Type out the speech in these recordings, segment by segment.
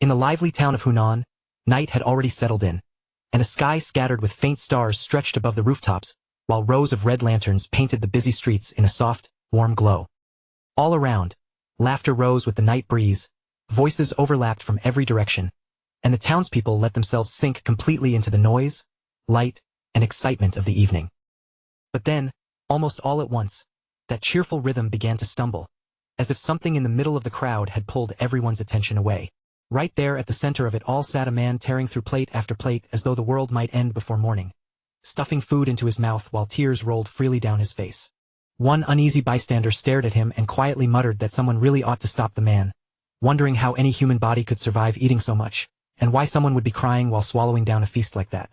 In the lively town of Hunan, night had already settled in, and a sky scattered with faint stars stretched above the rooftops, while rows of red lanterns painted the busy streets in a soft, warm glow. All around, laughter rose with the night breeze, voices overlapped from every direction, and the townspeople let themselves sink completely into the noise, light, and excitement of the evening. But then, almost all at once, that cheerful rhythm began to stumble, as if something in the middle of the crowd had pulled everyone's attention away. Right there at the center of it all sat a man tearing through plate after plate as though the world might end before morning, stuffing food into his mouth while tears rolled freely down his face. One uneasy bystander stared at him and quietly muttered that someone really ought to stop the man, wondering how any human body could survive eating so much, and why someone would be crying while swallowing down a feast like that.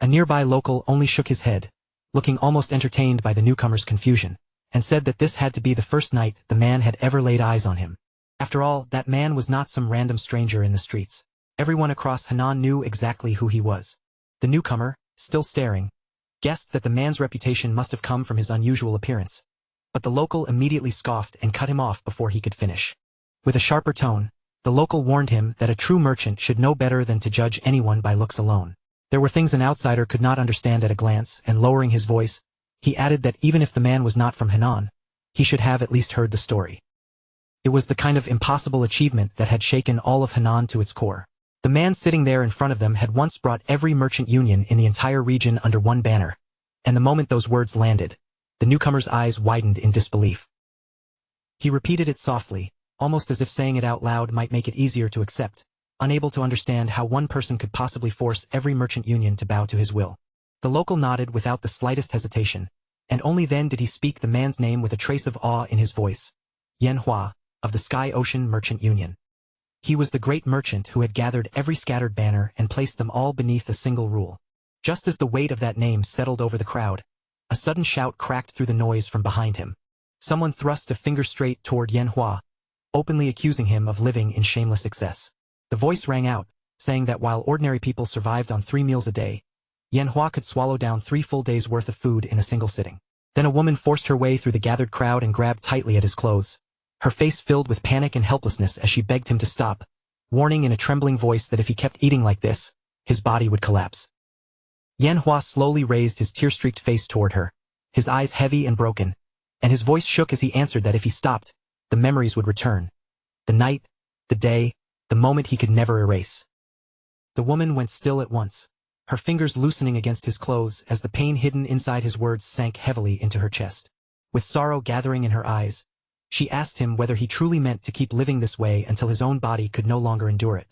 A nearby local only shook his head, looking almost entertained by the newcomer's confusion, and said that this had to be the first night the man had ever laid eyes on him. After all, that man was not some random stranger in the streets. Everyone across Hunan knew exactly who he was. The newcomer, still staring, guessed that the man's reputation must have come from his unusual appearance, but the local immediately scoffed and cut him off before he could finish. With a sharper tone, the local warned him that a true merchant should know better than to judge anyone by looks alone. There were things an outsider could not understand at a glance, and lowering his voice, he added that even if the man was not from Hunan, he should have at least heard the story. It was the kind of impossible achievement that had shaken all of Hunan to its core. The man sitting there in front of them had once brought every merchant union in the entire region under one banner, and the moment those words landed, the newcomer's eyes widened in disbelief. He repeated it softly, almost as if saying it out loud might make it easier to accept, unable to understand how one person could possibly force every merchant union to bow to his will. The local nodded without the slightest hesitation, and only then did he speak the man's name with a trace of awe in his voice. Yanhua, of the Sky Ocean Merchant Union. He was the great merchant who had gathered every scattered banner and placed them all beneath a single rule. Just as the weight of that name settled over the crowd, a sudden shout cracked through the noise from behind him. Someone thrust a finger straight toward Yanhua, openly accusing him of living in shameless excess. The voice rang out, saying that while ordinary people survived on 3 meals a day, Yanhua could swallow down 3 full days' worth of food in a single sitting. Then a woman forced her way through the gathered crowd and grabbed tightly at his clothes, her face filled with panic and helplessness as she begged him to stop, warning in a trembling voice that if he kept eating like this, his body would collapse. Yanhua slowly raised his tear-streaked face toward her, his eyes heavy and broken, and his voice shook as he answered that if he stopped, the memories would return. The night, the day, the moment he could never erase. The woman went still at once, her fingers loosening against his clothes as the pain hidden inside his words sank heavily into her chest. With sorrow gathering in her eyes, she asked him whether he truly meant to keep living this way until his own body could no longer endure it.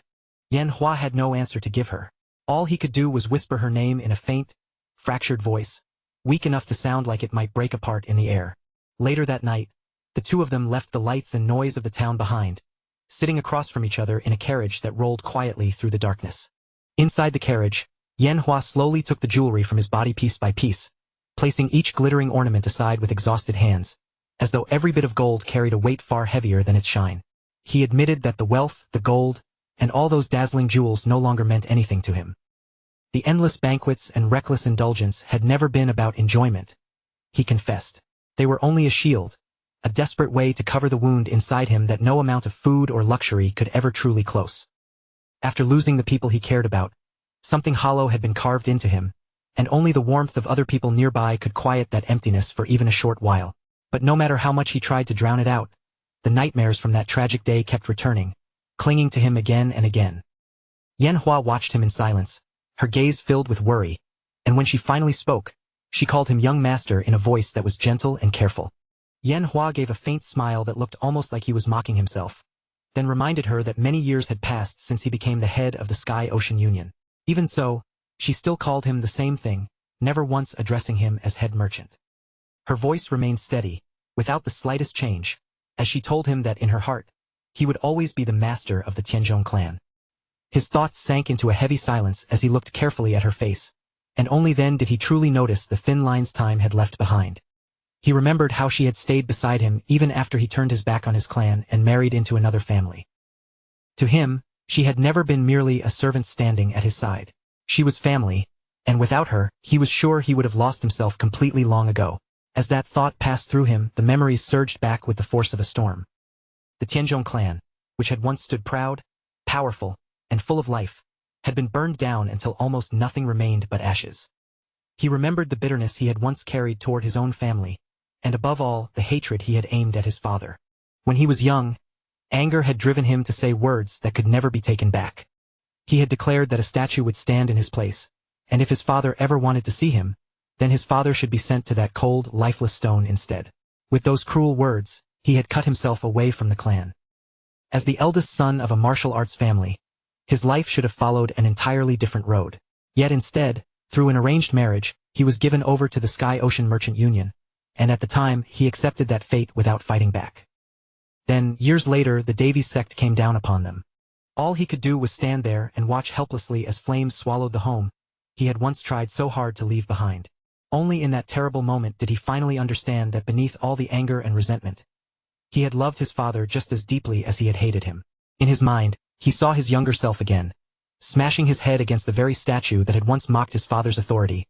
Yanhua had no answer to give her. All he could do was whisper her name in a faint, fractured voice, weak enough to sound like it might break apart in the air. Later that night, the two of them left the lights and noise of the town behind, sitting across from each other in a carriage that rolled quietly through the darkness. Inside the carriage, Yanhua slowly took the jewelry from his body piece by piece, placing each glittering ornament aside with exhausted hands, as though every bit of gold carried a weight far heavier than its shine. He admitted that the wealth, the gold, and all those dazzling jewels no longer meant anything to him. The endless banquets and reckless indulgence had never been about enjoyment, he confessed. They were only a shield, a desperate way to cover the wound inside him that no amount of food or luxury could ever truly close. After losing the people he cared about, something hollow had been carved into him, and only the warmth of other people nearby could quiet that emptiness for even a short while. But no matter how much he tried to drown it out, the nightmares from that tragic day kept returning, clinging to him again and again. Yanhua watched him in silence, her gaze filled with worry, and when she finally spoke, she called him young master in a voice that was gentle and careful. Yanhua gave a faint smile that looked almost like he was mocking himself, then reminded her that many years had passed since he became the head of the Sky Ocean Union. Even so, she still called him the same thing, never once addressing him as head merchant. Her voice remained steady, without the slightest change, as she told him that in her heart, he would always be the master of the Tenjong clan. His thoughts sank into a heavy silence as he looked carefully at her face, and only then did he truly notice the thin lines time had left behind. He remembered how she had stayed beside him even after he turned his back on his clan and married into another family. To him, she had never been merely a servant standing at his side. She was family, and without her, he was sure he would have lost himself completely long ago. As that thought passed through him, the memories surged back with the force of a storm. The Tenjong clan, which had once stood proud, powerful, and full of life, had been burned down until almost nothing remained but ashes. He remembered the bitterness he had once carried toward his own family, and above all, the hatred he had aimed at his father. When he was young, anger had driven him to say words that could never be taken back. He had declared that a statue would stand in his place, and if his father ever wanted to see him, then his father should be sent to that cold, lifeless stone instead. With those cruel words, he had cut himself away from the clan. As the eldest son of a martial arts family, his life should have followed an entirely different road. Yet instead, through an arranged marriage, he was given over to the Sky Ocean Merchant Union, and at the time, he accepted that fate without fighting back. Then, years later, the Davies sect came down upon them. All he could do was stand there and watch helplessly as flames swallowed the home he had once tried so hard to leave behind. Only in that terrible moment did he finally understand that beneath all the anger and resentment, he had loved his father just as deeply as he had hated him. In his mind, he saw his younger self again, smashing his head against the very statue that had once mocked his father's authority,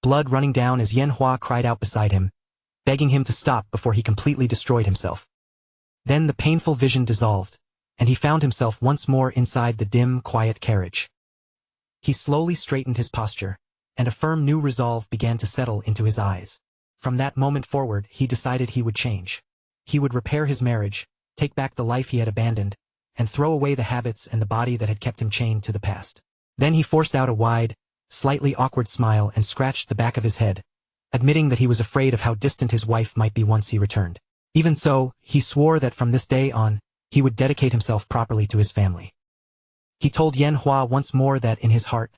blood running down as Yanhua cried out beside him, begging him to stop before he completely destroyed himself. Then the painful vision dissolved, and he found himself once more inside the dim, quiet carriage. He slowly straightened his posture, and a firm new resolve began to settle into his eyes. From that moment forward, he decided he would change. He would repair his marriage, take back the life he had abandoned, and throw away the habits and the body that had kept him chained to the past. Then he forced out a wide, slightly awkward smile and scratched the back of his head, admitting that he was afraid of how distant his wife might be once he returned. Even so, he swore that from this day on, he would dedicate himself properly to his family. He told Yanhua once more that in his heart,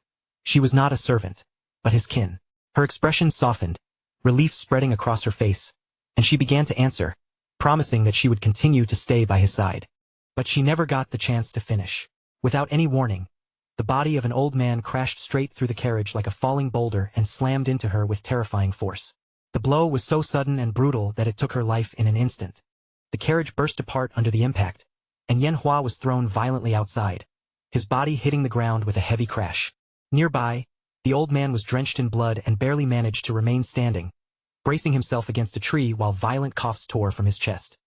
she was not a servant, but his kin. Her expression softened, relief spreading across her face, and she began to answer, promising that she would continue to stay by his side. But she never got the chance to finish. Without any warning, the body of an old man crashed straight through the carriage like a falling boulder and slammed into her with terrifying force. The blow was so sudden and brutal that it took her life in an instant. The carriage burst apart under the impact, and Yanhua was thrown violently outside, his body hitting the ground with a heavy crash. Nearby, the old man was drenched in blood and barely managed to remain standing, bracing himself against a tree while violent coughs tore from his chest.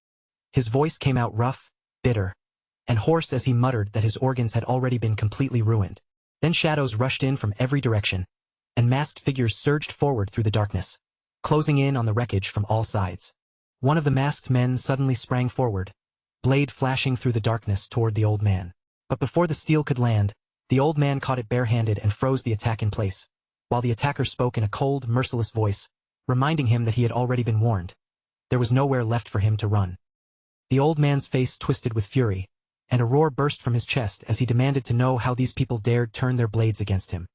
His voice came out rough, bitter, and hoarse as he muttered that his organs had already been completely ruined. Then shadows rushed in from every direction, and masked figures surged forward through the darkness, closing in on the wreckage from all sides. One of the masked men suddenly sprang forward, blade flashing through the darkness toward the old man. But before the steel could land, the old man caught it barehanded and froze the attack in place, while the attacker spoke in a cold, merciless voice, reminding him that he had already been warned. There was nowhere left for him to run. The old man's face twisted with fury, and a roar burst from his chest as he demanded to know how these people dared turn their blades against him.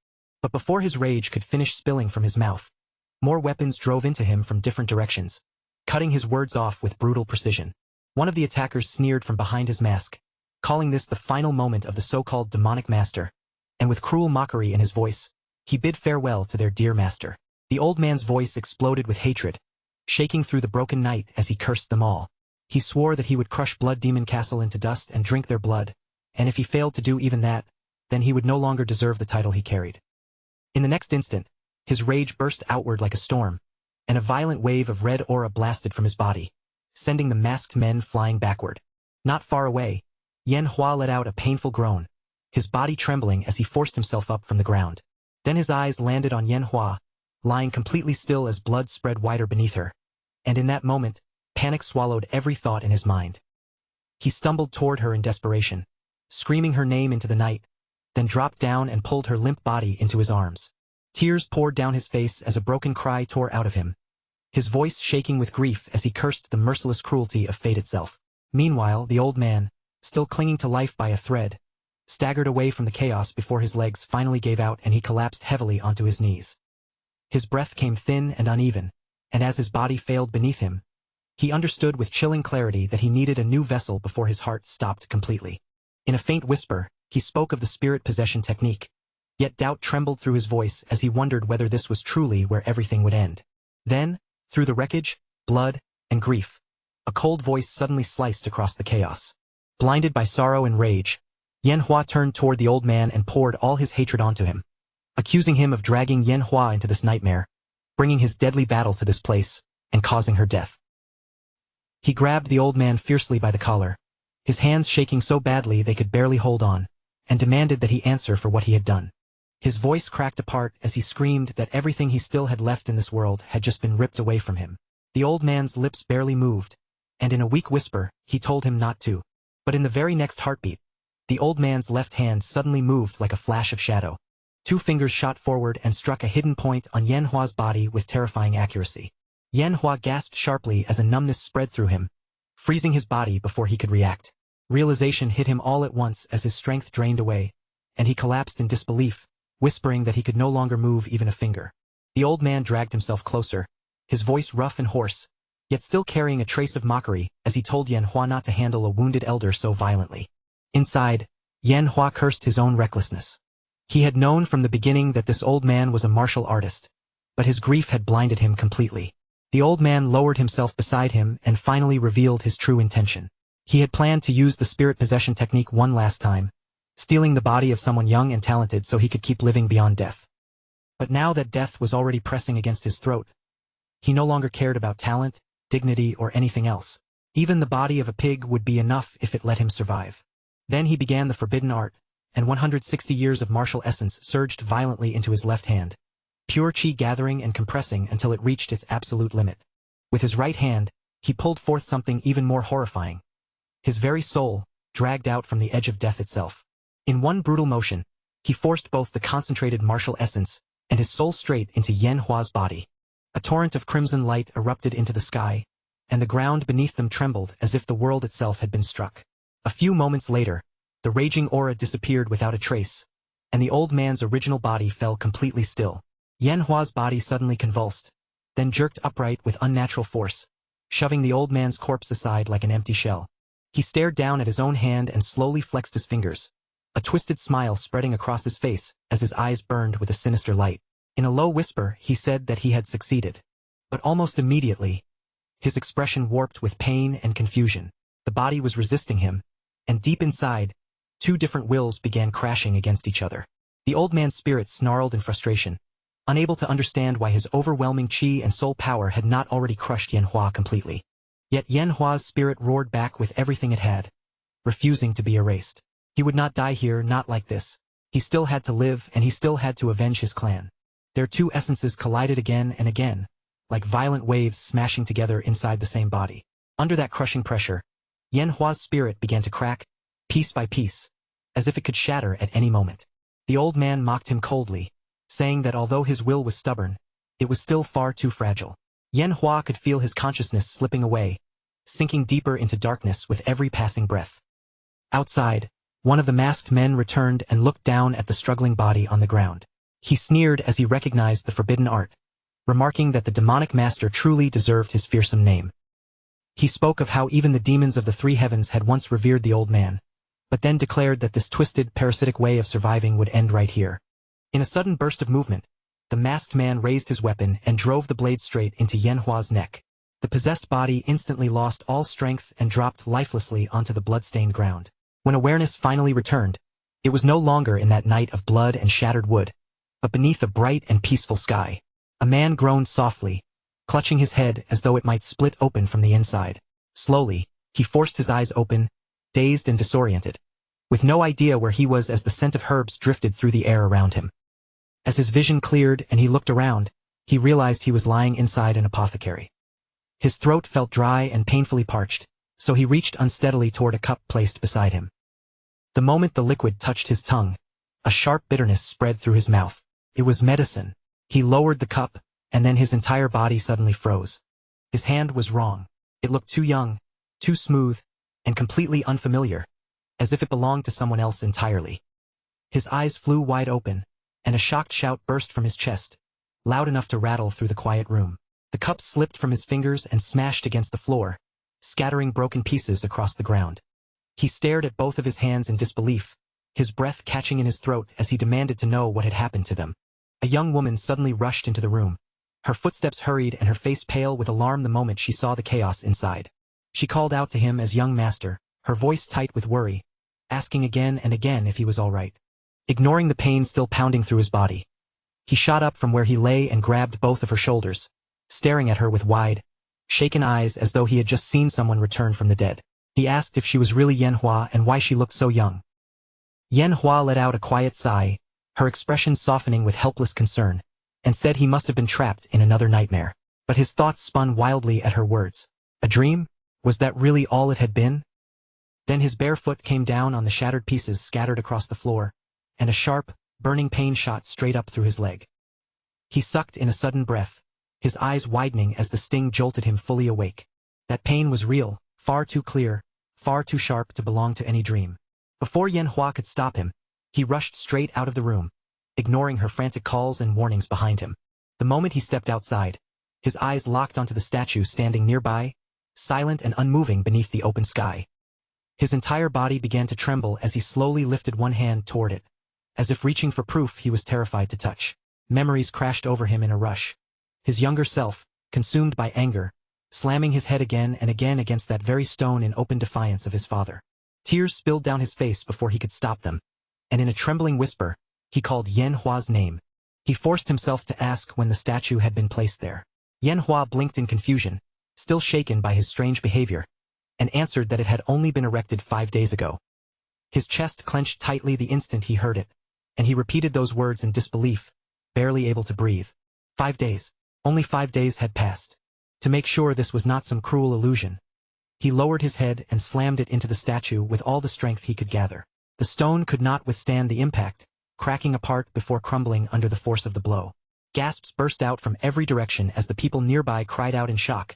But before his rage could finish spilling from his mouth, more weapons drove into him from different directions, cutting his words off with brutal precision. One of the attackers sneered from behind his mask, calling this the final moment of the so-called demonic master, and with cruel mockery in his voice, he bid farewell to their dear master. The old man's voice exploded with hatred, shaking through the broken night as he cursed them all. He swore that he would crush Blood Demon Castle into dust and drink their blood, and if he failed to do even that, then he would no longer deserve the title he carried. In the next instant, his rage burst outward like a storm, and a violent wave of red aura blasted from his body, sending the masked men flying backward. Not far away, Yanhua let out a painful groan, his body trembling as he forced himself up from the ground. Then his eyes landed on Yanhua, lying completely still as blood spread wider beneath her, and in that moment, panic swallowed every thought in his mind. He stumbled toward her in desperation, screaming her name into the night, then dropped down and pulled her limp body into his arms. Tears poured down his face as a broken cry tore out of him, his voice shaking with grief as he cursed the merciless cruelty of fate itself. Meanwhile, the old man, still clinging to life by a thread, staggered away from the chaos before his legs finally gave out and he collapsed heavily onto his knees. His breath came thin and uneven, and as his body failed beneath him, he understood with chilling clarity that he needed a new vessel before his heart stopped completely. In a faint whisper, he spoke of the spirit possession technique, yet doubt trembled through his voice as he wondered whether this was truly where everything would end. Then, through the wreckage, blood, and grief, a cold voice suddenly sliced across the chaos. Blinded by sorrow and rage, Yanhua turned toward the old man and poured all his hatred onto him, accusing him of dragging Yanhua into this nightmare, bringing his deadly battle to this place, and causing her death. He grabbed the old man fiercely by the collar, his hands shaking so badly they could barely hold on, and demanded that he answer for what he had done. His voice cracked apart as he screamed that everything he still had left in this world had just been ripped away from him. The old man's lips barely moved, and in a weak whisper, he told him not to. But in the very next heartbeat, the old man's left hand suddenly moved like a flash of shadow. 2 fingers shot forward and struck a hidden point on Yanhua's body with terrifying accuracy. Yanhua gasped sharply as a numbness spread through him, freezing his body before he could react. Realization hit him all at once as his strength drained away, and he collapsed in disbelief, whispering that he could no longer move even a finger. The old man dragged himself closer, his voice rough and hoarse, yet still carrying a trace of mockery as he told Yanhua not to handle a wounded elder so violently. Inside, Yanhua cursed his own recklessness. He had known from the beginning that this old man was a martial artist, but his grief had blinded him completely. The old man lowered himself beside him and finally revealed his true intention. He had planned to use the spirit possession technique one last time, stealing the body of someone young and talented so he could keep living beyond death. But now that death was already pressing against his throat, he no longer cared about talent, dignity, or anything else. Even the body of a pig would be enough if it let him survive. Then he began the forbidden art, and 160 years of martial essence surged violently into his left hand, pure chi gathering and compressing until it reached its absolute limit. With his right hand, he pulled forth something even more horrifying. His very soul, dragged out from the edge of death itself. In one brutal motion, he forced both the concentrated martial essence and his soul straight into Yanhua's body. A torrent of crimson light erupted into the sky, and the ground beneath them trembled as if the world itself had been struck. A few moments later, the raging aura disappeared without a trace, and the old man's original body fell completely still. Yanhua's body suddenly convulsed, then jerked upright with unnatural force, shoving the old man's corpse aside like an empty shell. He stared down at his own hand and slowly flexed his fingers, a twisted smile spreading across his face as his eyes burned with a sinister light. In a low whisper, he said that he had succeeded. But almost immediately, his expression warped with pain and confusion. The body was resisting him, and deep inside, 2 different wills began crashing against each other. The old man's spirit snarled in frustration, unable to understand why his overwhelming chi and soul power had not already crushed Yanhua completely. Yet Yanhua's spirit roared back with everything it had, refusing to be erased. He would not die here, not like this. He still had to live, and he still had to avenge his clan. Their 2 essences collided again and again, like violent waves smashing together inside the same body. Under that crushing pressure, Yanhua's spirit began to crack, piece by piece, as if it could shatter at any moment. The old man mocked him coldly, saying that although his will was stubborn, it was still far too fragile. Yanhua could feel his consciousness slipping away, sinking deeper into darkness with every passing breath. Outside, one of the masked men returned and looked down at the struggling body on the ground. He sneered as he recognized the forbidden art, remarking that the demonic master truly deserved his fearsome name. He spoke of how even the demons of the 3 heavens had once revered the old man, but then declared that this twisted, parasitic way of surviving would end right here. In a sudden burst of movement, the masked man raised his weapon and drove the blade straight into Yanhua's neck. The possessed body instantly lost all strength and dropped lifelessly onto the blood-stained ground. When awareness finally returned, it was no longer in that night of blood and shattered wood, but beneath a bright and peaceful sky. A man groaned softly, clutching his head as though it might split open from the inside. Slowly, he forced his eyes open, dazed and disoriented, with no idea where he was as the scent of herbs drifted through the air around him. As his vision cleared and he looked around, he realized he was lying inside an apothecary. His throat felt dry and painfully parched, so he reached unsteadily toward a cup placed beside him. The moment the liquid touched his tongue, a sharp bitterness spread through his mouth. It was medicine. He lowered the cup, and then his entire body suddenly froze. His hand was wrong. It looked too young, too smooth, and completely unfamiliar, as if it belonged to someone else entirely. His eyes flew wide open, and a shocked shout burst from his chest, loud enough to rattle through the quiet room. The cup slipped from his fingers and smashed against the floor, scattering broken pieces across the ground. He stared at both of his hands in disbelief, his breath catching in his throat as he demanded to know what had happened to them. A young woman suddenly rushed into the room. Her footsteps hurried and her face pale with alarm the moment she saw the chaos inside. She called out to him as young master, her voice tight with worry, asking again and again if he was all right. Ignoring the pain still pounding through his body, he shot up from where he lay and grabbed both of her shoulders, staring at her with wide, shaken eyes as though he had just seen someone return from the dead. He asked if she was really Yanhua and why she looked so young. Hua let out a quiet sigh, her expression softening with helpless concern, and said he must have been trapped in another nightmare. But his thoughts spun wildly at her words. A dream? Was that really all it had been? Then his bare foot came down on the shattered pieces scattered across the floor, and a sharp, burning pain shot straight up through his leg. He sucked in a sudden breath, his eyes widening as the sting jolted him fully awake. That pain was real, far too clear, far too sharp to belong to any dream. Before Hua could stop him, he rushed straight out of the room, ignoring her frantic calls and warnings behind him. The moment he stepped outside, his eyes locked onto the statue standing nearby, silent and unmoving beneath the open sky. His entire body began to tremble as he slowly lifted one hand toward it, as if reaching for proof he was terrified to touch. Memories crashed over him in a rush. His younger self, consumed by anger, slamming his head again and again against that very stone in open defiance of his father. Tears spilled down his face before he could stop them, and in a trembling whisper, he called Hua's name. He forced himself to ask when the statue had been placed there. Hua blinked in confusion, still shaken by his strange behavior, and answered that it had only been erected 5 days ago. His chest clenched tightly the instant he heard it, and he repeated those words in disbelief, barely able to breathe. 5 days. Only 5 days had passed. To make sure this was not some cruel illusion, he lowered his head and slammed it into the statue with all the strength he could gather. The stone could not withstand the impact, cracking apart before crumbling under the force of the blow. Gasps burst out from every direction as the people nearby cried out in shock,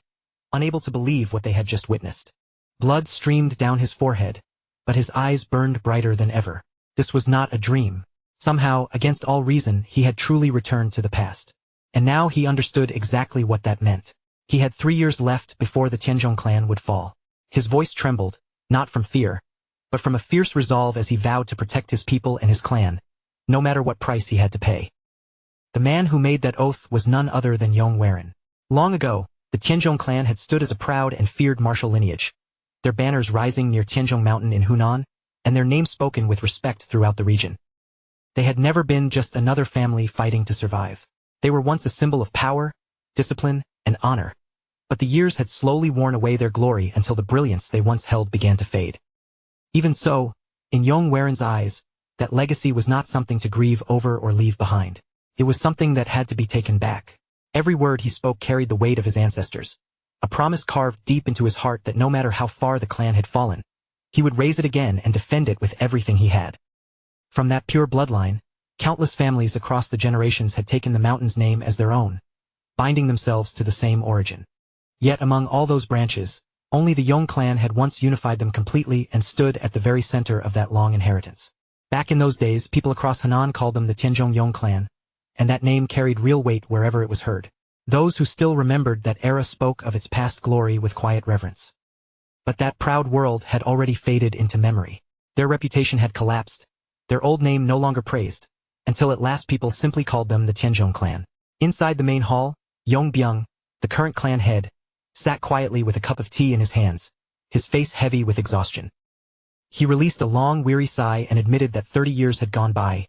unable to believe what they had just witnessed. Blood streamed down his forehead, but his eyes burned brighter than ever. This was not a dream. Somehow, against all reason, he had truly returned to the past. And now he understood exactly what that meant. He had 3 years left before the Tenjong clan would fall. His voice trembled, not from fear, but from a fierce resolve as he vowed to protect his people and his clan, no matter what price he had to pay. The man who made that oath was none other than Yong. Long ago, the Tenjong clan had stood as a proud and feared martial lineage, their banners rising near Tenjong Mountain in Hunan, and their name spoken with respect throughout the region. They had never been just another family fighting to survive. They were once a symbol of power, discipline, and honor, but the years had slowly worn away their glory until the brilliance they once held began to fade. Even so, in Yong's eyes, that legacy was not something to grieve over or leave behind. It was something that had to be taken back. Every word he spoke carried the weight of his ancestors, a promise carved deep into his heart that no matter how far the clan had fallen, he would raise it again and defend it with everything he had. From that pure bloodline, countless families across the generations had taken the mountain's name as their own, binding themselves to the same origin. Yet among all those branches, only the Yong clan had once unified them completely and stood at the very center of that long inheritance. Back in those days, people across Hunan called them the Tenjong Yong clan, and that name carried real weight wherever it was heard. Those who still remembered that era spoke of its past glory with quiet reverence. But that proud world had already faded into memory. Their reputation had collapsed, their old name no longer praised, until at last people simply called them the Tenjong clan. Inside the main hall, Yong, the current clan head, sat quietly with a cup of tea in his hands, his face heavy with exhaustion. He released a long, weary sigh and admitted that 30 years had gone by,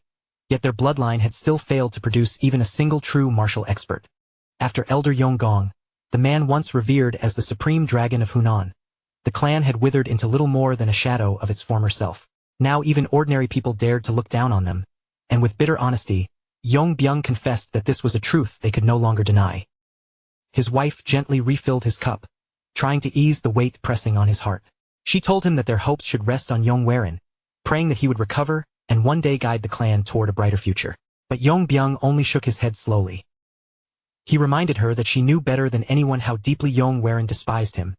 yet their bloodline had still failed to produce even a single true martial expert. After Elder Yong, the man once revered as the supreme dragon of Hunan, the clan had withered into little more than a shadow of its former self. Now even ordinary people dared to look down on them, and with bitter honesty, Yong confessed that this was a truth they could no longer deny. His wife gently refilled his cup, trying to ease the weight pressing on his heart. She told him that their hopes should rest on Yong, praying that he would recover and one day guide the clan toward a brighter future. But Yong only shook his head slowly. He reminded her that she knew better than anyone how deeply Yong despised him,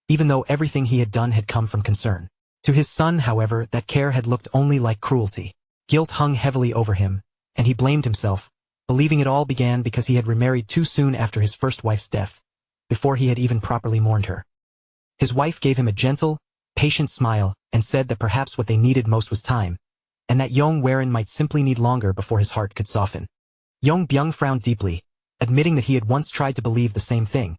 even though everything he had done had come from concern. To his son, however, that care had looked only like cruelty. Guilt hung heavily over him, and he blamed himself, believing it all began because he had remarried too soon after his first wife's death, before he had even properly mourned her. His wife gave him a gentle, patient smile and said that perhaps what they needed most was time, and that Yong might simply need longer before his heart could soften. Yong frowned deeply, admitting that he had once tried to believe the same thing,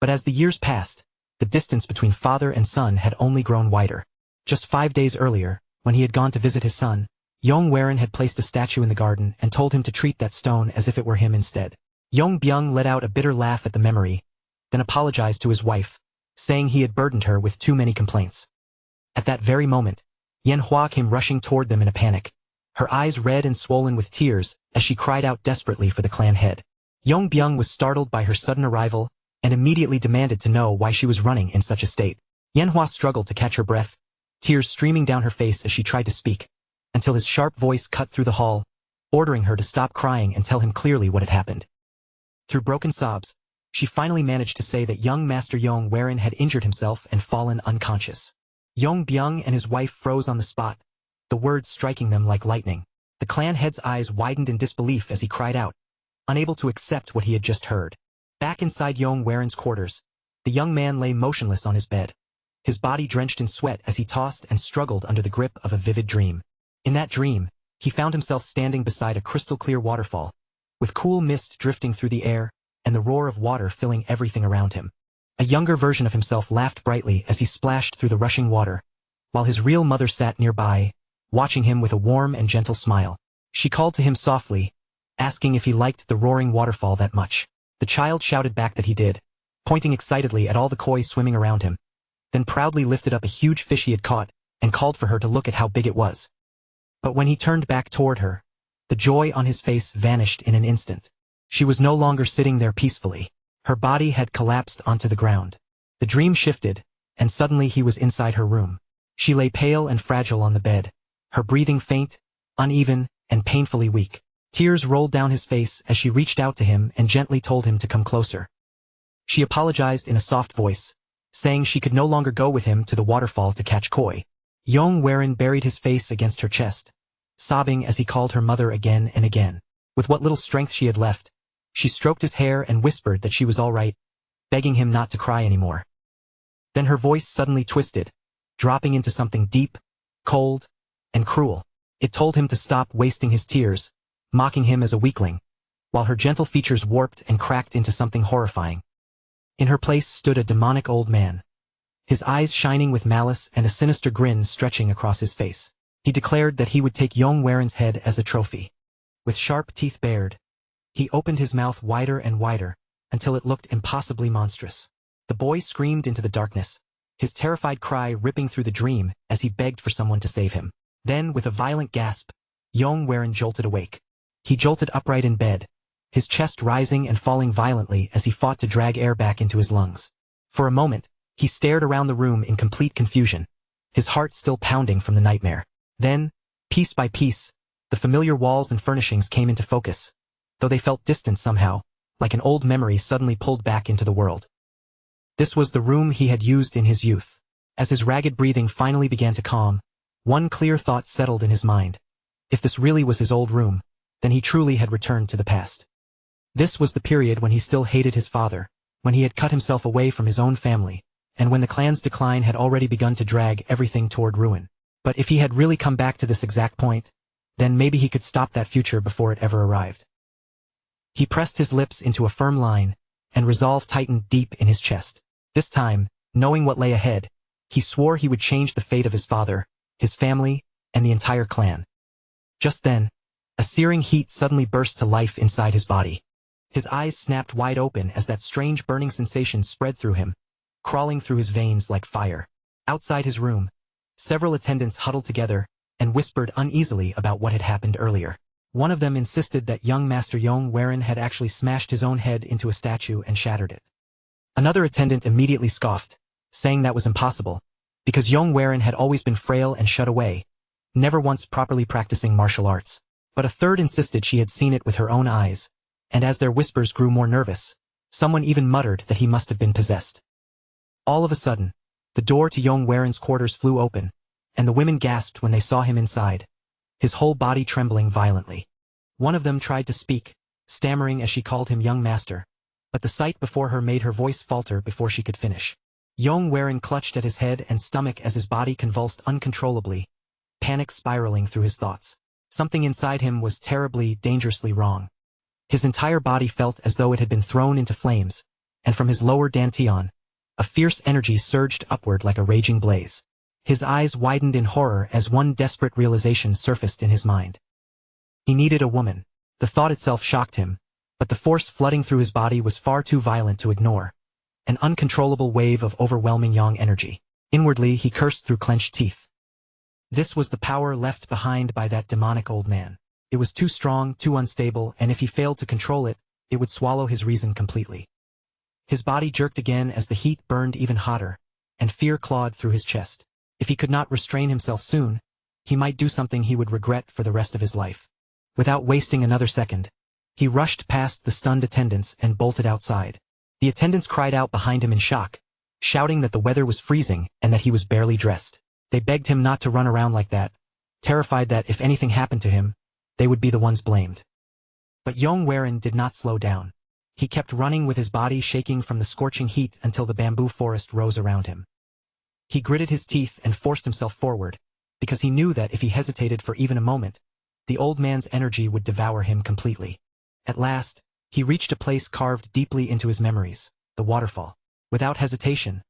but as the years passed, the distance between father and son had only grown wider. Just 5 days earlier, when he had gone to visit his son, Yong had placed a statue in the garden and told him to treat that stone as if it were him instead. Yong let out a bitter laugh at the memory, then apologized to his wife, saying he had burdened her with too many complaints. At that very moment, Manhwa came rushing toward them in a panic, her eyes red and swollen with tears as she cried out desperately for the clan head. Yong was startled by her sudden arrival and immediately demanded to know why she was running in such a state. Manhwa struggled to catch her breath, tears streaming down her face as she tried to speak, until his sharp voice cut through the hall, ordering her to stop crying and tell him clearly what had happened. Through broken sobs, she finally managed to say that young Master Yong had injured himself and fallen unconscious. Yong and his wife froze on the spot, the words striking them like lightning. The clan head's eyes widened in disbelief as he cried out, unable to accept what he had just heard. Back inside Yong's quarters, the young man lay motionless on his bed, his body drenched in sweat as he tossed and struggled under the grip of a vivid dream. In that dream, he found himself standing beside a crystal-clear waterfall, with cool mist drifting through the air and the roar of water filling everything around him. A younger version of himself laughed brightly as he splashed through the rushing water, while his real mother sat nearby, watching him with a warm and gentle smile. She called to him softly, asking if he liked the roaring waterfall that much. The child shouted back that he did, pointing excitedly at all the koi swimming around him, then proudly lifted up a huge fish he had caught and called for her to look at how big it was. But when he turned back toward her, the joy on his face vanished in an instant. She was no longer sitting there peacefully. Her body had collapsed onto the ground. The dream shifted, and suddenly he was inside her room. She lay pale and fragile on the bed, her breathing faint, uneven, and painfully weak. Tears rolled down his face as she reached out to him and gently told him to come closer. She apologized in a soft voice, saying she could no longer go with him to the waterfall to catch koi. Yong buried his face against her chest, sobbing as he called her mother again and again. With what little strength she had left, she stroked his hair and whispered that she was all right, begging him not to cry anymore. Then her voice suddenly twisted, dropping into something deep, cold, and cruel. It told him to stop wasting his tears, mocking him as a weakling, while her gentle features warped and cracked into something horrifying. In her place stood a demonic old man, his eyes shining with malice and a sinister grin stretching across his face. He declared that he would take Yong's head as a trophy. With sharp teeth bared, he opened his mouth wider and wider, until it looked impossibly monstrous. The boy screamed into the darkness, his terrified cry ripping through the dream as he begged for someone to save him. Then, with a violent gasp, Yong jolted awake. He jolted upright in bed, his chest rising and falling violently as he fought to drag air back into his lungs. For a moment, he stared around the room in complete confusion, his heart still pounding from the nightmare. Then, piece by piece, the familiar walls and furnishings came into focus, though they felt distant somehow, like an old memory suddenly pulled back into the world. This was the room he had used in his youth. As his ragged breathing finally began to calm, one clear thought settled in his mind. If this really was his old room, then he truly had returned to the past. This was the period when he still hated his father, when he had cut himself away from his own family, and when the clan's decline had already begun to drag everything toward ruin. But if he had really come back to this exact point, then maybe he could stop that future before it ever arrived. He pressed his lips into a firm line, and resolve tightened deep in his chest. This time, knowing what lay ahead, he swore he would change the fate of his father, his family, and the entire clan. Just then, a searing heat suddenly burst to life inside his body. His eyes snapped wide open as that strange burning sensation spread through him, crawling through his veins like fire. Outside his room, several attendants huddled together and whispered uneasily about what had happened earlier. One of them insisted that young Master Yong had actually smashed his own head into a statue and shattered it. Another attendant immediately scoffed, saying that was impossible, because Yong had always been frail and shut away, never once properly practicing martial arts. But a third insisted she had seen it with her own eyes, and as their whispers grew more nervous, someone even muttered that he must have been possessed. All of a sudden, the door to Yong's quarters flew open, and the women gasped when they saw him inside, his whole body trembling violently. One of them tried to speak, stammering as she called him young master, but the sight before her made her voice falter before she could finish. Yong clutched at his head and stomach as his body convulsed uncontrollably, panic spiraling through his thoughts. Something inside him was terribly, dangerously wrong. His entire body felt as though it had been thrown into flames, and from his lower dantian, a fierce energy surged upward like a raging blaze. His eyes widened in horror as one desperate realization surfaced in his mind. He needed a woman. The thought itself shocked him, but the force flooding through his body was far too violent to ignore, an uncontrollable wave of overwhelming Yang energy. Inwardly he cursed through clenched teeth. This was the power left behind by that demonic old man. It was too strong, too unstable, and if he failed to control it, it would swallow his reason completely. His body jerked again as the heat burned even hotter, and fear clawed through his chest. If he could not restrain himself soon, he might do something he would regret for the rest of his life. Without wasting another second, he rushed past the stunned attendants and bolted outside. The attendants cried out behind him in shock, shouting that the weather was freezing and that he was barely dressed. They begged him not to run around like that, terrified that if anything happened to him, they would be the ones blamed. But Yong did not slow down. He kept running with his body shaking from the scorching heat until the bamboo forest rose around him. He gritted his teeth and forced himself forward, because he knew that if he hesitated for even a moment, the old man's energy would devour him completely. At last, he reached a place carved deeply into his memories, the waterfall. Without hesitation,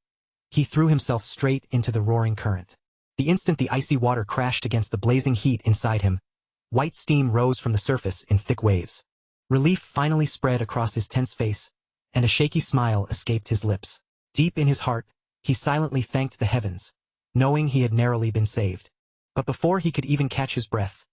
he threw himself straight into the roaring current. The instant the icy water crashed against the blazing heat inside him, white steam rose from the surface in thick waves. Relief finally spread across his tense face, and a shaky smile escaped his lips. Deep in his heart, he silently thanked the heavens, knowing he had narrowly been saved. But before he could even catch his breath,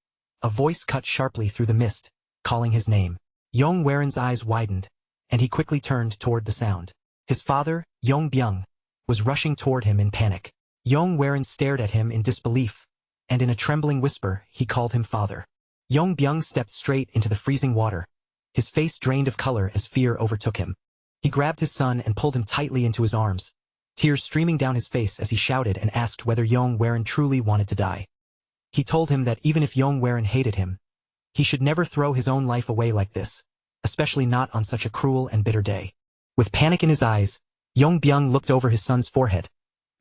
a voice cut sharply through the mist, calling his name. Yong's eyes widened, and he quickly turned toward the sound. His father, Yong, was rushing toward him in panic. Yong stared at him in disbelief, and in a trembling whisper, he called him father. Yong stepped straight into the freezing water, his face drained of color as fear overtook him. He grabbed his son and pulled him tightly into his arms, tears streaming down his face as he shouted and asked whether Yong truly wanted to die. He told him that even if Yong hated him, he should never throw his own life away like this, especially not on such a cruel and bitter day. With panic in his eyes, Yong looked over his son's forehead,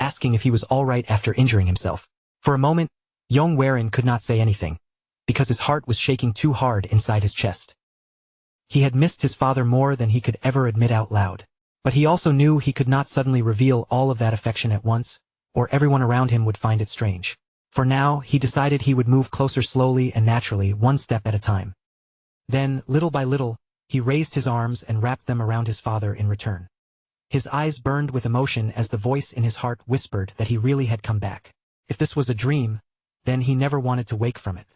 asking if he was all right after injuring himself. For a moment, Yong could not say anything, because his heart was shaking too hard inside his chest. He had missed his father more than he could ever admit out loud. But he also knew he could not suddenly reveal all of that affection at once, or everyone around him would find it strange. For now, he decided he would move closer slowly and naturally, one step at a time. Then, little by little, he raised his arms and wrapped them around his father in return. His eyes burned with emotion as the voice in his heart whispered that he really had come back. If this was a dream, then he never wanted to wake from it.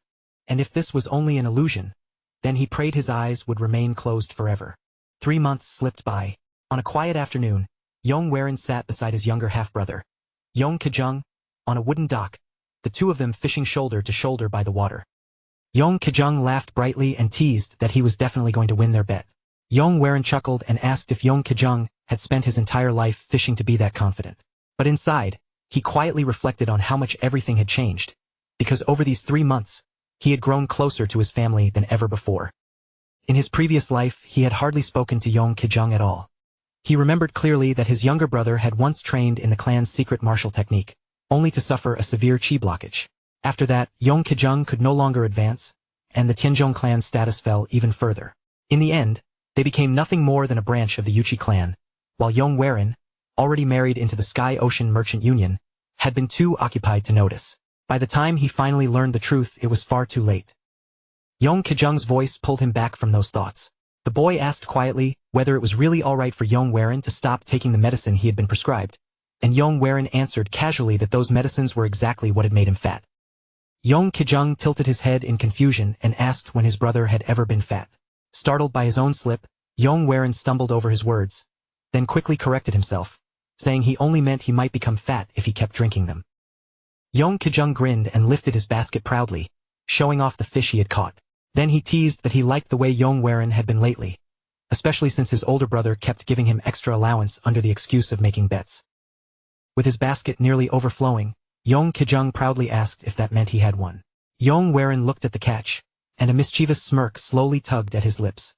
And if this was only an illusion, then he prayed his eyes would remain closed forever. 3 months slipped by. On a quiet afternoon, Yong sat beside his younger half-brother, Yong, on a wooden dock, the two of them fishing shoulder to shoulder by the water. Yong laughed brightly and teased that he was definitely going to win their bet. Yong chuckled and asked if Yong had spent his entire life fishing to be that confident. But inside, he quietly reflected on how much everything had changed, because over these 3 months, he had grown closer to his family than ever before. In his previous life, he had hardly spoken to Yong at all. He remembered clearly that his younger brother had once trained in the clan's secret martial technique, only to suffer a severe chi blockage. After that, Yong could no longer advance, and the Tenjong clan's status fell even further. In the end, they became nothing more than a branch of the Yuchi clan, while Yong already married into the Sky Ocean Merchant Union, had been too occupied to notice. By the time he finally learned the truth, it was far too late. Yong voice pulled him back from those thoughts. The boy asked quietly whether it was really all right for Yong to stop taking the medicine he had been prescribed, and Yong answered casually that those medicines were exactly what had made him fat. Yong tilted his head in confusion and asked when his brother had ever been fat. Startled by his own slip, Yong stumbled over his words, then quickly corrected himself, saying he only meant he might become fat if he kept drinking them. Yong grinned and lifted his basket proudly, showing off the fish he had caught. Then he teased that he liked the way Yong had been lately, especially since his older brother kept giving him extra allowance under the excuse of making bets. With his basket nearly overflowing, Yong proudly asked if that meant he had won. Yong looked at the catch, and a mischievous smirk slowly tugged at his lips.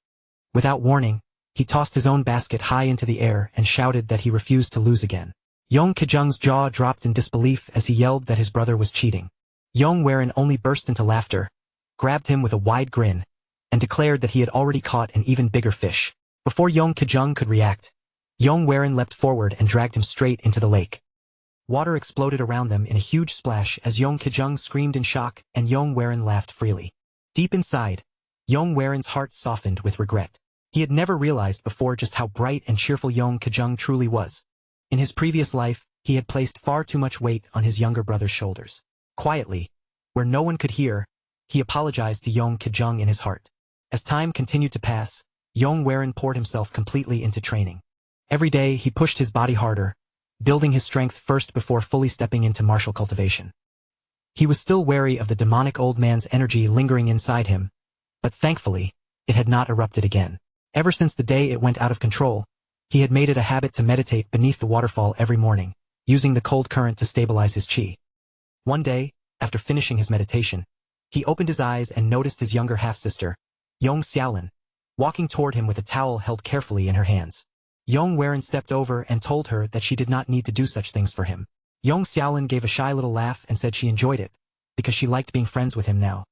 Without warning, he tossed his own basket high into the air and shouted that he refused to lose again. Yong jaw dropped in disbelief as he yelled that his brother was cheating. Yong only burst into laughter, grabbed him with a wide grin, and declared that he had already caught an even bigger fish. Before Yong could react, Yong leapt forward and dragged him straight into the lake. Water exploded around them in a huge splash as Yong screamed in shock and Yong laughed freely. Deep inside, Yong heart softened with regret. He had never realized before just how bright and cheerful Yong truly was. In his previous life, he had placed far too much weight on his younger brother's shoulders. Quietly, where no one could hear, he apologized to Yong Kejung in his heart. As time continued to pass, Yong Waren poured himself completely into training. Every day he pushed his body harder, building his strength first before fully stepping into martial cultivation. He was still wary of the demonic old man's energy lingering inside him, but thankfully, it had not erupted again. Ever since the day it went out of control, he had made it a habit to meditate beneath the waterfall every morning, using the cold current to stabilize his chi. One day, after finishing his meditation, he opened his eyes and noticed his younger half-sister, Yong Xiaolin, walking toward him with a towel held carefully in her hands. Yong Waren stepped over and told her that she did not need to do such things for him. Yong Xiaolin gave a shy little laugh and said she enjoyed it, because she liked being friends with him now.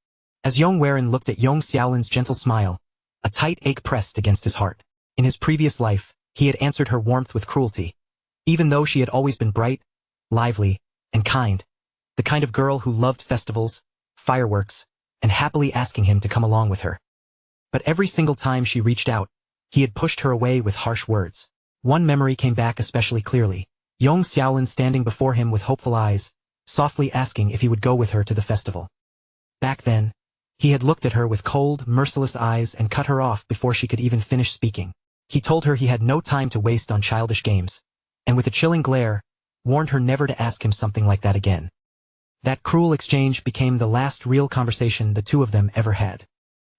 As Yong Waren looked at Yong Xiaolin's gentle smile, a tight ache pressed against his heart. In his previous life, he had answered her warmth with cruelty. Even though she had always been bright, lively, and kind, the kind of girl who loved festivals, fireworks, and happily asking him to come along with her. But every single time she reached out, he had pushed her away with harsh words. One memory came back especially clearly. Yong Xiaolin standing before him with hopeful eyes, softly asking if he would go with her to the festival. Back then, he had looked at her with cold, merciless eyes and cut her off before she could even finish speaking. He told her he had no time to waste on childish games, and with a chilling glare, warned her never to ask him something like that again. That cruel exchange became the last real conversation the two of them ever had.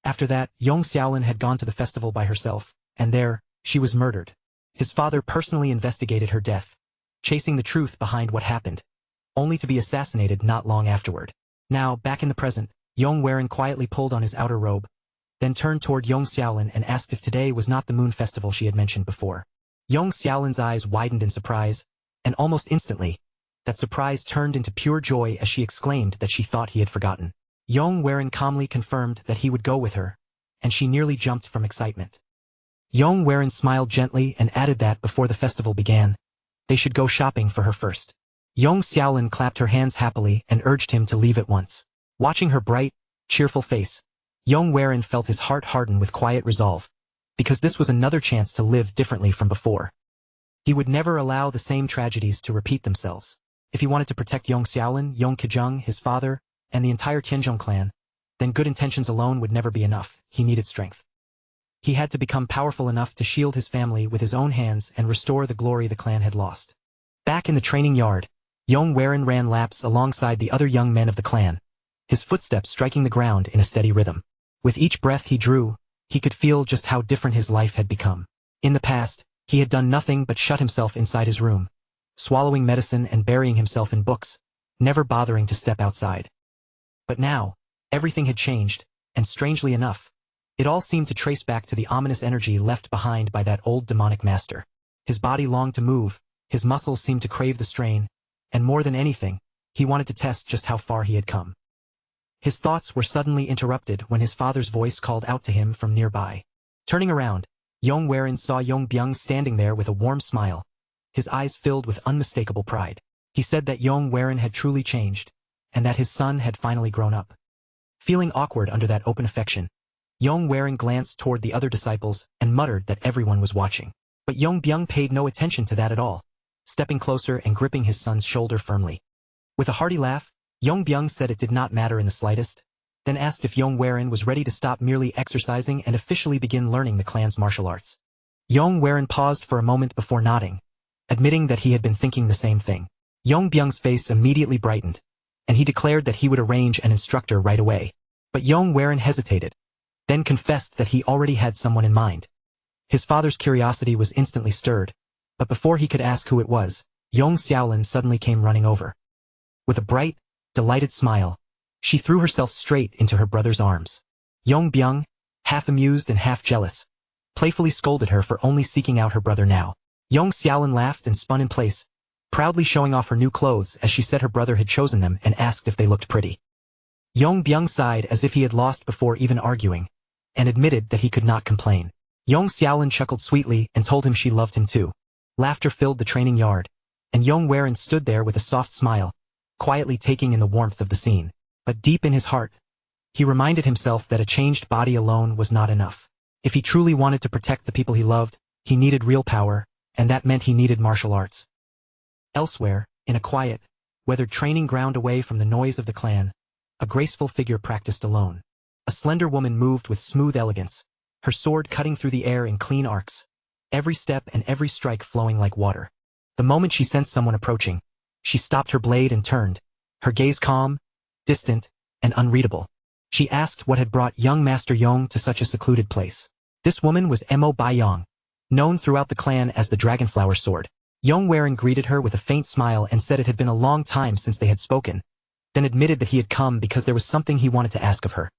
After that, Yong Xiaolin had gone to the festival by herself, and there, she was murdered. His father personally investigated her death, chasing the truth behind what happened, only to be assassinated not long afterward. Now, back in the present, Yong Waren quietly pulled on his outer robe, then turned toward Yong Xiaolin and asked if today was not the moon festival she had mentioned before. Yong Xiaolin's eyes widened in surprise, and almost instantly, that surprise turned into pure joy as she exclaimed that she thought he had forgotten. Yong Waren calmly confirmed that he would go with her, and she nearly jumped from excitement. Yong Waren smiled gently and added that before the festival began, they should go shopping for her first. Yong Xiaolin clapped her hands happily and urged him to leave at once. Watching her bright, cheerful face, Yong Waren felt his heart harden with quiet resolve, because this was another chance to live differently from before. He would never allow the same tragedies to repeat themselves. If he wanted to protect Yong Xiaolin, Yong Kejung, his father, and the entire Tenjong clan, then good intentions alone would never be enough. He needed strength. He had to become powerful enough to shield his family with his own hands and restore the glory the clan had lost. Back in the training yard, Yong Waren ran laps alongside the other young men of the clan, his footsteps striking the ground in a steady rhythm. With each breath he drew, he could feel just how different his life had become. In the past, he had done nothing but shut himself inside his room, swallowing medicine and burying himself in books, never bothering to step outside. But now, everything had changed, and strangely enough, it all seemed to trace back to the ominous energy left behind by that old demonic master. His body longed to move, his muscles seemed to crave the strain, and more than anything, he wanted to test just how far he had come. His thoughts were suddenly interrupted when his father's voice called out to him from nearby. Turning around, Yong Waren saw Yong Byung standing there with a warm smile, his eyes filled with unmistakable pride. He said that Yong Waren had truly changed, and that his son had finally grown up. Feeling awkward under that open affection, Yong Waren glanced toward the other disciples and muttered that everyone was watching. But Yong Byung paid no attention to that at all, stepping closer and gripping his son's shoulder firmly. With a hearty laugh, Yong Byung said it did not matter in the slightest, then asked if Yong Waren was ready to stop merely exercising and officially begin learning the clan's martial arts. Yong Waren paused for a moment before nodding, admitting that he had been thinking the same thing. Yong Byung's face immediately brightened, and he declared that he would arrange an instructor right away. But Yong Waren hesitated, then confessed that he already had someone in mind. His father's curiosity was instantly stirred, but before he could ask who it was, Yong Xiaolin suddenly came running over. With a bright, delighted smile, she threw herself straight into her brother's arms. Yong Byung, half amused and half jealous, playfully scolded her for only seeking out her brother now. Yong Xiaolin laughed and spun in place, proudly showing off her new clothes as she said her brother had chosen them and asked if they looked pretty. Yong Byung sighed as if he had lost before even arguing, and admitted that he could not complain. Yong Xiaolin chuckled sweetly and told him she loved him too. Laughter filled the training yard, and Yong Waren stood there with a soft smile, quietly taking in the warmth of the scene. But deep in his heart, he reminded himself that a changed body alone was not enough. If he truly wanted to protect the people he loved, he needed real power, and that meant he needed martial arts. Elsewhere, in a quiet, weathered training ground away from the noise of the clan, a graceful figure practiced alone. A slender woman moved with smooth elegance, her sword cutting through the air in clean arcs, every step and every strike flowing like water. The moment she sensed someone approaching, she stopped her blade and turned, her gaze calm, distant, and unreadable. She asked what had brought young Master Yong to such a secluded place. This woman was Mo by Yong, known throughout the clan as the Dragonflower Sword. Yong greeted her with a faint smile and said it had been a long time since they had spoken, then admitted that he had come because there was something he wanted to ask of her.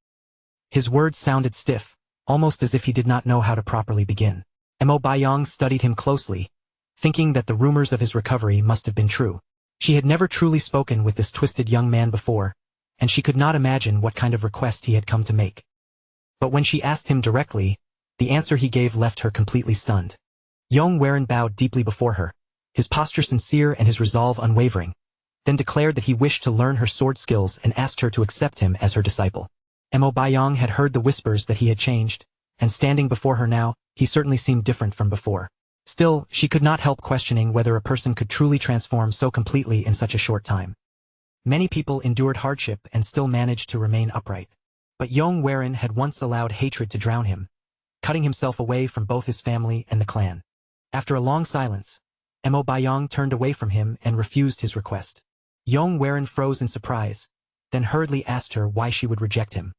His words sounded stiff, almost as if he did not know how to properly begin. Mo by Yong studied him closely, thinking that the rumors of his recovery must have been true. She had never truly spoken with this twisted young man before, and she could not imagine what kind of request he had come to make. But when she asked him directly, the answer he gave left her completely stunned. Yong bowed deeply before her, his posture sincere and his resolve unwavering, then declared that he wished to learn her sword skills and asked her to accept him as her disciple. Mo by Yong had heard the whispers that he had changed, and standing before her now, he certainly seemed different from before. Still, she could not help questioning whether a person could truly transform so completely in such a short time. Many people endured hardship and still managed to remain upright. But Yong had once allowed hatred to drown him, cutting himself away from both his family and the clan. After a long silence, Mo by Yong turned away from him and refused his request. Yong froze in surprise, then hurriedly asked her why she would reject him.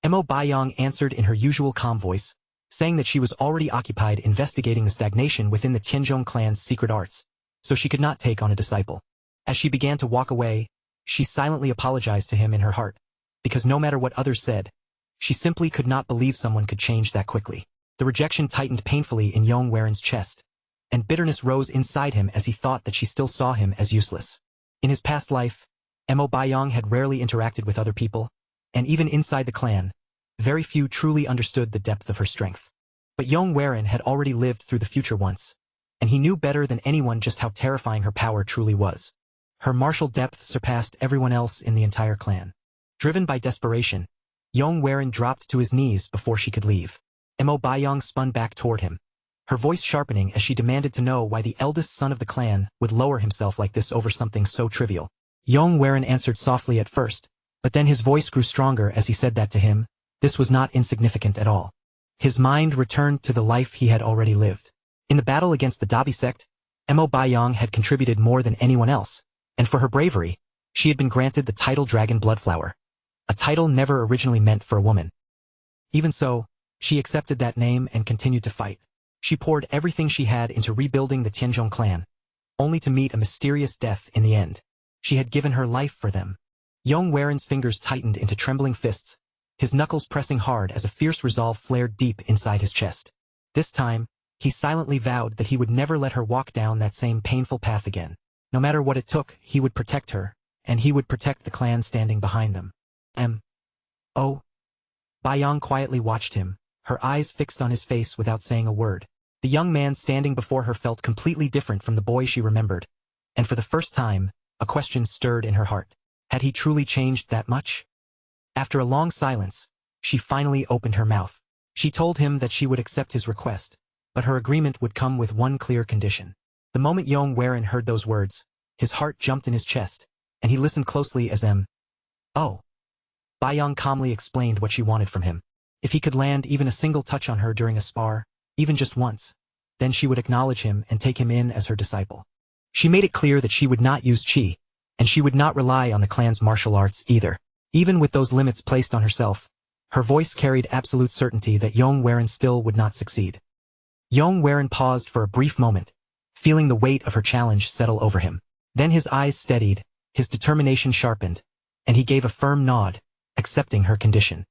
Mo by Yong answered in her usual calm voice, saying that she was already occupied investigating the stagnation within the Tenjong clan's secret arts, so she could not take on a disciple. As she began to walk away, she silently apologized to him in her heart, because no matter what others said, she simply could not believe someone could change that quickly. The rejection tightened painfully in Yong's chest, and bitterness rose inside him as he thought that she still saw him as useless. In his past life, Mo by Yong had rarely interacted with other people, and even inside the clan, very few truly understood the depth of her strength. But Yong had already lived through the future once, and he knew better than anyone just how terrifying her power truly was. Her martial depth surpassed everyone else in the entire clan. Driven by desperation, Yong dropped to his knees before she could leave. Mo by Yong spun back toward him, her voice sharpening as she demanded to know why the eldest son of the clan would lower himself like this over something so trivial. Yong answered softly at first, but then his voice grew stronger as he said that to him. This was not insignificant at all. His mind returned to the life he had already lived. In the battle against the Dabi sect, Mo by Yong had contributed more than anyone else, and for her bravery, she had been granted the title Dragon Bloodflower, a title never originally meant for a woman. Even so, she accepted that name and continued to fight. She poured everything she had into rebuilding the Tenjong clan, only to meet a mysterious death in the end. She had given her life for them. Yong's fingers tightened into trembling fists, his knuckles pressing hard as a fierce resolve flared deep inside his chest. This time, he silently vowed that he would never let her walk down that same painful path again. No matter what it took, he would protect her, and he would protect the clan standing behind them. Mo by Yong quietly watched him, her eyes fixed on his face without saying a word. The young man standing before her felt completely different from the boy she remembered, and for the first time, a question stirred in her heart. Had he truly changed that much? After a long silence, she finally opened her mouth. She told him that she would accept his request, but her agreement would come with one clear condition. The moment Yong heard those words, his heart jumped in his chest, and he listened closely as by Yong calmly explained what she wanted from him. If he could land even a single touch on her during a spar, even just once, then she would acknowledge him and take him in as her disciple. She made it clear that she would not use chi, and she would not rely on the clan's martial arts either. Even with those limits placed on herself, her voice carried absolute certainty that Yong still would not succeed. Yong paused for a brief moment, feeling the weight of her challenge settle over him. Then his eyes steadied, his determination sharpened, and he gave a firm nod, accepting her condition.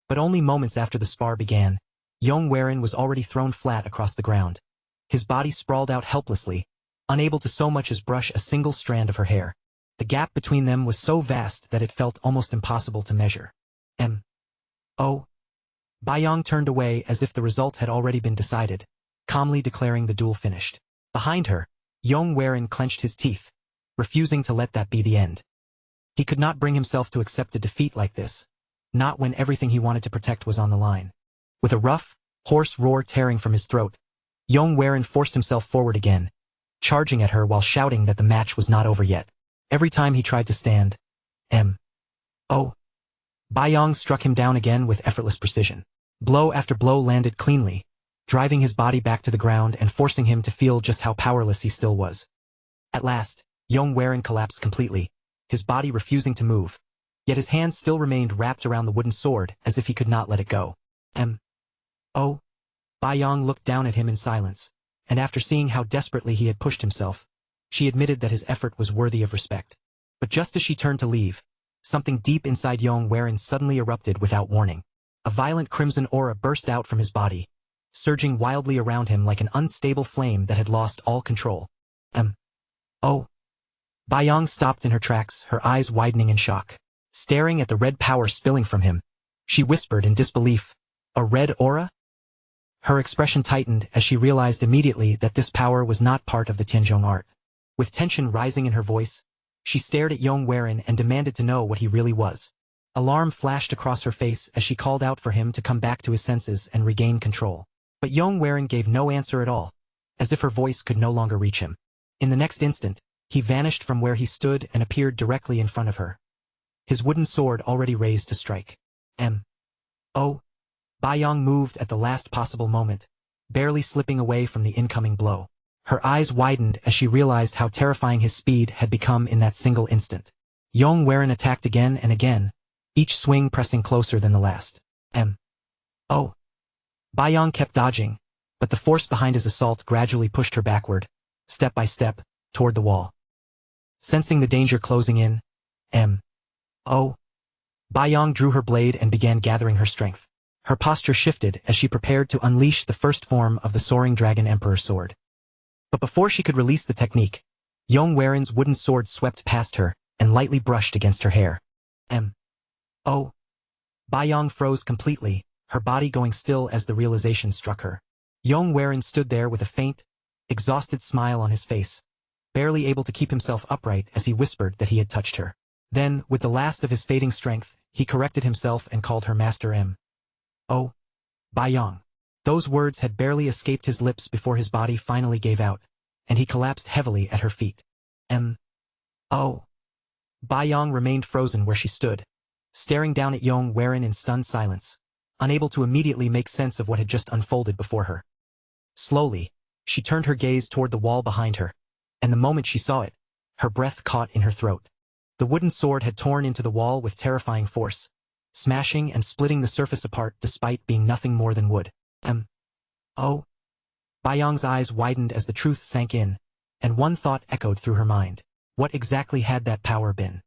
But only moments after the spar began, Yong was already thrown flat across the ground. His body sprawled out helplessly, unable to so much as brush a single strand of her hair. The gap between them was so vast that it felt almost impossible to measure. Mo by Yong turned away as if the result had already been decided, calmly declaring the duel finished. Behind her, Yong clenched his teeth, refusing to let that be the end. He could not bring himself to accept a defeat like this, not when everything he wanted to protect was on the line. With a rough, hoarse roar tearing from his throat, Yong forced himself forward again, charging at her while shouting that the match was not over yet. Every time he tried to stand, M.O. Yong struck him down again with effortless precision. Blow after blow landed cleanly, driving his body back to the ground and forcing him to feel just how powerless he still was. At last, Yong collapsed completely, his body refusing to move, yet his hands still remained wrapped around the wooden sword as if he could not let it go. M.O. Yong looked down at him in silence, and after seeing how desperately he had pushed himself, she admitted that his effort was worthy of respect. But just as she turned to leave, something deep inside Yong suddenly erupted without warning. A violent crimson aura burst out from his body, surging wildly around him like an unstable flame that had lost all control. M.O. Yong stopped in her tracks, her eyes widening in shock. Staring at the red power spilling from him, she whispered in disbelief, "A red aura?" Her expression tightened as she realized immediately that this power was not part of the Tenjong art. With tension rising in her voice, she stared at Yong and demanded to know what he really was. Alarm flashed across her face as she called out for him to come back to his senses and regain control. But Yong gave no answer at all, as if her voice could no longer reach him. In the next instant, he vanished from where he stood and appeared directly in front of her, his wooden sword already raised to strike. M.O. Yong moved at the last possible moment, barely slipping away from the incoming blow. Her eyes widened as she realized how terrifying his speed had become in that single instant. Yong attacked again and again, each swing pressing closer than the last. M.O. Yong kept dodging, but the force behind his assault gradually pushed her backward, step by step, toward the wall. Sensing the danger closing in, M.O. Yong drew her blade and began gathering her strength. Her posture shifted as she prepared to unleash the first form of the soaring dragon emperor sword. But before she could release the technique, Yong wooden sword swept past her and lightly brushed against her hair. M.O. Yong froze completely, her body going still as the realization struck her. Yong stood there with a faint, exhausted smile on his face, barely able to keep himself upright as he whispered that he had touched her. Then, with the last of his fading strength, he corrected himself and called her Master M.O. Yong. Those words had barely escaped his lips before his body finally gave out, and he collapsed heavily at her feet. M.O. Yong remained frozen where she stood, staring down at Yong in stunned silence, unable to immediately make sense of what had just unfolded before her. Slowly, she turned her gaze toward the wall behind her, and the moment she saw it, her breath caught in her throat. The wooden sword had torn into the wall with terrifying force, smashing and splitting the surface apart despite being nothing more than wood. M.O. Yong's eyes widened as the truth sank in, and one thought echoed through her mind. What exactly had that power been?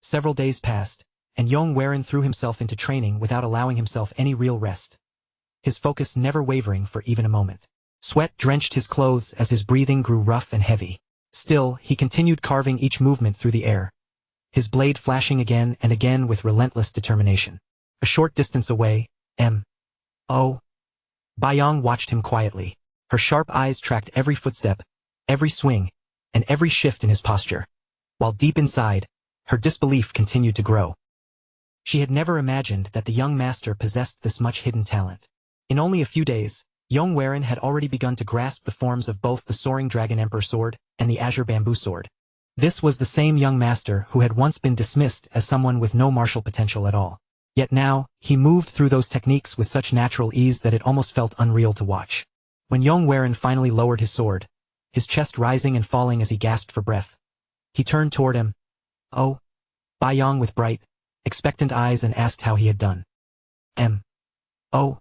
Several days passed, and Yong threw himself into training without allowing himself any real rest, his focus never wavering for even a moment. Sweat drenched his clothes as his breathing grew rough and heavy. Still, he continued carving each movement through the air, his blade flashing again and again with relentless determination. A short distance away, M.O. Yong watched him quietly. Her sharp eyes tracked every footstep, every swing, and every shift in his posture, while deep inside, her disbelief continued to grow. She had never imagined that the young master possessed this much hidden talent. In only a few days, Yong had already begun to grasp the forms of both the soaring dragon emperor sword and the azure bamboo sword. This was the same young master who had once been dismissed as someone with no martial potential at all. Yet now, he moved through those techniques with such natural ease that it almost felt unreal to watch. When Yong finally lowered his sword, his chest rising and falling as he gasped for breath, he turned toward him, Yong with bright, expectant eyes and asked how he had done. M.O.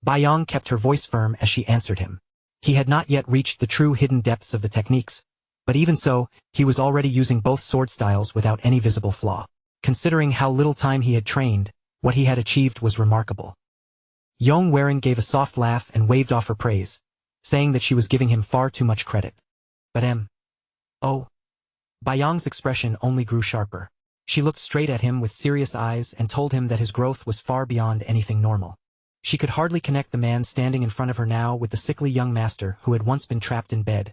Yong kept her voice firm as she answered him. He had not yet reached the true hidden depths of the techniques, but even so, he was already using both sword styles without any visible flaw. Considering how little time he had trained, what he had achieved was remarkable. Yong gave a soft laugh and waved off her praise, saying that she was giving him far too much credit. But M.O. Yong's expression only grew sharper. She looked straight at him with serious eyes and told him that his growth was far beyond anything normal. She could hardly connect the man standing in front of her now with the sickly young master who had once been trapped in bed,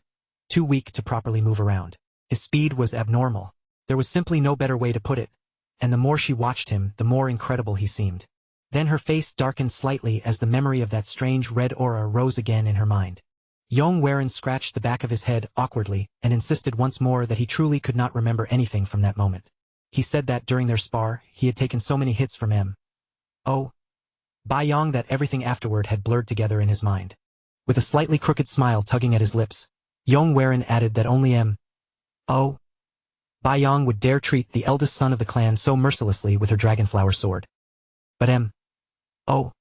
too weak to properly move around. His speed was abnormal. There was simply no better way to put it, and the more she watched him, the more incredible he seemed. Then her face darkened slightly as the memory of that strange red aura rose again in her mind. Yong scratched the back of his head awkwardly and insisted once more that he truly could not remember anything from that moment. He said that during their spar, he had taken so many hits from M.O. by Yong that everything afterward had blurred together in his mind. With a slightly crooked smile tugging at his lips, Yong added that only M.O. by Yong would dare treat the eldest son of the clan so mercilessly with her dragonflower sword. But M.O.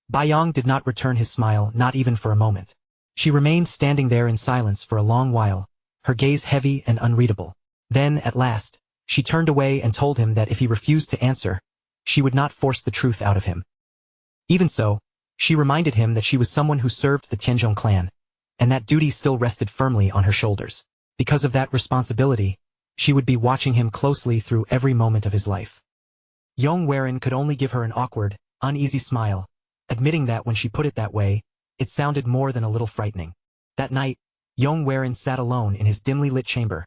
by Yong did not return his smile, not even for a moment. She remained standing there in silence for a long while, her gaze heavy and unreadable. Then, at last, she turned away and told him that if he refused to answer, she would not force the truth out of him. Even so, she reminded him that she was someone who served the Tenjong clan, and that duty still rested firmly on her shoulders. Because of that responsibility, she would be watching him closely through every moment of his life. Yong could only give her an awkward, uneasy smile, admitting that when she put it that way, it sounded more than a little frightening. That night, Yong sat alone in his dimly lit chamber,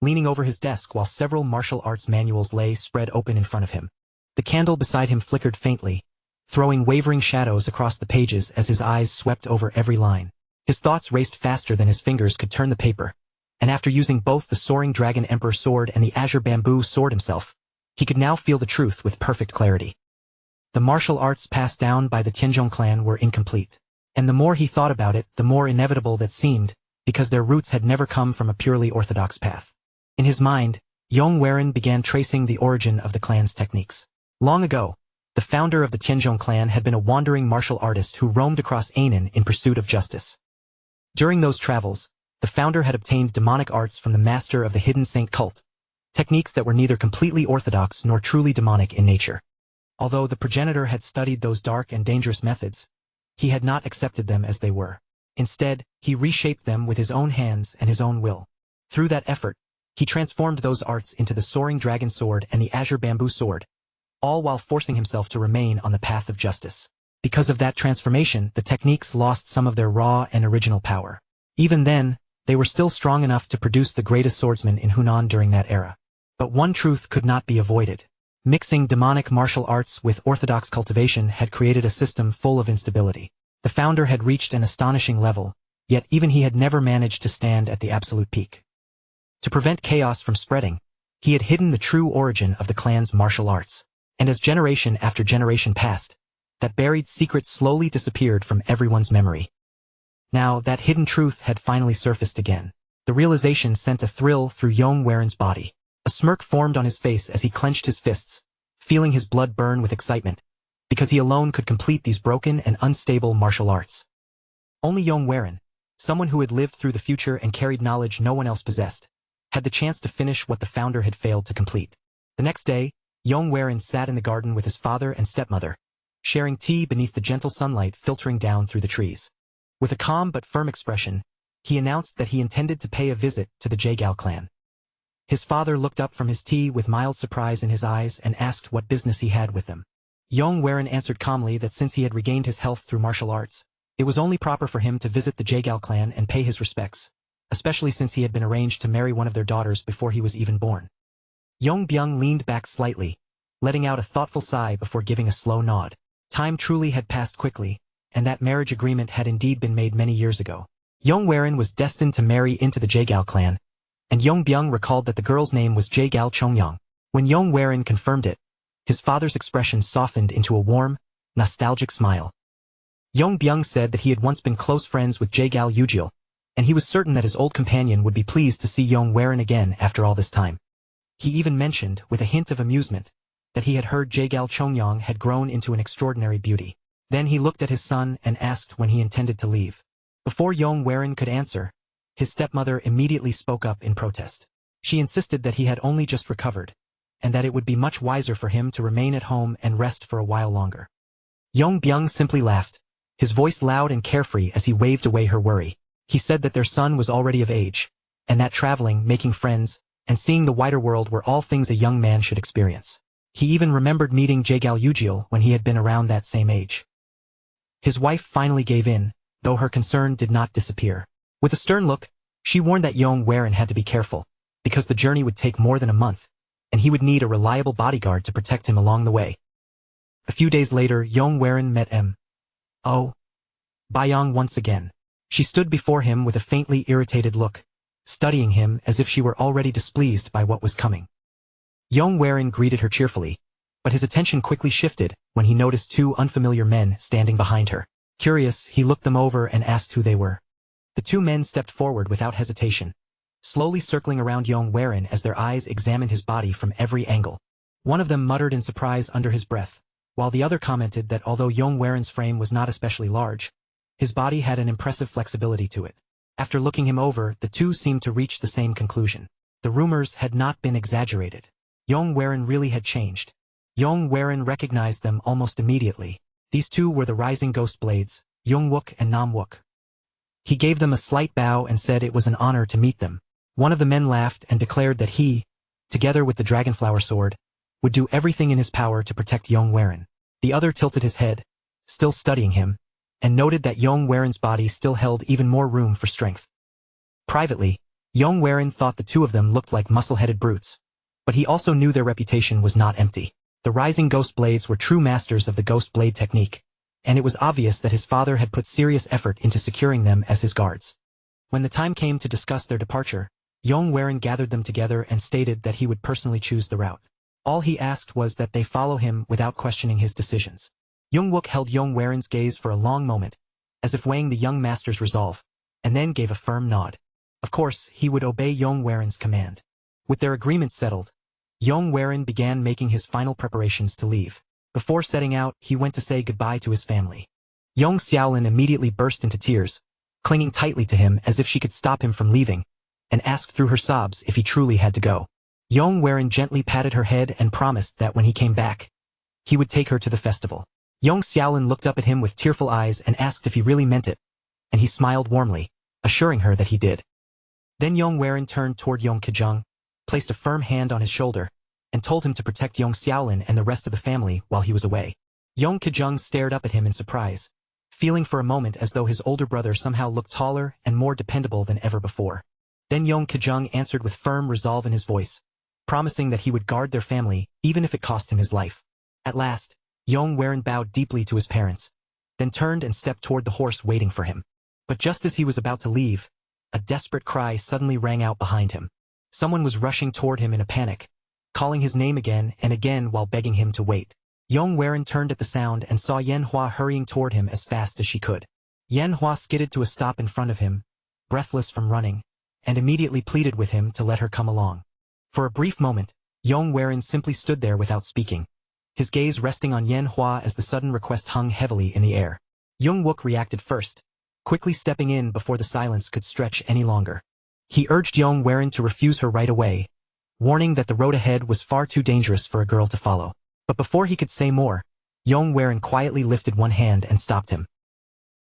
leaning over his desk while several martial arts manuals lay spread open in front of him. The candle beside him flickered faintly, throwing wavering shadows across the pages as his eyes swept over every line. His thoughts raced faster than his fingers could turn the paper, and after using both the Soaring Dragon Emperor sword and the Azure Bamboo sword himself, he could now feel the truth with perfect clarity. The martial arts passed down by the Tenjong clan were incomplete. And the more he thought about it, the more inevitable that seemed, because their roots had never come from a purely orthodox path. In his mind, Yong began tracing the origin of the clan's techniques. Long ago, the founder of the Tenjong clan had been a wandering martial artist who roamed across Anan in pursuit of justice. During those travels, the founder had obtained demonic arts from the master of the hidden saint cult, techniques that were neither completely orthodox nor truly demonic in nature. Although the progenitor had studied those dark and dangerous methods, he had not accepted them as they were. Instead, he reshaped them with his own hands and his own will. Through that effort, he transformed those arts into the Soaring Dragon Sword and the Azure Bamboo Sword, all while forcing himself to remain on the path of justice. Because of that transformation, the techniques lost some of their raw and original power. Even then, they were still strong enough to produce the greatest swordsmen in Hunan during that era. But one truth could not be avoided. Mixing demonic martial arts with orthodox cultivation had created a system full of instability. The founder had reached an astonishing level, yet even he had never managed to stand at the absolute peak. To prevent chaos from spreading, he had hidden the true origin of the clan's martial arts. And as generation after generation passed, that buried secret slowly disappeared from everyone's memory. Now, that hidden truth had finally surfaced again. The realization sent a thrill through Yong body. A smirk formed on his face as he clenched his fists, feeling his blood burn with excitement, because he alone could complete these broken and unstable martial arts. Only Yong someone who had lived through the future and carried knowledge no one else possessed, had the chance to finish what the founder had failed to complete. The next day, Yong sat in the garden with his father and stepmother, sharing tea beneath the gentle sunlight filtering down through the trees. With a calm but firm expression, he announced that he intended to pay a visit to the Jagal clan. His father looked up from his tea with mild surprise in his eyes and asked what business he had with them. Yong answered calmly that since he had regained his health through martial arts, it was only proper for him to visit the Jagal clan and pay his respects, especially since he had been arranged to marry one of their daughters before he was even born. Yong leaned back slightly, letting out a thoughtful sigh before giving a slow nod. Time truly had passed quickly, and that marriage agreement had indeed been made many years ago. Yong was destined to marry into the Jagal clan, and Yong recalled that the girl's name was Jagal Chongyang. When Yong confirmed it, his father's expression softened into a warm, nostalgic smile. Yong said that he had once been close friends with Jagal Yujil, and he was certain that his old companion would be pleased to see Yong again after all this time. He even mentioned, with a hint of amusement, that he had heard Jagal Chongyang had grown into an extraordinary beauty. Then he looked at his son and asked when he intended to leave. Before Yong could answer, his stepmother immediately spoke up in protest. She insisted that he had only just recovered, and that it would be much wiser for him to remain at home and rest for a while longer. Yong simply laughed, his voice loud and carefree as he waved away her worry. He said that their son was already of age, and that traveling, making friends, and seeing the wider world were all things a young man should experience. He even remembered meeting Jagal Yujil when he had been around that same age. His wife finally gave in, though her concern did not disappear. With a stern look, she warned that Yong had to be careful, because the journey would take more than a month, and he would need a reliable bodyguard to protect him along the way. A few days later, Yong met M.O. Bayong once again. She stood before him with a faintly irritated look, studying him as if she were already displeased by what was coming. Yong greeted her cheerfully, but his attention quickly shifted when he noticed two unfamiliar men standing behind her. Curious, he looked them over and asked who they were. The two men stepped forward without hesitation, slowly circling around Yong as their eyes examined his body from every angle. One of them muttered in surprise under his breath, while the other commented that although Yong frame was not especially large, his body had an impressive flexibility to it. After looking him over, the two seemed to reach the same conclusion. The rumors had not been exaggerated. Yong really had changed. Yong recognized them almost immediately. These two were the rising ghost blades, Yong and Nam. He gave them a slight bow and said it was an honor to meet them. One of the men laughed and declared that he, together with the dragonflower sword, would do everything in his power to protect Yong. The other tilted his head, still studying him, and noted that Yong body still held even more room for strength. Privately, Yong thought the two of them looked like muscle-headed brutes, but he also knew their reputation was not empty. The rising ghost blades were true masters of the ghost blade technique, and it was obvious that his father had put serious effort into securing them as his guards. When the time came to discuss their departure, Yong gathered them together and stated that he would personally choose the route. All he asked was that they follow him without questioning his decisions. Yong held Yong gaze for a long moment, as if weighing the young master's resolve, and then gave a firm nod. Of course, he would obey Yong command. With their agreement settled, Yong began making his final preparations to leave. Before setting out, he went to say goodbye to his family. Yong immediately burst into tears, clinging tightly to him as if she could stop him from leaving, and asked through her sobs if he truly had to go. Yong gently patted her head and promised that when he came back, he would take her to the festival. Yong looked up at him with tearful eyes and asked if he really meant it, and he smiled warmly, assuring her that he did. Then Yong turned toward Yong, placed a firm hand on his shoulder, and told him to protect Yong and the rest of the family while he was away. Yong stared up at him in surprise, feeling for a moment as though his older brother somehow looked taller and more dependable than ever before. Then Yong answered with firm resolve in his voice, promising that he would guard their family even if it cost him his life. At last, Yong bowed deeply to his parents, then turned and stepped toward the horse waiting for him. But just as he was about to leave, a desperate cry suddenly rang out behind him. Someone was rushing toward him in a panic, calling his name again and again while begging him to wait. Yong turned at the sound and saw Manhwa hurrying toward him as fast as she could. Manhwa skidded to a stop in front of him, breathless from running, and immediately pleaded with him to let her come along. For a brief moment, Yong simply stood there without speaking, his gaze resting on Manhwa as the sudden request hung heavily in the air. Yong reacted first, quickly stepping in before the silence could stretch any longer. He urged Yong to refuse her right away, warning that the road ahead was far too dangerous for a girl to follow. But before he could say more, Yong quietly lifted one hand and stopped him.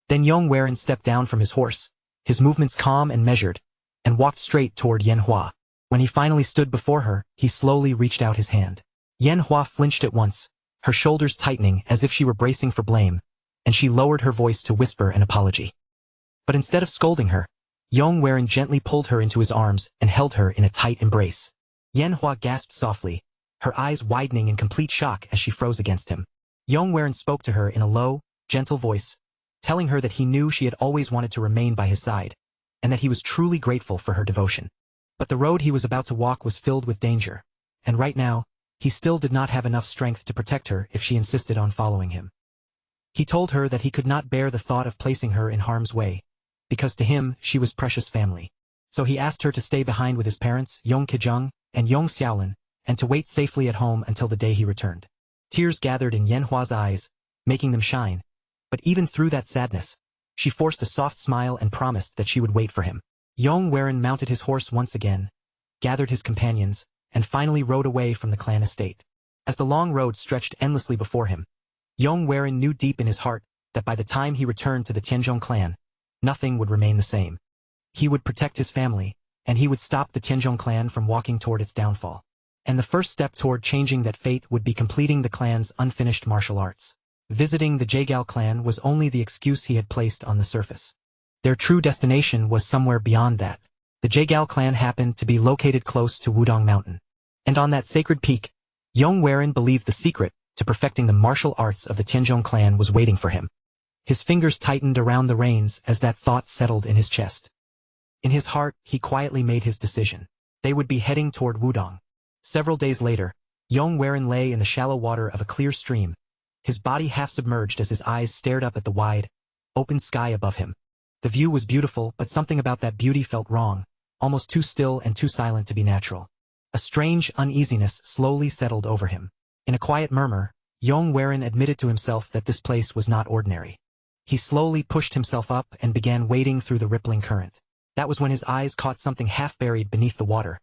Then Yong stepped down from his horse, his movements calm and measured, and walked straight toward Manhwa. When he finally stood before her, he slowly reached out his hand. Manhwa flinched at once, her shoulders tightening as if she were bracing for blame, and she lowered her voice to whisper an apology. But instead of scolding her, Yong gently pulled her into his arms and held her in a tight embrace. Manhwa gasped softly, her eyes widening in complete shock as she froze against him. Yong spoke to her in a low, gentle voice, telling her that he knew she had always wanted to remain by his side, and that he was truly grateful for her devotion. But the road he was about to walk was filled with danger, and right now, he still did not have enough strength to protect her if she insisted on following him. He told her that he could not bear the thought of placing her in harm's way, because to him she was precious family. So he asked her to stay behind with his parents, Yong and Yong, and to wait safely at home until the day he returned. Tears gathered in Manhwa's eyes, making them shine, but even through that sadness, she forced a soft smile and promised that she would wait for him. Yong mounted his horse once again, gathered his companions, and finally rode away from the clan estate. As the long road stretched endlessly before him, Yong knew deep in his heart that by the time he returned to the Tenjong clan, nothing would remain the same. He would protect his family, and he would stop the Tenjong clan from walking toward its downfall. And the first step toward changing that fate would be completing the clan's unfinished martial arts. Visiting the Jagal clan was only the excuse he had placed on the surface. Their true destination was somewhere beyond that. The Jagal clan happened to be located close to Wudong Mountain. And on that sacred peak, Yong believed the secret to perfecting the martial arts of the Tenjong clan was waiting for him. His fingers tightened around the reins as that thought settled in his chest. In his heart, he quietly made his decision. They would be heading toward Wudong. Several days later, Yong lay in the shallow water of a clear stream, his body half submerged as his eyes stared up at the wide, open sky above him. The view was beautiful, but something about that beauty felt wrong, almost too still and too silent to be natural. A strange uneasiness slowly settled over him. In a quiet murmur, Yong admitted to himself that this place was not ordinary. He slowly pushed himself up and began wading through the rippling current. That was when his eyes caught something half buried beneath the water,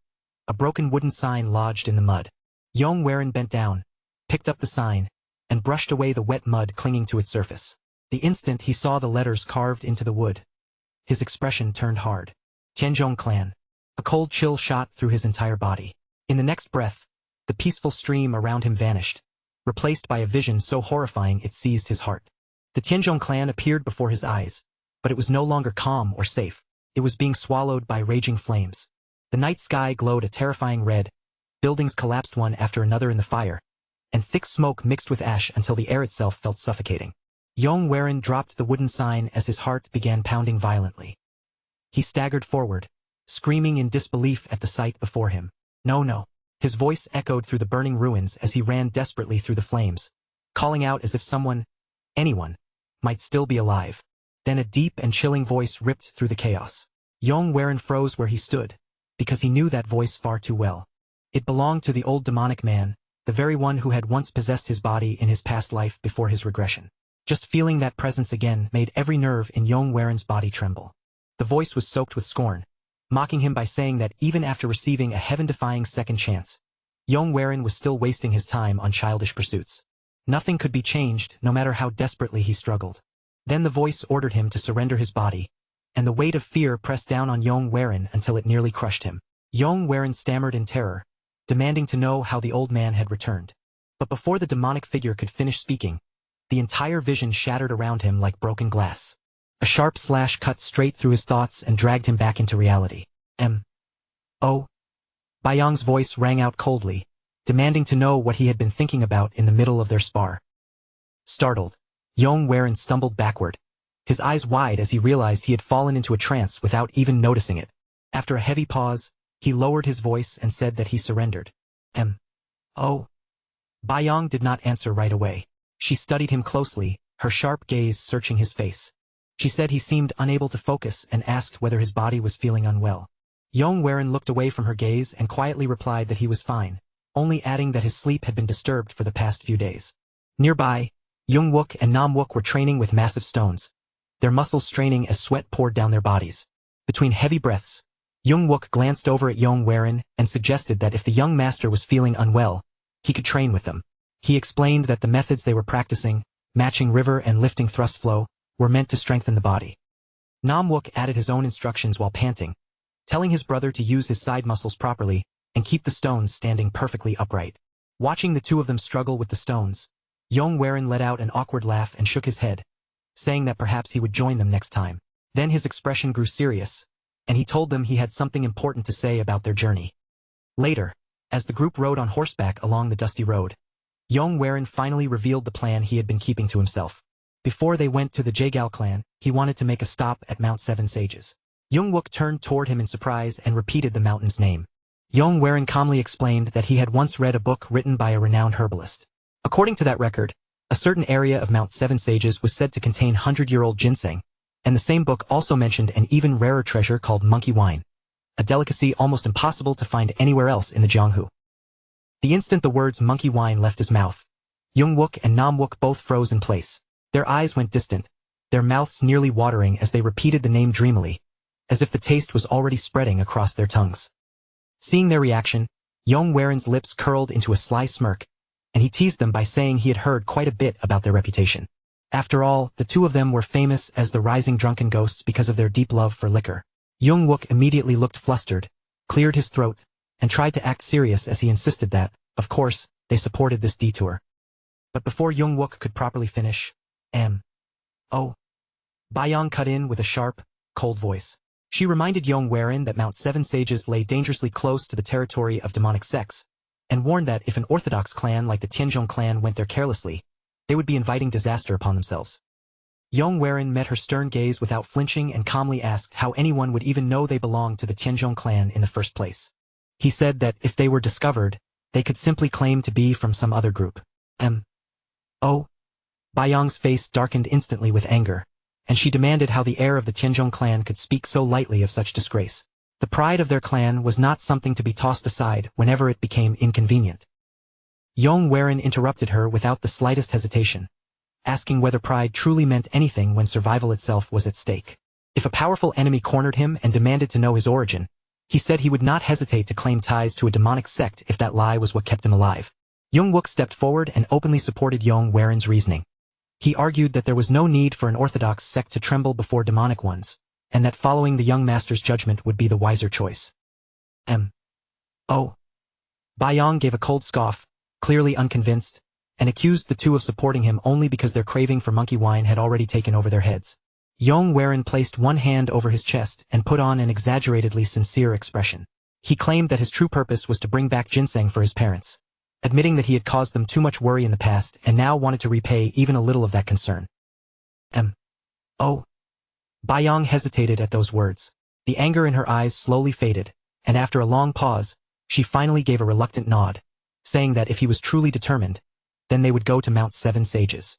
a broken wooden sign lodged in the mud. Yong bent down, picked up the sign, and brushed away the wet mud clinging to its surface. The instant he saw the letters carved into the wood, his expression turned hard. Tenjong clan. A cold chill shot through his entire body. In the next breath, the peaceful stream around him vanished, replaced by a vision so horrifying it seized his heart. The Tenjong clan appeared before his eyes, but it was no longer calm or safe. It was being swallowed by raging flames. The night sky glowed a terrifying red, buildings collapsed one after another in the fire, and thick smoke mixed with ash until the air itself felt suffocating. Yong dropped the wooden sign as his heart began pounding violently. He staggered forward, screaming in disbelief at the sight before him. No, no. His voice echoed through the burning ruins as he ran desperately through the flames, calling out as if someone, anyone, might still be alive. Then a deep and chilling voice ripped through the chaos. Yong froze where he stood, because he knew that voice far too well. It belonged to the old demonic man, the very one who had once possessed his body in his past life before his regression. Just feeling that presence again made every nerve in Yong body tremble. The voice was soaked with scorn, mocking him by saying that even after receiving a heaven-defying second chance, Yong was still wasting his time on childish pursuits. Nothing could be changed, no matter how desperately he struggled. Then the voice ordered him to surrender his body, and the weight of fear pressed down on Yong until it nearly crushed him. Yong stammered in terror, demanding to know how the old man had returned. But before the demonic figure could finish speaking, the entire vision shattered around him like broken glass. A sharp slash cut straight through his thoughts and dragged him back into reality. Oh. Bayong's voice rang out coldly, demanding to know what he had been thinking about in the middle of their spar. Startled, Yong stumbled backward, his eyes wide as he realized he had fallen into a trance without even noticing it. After a heavy pause, he lowered his voice and said that he surrendered. Oh. Bayong did not answer right away. She studied him closely, her sharp gaze searching his face. She said he seemed unable to focus and asked whether his body was feeling unwell. Yong looked away from her gaze and quietly replied that he was fine, only adding that his sleep had been disturbed for the past few days. Nearby, Yung and Nam were training with massive stones, their muscles straining as sweat poured down their bodies. Between heavy breaths, Yung glanced over at Yong and suggested that if the young master was feeling unwell, he could train with them. He explained that the methods they were practicing, matching river and lifting thrust flow, were meant to strengthen the body. Nam added his own instructions while panting, telling his brother to use his side muscles properly and keep the stones standing perfectly upright. Watching the two of them struggle with the stones, Yong let out an awkward laugh and shook his head, saying that perhaps he would join them next time. Then his expression grew serious, and he told them he had something important to say about their journey. Later, as the group rode on horseback along the dusty road, Yong finally revealed the plan he had been keeping to himself. Before they went to the Jaegal clan, he wanted to make a stop at Mount Seven Sages. Yung turned toward him in surprise and repeated the mountain's name. Yong calmly explained that he had once read a book written by a renowned herbalist. According to that record, a certain area of Mount Seven Sages was said to contain 100-year-old ginseng, and the same book also mentioned an even rarer treasure called monkey wine, a delicacy almost impossible to find anywhere else in the Jianghu. The instant the words monkey wine left his mouth, Yung and Nam both froze in place. Their eyes went distant, their mouths nearly watering as they repeated the name dreamily, as if the taste was already spreading across their tongues. Seeing their reaction, Yong lips curled into a sly smirk, and he teased them by saying he had heard quite a bit about their reputation. After all, the two of them were famous as the rising drunken ghosts because of their deep love for liquor. Yung immediately looked flustered, cleared his throat, and tried to act serious as he insisted that, of course, they supported this detour. But before Yung could properly finish, Oh. Bayong cut in with a sharp, cold voice. She reminded Yong that Mount Seven Sages lay dangerously close to the territory of demonic sects, and warned that if an orthodox clan like the Tenjong clan went there carelessly, they would be inviting disaster upon themselves. Yong met her stern gaze without flinching and calmly asked how anyone would even know they belonged to the Tenjong clan in the first place. He said that if they were discovered, they could simply claim to be from some other group. Oh. Bayang's face darkened instantly with anger, and she demanded how the heir of the Tenjong clan could speak so lightly of such disgrace. The pride of their clan was not something to be tossed aside whenever it became inconvenient. Yong interrupted her without the slightest hesitation, asking whether pride truly meant anything when survival itself was at stake. If a powerful enemy cornered him and demanded to know his origin, he said he would not hesitate to claim ties to a demonic sect if that lie was what kept him alive. Yong stepped forward and openly supported Yong reasoning. He argued that there was no need for an orthodox sect to tremble before demonic ones, and that following the young master's judgment would be the wiser choice. Oh. Bayang gave a cold scoff, clearly unconvinced, and accused the two of supporting him only because their craving for monkey wine had already taken over their heads. Yong placed one hand over his chest and put on an exaggeratedly sincere expression. He claimed that his true purpose was to bring back ginseng for his parents, admitting that he had caused them too much worry in the past and now wanted to repay even a little of that concern. Oh. Bayang hesitated at those words. The anger in her eyes slowly faded, and after a long pause, she finally gave a reluctant nod, saying that if he was truly determined, then they would go to Mount Seven Sages.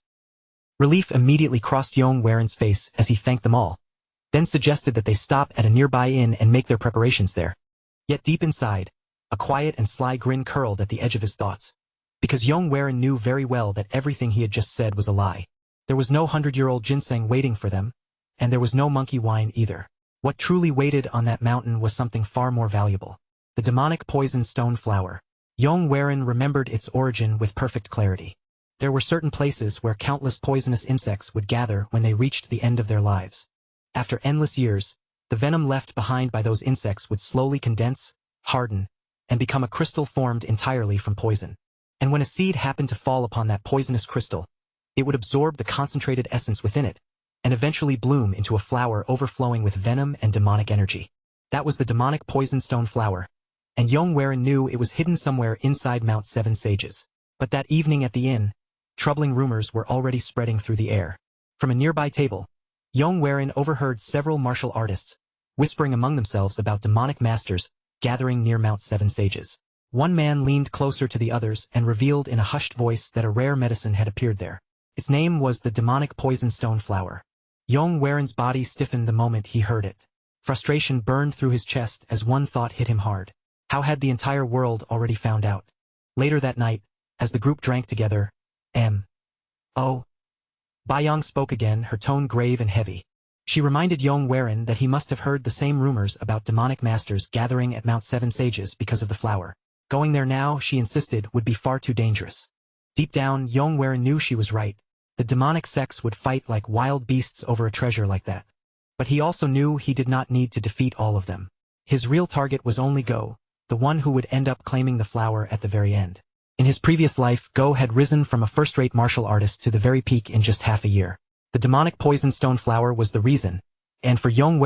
Relief immediately crossed Yong face as he thanked them all, then suggested that they stop at a nearby inn and make their preparations there. Yet deep inside, a quiet and sly grin curled at the edge of his thoughts, because Yong knew very well that everything he had just said was a lie. There was no 100-year-old ginseng waiting for them, and there was no monkey wine either. What truly waited on that mountain was something far more valuable: the demonic poison stone flower. Yong remembered its origin with perfect clarity. There were certain places where countless poisonous insects would gather when they reached the end of their lives. After endless years, the venom left behind by those insects would slowly condense, harden, and become a crystal formed entirely from poison. And when a seed happened to fall upon that poisonous crystal, it would absorb the concentrated essence within it, and eventually bloom into a flower overflowing with venom and demonic energy. That was the demonic poison stone flower, and Yong knew it was hidden somewhere inside Mount Seven Sages. But that evening at the inn, troubling rumors were already spreading through the air. From a nearby table, Yong overheard several martial artists whispering among themselves about demonic masters gathering near Mount Seven Sages. One man leaned closer to the others and revealed in a hushed voice that a rare medicine had appeared there. Its name was the demonic poison stone flower. Yong body stiffened the moment he heard it. Frustration burned through his chest as one thought hit him hard. How had the entire world already found out? Later that night, as the group drank together, Oh. Bayang spoke again, her tone grave and heavy. She reminded Yong that he must have heard the same rumors about demonic masters gathering at Mount Seven Sages because of the flower. Going there now, she insisted, would be far too dangerous. Deep down, Yong knew she was right. The demonic sects would fight like wild beasts over a treasure like that. But he also knew he did not need to defeat all of them. His real target was only Go, the one who would end up claiming the flower at the very end. In his previous life, Go had risen from a first-rate martial artist to the very peak in just half a year. The demonic poison stone flower was the reason, and for Yong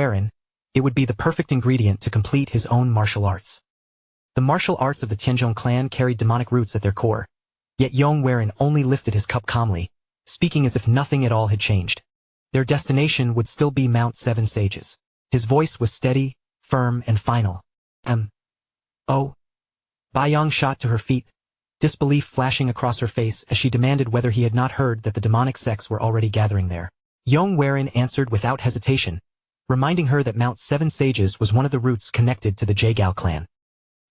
it would be the perfect ingredient to complete his own martial arts. The martial arts of the Tenjong clan carried demonic roots at their core, yet Yong only lifted his cup calmly, speaking as if nothing at all had changed. Their destination would still be Mount Seven Sages. His voice was steady, firm, and final. Oh. Bayang shot to her feet, disbelief flashing across her face as she demanded whether he had not heard that the demonic sects were already gathering there. Yong answered without hesitation, reminding her that Mount Seven Sages was one of the routes connected to the Jagal clan.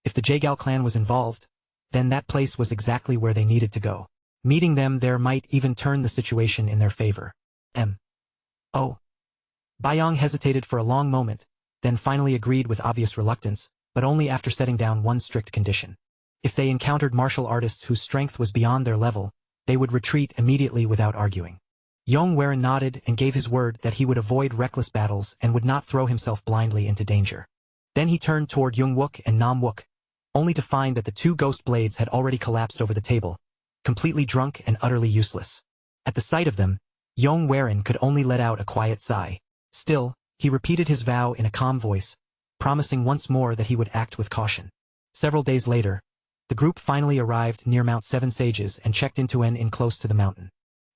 If the Jagal clan was involved, then that place was exactly where they needed to go. Meeting them there might even turn the situation in their favor. Oh. Bayang hesitated for a long moment, then finally agreed with obvious reluctance, but only after setting down one strict condition. If they encountered martial artists whose strength was beyond their level, they would retreat immediately without arguing. Yong nodded and gave his word that he would avoid reckless battles and would not throw himself blindly into danger. Then he turned toward Jungwook and Namwook, only to find that the two ghost blades had already collapsed over the table, completely drunk and utterly useless. At the sight of them, Yong could only let out a quiet sigh. Still, he repeated his vow in a calm voice, promising once more that he would act with caution. Several days later, the group finally arrived near Mount Seven Sages and checked into an inn close to the mountain.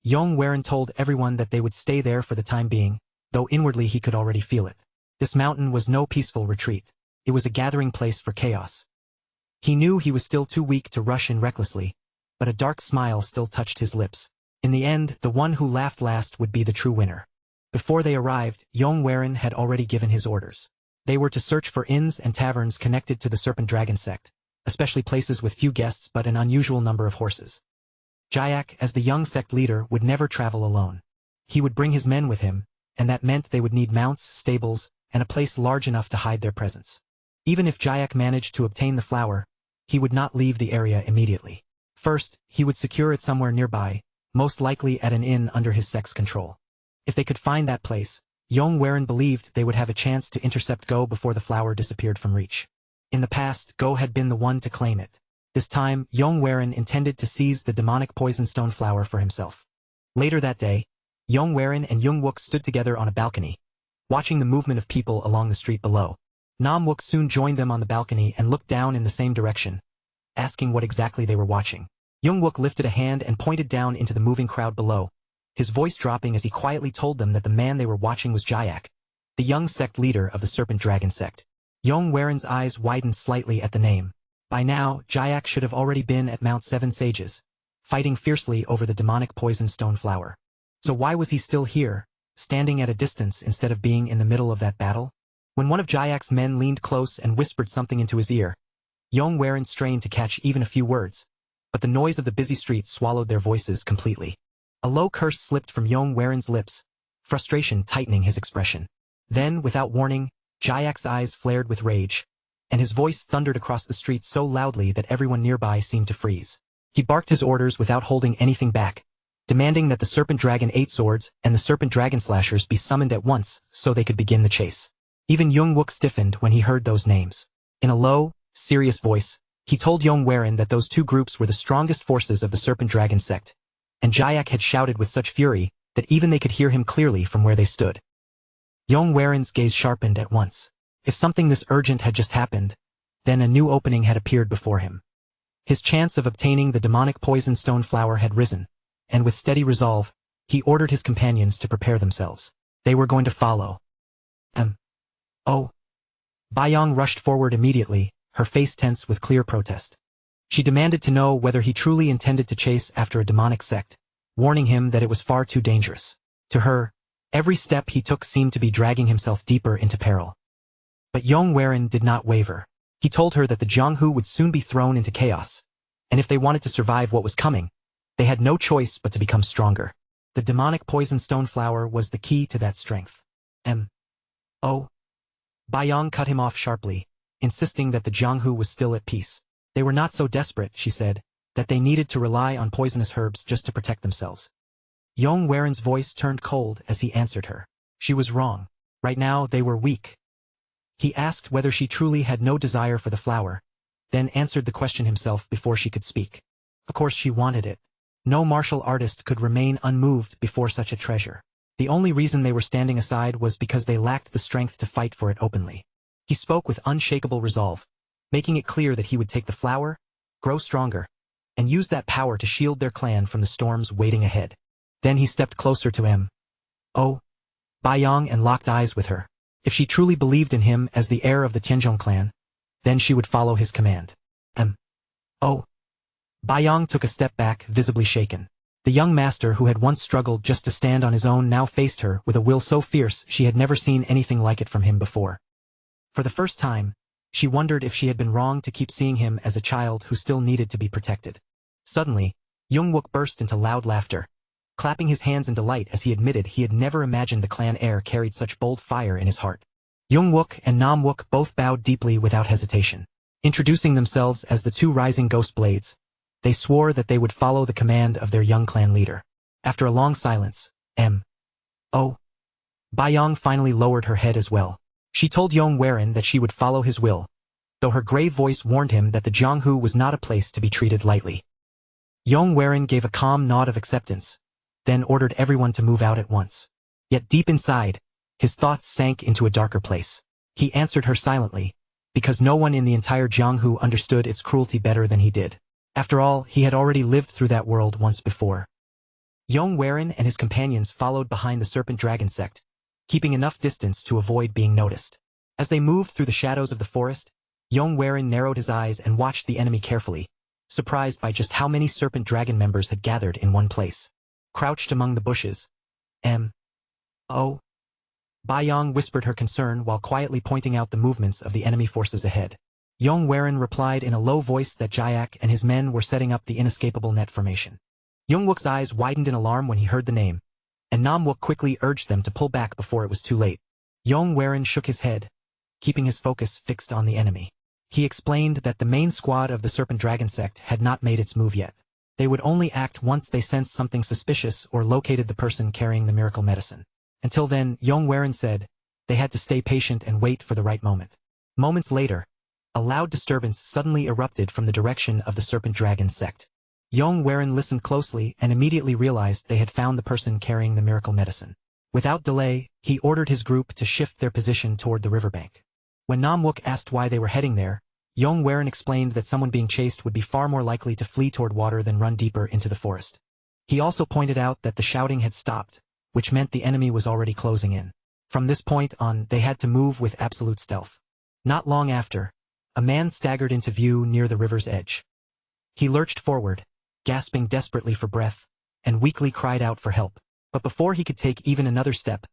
Yong told everyone that they would stay there for the time being, though inwardly he could already feel it. This mountain was no peaceful retreat. It was a gathering place for chaos. He knew he was still too weak to rush in recklessly, but a dark smile still touched his lips. In the end, the one who laughed last would be the true winner. Before they arrived, Yong had already given his orders. They were to search for inns and taverns connected to the Serpent Dragon sect, especially places with few guests but an unusual number of horses. Jayak, as the young sect leader, would never travel alone. He would bring his men with him, and that meant they would need mounts, stables, and a place large enough to hide their presence. Even if Jayak managed to obtain the flower, he would not leave the area immediately. First, he would secure it somewhere nearby, most likely at an inn under his sect's control. If they could find that place, Yong believed they would have a chance to intercept Go before the flower disappeared from reach. In the past, Go had been the one to claim it. This time, Yong intended to seize the demonic poisonstone flower for himself. Later that day, Yong and Young stood together on a balcony, watching the movement of people along the street below. Nam soon joined them on the balcony and looked down in the same direction, asking what exactly they were watching. Young lifted a hand and pointed down into the moving crowd below, his voice dropping as he quietly told them that the man they were watching was Jayak, the young sect leader of the Serpent Dragon sect. Yong eyes widened slightly at the name. By now, Jayak should have already been at Mount Seven Sages, fighting fiercely over the demonic poison stone flower. So why was he still here, standing at a distance instead of being in the middle of that battle? When one of Jayak's men leaned close and whispered something into his ear, Yong strained to catch even a few words, but the noise of the busy street swallowed their voices completely. A low curse slipped from Yong lips, frustration tightening his expression. Then, without warning, Jayak's eyes flared with rage, and his voice thundered across the street so loudly that everyone nearby seemed to freeze. He barked his orders without holding anything back, demanding that the Serpent Dragon 8 swords and the Serpent Dragon slashers be summoned at once so they could begin the chase. Even Young stiffened when he heard those names. In a low, serious voice, he told Yong that those two groups were the strongest forces of the Serpent Dragon sect, and Jayak had shouted with such fury that even they could hear him clearly from where they stood. Yong gaze sharpened at once. If something this urgent had just happened, then a new opening had appeared before him. His chance of obtaining the demonic poison stone flower had risen, and with steady resolve, he ordered his companions to prepare themselves. They were going to follow. Oh. Bayong rushed forward immediately, her face tense with clear protest. She demanded to know whether he truly intended to chase after a demonic sect, warning him that it was far too dangerous. To her, every step he took seemed to be dragging himself deeper into peril. But Yong did not waver. He told her that the Jianghu would soon be thrown into chaos, and if they wanted to survive what was coming, they had no choice but to become stronger. The demonic poison stone flower was the key to that strength. Bayong cut him off sharply, insisting that the Jianghu was still at peace. They were not so desperate, she said, that they needed to rely on poisonous herbs just to protect themselves. Yong voice turned cold as he answered her. She was wrong. Right now they were weak. He asked whether she truly had no desire for the flower, then answered the question himself before she could speak. Of course she wanted it. No martial artist could remain unmoved before such a treasure. The only reason they were standing aside was because they lacked the strength to fight for it openly. He spoke with unshakable resolve, making it clear that he would take the flower, grow stronger, and use that power to shield their clan from the storms waiting ahead. Then he stepped closer to Bayong and locked eyes with her. If she truly believed in him as the heir of the Tenjong clan, then she would follow his command. Bayong took a step back, visibly shaken. The young master who had once struggled just to stand on his own now faced her with a will so fierce she had never seen anything like it from him before. For the first time, she wondered if she had been wrong to keep seeing him as a child who still needed to be protected. Suddenly, Young burst into loud laughter, clapping his hands in delight as he admitted he had never imagined the clan heir carried such bold fire in his heart. Young and Nam both bowed deeply without hesitation. Introducing themselves as the two rising ghost blades, they swore that they would follow the command of their young clan leader. After a long silence, Bayong finally lowered her head as well. She told Yong that she would follow his will, though her grave voice warned him that the Jianghu was not a place to be treated lightly. Yong gave a calm nod of acceptance, then ordered everyone to move out at once. Yet deep inside, his thoughts sank into a darker place. He answered her silently, because no one in the entire Jianghu understood its cruelty better than he did. After all, he had already lived through that world once before. Yong and his companions followed behind the serpent dragon sect, keeping enough distance to avoid being noticed. As they moved through the shadows of the forest, Yong narrowed his eyes and watched the enemy carefully, surprised by just how many serpent dragon members had gathered in one place. Crouched among the bushes. Oh. Yong whispered her concern while quietly pointing out the movements of the enemy forces ahead. Yong replied in a low voice that Jayak and his men were setting up the inescapable net formation. Yongwook's eyes widened in alarm when he heard the name, and Namwook quickly urged them to pull back before it was too late. Yong shook his head, keeping his focus fixed on the enemy. He explained that the main squad of the Serpent Dragon sect had not made its move yet. They would only act once they sensed something suspicious or located the person carrying the miracle medicine. Until then, Yong said, they had to stay patient and wait for the right moment. Moments later, a loud disturbance suddenly erupted from the direction of the Serpent Dragon sect. Yong listened closely and immediately realized they had found the person carrying the miracle medicine. Without delay, he ordered his group to shift their position toward the riverbank. When Namwook asked why they were heading there, Yong explained that someone being chased would be far more likely to flee toward water than run deeper into the forest. He also pointed out that the shouting had stopped, which meant the enemy was already closing in. From this point on, they had to move with absolute stealth. Not long after, a man staggered into view near the river's edge. He lurched forward, gasping desperately for breath, and weakly cried out for help. But before he could take even another step,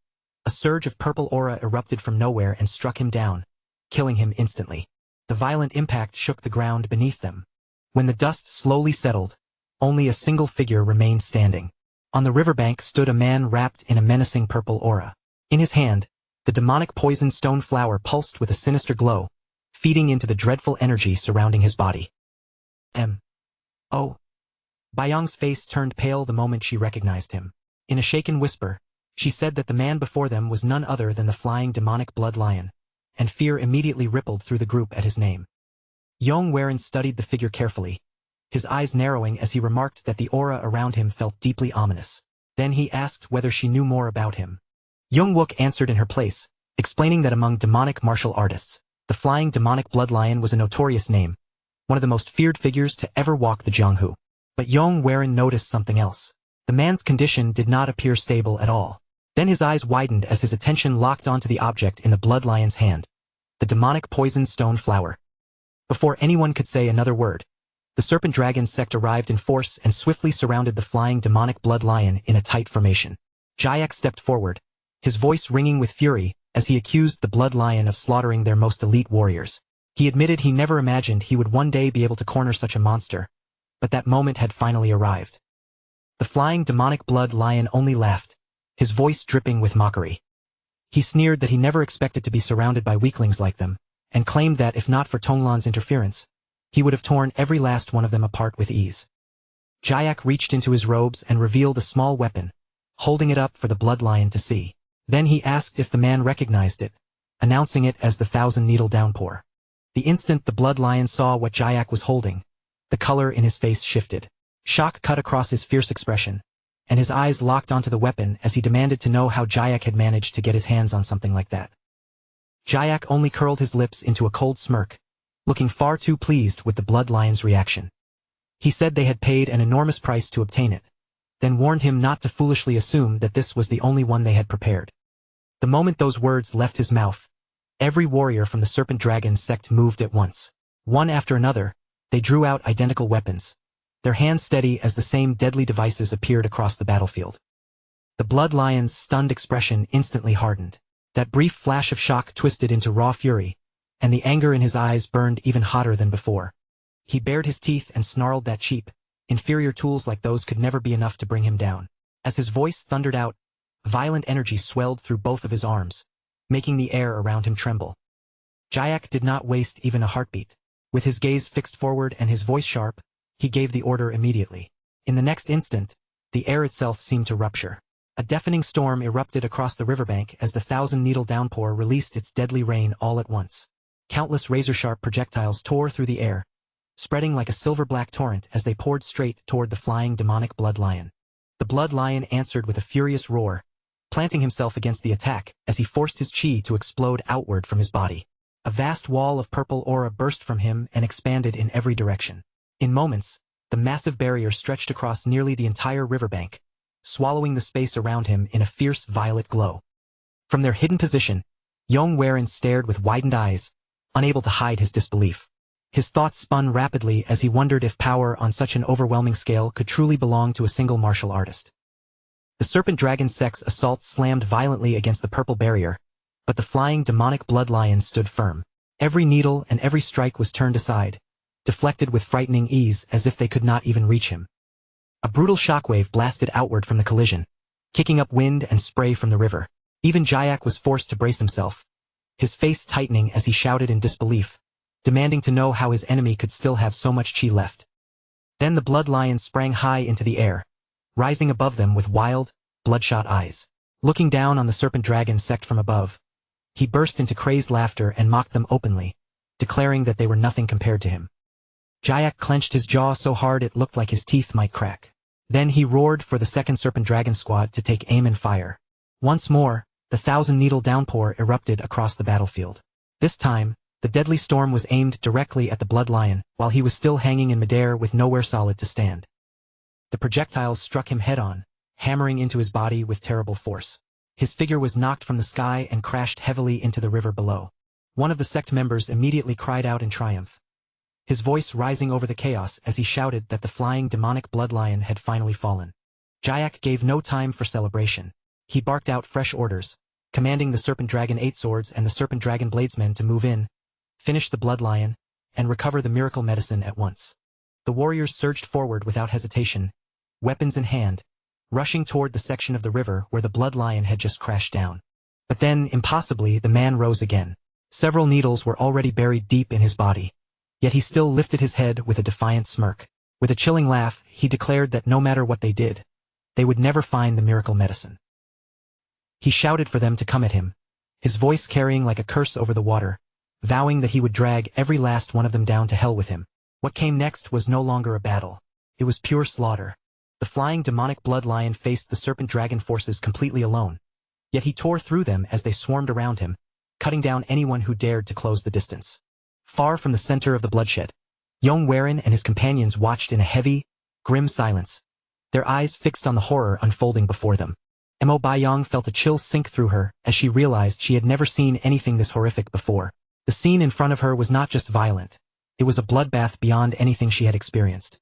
a surge of purple aura erupted from nowhere and struck him down, killing him instantly. The violent impact shook the ground beneath them. When the dust slowly settled, only a single figure remained standing. On the riverbank stood a man wrapped in a menacing purple aura. In his hand, the demonic poison stone flower pulsed with a sinister glow, feeding into the dreadful energy surrounding his body. Oh. Yong's face turned pale the moment she recognized him. In a shaken whisper, she said that the man before them was none other than the flying demonic blood lion, and fear immediately rippled through the group at his name. Yong studied the figure carefully, his eyes narrowing as he remarked that the aura around him felt deeply ominous. Then he asked whether she knew more about him. Yongwook answered in her place, explaining that among demonic martial artists, the flying demonic blood lion was a notorious name, one of the most feared figures to ever walk the Jianghu. But Yong noticed something else. The man's condition did not appear stable at all. Then his eyes widened as his attention locked onto the object in the blood lion's hand, the demonic poison stone flower. Before anyone could say another word, the serpent dragon sect arrived in force and swiftly surrounded the flying demonic blood lion in a tight formation. Jayak stepped forward, his voice ringing with fury as he accused the blood lion of slaughtering their most elite warriors. He admitted he never imagined he would one day be able to corner such a monster, but that moment had finally arrived. The flying demonic blood lion only laughed, his voice dripping with mockery. He sneered that he never expected to be surrounded by weaklings like them, and claimed that if not for Tonglan's interference, he would have torn every last one of them apart with ease. Jayak reached into his robes and revealed a small weapon, holding it up for the blood lion to see. Then he asked if the man recognized it, announcing it as the thousand-needle downpour. The instant the blood lion saw what Jayak was holding, the color in his face shifted. Shock cut across his fierce expression, and his eyes locked onto the weapon as he demanded to know how Jayak had managed to get his hands on something like that. Jayak only curled his lips into a cold smirk, looking far too pleased with the blood lion's reaction. He said they had paid an enormous price to obtain it, then warned him not to foolishly assume that this was the only one they had prepared. The moment those words left his mouth, every warrior from the Serpent Dragon sect moved at once. One after another, they drew out identical weapons, their hands steady as the same deadly devices appeared across the battlefield. The blood lion's stunned expression instantly hardened. That brief flash of shock twisted into raw fury, and the anger in his eyes burned even hotter than before. He bared his teeth and snarled that cheap, inferior tools like those could never be enough to bring him down. As his voice thundered out, violent energy swelled through both of his arms, making the air around him tremble. Jayak did not waste even a heartbeat. With his gaze fixed forward and his voice sharp, he gave the order immediately. In the next instant, the air itself seemed to rupture. A deafening storm erupted across the riverbank as the thousand-needle downpour released its deadly rain all at once. Countless razor-sharp projectiles tore through the air, spreading like a silver-black torrent as they poured straight toward the flying demonic blood lion. The blood lion answered with a furious roar, planting himself against the attack as he forced his chi to explode outward from his body. A vast wall of purple aura burst from him and expanded in every direction. In moments, the massive barrier stretched across nearly the entire riverbank, swallowing the space around him in a fierce violet glow. From their hidden position, Yong stared with widened eyes, unable to hide his disbelief. His thoughts spun rapidly as he wondered if power on such an overwhelming scale could truly belong to a single martial artist. The serpent dragon sect's assault slammed violently against the purple barrier, but the flying demonic blood lion stood firm. Every needle and every strike was turned aside, deflected with frightening ease as if they could not even reach him. A brutal shockwave blasted outward from the collision, kicking up wind and spray from the river. Even Jayak was forced to brace himself, his face tightening as he shouted in disbelief, demanding to know how his enemy could still have so much chi left. Then the blood lion sprang high into the air, rising above them with wild, bloodshot eyes. Looking down on the serpent dragon sect from above, he burst into crazed laughter and mocked them openly, declaring that they were nothing compared to him. Jayak clenched his jaw so hard it looked like his teeth might crack. Then he roared for the second serpent dragon squad to take aim and fire. Once more, the 1,000-needle downpour erupted across the battlefield. This time, the deadly storm was aimed directly at the blood lion, while he was still hanging in midair with nowhere solid to stand. The projectiles struck him head-on, hammering into his body with terrible force. His figure was knocked from the sky and crashed heavily into the river below. One of the sect members immediately cried out in triumph, his voice rising over the chaos as he shouted that the flying demonic blood lion had finally fallen. Jayak gave no time for celebration. He barked out fresh orders, commanding the Serpent Dragon 8 swords and the Serpent Dragon bladesmen to move in, finish the blood lion, and recover the miracle medicine at once. The warriors surged forward without hesitation, weapons in hand, rushing toward the section of the river where the blood lion had just crashed down. But then, impossibly, the man rose again. Several needles were already buried deep in his body, yet he still lifted his head with a defiant smirk. With a chilling laugh, he declared that no matter what they did, they would never find the miracle medicine. He shouted for them to come at him, his voice carrying like a curse over the water, vowing that he would drag every last one of them down to hell with him. What came next was no longer a battle. It was pure slaughter. The flying demonic blood lion faced the serpent dragon forces completely alone, yet he tore through them as they swarmed around him, cutting down anyone who dared to close the distance. Far from the center of the bloodshed, Yong and his companions watched in a heavy, grim silence, their eyes fixed on the horror unfolding before them. Mo Baiyong felt a chill sink through her as she realized she had never seen anything this horrific before. The scene in front of her was not just violent, it was a bloodbath beyond anything she had experienced.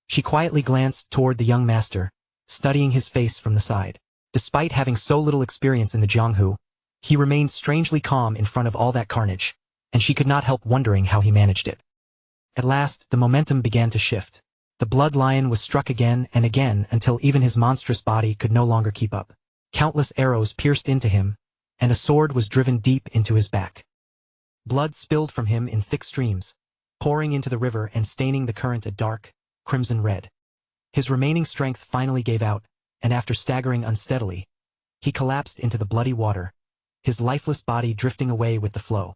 She quietly glanced toward the young master, studying his face from the side. Despite having so little experience in the Jianghu, he remained strangely calm in front of all that carnage, and she could not help wondering how he managed it. At last, the momentum began to shift. The blood lion was struck again and again until even his monstrous body could no longer keep up. Countless arrows pierced into him, and a sword was driven deep into his back. Blood spilled from him in thick streams, pouring into the river and staining the current a dark, crimson red. His remaining strength finally gave out, and after staggering unsteadily, he collapsed into the bloody water, his lifeless body drifting away with the flow.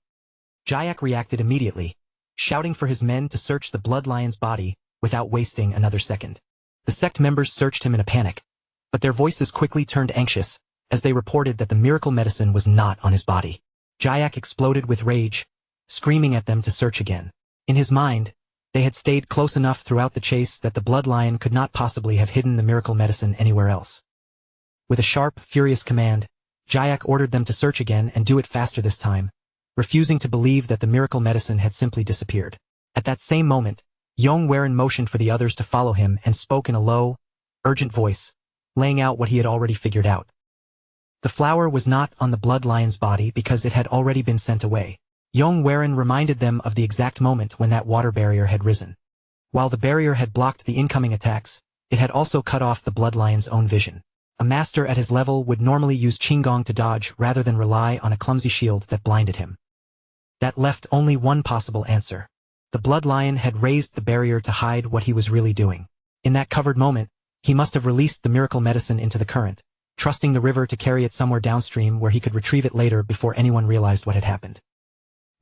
Jayak reacted immediately, shouting for his men to search the blood lion's body without wasting another second. The sect members searched him in a panic, but their voices quickly turned anxious as they reported that the miracle medicine was not on his body. Jayak exploded with rage, screaming at them to search again. In his mind, they had stayed close enough throughout the chase that the blood lion could not possibly have hidden the miracle medicine anywhere else. With a sharp, furious command, Jayak ordered them to search again and do it faster this time, refusing to believe that the miracle medicine had simply disappeared. At that same moment, Yong motioned for the others to follow him and spoke in a low, urgent voice, laying out what he had already figured out. The flower was not on the blood lion's body because it had already been sent away. Yong reminded them of the exact moment when that water barrier had risen. While the barrier had blocked the incoming attacks, it had also cut off the blood lion's own vision. A master at his level would normally use Qinggong to dodge rather than rely on a clumsy shield that blinded him. That left only one possible answer. The blood lion had raised the barrier to hide what he was really doing. In that covered moment, he must have released the miracle medicine into the current, trusting the river to carry it somewhere downstream where he could retrieve it later before anyone realized what had happened.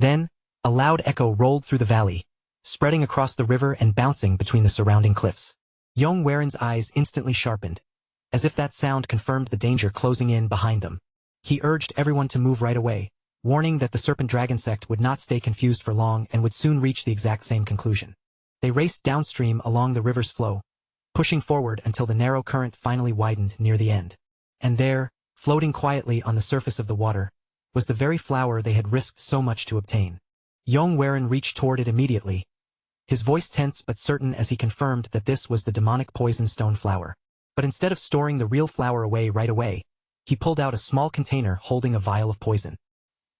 Then, a loud echo rolled through the valley, spreading across the river and bouncing between the surrounding cliffs. Yong eyes instantly sharpened, as if that sound confirmed the danger closing in behind them. He urged everyone to move right away, warning that the Serpent Dragon sect would not stay confused for long and would soon reach the exact same conclusion. They raced downstream along the river's flow, pushing forward until the narrow current finally widened near the end. And there, floating quietly on the surface of the water, was the very flower they had risked so much to obtain. Yong reached toward it immediately, his voice tense but certain as he confirmed that this was the demonic poison stone flower. But instead of storing the real flower away right away, he pulled out a small container holding a vial of poison.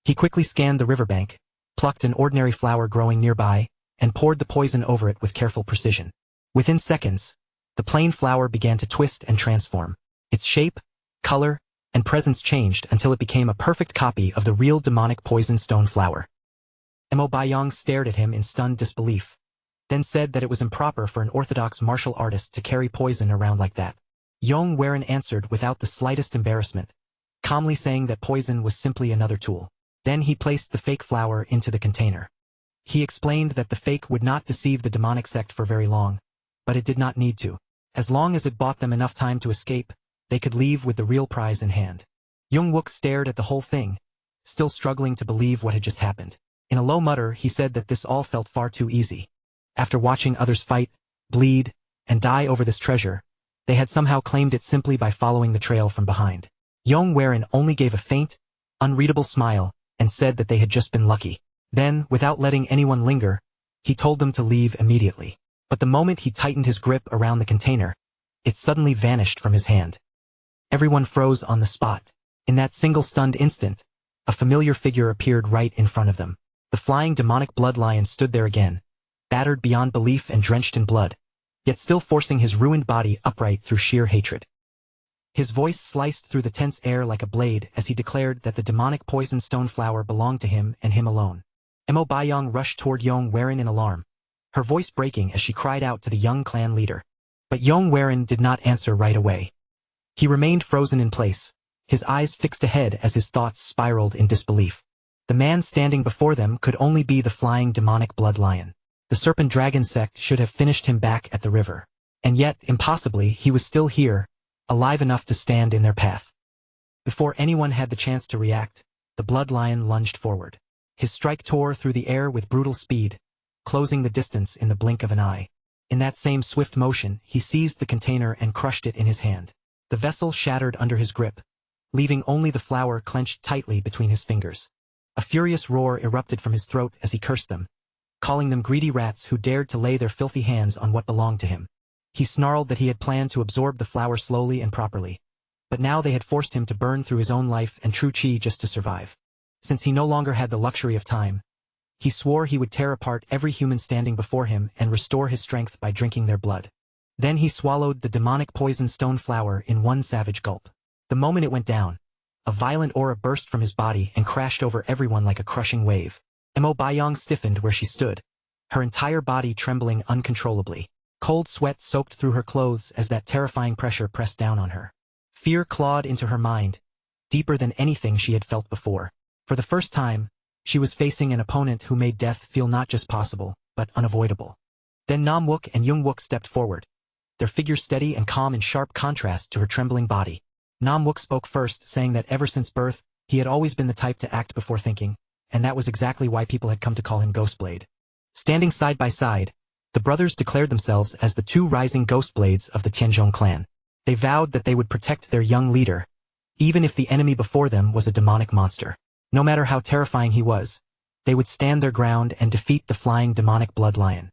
He quickly scanned the riverbank, plucked an ordinary flower growing nearby, and poured the poison over it with careful precision. Within seconds, the plain flower began to twist and transform. Its shape, color, and presence changed until it became a perfect copy of the real demonic poison stone flower. Yong stared at him in stunned disbelief, then said that it was improper for an orthodox martial artist to carry poison around like that. Yong answered without the slightest embarrassment, calmly saying that poison was simply another tool. Then he placed the fake flower into the container. He explained that the fake would not deceive the demonic sect for very long, but it did not need to. As long as it bought them enough time to escape, they could leave with the real prize in hand. Wook stared at the whole thing, still struggling to believe what had just happened. In a low mutter, he said that this all felt far too easy. After watching others fight, bleed, and die over this treasure, they had somehow claimed it simply by following the trail from behind. Yong only gave a faint, unreadable smile, and said that they had just been lucky. Then, without letting anyone linger, he told them to leave immediately. But the moment he tightened his grip around the container, it suddenly vanished from his hand. Everyone froze on the spot. In that single stunned instant, a familiar figure appeared right in front of them. The flying demonic blood lion stood there again, battered beyond belief and drenched in blood, yet still forcing his ruined body upright through sheer hatred. His voice sliced through the tense air like a blade as he declared that the demonic poison stone flower belonged to him and him alone. Yong rushed toward Yong in alarm, her voice breaking as she cried out to the young clan leader. But Yong did not answer right away. He remained frozen in place, his eyes fixed ahead as his thoughts spiraled in disbelief. The man standing before them could only be the flying demonic blood lion. The serpent dragon sect should have finished him back at the river. And yet, impossibly, he was still here, alive enough to stand in their path. Before anyone had the chance to react, the blood lion lunged forward. His strike tore through the air with brutal speed, closing the distance in the blink of an eye. In that same swift motion, he seized the container and crushed it in his hand. The vessel shattered under his grip, leaving only the flower clenched tightly between his fingers. A furious roar erupted from his throat as he cursed them, calling them greedy rats who dared to lay their filthy hands on what belonged to him. He snarled that he had planned to absorb the flower slowly and properly, but now they had forced him to burn through his own life and true chi just to survive. Since he no longer had the luxury of time, he swore he would tear apart every human standing before him and restore his strength by drinking their blood. Then he swallowed the demonic poison stone flower in one savage gulp. The moment it went down, a violent aura burst from his body and crashed over everyone like a crushing wave. Yong stiffened where she stood, her entire body trembling uncontrollably. Cold sweat soaked through her clothes as that terrifying pressure pressed down on her. Fear clawed into her mind, deeper than anything she had felt before. For the first time, she was facing an opponent who made death feel not just possible, but unavoidable. Then Wook and Wook stepped forward, their figures steady and calm in sharp contrast to her trembling body. Wook spoke first, saying that ever since birth, he had always been the type to act before thinking, and that was exactly why people had come to call him Ghostblade. Standing side by side, the brothers declared themselves as the two rising Ghostblades of the Tenjong clan. They vowed that they would protect their young leader, even if the enemy before them was a demonic monster. No matter how terrifying he was, they would stand their ground and defeat the flying demonic blood lion.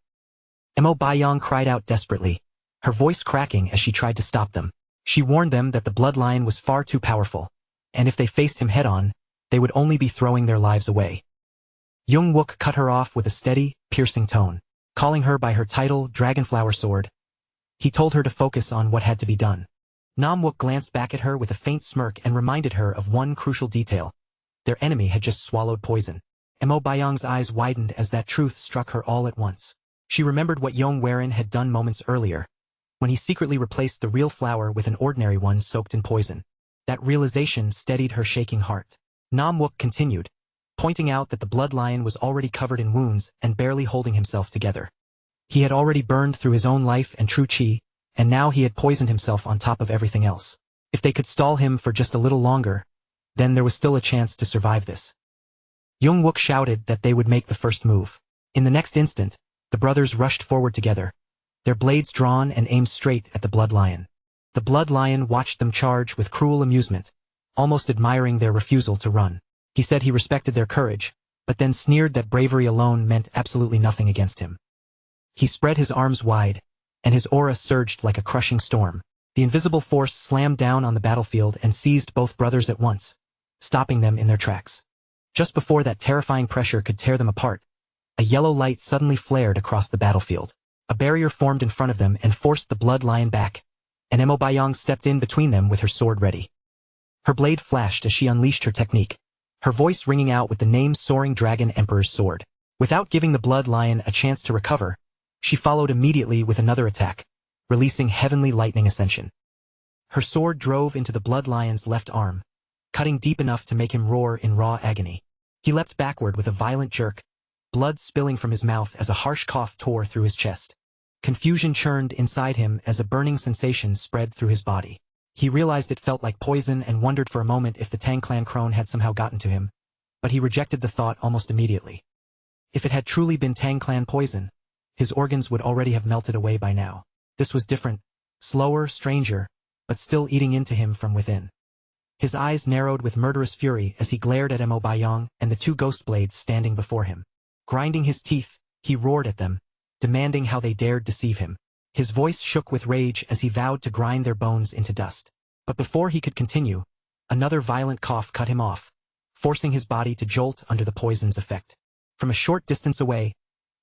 Yong cried out desperately, her voice cracking as she tried to stop them. She warned them that the blood lion was far too powerful, and if they faced him head-on, they would only be throwing their lives away. Wook cut her off with a steady, piercing tone. Calling her by her title, Dragonflower Sword, he told her to focus on what had to be done. Wook glanced back at her with a faint smirk and reminded her of one crucial detail. Their enemy had just swallowed poison. Yong's eyes widened as that truth struck her all at once. She remembered what Yong had done moments earlier, when he secretly replaced the real flower with an ordinary one soaked in poison. That realization steadied her shaking heart. Wook continued, pointing out that the blood lion was already covered in wounds and barely holding himself together. He had already burned through his own life and true chi, and now he had poisoned himself on top of everything else. If they could stall him for just a little longer, then there was still a chance to survive this. Wook shouted that they would make the first move. In the next instant, the brothers rushed forward together, their blades drawn and aimed straight at the blood lion. The blood lion watched them charge with cruel amusement, almost admiring their refusal to run. He said he respected their courage, but then sneered that bravery alone meant absolutely nothing against him. He spread his arms wide, and his aura surged like a crushing storm. The invisible force slammed down on the battlefield and seized both brothers at once, stopping them in their tracks. Just before that terrifying pressure could tear them apart, a yellow light suddenly flared across the battlefield. A barrier formed in front of them and forced the blood lion back, and Yong stepped in between them with her sword ready. Her blade flashed as she unleashed her technique, her voice ringing out with the name Soaring Dragon Emperor's Sword. Without giving the blood lion a chance to recover, she followed immediately with another attack, releasing Heavenly Lightning Ascension. Her sword drove into the blood lion's left arm, cutting deep enough to make him roar in raw agony. He leapt backward with a violent jerk, blood spilling from his mouth as a harsh cough tore through his chest. Confusion churned inside him as a burning sensation spread through his body. He realized it felt like poison and wondered for a moment if the Tang clan crone had somehow gotten to him, but he rejected the thought almost immediately. If it had truly been Tang clan poison, his organs would already have melted away by now. This was different, slower, stranger, but still eating into him from within. His eyes narrowed with murderous fury as he glared at Yong and the two ghost blades standing before him. Grinding his teeth, he roared at them, demanding how they dared deceive him. His voice shook with rage as he vowed to grind their bones into dust. But before he could continue, another violent cough cut him off, forcing his body to jolt under the poison's effect. From a short distance away,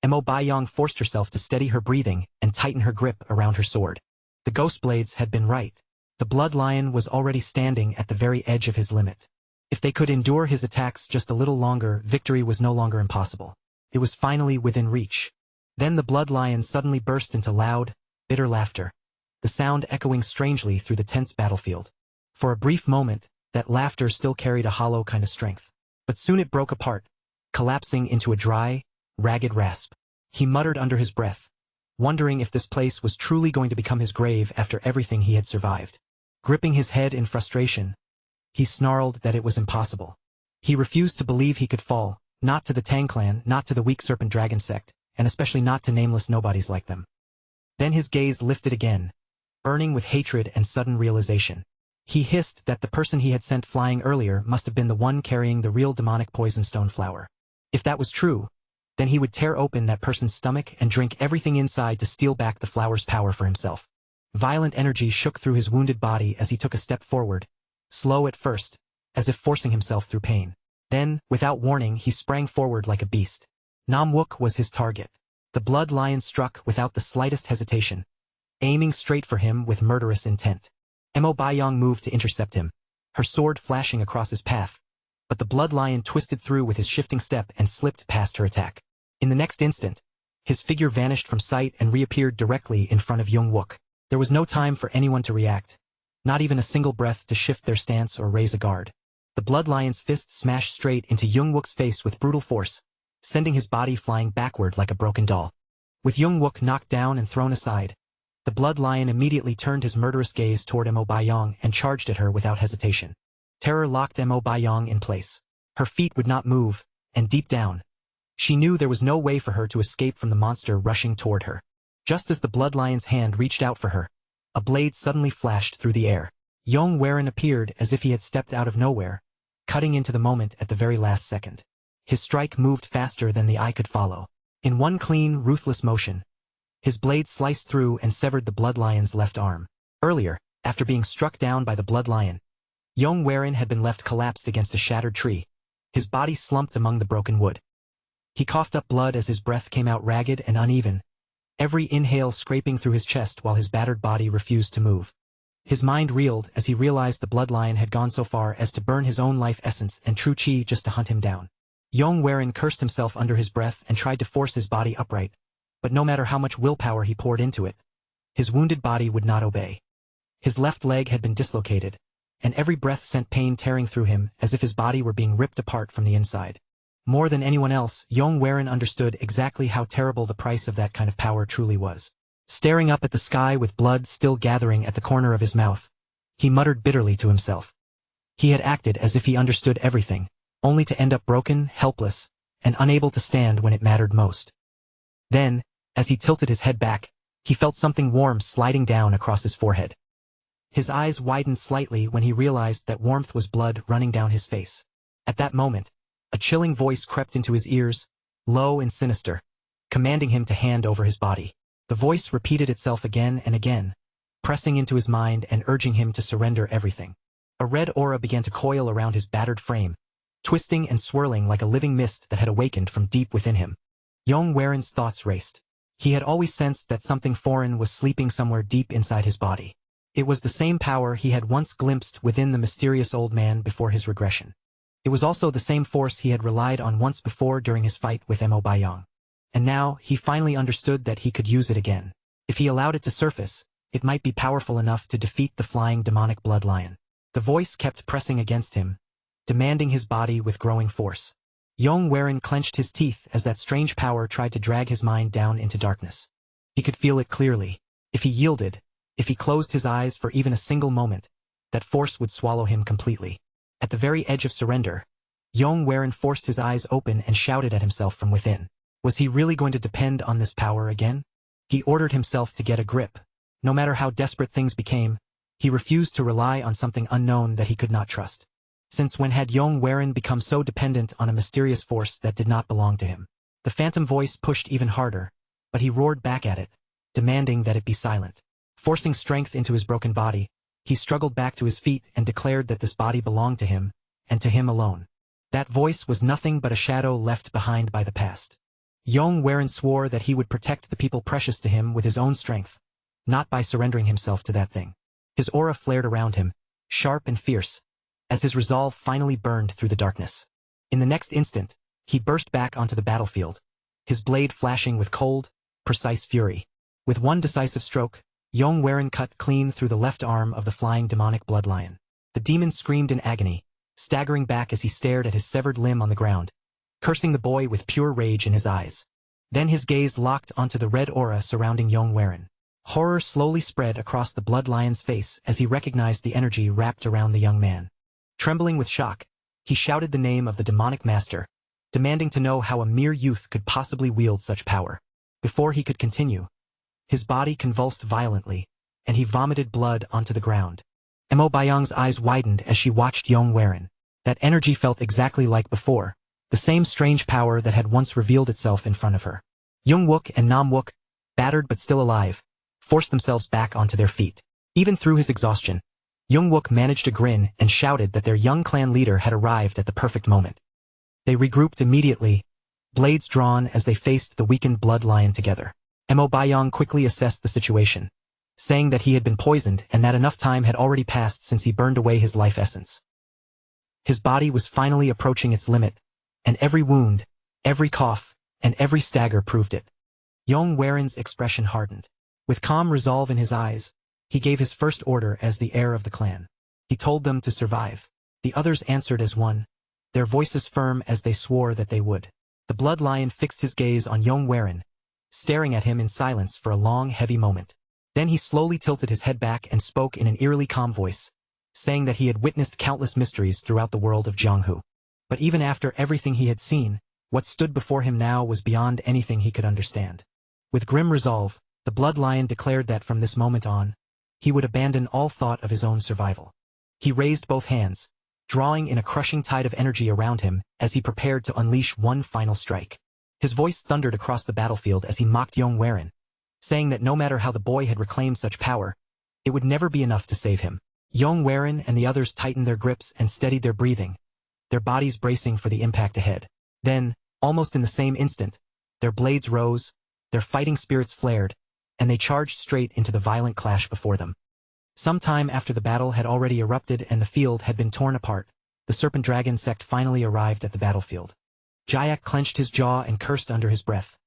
Yong forced herself to steady her breathing and tighten her grip around her sword. The ghost blades had been right. The blood lion was already standing at the very edge of his limit. If they could endure his attacks just a little longer, victory was no longer impossible. It was finally within reach. Then the blood lion suddenly burst into loud, bitter laughter, the sound echoing strangely through the tense battlefield. For a brief moment, that laughter still carried a hollow kind of strength. But soon it broke apart, collapsing into a dry, ragged rasp. He muttered under his breath, wondering if this place was truly going to become his grave after everything he had survived. Gripping his head in frustration, he snarled that it was impossible. He refused to believe he could fall, not to the Tang clan, not to the weak serpent dragon sect, and especially not to nameless nobodies like them. Then his gaze lifted again, burning with hatred and sudden realization. He hissed that the person he had sent flying earlier must have been the one carrying the real demonic poison stone flower. If that was true, then he would tear open that person's stomach and drink everything inside to steal back the flower's power for himself. Violent energy shook through his wounded body as he took a step forward, slow at first, as if forcing himself through pain. Then, without warning, he sprang forward like a beast. Wook was his target. The blood lion struck without the slightest hesitation, aiming straight for him with murderous intent. Yong moved to intercept him, her sword flashing across his path, but the blood lion twisted through with his shifting step and slipped past her attack. In the next instant, his figure vanished from sight and reappeared directly in front of Wook. There was no time for anyone to react, not even a single breath to shift their stance or raise a guard. The blood lion's fist smashed straight into Wook's face with brutal force, sending his body flying backward like a broken doll. With Wook knocked down and thrown aside, the blood lion immediately turned his murderous gaze toward Yong and charged at her without hesitation. Terror locked Yong in place. Her feet would not move, and deep down, she knew there was no way for her to escape from the monster rushing toward her. Just as the blood lion's hand reached out for her, a blade suddenly flashed through the air. Yong appeared as if he had stepped out of nowhere, cutting into the moment at the very last second. His strike moved faster than the eye could follow. In one clean, ruthless motion, his blade sliced through and severed the blood lion's left arm. Earlier, after being struck down by the blood lion, Yong had been left collapsed against a shattered tree, his body slumped among the broken wood. He coughed up blood as his breath came out ragged and uneven, every inhale scraping through his chest while his battered body refused to move. His mind reeled as he realized the blood lion had gone so far as to burn his own life essence and true chi just to hunt him down. Yong cursed himself under his breath and tried to force his body upright, but no matter how much willpower he poured into it, his wounded body would not obey. His left leg had been dislocated, and every breath sent pain tearing through him as if his body were being ripped apart from the inside. More than anyone else, Yong understood exactly how terrible the price of that kind of power truly was. Staring up at the sky with blood still gathering at the corner of his mouth, he muttered bitterly to himself. He had acted as if he understood everything, only to end up broken, helpless, and unable to stand when it mattered most. Then, as he tilted his head back, he felt something warm sliding down across his forehead. His eyes widened slightly when he realized that warmth was blood running down his face. At that moment, a chilling voice crept into his ears, low and sinister, commanding him to hand over his body. The voice repeated itself again and again, pressing into his mind and urging him to surrender everything. A red aura began to coil around his battered frame, twisting and swirling like a living mist that had awakened from deep within him. Yong Waren's thoughts raced. He had always sensed that something foreign was sleeping somewhere deep inside his body. It was the same power he had once glimpsed within the mysterious old man before his regression. It was also the same force he had relied on once before during his fight with Mo Bayong. And now, he finally understood that he could use it again. If he allowed it to surface, it might be powerful enough to defeat the flying demonic blood lion. The voice kept pressing against him, demanding his body with growing force. Yong Waren clenched his teeth as that strange power tried to drag his mind down into darkness. He could feel it clearly. If he yielded, if he closed his eyes for even a single moment, that force would swallow him completely. At the very edge of surrender, Yong Waren forced his eyes open and shouted at himself from within. Was he really going to depend on this power again? He ordered himself to get a grip. No matter how desperate things became, he refused to rely on something unknown that he could not trust. Since when had Yong Waren become so dependent on a mysterious force that did not belong to him? The phantom voice pushed even harder, but he roared back at it, demanding that it be silent. Forcing strength into his broken body, he struggled back to his feet and declared that this body belonged to him, and to him alone. That voice was nothing but a shadow left behind by the past. Yong Waren swore that he would protect the people precious to him with his own strength, not by surrendering himself to that thing. His aura flared around him, sharp and fierce, as his resolve finally burned through the darkness. In the next instant, he burst back onto the battlefield, his blade flashing with cold, precise fury. With one decisive stroke, Yong Waren cut clean through the left arm of the flying demonic blood lion. The demon screamed in agony, staggering back as he stared at his severed limb on the ground, cursing the boy with pure rage in his eyes. Then his gaze locked onto the red aura surrounding Yong Waren. Horror slowly spread across the blood lion's face as he recognized the energy wrapped around the young man. Trembling with shock, he shouted the name of the demonic master, demanding to know how a mere youth could possibly wield such power. Before he could continue, his body convulsed violently, and he vomited blood onto the ground. Mo Bayong's eyes widened as she watched Yong Waren. That energy felt exactly like before, the same strange power that had once revealed itself in front of her. Young Wook and Nam Wook, battered but still alive, forced themselves back onto their feet. Even through his exhaustion, Young Wook managed to grin and shouted that their young clan leader had arrived at the perfect moment. They regrouped immediately, blades drawn as they faced the weakened blood lion together. Mo Bayong quickly assessed the situation, saying that he had been poisoned and that enough time had already passed since he burned away his life essence. His body was finally approaching its limit, and every wound, every cough, and every stagger proved it. Yong Waren's expression hardened. With calm resolve in his eyes, he gave his first order as the heir of the clan. He told them to survive. The others answered as one, their voices firm as they swore that they would. The blood lion fixed his gaze on Yong Waren, staring at him in silence for a long, heavy moment. Then he slowly tilted his head back and spoke in an eerily calm voice, saying that he had witnessed countless mysteries throughout the world of Jianghu. But even after everything he had seen, what stood before him now was beyond anything he could understand. With grim resolve, the blood lion declared that from this moment on, he would abandon all thought of his own survival. He raised both hands, drawing in a crushing tide of energy around him as he prepared to unleash one final strike. His voice thundered across the battlefield as he mocked Yong Waren, saying that no matter how the boy had reclaimed such power, it would never be enough to save him. Yong Waren and the others tightened their grips and steadied their breathing, their bodies bracing for the impact ahead. Then, almost in the same instant, their blades rose, their fighting spirits flared, and they charged straight into the violent clash before them. Some time after the battle had already erupted and the field had been torn apart, the Serpent Dragon sect finally arrived at the battlefield. Jayak clenched his jaw and cursed under his breath,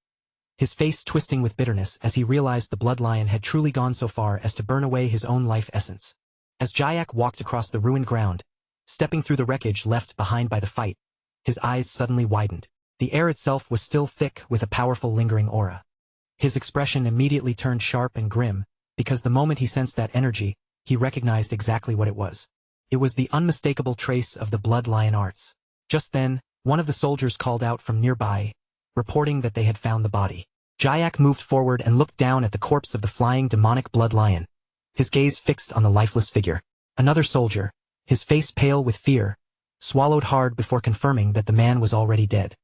his face twisting with bitterness as he realized the blood lion had truly gone so far as to burn away his own life essence. As Jayak walked across the ruined ground, stepping through the wreckage left behind by the fight, his eyes suddenly widened. The air itself was still thick with a powerful lingering aura. His expression immediately turned sharp and grim, because the moment he sensed that energy, he recognized exactly what it was. It was the unmistakable trace of the blood lion arts. Just then, one of the soldiers called out from nearby, reporting that they had found the body. Jayak moved forward and looked down at the corpse of the flying demonic blood lion, his gaze fixed on the lifeless figure. Another soldier, his face pale with fear, swallowed hard before confirming that the man was already dead.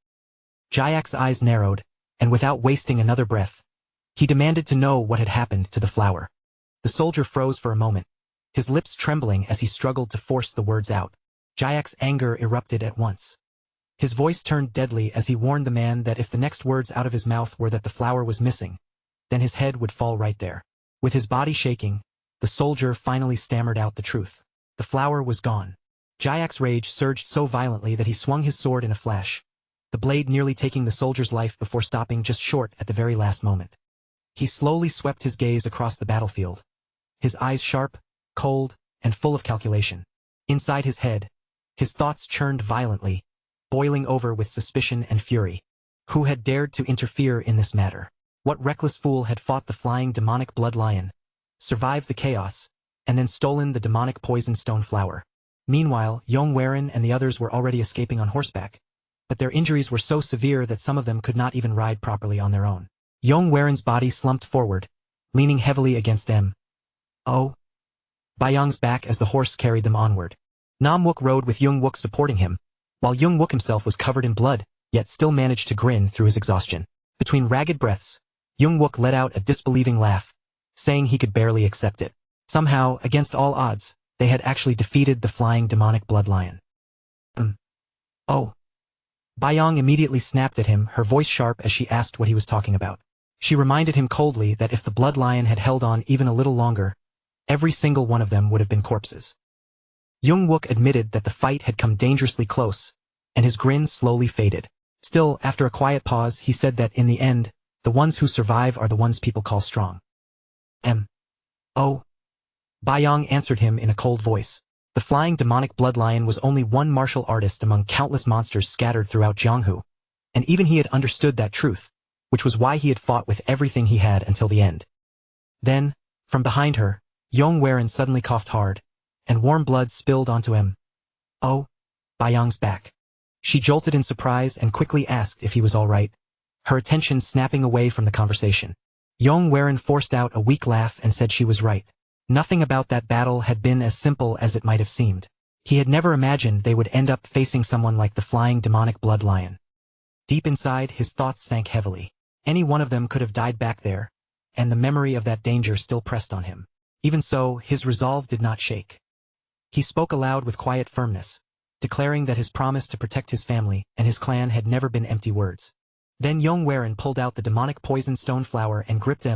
Jayak's eyes narrowed, and without wasting another breath, he demanded to know what had happened to the flower. The soldier froze for a moment, his lips trembling as he struggled to force the words out. Jayak's anger erupted at once. His voice turned deadly as he warned the man that if the next words out of his mouth were that the flower was missing, then his head would fall right there. With his body shaking, the soldier finally stammered out the truth. The flower was gone. Jayak's rage surged so violently that he swung his sword in a flash, the blade nearly taking the soldier's life before stopping just short at the very last moment. He slowly swept his gaze across the battlefield, his eyes sharp, cold, and full of calculation. Inside his head, his thoughts churned violently, boiling over with suspicion and fury. Who had dared to interfere in this matter? What reckless fool had fought the flying demonic blood lion, survived the chaos, and then stolen the demonic poison stone flower? Meanwhile, Yong and the others were already escaping on horseback, but their injuries were so severe that some of them could not even ride properly on their own. Yong body slumped forward, leaning heavily against Bayong's back as the horse carried them onward. Nam Wook rode with Yung Wook supporting him, while Yung Wook himself was covered in blood, yet still managed to grin through his exhaustion. Between ragged breaths, Yung Wook let out a disbelieving laugh, saying he could barely accept it. Somehow, against all odds, they had actually defeated the flying demonic blood lion. Bayong immediately snapped at him, her voice sharp as she asked what he was talking about. She reminded him coldly that if the blood lion had held on even a little longer, every single one of them would have been corpses. Yung Wook admitted that the fight had come dangerously close, and his grin slowly faded. Still, after a quiet pause, he said that in the end, the ones who survive are the ones people call strong. Bayong answered him in a cold voice. The flying demonic blood lion was only one martial artist among countless monsters scattered throughout Jianghu, and even he had understood that truth, which was why he had fought with everything he had until the end. Then, from behind her, Yong suddenly coughed hard, and warm blood spilled onto Bayong's back. She jolted in surprise and quickly asked if he was all right, her attention snapping away from the conversation. Yong forced out a weak laugh and said she was right. Nothing about that battle had been as simple as it might have seemed. He had never imagined they would end up facing someone like the flying demonic blood lion. Deep inside, his thoughts sank heavily. Any one of them could have died back there, and the memory of that danger still pressed on him. Even so, his resolve did not shake. He spoke aloud with quiet firmness, declaring that his promise to protect his family and his clan had never been empty words. Then Yong pulled out the demonic poison stone flower and gripped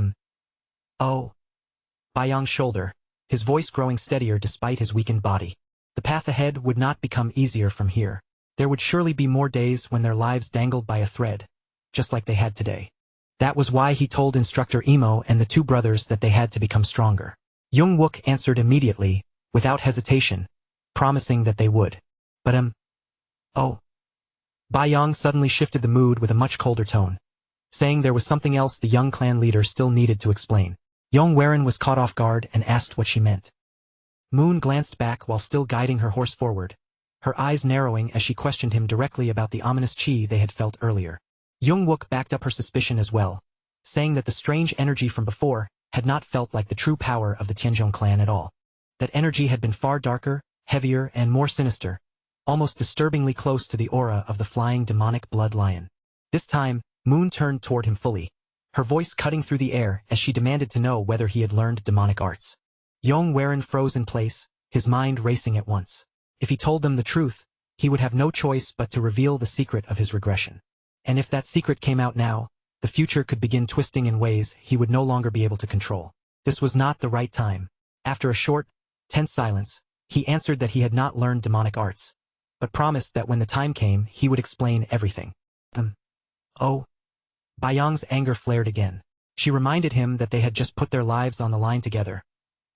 Bayong's shoulder, his voice growing steadier despite his weakened body. The path ahead would not become easier from here. There would surely be more days when their lives dangled by a thread, just like they had today. That was why he told Instructor Emo and the two brothers that they had to become stronger. Yung Wook answered immediately, without hesitation, promising that they would. But Bayong suddenly shifted the mood with a much colder tone, saying there was something else the young clan leader still needed to explain. Yong was caught off guard and asked what she meant. Moon glanced back while still guiding her horse forward, her eyes narrowing as she questioned him directly about the ominous chi they had felt earlier. Yung Wook backed up her suspicion as well, saying that the strange energy from before had not felt like the true power of the Tenjong clan at all. That energy had been far darker, heavier, and more sinister, almost disturbingly close to the aura of the flying demonic blood lion. This time, Moon turned toward him fully, her voice cutting through the air as she demanded to know whether he had learned demonic arts. Yong froze in place, his mind racing at once. If he told them the truth, he would have no choice but to reveal the secret of his regression. And if that secret came out now, the future could begin twisting in ways he would no longer be able to control. This was not the right time. After a short, tense silence, he answered that he had not learned demonic arts, but promised that when the time came, he would explain everything. Bayong's anger flared again. She reminded him that they had just put their lives on the line together,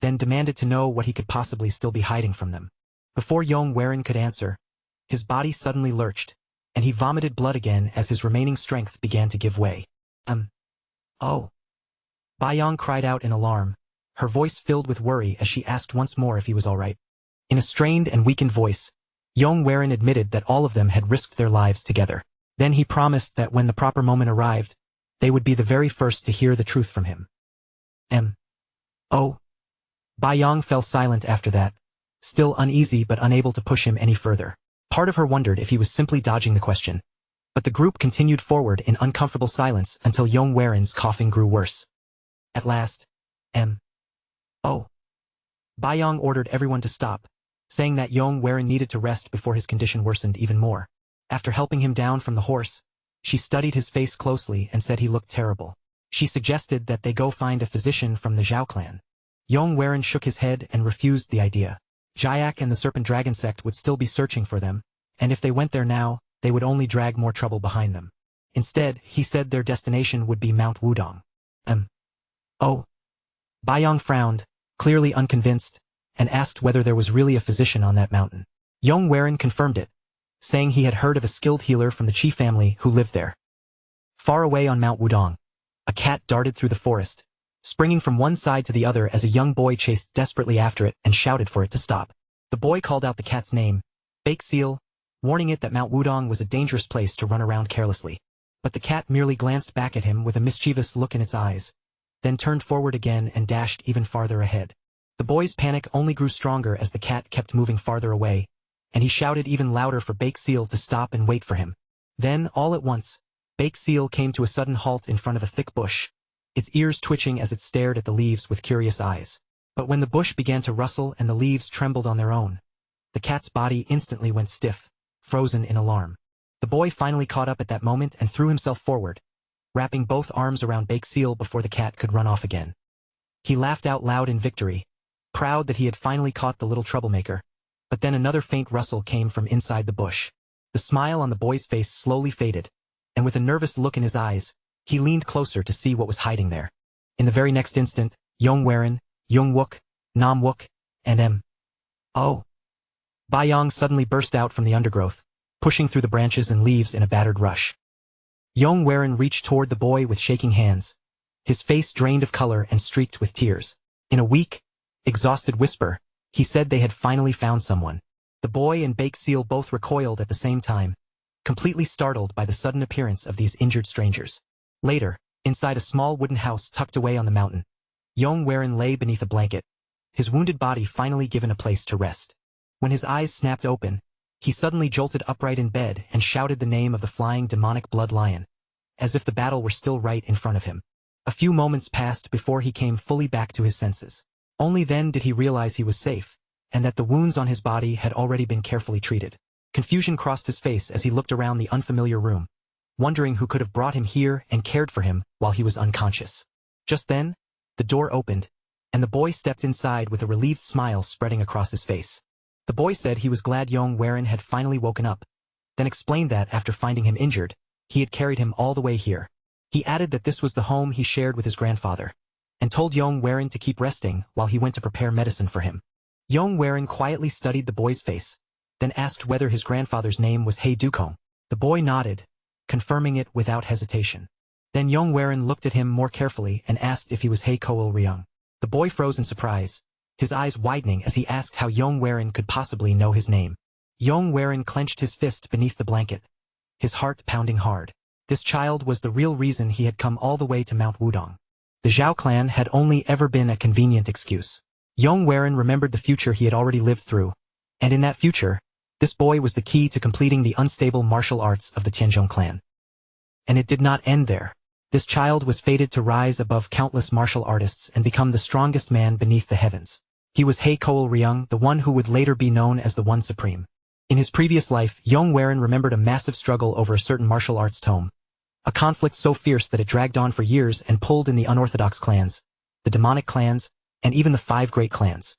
then demanded to know what he could possibly still be hiding from them. Before Yong could answer, his body suddenly lurched, and he vomited blood again as his remaining strength began to give way. Bayong cried out in alarm, her voice filled with worry as she asked once more if he was all right. In a strained and weakened voice, Yong admitted that all of them had risked their lives together. Then he promised that when the proper moment arrived, they would be the very first to hear the truth from him. Oh. Yong fell silent after that, still uneasy but unable to push him any further. Part of her wondered if he was simply dodging the question. But the group continued forward in uncomfortable silence until Yong Waren's coughing grew worse. At last, Oh. Yong ordered everyone to stop, saying that Yong Waren needed to rest before his condition worsened even more. After helping him down from the horse, she studied his face closely and said he looked terrible. She suggested that they go find a physician from the Zhao clan. Yong Waren shook his head and refused the idea. Jiak and the Serpent Dragon sect would still be searching for them, and if they went there now, they would only drag more trouble behind them. Instead, he said their destination would be Mount Wudong. Oh. Yong frowned, clearly unconvinced, and asked whether there was really a physician on that mountain. Yong Waren confirmed it, saying he had heard of a skilled healer from the Qi family who lived there. Far away on Mount Wudong, a cat darted through the forest, springing from one side to the other as a young boy chased desperately after it and shouted for it to stop. The boy called out the cat's name, Bake Seal, warning it that Mount Wudong was a dangerous place to run around carelessly. But the cat merely glanced back at him with a mischievous look in its eyes, then turned forward again and dashed even farther ahead. The boy's panic only grew stronger as the cat kept moving farther away, and he shouted even louder for Bake Seal to stop and wait for him. Then, all at once, Bake Seal came to a sudden halt in front of a thick bush, its ears twitching as it stared at the leaves with curious eyes. But when the bush began to rustle and the leaves trembled on their own, the cat's body instantly went stiff, frozen in alarm. The boy finally caught up at that moment and threw himself forward, wrapping both arms around Bake Seal before the cat could run off again. He laughed out loud in victory, proud that he had finally caught the little troublemaker, but then another faint rustle came from inside the bush. The smile on the boy's face slowly faded, and with a nervous look in his eyes, he leaned closer to see what was hiding there. In the very next instant, Yong Waren, Yong Wook, Nam Wook, and Oh. Yong suddenly burst out from the undergrowth, pushing through the branches and leaves in a battered rush. Yong Waren reached toward the boy with shaking hands, his face drained of color and streaked with tears. In a weak, exhausted whisper, he said they had finally found someone. The boy and Bake Seal both recoiled at the same time, completely startled by the sudden appearance of these injured strangers. Later, inside a small wooden house tucked away on the mountain, Yong Waren lay beneath a blanket, his wounded body finally given a place to rest. When his eyes snapped open, he suddenly jolted upright in bed and shouted the name of the flying demonic blood lion, as if the battle were still right in front of him. A few moments passed before he came fully back to his senses. Only then did he realize he was safe, and that the wounds on his body had already been carefully treated. Confusion crossed his face as he looked around the unfamiliar room, wondering who could have brought him here and cared for him while he was unconscious. Just then, the door opened, and the boy stepped inside with a relieved smile spreading across his face. The boy said he was glad Yong Waren had finally woken up, then explained that after finding him injured, he had carried him all the way here. He added that this was the home he shared with his grandfather, and told Yong Waren to keep resting while he went to prepare medicine for him. Yong Waren quietly studied the boy's face, then asked whether his grandfather's name was He Dukong. The boy nodded, confirming it without hesitation. Then Yong Waren looked at him more carefully and asked if he was He Koel Ryung. The boy froze in surprise, his eyes widening as he asked how Yong Waren could possibly know his name. Yong Waren clenched his fist beneath the blanket, his heart pounding hard. This child was the real reason he had come all the way to Mount Wudong. The Zhao clan had only ever been a convenient excuse. Yong Waren remembered the future he had already lived through, and in that future, this boy was the key to completing the unstable martial arts of the Tenjong clan. And it did not end there. This child was fated to rise above countless martial artists and become the strongest man beneath the heavens. He was He Koel Ryung, the one who would later be known as the One Supreme. In his previous life, Yong Waren remembered a massive struggle over a certain martial arts tome, a conflict so fierce that it dragged on for years and pulled in the unorthodox clans, the demonic clans, and even the 5 great clans.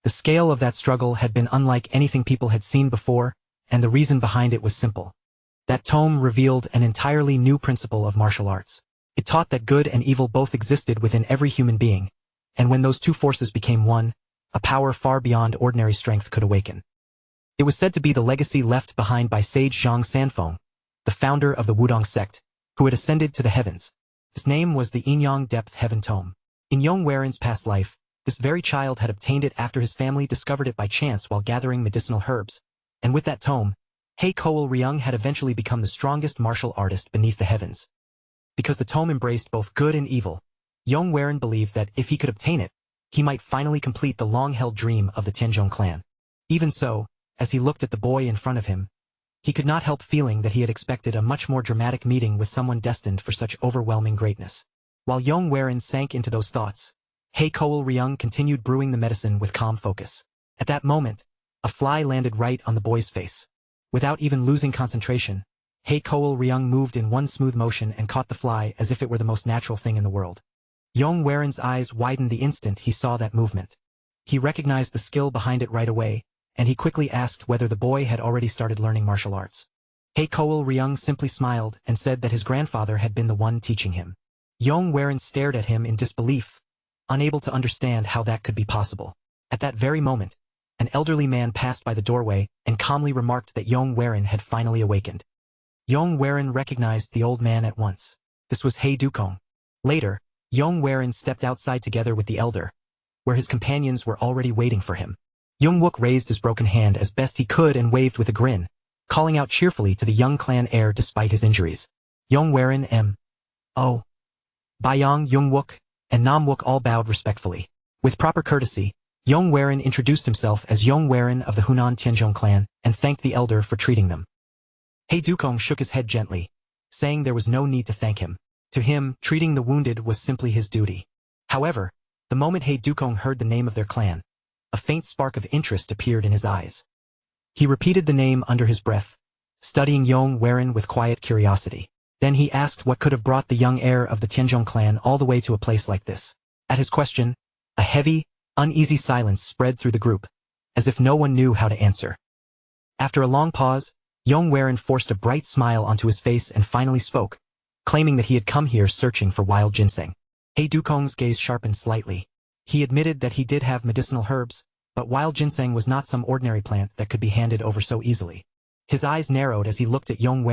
The scale of that struggle had been unlike anything people had seen before, and the reason behind it was simple. That tome revealed an entirely new principle of martial arts. It taught that good and evil both existed within every human being, and when those two forces became one, a power far beyond ordinary strength could awaken. It was said to be the legacy left behind by sage Zhang Sanfeng, the founder of the Wudong sect, who had ascended to the heavens. His name was the Yinyang Depth Heaven Tome. In Yong Waren's past life, this very child had obtained it after his family discovered it by chance while gathering medicinal herbs, and with that tome, He Koel Ryung had eventually become the strongest martial artist beneath the heavens. Because the tome embraced both good and evil, Yong believed that if he could obtain it, he might finally complete the long-held dream of the Tenjong clan. Even so, as he looked at the boy in front of him, he could not help feeling that he had expected a much more dramatic meeting with someone destined for such overwhelming greatness. While Yong sank into those thoughts, Ryung continued brewing the medicine with calm focus. At that moment, a fly landed right on the boy's face. Without even losing concentration, Ryung moved in one smooth motion and caught the fly as if it were the most natural thing in the world. Yong eyes widened the instant he saw that movement. He recognized the skill behind it right away, and he quickly asked whether the boy had already started learning martial arts. Ryung simply smiled and said that his grandfather had been the one teaching him. Yong stared at him in disbelief, unable to understand how that could be possible. At that very moment, an elderly man passed by the doorway and calmly remarked that Yong had finally awakened. Yong recognized the old man at once. This was He Dukong. Later, Yong stepped outside together with the elder, where his companions were already waiting for him. Yong raised his broken hand as best he could and waved with a grin, calling out cheerfully to the young clan heir despite his injuries. Yong M.O. Bayong Yong and Nam all bowed respectfully. With proper courtesy, Yong introduced himself as Yong of the Hunan Tenjong clan and thanked the elder for treating them. He Dukong shook his head gently, saying there was no need to thank him. To him, treating the wounded was simply his duty. However, the moment He Dukong heard the name of their clan, a faint spark of interest appeared in his eyes. He repeated the name under his breath, studying Yong with quiet curiosity. Then he asked what could have brought the young heir of the Tenjong clan all the way to a place like this. At his question, a heavy, uneasy silence spread through the group, as if no one knew how to answer. After a long pause, Yong forced a bright smile onto his face and finally spoke, claiming that he had come here searching for wild ginseng. He Dukong's gaze sharpened slightly. He admitted that he did have medicinal herbs, but wild ginseng was not some ordinary plant that could be handed over so easily. His eyes narrowed as he looked at Yong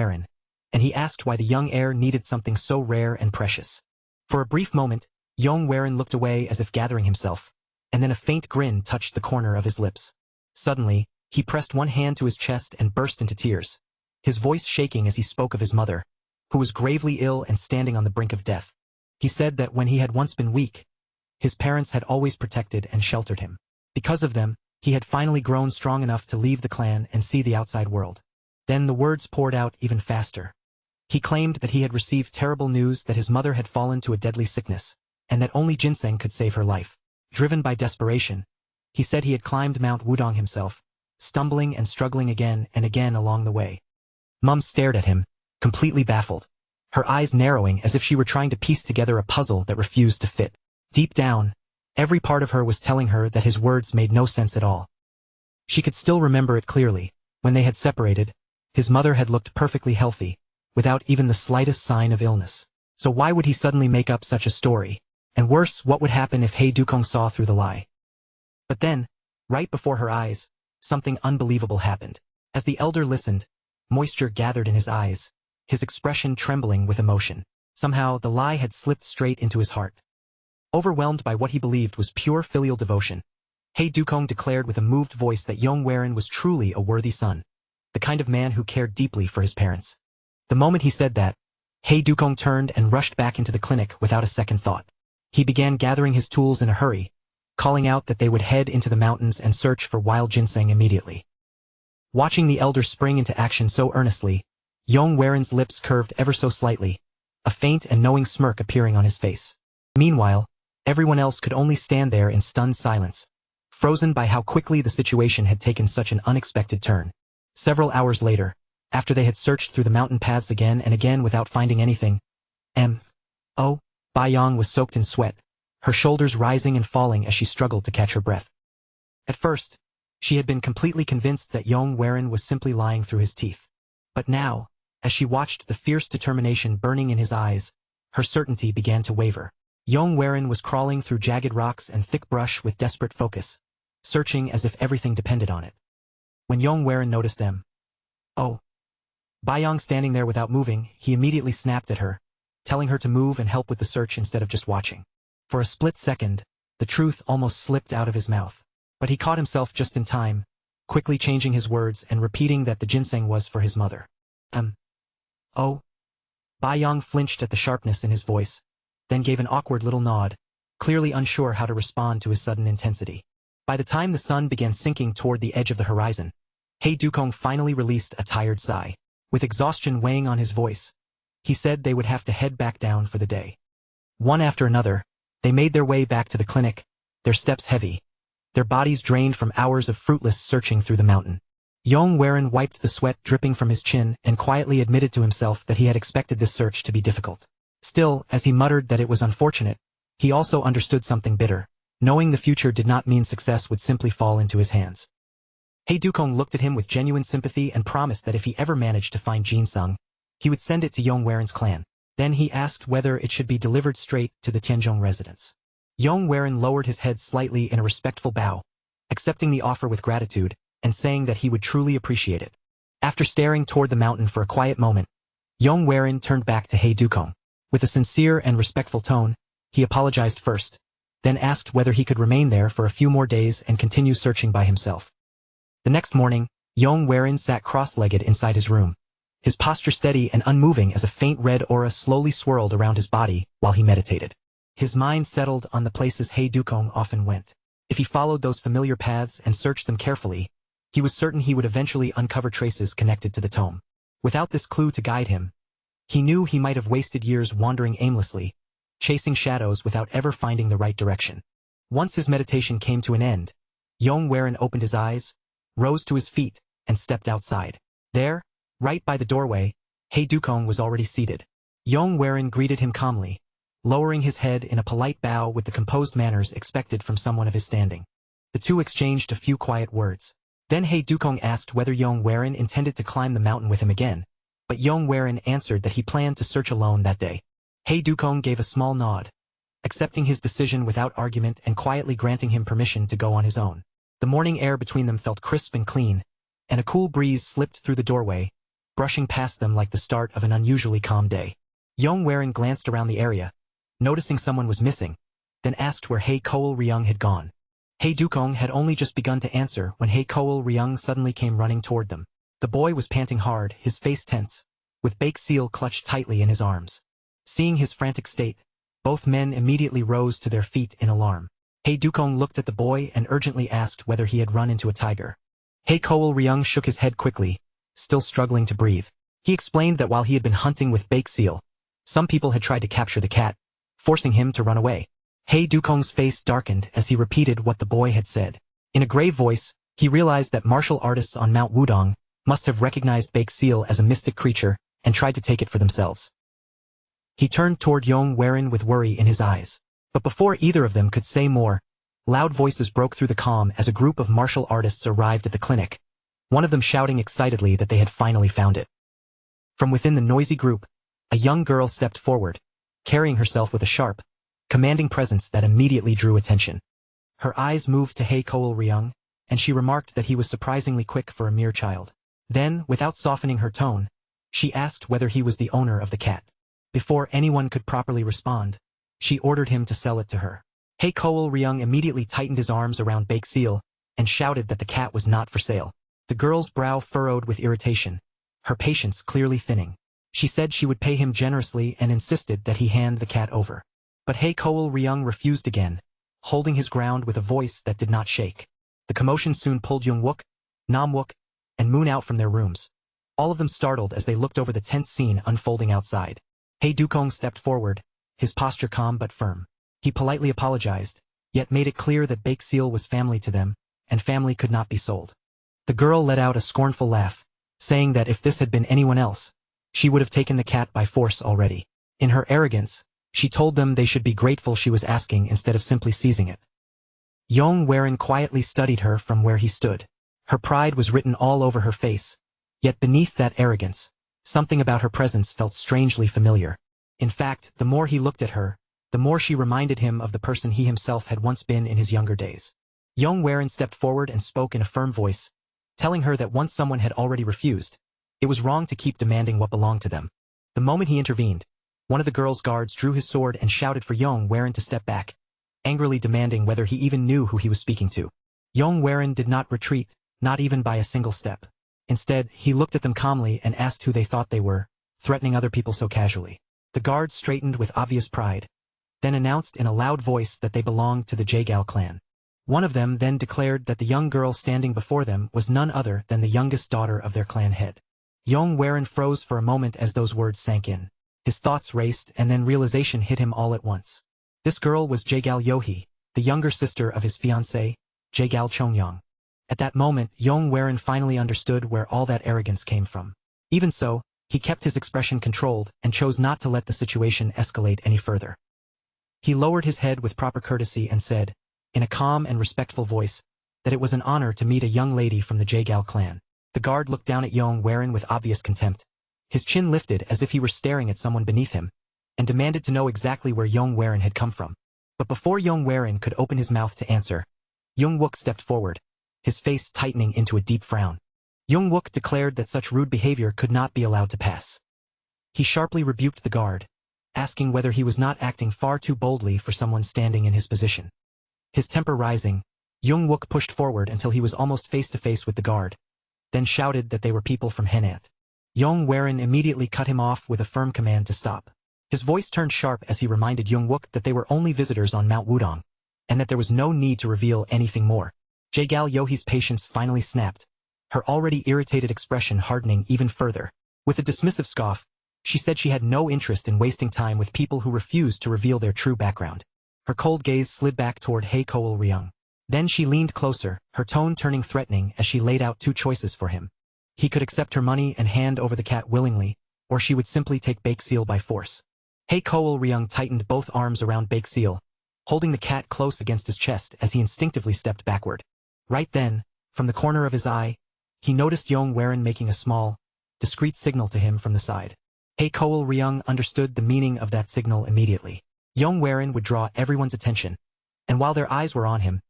and he asked why the young heir needed something so rare and precious. For a brief moment, Yong looked away as if gathering himself, and then a faint grin touched the corner of his lips. Suddenly, he pressed one hand to his chest and burst into tears, his voice shaking as he spoke of his mother, who was gravely ill and standing on the brink of death. He said that when he had once been weak, his parents had always protected and sheltered him. Because of them, he had finally grown strong enough to leave the clan and see the outside world. Then the words poured out even faster. He claimed that he had received terrible news that his mother had fallen to a deadly sickness, and that only ginseng could save her life. Driven by desperation, he said he had climbed Mount Wudong himself, stumbling and struggling again and again along the way. Mum stared at him, completely baffled, her eyes narrowing as if she were trying to piece together a puzzle that refused to fit. Deep down, every part of her was telling her that his words made no sense at all. She could still remember it clearly. When they had separated, his mother had looked perfectly healthy, without even the slightest sign of illness. So why would he suddenly make up such a story? And worse, what would happen if He Dukong saw through the lie? But then, right before her eyes, something unbelievable happened. As the elder listened, moisture gathered in his eyes, his expression trembling with emotion. Somehow, the lie had slipped straight into his heart. Overwhelmed by what he believed was pure filial devotion, He Dukong declared with a moved voice that Yong was truly a worthy son, the kind of man who cared deeply for his parents. The moment he said that, He Dukong turned and rushed back into the clinic without a second thought. He began gathering his tools in a hurry, calling out that they would head into the mountains and search for wild ginseng immediately. Watching the elder spring into action so earnestly, Yong lips curved ever so slightly, a faint and knowing smirk appearing on his face. Meanwhile, everyone else could only stand there in stunned silence, frozen by how quickly the situation had taken such an unexpected turn. Several hours later, after they had searched through the mountain paths again and again without finding anything, M.O. Bayong was soaked in sweat, her shoulders rising and falling as she struggled to catch her breath. At first, she had been completely convinced that Yong was simply lying through his teeth. But now, as she watched the fierce determination burning in his eyes, her certainty began to waver. Yong was crawling through jagged rocks and thick brush with desperate focus, searching as if everything depended on it. When Yong noticed M.O. Bayong standing there without moving, he immediately snapped at her, telling her to move and help with the search instead of just watching. For a split second, the truth almost slipped out of his mouth. But he caught himself just in time, quickly changing his words and repeating that the ginseng was for his mother. M.O. Yong flinched at the sharpness in his voice, then gave an awkward little nod, clearly unsure how to respond to his sudden intensity. By the time the sun began sinking toward the edge of the horizon, He Dukong finally released a tired sigh. With exhaustion weighing on his voice, he said they would have to head back down for the day. One after another, they made their way back to the clinic, their steps heavy, their bodies drained from hours of fruitless searching through the mountain. Yong wiped the sweat dripping from his chin and quietly admitted to himself that he had expected this search to be difficult. Still, as he muttered that it was unfortunate, he also understood something bitter, knowing the future did not mean success would simply fall into his hands. He Dukong looked at him with genuine sympathy and promised that if he ever managed to find Jinsung, he would send it to Yong clan. Then he asked whether it should be delivered straight to the Tenjong residence. Yong lowered his head slightly in a respectful bow, accepting the offer with gratitude, and saying that he would truly appreciate it. After staring toward the mountain for a quiet moment, Yong turned back to He Dukong. With a sincere and respectful tone, he apologized first, then asked whether he could remain there for a few more days and continue searching by himself. The next morning, Yong sat cross-legged inside his room, his posture steady and unmoving as a faint red aura slowly swirled around his body while he meditated. His mind settled on the places He Dukong often went. If he followed those familiar paths and searched them carefully, he was certain he would eventually uncover traces connected to the tome. Without this clue to guide him, he knew he might have wasted years wandering aimlessly, chasing shadows without ever finding the right direction. Once his meditation came to an end, Yong opened his eyes, rose to his feet, and stepped outside. There, right by the doorway, He Dukong was already seated. Yong greeted him calmly, lowering his head in a polite bow with the composed manners expected from someone of his standing. The two exchanged a few quiet words. Then He Dukong asked whether Yong intended to climb the mountain with him again, but Yong answered that he planned to search alone that day. He Dukong gave a small nod, accepting his decision without argument and quietly granting him permission to go on his own. The morning air between them felt crisp and clean, and a cool breeze slipped through the doorway, brushing past them like the start of an unusually calm day. Yong glanced around the area, noticing someone was missing, then asked where He Ryung had gone. He Dukong had only just begun to answer when He Ryung suddenly came running toward them. The boy was panting hard, his face tense, with Bake Seal clutched tightly in his arms. Seeing his frantic state, both men immediately rose to their feet in alarm. He Dukong looked at the boy and urgently asked whether he had run into a tiger. He Ryung shook his head quickly, still struggling to breathe. He explained that while he had been hunting with Bake Seal, some people had tried to capture the cat, forcing him to run away. He Dukong's face darkened as he repeated what the boy had said. In a grave voice, he realized that martial artists on Mount Wudong must have recognized Bake Seal as a mystic creature and tried to take it for themselves. He turned toward Yong with worry in his eyes. But before either of them could say more, loud voices broke through the calm as a group of martial artists arrived at the clinic, one of them shouting excitedly that they had finally found it. From within the noisy group, a young girl stepped forward, carrying herself with a sharp, commanding presence that immediately drew attention. Her eyes moved to He Ryung, and she remarked that he was surprisingly quick for a mere child. Then, without softening her tone, she asked whether he was the owner of the cat. Before anyone could properly respond, she ordered him to sell it to her. He Ryung immediately tightened his arms around Bake Seal and shouted that the cat was not for sale. The girl's brow furrowed with irritation, her patience clearly thinning. She said she would pay him generously and insisted that he hand the cat over. But He Ryung refused again, holding his ground with a voice that did not shake. The commotion soon pulled Young-wook, Nam-wook, and Moon out from their rooms, all of them startled as they looked over the tense scene unfolding outside. He Dukong stepped forward, his posture calm but firm. He politely apologized, yet made it clear that Bake Seal was family to them, and family could not be sold. The girl let out a scornful laugh, saying that if this had been anyone else, she would have taken the cat by force already. In her arrogance, she told them they should be grateful she was asking instead of simply seizing it. Yong quietly studied her from where he stood. Her pride was written all over her face, yet beneath that arrogance, something about her presence felt strangely familiar. In fact, the more he looked at her, the more she reminded him of the person he himself had once been in his younger days. Yong stepped forward and spoke in a firm voice, telling her that once someone had already refused, it was wrong to keep demanding what belonged to them. The moment he intervened, one of the girl's guards drew his sword and shouted for Yong to step back, angrily demanding whether he even knew who he was speaking to. Yong did not retreat, not even by a single step. Instead, he looked at them calmly and asked who they thought they were, threatening other people so casually. The guards straightened with obvious pride, then announced in a loud voice that they belonged to the Jaegal clan. One of them then declared that the young girl standing before them was none other than the youngest daughter of their clan head. Yong froze for a moment as those words sank in. His thoughts raced and then realization hit him all at once. This girl was Jaegal Yohee, the younger sister of his fiancée, Jaegal Chongyang. At that moment, Yong finally understood where all that arrogance came from. Even so, he kept his expression controlled and chose not to let the situation escalate any further. He lowered his head with proper courtesy and said, in a calm and respectful voice, that it was an honor to meet a young lady from the Jaegal clan. The guard looked down at Yong with obvious contempt. His chin lifted as if he were staring at someone beneath him, and demanded to know exactly where Yong had come from. But before Yong could open his mouth to answer, Wook stepped forward, his face tightening into a deep frown. Wook declared that such rude behavior could not be allowed to pass. He sharply rebuked the guard, asking whether he was not acting far too boldly for someone standing in his position. His temper rising, Wook pushed forward until he was almost face to face with the guard, then shouted that they were people from Henat. Yong immediately cut him off with a firm command to stop. His voice turned sharp as he reminded Wook that they were only visitors on Mount Wudong, and that there was no need to reveal anything more. Jaegal Yohee's patience finally snapped, her already irritated expression hardening even further. With a dismissive scoff, she said she had no interest in wasting time with people who refused to reveal their true background. Her cold gaze slid back toward Ryung. Then she leaned closer, her tone turning threatening as she laid out two choices for him. He could accept her money and hand over the cat willingly, or she would simply take Baekseal by force. Ryung tightened both arms around Baekseal, holding the cat close against his chest as he instinctively stepped backward. Right then, from the corner of his eye, he noticed Yong making a small, discreet signal to him from the side. Ryung understood the meaning of that signal immediately. Yong would draw everyone's attention, and while their eyes were on him,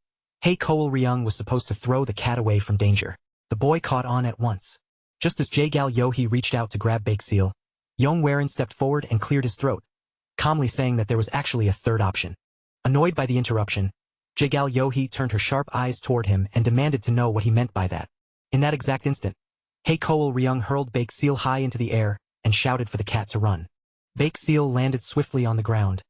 Ryung was supposed to throw the cat away from danger. The boy caught on at once. Just as Jaegal Yohee reached out to grab Baekseal, Yong stepped forward and cleared his throat, calmly saying that there was actually a third option. Annoyed by the interruption, Jaegal Yohee turned her sharp eyes toward him and demanded to know what he meant by that. In that exact instant, Ryung hurled Baekseal high into the air and shouted for the cat to run. Baekseal landed swiftly on the ground,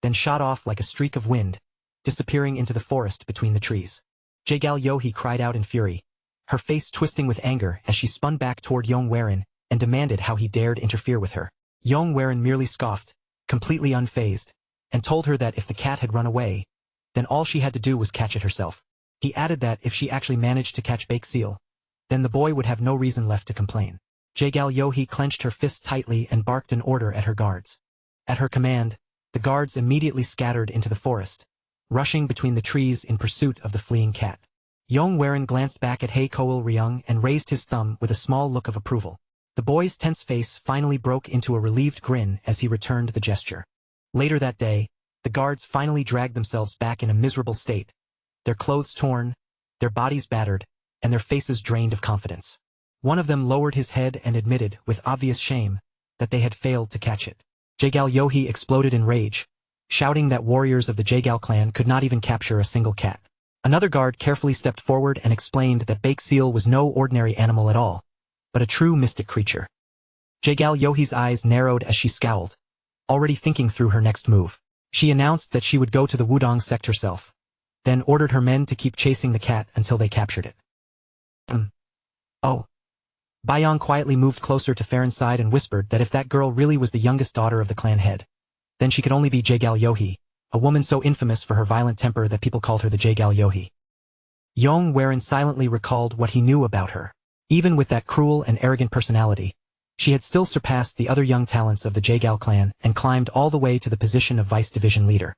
then shot off like a streak of wind, disappearing into the forest between the trees. Jaegal Yohee cried out in fury, her face twisting with anger as she spun back toward Yong and demanded how he dared interfere with her. Yong merely scoffed, completely unfazed, and told her that if the cat had run away, then all she had to do was catch it herself. He added that if she actually managed to catch Baekseal, then the boy would have no reason left to complain. Jaegal Yohee clenched her fist tightly and barked an order at her guards. At her command, the guards immediately scattered into the forest, rushing between the trees in pursuit of the fleeing cat. Yong glanced back at Ryung and raised his thumb with a small look of approval. The boy's tense face finally broke into a relieved grin as he returned the gesture. Later that day, the guards finally dragged themselves back in a miserable state, their clothes torn, their bodies battered, and their faces drained of confidence. One of them lowered his head and admitted, with obvious shame, that they had failed to catch it. Jaegal Yohee exploded in rage, shouting that warriors of the Jaegal clan could not even capture a single cat. Another guard carefully stepped forward and explained that Baekseal was no ordinary animal at all, but a true mystic creature. Jaegal Yohee's eyes narrowed as she scowled, already thinking through her next move. She announced that she would go to the Wudong sect herself, then ordered her men to keep chasing the cat until they captured it. Oh. Bayong quietly moved closer to Farron's side and whispered that if that girl really was the youngest daughter of the clan head, then she could only be Jaegal Yohee, a woman so infamous for her violent temper that people called her the Jaegal Yohee. Yong silently recalled what he knew about her. Even with that cruel and arrogant personality, she had still surpassed the other young talents of the Jaegal clan and climbed all the way to the position of vice division leader.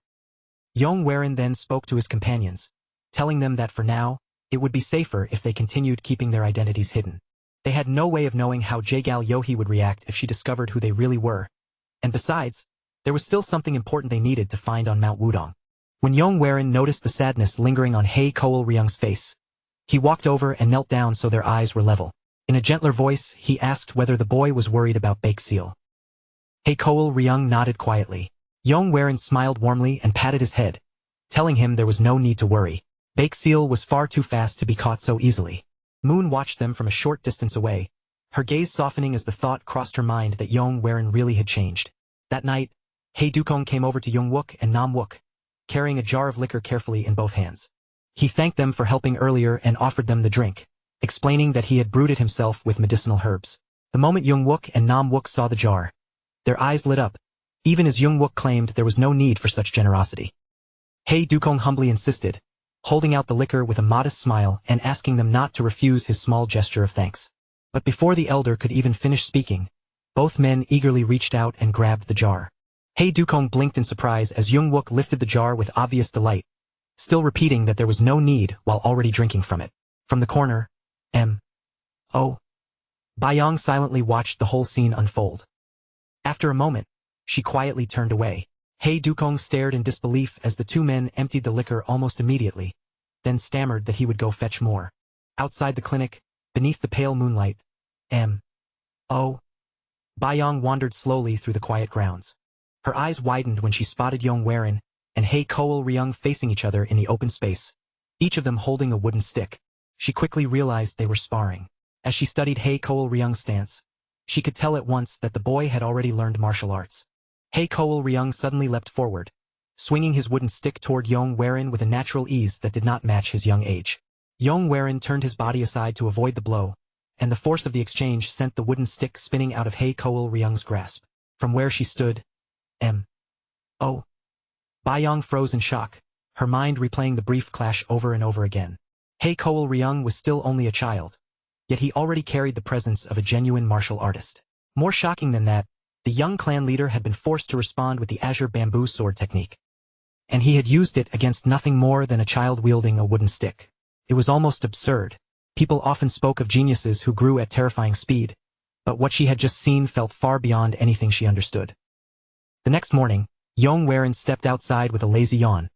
Yong then spoke to his companions, telling them that for now, it would be safer if they continued keeping their identities hidden. They had no way of knowing how Jaegal Yohee would react if she discovered who they really were, and besides, there was still something important they needed to find on Mount Wudong. When Yong noticed the sadness lingering on Ryung's face, he walked over and knelt down so their eyes were level. In a gentler voice, he asked whether the boy was worried about Baekseal. Ryung nodded quietly. Yong smiled warmly and patted his head, telling him there was no need to worry. Baekseal was far too fast to be caught so easily. Moon watched them from a short distance away, her gaze softening as the thought crossed her mind that Yong really had changed. That night, Hei Dukong came over to Yong Wook and Nam Wook, carrying a jar of liquor carefully in both hands. He thanked them for helping earlier and offered them the drink, explaining that he had brewed it himself with medicinal herbs. The moment Yong Wook and Nam Wook saw the jar, their eyes lit up, even as Yong Wook claimed there was no need for such generosity. Hei Dukong humbly insisted, holding out the liquor with a modest smile and asking them not to refuse his small gesture of thanks. But before the elder could even finish speaking, both men eagerly reached out and grabbed the jar. Hei Dukong blinked in surprise as Yong Wook lifted the jar with obvious delight, still repeating that there was no need while already drinking from it. From the corner, M.O. Bayong silently watched the whole scene unfold. After a moment, she quietly turned away. Hei Dukong stared in disbelief as the two men emptied the liquor almost immediately, then stammered that he would go fetch more. Outside the clinic, beneath the pale moonlight, M.O. Bayong wandered slowly through the quiet grounds. Her eyes widened when she spotted Yong and Hei Ryung facing each other in the open space, each of them holding a wooden stick. She quickly realized they were sparring. As she studied Hei Ryung's stance, she could tell at once that the boy had already learned martial arts. Hei Ryung suddenly leapt forward, swinging his wooden stick toward Yong with a natural ease that did not match his young age. Yong turned his body aside to avoid the blow, and the force of the exchange sent the wooden stick spinning out of Hei Ryung's grasp. From where she stood, M.O. Bayong froze in shock, her mind replaying the brief clash over and over again. Hei Ryung was still only a child, yet he already carried the presence of a genuine martial artist. More shocking than that, the young clan leader had been forced to respond with the azure bamboo sword technique. And he had used it against nothing more than a child wielding a wooden stick. It was almost absurd. People often spoke of geniuses who grew at terrifying speed, but what she had just seen felt far beyond anything she understood. The next morning, Yong stepped outside with a lazy yawn,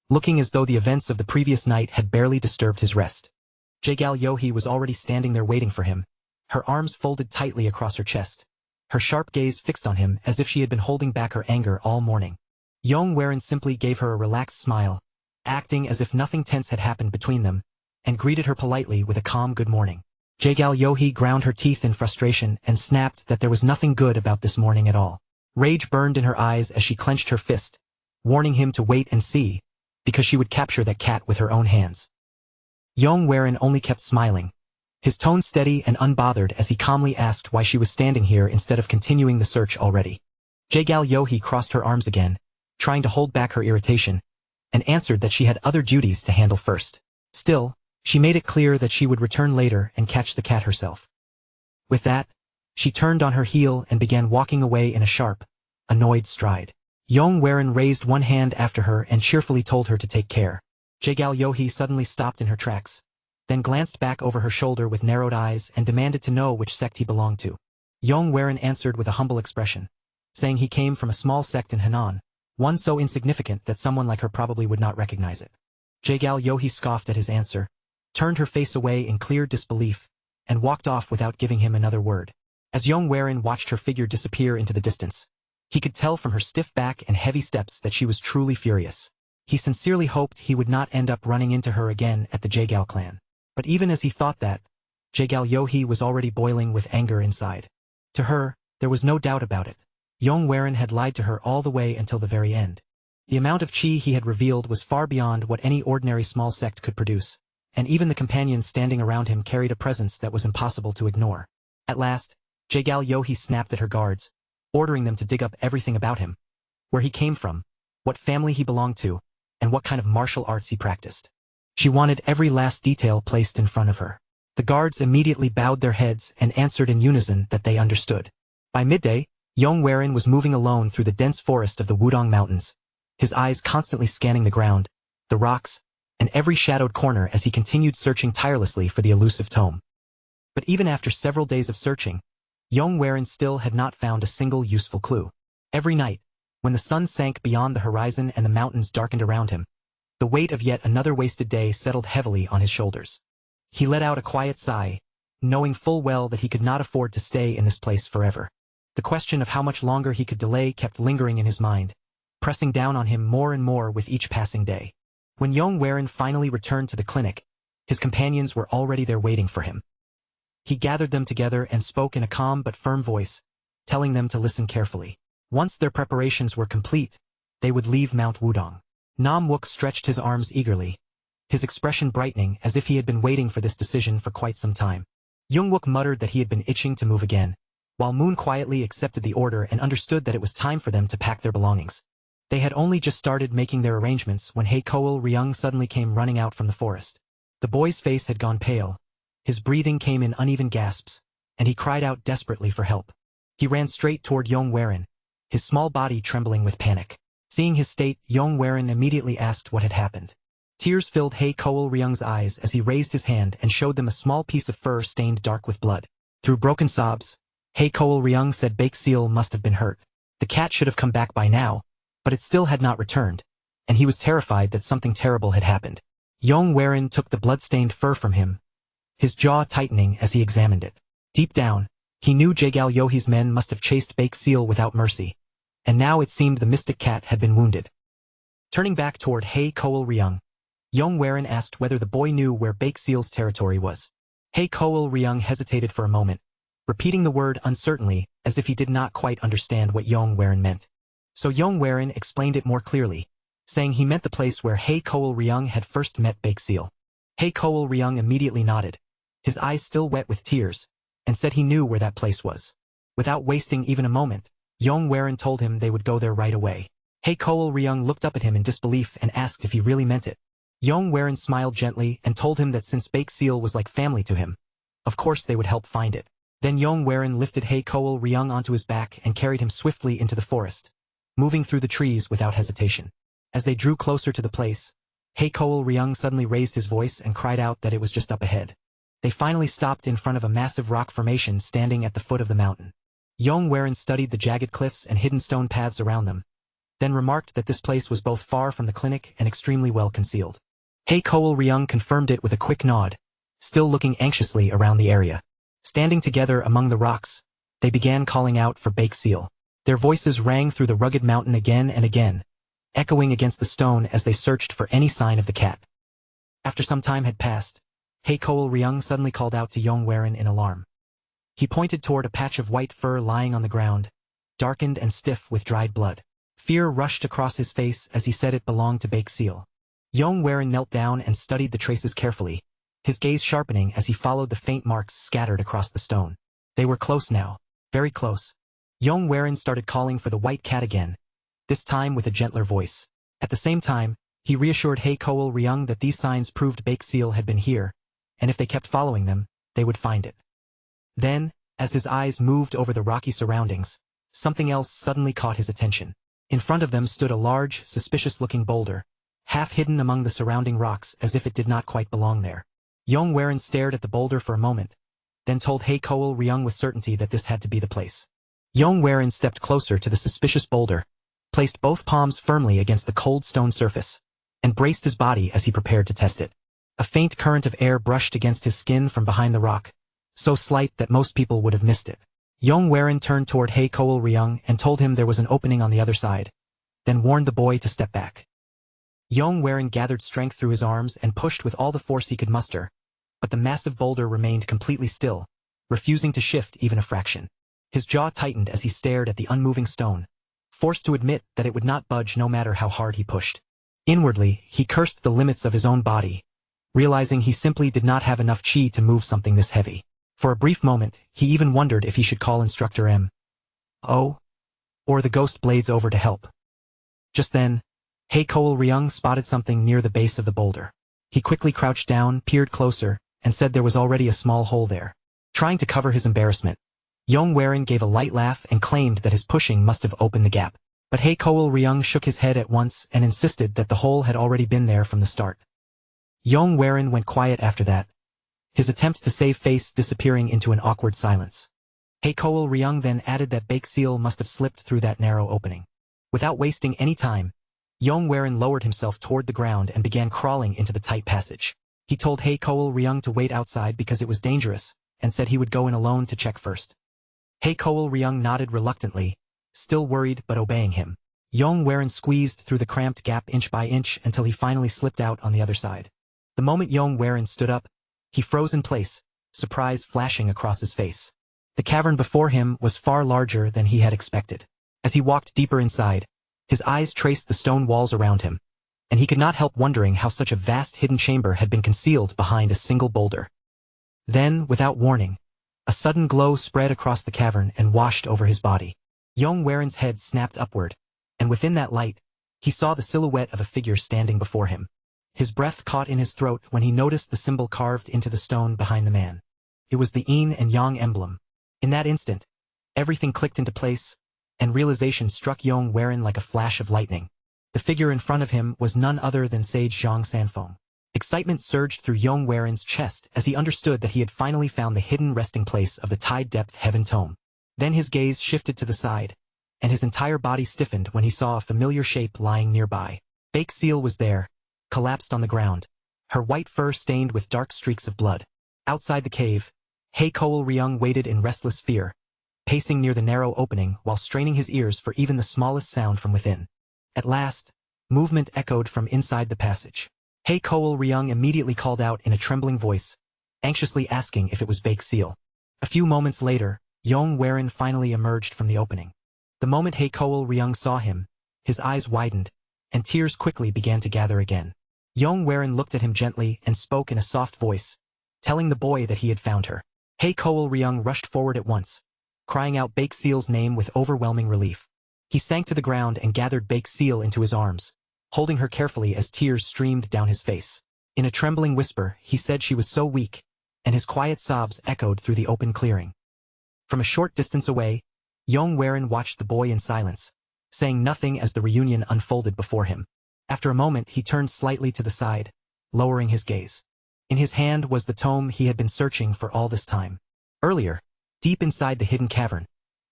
looking as though the events of the previous night had barely disturbed his rest. Jaegal Yohee was already standing there waiting for him, her arms folded tightly across her chest, her sharp gaze fixed on him as if she had been holding back her anger all morning. Yong simply gave her a relaxed smile, acting as if nothing tense had happened between them, and greeted her politely with a calm good morning. Jaegal Yohee ground her teeth in frustration and snapped that there was nothing good about this morning at all. Rage burned in her eyes as she clenched her fist, warning him to wait and see, because she would capture that cat with her own hands. Yong only kept smiling, his tone steady and unbothered as he calmly asked why she was standing here instead of continuing the search already. Jaegal Yohee crossed her arms again, trying to hold back her irritation, and answered that she had other duties to handle first. Still, she made it clear that she would return later and catch the cat herself. With that, she turned on her heel and began walking away in a sharp, annoyed stride. Yong raised one hand after her and cheerfully told her to take care. Jaegal Yohee suddenly stopped in her tracks, then glanced back over her shoulder with narrowed eyes and demanded to know which sect he belonged to. Yong answered with a humble expression, saying he came from a small sect in Hunan, one so insignificant that someone like her probably would not recognize it. Jaegal Yohee scoffed at his answer, turned her face away in clear disbelief, and walked off without giving him another word. As Yong watched her figure disappear into the distance, he could tell from her stiff back and heavy steps that she was truly furious. He sincerely hoped he would not end up running into her again at the Jaegal clan. But even as he thought that, Jaegal Yohee was already boiling with anger inside. To her, there was no doubt about it. Yong had lied to her all the way until the very end. The amount of chi he had revealed was far beyond what any ordinary small sect could produce, and even the companions standing around him carried a presence that was impossible to ignore. At last, Jaegal Yohee snapped at her guards, ordering them to dig up everything about him, where he came from, what family he belonged to, and what kind of martial arts he practiced. She wanted every last detail placed in front of her. The guards immediately bowed their heads and answered in unison that they understood. By midday, Yong was moving alone through the dense forest of the Wudong Mountains, his eyes constantly scanning the ground, the rocks, and every shadowed corner as he continued searching tirelessly for the elusive tome. But even after several days of searching, Yong still had not found a single useful clue. Every night, when the sun sank beyond the horizon and the mountains darkened around him, the weight of yet another wasted day settled heavily on his shoulders. He let out a quiet sigh, knowing full well that he could not afford to stay in this place forever. The question of how much longer he could delay kept lingering in his mind, pressing down on him more and more with each passing day. When Yong finally returned to the clinic, his companions were already there waiting for him. He gathered them together and spoke in a calm but firm voice, telling them to listen carefully. Once their preparations were complete, they would leave Mount Wudong. Nam Wook stretched his arms eagerly, his expression brightening as if he had been waiting for this decision for quite some time. Young Wook muttered that he had been itching to move again, while Moon quietly accepted the order and understood that it was time for them to pack their belongings. They had only just started making their arrangements when Heikoal Ryung suddenly came running out from the forest. The boy's face had gone pale, his breathing came in uneven gasps, and he cried out desperately for help. He ran straight toward Yong Warin, his small body trembling with panic. Seeing his state, Yong Warin immediately asked what had happened. Tears filled Heikoal Ryung's eyes as he raised his hand and showed them a small piece of fur stained dark with blood. Through broken sobs, Heikoal Ryung said Bake Seal must have been hurt. The cat should have come back by now, but it still had not returned, and he was terrified that something terrible had happened. Yong Warin took the blood-stained fur from him, his jaw tightening as he examined it. Deep down, he knew Jagal Yohi's men must have chased Bake Seal without mercy, and now it seemed the mystic cat had been wounded. Turning back toward Heikoal Ryung, Yong Warin asked whether the boy knew where Bake Seal's territory was. Heikoal Ryung hesitated for a moment, repeating the word uncertainly as if he did not quite understand what Yong Warin meant. So Yong Warin explained it more clearly, saying he meant the place where Heikoal Ryung had first met Bake Seal. Heikoal Ryung immediately nodded, his eyes still wet with tears, and said he knew where that place was. Without wasting even a moment, Yong Warin told him they would go there right away. Heikoal Ryung looked up at him in disbelief and asked if he really meant it. Yong Warin smiled gently and told him that since Bake Seal was like family to him, of course they would help find it. Then Yong Warin lifted Heikoal Ryung onto his back and carried him swiftly into the forest, moving through the trees without hesitation. As they drew closer to the place, Heikoal Ryung suddenly raised his voice and cried out that it was just up ahead. They finally stopped in front of a massive rock formation standing at the foot of the mountain. Yong Warin studied the jagged cliffs and hidden stone paths around them, then remarked that this place was both far from the clinic and extremely well concealed. Heikoal Ryung confirmed it with a quick nod, still looking anxiously around the area. Standing together among the rocks, they began calling out for Bake Seal. Their voices rang through the rugged mountain again and again, echoing against the stone as they searched for any sign of the cat. After some time had passed, Heikoal Ryung suddenly called out to Yong Warin in alarm. He pointed toward a patch of white fur lying on the ground, darkened and stiff with dried blood. Fear rushed across his face as he said it belonged to Bake Seal. Yong Warin knelt down and studied the traces carefully, his gaze sharpening as he followed the faint marks scattered across the stone. They were close now, very close. Yong Warin started calling for the white cat again, this time with a gentler voice. At the same time, he reassured Heikoal Ryung that these signs proved Bake Seal had been here, and if they kept following them, they would find it. Then, as his eyes moved over the rocky surroundings, something else suddenly caught his attention. In front of them stood a large, suspicious-looking boulder, half hidden among the surrounding rocks as if it did not quite belong there. Yong Warin stared at the boulder for a moment, then told Heikoal Ryung with certainty that this had to be the place. Yong Warin stepped closer to the suspicious boulder, placed both palms firmly against the cold stone surface, and braced his body as he prepared to test it. A faint current of air brushed against his skin from behind the rock, so slight that most people would have missed it. Yong Warin turned toward Heikoal Ryung and told him there was an opening on the other side, then warned the boy to step back. Yong Warin gathered strength through his arms and pushed with all the force he could muster, but the massive boulder remained completely still, refusing to shift even a fraction. His jaw tightened as he stared at the unmoving stone, forced to admit that it would not budge no matter how hard he pushed. Inwardly, he cursed the limits of his own body, realizing he simply did not have enough chi to move something this heavy. For a brief moment, he even wondered if he should call Instructor M.O. or the Ghost Blades over to help. Just then, Heikoal Ryung spotted something near the base of the boulder. He quickly crouched down, peered closer, and said there was already a small hole there. Trying to cover his embarrassment, Yong Warin gave a light laugh and claimed that his pushing must have opened the gap. But Heikoal Ryung shook his head at once and insisted that the hole had already been there from the start. Yong Warin went quiet after that, his attempt to save face disappearing into an awkward silence. Heikoal Ryung then added that Bake Seal must have slipped through that narrow opening. Without wasting any time, Yong Warin lowered himself toward the ground and began crawling into the tight passage. He told Heikoal Ryung to wait outside because it was dangerous, and said he would go in alone to check first. Heikoal Ryung nodded reluctantly, still worried but obeying him. Yong Warin squeezed through the cramped gap inch by inch until he finally slipped out on the other side. The moment Yong Warin stood up, he froze in place, surprise flashing across his face. The cavern before him was far larger than he had expected. As he walked deeper inside, his eyes traced the stone walls around him, and he could not help wondering how such a vast hidden chamber had been concealed behind a single boulder. Then, without warning, a sudden glow spread across the cavern and washed over his body. Yong Waren's head snapped upward, and within that light, he saw the silhouette of a figure standing before him. His breath caught in his throat when he noticed the symbol carved into the stone behind the man. It was the Yin and Yang emblem. In that instant, everything clicked into place, and realization struck Yong Waren like a flash of lightning. The figure in front of him was none other than Sage Zhang Sanfeng. Excitement surged through Yong Waren's chest as he understood that he had finally found the hidden resting place of the Tide Depth Heaven Tome. Then his gaze shifted to the side, and his entire body stiffened when he saw a familiar shape lying nearby. Bake Seal was there, collapsed on the ground, her white fur stained with dark streaks of blood. Outside the cave, He Koel Ryung waited in restless fear, pacing near the narrow opening while straining his ears for even the smallest sound from within. At last, movement echoed from inside the passage. He Koel Ryung immediately called out in a trembling voice, anxiously asking if it was Bake Seal. A few moments later, Yong Waren finally emerged from the opening. The moment He Koel Ryung saw him, his eyes widened, and tears quickly began to gather again. Yong Waren looked at him gently and spoke in a soft voice, telling the boy that he had found her. He Koel Ryung rushed forward at once, crying out Bake Seal's name with overwhelming relief. He sank to the ground and gathered Bake Seal into his arms, holding her carefully as tears streamed down his face. In a trembling whisper, he said she was so weak, and his quiet sobs echoed through the open clearing. From a short distance away, Yong Waren watched the boy in silence, saying nothing as the reunion unfolded before him. After a moment, he turned slightly to the side, lowering his gaze. In his hand was the tome he had been searching for all this time. Earlier, deep inside the hidden cavern,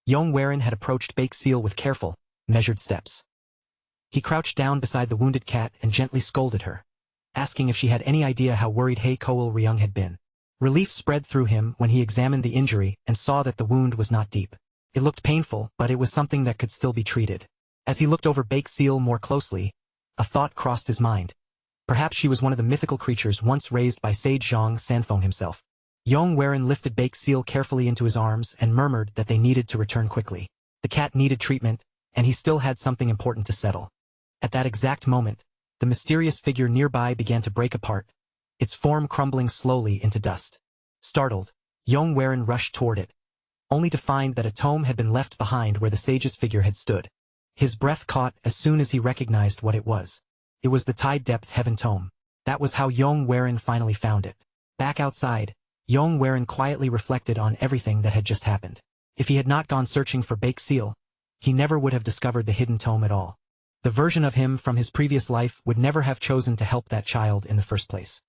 Yong Waren had approached Bake Seal with careful, measured steps. He crouched down beside the wounded cat and gently scolded her, asking if she had any idea how worried He Koel Ryung had been. Relief spread through him when he examined the injury and saw that the wound was not deep. It looked painful, but it was something that could still be treated. As he looked over Bake Seal more closely, a thought crossed his mind. Perhaps she was one of the mythical creatures once raised by Sage Zhang Sanfeng himself. Yong Waren lifted Bake Seal carefully into his arms and murmured that they needed to return quickly. The cat needed treatment, and he still had something important to settle. At that exact moment, the mysterious figure nearby began to break apart, its form crumbling slowly into dust. Startled, Yong Waren rushed toward it, only to find that a tome had been left behind where the sage's figure had stood. His breath caught as soon as he recognized what it was. It was the Tide Depth Heaven Tome. That was how Yong Waren finally found it. Back outside, Yong Waren quietly reflected on everything that had just happened. If he had not gone searching for Bake Seal, he never would have discovered the hidden tome at all. The version of him from his previous life would never have chosen to help that child in the first place.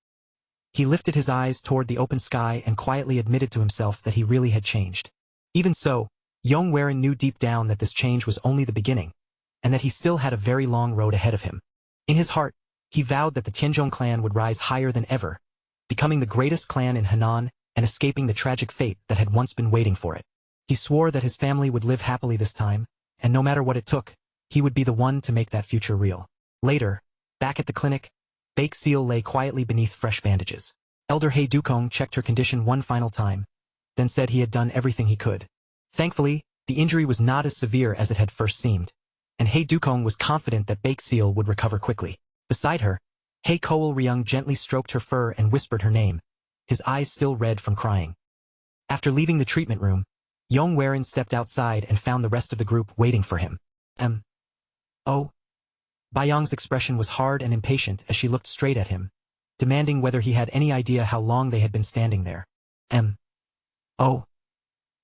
He lifted his eyes toward the open sky and quietly admitted to himself that he really had changed. Even so, Yong Waren knew deep down that this change was only the beginning, and that he still had a very long road ahead of him. In his heart, he vowed that the Tenjong clan would rise higher than ever, becoming the greatest clan in Hunan and escaping the tragic fate that had once been waiting for it. He swore that his family would live happily this time, and no matter what it took, he would be the one to make that future real. Later, back at the clinic, Bake Seal lay quietly beneath fresh bandages. Elder He Dukong checked her condition one final time, then said he had done everything he could. Thankfully, the injury was not as severe as it had first seemed, and He Dukong was confident that Bake Seal would recover quickly. Beside her, He Koel Ryung gently stroked her fur and whispered her name, his eyes still red from crying. After leaving the treatment room, Yong Waren stepped outside and found the rest of the group waiting for him. Oh. Bayong's expression was hard and impatient as she looked straight at him, demanding whether he had any idea how long they had been standing there. Oh.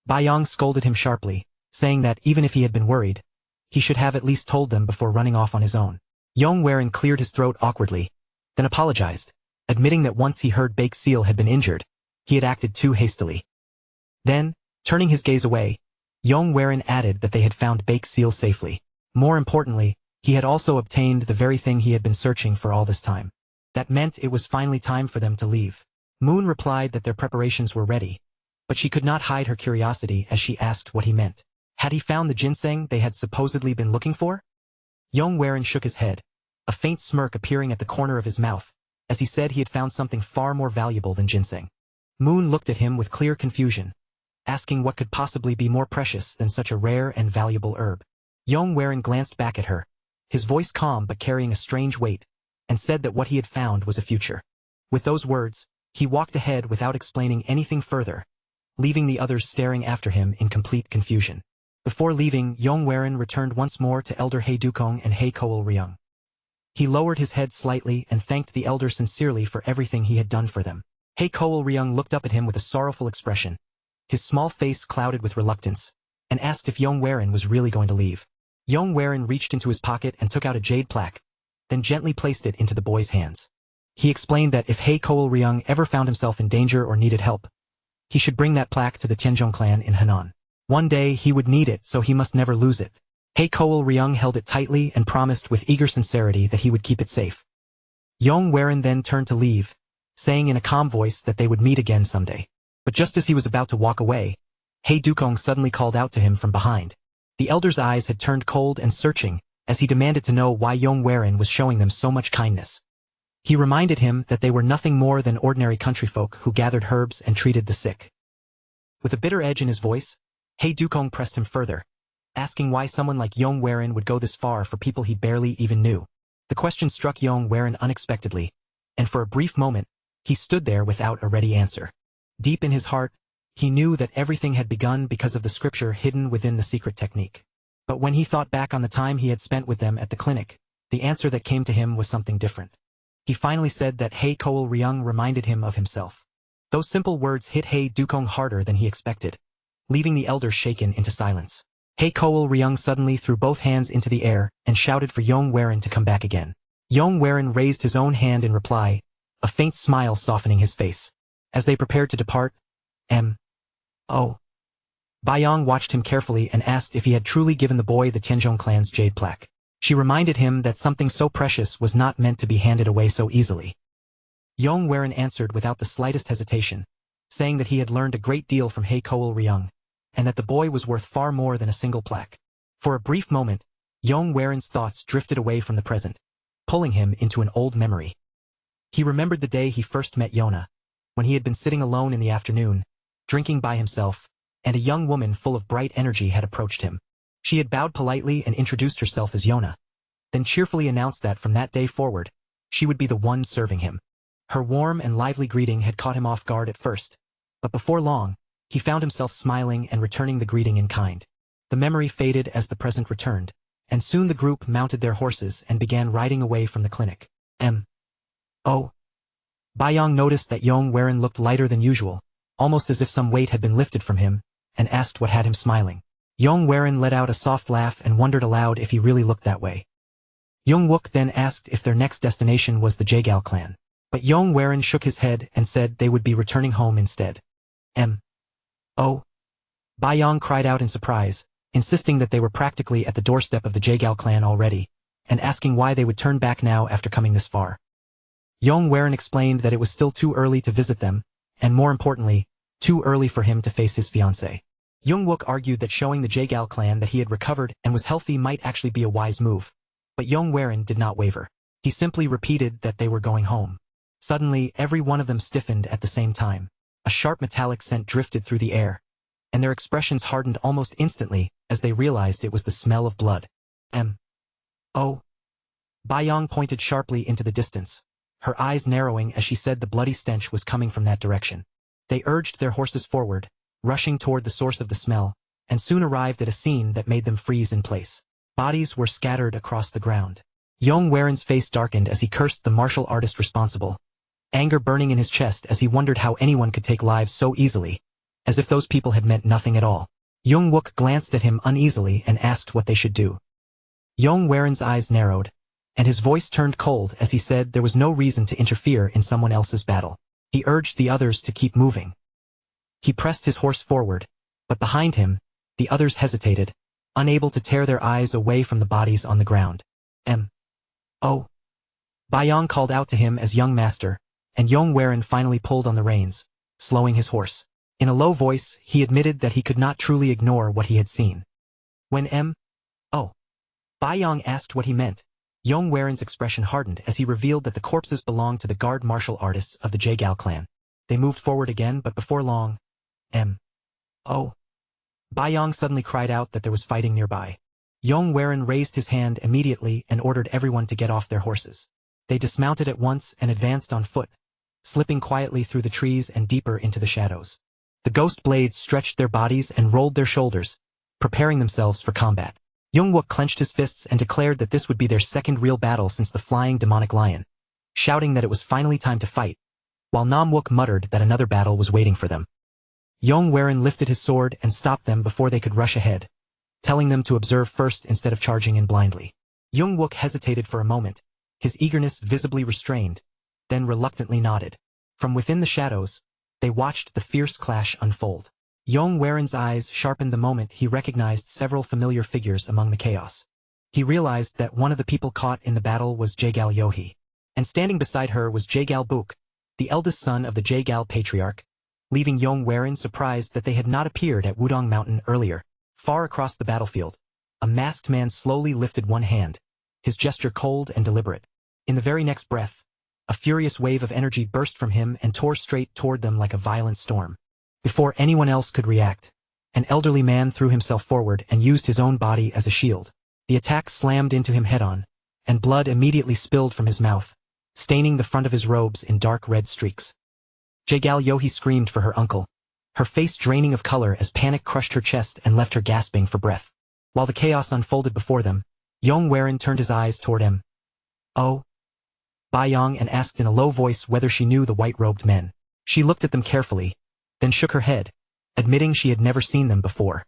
Bayong scolded him sharply, saying that even if he had been worried, he should have at least told them before running off on his own. Yong Waren cleared his throat awkwardly, then apologized, admitting that once he heard Bake Seal had been injured, he had acted too hastily. Then, turning his gaze away, Yong Waren added that they had found Bake Seal safely. More importantly, he had also obtained the very thing he had been searching for all this time. That meant it was finally time for them to leave. Moon replied that their preparations were ready, but she could not hide her curiosity as she asked what he meant. Had he found the ginseng they had supposedly been looking for? Yong Waren shook his head, a faint smirk appearing at the corner of his mouth, as he said he had found something far more valuable than ginseng. Moon looked at him with clear confusion, asking what could possibly be more precious than such a rare and valuable herb. Yong glanced back at her, his voice calm but carrying a strange weight, and said that what he had found was a future. With those words, he walked ahead without explaining anything further, leaving the others staring after him in complete confusion. Before leaving, Yong returned once more to Elder He Dukong and He Ryung. He lowered his head slightly and thanked the elder sincerely for everything he had done for them. He Ryung looked up at him with a sorrowful expression, his small face clouded with reluctance, and asked if Yong was really going to leave. Yong reached into his pocket and took out a jade plaque, then gently placed it into the boy's hands. He explained that if He Ryung ever found himself in danger or needed help, he should bring that plaque to the Tenjong clan in Hunan. One day he would need it, so he must never lose it. He Ryung held it tightly and promised with eager sincerity that he would keep it safe. Yong then turned to leave, saying in a calm voice that they would meet again someday. But just as he was about to walk away, He Dukong suddenly called out to him from behind. The elder's eyes had turned cold and searching, as he demanded to know why Yong was showing them so much kindness. He reminded him that they were nothing more than ordinary countryfolk who gathered herbs and treated the sick. With a bitter edge in his voice, He Dukong pressed him further, asking why someone like Yong would go this far for people he barely even knew. The question struck Yong unexpectedly, and for a brief moment, he stood there without a ready answer. Deep in his heart, he knew that everything had begun because of the scripture hidden within the secret technique. But when he thought back on the time he had spent with them at the clinic, the answer that came to him was something different. He finally said that He Ryung reminded him of himself. Those simple words hit He Dukong harder than he expected, leaving the elder shaken into silence. He Ryung suddenly threw both hands into the air and shouted for Yong to come back again. Yong raised his own hand in reply, a faint smile softening his face. As they prepared to depart, Bayong watched him carefully and asked if he had truly given the boy the Tenjong clan's jade plaque. She reminded him that something so precious was not meant to be handed away so easily. Yong answered without the slightest hesitation, saying that he had learned a great deal from He Ryung, and that the boy was worth far more than a single plaque. For a brief moment, Yong thoughts drifted away from the present, pulling him into an old memory. He remembered the day he first met Yona, when he had been sitting alone in the afternoon, drinking by himself, and a young woman full of bright energy had approached him. She had bowed politely and introduced herself as Yona, then cheerfully announced that from that day forward, she would be the one serving him. Her warm and lively greeting had caught him off guard at first, but before long, he found himself smiling and returning the greeting in kind. The memory faded as the present returned, and soon the group mounted their horses and began riding away from the clinic. Bayong noticed that Yong looked lighter than usual, almost as if some weight had been lifted from him, and asked what had him smiling. Yong let out a soft laugh and wondered aloud if he really looked that way. Yong then asked if their next destination was the Jagal clan, but Yong shook his head and said they would be returning home instead. Bayong cried out in surprise, insisting that they were practically at the doorstep of the Jagal clan already, and asking why they would turn back now after coming this far. Yong explained that it was still too early to visit them, and more importantly, too early for him to face his fiancée. Yong argued that showing the Jagal clan that he had recovered and was healthy might actually be a wise move, but Yong did not waver. He simply repeated that they were going home. Suddenly, every one of them stiffened at the same time. A sharp metallic scent drifted through the air, and their expressions hardened almost instantly as they realized it was the smell of blood. Bayong pointed sharply into the distance, her eyes narrowing as she said the bloody stench was coming from that direction. They urged their horses forward, rushing toward the source of the smell, and soon arrived at a scene that made them freeze in place. Bodies were scattered across the ground. Yong face darkened as he cursed the martial artist responsible, anger burning in his chest as he wondered how anyone could take lives so easily, as if those people had meant nothing at all. Yong glanced at him uneasily and asked what they should do. Yong eyes narrowed, and his voice turned cold as he said there was no reason to interfere in someone else's battle. He urged the others to keep moving. He pressed his horse forward, but behind him, the others hesitated, unable to tear their eyes away from the bodies on the ground. Bayong called out to him as young master, and Yong finally pulled on the reins, slowing his horse. In a low voice, he admitted that he could not truly ignore what he had seen. When Bayong asked what he meant, Yong expression hardened as he revealed that the corpses belonged to the guard martial artists of the Jagal clan. They moved forward again, but before long, Oh! Yong suddenly cried out that there was fighting nearby. Yong raised his hand immediately and ordered everyone to get off their horses. They dismounted at once and advanced on foot, slipping quietly through the trees and deeper into the shadows. The ghost blades stretched their bodies and rolled their shoulders, preparing themselves for combat. Yong clenched his fists and declared that this would be their second real battle since the flying demonic lion, shouting that it was finally time to fight, while muttered that another battle was waiting for them. Yong lifted his sword and stopped them before they could rush ahead, telling them to observe first instead of charging in blindly. Yong hesitated for a moment, his eagerness visibly restrained, then reluctantly nodded. From within the shadows, they watched the fierce clash unfold. Yong eyes sharpened the moment he recognized several familiar figures among the chaos. He realized that one of the people caught in the battle was Jagal Yohi, and standing beside her was Jagal Buk, the eldest son of the Jagal patriarch, leaving Yong surprised that they had not appeared at Wudong Mountain earlier. Far across the battlefield, a masked man slowly lifted one hand, his gesture cold and deliberate. In the very next breath, a furious wave of energy burst from him and tore straight toward them like a violent storm. Before anyone else could react, an elderly man threw himself forward and used his own body as a shield. The attack slammed into him head-on, and blood immediately spilled from his mouth, staining the front of his robes in dark red streaks. Jagal Yohi screamed for her uncle, her face draining of color as panic crushed her chest and left her gasping for breath. While the chaos unfolded before them, Yong turned his eyes toward Yong and asked in a low voice whether she knew the white-robed men. She looked at them carefully, then shook her head, admitting she had never seen them before.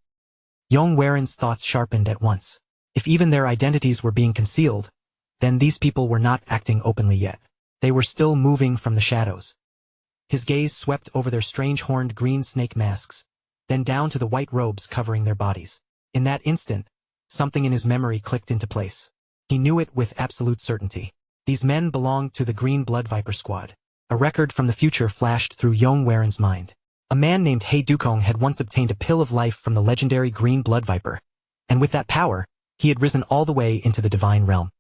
Yong's thoughts sharpened at once. If even their identities were being concealed, then these people were not acting openly yet. They were still moving from the shadows. His gaze swept over their strange horned green snake masks, then down to the white robes covering their bodies. In that instant, something in his memory clicked into place. He knew it with absolute certainty. These men belonged to the Green Blood Viper Squad. A record from the future flashed through Yong's mind. A man named He Dukong had once obtained a pill of life from the legendary Green Blood Viper, and with that power, he had risen all the way into the divine realm.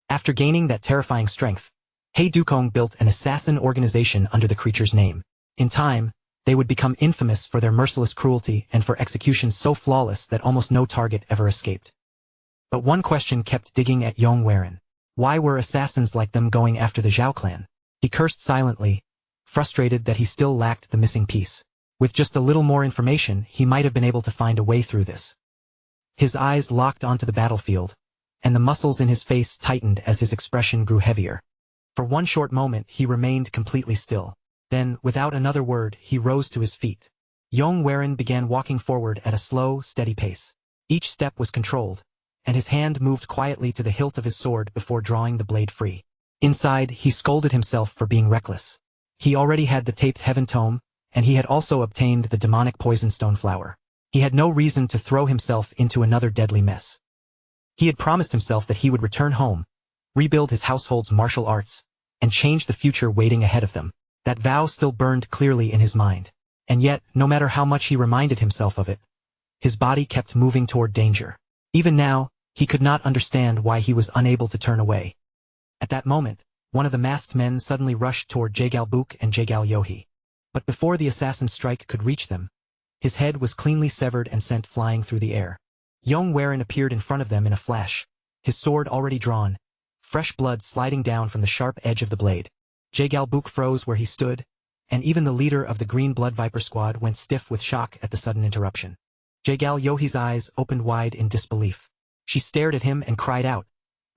After gaining that terrifying strength, He Dukong built an assassin organization under the creature's name. In time, they would become infamous for their merciless cruelty and for executions so flawless that almost no target ever escaped. But one question kept digging at Yong. Why were assassins like them going after the Zhao clan? He cursed silently, frustrated that he still lacked the missing piece. With just a little more information, he might have been able to find a way through this. His eyes locked onto the battlefield, and the muscles in his face tightened as his expression grew heavier. For one short moment, he remained completely still. Then, without another word, he rose to his feet. Yong began walking forward at a slow, steady pace. Each step was controlled, and his hand moved quietly to the hilt of his sword before drawing the blade free. Inside, he scolded himself for being reckless. He already had the taped heaven tome, and he had also obtained the demonic poison stone flower. He had no reason to throw himself into another deadly mess. He had promised himself that he would return home, rebuild his household's martial arts, and change the future waiting ahead of them. That vow still burned clearly in his mind. And yet, no matter how much he reminded himself of it, his body kept moving toward danger. Even now, he could not understand why he was unable to turn away. At that moment, one of the masked men suddenly rushed toward Jagal Buk and Jagal Yohi. But before the assassin's strike could reach them, his head was cleanly severed and sent flying through the air. Yong appeared in front of them in a flash, his sword already drawn, fresh blood sliding down from the sharp edge of the blade. Jagal Buk froze where he stood, and even the leader of the Green Blood Viper Squad went stiff with shock at the sudden interruption. Jagal Yohi's eyes opened wide in disbelief. She stared at him and cried out,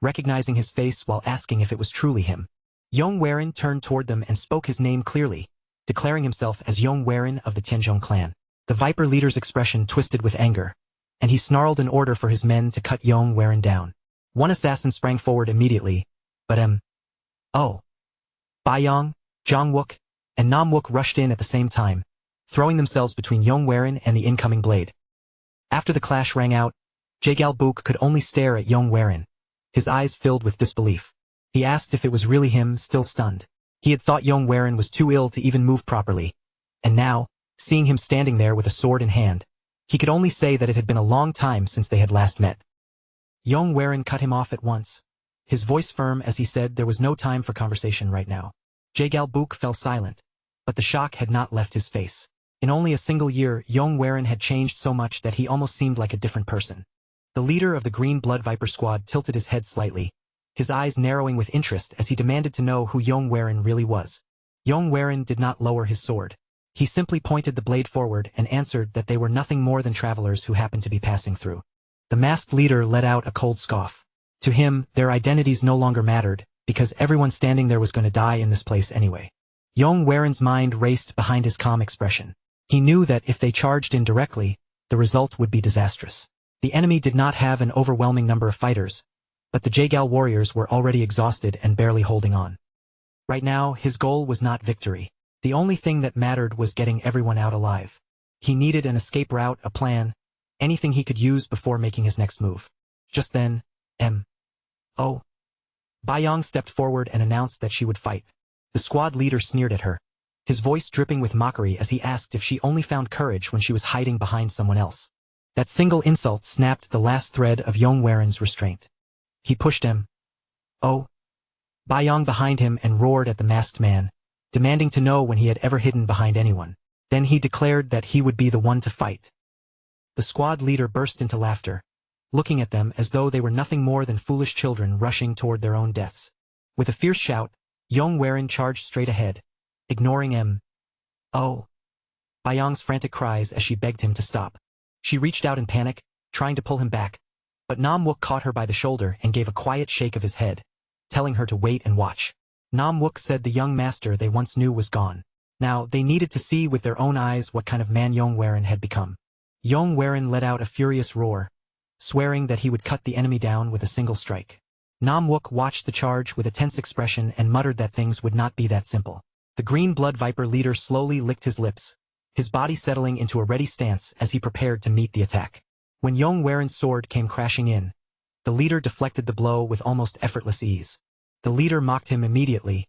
recognizing his face while asking if it was truly him. Yong turned toward them and spoke his name clearly, declaring himself as Yong of the Tenjong clan. The Viper leader's expression twisted with anger, and he snarled an order for his men to cut Yong down. One assassin sprang forward immediately, but Yong, Jongwook, and Namwook rushed in at the same time, throwing themselves between Yong and the incoming blade. After the clash rang out, Jagal Buk could only stare at Yong, his eyes filled with disbelief. He asked if it was really him, still stunned. He had thought Yong was too ill to even move properly, and now, seeing him standing there with a sword in hand, he could only say that it had been a long time since they had last met. Yong cut him off at once, his voice firm as he said there was no time for conversation right now. Jagal Buk fell silent, but the shock had not left his face. In only a single year, Yong had changed so much that he almost seemed like a different person. The leader of the Green Blood Viper squad tilted his head slightly, his eyes narrowing with interest as he demanded to know who Yong really was. Yong did not lower his sword. He simply pointed the blade forward and answered that they were nothing more than travelers who happened to be passing through. The masked leader let out a cold scoff. To him, their identities no longer mattered, because everyone standing there was going to die in this place anyway. Yong mind raced behind his calm expression. He knew that if they charged in directly, the result would be disastrous. The enemy did not have an overwhelming number of fighters, but the Jagal warriors were already exhausted and barely holding on. Right now, his goal was not victory. The only thing that mattered was getting everyone out alive. He needed an escape route, a plan, anything he could use before making his next move. Just then, Yong stepped forward and announced that she would fight. The squad leader sneered at her, his voice dripping with mockery as he asked if she only found courage when she was hiding behind someone else. That single insult snapped the last thread of Yong restraint. He pushed Yong behind him and roared at the masked man, demanding to know when he had ever hidden behind anyone. Then he declared that he would be the one to fight. The squad leader burst into laughter, looking at them as though they were nothing more than foolish children rushing toward their own deaths. With a fierce shout, Yong charged straight ahead, ignoring Yong's frantic cries as she begged him to stop. She reached out in panic, trying to pull him back, but Wook caught her by the shoulder and gave a quiet shake of his head, telling her to wait and watch. Wook said the young master they once knew was gone. Now, they needed to see with their own eyes what kind of man Yong had become. Yong let out a furious roar, swearing that he would cut the enemy down with a single strike. Wook watched the charge with a tense expression and muttered that things would not be that simple. The Green Blood Viper leader slowly licked his lips, his body settling into a ready stance as he prepared to meet the attack. When Yong sword came crashing in, the leader deflected the blow with almost effortless ease. The leader mocked him immediately,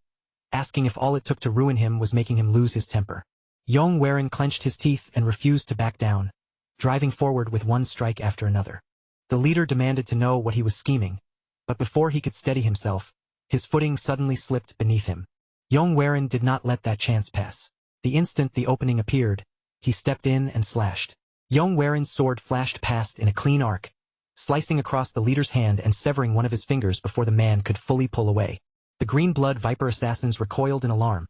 asking if all it took to ruin him was making him lose his temper. Yong clenched his teeth and refused to back down, driving forward with one strike after another. The leader demanded to know what he was scheming, but before he could steady himself, his footing suddenly slipped beneath him. Yong did not let that chance pass. The instant the opening appeared, he stepped in and slashed. Yong sword flashed past in a clean arc, slicing across the leader's hand and severing one of his fingers before the man could fully pull away. The Green Blood Viper assassins recoiled in alarm,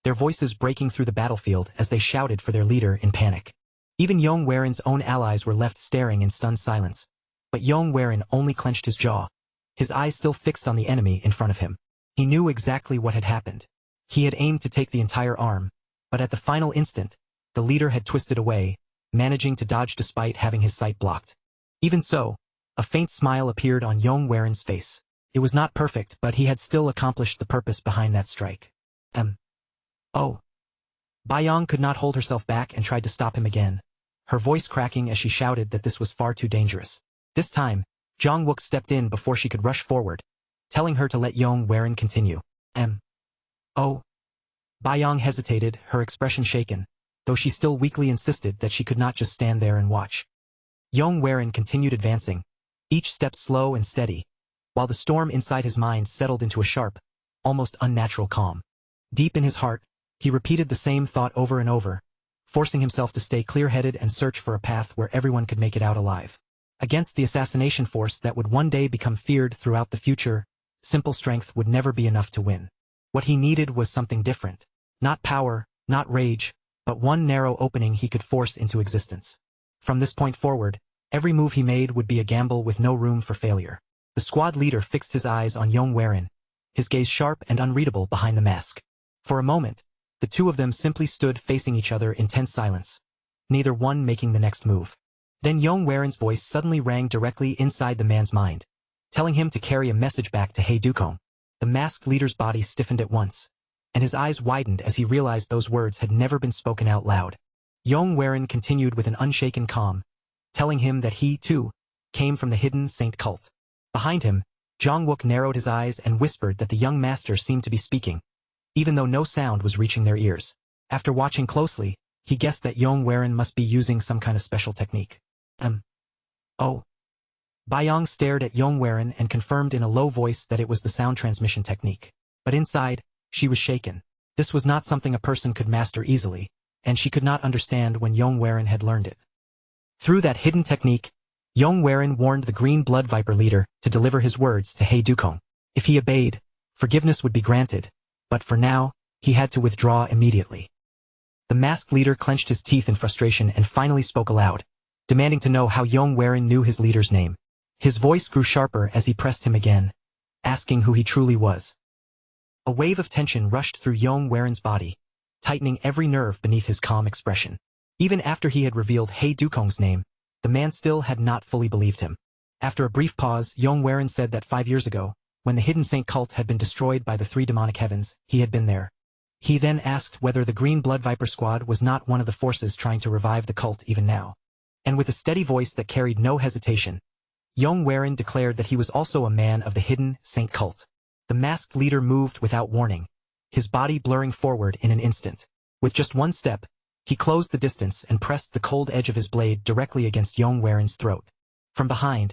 their voices breaking through the battlefield as they shouted for their leader in panic. Even Yong own allies were left staring in stunned silence, but Yong only clenched his jaw, his eyes still fixed on the enemy in front of him. He knew exactly what had happened. He had aimed to take the entire arm, but at the final instant, the leader had twisted away, managing to dodge despite having his sight blocked. Even so, a faint smile appeared on Yong face. It was not perfect, but he had still accomplished the purpose behind that strike. Yong could not hold herself back and tried to stop him again, her voice cracking as she shouted that this was far too dangerous. This time, Wook stepped in before she could rush forward, telling her to let Yong continue. Yong hesitated, her expression shaken, though she still weakly insisted that she could not just stand there and watch. Yong continued advancing, each step slow and steady, while the storm inside his mind settled into a sharp, almost unnatural calm. Deep in his heart, he repeated the same thought over and over, forcing himself to stay clear-headed and search for a path where everyone could make it out alive. Against the assassination force that would one day become feared throughout the future, simple strength would never be enough to win. What he needed was something different. Not power, not rage, but one narrow opening he could force into existence. From this point forward, every move he made would be a gamble with no room for failure. The squad leader fixed his eyes on Yong his gaze sharp and unreadable behind the mask. For a moment, the two of them simply stood facing each other in tense silence, neither one making the next move. Then Yong voice suddenly rang directly inside the man's mind, telling him to carry a message back to Ducong. The masked leader's body stiffened at once, and his eyes widened as he realized those words had never been spoken out loud. Yong continued with an unshaken calm, telling him that he, too, came from the hidden saint cult. Behind him, Wook narrowed his eyes and whispered that the young master seemed to be speaking, even though no sound was reaching their ears. After watching closely, he guessed that Yong must be using some kind of special technique. Yong stared at Yong and confirmed in a low voice that it was the sound transmission technique. But inside, she was shaken. This was not something a person could master easily, and she could not understand when Yong had learned it. Through that hidden technique, Yong warned the Green Blood Viper leader to deliver his words to Heir. If he obeyed, forgiveness would be granted, but for now, he had to withdraw immediately. The masked leader clenched his teeth in frustration and finally spoke aloud, demanding to know how Yong knew his leader's name. His voice grew sharper as he pressed him again, asking who he truly was. A wave of tension rushed through Yong body, tightening every nerve beneath his calm expression. Even after he had revealed Heir's name, the man still had not fully believed him. After a brief pause, Yong said that 5 years ago, when the hidden saint cult had been destroyed by the 3 demonic heavens, he had been there. He then asked whether the Green Blood Viper squad was not one of the forces trying to revive the cult even now. And with a steady voice that carried no hesitation, Yong declared that he was also a man of the hidden saint cult. The masked leader moved without warning, his body blurring forward in an instant. With just one step, he closed the distance and pressed the cold edge of his blade directly against Yong throat. From behind,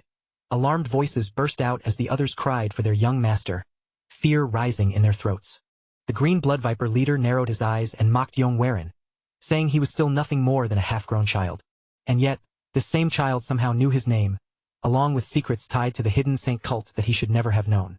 alarmed voices burst out as the others cried for their young master, fear rising in their throats. The Green Blood Viper leader narrowed his eyes and mocked Yong saying he was still nothing more than a half-grown child. And yet, this same child somehow knew his name, along with secrets tied to the hidden saint cult that he should never have known.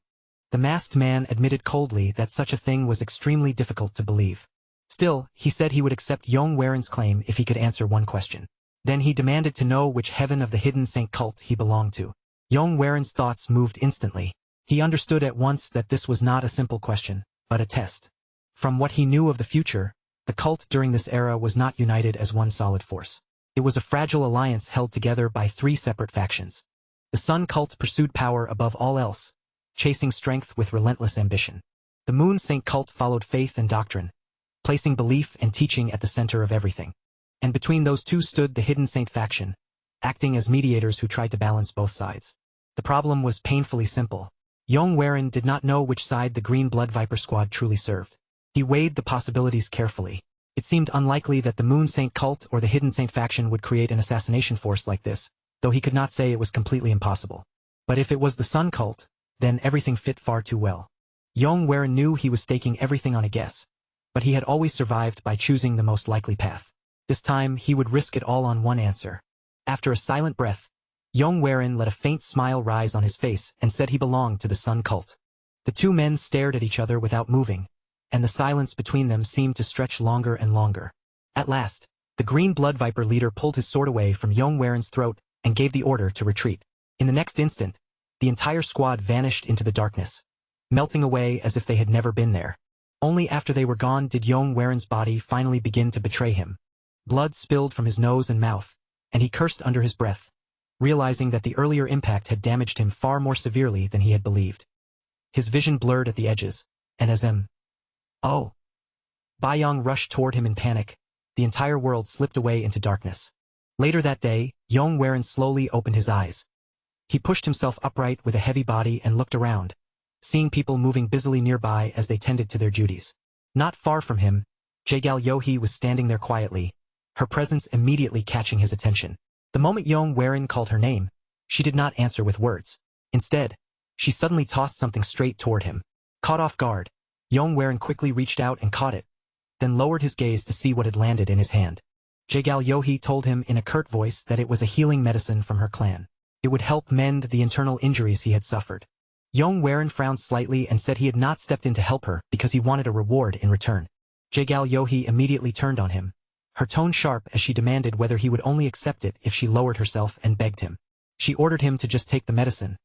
The masked man admitted coldly that such a thing was extremely difficult to believe. Still, he said he would accept Yong claim if he could answer one question. Then he demanded to know which heaven of the hidden saint cult he belonged to. Yong thoughts moved instantly. He understood at once that this was not a simple question, but a test. From what he knew of the future, the cult during this era was not united as one solid force. It was a fragile alliance held together by 3 separate factions. The Sun cult pursued power above all else, chasing strength with relentless ambition. The Moon Saint cult followed faith and doctrine, placing belief and teaching at the center of everything. And between those two stood the Hidden Saint faction, acting as mediators who tried to balance both sides. The problem was painfully simple. Yong did not know which side the Green Blood Viper squad truly served. He weighed the possibilities carefully. It seemed unlikely that the Moon Saint cult or the Hidden Saint faction would create an assassination force like this, though he could not say it was completely impossible. But if it was the Sun cult, then everything fit far too well. Yong knew he was staking everything on a guess, but he had always survived by choosing the most likely path. This time, he would risk it all on one answer. After a silent breath, Yong let a faint smile rise on his face and said he belonged to the Sun cult. The two men stared at each other without moving, and the silence between them seemed to stretch longer and longer. At last, the Green Blood Viper leader pulled his sword away from Yong throat and gave the order to retreat. In the next instant, the entire squad vanished into the darkness, melting away as if they had never been there. Only after they were gone did Yong body finally begin to betray him. Blood spilled from his nose and mouth, and he cursed under his breath, realizing that the earlier impact had damaged him far more severely than he had believed. His vision blurred at the edges, and as Oh! Yong rushed toward him in panic. The entire world slipped away into darkness. Later that day, Yong slowly opened his eyes. He pushed himself upright with a heavy body and looked around, seeing people moving busily nearby as they tended to their duties. Not far from him, Yohi was standing there quietly, her presence immediately catching his attention. The moment Yong called her name, she did not answer with words. Instead, she suddenly tossed something straight toward him. Caught off guard, Yong quickly reached out and caught it, then lowered his gaze to see what had landed in his hand. Yohi told him in a curt voice that it was a healing medicine from her clan. It would help mend the internal injuries he had suffered. Yong frowned slightly and said he had not stepped in to help her because he wanted a reward in return. Yohi immediately turned on him, her tone sharp as she demanded whether he would only accept it if she lowered herself and begged him. She ordered him to just take the medicine,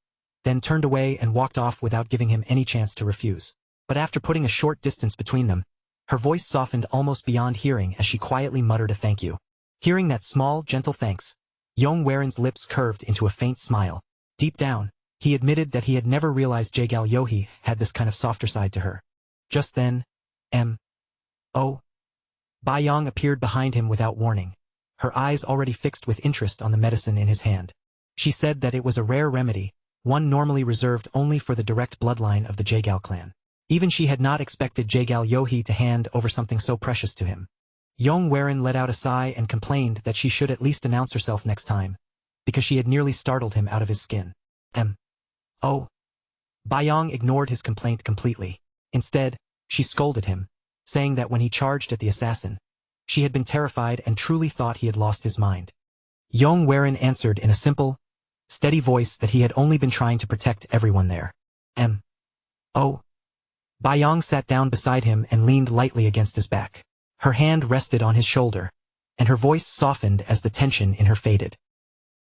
then turned away and walked off without giving him any chance to refuse. But after putting a short distance between them, her voice softened almost beyond hearing as she quietly muttered a thank you. Hearing that small, gentle thanks, Yong lips curved into a faint smile. Deep down, he admitted that he had never realized Yohi had this kind of softer side to her. Just then, Yong appeared behind him without warning, her eyes already fixed with interest on the medicine in his hand. She said that it was a rare remedy, one normally reserved only for the direct bloodline of the Jagal clan. Even she had not expected Yohi to hand over something so precious to him. Yong let out a sigh and complained that she should at least announce herself next time, because she had nearly startled him out of his skin. Yong ignored his complaint completely. Instead, she scolded him, saying that when he charged at the assassin, she had been terrified and truly thought he had lost his mind. Yong answered in a simple, steady voice that he had only been trying to protect everyone there. Oh. Yong sat down beside him and leaned lightly against his back. Her hand rested on his shoulder, and her voice softened as the tension in her faded.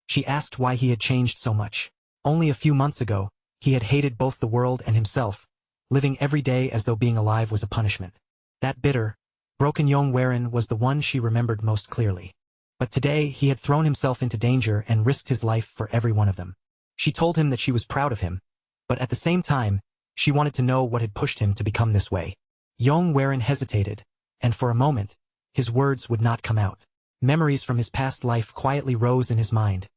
She asked why he had changed so much. Only a few months ago, he had hated both the world and himself, living every day as though being alive was a punishment. That bitter, broken Yong was the one she remembered most clearly. But today he had thrown himself into danger and risked his life for every one of them. She told him that she was proud of him, but at the same time, she wanted to know what had pushed him to become this way. Yong hesitated, and for a moment, his words would not come out. Memories from his past life quietly rose in his mind,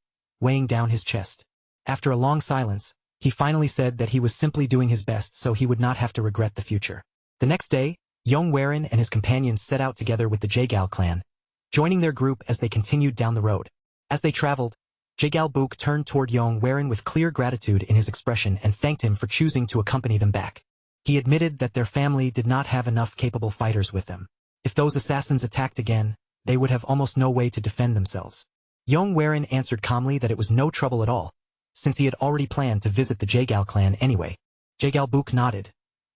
weighing down his chest. After a long silence, he finally said that he was simply doing his best so he would not have to regret the future. The next day, Yong and his companions set out together with the Jaegal clan, joining their group as they continued down the road. As they traveled, Jaegal turned toward Yong with clear gratitude in his expression and thanked him for choosing to accompany them back. He admitted that their family did not have enough capable fighters with them. If those assassins attacked again, they would have almost no way to defend themselves. Yong answered calmly that it was no trouble at all, since he had already planned to visit the Jaegal clan anyway. Jaegal nodded,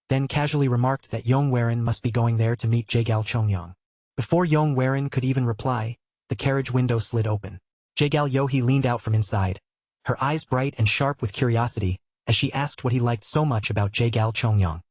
then casually remarked that Yong must be going there to meet Jaegal Chongyong. Before Yong could even reply, the carriage window slid open. Jaegal leaned out from inside, her eyes bright and sharp with curiosity, as she asked what he liked so much about Jaegal Chongyong.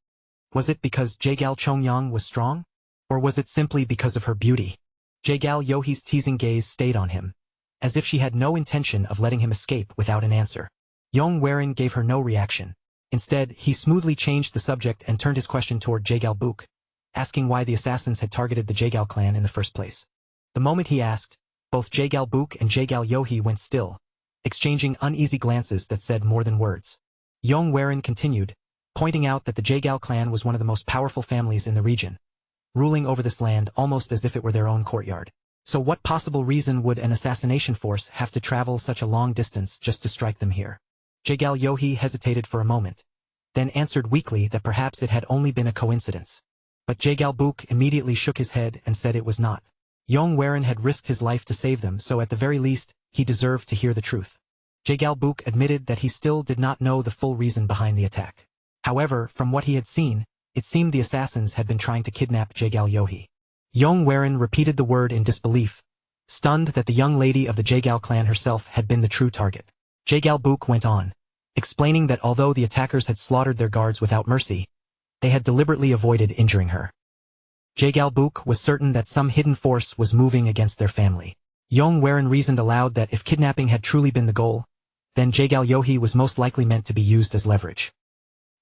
Was it because Jaegal Chongyong was strong? Or was it simply because of her beauty? Jaegal teasing gaze stayed on him, as if she had no intention of letting him escape without an answer. Yong gave her no reaction. Instead, he smoothly changed the subject and turned his question toward Jaegal asking why the assassins had targeted the Jaegal clan in the first place. The moment he asked, both Jaegal and Jaegal went still, exchanging uneasy glances that said more than words. Yong continued, pointing out that the Jaegal clan was one of the most powerful families in the region, ruling over this land almost as if it were their own courtyard. So what possible reason would an assassination force have to travel such a long distance just to strike them here? Jaegal hesitated for a moment, then answered weakly that perhaps it had only been a coincidence. But Jaegal immediately shook his head and said it was not. Yong had risked his life to save them, so at the very least, he deserved to hear the truth. Jaegal admitted that he still did not know the full reason behind the attack. However, from what he had seen, it seemed the assassins had been trying to kidnap Jaegal Yong repeated the word in disbelief, stunned that the young lady of the Jaegal clan herself had been the true target. Jaegal went on, explaining that although the attackers had slaughtered their guards without mercy, they had deliberately avoided injuring her. Jaegal was certain that some hidden force was moving against their family. Yong reasoned aloud that if kidnapping had truly been the goal, then Jaegal was most likely meant to be used as leverage.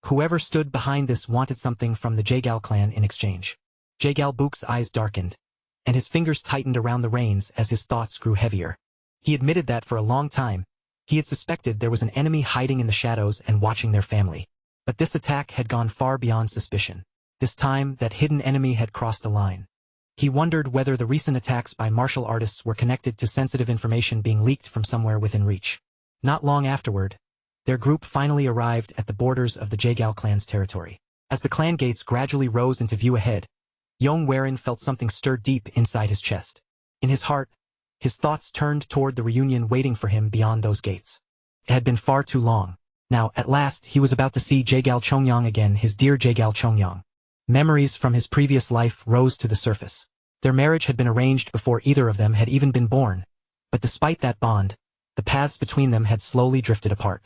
Whoever stood behind this wanted something from the Jaegal clan in exchange. Jaegal eyes darkened, and his fingers tightened around the reins as his thoughts grew heavier. He admitted that for a long time, he had suspected there was an enemy hiding in the shadows and watching their family. But this attack had gone far beyond suspicion. This time, that hidden enemy had crossed a line. He wondered whether the recent attacks by martial artists were connected to sensitive information being leaked from somewhere within reach. Not long afterward, their group finally arrived at the borders of the Jaegal clan's territory. As the clan gates gradually rose into view ahead, Yong felt something stir deep inside his chest. In his heart, his thoughts turned toward the reunion waiting for him beyond those gates. It had been far too long. Now, at last, he was about to see Jaegal Chongyong again, his dear Jaegal Chongyong. Memories from his previous life rose to the surface. Their marriage had been arranged before either of them had even been born, but despite that bond, the paths between them had slowly drifted apart.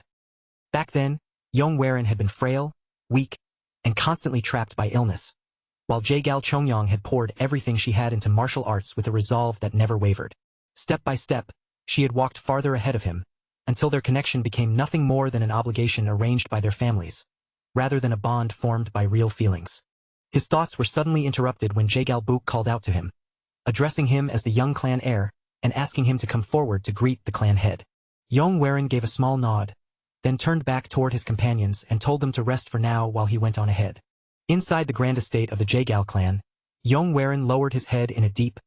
Back then, Yong had been frail, weak, and constantly trapped by illness, while Jaegal Chongyong had poured everything she had into martial arts with a resolve that never wavered. Step by step, she had walked farther ahead of him, until their connection became nothing more than an obligation arranged by their families, rather than a bond formed by real feelings. His thoughts were suddenly interrupted when Jaegal called out to him, addressing him as the young clan heir, and asking him to come forward to greet the clan head. Yong gave a small nod, then turned back toward his companions and told them to rest for now while he went on ahead. Inside the grand estate of the Jaegal clan, Yong lowered his head in a deep,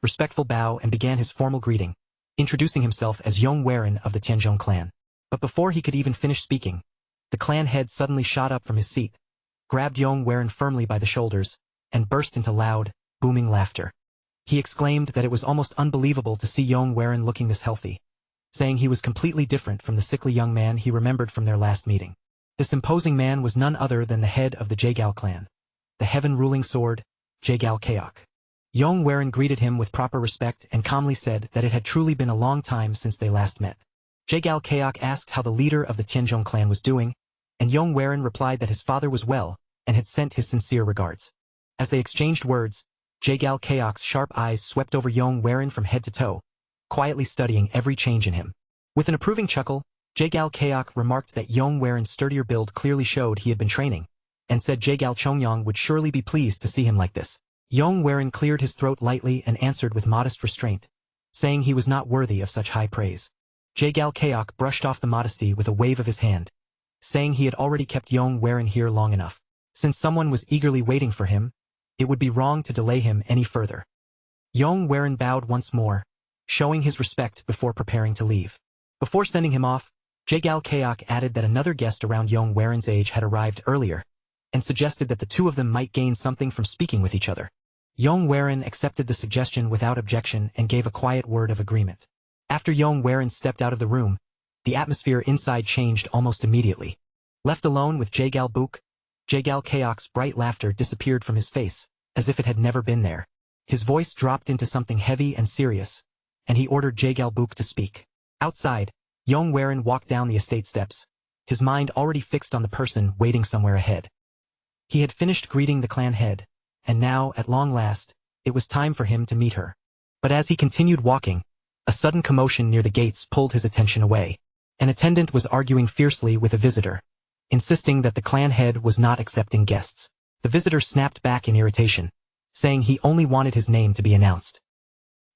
respectful bow and began his formal greeting, introducing himself as Yong of the Tenjong clan. But before he could even finish speaking, the clan head suddenly shot up from his seat, grabbed Yong firmly by the shoulders, and burst into loud, booming laughter. He exclaimed that it was almost unbelievable to see Yong Werin looking this healthy, saying he was completely different from the sickly young man he remembered from their last meeting. This imposing man was none other than the head of the Jaegal clan, the heaven-ruling sword, Jaegal Kaok. Yong Werin greeted him with proper respect and calmly said that it had truly been a long time since they last met. Jaegal Kaok asked how the leader of the Tenjong clan was doing, and Yong Werin replied that his father was well and had sent his sincere regards. As they exchanged words, Jaegal Kaok's sharp eyes swept over Yong Werin from head to toe, quietly studying every change in him. With an approving chuckle, Jaegal Kaok remarked that Yong Werin's sturdier build clearly showed he had been training, and said Jaegal Chongyang would surely be pleased to see him like this. Yong Werin cleared his throat lightly and answered with modest restraint, saying he was not worthy of such high praise. Jaegal Kaok brushed off the modesty with a wave of his hand, saying he had already kept Yong Werin here long enough. Since someone was eagerly waiting for him, it would be wrong to delay him any further. Yong Werin bowed once more, showing his respect before preparing to leave. Before sending him off, Jaegal Kaok added that another guest around Yong Werin's age had arrived earlier, and suggested that the two of them might gain something from speaking with each other. Yong Werin accepted the suggestion without objection and gave a quiet word of agreement. After Yong Werin stepped out of the room, the atmosphere inside changed almost immediately. Left alone with Jaegal Book, Jaegal Kaok's bright laughter disappeared from his face, as if it had never been there. His voice dropped into something heavy and serious, and he ordered Jaegal Book to speak. Outside, Yong Werin walked down the estate steps, his mind already fixed on the person waiting somewhere ahead. He had finished greeting the clan head, and now, at long last, it was time for him to meet her. But as he continued walking, a sudden commotion near the gates pulled his attention away. An attendant was arguing fiercely with a visitor, insisting that the clan head was not accepting guests. The visitor snapped back in irritation, saying he only wanted his name to be announced.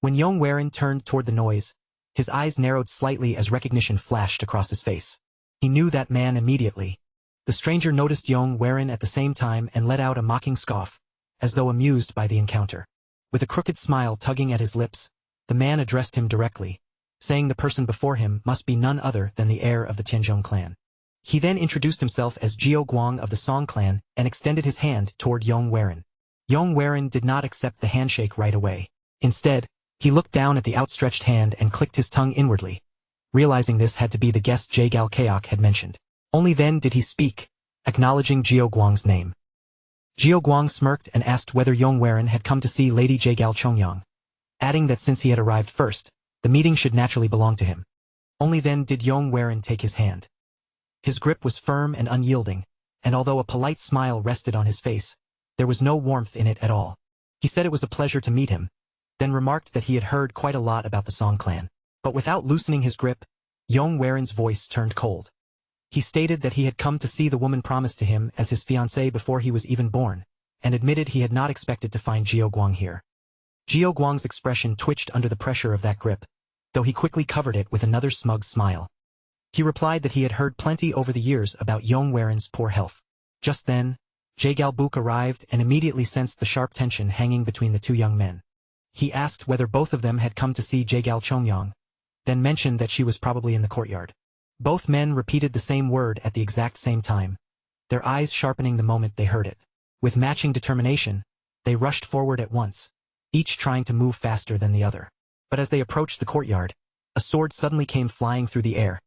When Yong Werin turned toward the noise, his eyes narrowed slightly as recognition flashed across his face. He knew that man immediately. The stranger noticed Yong Werin at the same time and let out a mocking scoff, as though amused by the encounter. With a crooked smile tugging at his lips, the man addressed him directly, saying the person before him must be none other than the heir of the Tenjong clan. He then introduced himself as Jiao Guang of the Song clan and extended his hand toward Yong Werin. Yong Werin did not accept the handshake right away. Instead, he looked down at the outstretched hand and clicked his tongue inwardly, realizing this had to be the guest Jaegal Kaok had mentioned. Only then did he speak, acknowledging Jiao Guang's name. Jiao Guang smirked and asked whether Yong Werin had come to see Lady Jaegal Chongyang, adding that since he had arrived first, the meeting should naturally belong to him. Only then did Yong Werin take his hand. His grip was firm and unyielding, and although a polite smile rested on his face, there was no warmth in it at all. He said it was a pleasure to meet him, then remarked that he had heard quite a lot about the Song clan. But without loosening his grip, Yong Werin's voice turned cold. He stated that he had come to see the woman promised to him as his fiancée before he was even born, and admitted he had not expected to find Jiao Guang here. Jiao Guang's expression twitched under the pressure of that grip, though he quickly covered it with another smug smile. He replied that he had heard plenty over the years about Yong Werin's poor health. Just then, Jaegal Book arrived and immediately sensed the sharp tension hanging between the two young men. He asked whether both of them had come to see Jaegal Chongyang, then mentioned that she was probably in the courtyard. Both men repeated the same word at the exact same time, their eyes sharpening the moment they heard it. With matching determination, they rushed forward at once, each trying to move faster than the other. But as they approached the courtyard, a sword suddenly came flying through the air,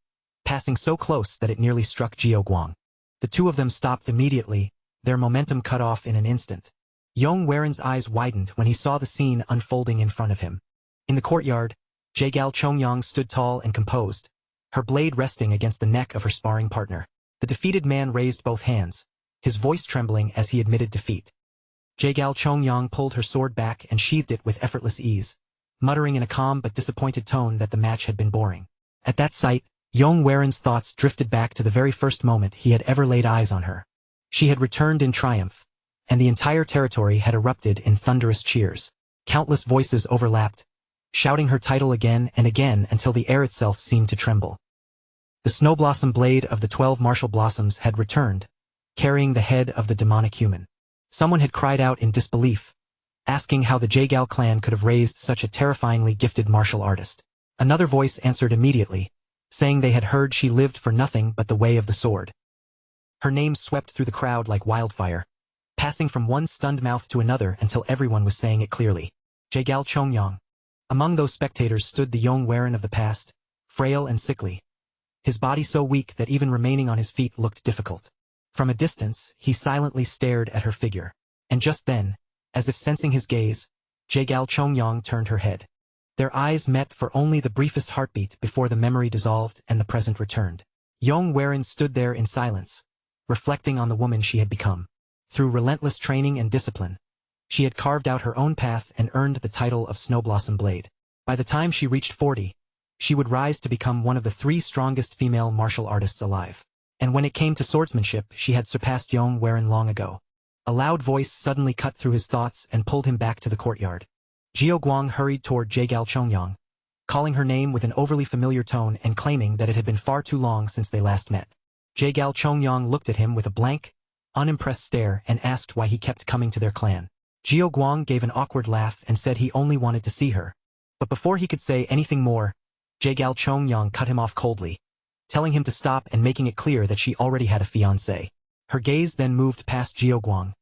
passing so close that it nearly struck Jiao Guang. The two of them stopped immediately, their momentum cut off in an instant. Yong Werin's eyes widened when he saw the scene unfolding in front of him. In the courtyard, Jaegal Chongyang stood tall and composed, her blade resting against the neck of her sparring partner. The defeated man raised both hands, his voice trembling as he admitted defeat. Jaegal Chongyang pulled her sword back and sheathed it with effortless ease, muttering in a calm but disappointed tone that the match had been boring. At that sight, Yong Werin's thoughts drifted back to the very first moment he had ever laid eyes on her. She had returned in triumph, and the entire territory had erupted in thunderous cheers. Countless voices overlapped, shouting her title again and again until the air itself seemed to tremble. The snowblossom blade of the 12 martial blossoms had returned, carrying the head of the demonic human. Someone had cried out in disbelief, asking how the Jaegal clan could have raised such a terrifyingly gifted martial artist. Another voice answered immediately, saying they had heard she lived for nothing but the way of the sword. Her name swept through the crowd like wildfire, passing from one stunned mouth to another until everyone was saying it clearly. Jagal Chongyang. Among those spectators stood the Yong of the past, frail and sickly. His body so weak that even remaining on his feet looked difficult. From a distance, he silently stared at her figure. And just then, as if sensing his gaze, Jagal Chongyang turned her head. Their eyes met for only the briefest heartbeat before the memory dissolved and the present returned. Yong stood there in silence, reflecting on the woman she had become. Through relentless training and discipline, she had carved out her own path and earned the title of Snowblossom Blade. By the time she reached 40, she would rise to become one of the 3 strongest female martial artists alive. And when it came to swordsmanship, she had surpassed Yong long ago. A loud voice suddenly cut through his thoughts and pulled him back to the courtyard. Jiao Guang hurried toward Jagal Chongyang, calling her name with an overly familiar tone and claiming that it had been far too long since they last met. Jagal Chongyang looked at him with a blank, unimpressed stare and asked why he kept coming to their clan. Jiao Guang gave an awkward laugh and said he only wanted to see her. But before he could say anything more, Jagal Chongyang cut him off coldly, telling him to stop and making it clear that she already had a fiancé. Her gaze then moved past Jiao Guang,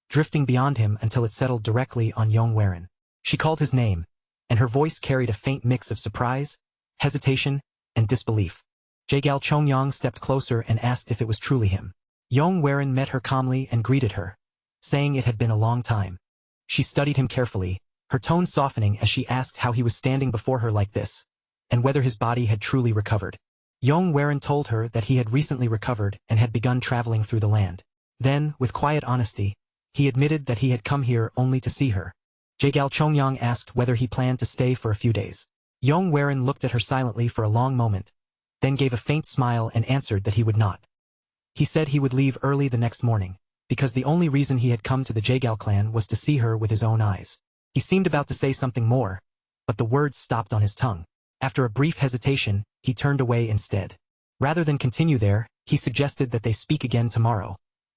drifting beyond him until it settled directly on Yong. She called his name, and her voice carried a faint mix of surprise, hesitation, and disbelief. Jagal Chongyang stepped closer and asked if it was truly him. Yong met her calmly and greeted her, saying it had been a long time. She studied him carefully, her tone softening as she asked how he was standing before her like this, and whether his body had truly recovered. Yong told her that he had recently recovered and had begun traveling through the land. Then, with quiet honesty, he admitted that he had come here only to see her. Jagal Chongyang asked whether he planned to stay for a few days. Yong looked at her silently for a long moment, then gave a faint smile and answered that he would not. He said he would leave early the next morning, because the only reason he had come to the Jagal clan was to see her with his own eyes. He seemed about to say something more, but the words stopped on his tongue. After a brief hesitation, he turned away instead. Rather than continue there, he suggested that they speak again tomorrow,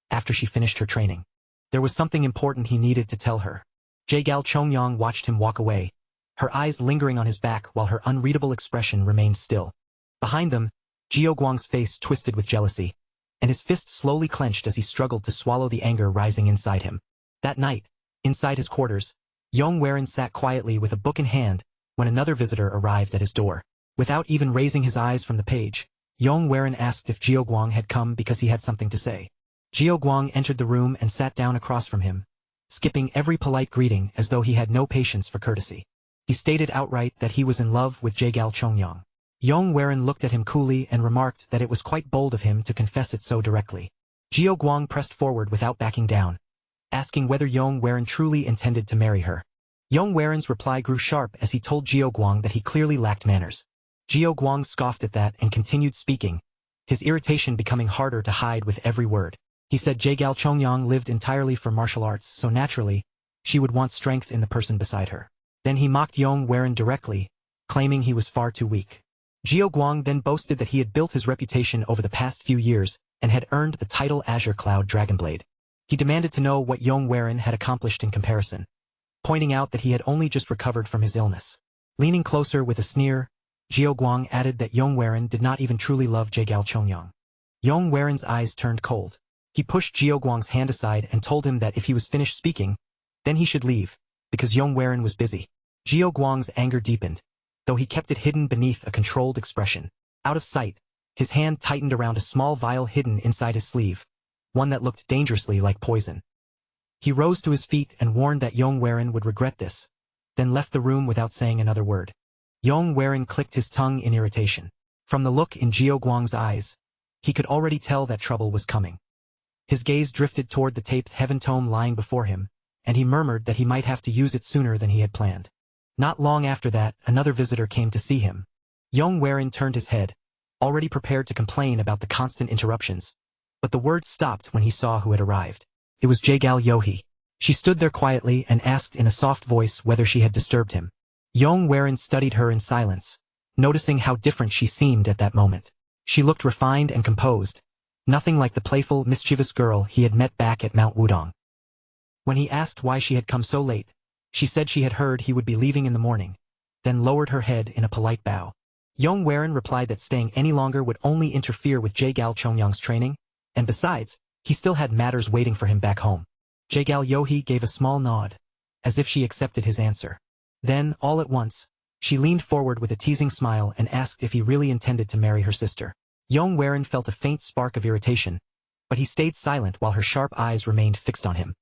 after she finished her training. There was something important he needed to tell her. Jagal Chongyang watched him walk away, her eyes lingering on his back while her unreadable expression remained still. Behind them, Jiao Guang's face twisted with jealousy, and his fist slowly clenched as he struggled to swallow the anger rising inside him. That night, inside his quarters, Yong sat quietly with a book in hand when another visitor arrived at his door. Without even raising his eyes from the page, Yong asked if Jiao Guang had come because he had something to say. Jiao Guang entered the room and sat down across from him, skipping every polite greeting as though he had no patience for courtesy. He stated outright that he was in love with Jagal Chongyang. Yong looked at him coolly and remarked that it was quite bold of him to confess it so directly. Jiao Guang pressed forward without backing down, asking whether Yong truly intended to marry her. Yong reply grew sharp as he told Jiao Guang that he clearly lacked manners. Jiao Guang scoffed at that and continued speaking, his irritation becoming harder to hide with every word. He said Jagal Chongyang lived entirely for martial arts, so naturally, she would want strength in the person beside her. Then he mocked Yong directly, claiming he was far too weak. Jiao Guang then boasted that he had built his reputation over the past few years and had earned the title Azure Cloud Dragonblade. He demanded to know what Yong had accomplished in comparison, pointing out that he had only just recovered from his illness. Leaning closer with a sneer, Jiao Guang added that Yong did not even truly love Jagal Chongyang. Yong eyes turned cold. He pushed Jiao Guang's hand aside and told him that if he was finished speaking, then he should leave, because Yong was busy. Jiao Guang's anger deepened, though he kept it hidden beneath a controlled expression. Out of sight, his hand tightened around a small vial hidden inside his sleeve, one that looked dangerously like poison. He rose to his feet and warned that Yong would regret this, then left the room without saying another word. Yong clicked his tongue in irritation. From the look in Jiao Guang's eyes, he could already tell that trouble was coming. His gaze drifted toward the taped heaven tome lying before him, and he murmured that he might have to use it sooner than he had planned. Not long after that, another visitor came to see him. Yong turned his head, already prepared to complain about the constant interruptions, but the words stopped when he saw who had arrived. It was Jagal Yohi. She stood there quietly and asked in a soft voice whether she had disturbed him. Yong studied her in silence, noticing how different she seemed at that moment. She looked refined and composed, nothing like the playful, mischievous girl he had met back at Mount Wudong. When he asked why she had come so late, she said she had heard he would be leaving in the morning, then lowered her head in a polite bow. Yong replied that staying any longer would only interfere with Jagal Chongyang's training, and besides, he still had matters waiting for him back home. Jaegal Yohee gave a small nod, as if she accepted his answer. Then, all at once, she leaned forward with a teasing smile and asked if he really intended to marry her sister. Yong Waren felt a faint spark of irritation, but he stayed silent while her sharp eyes remained fixed on him.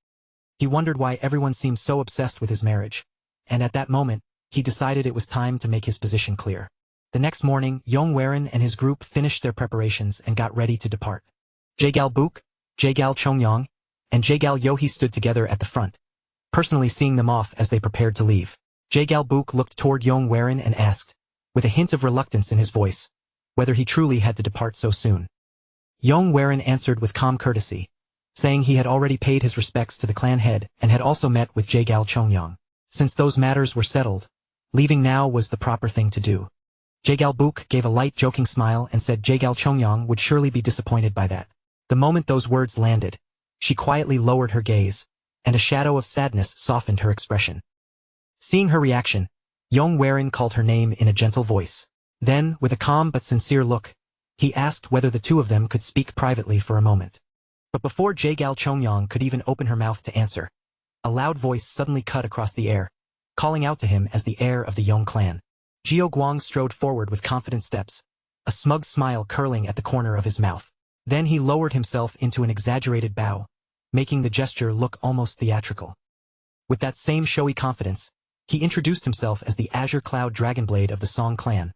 He wondered why everyone seemed so obsessed with his marriage, and at that moment, he decided it was time to make his position clear. The next morning, Yong Waren and his group finished their preparations and got ready to depart. Jaegal Book, Jaegal Chongyong, and Jaegal Yohee stood together at the front, personally seeing them off as they prepared to leave. Jaegal Book looked toward Yong Waren and asked, with a hint of reluctance in his voice, whether he truly had to depart so soon. Yong Waren answered with calm courtesy, saying he had already paid his respects to the clan head and had also met with Jaegal Chongyong. Since those matters were settled, leaving now was the proper thing to do. Jaegal Book gave a light joking smile and said Jaegal Chongyong would surely be disappointed by that. The moment those words landed, she quietly lowered her gaze, and a shadow of sadness softened her expression. Seeing her reaction, Yong Waren called her name in a gentle voice. Then, with a calm but sincere look, he asked whether the two of them could speak privately for a moment. But before Jaegal Chongyong could even open her mouth to answer, a loud voice suddenly cut across the air, calling out to him as the heir of the Yong clan. Jiao Guang strode forward with confident steps, a smug smile curling at the corner of his mouth. Then he lowered himself into an exaggerated bow, making the gesture look almost theatrical. With that same showy confidence, he introduced himself as the Azure Cloud Dragonblade of the Song clan,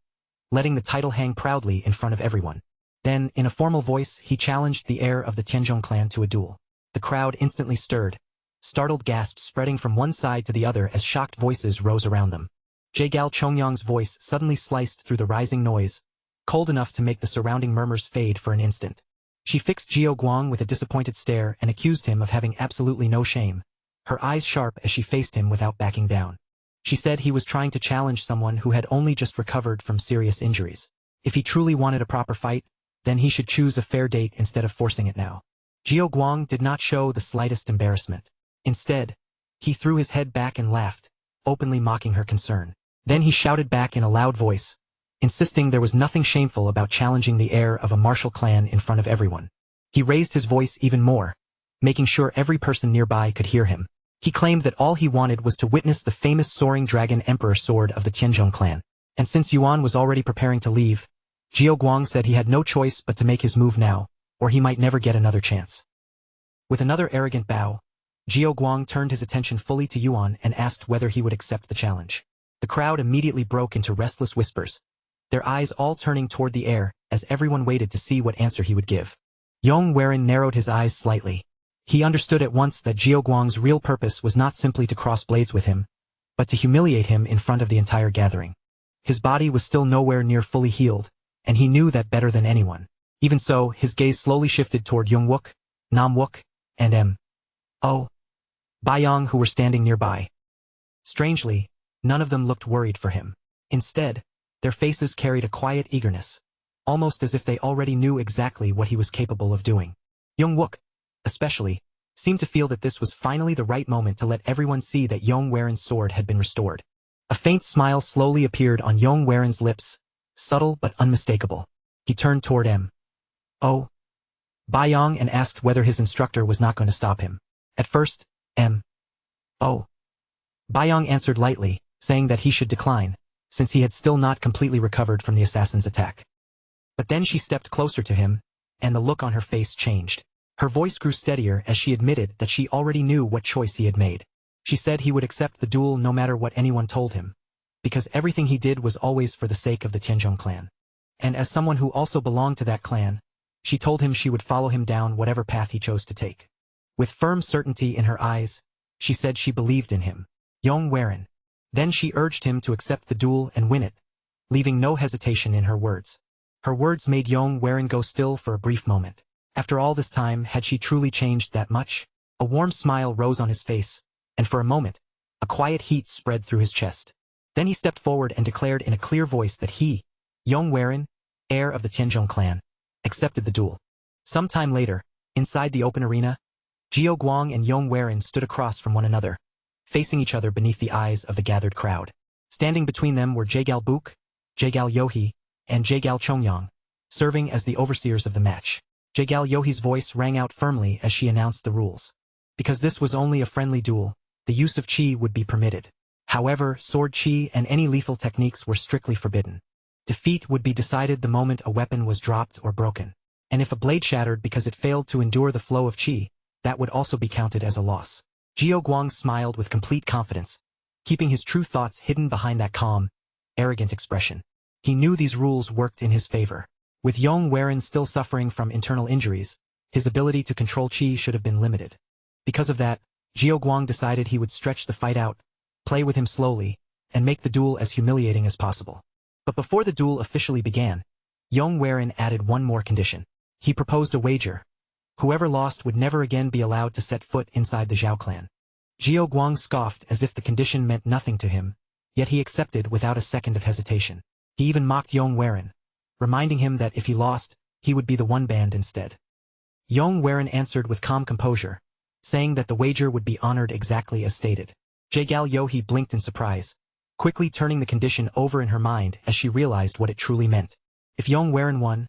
letting the title hang proudly in front of everyone. Then, in a formal voice, he challenged the heir of the Tenjong clan to a duel. The crowd instantly stirred, startled gasps spreading from one side to the other as shocked voices rose around them. Jaegal Chongyong's voice suddenly sliced through the rising noise, cold enough to make the surrounding murmurs fade for an instant. She fixed Jiao Guang with a disappointed stare and accused him of having absolutely no shame, her eyes sharp as she faced him without backing down. She said he was trying to challenge someone who had only just recovered from serious injuries. If he truly wanted a proper fight, then he should choose a fair date instead of forcing it now. Jiao Guang did not show the slightest embarrassment. Instead, he threw his head back and laughed, openly mocking her concern. Then he shouted back in a loud voice, insisting there was nothing shameful about challenging the heir of a martial clan in front of everyone. He raised his voice even more, making sure every person nearby could hear him. He claimed that all he wanted was to witness the famous soaring dragon emperor sword of the Tenjong clan. And since Yuan was already preparing to leave, Jiao Guang said he had no choice but to make his move now, or he might never get another chance. With another arrogant bow, Jiao Guang turned his attention fully to Yuan and asked whether he would accept the challenge. The crowd immediately broke into restless whispers, their eyes all turning toward the air as everyone waited to see what answer he would give. Yong Waren narrowed his eyes slightly. He understood at once that Jiao Guang's real purpose was not simply to cross blades with him, but to humiliate him in front of the entire gathering. His body was still nowhere near fully healed, and he knew that better than anyone. Even so, his gaze slowly shifted toward Yongwook, Namwook, and M.O. Bayong who were standing nearby. Strangely, none of them looked worried for him. Instead, their faces carried a quiet eagerness, almost as if they already knew exactly what he was capable of doing. Yongwook, especially, seemed to feel that this was finally the right moment to let everyone see that Yong Waren's sword had been restored. A faint smile slowly appeared on Yong Waren's lips, subtle but unmistakable. He turned toward M.O. Bayong and asked whether his instructor was not going to stop him. At first, M.O. Bayong answered lightly, saying that he should decline, since he had still not completely recovered from the assassin's attack. But then she stepped closer to him, and the look on her face changed. Her voice grew steadier as she admitted that she already knew what choice he had made. She said he would accept the duel no matter what anyone told him, because everything he did was always for the sake of the Tenjong clan. And as someone who also belonged to that clan, she told him she would follow him down whatever path he chose to take. With firm certainty in her eyes, she said she believed in him, Yong Waren. Then she urged him to accept the duel and win it, leaving no hesitation in her words. Her words made Yong Waren go still for a brief moment. After all this time, had she truly changed that much? A warm smile rose on his face, and for a moment, a quiet heat spread through his chest. Then he stepped forward and declared in a clear voice that he, Yong Waren, heir of the Tenjong clan, accepted the duel. Some time later, inside the open arena, Jiao Guang and Yong Waren stood across from one another, facing each other beneath the eyes of the gathered crowd. Standing between them were Jaegal Book, Jaegal Yohee, and Jaegal Chongyong, serving as the overseers of the match. Jaegal Yohee's voice rang out firmly as she announced the rules. Because this was only a friendly duel, the use of chi would be permitted. However, sword chi and any lethal techniques were strictly forbidden. Defeat would be decided the moment a weapon was dropped or broken. And if a blade shattered because it failed to endure the flow of chi, that would also be counted as a loss. Guang smiled with complete confidence, keeping his true thoughts hidden behind that calm, arrogant expression. He knew these rules worked in his favor. With Yong still suffering from internal injuries, his ability to control chi should have been limited. Because of that, Guang decided he would stretch the fight out, play with him slowly, and make the duel as humiliating as possible. But before the duel officially began, Yong added one more condition. He proposed a wager. Whoever lost would never again be allowed to set foot inside the Zhao clan. Guang scoffed as if the condition meant nothing to him, yet he accepted without a second of hesitation. He even mocked Yong reminding him that if he lost, he would be the one banned instead. Yong answered with calm composure, saying that the wager would be honored exactly as stated. Jaegal Yohee blinked in surprise, quickly turning the condition over in her mind as she realized what it truly meant. If Yong won,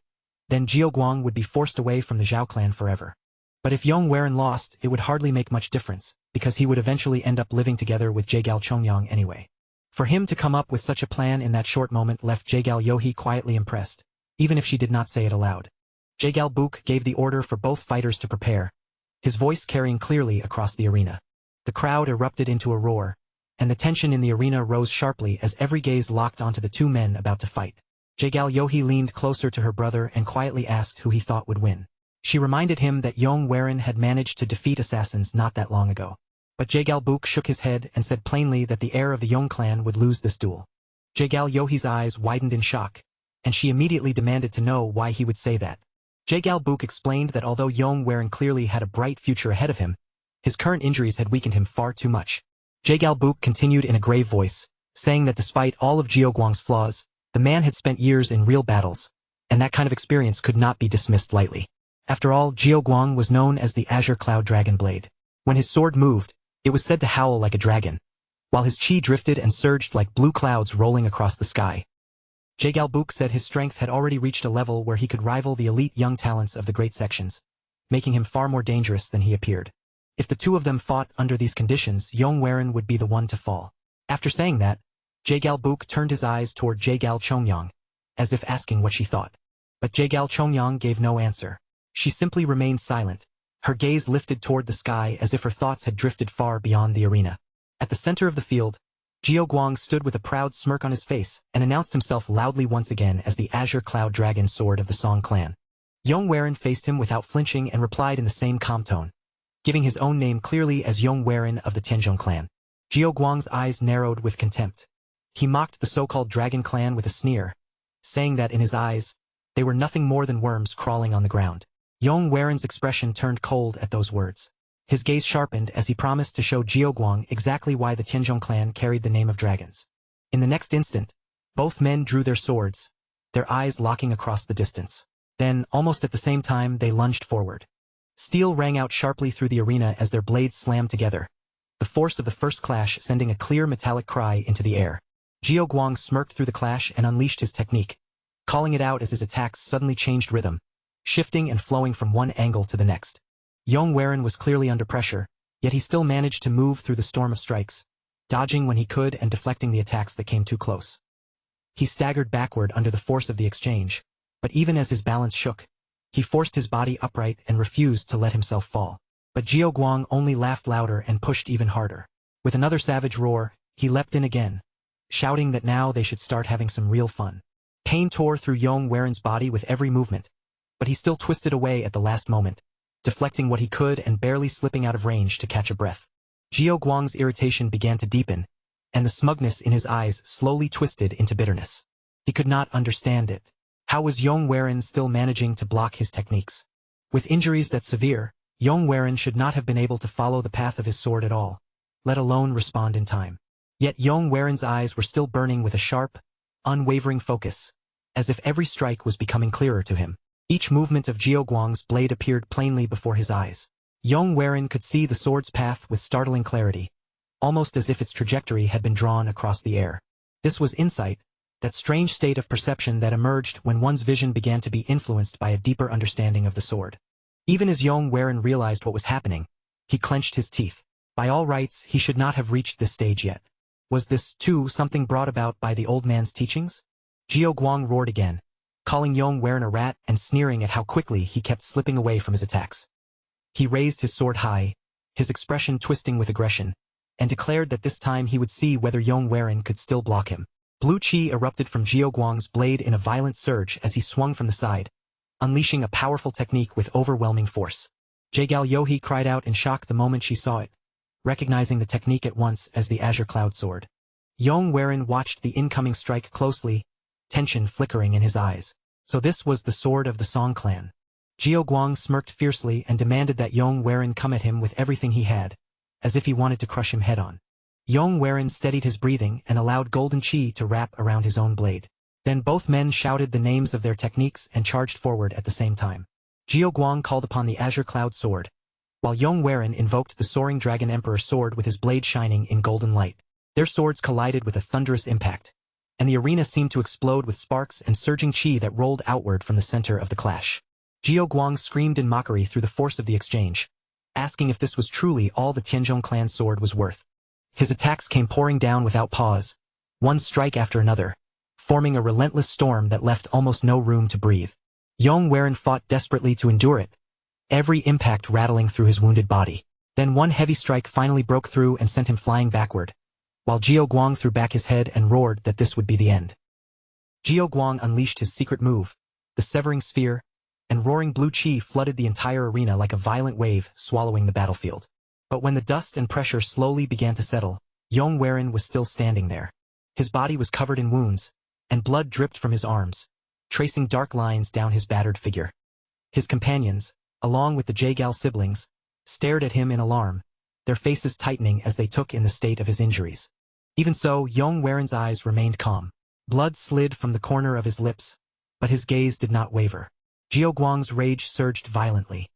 then Guang would be forced away from the Zhao clan forever. But if Yong lost, it would hardly make much difference, because he would eventually end up living together with Jaegal Chongyang anyway. For him to come up with such a plan in that short moment left Jaegal Yohee quietly impressed, even if she did not say it aloud. Jaegal Book gave the order for both fighters to prepare, his voice carrying clearly across the arena. The crowd erupted into a roar, and the tension in the arena rose sharply as every gaze locked onto the two men about to fight. Jaegal Yohee leaned closer to her brother and quietly asked who he thought would win. She reminded him that Yong had managed to defeat assassins not that long ago. But Jaegal Book shook his head and said plainly that the heir of the Yong clan would lose this duel. Jaegal Yohee's eyes widened in shock, and she immediately demanded to know why he would say that. Jaegal Book explained that although Yong clearly had a bright future ahead of him, his current injuries had weakened him far too much. Jaegal Book continued in a grave voice, saying that despite all of Guang's flaws, the man had spent years in real battles, and that kind of experience could not be dismissed lightly. After all, Guang was known as the Azure Cloud Dragon Blade. When his sword moved, it was said to howl like a dragon, while his chi drifted and surged like blue clouds rolling across the sky. Jaegal Book said his strength had already reached a level where he could rival the elite young talents of the great sections, making him far more dangerous than he appeared. If the two of them fought under these conditions, Yong would be the one to fall. After saying that, Jaegal Book turned his eyes toward Jaegal Chongyang, as if asking what she thought. But Jaegal Chongyang gave no answer. She simply remained silent, her gaze lifted toward the sky as if her thoughts had drifted far beyond the arena. At the center of the field, Guang stood with a proud smirk on his face and announced himself loudly once again as the Azure Cloud Dragon Sword of the Song clan. Yong faced him without flinching and replied in the same calm tone, giving his own name clearly as Yong of the Tenjong clan. Guang's eyes narrowed with contempt. He mocked the so-called Dragon clan with a sneer, saying that in his eyes, they were nothing more than worms crawling on the ground. Yong expression turned cold at those words. His gaze sharpened as he promised to show Guang exactly why the Tenjong clan carried the name of dragons. In the next instant, both men drew their swords, their eyes locking across the distance. Then, almost at the same time, they lunged forward. Steel rang out sharply through the arena as their blades slammed together, the force of the first clash sending a clear metallic cry into the air. Guang smirked through the clash and unleashed his technique, calling it out as his attacks suddenly changed rhythm, shifting and flowing from one angle to the next. Yong was clearly under pressure, yet he still managed to move through the storm of strikes, dodging when he could and deflecting the attacks that came too close. He staggered backward under the force of the exchange, but even as his balance shook, he forced his body upright and refused to let himself fall. But Guang only laughed louder and pushed even harder. With another savage roar, he leapt in again, shouting that now they should start having some real fun. Pain tore through Yong body with every movement, but he still twisted away at the last moment, deflecting what he could and barely slipping out of range to catch a breath. Guang's irritation began to deepen, and the smugness in his eyes slowly twisted into bitterness. He could not understand it. How was Yong still managing to block his techniques? With injuries that severe, Yong should not have been able to follow the path of his sword at all, let alone respond in time. Yet Yong eyes were still burning with a sharp, unwavering focus, as if every strike was becoming clearer to him. Each movement of Guang's blade appeared plainly before his eyes. Yong could see the sword's path with startling clarity, almost as if its trajectory had been drawn across the air. This was insight, that strange state of perception that emerged when one's vision began to be influenced by a deeper understanding of the sword. Even as Yong realized what was happening, He clenched his teeth. By all rights, he should not have reached this stage yet. Was this, too, something brought about by the old man's teachings? Wuong roared again, calling Yong a rat and sneering at how quickly he kept slipping away from his attacks. He raised his sword high, his expression twisting with aggression, and declared that this time he would see whether Yong could still block him. Blue chi erupted from Wuong's blade in a violent surge as he swung from the side, unleashing a powerful technique with overwhelming force. Jaegal Yohei cried out in shock the moment she saw it, recognizing the technique at once as the Azure Cloud Sword. Yong watched the incoming strike closely, tension flickering in his eyes. So this was the sword of the Song clan. Guang smirked fiercely and demanded that Yong come at him with everything he had, as if he wanted to crush him head-on. Yong steadied his breathing and allowed golden chi to wrap around his own blade. Then both men shouted the names of their techniques and charged forward at the same time. Guang called upon the Azure Cloud Sword, while Yong invoked the Soaring Dragon Emperor sword with his blade shining in golden light. Their swords collided with a thunderous impact, and the arena seemed to explode with sparks and surging chi that rolled outward from the center of the clash. Guang screamed in mockery through the force of the exchange, asking if this was truly all the Tenjong clan's sword was worth. His attacks came pouring down without pause, one strike after another, forming a relentless storm that left almost no room to breathe. Yong fought desperately to endure it, every impact rattling through his wounded body. Then one heavy strike finally broke through and sent him flying backward, while Guang threw back his head and roared that this would be the end. Guang unleashed his secret move, the Severing Sphere, and roaring blue chi flooded the entire arena like a violent wave swallowing the battlefield. But when the dust and pressure slowly began to settle, Yong was still standing there. His body was covered in wounds, and blood dripped from his arms, tracing dark lines down his battered figure. His companions, along with the Jaegal siblings, stared at him in alarm, their faces tightening as they took in the state of his injuries. Even so, Yong eyes remained calm. Blood slid from the corner of his lips, but his gaze did not waver. Guang's rage surged violently.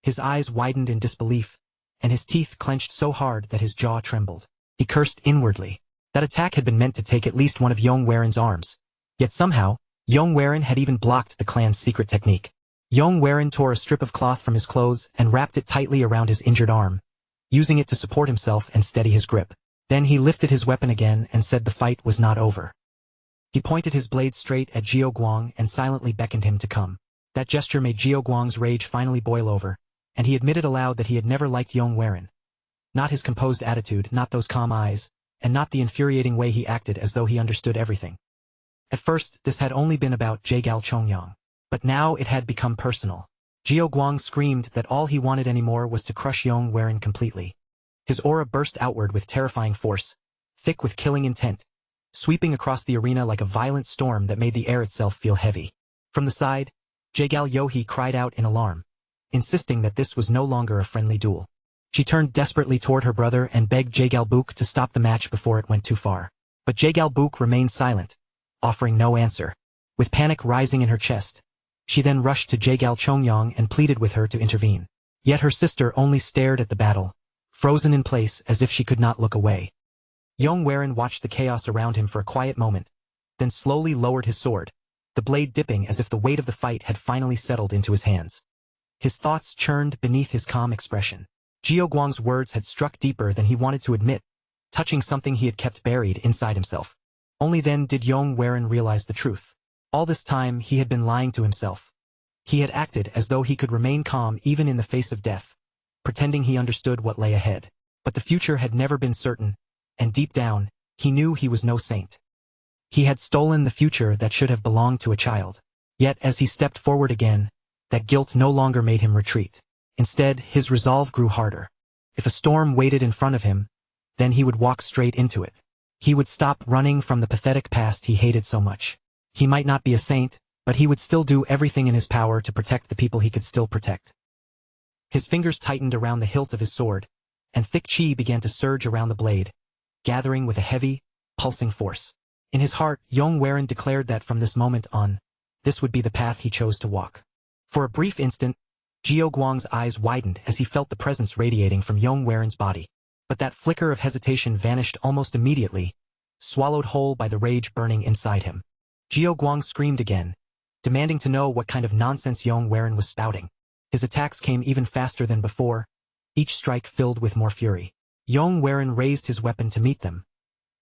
His eyes widened in disbelief, and his teeth clenched so hard that his jaw trembled. He cursed inwardly. That attack had been meant to take at least one of Yong arms. Yet somehow, Yong had even blocked the clan's secret technique. Yong tore a strip of cloth from his clothes and wrapped it tightly around his injured arm, using it to support himself and steady his grip. Then he lifted his weapon again and said the fight was not over. He pointed his blade straight at Guang and silently beckoned him to come. That gesture made Guang's rage finally boil over, and he admitted aloud that he had never liked Yong. Not his composed attitude, not those calm eyes, and not the infuriating way he acted as though he understood everything. At first, this had only been about Jaegal Chongyang. But now it had become personal. Guang screamed that all he wanted anymore was to crush Yong completely. His aura burst outward with terrifying force, thick with killing intent, sweeping across the arena like a violent storm that made the air itself feel heavy. From the side, Jaegal Yohei cried out in alarm, insisting that this was no longer a friendly duel. She turned desperately toward her brother and begged Jaegal Buk to stop the match before it went too far. But Jaegal Buk remained silent, offering no answer. With panic rising in her chest, she then rushed to Jaegal Chongyang and pleaded with her to intervene. Yet her sister only stared at the battle, frozen in place as if she could not look away. Yong watched the chaos around him for a quiet moment, then slowly lowered his sword, the blade dipping as if the weight of the fight had finally settled into his hands. His thoughts churned beneath his calm expression. Guang's words had struck deeper than he wanted to admit, touching something he had kept buried inside himself. Only then did Yong realize the truth. All this time he had been lying to himself. He had acted as though he could remain calm even in the face of death, pretending he understood what lay ahead. But the future had never been certain, and deep down, he knew he was no saint. He had stolen the future that should have belonged to a child. Yet as he stepped forward again, that guilt no longer made him retreat. Instead, his resolve grew harder. If a storm waited in front of him, then he would walk straight into it. He would stop running from the pathetic past he hated so much. He might not be a saint, but he would still do everything in his power to protect the people he could still protect. His fingers tightened around the hilt of his sword, and thick chi began to surge around the blade, gathering with a heavy, pulsing force. In his heart, Yong declared that from this moment on, this would be the path he chose to walk. For a brief instant, Guang's eyes widened as he felt the presence radiating from Yong body. But that flicker of hesitation vanished almost immediately, swallowed whole by the rage burning inside him. Guang screamed again, demanding to know what kind of nonsense Yong was spouting. His attacks came even faster than before, each strike filled with more fury. Yong raised his weapon to meet them,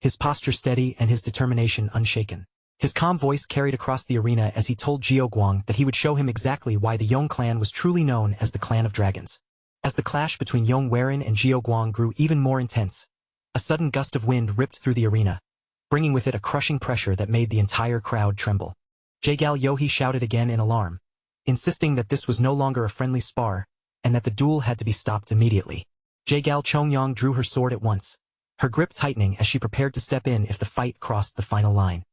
his posture steady and his determination unshaken. His calm voice carried across the arena as he told Guang that he would show him exactly why the Yong clan was truly known as the Clan of Dragons. As the clash between Yong and Guang grew even more intense, a sudden gust of wind ripped through the arena, bringing with it a crushing pressure that made the entire crowd tremble. Jaegal Yohei shouted again in alarm, insisting that this was no longer a friendly spar, and that the duel had to be stopped immediately. Jaegal Chongyang drew her sword at once, her grip tightening as she prepared to step in if the fight crossed the final line.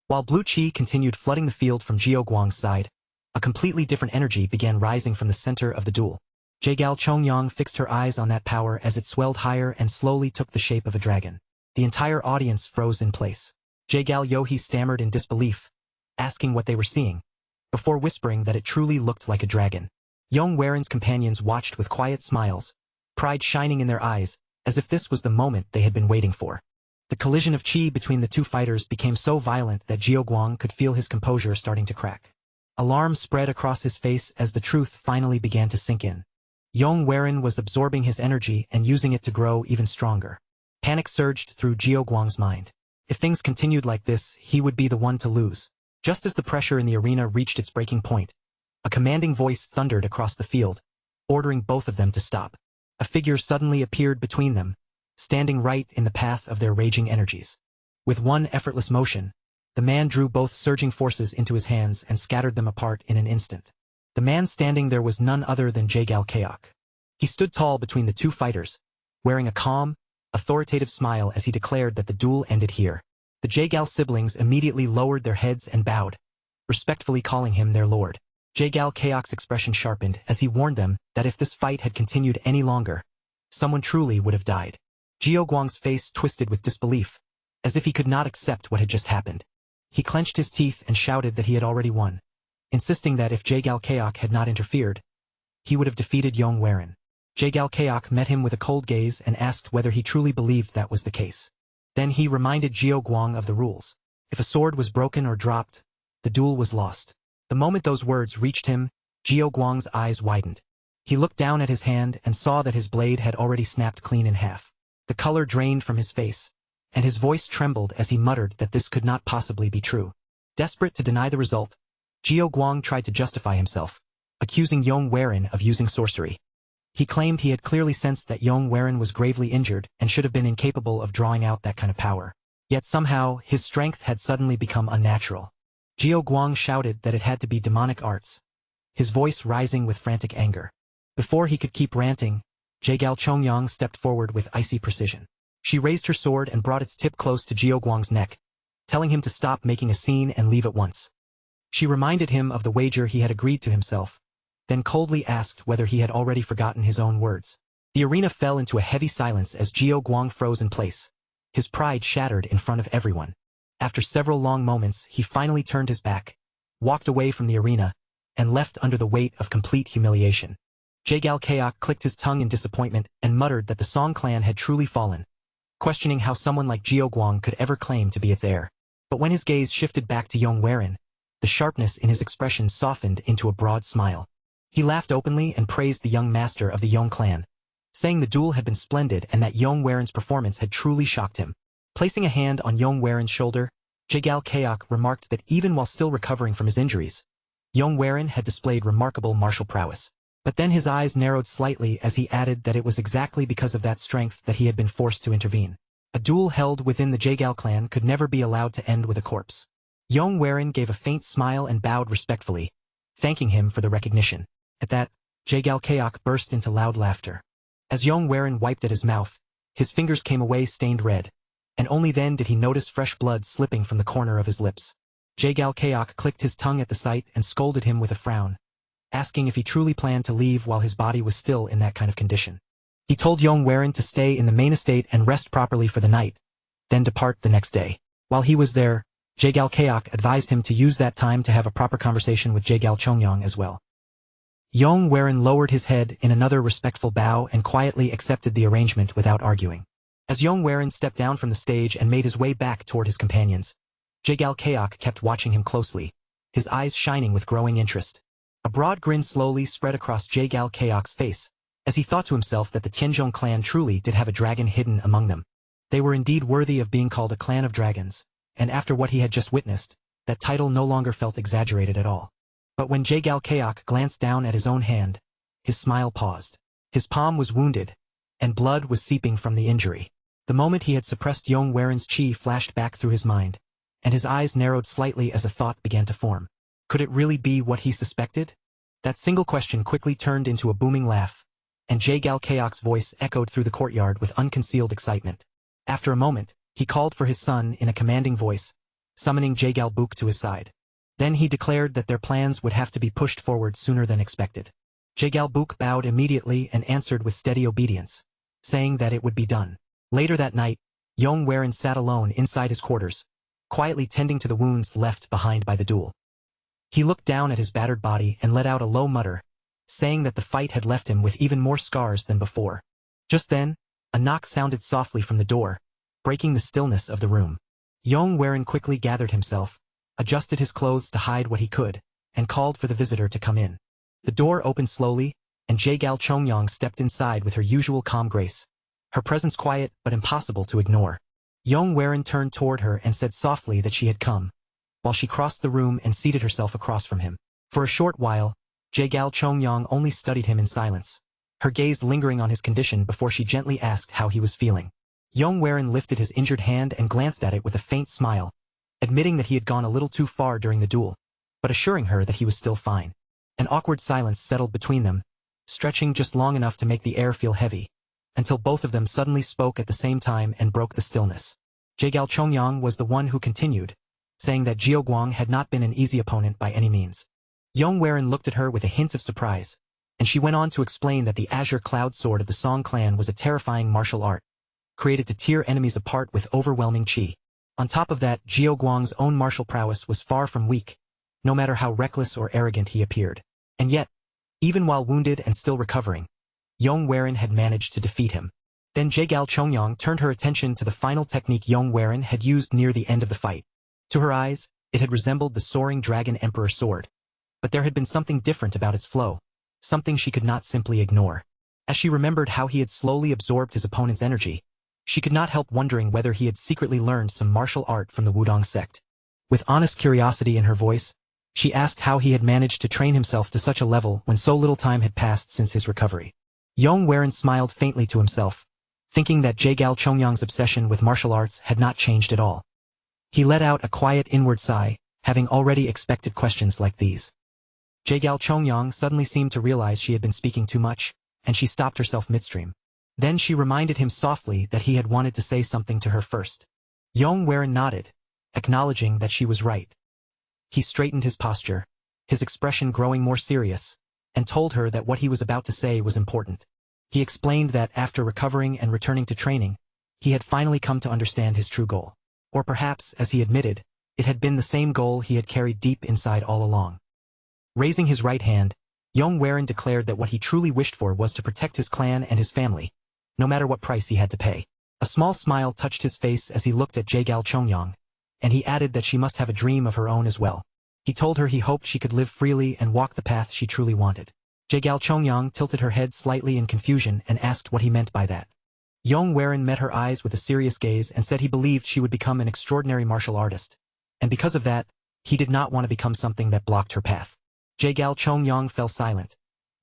While blue chi continued flooding the field from Guang's side, a completely different energy began rising from the center of the duel. Jaegal Chongyang fixed her eyes on that power as it swelled higher and slowly took the shape of a dragon. The entire audience froze in place. Jaegal Yohei stammered in disbelief, asking what they were seeing, before whispering that it truly looked like a dragon. Yong companions watched with quiet smiles, pride shining in their eyes, as if this was the moment they had been waiting for. The collision of chi between the two fighters became so violent that Guang could feel his composure starting to crack. Alarm spread across his face as the truth finally began to sink in. Yong was absorbing his energy and using it to grow even stronger. Panic surged through Guang's mind. If things continued like this, he would be the one to lose. Just as the pressure in the arena reached its breaking point, a commanding voice thundered across the field, ordering both of them to stop. A figure suddenly appeared between them, standing right in the path of their raging energies. With one effortless motion, the man drew both surging forces into his hands and scattered them apart in an instant. The man standing there was none other than Jaegal Kaok. He stood tall between the two fighters, wearing a calm, authoritative smile as he declared that the duel ended here. The Jaegal siblings immediately lowered their heads and bowed, respectfully calling him their lord. Jaegal Kaok's expression sharpened as he warned them that if this fight had continued any longer, someone truly would have died. Guang's face twisted with disbelief, as if he could not accept what had just happened. He clenched his teeth and shouted that he had already won, insisting that if Jaegal Kaok had not interfered, he would have defeated Yong. Jaegal Kaok met him with a cold gaze and asked whether he truly believed that was the case. Then he reminded Guang of the rules. If a sword was broken or dropped, the duel was lost. The moment those words reached him, Guang's eyes widened. He looked down at his hand and saw that his blade had already snapped clean in half. The color drained from his face, and his voice trembled as he muttered that this could not possibly be true. Desperate to deny the result, Guang tried to justify himself, accusing Yong of using sorcery. He claimed he had clearly sensed that Yong was gravely injured and should have been incapable of drawing out that kind of power. Yet somehow, his strength had suddenly become unnatural. Guang shouted that it had to be demonic arts, his voice rising with frantic anger. Before he could keep ranting, Jaegal Chongyang stepped forward with icy precision. She raised her sword and brought its tip close to Guang's neck, telling him to stop making a scene and leave at once. She reminded him of the wager he had agreed to himself, then coldly asked whether he had already forgotten his own words. The arena fell into a heavy silence as Guang froze in place, his pride shattered in front of everyone. After several long moments, he finally turned his back, walked away from the arena, and left under the weight of complete humiliation. Jaegal Kaok clicked his tongue in disappointment and muttered that the Song clan had truly fallen, questioning how someone like Guang could ever claim to be its heir. But when his gaze shifted back to Yong, the sharpness in his expression softened into a broad smile. He laughed openly and praised the young master of the Yong clan, saying the duel had been splendid and that Yong performance had truly shocked him. Placing a hand on Yong shoulder, Jaegal Kaok remarked that even while still recovering from his injuries, Yong had displayed remarkable martial prowess. But then his eyes narrowed slightly as he added that it was exactly because of that strength that he had been forced to intervene. A duel held within the Jaegal clan could never be allowed to end with a corpse. Yong gave a faint smile and bowed respectfully, thanking him for the recognition. At that, Jaegal Kaok burst into loud laughter. As Yong wiped at his mouth, his fingers came away stained red, and only then did he notice fresh blood slipping from the corner of his lips. Jaegal Kaok clicked his tongue at the sight and scolded him with a frown, asking if he truly planned to leave while his body was still in that kind of condition. He told Yong to stay in the main estate and rest properly for the night, then depart the next day. While he was there, Jaegal Kaok advised him to use that time to have a proper conversation with Jaegal Chongyang as well. Yong lowered his head in another respectful bow and quietly accepted the arrangement without arguing. As Yong stepped down from the stage and made his way back toward his companions, Jaegal Kaok kept watching him closely, his eyes shining with growing interest. A broad grin slowly spread across Jaegal Kaok's face, as he thought to himself that the Tenjong clan truly did have a dragon hidden among them. They were indeed worthy of being called a clan of dragons, and after what he had just witnessed, that title no longer felt exaggerated at all. But when Jagal Kaok glanced down at his own hand, his smile paused. His palm was wounded, and blood was seeping from the injury. The moment he had suppressed Yong Waren's chi flashed back through his mind, and his eyes narrowed slightly as a thought began to form. Could it really be what he suspected? That single question quickly turned into a booming laugh, and Jagal Kaok's voice echoed through the courtyard with unconcealed excitement. After a moment, he called for his son in a commanding voice, summoning Jagal Book to his side. Then he declared that their plans would have to be pushed forward sooner than expected. Jagal Book bowed immediately and answered with steady obedience, saying that it would be done. Later that night, Yong Waren sat alone inside his quarters, quietly tending to the wounds left behind by the duel. He looked down at his battered body and let out a low mutter, saying that the fight had left him with even more scars than before. Just then, a knock sounded softly from the door, breaking the stillness of the room. Yong Waren quickly gathered himself, adjusted his clothes to hide what he could, and called for the visitor to come in. The door opened slowly, and Jagal Chongyang stepped inside with her usual calm grace, her presence quiet but impossible to ignore. Yong Waren turned toward her and said softly that she had come, while she crossed the room and seated herself across from him. For a short while, Jagal Chongyang only studied him in silence, her gaze lingering on his condition before she gently asked how he was feeling. Yong Waren lifted his injured hand and glanced at it with a faint smile, admitting that he had gone a little too far during the duel, but assuring her that he was still fine. An awkward silence settled between them, stretching just long enough to make the air feel heavy, until both of them suddenly spoke at the same time and broke the stillness. Jagal Chongyang was the one who continued, saying that Jiaoguang had not been an easy opponent by any means. Yong Waren looked at her with a hint of surprise, and she went on to explain that the Azure Cloud Sword of the Song clan was a terrifying martial art, created to tear enemies apart with overwhelming chi. On top of that, Jiaoguang's own martial prowess was far from weak, no matter how reckless or arrogant he appeared. And yet, even while wounded and still recovering, Yong Waren had managed to defeat him. Then Jagal Chongyang turned her attention to the final technique Yong Waren had used near the end of the fight. To her eyes, it had resembled the soaring dragon emperor sword. But there had been something different about its flow, something she could not simply ignore. As she remembered how he had slowly absorbed his opponent's energy, she could not help wondering whether he had secretly learned some martial art from the Wudong sect. With honest curiosity in her voice, she asked how he had managed to train himself to such a level when so little time had passed since his recovery. Yong Waren smiled faintly to himself, thinking that Jagal Chongyang's obsession with martial arts had not changed at all. He let out a quiet inward sigh, having already expected questions like these. Jagal Chongyang suddenly seemed to realize she had been speaking too much, and she stopped herself midstream. Then she reminded him softly that he had wanted to say something to her first. Yong Waren nodded, acknowledging that she was right. He straightened his posture, his expression growing more serious, and told her that what he was about to say was important. He explained that after recovering and returning to training, he had finally come to understand his true goal. Or perhaps, as he admitted, it had been the same goal he had carried deep inside all along. Raising his right hand, Yong Waren declared that what he truly wished for was to protect his clan and his family, no matter what price he had to pay. A small smile touched his face as he looked at Jagal Chongyang, and he added that she must have a dream of her own as well. He told her he hoped she could live freely and walk the path she truly wanted. Jagal Chongyang tilted her head slightly in confusion and asked what he meant by that. Yong Waren met her eyes with a serious gaze and said he believed she would become an extraordinary martial artist, and because of that, he did not want to become something that blocked her path. Jagal Chongyang fell silent,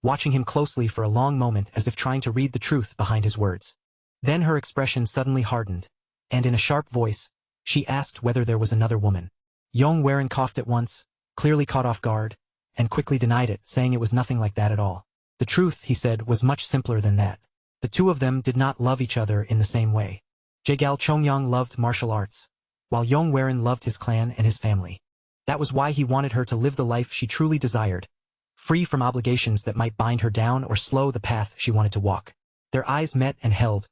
watching him closely for a long moment as if trying to read the truth behind his words. Then her expression suddenly hardened, and in a sharp voice, she asked whether there was another woman. Yong Waren coughed at once, clearly caught off guard, and quickly denied it, saying it was nothing like that at all. The truth, he said, was much simpler than that. The two of them did not love each other in the same way. Jagal Chongyang loved martial arts, while Yong Waren loved his clan and his family. That was why he wanted her to live the life she truly desired, free from obligations that might bind her down or slow the path she wanted to walk. Their eyes met and held,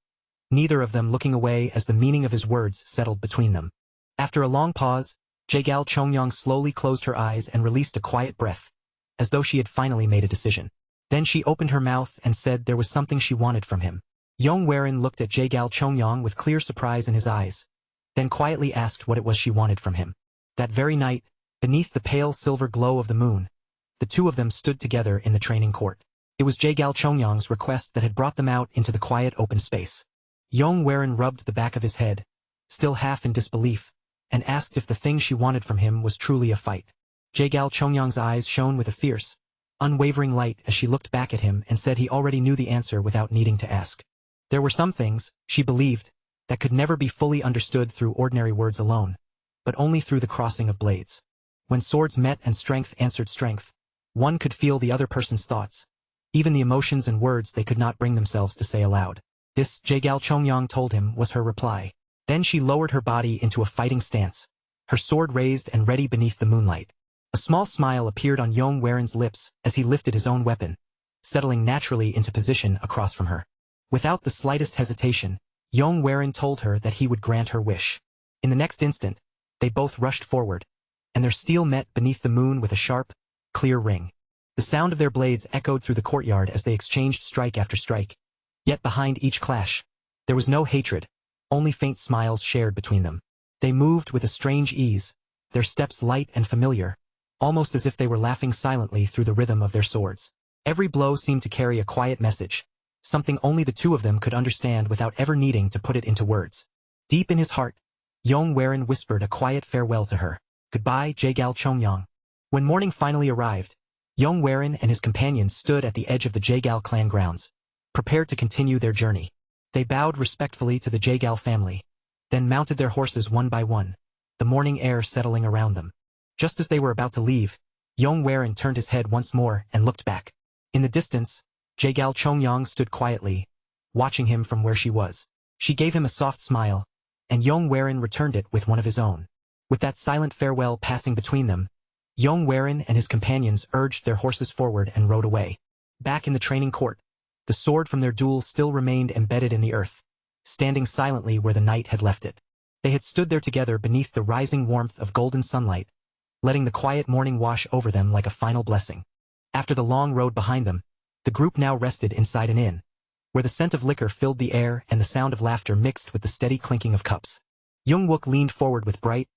neither of them looking away as the meaning of his words settled between them. After a long pause, Jagal Chongyang slowly closed her eyes and released a quiet breath, as though she had finally made a decision. Then she opened her mouth and said there was something she wanted from him. Yong Waren looked at Jagal Chongyang with clear surprise in his eyes, then quietly asked what it was she wanted from him. That very night, beneath the pale silver glow of the moon, the two of them stood together in the training court. It was Jaegal Chongyang's request that had brought them out into the quiet open space. Yong rubbed the back of his head, still half in disbelief, and asked if the thing she wanted from him was truly a fight. Jaegal Chongyang's eyes shone with a fierce, unwavering light as she looked back at him and said he already knew the answer without needing to ask. There were some things, she believed, that could never be fully understood through ordinary words alone, but only through the crossing of blades. When swords met and strength answered strength, one could feel the other person's thoughts, even the emotions and words they could not bring themselves to say aloud. This, Jaegal Chongyang told him, was her reply. Then she lowered her body into a fighting stance, her sword raised and ready beneath the moonlight. A small smile appeared on Yong lips as he lifted his own weapon, settling naturally into position across from her. Without the slightest hesitation, Yong told her that he would grant her wish. In the next instant, they both rushed forward, and their steel met beneath the moon with a sharp, clear ring. The sound of their blades echoed through the courtyard as they exchanged strike after strike. Yet behind each clash, there was no hatred, only faint smiles shared between them. They moved with a strange ease, their steps light and familiar, almost as if they were laughing silently through the rhythm of their swords. Every blow seemed to carry a quiet message, something only the two of them could understand without ever needing to put it into words. Deep in his heart, Yong whispered a quiet farewell to her. Goodbye, Jaegal Chongyang. When morning finally arrived, Yong and his companions stood at the edge of the Jaegal clan grounds, prepared to continue their journey. They bowed respectfully to the Jaegal family, then mounted their horses one by one, the morning air settling around them. Just as they were about to leave, Yong turned his head once more and looked back. In the distance, Jaegal Chongyang stood quietly, watching him from where she was. She gave him a soft smile, and Yong returned it with one of his own. With that silent farewell passing between them, Yong and his companions urged their horses forward and rode away. Back in the training court, the sword from their duel still remained embedded in the earth, standing silently where the night had left it. They had stood there together beneath the rising warmth of golden sunlight, letting the quiet morning wash over them like a final blessing. After the long road behind them, the group now rested inside an inn, where the scent of liquor filled the air and the sound of laughter mixed with the steady clinking of cups. Young leaned forward with bright,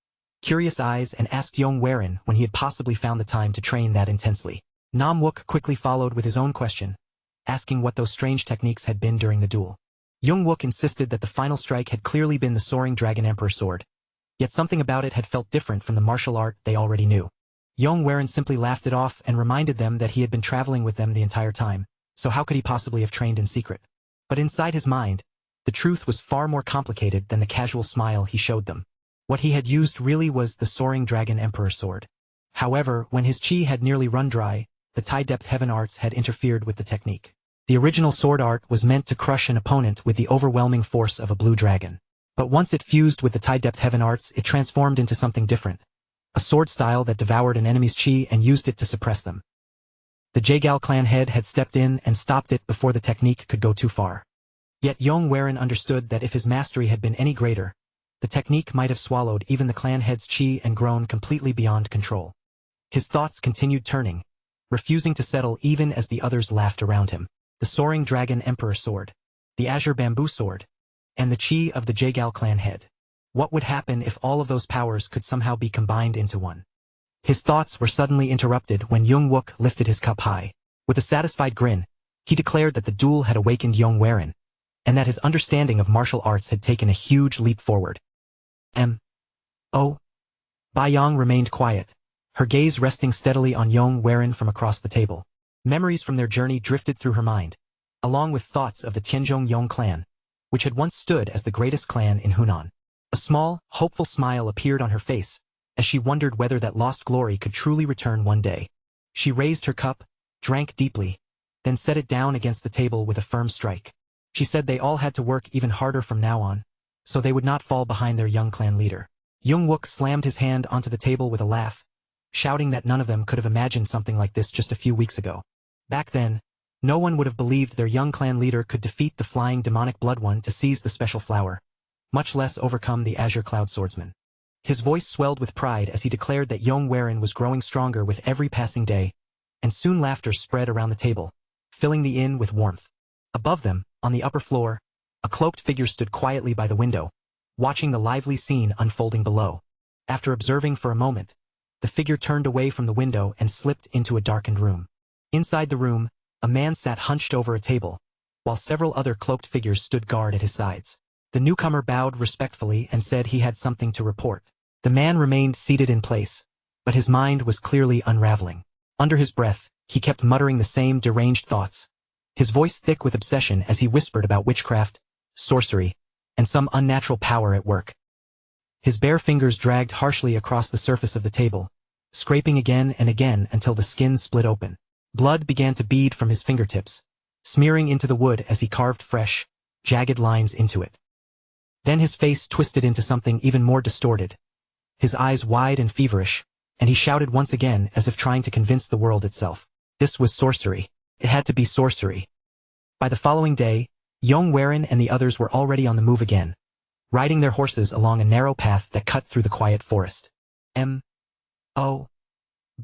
curious eyes and asked Yong when he had possibly found the time to train that intensely. Nam Wook quickly followed with his own question, asking what those strange techniques had been during the duel. Young insisted that the final strike had clearly been the soaring dragon emperor sword, yet something about it had felt different from the martial art they already knew. Yong simply laughed it off and reminded them that he had been traveling with them the entire time, so how could he possibly have trained in secret? But inside his mind, the truth was far more complicated than the casual smile he showed them. What he had used really was the soaring dragon emperor sword. However, when his chi had nearly run dry, the tie-depth heaven arts had interfered with the technique. The original sword art was meant to crush an opponent with the overwhelming force of a blue dragon. But once it fused with the tie-depth heaven arts, it transformed into something different. A sword style that devoured an enemy's chi and used it to suppress them. The Jaegal clan head had stepped in and stopped it before the technique could go too far. Yet Yong understood that if his mastery had been any greater, the technique might have swallowed even the clan head's chi and grown completely beyond control. His thoughts continued turning, refusing to settle even as the others laughed around him. The soaring dragon emperor sword, the azure bamboo sword, and the chi of the Jaegal clan head. What would happen if all of those powers could somehow be combined into one? His thoughts were suddenly interrupted when Young lifted his cup high. With a satisfied grin, he declared that the duel had awakened Yong and that his understanding of martial arts had taken a huge leap forward. Bai Yang remained quiet, her gaze resting steadily on Yong from across the table. Memories from their journey drifted through her mind, along with thoughts of the Tenjong Yong clan, which had once stood as the greatest clan in Hunan. A small, hopeful smile appeared on her face, as she wondered whether that lost glory could truly return one day. She raised her cup, drank deeply, then set it down against the table with a firm strike. She said they all had to work even harder from now on, so they would not fall behind their young clan leader. Young slammed his hand onto the table with a laugh, shouting that none of them could have imagined something like this just a few weeks ago. Back then, no one would have believed their young clan leader could defeat the flying demonic blood one to seize the special flower, much less overcome the azure cloud swordsman. His voice swelled with pride as he declared that Yong was growing stronger with every passing day, and soon laughter spread around the table, filling the inn with warmth. Above them, on the upper floor, a cloaked figure stood quietly by the window, watching the lively scene unfolding below. After observing for a moment, the figure turned away from the window and slipped into a darkened room. Inside the room, A man sat hunched over a table, while several other cloaked figures stood guard at his sides. The newcomer bowed respectfully and said he had something to report. The man remained seated in place, but his mind was clearly unraveling. Under his breath, he kept muttering the same deranged thoughts, his voice thick with obsession as he whispered about witchcraft, sorcery, and some unnatural power at work. His bare fingers dragged harshly across the surface of the table, scraping again and again until the skin split open. Blood began to bead from his fingertips, smearing into the wood as he carved fresh, jagged lines into it. Then his face twisted into something even more distorted, his eyes wide and feverish, and he shouted once again as if trying to convince the world itself. This was sorcery. It had to be sorcery. By the following day, Yong and the others were already on the move again, riding their horses along a narrow path that cut through the quiet forest.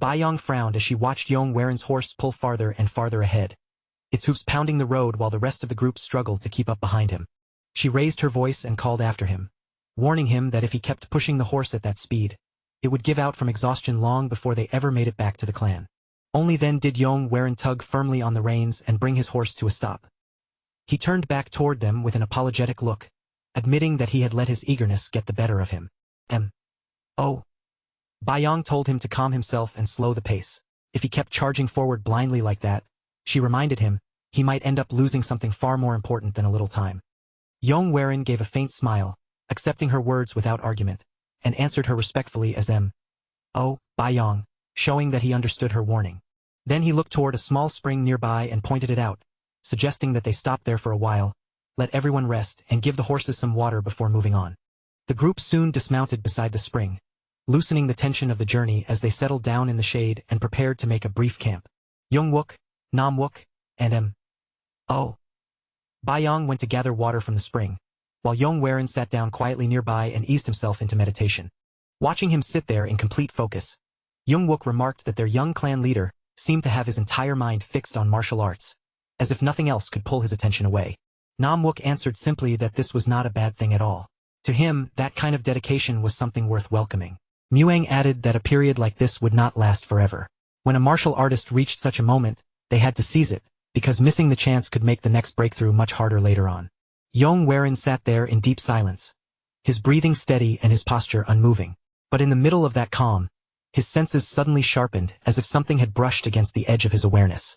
Yong frowned as she watched Yong horse pull farther and farther ahead, its hoofs pounding the road while the rest of the group struggled to keep up behind him. She raised her voice and called after him, warning him that if he kept pushing the horse at that speed, it would give out from exhaustion long before they ever made it back to the clan. Only then did Yong tug firmly on the reins and bring his horse to a stop. He turned back toward them with an apologetic look, admitting that he had let his eagerness get the better of him. Yong told him to calm himself and slow the pace. If he kept charging forward blindly like that, she reminded him, he might end up losing something far more important than a little time. Yong gave a faint smile, accepting her words without argument, and answered her respectfully as Yong, showing that he understood her warning. Then he looked toward a small spring nearby and pointed it out, suggesting that they stop there for a while, let everyone rest and give the horses some water before moving on. The group soon dismounted beside the spring, loosening the tension of the journey as they settled down in the shade and prepared to make a brief camp. Yongwook, Namwook, and Yong went to gather water from the spring, while Yong sat down quietly nearby and eased himself into meditation. Watching him sit there in complete focus, Yongwook remarked that their young clan leader seemed to have his entire mind fixed on martial arts, as if nothing else could pull his attention away. Namwook answered simply that this was not a bad thing at all. To him, that kind of dedication was something worth welcoming. Wuong added that a period like this would not last forever. When a martial artist reached such a moment, they had to seize it, because missing the chance could make the next breakthrough much harder later on. Yong sat there in deep silence, his breathing steady and his posture unmoving. But in the middle of that calm, his senses suddenly sharpened as if something had brushed against the edge of his awareness.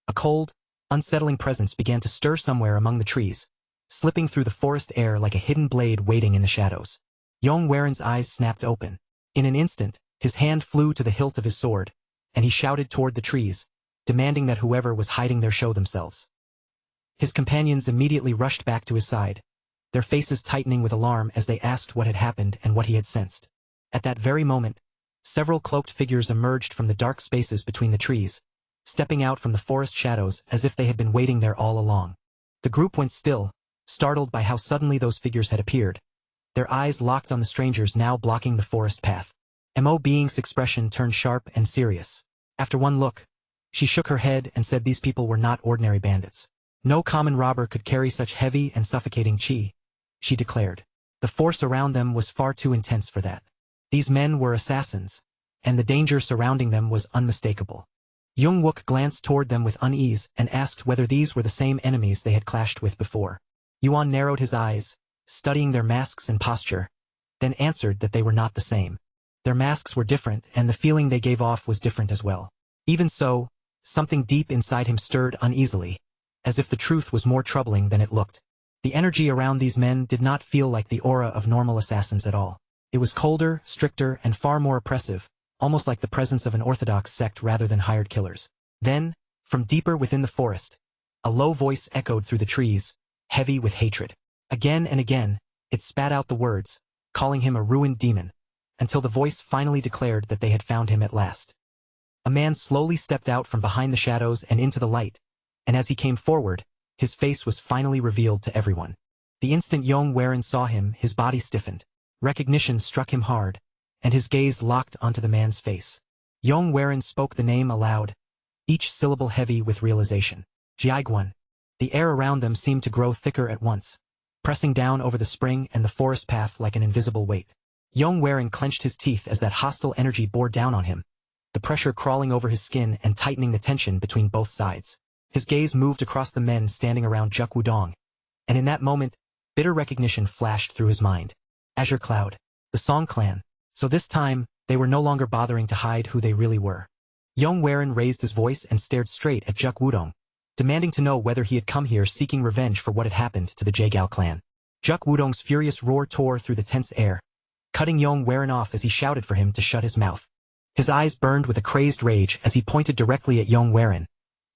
A cold, unsettling presence began to stir somewhere among the trees, slipping through the forest air like a hidden blade waiting in the shadows. Yong eyes snapped open. In an instant, his hand flew to the hilt of his sword, and he shouted toward the trees, demanding that whoever was hiding there show themselves. His companions immediately rushed back to his side, their faces tightening with alarm as they asked what had happened and what he had sensed. At that very moment, several cloaked figures emerged from the dark spaces between the trees, stepping out from the forest shadows as if they had been waiting there all along. The group went still, startled by how suddenly those figures had appeared, their eyes locked on the strangers now blocking the forest path. Being's expression turned sharp and serious. After one look, she shook her head and said these people were not ordinary bandits. No common robber could carry such heavy and suffocating chi, she declared. The force around them was far too intense for that. These men were assassins, and the danger surrounding them was unmistakable. Yongwook glanced toward them with unease and asked whether these were the same enemies they had clashed with before. Yuan narrowed his eyes, studying their masks and posture, then answered that they were not the same. Their masks were different and the feeling they gave off was different as well. Even so, something deep inside him stirred uneasily, as if the truth was more troubling than it looked. The energy around these men did not feel like the aura of normal assassins at all. It was colder, stricter, and far more oppressive, almost like the presence of an orthodox sect rather than hired killers. Then, from deeper within the forest, a low voice echoed through the trees, heavy with hatred. Again and again, it spat out the words, calling him a ruined demon, until the voice finally declared that they had found him at last. A man slowly stepped out from behind the shadows and into the light, and as he came forward, his face was finally revealed to everyone. The instant Yong saw him, his body stiffened. Recognition struck him hard, and his gaze locked onto the man's face. Yong spoke the name aloud, each syllable heavy with realization. Jiaiguan. The air around them seemed to grow thicker at once, pressing down over the spring and the forest path like an invisible weight. Yong clenched his teeth as that hostile energy bore down on him, the pressure crawling over his skin and tightening the tension between both sides. His gaze moved across the men standing around Juk Wudong, and in that moment, bitter recognition flashed through his mind. Azure Cloud. The Song Clan. So this time, they were no longer bothering to hide who they really were. Yong raised his voice and stared straight at Juk Wudong, demanding to know whether he had come here seeking revenge for what had happened to the Jaegao clan. Juk Wudong's furious roar tore through the tense air, cutting Yong off as he shouted for him to shut his mouth. His eyes burned with a crazed rage as he pointed directly at Yong,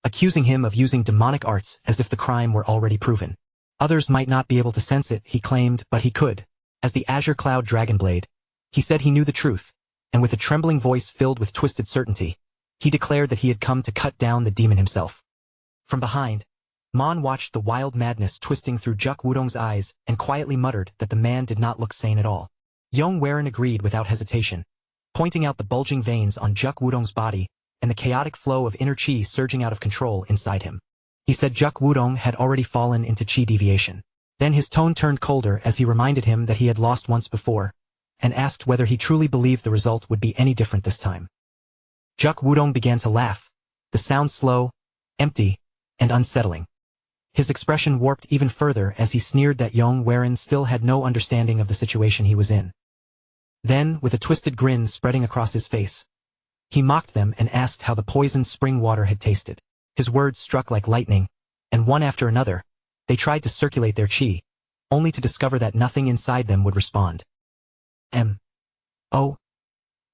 accusing him of using demonic arts as if the crime were already proven. Others might not be able to sense it, he claimed, but he could. As the Azure Cloud Dragonblade, he said he knew the truth, and with a trembling voice filled with twisted certainty, he declared that he had come to cut down the demon himself. From behind, Mon watched the wild madness twisting through Juk Wudong's eyes and quietly muttered that the man did not look sane at all. Yong agreed without hesitation, pointing out the bulging veins on Juk Wudong's body and the chaotic flow of inner chi surging out of control inside him. He said Juk Wudong had already fallen into chi deviation. Then his tone turned colder as he reminded him that he had lost once before, and asked whether he truly believed the result would be any different this time. Juk Wudong began to laugh, the sound slow, empty, and unsettling. His expression warped even further as he sneered that Yong still had no understanding of the situation he was in. Then, with a twisted grin spreading across his face, he mocked them and asked how the poisoned spring water had tasted. His words struck like lightning, and one after another, they tried to circulate their chi, only to discover that nothing inside them would respond. Oh.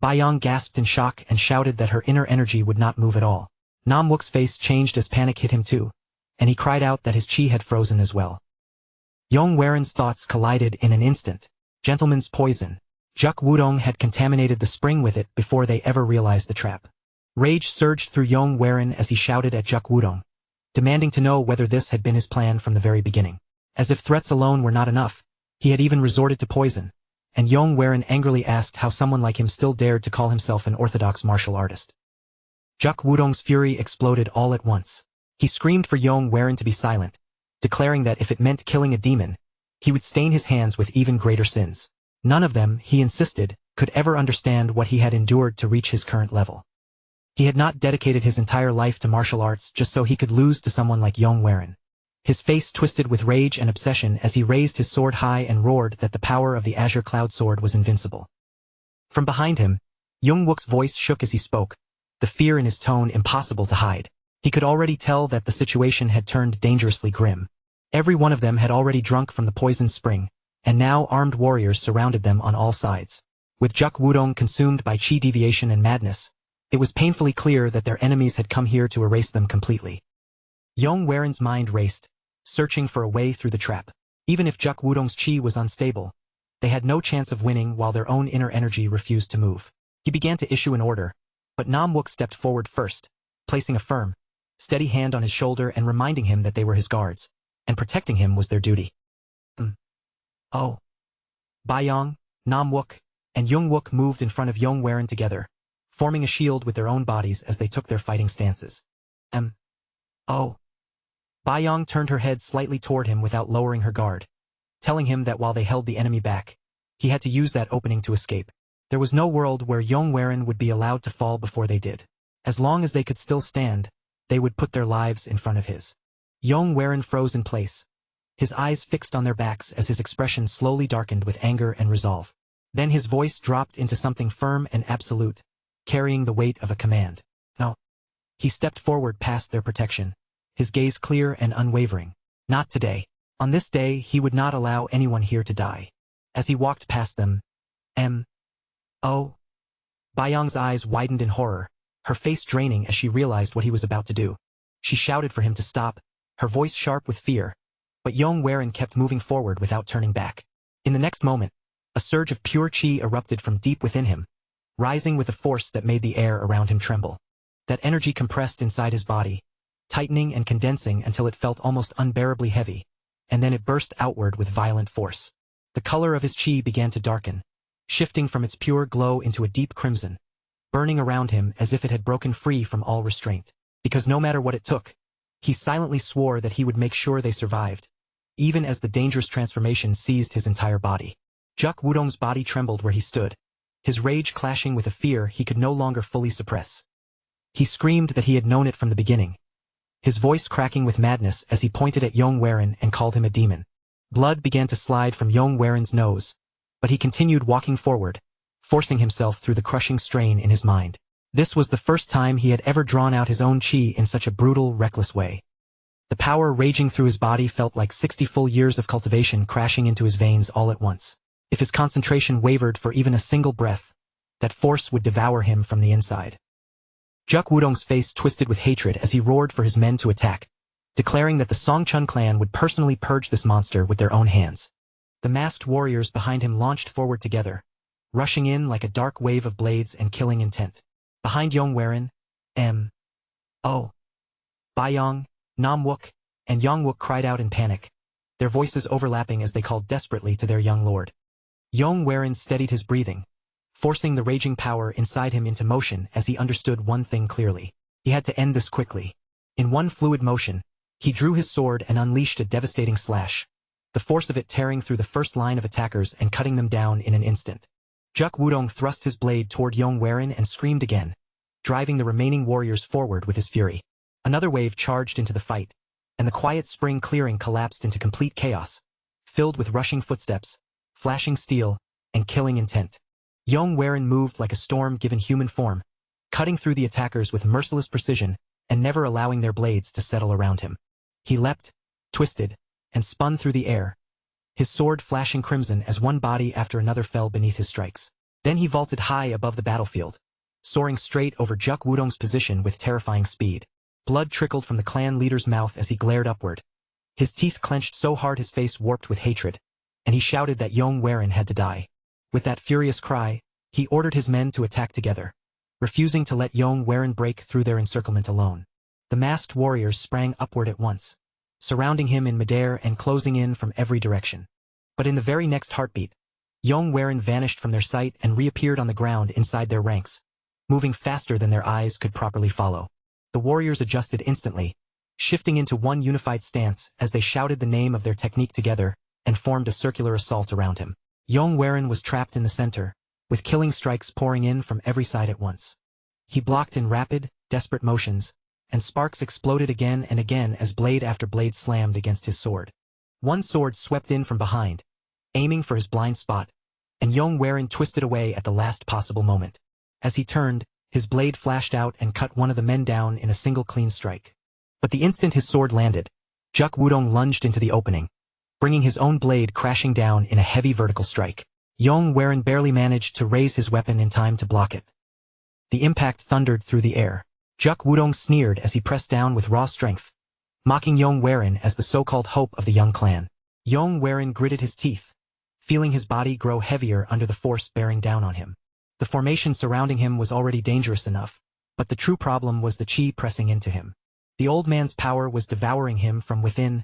Yong gasped in shock and shouted that her inner energy would not move at all. Namwook's face changed as panic hit him too, and he cried out that his chi had frozen as well. Yong thoughts collided in an instant. Gentleman's poison. Juk Wudong had contaminated the spring with it before they ever realized the trap. Rage surged through Yong as he shouted at Juk Wudong, demanding to know whether this had been his plan from the very beginning. As if threats alone were not enough, he had even resorted to poison, and Yong angrily asked how someone like him still dared to call himself an orthodox martial artist. Juk Wudong's fury exploded all at once. He screamed for Yong to be silent, declaring that if it meant killing a demon, he would stain his hands with even greater sins. None of them, he insisted, could ever understand what he had endured to reach his current level. He had not dedicated his entire life to martial arts just so he could lose to someone like Yong. His face twisted with rage and obsession as he raised his sword high and roared that the power of the Azure Cloud Sword was invincible. From behind him, Yongwook's voice shook as he spoke, the fear in his tone impossible to hide. He could already tell that the situation had turned dangerously grim. Every one of them had already drunk from the poisoned spring, and now armed warriors surrounded them on all sides. With Juk Wudong consumed by chi deviation and madness, it was painfully clear that their enemies had come here to erase them completely. Yong's mind raced, searching for a way through the trap. Even if Juk Wudong's chi was unstable, they had no chance of winning while their own inner energy refused to move. He began to issue an order, but Namwook stepped forward first, placing a firm, steady hand on his shoulder and reminding him that they were his guards, and protecting him was their duty. Oh. Yong, Namwook, and Yongwook moved in front of Yong together, forming a shield with their own bodies as they took their fighting stances. Oh. Yong turned her head slightly toward him without lowering her guard, telling him that while they held the enemy back, he had to use that opening to escape. There was no world where Yong would be allowed to fall before they did. As long as they could still stand, they would put their lives in front of his. Yong froze in place, his eyes fixed on their backs as his expression slowly darkened with anger and resolve. Then his voice dropped into something firm and absolute, carrying the weight of a command. No. He stepped forward past their protection, his gaze clear and unwavering. Not today. On this day he would not allow anyone here to die. As he walked past them, Yong's eyes widened in horror, her face draining as she realized what he was about to do. She shouted for him to stop, her voice sharp with fear, but Yong kept moving forward without turning back. In the next moment, a surge of pure chi erupted from deep within him, rising with a force that made the air around him tremble. That energy compressed inside his body, tightening and condensing until it felt almost unbearably heavy, and then it burst outward with violent force. The color of his chi began to darken, shifting from its pure glow into a deep crimson, burning around him as if it had broken free from all restraint. Because no matter what it took, he silently swore that he would make sure they survived, even as the dangerous transformation seized his entire body. Juk Wudong's body trembled where he stood, his rage clashing with a fear he could no longer fully suppress. He screamed that he had known it from the beginning, his voice cracking with madness as he pointed at Yong and called him a demon. Blood began to slide from Yong nose, but he continued walking forward, forcing himself through the crushing strain in his mind. This was the first time he had ever drawn out his own chi in such a brutal, reckless way. The power raging through his body felt like 60 full years of cultivation crashing into his veins all at once. If his concentration wavered for even a single breath, that force would devour him from the inside. Juk Wudong's face twisted with hatred as he roared for his men to attack, declaring that the Songchun clan would personally purge this monster with their own hands. The masked warriors behind him launched forward together, rushing in like a dark wave of blades and killing intent. Behind Yong M.O. Bayong, Namwook, and Yongwook cried out in panic, their voices overlapping as they called desperately to their young lord. Yong steadied his breathing, forcing the raging power inside him into motion as he understood one thing clearly. He had to end this quickly. In one fluid motion, he drew his sword and unleashed a devastating slash, the force of it tearing through the first line of attackers and cutting them down in an instant. Juk Wudong thrust his blade toward Yong and screamed again, driving the remaining warriors forward with his fury. Another wave charged into the fight, and the quiet spring clearing collapsed into complete chaos, filled with rushing footsteps, flashing steel, and killing intent. Yong moved like a storm given human form, cutting through the attackers with merciless precision and never allowing their blades to settle around him. He leapt, twisted, and spun through the air, his sword flashing crimson as one body after another fell beneath his strikes. Then he vaulted high above the battlefield, soaring straight over Juk Wudong's position with terrifying speed. Blood trickled from the clan leader's mouth as he glared upward. His teeth clenched so hard his face warped with hatred, and he shouted that Yong had to die. With that furious cry, he ordered his men to attack together, refusing to let Yong break through their encirclement alone. The masked warriors sprang upward at once, surrounding him in midair and closing in from every direction. But in the very next heartbeat, Yong vanished from their sight and reappeared on the ground inside their ranks, moving faster than their eyes could properly follow. The warriors adjusted instantly, shifting into one unified stance as they shouted the name of their technique together and formed a circular assault around him. Yong was trapped in the center, with killing strikes pouring in from every side at once. He blocked in rapid, desperate motions, and sparks exploded again and again as blade after blade slammed against his sword. One sword swept in from behind, aiming for his blind spot, and Yong twisted away at the last possible moment. As he turned, his blade flashed out and cut one of the men down in a single clean strike. But the instant his sword landed, Juk Wudong lunged into the opening, bringing his own blade crashing down in a heavy vertical strike. Yong barely managed to raise his weapon in time to block it. The impact thundered through the air. Juk Wudong sneered as he pressed down with raw strength, mocking Yong as the so-called hope of the young clan. Yong gritted his teeth, feeling his body grow heavier under the force bearing down on him. The formation surrounding him was already dangerous enough, but the true problem was the chi pressing into him. The old man's power was devouring him from within,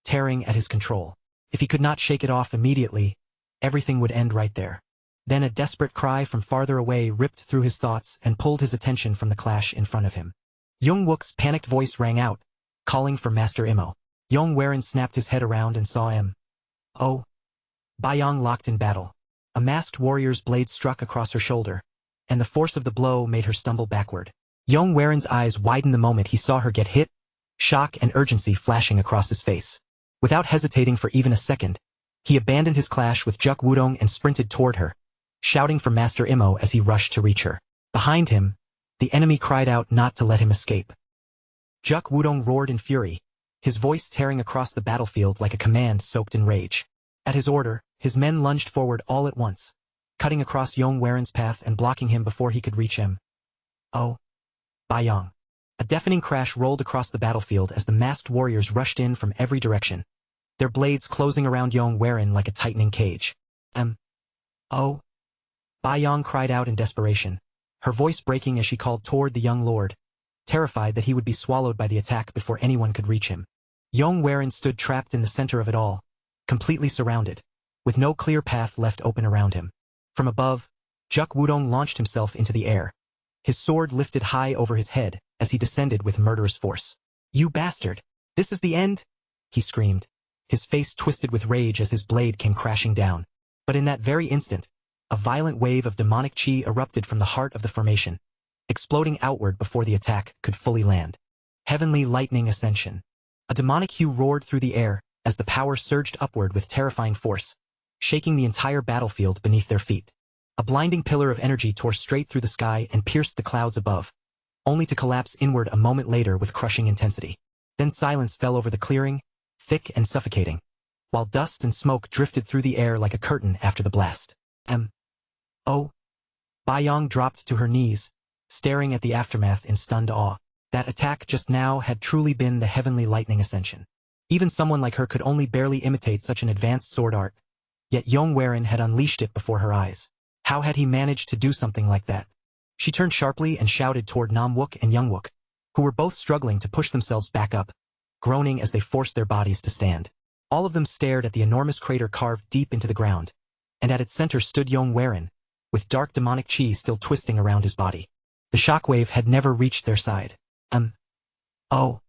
tearing at his control. If he could not shake it off immediately, everything would end right there. Then a desperate cry from farther away ripped through his thoughts and pulled his attention from the clash in front of him. Yongwook's panicked voice rang out, calling for Master Imo. Yong snapped his head around and saw M.O. Bayong locked in battle. A masked warrior's blade struck across her shoulder, and the force of the blow made her stumble backward. Yong eyes widened the moment he saw her get hit, shock and urgency flashing across his face. Without hesitating for even a second, he abandoned his clash with Juk Wudong and sprinted toward her, shouting for Master Imo as he rushed to reach her. Behind him, the enemy cried out not to let him escape. Juk Wudong roared in fury, his voice tearing across the battlefield like a command soaked in rage. At his order, his men lunged forward all at once, cutting across Yong path and blocking him before he could reach him. Oh! Bayong. A deafening crash rolled across the battlefield as the masked warriors rushed in from every direction, their blades closing around Yong like a tightening cage. M.O. Bayong cried out in desperation, her voice breaking as she called toward the young lord, terrified that he would be swallowed by the attack before anyone could reach him. Yong stood trapped in the center of it all, completely surrounded, with no clear path left open around him. From above, Juk Wudong launched himself into the air, his sword lifted high over his head as he descended with murderous force. "You bastard! This is the end?" he screamed, his face twisted with rage as his blade came crashing down. But in that very instant, a violent wave of demonic chi erupted from the heart of the formation, exploding outward before the attack could fully land. Heavenly Lightning Ascension. A demonic hue roared through the air as the power surged upward with terrifying force, shaking the entire battlefield beneath their feet. A blinding pillar of energy tore straight through the sky and pierced the clouds above, only to collapse inward a moment later with crushing intensity. Then silence fell over the clearing, thick and suffocating, while dust and smoke drifted through the air like a curtain after the blast. Oh. Yong dropped to her knees, staring at the aftermath in stunned awe. That attack just now had truly been the Heavenly Lightning Ascension. Even someone like her could only barely imitate such an advanced sword art, yet Yong had unleashed it before her eyes. How had he managed to do something like that? She turned sharply and shouted toward Wook and Wook, who were both struggling to push themselves back up, groaning as they forced their bodies to stand. All of them stared at the enormous crater carved deep into the ground, and at its center stood Yong, with dark demonic chi still twisting around his body. The shockwave had never reached their side. Oh.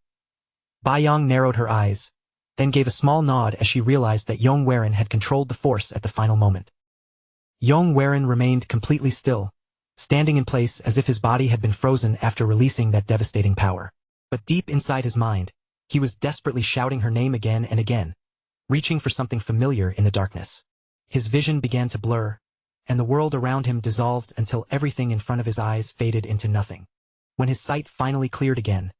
Yong narrowed her eyes, then gave a small nod as she realized that Yong had controlled the force at the final moment. Yong remained completely still, standing in place as if his body had been frozen after releasing that devastating power. But deep inside his mind, he was desperately shouting her name again and again, reaching for something familiar in the darkness. His vision began to blur, and the world around him dissolved until everything in front of his eyes faded into nothing. When his sight finally cleared again,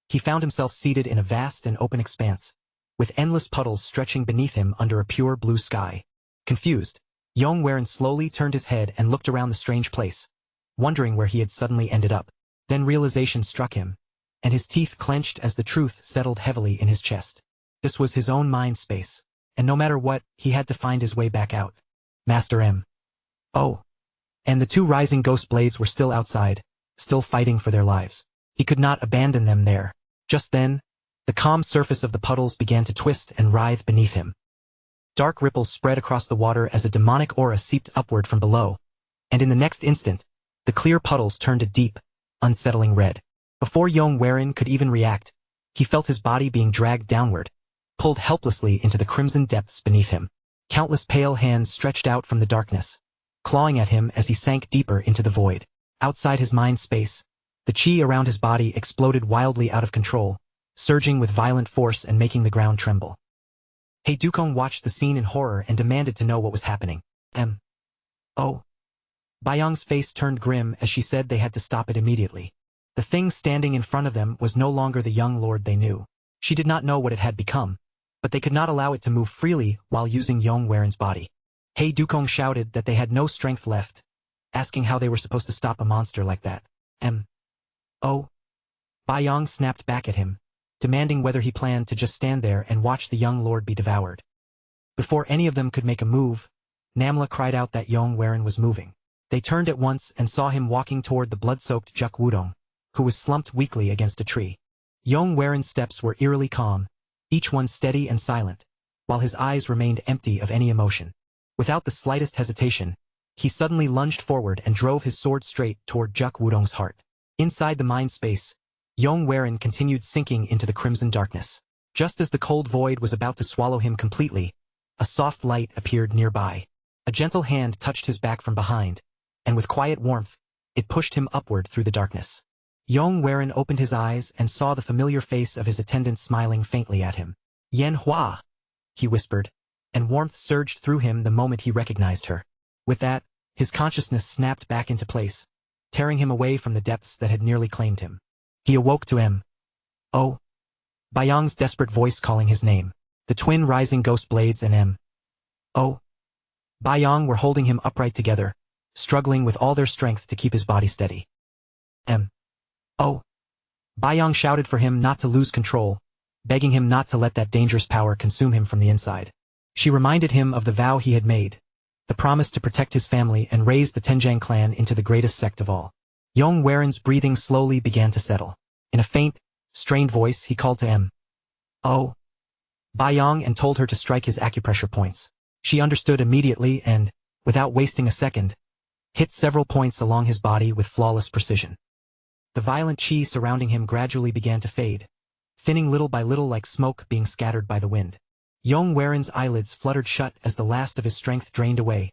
he found himself seated in a vast and open expanse, with endless puddles stretching beneath him under a pure blue sky. Confused, Yong slowly turned his head and looked around the strange place, wondering where he had suddenly ended up. Then realization struck him, and his teeth clenched as the truth settled heavily in his chest. This was his own mind space, and no matter what, he had to find his way back out. Master M. Oh. And the two rising ghost blades were still outside, still fighting for their lives. He could not abandon them there. Just then, the calm surface of the puddles began to twist and writhe beneath him. Dark ripples spread across the water as a demonic aura seeped upward from below, and in the next instant, the clear puddles turned a deep, unsettling red. Before Yong could even react, he felt his body being dragged downward, pulled helplessly into the crimson depths beneath him. Countless pale hands stretched out from the darkness, clawing at him as he sank deeper into the void. Outside his mind space, the chi around his body exploded wildly out of control, surging with violent force and making the ground tremble. Dukong watched the scene in horror and demanded to know what was happening. Oh. Yong's face turned grim as she said they had to stop it immediately. The thing standing in front of them was no longer the young lord they knew. She did not know what it had become, but they could not allow it to move freely while using Yong body. Dukong shouted that they had no strength left, asking how they were supposed to stop a monster like that. Oh. Yong snapped back at him, demanding whether he planned to just stand there and watch the young lord be devoured. Before any of them could make a move, Namla cried out that Yong was moving. They turned at once and saw him walking toward the blood-soaked Juk Wudong, who was slumped weakly against a tree. Yong steps were eerily calm, each one steady and silent, while his eyes remained empty of any emotion. Without the slightest hesitation, he suddenly lunged forward and drove his sword straight toward Juk Wudong's heart. Inside the mind space, Yong continued sinking into the crimson darkness. Just as the cold void was about to swallow him completely, a soft light appeared nearby. A gentle hand touched his back from behind, and with quiet warmth, it pushed him upward through the darkness. Yong opened his eyes and saw the familiar face of his attendant smiling faintly at him. "Yen Hua," he whispered, and warmth surged through him the moment he recognized her. With that, his consciousness snapped back into place, tearing him away from the depths that had nearly claimed him. He awoke to Oh. Yong's desperate voice calling his name. The twin rising ghost blades and Oh. Yong were holding him upright together, struggling with all their strength to keep his body steady. Oh. Yong shouted for him not to lose control, begging him not to let that dangerous power consume him from the inside. She reminded him of the vow he had made, the promise to protect his family and raise the Tenjong clan into the greatest sect of all. Yong breathing slowly began to settle. In a faint, strained voice he called to Oh. Yong and told her to strike his acupressure points. She understood immediately and, without wasting a second, hit several points along his body with flawless precision. The violent chi surrounding him gradually began to fade, thinning little by little like smoke being scattered by the wind. Yong eyelids fluttered shut as the last of his strength drained away,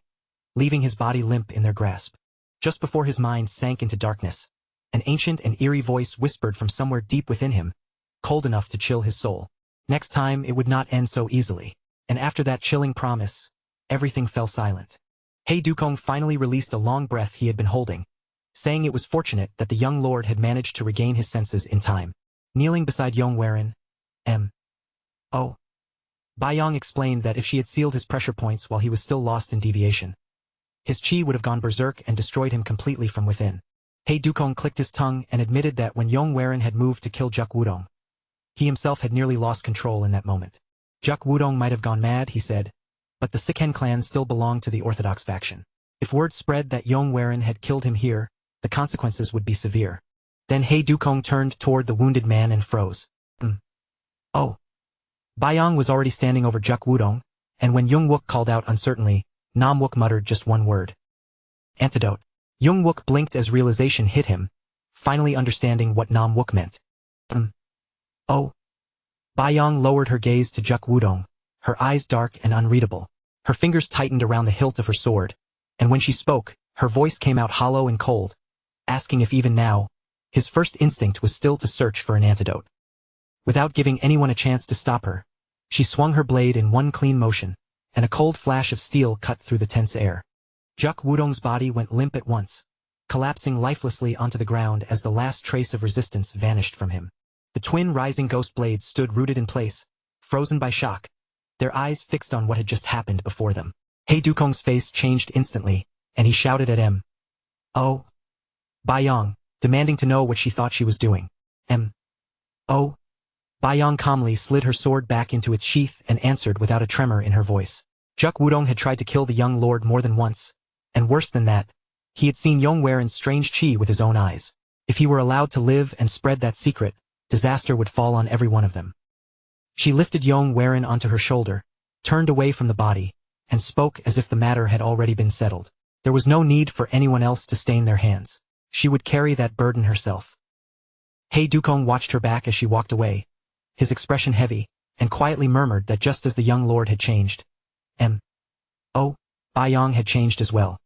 leaving his body limp in their grasp. Just before his mind sank into darkness, an ancient and eerie voice whispered from somewhere deep within him, cold enough to chill his soul. Next time it would not end so easily. And after that chilling promise, everything fell silent. Hei Dukong finally released a long breath he had been holding, saying it was fortunate that the young lord had managed to regain his senses in time. Kneeling beside Yong Werin, M.O. Yong explained that if she had sealed his pressure points while he was still lost in deviation, his chi would have gone berserk and destroyed him completely from within. Hei Dukong clicked his tongue and admitted that when Yong Werin had moved to kill Juk Wudong, he himself had nearly lost control in that moment. Juk Wudong might have gone mad, he said, but the Sikhen clan still belonged to the Orthodox faction. If word spread that Yong Werin had killed him here, the consequences would be severe. Then Hei Dukong turned toward the wounded man and froze. Oh. Yong was already standing over Juk Wudong, and when Yung Wook called out uncertainly, Nam Wook muttered just one word. Antidote. Yung Wook blinked as realization hit him, finally understanding what Nam Wook meant. Oh. Yong lowered her gaze to Juk Wudong, her eyes dark and unreadable. Her fingers tightened around the hilt of her sword, and when she spoke, her voice came out hollow and cold, asking if even now, his first instinct was still to search for an antidote. Without giving anyone a chance to stop her, she swung her blade in one clean motion, and a cold flash of steel cut through the tense air. Juk Wudong's body went limp at once, collapsing lifelessly onto the ground as the last trace of resistance vanished from him. The twin rising ghost blades stood rooted in place, frozen by shock, their eyes fixed on what had just happened before them. Hei Dukong's face changed instantly, and he shouted at M.O. Yong, demanding to know what she thought she was doing. M.O. Yong calmly slid her sword back into its sheath and answered without a tremor in her voice. Juk Wudong had tried to kill the young lord more than once, and worse than that, he had seen Yong Werin's strange chi with his own eyes. If he were allowed to live and spread that secret, disaster would fall on every one of them. She lifted Yong Werin onto her shoulder, turned away from the body, and spoke as if the matter had already been settled. There was no need for anyone else to stain their hands. She would carry that burden herself. Hei Dukong watched her back as she walked away, his expression heavy, and quietly murmured that just as the young lord had changed, M.O. Yong had changed as well.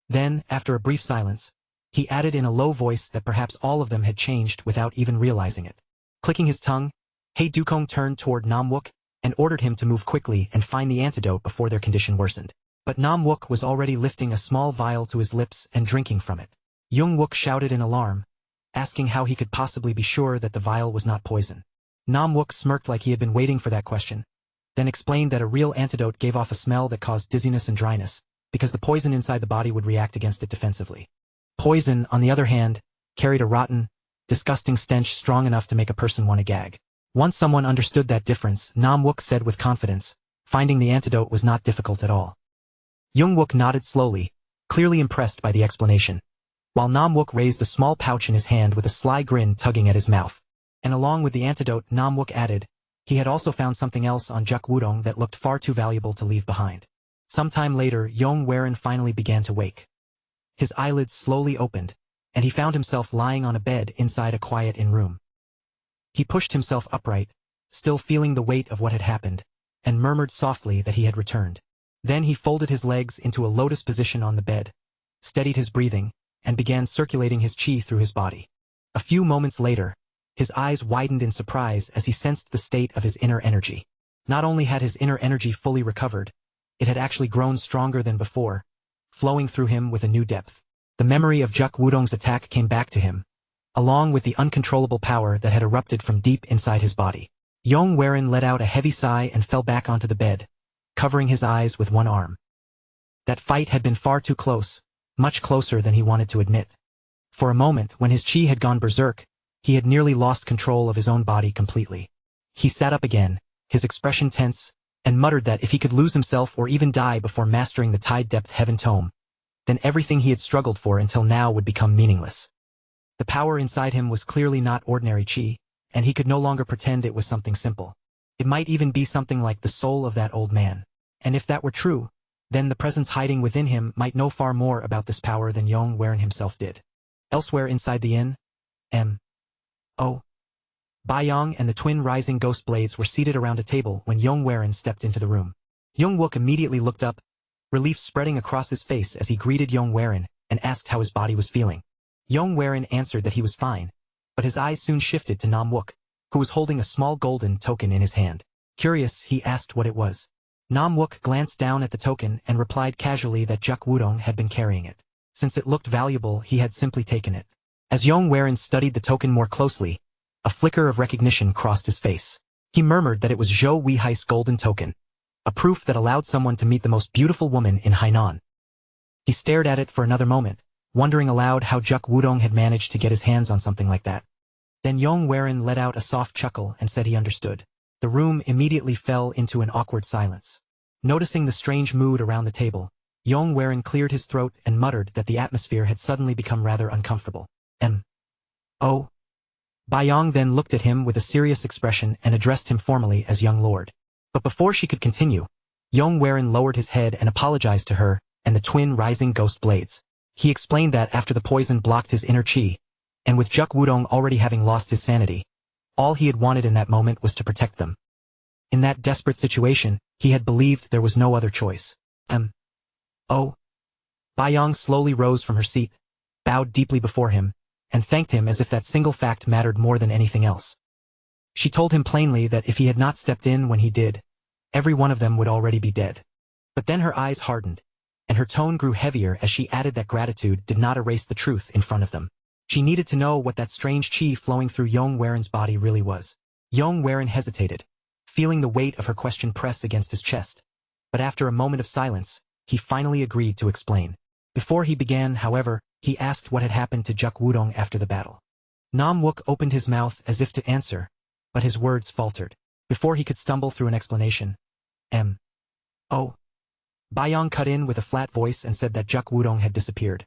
Then, after a brief silence, he added in a low voice that perhaps all of them had changed without even realizing it. Clicking his tongue, Hei Dukong turned toward Nam Wook and ordered him to move quickly and find the antidote before their condition worsened. But Nam Wook was already lifting a small vial to his lips and drinking from it. Yung Wook shouted in alarm, asking how he could possibly be sure that the vial was not poison. Nam Wook smirked like he had been waiting for that question, then explained that a real antidote gave off a smell that caused dizziness and dryness, because the poison inside the body would react against it defensively. Poison, on the other hand, carried a rotten, disgusting stench strong enough to make a person want to gag. Once someone understood that difference, Nam Wook said with confidence, finding the antidote was not difficult at all. Yung Wook nodded slowly, clearly impressed by the explanation, while Nam Wook raised a small pouch in his hand with a sly grin tugging at his mouth. And along with the antidote, Nam Wook added, he had also found something else on Juk Wudong that looked far too valuable to leave behind. Sometime later, Yong Werin finally began to wake. His eyelids slowly opened, and he found himself lying on a bed inside a quiet inn room. He pushed himself upright, still feeling the weight of what had happened, and murmured softly that he had returned. Then he folded his legs into a lotus position on the bed, steadied his breathing, and began circulating his chi through his body. A few moments later, his eyes widened in surprise as he sensed the state of his inner energy. Not only had his inner energy fully recovered, it had actually grown stronger than before, flowing through him with a new depth. The memory of Juk Wudong's attack came back to him, along with the uncontrollable power that had erupted from deep inside his body. Yong Werin let out a heavy sigh and fell back onto the bed, covering his eyes with one arm. That fight had been far too close, much closer than he wanted to admit. For a moment, when his chi had gone berserk, he had nearly lost control of his own body completely. He sat up again, his expression tense, and muttered that if he could lose himself or even die before mastering the Tide-Depth Heaven Tome, then everything he had struggled for until now would become meaningless. The power inside him was clearly not ordinary chi, and he could no longer pretend it was something simple. It might even be something like the soul of that old man. And if that were true, then the presence hiding within him might know far more about this power than Yong Werin himself did. Elsewhere inside the inn, M.O. Yong and the twin rising ghost blades were seated around a table when Yong Werin stepped into the room. Yung Wook immediately looked up, relief spreading across his face as he greeted Yong Werin and asked how his body was feeling. Yong Werin answered that he was fine, but his eyes soon shifted to Nam Wook, who was holding a small golden token in his hand. Curious, he asked what it was. Nam Wook glanced down at the token and replied casually that Juk Wudong had been carrying it. Since it looked valuable, he had simply taken it. As Yong Waren studied the token more closely, a flicker of recognition crossed his face. He murmured that it was Zhou Weihai's golden token, a proof that allowed someone to meet the most beautiful woman in Hainan. He stared at it for another moment, wondering aloud how Juk Wudong had managed to get his hands on something like that. Then Yong Waren let out a soft chuckle and said he understood. The room immediately fell into an awkward silence. Noticing the strange mood around the table, Yong Waren cleared his throat and muttered that the atmosphere had suddenly become rather uncomfortable. Oh. Baiyang then looked at him with a serious expression and addressed him formally as young lord. But before she could continue, Yong Waren lowered his head and apologized to her and the twin rising ghost blades. He explained that after the poison blocked his inner chi, and with Juk Wudong already having lost his sanity, all he had wanted in that moment was to protect them. In that desperate situation, he had believed there was no other choice. Oh. Baiyang slowly rose from her seat, bowed deeply before him, and thanked him as if that single fact mattered more than anything else. She told him plainly that if he had not stepped in when he did, every one of them would already be dead. But then her eyes hardened, and her tone grew heavier as she added that gratitude did not erase the truth in front of them. She needed to know what that strange chi flowing through Yong Waren's body really was. Yong Waren hesitated, feeling the weight of her question press against his chest. But after a moment of silence, he finally agreed to explain. Before he began, however, he asked what had happened to Juk Wudong after the battle. Nam Wook opened his mouth as if to answer, but his words faltered. Before he could stumble through an explanation, Oh. Baiyang cut in with a flat voice and said that Juk Wudong had disappeared.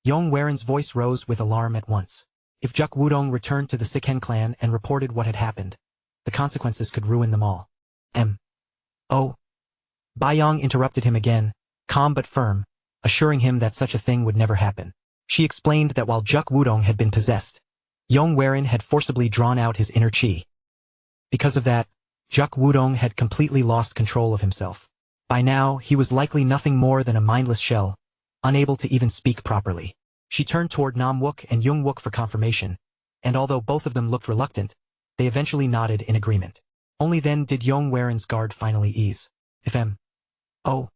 Yong Waren's voice rose with alarm at once. If Juk Wudong returned to the Sikhen clan and reported what had happened, the consequences could ruin them all. Oh. Baiyang interrupted him again, calm but firm, assuring him that such a thing would never happen. She explained that while Juk Wudong had been possessed, Yong Waren had forcibly drawn out his inner chi. Because of that, Juk Wudong had completely lost control of himself. By now, he was likely nothing more than a mindless shell, unable to even speak properly. She turned toward Nam Wook and Yung Wook for confirmation, and although both of them looked reluctant, they eventually nodded in agreement. Only then did Yong Waren's guard finally ease. If Oh.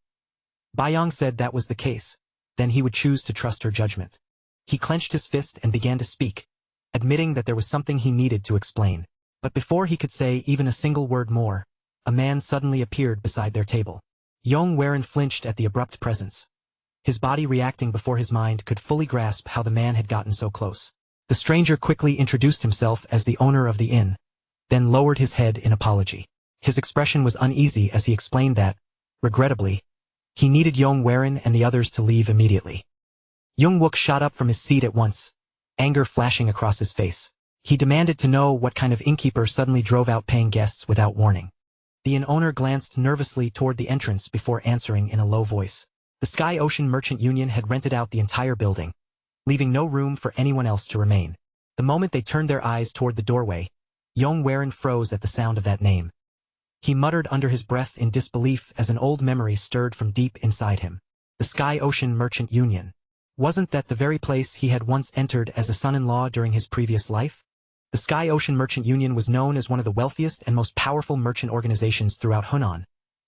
Baiyang said that was the case, then he would choose to trust her judgment. He clenched his fist and began to speak, admitting that there was something he needed to explain. But before he could say even a single word more, a man suddenly appeared beside their table. Yong Waren flinched at the abrupt presence. His body reacting before his mind could fully grasp how the man had gotten so close. The stranger quickly introduced himself as the owner of the inn, then lowered his head in apology. His expression was uneasy as he explained that, regrettably, he needed Yong Waren and the others to leave immediately. Yung Wook shot up from his seat at once, anger flashing across his face. He demanded to know what kind of innkeeper suddenly drove out paying guests without warning. The inn owner glanced nervously toward the entrance before answering in a low voice. The Sky Ocean Merchant Union had rented out the entire building, leaving no room for anyone else to remain. The moment they turned their eyes toward the doorway, Yong Waren froze at the sound of that name. He muttered under his breath in disbelief as an old memory stirred from deep inside him. The Sky Ocean Merchant Union. Wasn't that the very place he had once entered as a son-in-law during his previous life? The Sky Ocean Merchant Union was known as one of the wealthiest and most powerful merchant organizations throughout Hunan,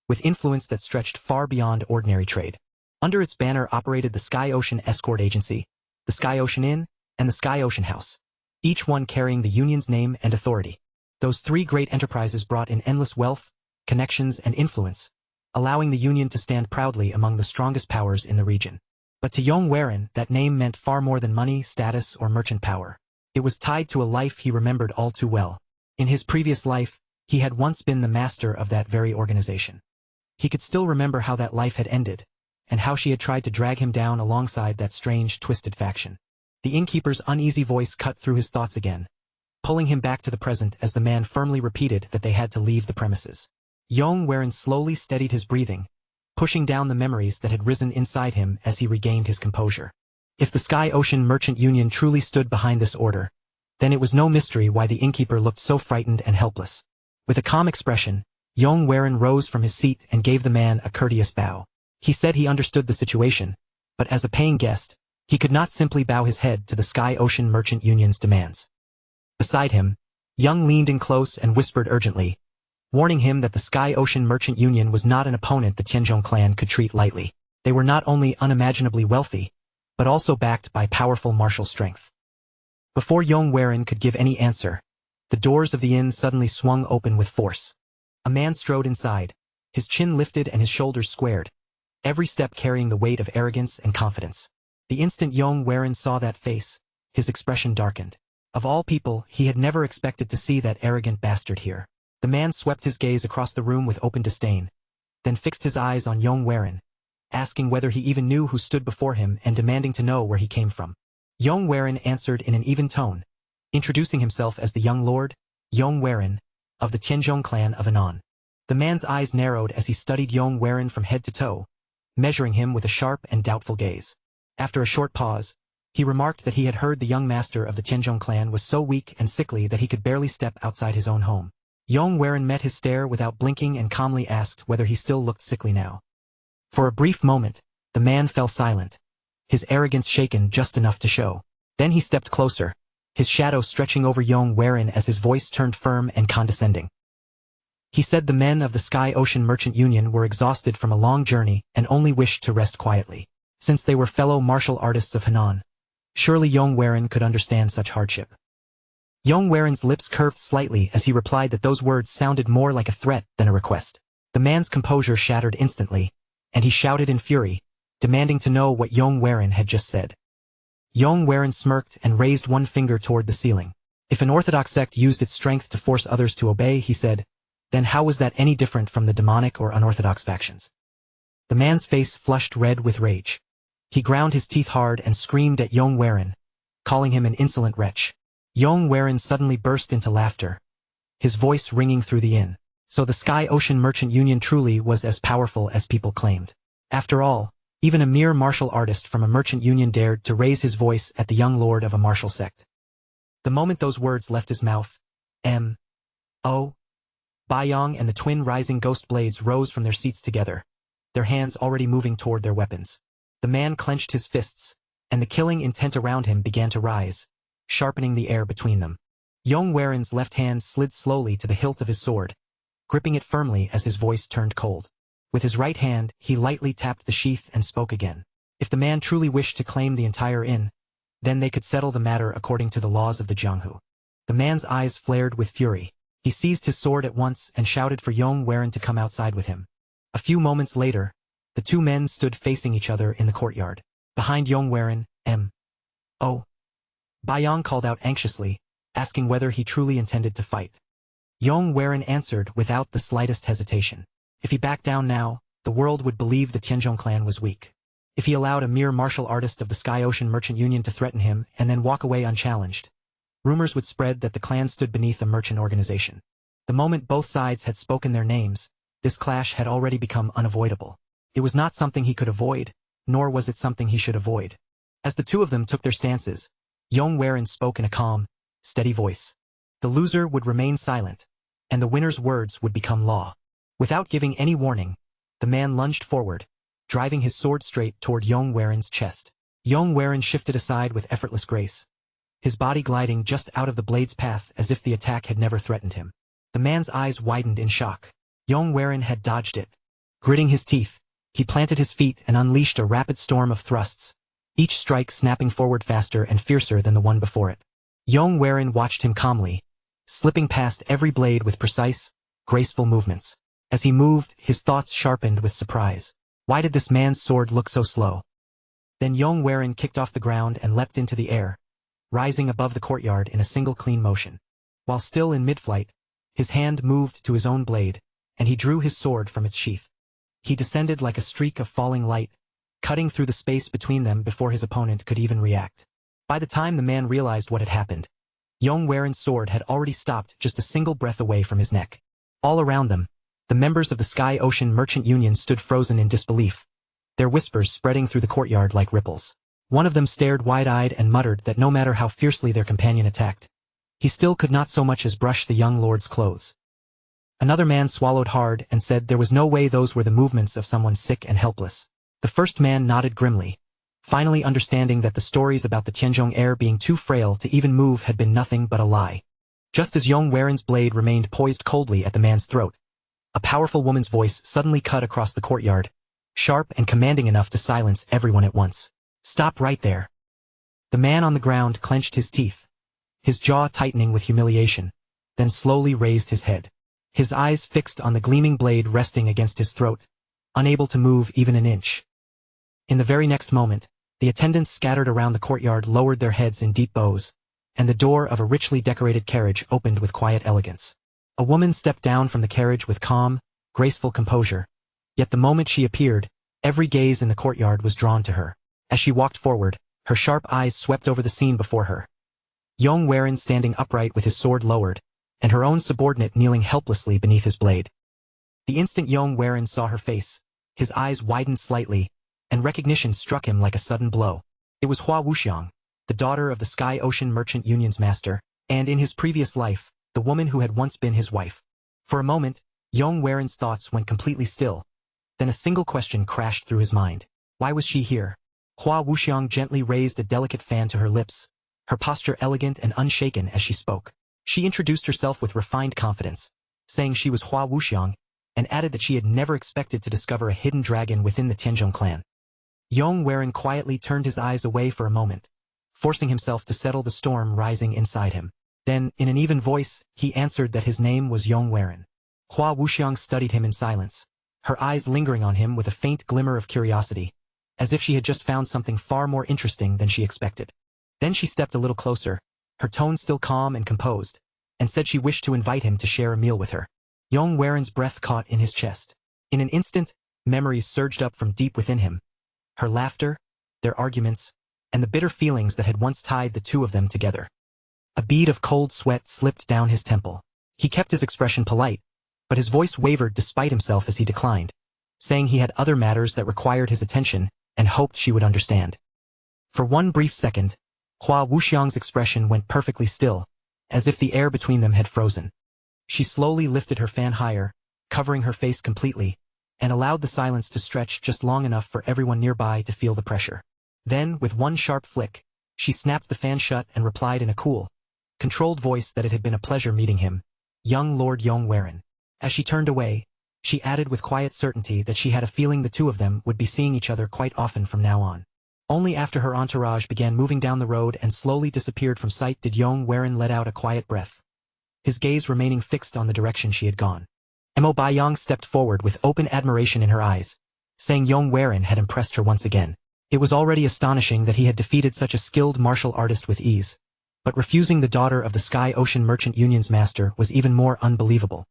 with influence that stretched far beyond ordinary trade. Under its banner operated the Sky Ocean Escort Agency, the Sky Ocean Inn, and the Sky Ocean House, each one carrying the union's name and authority. Those three great enterprises brought in endless wealth, connections, and influence, allowing the union to stand proudly among the strongest powers in the region. But to Yong Waren, that name meant far more than money, status, or merchant power. It was tied to a life he remembered all too well. In his previous life, he had once been the master of that very organization. He could still remember how that life had ended, and how she had tried to drag him down alongside that strange, twisted faction. The innkeeper's uneasy voice cut through his thoughts again, pulling him back to the present as the man firmly repeated that they had to leave the premises. Yong Waren slowly steadied his breathing, pushing down the memories that had risen inside him as he regained his composure. If the Sky Ocean Merchant Union truly stood behind this order, then it was no mystery why the innkeeper looked so frightened and helpless. With a calm expression, Yong Waren rose from his seat and gave the man a courteous bow. He said he understood the situation, but as a paying guest, he could not simply bow his head to the Sky Ocean Merchant Union's demands. Beside him, Yong leaned in close and whispered urgently, warning him that the Sky Ocean Merchant Union was not an opponent the Tenjong clan could treat lightly. They were not only unimaginably wealthy, but also backed by powerful martial strength. Before Yong could give any answer, the doors of the inn suddenly swung open with force. A man strode inside, his chin lifted and his shoulders squared, every step carrying the weight of arrogance and confidence. The instant Yong saw that face, his expression darkened. Of all people, he had never expected to see that arrogant bastard here. The man swept his gaze across the room with open disdain, then fixed his eyes on Yong, asking whether he even knew who stood before him and demanding to know where he came from. Yong answered in an even tone, introducing himself as the young lord, Yong of the Tenjong clan of Hunan. The man's eyes narrowed as he studied Yong from head to toe, measuring him with a sharp and doubtful gaze. After a short pause, he remarked that he had heard the young master of the Tenjong clan was so weak and sickly that he could barely step outside his own home. Yong met his stare without blinking and calmly asked whether he still looked sickly now. For a brief moment, the man fell silent, his arrogance shaken just enough to show. Then he stepped closer, his shadow stretching over Yong as his voice turned firm and condescending. He said the men of the Sky Ocean Merchant Union were exhausted from a long journey and only wished to rest quietly. Since they were fellow martial artists of Hunan, surely Yong could understand such hardship. Yong lips curved slightly as he replied that those words sounded more like a threat than a request. The man's composure shattered instantly, and he shouted in fury, demanding to know what Yong had just said. Yong smirked and raised one finger toward the ceiling. If an orthodox sect used its strength to force others to obey, he said, then how was that any different from the demonic or unorthodox factions? The man's face flushed red with rage. He ground his teeth hard and screamed at Yong calling him an insolent wretch. Yong suddenly burst into laughter, his voice ringing through the inn. So the Sky Ocean Merchant Union truly was as powerful as people claimed. After all, even a mere martial artist from a merchant union dared to raise his voice at the young lord of a martial sect. The moment those words left his mouth, Yong and the twin rising ghost blades rose from their seats together, their hands already moving toward their weapons. The man clenched his fists, and the killing intent around him began to rise, sharpening the air between them. Yong left hand slid slowly to the hilt of his sword, gripping it firmly as his voice turned cold. With his right hand, he lightly tapped the sheath and spoke again. If the man truly wished to claim the entire inn, then they could settle the matter according to the laws of the Jianghu. The man's eyes flared with fury. He seized his sword at once and shouted for Yong to come outside with him. A few moments later, the two men stood facing each other in the courtyard. Behind Yong Yong called out anxiously, asking whether he truly intended to fight. Yong answered without the slightest hesitation. If he backed down now, the world would believe the Tenjong clan was weak. If he allowed a mere martial artist of the Sky Ocean Merchant Union to threaten him and then walk away unchallenged, rumors would spread that the clan stood beneath a merchant organization. The moment both sides had spoken their names, this clash had already become unavoidable. It was not something he could avoid, nor was it something he should avoid. As the two of them took their stances, Yong spoke in a calm, steady voice. The loser would remain silent, and the winner's words would become law. Without giving any warning, the man lunged forward, driving his sword straight toward Yong chest. Yong shifted aside with effortless grace, his body gliding just out of the blade's path as if the attack had never threatened him. The man's eyes widened in shock. Yong had dodged it. Gritting his teeth, he planted his feet and unleashed a rapid storm of thrusts, each strike snapping forward faster and fiercer than the one before it. Yong watched him calmly, slipping past every blade with precise, graceful movements. As he moved, his thoughts sharpened with surprise. Why did this man's sword look so slow? Then Yong kicked off the ground and leapt into the air, rising above the courtyard in a single clean motion. While still in mid-flight, his hand moved to his own blade, and he drew his sword from its sheath. He descended like a streak of falling light, cutting through the space between them before his opponent could even react. By the time the man realized what had happened, Yong sword had already stopped just a single breath away from his neck. All around them, the members of the Sky Ocean Merchant Union stood frozen in disbelief, their whispers spreading through the courtyard like ripples. One of them stared wide-eyed and muttered that no matter how fiercely their companion attacked, he still could not so much as brush the young lord's clothes. Another man swallowed hard and said there was no way those were the movements of someone sick and helpless. The first man nodded grimly, finally understanding that the stories about the Tenjong heir being too frail to even move had been nothing but a lie. Just as Yong Waren's blade remained poised coldly at the man's throat, a powerful woman's voice suddenly cut across the courtyard, sharp and commanding enough to silence everyone at once. "Stop right there." The man on the ground clenched his teeth, his jaw tightening with humiliation, then slowly raised his head. His eyes fixed on the gleaming blade resting against his throat, unable to move even an inch. In the very next moment, the attendants scattered around the courtyard lowered their heads in deep bows, and the door of a richly decorated carriage opened with quiet elegance. A woman stepped down from the carriage with calm, graceful composure, yet the moment she appeared, every gaze in the courtyard was drawn to her. As she walked forward, her sharp eyes swept over the scene before her. Yong Waren standing upright with his sword lowered, and her own subordinate kneeling helplessly beneath his blade. The instant Yong Waren saw her face, his eyes widened slightly, and recognition struck him like a sudden blow. It was Hua Wuxiang, the daughter of the Sky Ocean Merchant Union's master, and in his previous life, the woman who had once been his wife. For a moment, Yong Waren's thoughts went completely still, then a single question crashed through his mind. Why was she here? Hua Wuxiang gently raised a delicate fan to her lips, her posture elegant and unshaken as she spoke. She introduced herself with refined confidence, saying she was Hua Wuxiang, and added that she had never expected to discover a hidden dragon within the Tenjong clan. Yong Waren quietly turned his eyes away for a moment, forcing himself to settle the storm rising inside him. Then, in an even voice, he answered that his name was Yong Waren. Hua Wuxiang studied him in silence, her eyes lingering on him with a faint glimmer of curiosity, as if she had just found something far more interesting than she expected. Then she stepped a little closer, her tone still calm and composed, and said she wished to invite him to share a meal with her. Yong Waren's breath caught in his chest. In an instant, memories surged up from deep within him. Her laughter, their arguments, and the bitter feelings that had once tied the two of them together. A bead of cold sweat slipped down his temple. He kept his expression polite, but his voice wavered despite himself as he declined, saying he had other matters that required his attention and hoped she would understand. For one brief second, Hua Wuxiang's expression went perfectly still, as if the air between them had frozen. She slowly lifted her fan higher, covering her face completely, and allowed the silence to stretch just long enough for everyone nearby to feel the pressure. Then, with one sharp flick, she snapped the fan shut and replied in a cool, controlled voice that it had been a pleasure meeting him, young Lord Yong Waren. As she turned away, she added with quiet certainty that she had a feeling the two of them would be seeing each other quite often from now on. Only after her entourage began moving down the road and slowly disappeared from sight did Yong Waren let out a quiet breath, his gaze remaining fixed on the direction she had gone. Mo Baiyang stepped forward with open admiration in her eyes, saying Yong Waren had impressed her once again. It was already astonishing that he had defeated such a skilled martial artist with ease, but refusing the daughter of the Sky Ocean Merchant Union's master was even more unbelievable.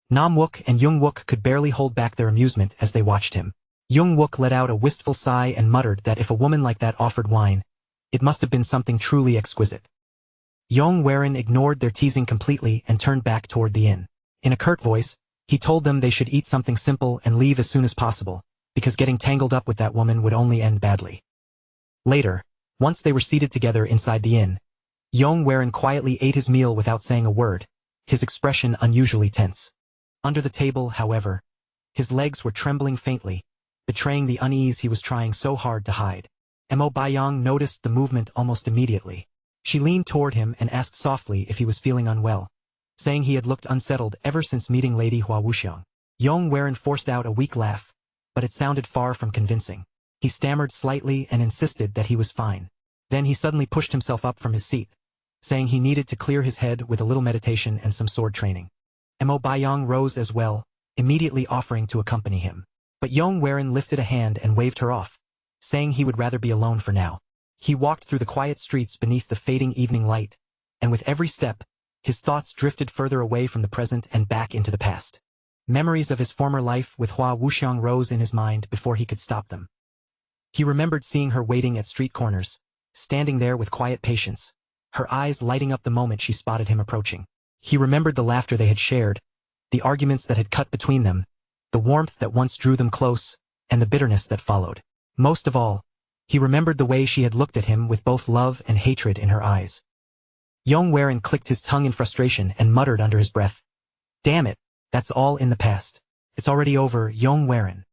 Nam Wook and Young Wook could barely hold back their amusement as they watched him. Young Wook let out a wistful sigh and muttered that if a woman like that offered wine, it must have been something truly exquisite. Yong Waren ignored their teasing completely and turned back toward the inn. In a curt voice, he told them they should eat something simple and leave as soon as possible, because getting tangled up with that woman would only end badly. Later, once they were seated together inside the inn, Yong Waren quietly ate his meal without saying a word, his expression unusually tense. Under the table, however, his legs were trembling faintly, betraying the unease he was trying so hard to hide. Mo Baiyang noticed the movement almost immediately. She leaned toward him and asked softly if he was feeling unwell, saying he had looked unsettled ever since meeting Lady Hua Wuxiang. Yong Waren forced out a weak laugh, but it sounded far from convincing. He stammered slightly and insisted that he was fine. Then he suddenly pushed himself up from his seat, saying he needed to clear his head with a little meditation and some sword training. Mo Baiyang rose as well, immediately offering to accompany him. But Yong Waren lifted a hand and waved her off, saying he would rather be alone for now. He walked through the quiet streets beneath the fading evening light, and with every step, his thoughts drifted further away from the present and back into the past. Memories of his former life with Hua Wuxiang rose in his mind before he could stop them. He remembered seeing her waiting at street corners, standing there with quiet patience, her eyes lighting up the moment she spotted him approaching. He remembered the laughter they had shared, the arguments that had cut between them, the warmth that once drew them close, and the bitterness that followed. Most of all, he remembered the way she had looked at him with both love and hatred in her eyes. Yong Waren clicked his tongue in frustration and muttered under his breath, "Damn it, that's all in the past. It's already over, Yong Waren."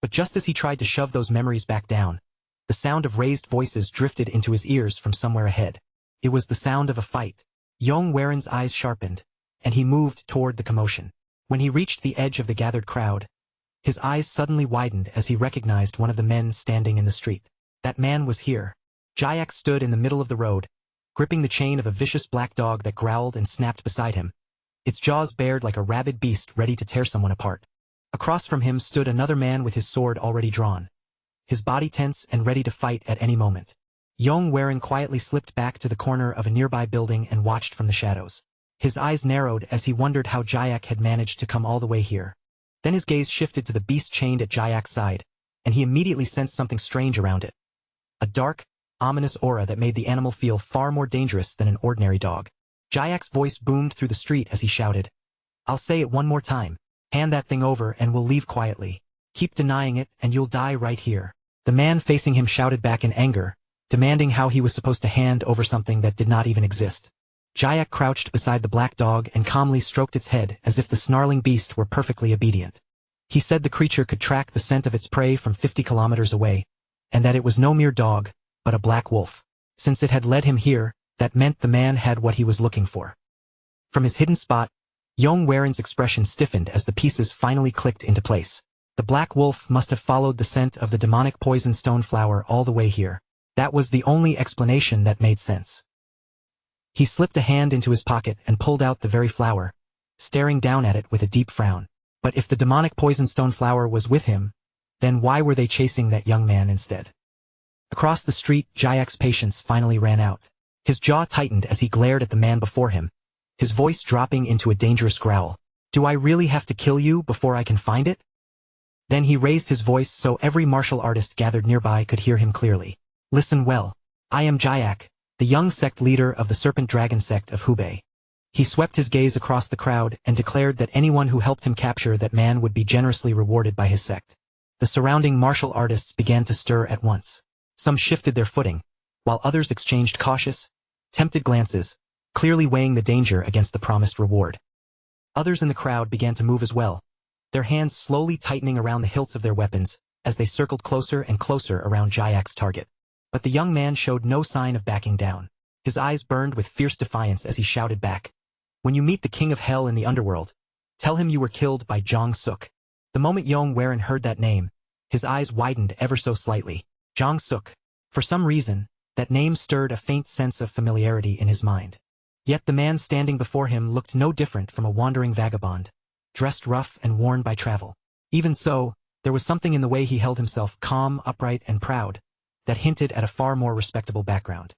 But just as he tried to shove those memories back down, the sound of raised voices drifted into his ears from somewhere ahead. It was the sound of a fight. Yong Waren's eyes sharpened, and he moved toward the commotion. When he reached the edge of the gathered crowd, his eyes suddenly widened as he recognized one of the men standing in the street. That man was Heir. Jayak stood in the middle of the road, gripping the chain of a vicious black dog that growled and snapped beside him, its jaws bared like a rabid beast ready to tear someone apart. Across from him stood another man with his sword already drawn, his body tense and ready to fight at any moment. Yong Waren quietly slipped back to the corner of a nearby building and watched from the shadows. His eyes narrowed as he wondered how Jayak had managed to come all the way here. Then his gaze shifted to the beast chained at Jayak's side, and he immediately sensed something strange around it. A dark, ominous aura that made the animal feel far more dangerous than an ordinary dog. Jayak's voice boomed through the street as he shouted, "I'll say it one more time. Hand that thing over and we'll leave quietly. Keep denying it and you'll die right here." The man facing him shouted back in anger, demanding how he was supposed to hand over something that did not even exist. Jayak crouched beside the black dog and calmly stroked its head as if the snarling beast were perfectly obedient. He said the creature could track the scent of its prey from 50 kilometers away, and that it was no mere dog, but a black wolf. Since it had led him here, that meant the man had what he was looking for. From his hidden spot, Yong Waren's expression stiffened as the pieces finally clicked into place. The black wolf must have followed the scent of the demonic poison stone flower all the way here. That was the only explanation that made sense. He slipped a hand into his pocket and pulled out the very flower, staring down at it with a deep frown. But if the demonic poison stone flower was with him, then why were they chasing that young man instead? Across the street, Jayak's patience finally ran out. His jaw tightened as he glared at the man before him, his voice dropping into a dangerous growl. "Do I really have to kill you before I can find it?" Then he raised his voice so every martial artist gathered nearby could hear him clearly. "Listen well. I am Jayak, the young sect leader of the Serpent Dragon sect of Hubei." He swept his gaze across the crowd and declared that anyone who helped him capture that man would be generously rewarded by his sect. The surrounding martial artists began to stir at once. Some shifted their footing, while others exchanged cautious, tempted glances, clearly weighing the danger against the promised reward. Others in the crowd began to move as well, their hands slowly tightening around the hilts of their weapons as they circled closer and closer around Jayak's target. But the young man showed no sign of backing down. His eyes burned with fierce defiance as he shouted back, "When you meet the king of hell in the underworld, tell him you were killed by Jong Suk." The moment Yong Waren heard that name, his eyes widened ever so slightly. Jong Suk. For some reason, that name stirred a faint sense of familiarity in his mind. Yet the man standing before him looked no different from a wandering vagabond, dressed rough and worn by travel. Even so, there was something in the way he held himself calm, upright, and proud, that hinted at a far more respectable background.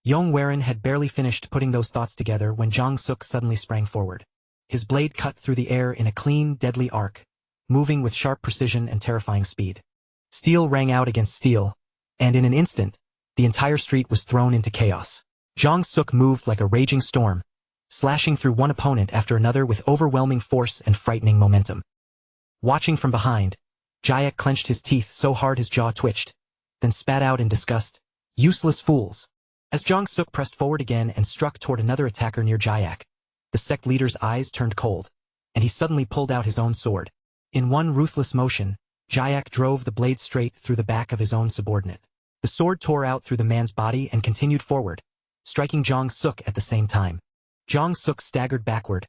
Yong Waren had barely finished putting those thoughts together when Jong Suk suddenly sprang forward. His blade cut through the air in a clean, deadly arc, moving with sharp precision and terrifying speed. Steel rang out against steel, and in an instant, the entire street was thrown into chaos. Jong Suk moved like a raging storm, slashing through one opponent after another with overwhelming force and frightening momentum. Watching from behind, Jayak clenched his teeth so hard his jaw twitched, then spat out in disgust, "Useless fools." As Jong Suk pressed forward again and struck toward another attacker near Jayak, the sect leader's eyes turned cold, and he suddenly pulled out his own sword. In one ruthless motion, Jayak drove the blade straight through the back of his own subordinate. The sword tore out through the man's body and continued forward, striking Jong Suk at the same time. Jong Suk staggered backward,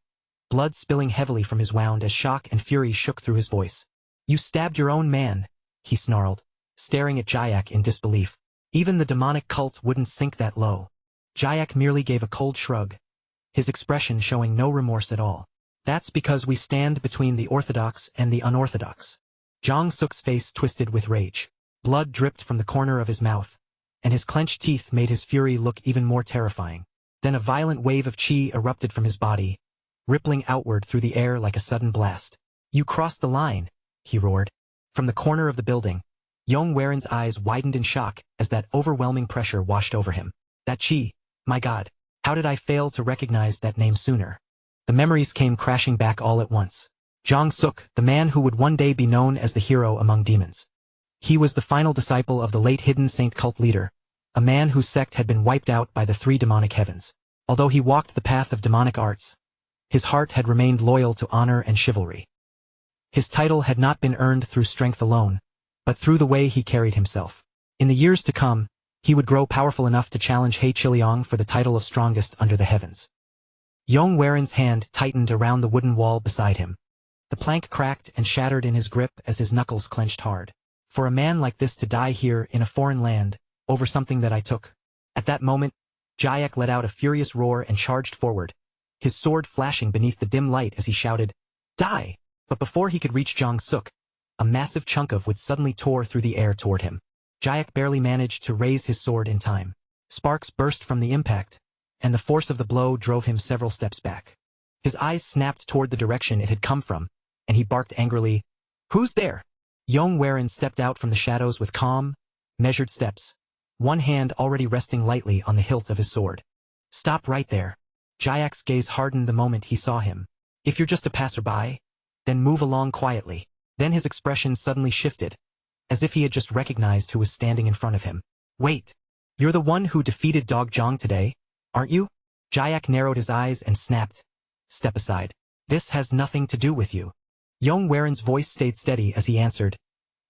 blood spilling heavily from his wound as shock and fury shook through his voice. "You stabbed your own man," he snarled, staring at Jayak in disbelief. Even the demonic cult wouldn't sink that low. Jayak merely gave a cold shrug, his expression showing no remorse at all. "That's because we stand between the orthodox and the unorthodox." Jong Suk's face twisted with rage. Blood dripped from the corner of his mouth, and his clenched teeth made his fury look even more terrifying. Then a violent wave of chi erupted from his body, rippling outward through the air like a sudden blast. "You crossed the line," he roared. From the corner of the building, Yong Waren's eyes widened in shock as that overwhelming pressure washed over him. That chi, my God, how did I fail to recognize that name sooner? The memories came crashing back all at once. Jong Suk, the man who would one day be known as the hero among demons. He was the final disciple of the late hidden saint cult leader, a man whose sect had been wiped out by the three demonic heavens. Although he walked the path of demonic arts, his heart had remained loyal to honor and chivalry. His title had not been earned through strength alone, but through the way he carried himself. In the years to come, he would grow powerful enough to challenge He Chiliang for the title of strongest under the heavens. Yong Waren's hand tightened around the wooden wall beside him. The plank cracked and shattered in his grip as his knuckles clenched hard. For a man like this to die here in a foreign land, over something that I took. At that moment, Jayak let out a furious roar and charged forward, his sword flashing beneath the dim light as he shouted, "Die!" But before he could reach Jong Suk, a massive chunk of wood suddenly tore through the air toward him. Jayak barely managed to raise his sword in time. Sparks burst from the impact, and the force of the blow drove him several steps back. His eyes snapped toward the direction it had come from, and he barked angrily, "Who's there?" Yong Waren stepped out from the shadows with calm, measured steps, one hand already resting lightly on the hilt of his sword. "Stop right there." Jayak's gaze hardened the moment he saw him. "If you're just a passerby, then move along quietly." Then his expression suddenly shifted, as if he had just recognized who was standing in front of him. "Wait, you're the one who defeated Dog Jong today, aren't you?" Jayak narrowed his eyes and snapped, "Step aside. This has nothing to do with you." Yong Waren's voice stayed steady as he answered,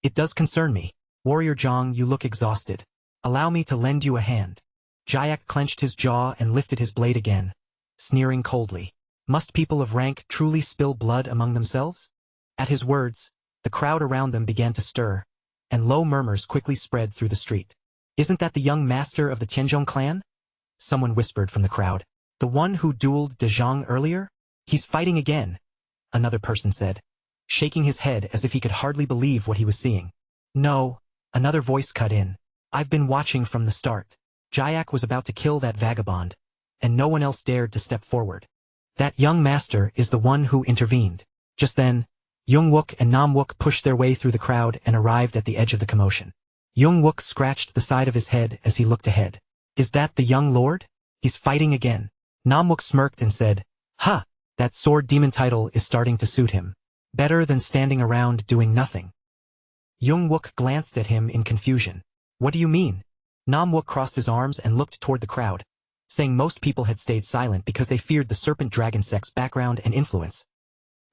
"It does concern me. Warrior Jong, you look exhausted. Allow me to lend you a hand." Jayak clenched his jaw and lifted his blade again, sneering coldly. Must people of rank truly spill blood among themselves? At his words, the crowd around them began to stir, and low murmurs quickly spread through the street. "Isn't that the young master of the Tenjong clan?" Someone whispered from the crowd. "The one who dueled De Zhang earlier? He's fighting again," another person said, shaking his head as if he could hardly believe what he was seeing. "No," another voice cut in. "I've been watching from the start." Jayak was about to kill that vagabond, and no one else dared to step forward. "That young master is the one who intervened." Just then, Youngwook and Namwook pushed their way through the crowd and arrived at the edge of the commotion. Youngwook scratched the side of his head as he looked ahead. "Is that the young lord? He's fighting again." Namwook smirked and said, "Ha! That sword demon title is starting to suit him. Better than standing around doing nothing." Youngwook glanced at him in confusion. "What do you mean?" Namwook crossed his arms and looked toward the crowd, saying most people had stayed silent because they feared the serpent dragon sect's background and influence.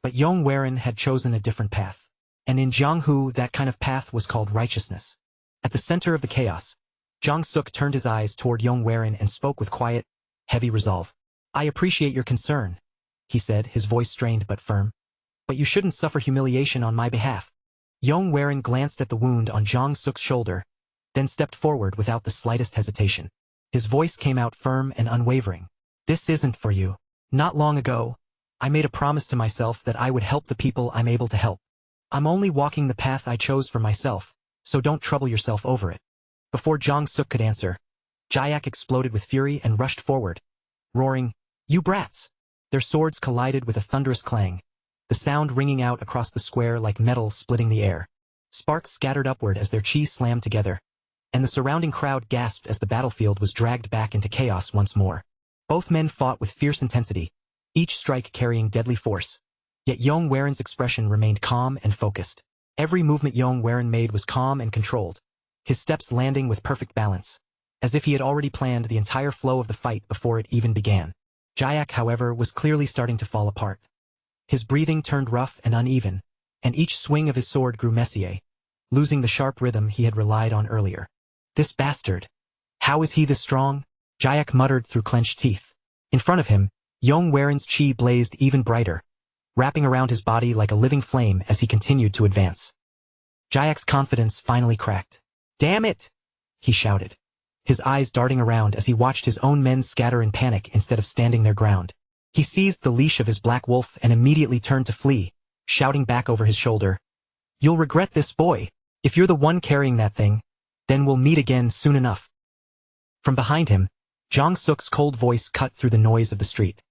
But Yong Waren had chosen a different path. And in Jianghu that kind of path was called righteousness. At the center of the chaos, Jong Suk turned his eyes toward Yong Waren and spoke with quiet, heavy resolve. "I appreciate your concern," he said, his voice strained but firm. "But you shouldn't suffer humiliation on my behalf." Yong Waren glanced at the wound on Jong Suk's shoulder, then stepped forward without the slightest hesitation. His voice came out firm and unwavering. "This isn't for you. Not long ago, I made a promise to myself that I would help the people I'm able to help. I'm only walking the path I chose for myself, so don't trouble yourself over it." Before Jong Suk could answer, Jayak exploded with fury and rushed forward, roaring, "You brats!" Their swords collided with a thunderous clang, the sound ringing out across the square like metal splitting the air. Sparks scattered upward as their chi slammed together, and the surrounding crowd gasped as the battlefield was dragged back into chaos once more. Both men fought with fierce intensity, each strike carrying deadly force. Yet Yong Waren's expression remained calm and focused. Every movement Yong Waren made was calm and controlled, his steps landing with perfect balance, as if he had already planned the entire flow of the fight before it even began. Jayak, however, was clearly starting to fall apart. His breathing turned rough and uneven, and each swing of his sword grew messier, losing the sharp rhythm he had relied on earlier. "This bastard! How is he this strong?" Jayak muttered through clenched teeth. In front of him, Yong Waren's chi blazed even brighter, wrapping around his body like a living flame as he continued to advance. Jayak's confidence finally cracked. "Damn it!" he shouted, his eyes darting around as he watched his own men scatter in panic instead of standing their ground. He seized the leash of his black wolf and immediately turned to flee, shouting back over his shoulder, "You'll regret this, boy. If you're the one carrying that thing, then we'll meet again soon enough." From behind him, Jong Suk's cold voice cut through the noise of the street.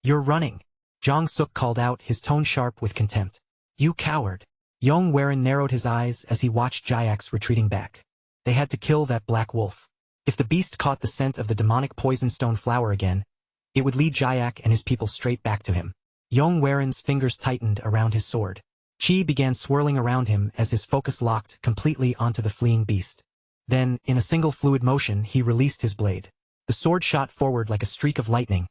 "You're running," Jong Suk called out, his tone sharp with contempt. "You coward." Yong Waren narrowed his eyes as he watched Jayak's retreating back. They had to kill that black wolf. If the beast caught the scent of the demonic poison stone flower again, it would lead Jayak and his people straight back to him. Yong Waren's fingers tightened around his sword. Chi began swirling around him as his focus locked completely onto the fleeing beast. Then, in a single fluid motion, he released his blade. The sword shot forward like a streak of lightning,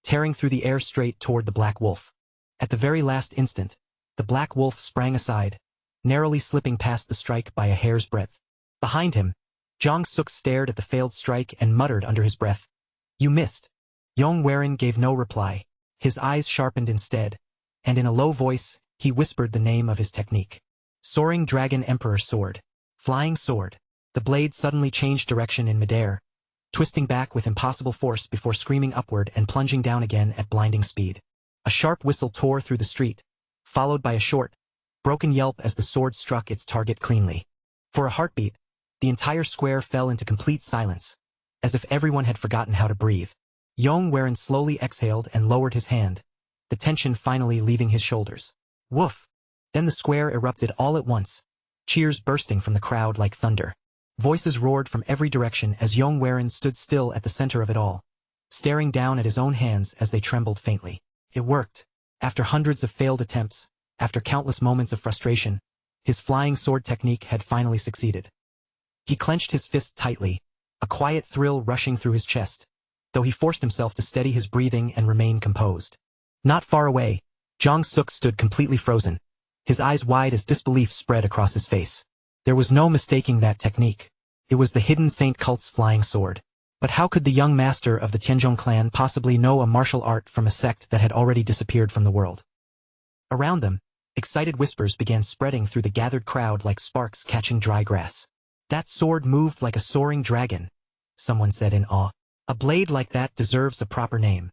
tearing through the air straight toward the black wolf. At the very last instant, the black wolf sprang aside, narrowly slipping past the strike by a hair's breadth. Behind him, Jong Suk stared at the failed strike and muttered under his breath, "You missed." Yong Waren gave no reply, His eyes sharpened instead, and in a low voice, he whispered the name of his technique. Soaring Dragon Emperor Sword. Flying Sword. The blade suddenly changed direction in midair, twisting back with impossible force before screaming upward and plunging down again at blinding speed. A sharp whistle tore through the street, followed by a short, broken yelp as the sword struck its target cleanly. For a heartbeat, the entire square fell into complete silence, as if everyone had forgotten how to breathe. Yong slowly exhaled and lowered his hand, the tension finally leaving his shoulders. Woof! Then the square erupted all at once, cheers bursting from the crowd like thunder. Voices roared from every direction as Yong stood still at the center of it all, staring down at his own hands as they trembled faintly. It worked. After hundreds of failed attempts, after countless moments of frustration, his flying sword technique had finally succeeded. He clenched his fist tightly, a quiet thrill rushing through his chest, though he forced himself to steady his breathing and remain composed. Not far away, Jong-suk stood completely frozen, his eyes wide as disbelief spread across his face. There was no mistaking that technique. It was the hidden Saint Cult's flying sword. But how could the young master of the Tenjong clan possibly know a martial art from a sect that had already disappeared from the world? Around them, excited whispers began spreading through the gathered crowd like sparks catching dry grass. That sword moved like a soaring dragon, someone said in awe. A blade like that deserves a proper name.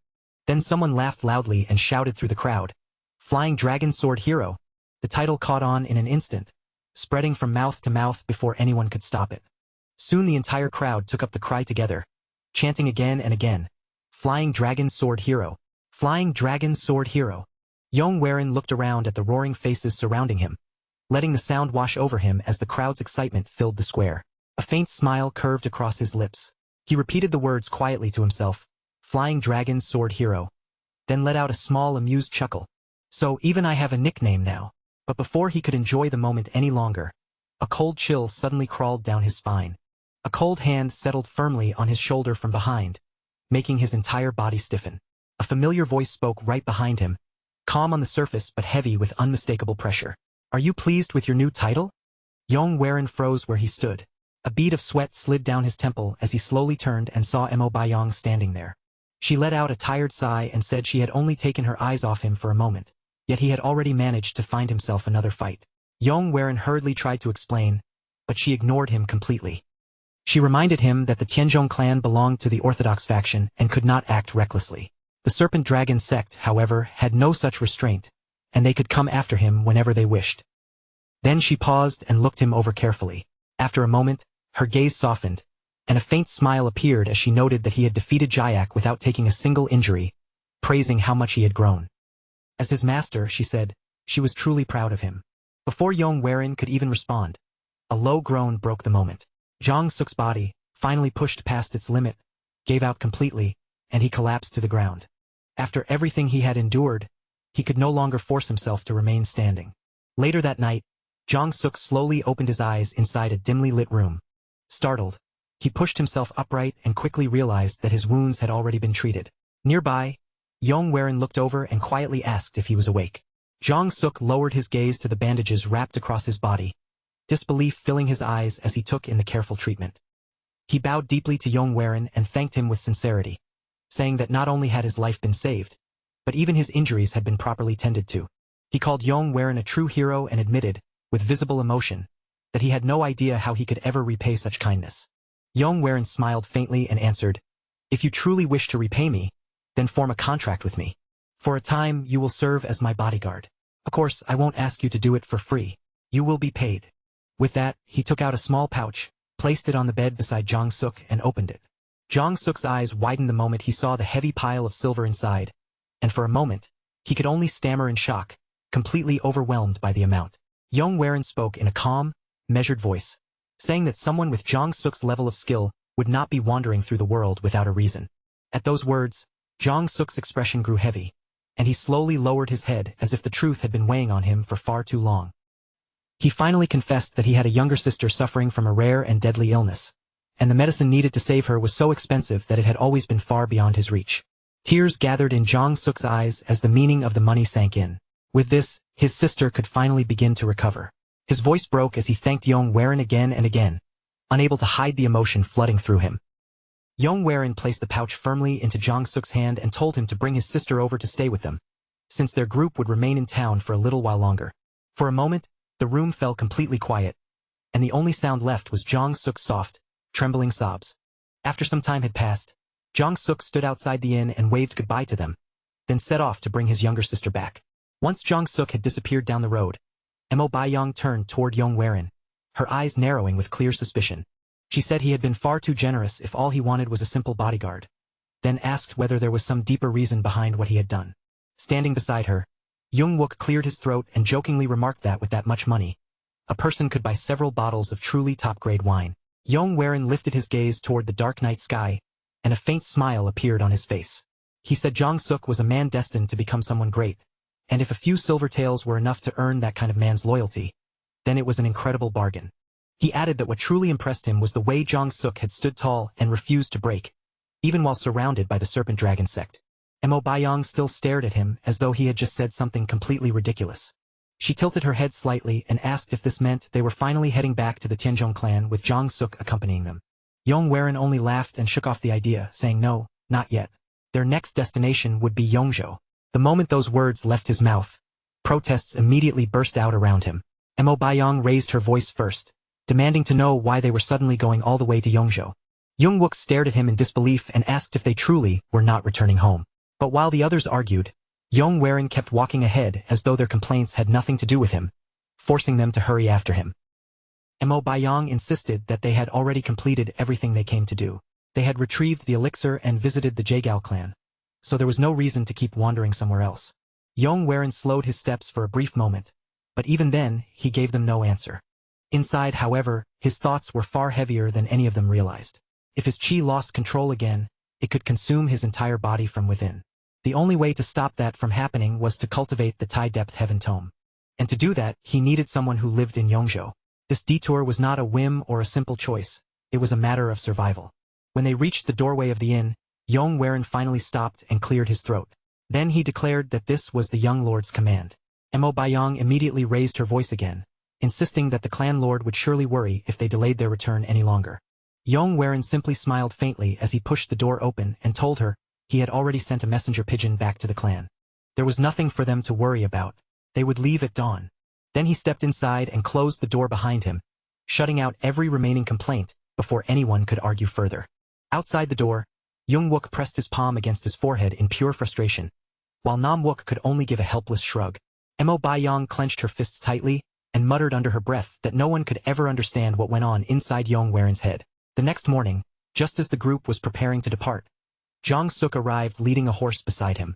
Then someone laughed loudly and shouted through the crowd, Flying Dragon Sword Hero. The title caught on in an instant, spreading from mouth to mouth before anyone could stop it. Soon the entire crowd took up the cry together, chanting again and again, Flying Dragon Sword Hero. Flying Dragon Sword Hero. Yong looked around at the roaring faces surrounding him, letting the sound wash over him as the crowd's excitement filled the square. A faint smile curved across his lips. He repeated the words quietly to himself, Flying Dragon Sword Hero, then let out a small amused chuckle. So even I have a nickname now. But before he could enjoy the moment any longer, a cold chill suddenly crawled down his spine. A cold hand settled firmly on his shoulder from behind, making his entire body stiffen. A familiar voice spoke right behind him, calm on the surface but heavy with unmistakable pressure. Are you pleased with your new title? Yong froze where he stood. A bead of sweat slid down his temple as he slowly turned and saw Mo Bayong standing there. She let out a tired sigh and said she had only taken her eyes off him for a moment, yet he had already managed to find himself another fight. Yong hurriedly tried to explain, but she ignored him completely. She reminded him that the Tenjong clan belonged to the Orthodox faction and could not act recklessly. The Serpent Dragon sect, however, had no such restraint, and they could come after him whenever they wished. Then she paused and looked him over carefully. After a moment, her gaze softened, and a faint smile appeared as she noted that he had defeated Jayak without taking a single injury, praising how much he had grown. As his master, she said, she was truly proud of him. Before Yong could even respond, a low groan broke the moment. Jong-suk's body, finally pushed past its limit, gave out completely, and he collapsed to the ground. After everything he had endured, he could no longer force himself to remain standing. Later that night, Jong-suk slowly opened his eyes inside a dimly lit room. Startled, he pushed himself upright and quickly realized that his wounds had already been treated. Nearby, Yong looked over and quietly asked if he was awake. Jong-suk lowered his gaze to the bandages wrapped across his body, disbelief filling his eyes as he took in the careful treatment. He bowed deeply to Yong and thanked him with sincerity, saying that not only had his life been saved, but even his injuries had been properly tended to. He called Yong a true hero and admitted, with visible emotion, that he had no idea how he could ever repay such kindness. Yong smiled faintly and answered, If you truly wish to repay me, then form a contract with me. For a time you will serve as my bodyguard. Of course, I won't ask you to do it for free. You will be paid. With that, he took out a small pouch, placed it on the bed beside Jong-suk and opened it. Jong-suk's eyes widened the moment he saw the heavy pile of silver inside, and for a moment, he could only stammer in shock, completely overwhelmed by the amount. Yong spoke in a calm, measured voice, saying that someone with Jong-suk's level of skill would not be wandering through the world without a reason. At those words, Jong-suk's expression grew heavy, and he slowly lowered his head as if the truth had been weighing on him for far too long. He finally confessed that he had a younger sister suffering from a rare and deadly illness, and the medicine needed to save her was so expensive that it had always been far beyond his reach. Tears gathered in Jong-suk's eyes as the meaning of the money sank in. With this, his sister could finally begin to recover. His voice broke as he thanked Yong again and again, unable to hide the emotion flooding through him. Yong Warin placed the pouch firmly into Jong Suk's hand and told him to bring his sister over to stay with them, since their group would remain in town for a little while longer. For a moment, the room fell completely quiet, and the only sound left was Jong Suk's soft, trembling sobs. After some time had passed, Jong Suk stood outside the inn and waved goodbye to them, then set off to bring his younger sister back. Once Jong Suk had disappeared down the road, Mo Baiyong turned toward Yong Warin, her eyes narrowing with clear suspicion. She said he had been far too generous if all he wanted was a simple bodyguard, then asked whether there was some deeper reason behind what he had done. Standing beside her, Young Wook cleared his throat and jokingly remarked that with that much money, a person could buy several bottles of truly top-grade wine. Yong Warin lifted his gaze toward the dark night sky, and a faint smile appeared on his face. He said Jong Suk was a man destined to become someone great, and if a few silver taels were enough to earn that kind of man's loyalty, then it was an incredible bargain. He added that what truly impressed him was the way Jong Suk had stood tall and refused to break, even while surrounded by the Serpent Dragon sect. Mo Baiyong still stared at him as though he had just said something completely ridiculous. She tilted her head slightly and asked if this meant they were finally heading back to the Tenjong clan with Jong Suk accompanying them. Yong Warin only laughed and shook off the idea, saying no, not yet. Their next destination would be Yongzhou. The moment those words left his mouth, protests immediately burst out around him. Mo Baiyong raised her voice first, demanding to know why they were suddenly going all the way to Yongzhou. Young Wook stared at him in disbelief and asked if they truly were not returning home. But while the others argued, Yong Warin kept walking ahead as though their complaints had nothing to do with him, forcing them to hurry after him. Mo Baiyong insisted that they had already completed everything they came to do. They had retrieved the elixir and visited the Jaegao clan, so there was no reason to keep wandering somewhere else. Yong Warin slowed his steps for a brief moment, but even then, he gave them no answer. Inside, however, his thoughts were far heavier than any of them realized. If his chi lost control again, it could consume his entire body from within. The only way to stop that from happening was to cultivate the Tai-Depth Heaven Tome. And to do that, he needed someone who lived in Yongzhou. This detour was not a whim or a simple choice, it was a matter of survival. When they reached the doorway of the inn, Yong Warin finally stopped and cleared his throat. Then he declared that this was the young lord's command. Mo Baiyong immediately raised her voice again, insisting that the clan lord would surely worry if they delayed their return any longer. Yong Warin simply smiled faintly as he pushed the door open and told her he had already sent a messenger pigeon back to the clan. There was nothing for them to worry about. They would leave at dawn. Then he stepped inside and closed the door behind him, shutting out every remaining complaint before anyone could argue further. Outside the door, Young Wook pressed his palm against his forehead in pure frustration, while Nam Wook could only give a helpless shrug. Mo Baiyong clenched her fists tightly and muttered under her breath that no one could ever understand what went on inside Yong Warin's head. The next morning, just as the group was preparing to depart, Jong Suk arrived leading a horse beside him.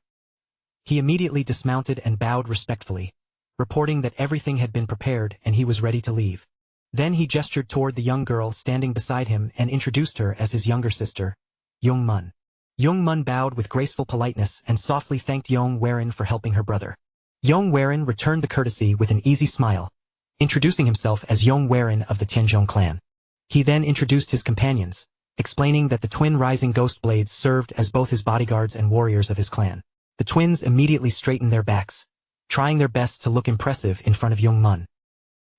He immediately dismounted and bowed respectfully, reporting that everything had been prepared and he was ready to leave. Then he gestured toward the young girl standing beside him and introduced her as his younger sister, Young Mun. Young Mun bowed with graceful politeness and softly thanked Yong Warin for helping her brother. Yong Warin returned the courtesy with an easy smile, introducing himself as Yong Warin of the Tenjong clan. He then introduced his companions, explaining that the twin rising ghost blades served as both his bodyguards and warriors of his clan. The twins immediately straightened their backs, trying their best to look impressive in front of Young Mun.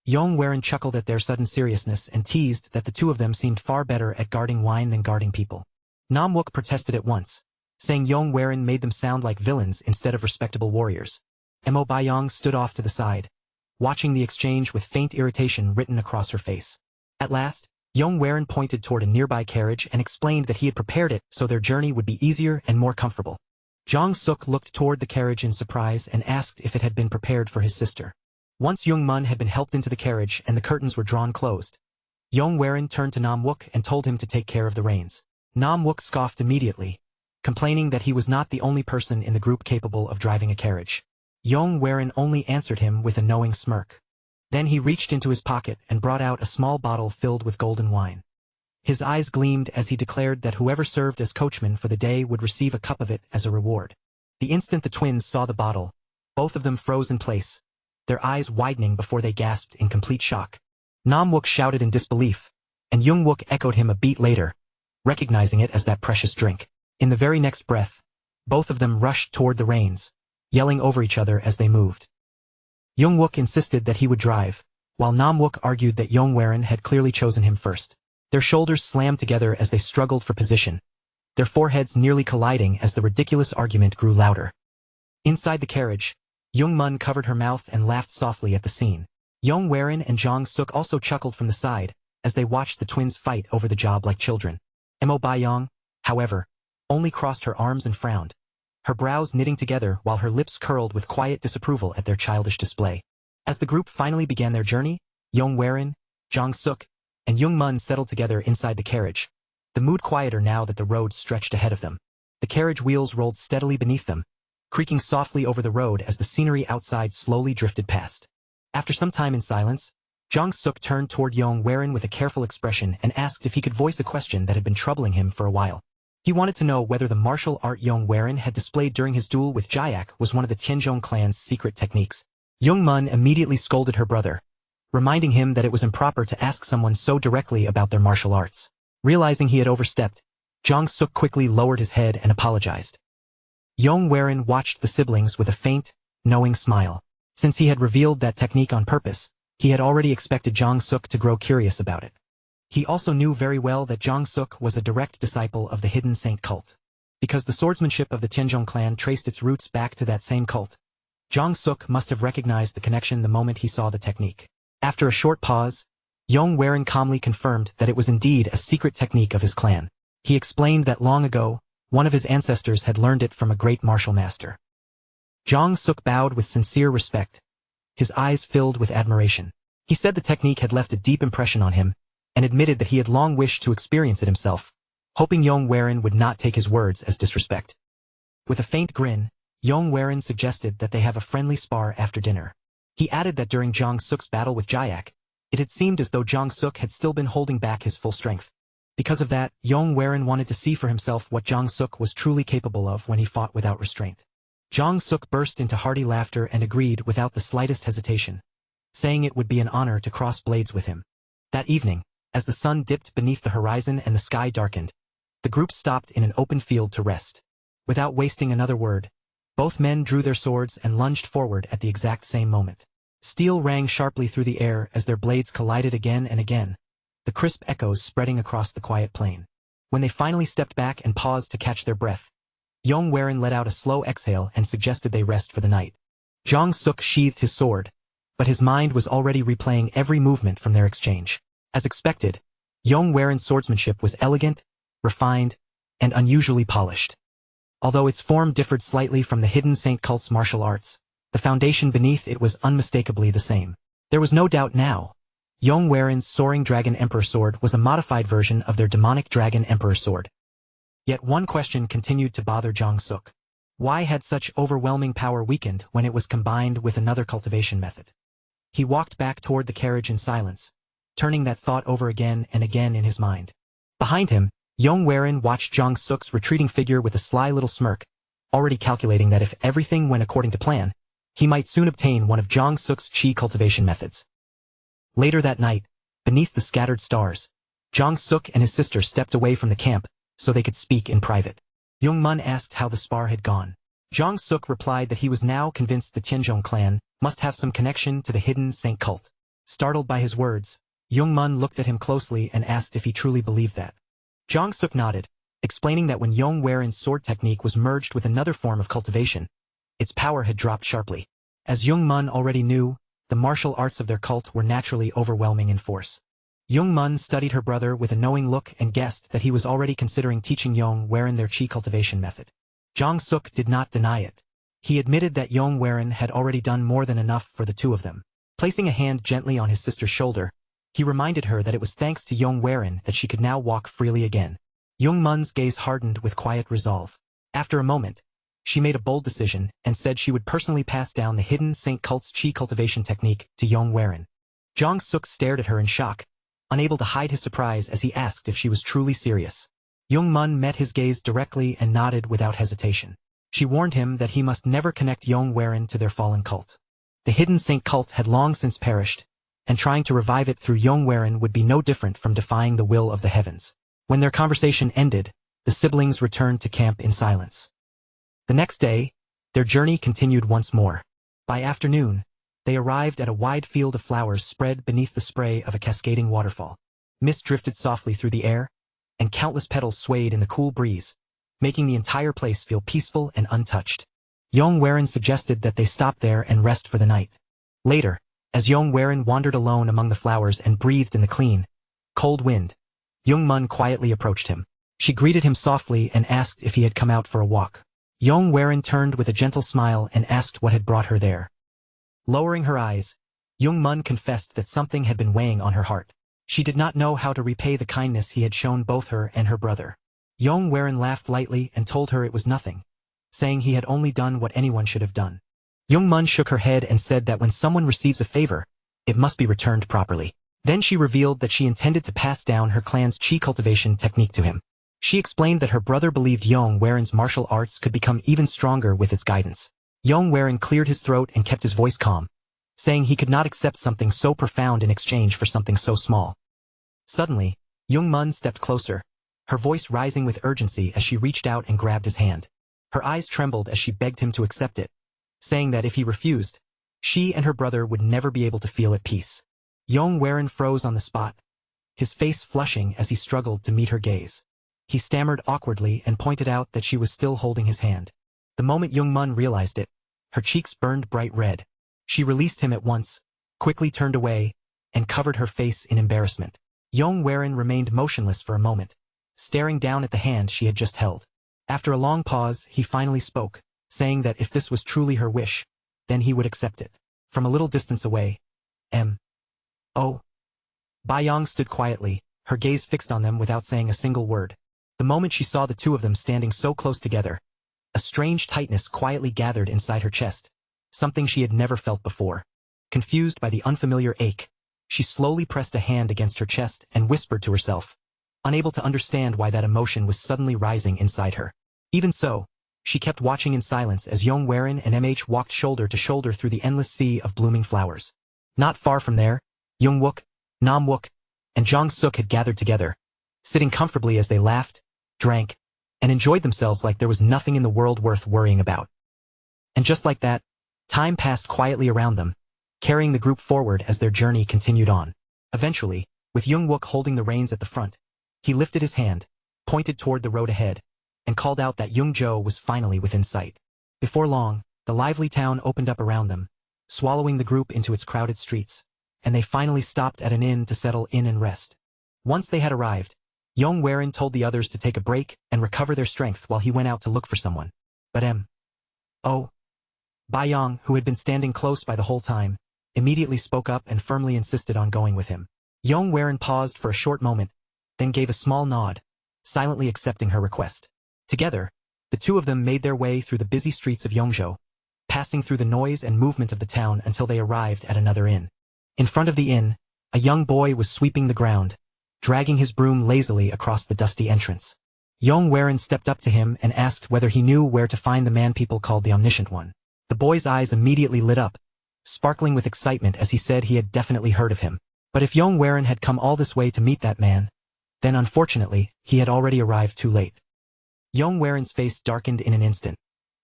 Yong Warin chuckled at their sudden seriousness and teased that the two of them seemed far better at guarding wine than guarding people. Nam Wook protested at once, saying Yong Warin made them sound like villains instead of respectable warriors. Mo Baiyong stood off to the side, watching the exchange with faint irritation written across her face. At last, Yong Warin pointed toward a nearby carriage and explained that he had prepared it so their journey would be easier and more comfortable. Jong Suk looked toward the carriage in surprise and asked if it had been prepared for his sister. Once Young Mun had been helped into the carriage and the curtains were drawn closed, Yong Warin turned to Nam Wook and told him to take care of the reins. Nam Wook scoffed immediately, complaining that he was not the only person in the group capable of driving a carriage. Yong Warin only answered him with a knowing smirk. Then he reached into his pocket and brought out a small bottle filled with golden wine. His eyes gleamed as he declared that whoever served as coachman for the day would receive a cup of it as a reward. The instant the twins saw the bottle, both of them froze in place, their eyes widening before they gasped in complete shock. Nam Wook shouted in disbelief, and Young Wook echoed him a beat later, recognizing it as that precious drink. In the very next breath, both of them rushed toward the reins, yelling over each other as they moved. Young Wook insisted that he would drive, while Nam Wook argued that Yong Warin had clearly chosen him first. Their shoulders slammed together as they struggled for position, their foreheads nearly colliding as the ridiculous argument grew louder. Inside the carriage, Yong covered her mouth and laughed softly at the scene. Yong and Jong Suk also chuckled from the side, as they watched the twins fight over the job like children. Mo Yong, however, only crossed her arms and frowned, her brows knitting together while her lips curled with quiet disapproval at their childish display. As the group finally began their journey, Yong Jong Suk, and Yong settled together inside the carriage, the mood quieter now that the road stretched ahead of them. The carriage wheels rolled steadily beneath them, creaking softly over the road as the scenery outside slowly drifted past. After some time in silence, Jong Suk turned toward Yong with a careful expression and asked if he could voice a question that had been troubling him for a while. He wanted to know whether the martial art Yong had displayed during his duel with Jayak was one of the Tenjong clan's secret techniques. Yong immediately scolded her brother, reminding him that it was improper to ask someone so directly about their martial arts. Realizing he had overstepped, Jong Suk quickly lowered his head and apologized. Yong watched the siblings with a faint, knowing smile. Since he had revealed that technique on purpose, he had already expected Jong Suk to grow curious about it. He also knew very well that Jong Suk was a direct disciple of the hidden saint cult. Because the swordsmanship of the Tenjong clan traced its roots back to that same cult, Jong Suk must have recognized the connection the moment he saw the technique. After a short pause, Yong calmly confirmed that it was indeed a secret technique of his clan. He explained that long ago, one of his ancestors had learned it from a great martial master. Jong Suk bowed with sincere respect, his eyes filled with admiration. He said the technique had left a deep impression on him, and admitted that he had long wished to experience it himself, hoping Yong would not take his words as disrespect. With a faint grin, Yong suggested that they have a friendly spar after dinner. He added that during Jong Suk's battle with Jayak, it had seemed as though Jong Suk had still been holding back his full strength. Because of that, Yong wanted to see for himself what Jong Suk was truly capable of when he fought without restraint. Jong Suk burst into hearty laughter and agreed without the slightest hesitation, saying it would be an honor to cross blades with him. That evening, as the sun dipped beneath the horizon and the sky darkened, the group stopped in an open field to rest. Without wasting another word, both men drew their swords and lunged forward at the exact same moment. Steel rang sharply through the air as their blades collided again and again, the crisp echoes spreading across the quiet plain. When they finally stepped back and paused to catch their breath, Yong let out a slow exhale and suggested they rest for the night. Jong Suk sheathed his sword, but his mind was already replaying every movement from their exchange. As expected, Yong swordsmanship was elegant, refined, and unusually polished. Although its form differed slightly from the hidden saint cult's martial arts, the foundation beneath it was unmistakably the same. There was no doubt now. Yong soaring dragon emperor sword was a modified version of their demonic dragon emperor sword. Yet one question continued to bother Jong Suk. Why had such overwhelming power weakened when it was combined with another cultivation method? He walked back toward the carriage in silence, turning that thought over again and again in his mind. Behind him, Yong watched Jong Suk's retreating figure with a sly little smirk, already calculating that if everything went according to plan, he might soon obtain one of Jong Suk's chi cultivation methods. Later that night, beneath the scattered stars, Jong Suk and his sister stepped away from the camp so they could speak in private. Yong asked how the spar had gone. Jong Suk replied that he was now convinced the Tenjong clan must have some connection to the hidden saint cult. Startled by his words, Yong looked at him closely and asked if he truly believed that. Jong Suk nodded, explaining that when Yong sword technique was merged with another form of cultivation, its power had dropped sharply. As Yong already knew, the martial arts of their cult were naturally overwhelming in force. Yong studied her brother with a knowing look and guessed that he was already considering teaching Yong their chi cultivation method. Jong Suk did not deny it. He admitted that Yong had already done more than enough for the two of them. Placing a hand gently on his sister's shoulder, he reminded her that it was thanks to Yong that she could now walk freely again. Yong gaze hardened with quiet resolve. After a moment, she made a bold decision and said she would personally pass down the hidden saint cult's chi cultivation technique to Yong Jong Suk stared at her in shock, unable to hide his surprise as he asked if she was truly serious. Yong met his gaze directly and nodded without hesitation. She warned him that he must never connect Yong to their fallen cult. The hidden saint cult had long since perished, and trying to revive it through Yong would be no different from defying the will of the heavens. When their conversation ended, the siblings returned to camp in silence. The next day, their journey continued once more. By afternoon, they arrived at a wide field of flowers spread beneath the spray of a cascading waterfall. Mist drifted softly through the air, and countless petals swayed in the cool breeze, making the entire place feel peaceful and untouched. Yong suggested that they stop there and rest for the night. Later, as Yong wandered alone among the flowers and breathed in the clean, cold wind, Mun quietly approached him. She greeted him softly and asked if he had come out for a walk. Yong turned with a gentle smile and asked what had brought her there. Lowering her eyes, Mun confessed that something had been weighing on her heart. She did not know how to repay the kindness he had shown both her and her brother. Yong laughed lightly and told her it was nothing, saying he had only done what anyone should have done. Mun shook her head and said that when someone receives a favor, it must be returned properly. Then she revealed that she intended to pass down her clan's chi cultivation technique to him. She explained that her brother believed Yong's martial arts could become even stronger with its guidance. Yong cleared his throat and kept his voice calm, saying he could not accept something so profound in exchange for something so small. Suddenly, Mun stepped closer, her voice rising with urgency as she reached out and grabbed his hand. Her eyes trembled as she begged him to accept it, saying that if he refused, she and her brother would never be able to feel at peace. Yong froze on the spot, his face flushing as he struggled to meet her gaze. He stammered awkwardly and pointed out that she was still holding his hand. The moment Mun realized it, her cheeks burned bright red. She released him at once, quickly turned away, and covered her face in embarrassment. Yong remained motionless for a moment, staring down at the hand she had just held. After a long pause, he finally spoke, saying that if this was truly her wish, then he would accept it. From a little distance away, Yong stood quietly, her gaze fixed on them without saying a single word. The moment she saw the two of them standing so close together, a strange tightness quietly gathered inside her chest, something she had never felt before. Confused by the unfamiliar ache, she slowly pressed a hand against her chest and whispered to herself, unable to understand why that emotion was suddenly rising inside her. Even so, she kept watching in silence as Yong and MH walked shoulder to shoulder through the endless sea of blooming flowers. Not far from there, Youngwook, Namwook, and Jong-suk had gathered together, sitting comfortably as they laughed, drank, and enjoyed themselves like there was nothing in the world worth worrying about. And just like that, time passed quietly around them, carrying the group forward as their journey continued on. Eventually, with Youngwook holding the reins at the front, he lifted his hand, pointed toward the road ahead, and called out that Youngjo was finally within sight. Before long, the lively town opened up around them, swallowing the group into its crowded streets, and they finally stopped at an inn to settle in and rest. Once they had arrived, Yong told the others to take a break and recover their strength while he went out to look for someone. But Yong, who had been standing close by the whole time, immediately spoke up and firmly insisted on going with him. Yong paused for a short moment, then gave a small nod, silently accepting her request. Together, the two of them made their way through the busy streets of Yongzhou, passing through the noise and movement of the town until they arrived at another inn. In front of the inn, a young boy was sweeping the ground, dragging his broom lazily across the dusty entrance. Yong stepped up to him and asked whether he knew where to find the man people called the Omniscient One. The boy's eyes immediately lit up, sparkling with excitement as he said he had definitely heard of him. But if Yong had come all this way to meet that man, then unfortunately, he had already arrived too late. Yong face darkened in an instant,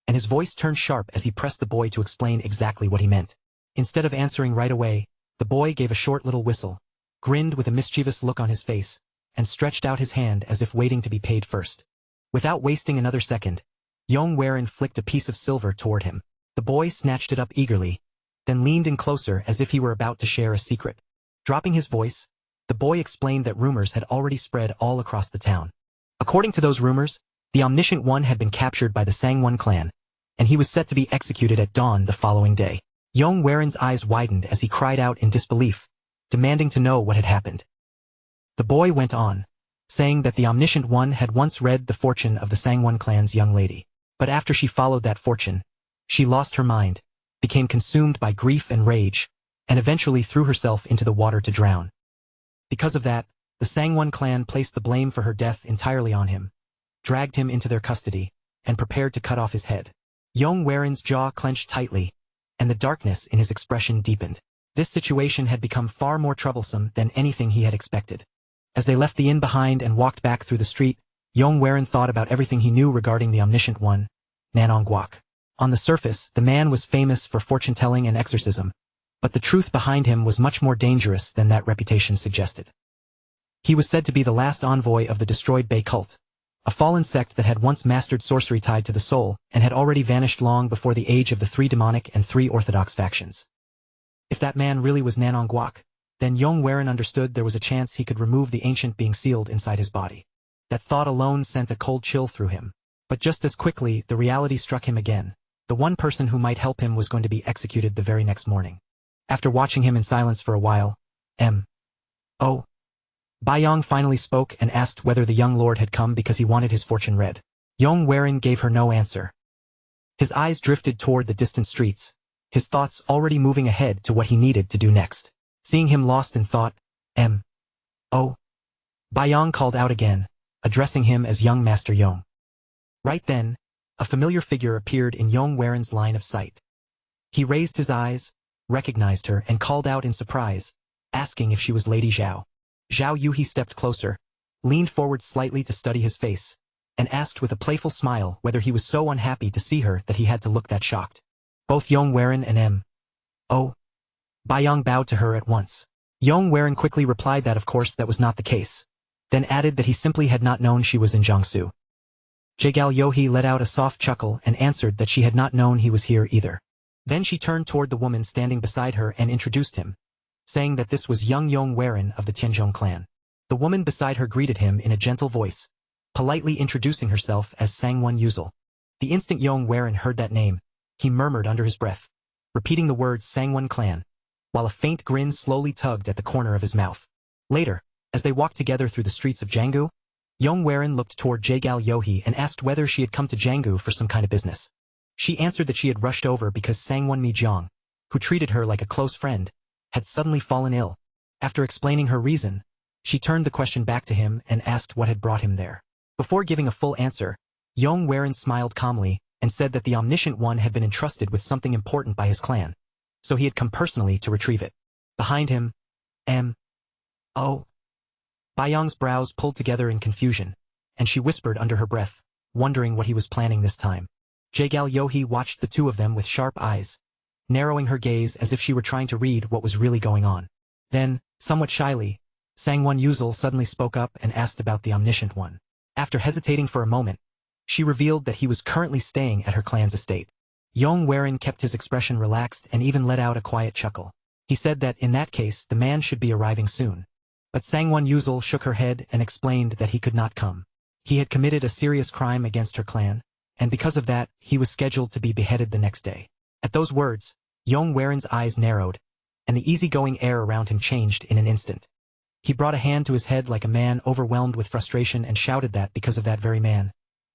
and his voice turned sharp as he pressed the boy to explain exactly what he meant. Instead of answering right away, the boy gave a short little whistle, grinned with a mischievous look on his face, and stretched out his hand as if waiting to be paid first. Without wasting another second, Yong flicked a piece of silver toward him. The boy snatched it up eagerly, then leaned in closer as if he were about to share a secret. Dropping his voice, the boy explained that rumors had already spread all across the town. According to those rumors, the Omniscient One had been captured by the Sangwon clan, and he was set to be executed at dawn the following day. Yong eyes widened as he cried out in disbelief, demanding to know what had happened. The boy went on, saying that the Omniscient One had once read the fortune of the Sangwon clan's young lady, but after she followed that fortune, she lost her mind, became consumed by grief and rage, and eventually threw herself into the water to drown. Because of that, the Sangwon clan placed the blame for her death entirely on him, dragged him into their custody, and prepared to cut off his head. Yong jaw clenched tightly, and the darkness in his expression deepened. This situation had become far more troublesome than anything he had expected. As they left the inn behind and walked back through the street, Yong thought about everything he knew regarding the Omniscient One, Nanongguak. On the surface, the man was famous for fortune-telling and exorcism, but the truth behind him was much more dangerous than that reputation suggested. He was said to be the last envoy of the destroyed Bei cult, a fallen sect that had once mastered sorcery tied to the soul and had already vanished long before the age of the 3 demonic and 3 orthodox factions. If that man really was Nanongguak, then Yong understood there was a chance he could remove the ancient being sealed inside his body. That thought alone sent a cold chill through him. But just as quickly, the reality struck him again. The one person who might help him was going to be executed the very next morning. After watching him in silence for a while, M.O. Yong finally spoke and asked whether the young lord had come because he wanted his fortune read. Yong gave her no answer. His eyes drifted toward the distant streets, his thoughts already moving ahead to what he needed to do next. Seeing him lost in thought, M.O. Yong called out again, addressing him as young Master Yong. Right then, a familiar figure appeared in Yong line of sight. He raised his eyes, recognized her and called out in surprise, asking if she was Lady Zhao. Zhao Yuhi stepped closer, leaned forward slightly to study his face, and asked with a playful smile whether he was so unhappy to see her that he had to look that shocked. Both Yong and M.O. Yong bowed to her at once. Yong quickly replied that of course that was not the case, then added that he simply had not known she was in Jiangsu. Jagal Yohi let out a soft chuckle and answered that she had not known he was here either. Then she turned toward the woman standing beside her and introduced him, saying that this was young Yong of the Tenjong clan. The woman beside her greeted him in a gentle voice, politely introducing herself as Sangwon Yuzul. The instant Yong heard that name, he murmured under his breath, repeating the words Sangwon clan, while a faint grin slowly tugged at the corner of his mouth. Later, as they walked together through the streets of Jianggu, Yong looked toward Jagal Yohi and asked whether she had come to Jianggu for some kind of business. She answered that she had rushed over because Sangwon Jiang, who treated her like a close friend, had suddenly fallen ill. After explaining her reason, she turned the question back to him and asked what had brought him there. Before giving a full answer, Yong smiled calmly and said that the Omniscient One had been entrusted with something important by his clan, so he had come personally to retrieve it. Behind him, M.O. Yong's brows pulled together in confusion, and she whispered under her breath, wondering what he was planning this time. Jagal Yohi watched the two of them with sharp eyes, narrowing her gaze as if she were trying to read what was really going on. Then, somewhat shyly, Sangwon Yuzul suddenly spoke up and asked about the Omniscient One. After hesitating for a moment, she revealed that he was currently staying at her clan's estate. Yong kept his expression relaxed and even let out a quiet chuckle. He said that in that case the man should be arriving soon. But Sangwon Yuzul shook her head and explained that he could not come. He had committed a serious crime against her clan, and because of that, he was scheduled to be beheaded the next day. At those words, Yong eyes narrowed, and the easygoing air around him changed in an instant. He brought a hand to his head like a man overwhelmed with frustration and shouted that because of that very man,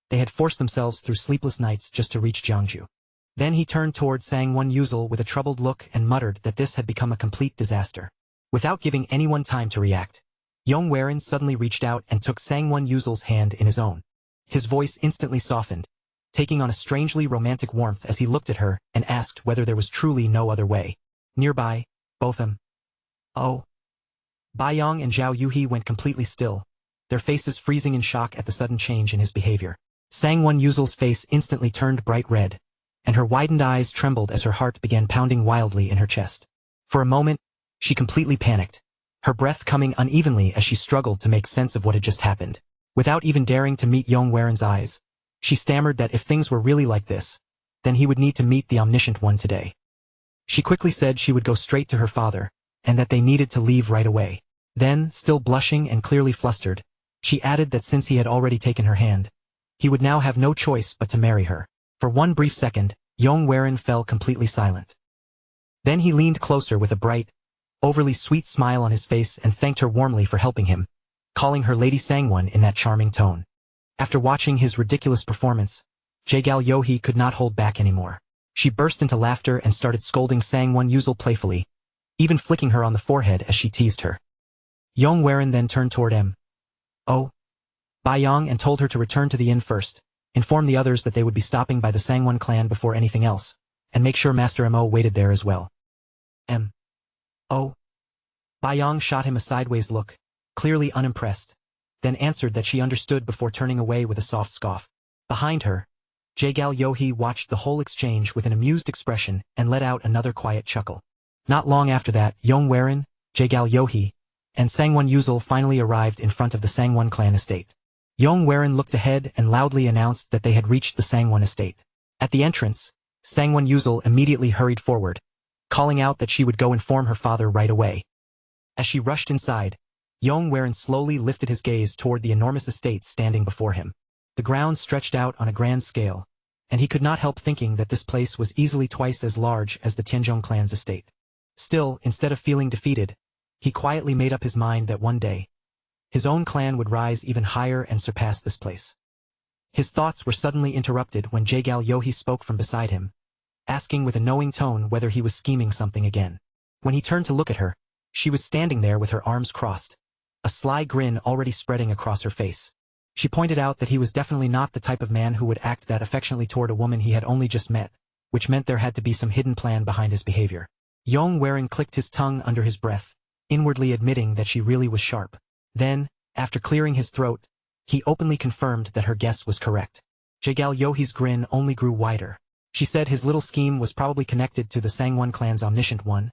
they had forced themselves through sleepless nights just to reach Jiangju. Then he turned toward Sangwon Yuzul with a troubled look and muttered that this had become a complete disaster. Without giving anyone time to react, Yong suddenly reached out and took Sangwon Yuzul's hand in his own. His voice instantly softened, taking on a strangely romantic warmth as he looked at her and asked whether there was truly no other way. Nearby, both M.O. Yong and Zhao Yuhi went completely still, their faces freezing in shock at the sudden change in his behavior. Sangwon Yuzul's face instantly turned bright red, and her widened eyes trembled as her heart began pounding wildly in her chest. For a moment, she completely panicked, her breath coming unevenly as she struggled to make sense of what had just happened. Without even daring to meet Yong eyes, she stammered that if things were really like this, then he would need to meet the Omniscient One today. She quickly said she would go straight to her father, and that they needed to leave right away. Then, still blushing and clearly flustered, she added that since he had already taken her hand, he would now have no choice but to marry her. For one brief second, Yong fell completely silent. Then he leaned closer with a bright, overly sweet smile on his face and thanked her warmly for helping him, calling her Lady Sangwon in that charming tone. After watching his ridiculous performance, Jagal Yohi could not hold back anymore. She burst into laughter and started scolding Sangwon Yuzul playfully, even flicking her on the forehead as she teased her. Yong then turned toward M.O. Yong and told her to return to the inn first, inform the others that they would be stopping by the Sangwon clan before anything else, and make sure Master M.O. waited there as well. M.O. Yong shot him a sideways look, clearly unimpressed, then answered that she understood before turning away with a soft scoff. Behind her, Jagal Yohi watched the whole exchange with an amused expression and let out another quiet chuckle. Not long after that, Yong Jagal Yohi, and Sangwon Yuzul finally arrived in front of the Sangwon clan estate. Yong looked ahead and loudly announced that they had reached the Sangwon estate. At the entrance, Sangwon Yuzul immediately hurried forward, calling out that she would go inform her father right away. As she rushed inside, Yong slowly lifted his gaze toward the enormous estate standing before him. The grounds stretched out on a grand scale, and he could not help thinking that this place was easily twice as large as the Tenjong clan's estate. Still, instead of feeling defeated, he quietly made up his mind that one day, his own clan would rise even higher and surpass this place. His thoughts were suddenly interrupted when Jaegal Yohee spoke from beside him, asking with a knowing tone whether he was scheming something again. When he turned to look at her, she was standing there with her arms crossed, a sly grin already spreading across her face. She pointed out that he was definitely not the type of man who would act that affectionately toward a woman he had only just met, which meant there had to be some hidden plan behind his behavior. Yong clicked his tongue under his breath, inwardly admitting that she really was sharp. Then, after clearing his throat, he openly confirmed that her guess was correct. Jaegal Yohee's grin only grew wider. She said his little scheme was probably connected to the Sangwon clan's Omniscient One,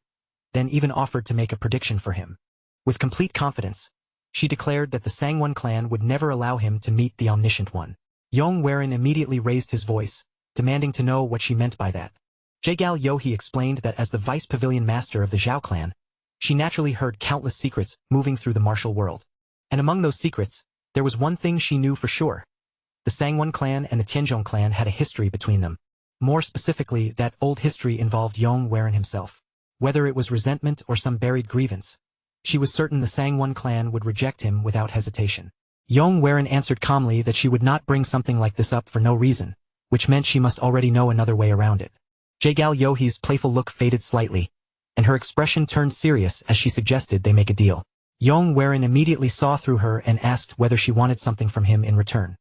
then even offered to make a prediction for him. With complete confidence, she declared that the Sangwon clan would never allow him to meet the Omniscient One. Yong immediately raised his voice, demanding to know what she meant by that. Jaegal Yohee explained that as the vice pavilion master of the Zhao clan, she naturally heard countless secrets moving through the martial world. And among those secrets, there was one thing she knew for sure. The Sangwon clan and the Tenjong clan had a history between them. More specifically, that old history involved Yong himself. Whether it was resentment or some buried grievance, she was certain the Sangwon clan would reject him without hesitation. Yong answered calmly that she would not bring something like this up for no reason, which meant she must already know another way around it. Jaegal Yohee's playful look faded slightly, and her expression turned serious as she suggested they make a deal. Yong immediately saw through her and asked whether she wanted something from him in return.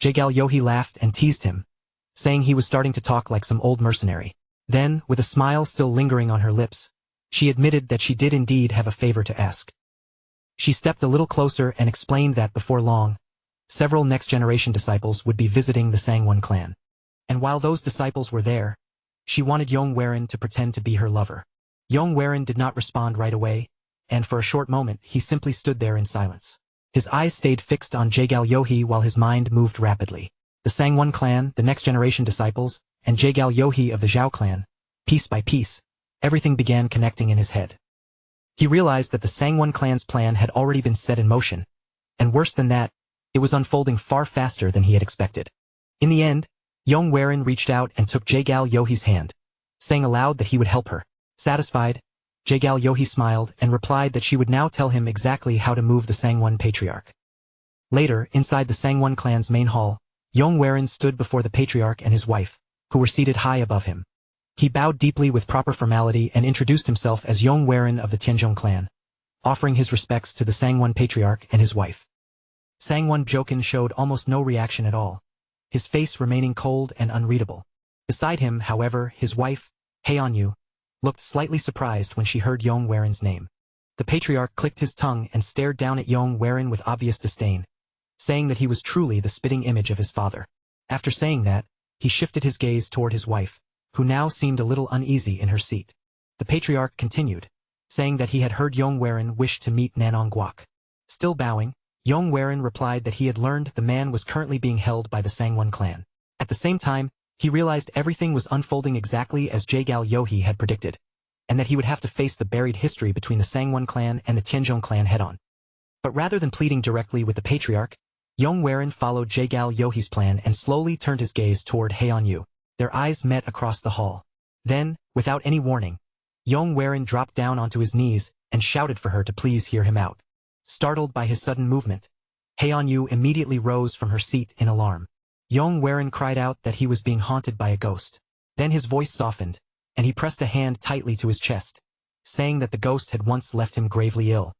Jaegal Yohee laughed and teased him, saying he was starting to talk like some old mercenary. Then, with a smile still lingering on her lips, she admitted that she did indeed have a favor to ask. She stepped a little closer and explained that before long, several next-generation disciples would be visiting the Sangwon clan. And while those disciples were there, she wanted Yong to pretend to be her lover. Yong did not respond right away, and for a short moment he simply stood there in silence. His eyes stayed fixed on Jaegal Yohee while his mind moved rapidly. The Sangwon clan, the next-generation disciples, and Jaegal Yohee of the Zhao clan, piece by piece, everything began connecting in his head. He realized that the Sangwon clan's plan had already been set in motion, and worse than that, it was unfolding far faster than he had expected. In the end, Yong reached out and took Jaegal Yohee's hand, saying aloud that he would help her. Satisfied, Jaegal Yohee smiled and replied that she would now tell him exactly how to move the Sangwon patriarch. Later, inside the Sangwon clan's main hall, Yong stood before the patriarch and his wife, who were seated high above him. He bowed deeply with proper formality and introduced himself as Yong of the Tenjong clan, offering his respects to the Sangwon patriarch and his wife. Sangwon Jokin showed almost no reaction at all, his face remaining cold and unreadable. Beside him, however, his wife, Heir, looked slightly surprised when she heard Yong name. The patriarch clicked his tongue and stared down at Yong with obvious disdain, saying that he was truly the spitting image of his father. After saying that, he shifted his gaze toward his wife, who now seemed a little uneasy in her seat. The patriarch continued, saying that he had heard Yong wish to meet Nanong Guok. Still bowing, Yong replied that he had learned the man was currently being held by the Sangwon clan. At the same time, he realized everything was unfolding exactly as Jaegal Yohee had predicted, and that he would have to face the buried history between the Sangwon clan and the Tenjong clan head-on. But rather than pleading directly with the patriarch, Yong followed Jaegal Yohee's plan and slowly turned his gaze toward Heir. Their eyes met across the hall. Then, without any warning, Yong dropped down onto his knees and shouted for her to please hear him out. Startled by his sudden movement, Heir immediately rose from her seat in alarm. Yong cried out that he was being haunted by a ghost. Then his voice softened, and he pressed a hand tightly to his chest, saying that the ghost had once left him gravely ill.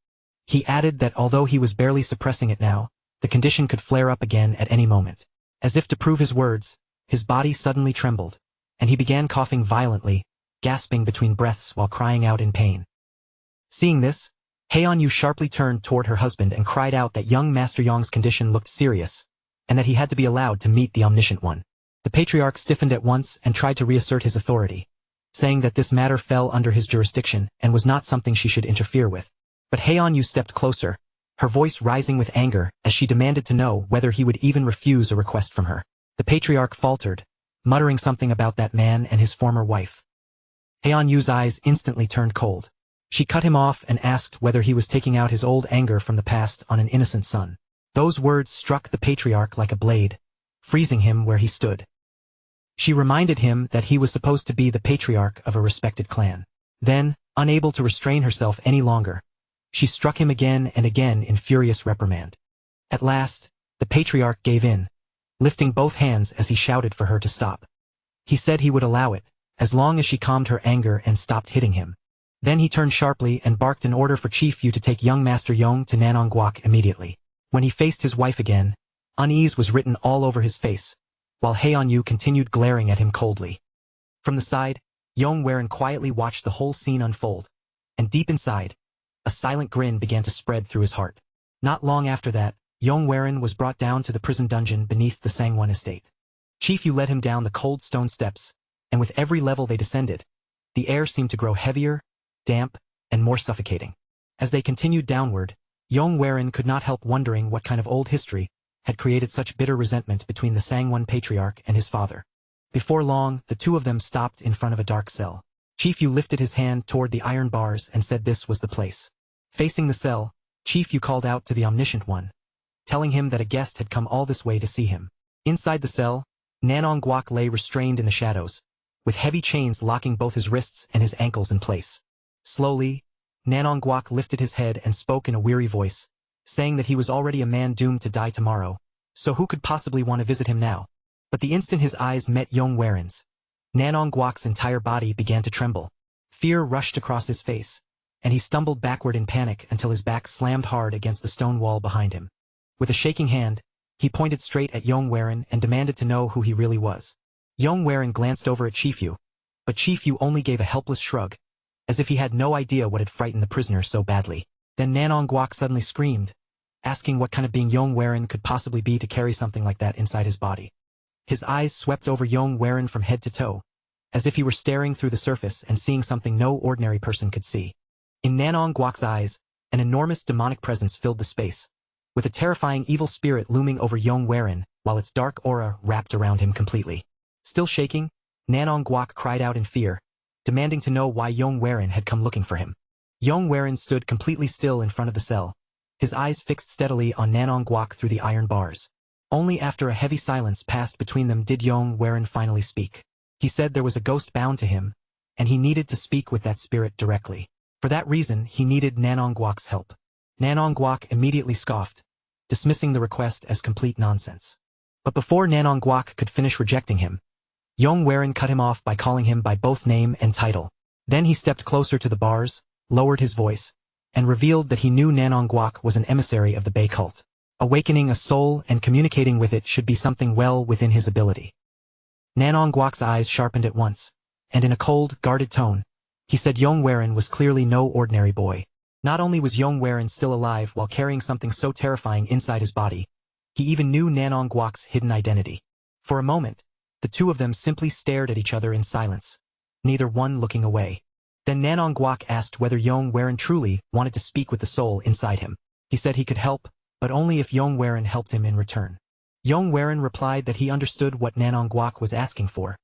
He added that although he was barely suppressing it now, the condition could flare up again at any moment. As if to prove his words, his body suddenly trembled, and he began coughing violently, gasping between breaths while crying out in pain. Seeing this, Heir sharply turned toward her husband and cried out that young Master Yong's condition looked serious, and that he had to be allowed to meet the Omniscient One. The patriarch stiffened at once and tried to reassert his authority, saying that this matter fell under his jurisdiction and was not something she should interfere with. But Heon-yu stepped closer, her voice rising with anger as she demanded to know whether he would even refuse a request from her. The patriarch faltered, muttering something about that man and his former wife. Heon-yu's eyes instantly turned cold. She cut him off and asked whether he was taking out his old anger from the past on an innocent son. Those words struck the patriarch like a blade, freezing him where he stood. She reminded him that he was supposed to be the patriarch of a respected clan. Then, unable to restrain herself any longer, she struck him again and again in furious reprimand. At last, the patriarch gave in, lifting both hands as he shouted for her to stop. He said he would allow it, as long as she calmed her anger and stopped hitting him. Then he turned sharply and barked an order for Chief Yu to take young Master Yong to Nanongguak immediately. When he faced his wife again, unease was written all over his face, while Heon-yu continued glaring at him coldly. From the side, Yong Werin quietly watched the whole scene unfold, and deep inside, a silent grin began to spread through his heart. Not long after that, Yong Werin was brought down to the prison dungeon beneath the Sangwon estate. Chief Yu led him down the cold stone steps, and with every level they descended, the air seemed to grow heavier, damp, and more suffocating. As they continued downward, Yong Werin could not help wondering what kind of old history had created such bitter resentment between the Sangwon patriarch and his father. Before long, the two of them stopped in front of a dark cell. Chief Yu lifted his hand toward the iron bars and said this was the place. Facing the cell, Chief Yu called out to the Omniscient One, telling him that a guest had come all this way to see him. Inside the cell, Nanongguak lay restrained in the shadows, with heavy chains locking both his wrists and his ankles in place. Slowly, Nanongguak lifted his head and spoke in a weary voice, saying that he was already a man doomed to die tomorrow, so who could possibly want to visit him now? But the instant his eyes met Yong Werin's, Nanongguak's entire body began to tremble. Fear rushed across his face, and he stumbled backward in panic until his back slammed hard against the stone wall behind him. With a shaking hand, he pointed straight at Yong Werin and demanded to know who he really was. Yong Werin glanced over at Chief Yu, but Chief Yu only gave a helpless shrug, as if he had no idea what had frightened the prisoner so badly. Then Nanongguak suddenly screamed, asking what kind of being Yong Werin could possibly be to carry something like that inside his body. His eyes swept over Yong Werin from head to toe, as if he were staring through the surface and seeing something no ordinary person could see. In Nanongguak's eyes, an enormous demonic presence filled the space, with a terrifying evil spirit looming over Yong Werin, while its dark aura wrapped around him completely. Still shaking, Nanongguak cried out in fear, demanding to know why Yong Werin had come looking for him. Yong Werin stood completely still in front of the cell, his eyes fixed steadily on Nanongguak through the iron bars. Only after a heavy silence passed between them did Yong Werin finally speak. He said there was a ghost bound to him, and he needed to speak with that spirit directly. For that reason, he needed Nanongguak's help. Nanongguak immediately scoffed, dismissing the request as complete nonsense. But before Nanongguak could finish rejecting him, Yong Werin cut him off by calling him by both name and title. Then he stepped closer to the bars, lowered his voice, and revealed that he knew Nanongguak was an emissary of the Bay cult. Awakening a soul and communicating with it should be something well within his ability. Nanongguak's eyes sharpened at once, and in a cold, guarded tone, he said Yong Werin was clearly no ordinary boy. Not only was Yong Werin still alive while carrying something so terrifying inside his body, he even knew Nanongguak's hidden identity. For a moment, the two of them simply stared at each other in silence, neither one looking away. Then Nanongguak asked whether Yong Werin truly wanted to speak with the soul inside him. He said he could help, but only if Yong Werin helped him in return. Yong Werin replied that he understood what Nanongguak was asking for,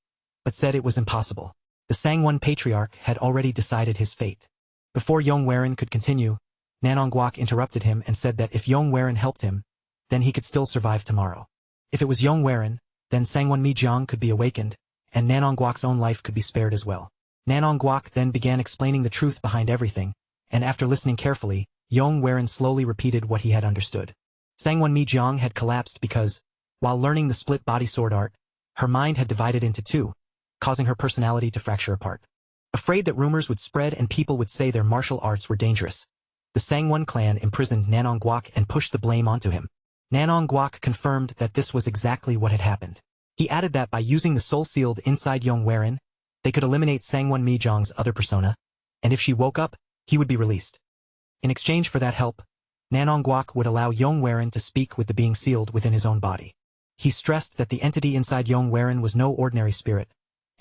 but said it was impossible. The Sangwon patriarch had already decided his fate. Before Yong Werin could continue, Nanongguak interrupted him and said that if Yong Werin helped him, then he could still survive tomorrow. If it was Yong Werin, then Sangwon Mijong could be awakened, and Nanongguak's own life could be spared as well. Nanongguak then began explaining the truth behind everything, and after listening carefully, Yong Werin slowly repeated what he had understood. Sangwon Mijong had collapsed because, while learning the split body sword art, her mind had divided into two, causing her personality to fracture apart. Afraid that rumors would spread and people would say their martial arts were dangerous, the Sangwon clan imprisoned Nanongguak and pushed the blame onto him. Nanongguak confirmed that this was exactly what had happened. He added that by using the soul sealed inside Yong Werin, they could eliminate Sangwon Mijong's other persona, and if she woke up, he would be released. In exchange for that help, Nanongguak would allow Yong Werin to speak with the being sealed within his own body. He stressed that the entity inside Yong Werin was no ordinary spirit,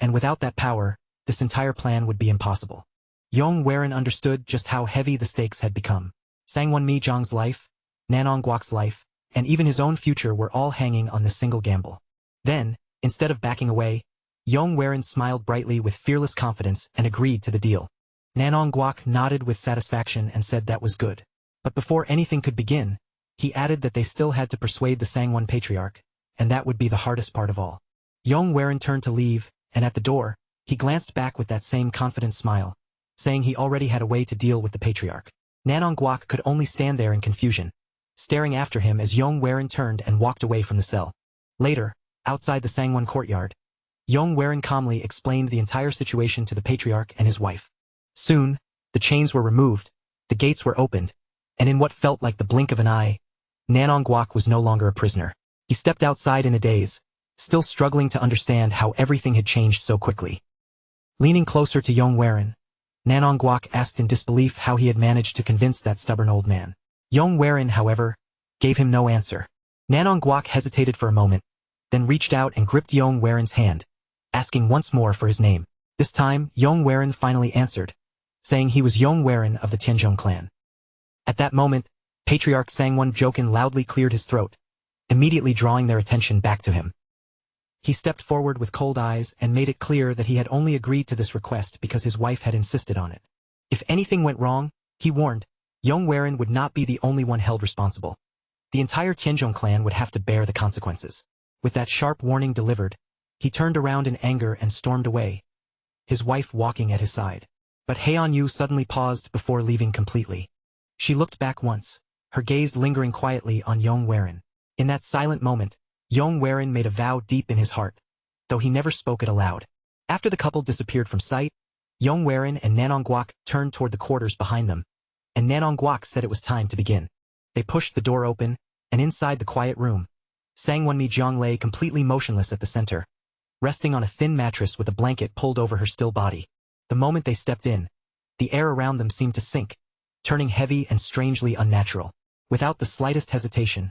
and without that power, this entire plan would be impossible. Yong Werin understood just how heavy the stakes had become. Sangwon Mi Zhang's life, Nanong Guok's life, and even his own future were all hanging on this single gamble. Then, instead of backing away, Yong Werin smiled brightly with fearless confidence and agreed to the deal. Nanong Guok nodded with satisfaction and said that was good. But before anything could begin, he added that they still had to persuade the Sangwon Patriarch, and that would be the hardest part of all. Yong Werin turned to leave, and at the door, he glanced back with that same confident smile, saying he already had a way to deal with the Patriarch. Nanong Guok could only stand there in confusion, staring after him as Yong Werin turned and walked away from the cell. Later, outside the Sangwon courtyard, Yong Werin calmly explained the entire situation to the Patriarch and his wife. Soon, the chains were removed, the gates were opened, and in what felt like the blink of an eye, Nanong Guok was no longer a prisoner. He stepped outside in a daze, still struggling to understand how everything had changed so quickly. Leaning closer to Yong Werin, Nanong Guok asked in disbelief how he had managed to convince that stubborn old man. Yong Werin, however, gave him no answer. Nanong Guok hesitated for a moment, then reached out and gripped Yong Werin's hand, asking once more for his name. This time, Yong Werin finally answered, saying he was Yong Werin of the Tenjong clan. At that moment, Patriarch Sangwon Jokin loudly cleared his throat, immediately drawing their attention back to him. He stepped forward with cold eyes and made it clear that he had only agreed to this request because his wife had insisted on it. If anything went wrong, he warned, Yong Werin would not be the only one held responsible. The entire Tenjong clan would have to bear the consequences. With that sharp warning delivered, he turned around in anger and stormed away, his wife walking at his side. But Heon-yu suddenly paused before leaving completely. She looked back once, her gaze lingering quietly on Yong Werin. In that silent moment, Yong Werin made a vow deep in his heart, though he never spoke it aloud. After the couple disappeared from sight, Yong Werin and Nanong Guok turned toward the quarters behind them, and Nanong Guok said it was time to begin. They pushed the door open, and inside the quiet room, Sangwon Mi Zhang lay completely motionless at the center, resting on a thin mattress with a blanket pulled over her still body. The moment they stepped in, the air around them seemed to sink, turning heavy and strangely unnatural. Without the slightest hesitation,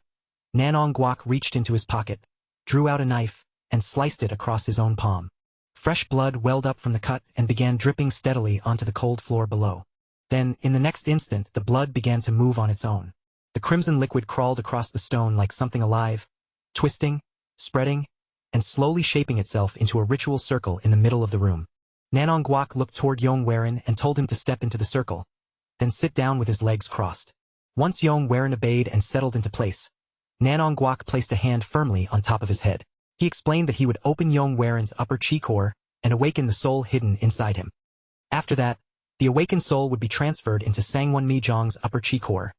Nanong Guok reached into his pocket, drew out a knife, and sliced it across his own palm. Fresh blood welled up from the cut and began dripping steadily onto the cold floor below. Then, in the next instant, the blood began to move on its own. The crimson liquid crawled across the stone like something alive, twisting, spreading, and slowly shaping itself into a ritual circle in the middle of the room. Nanong Guok looked toward Yong Werin and told him to step into the circle, then sit down with his legs crossed. Once Yong Werin obeyed and settled into place, Nanong Guok placed a hand firmly on top of his head. He explained that he would open Yong Werin's upper chi core and awaken the soul hidden inside him. After that, the awakened soul would be transferred into Sangwon Mi Zhang's upper chi core,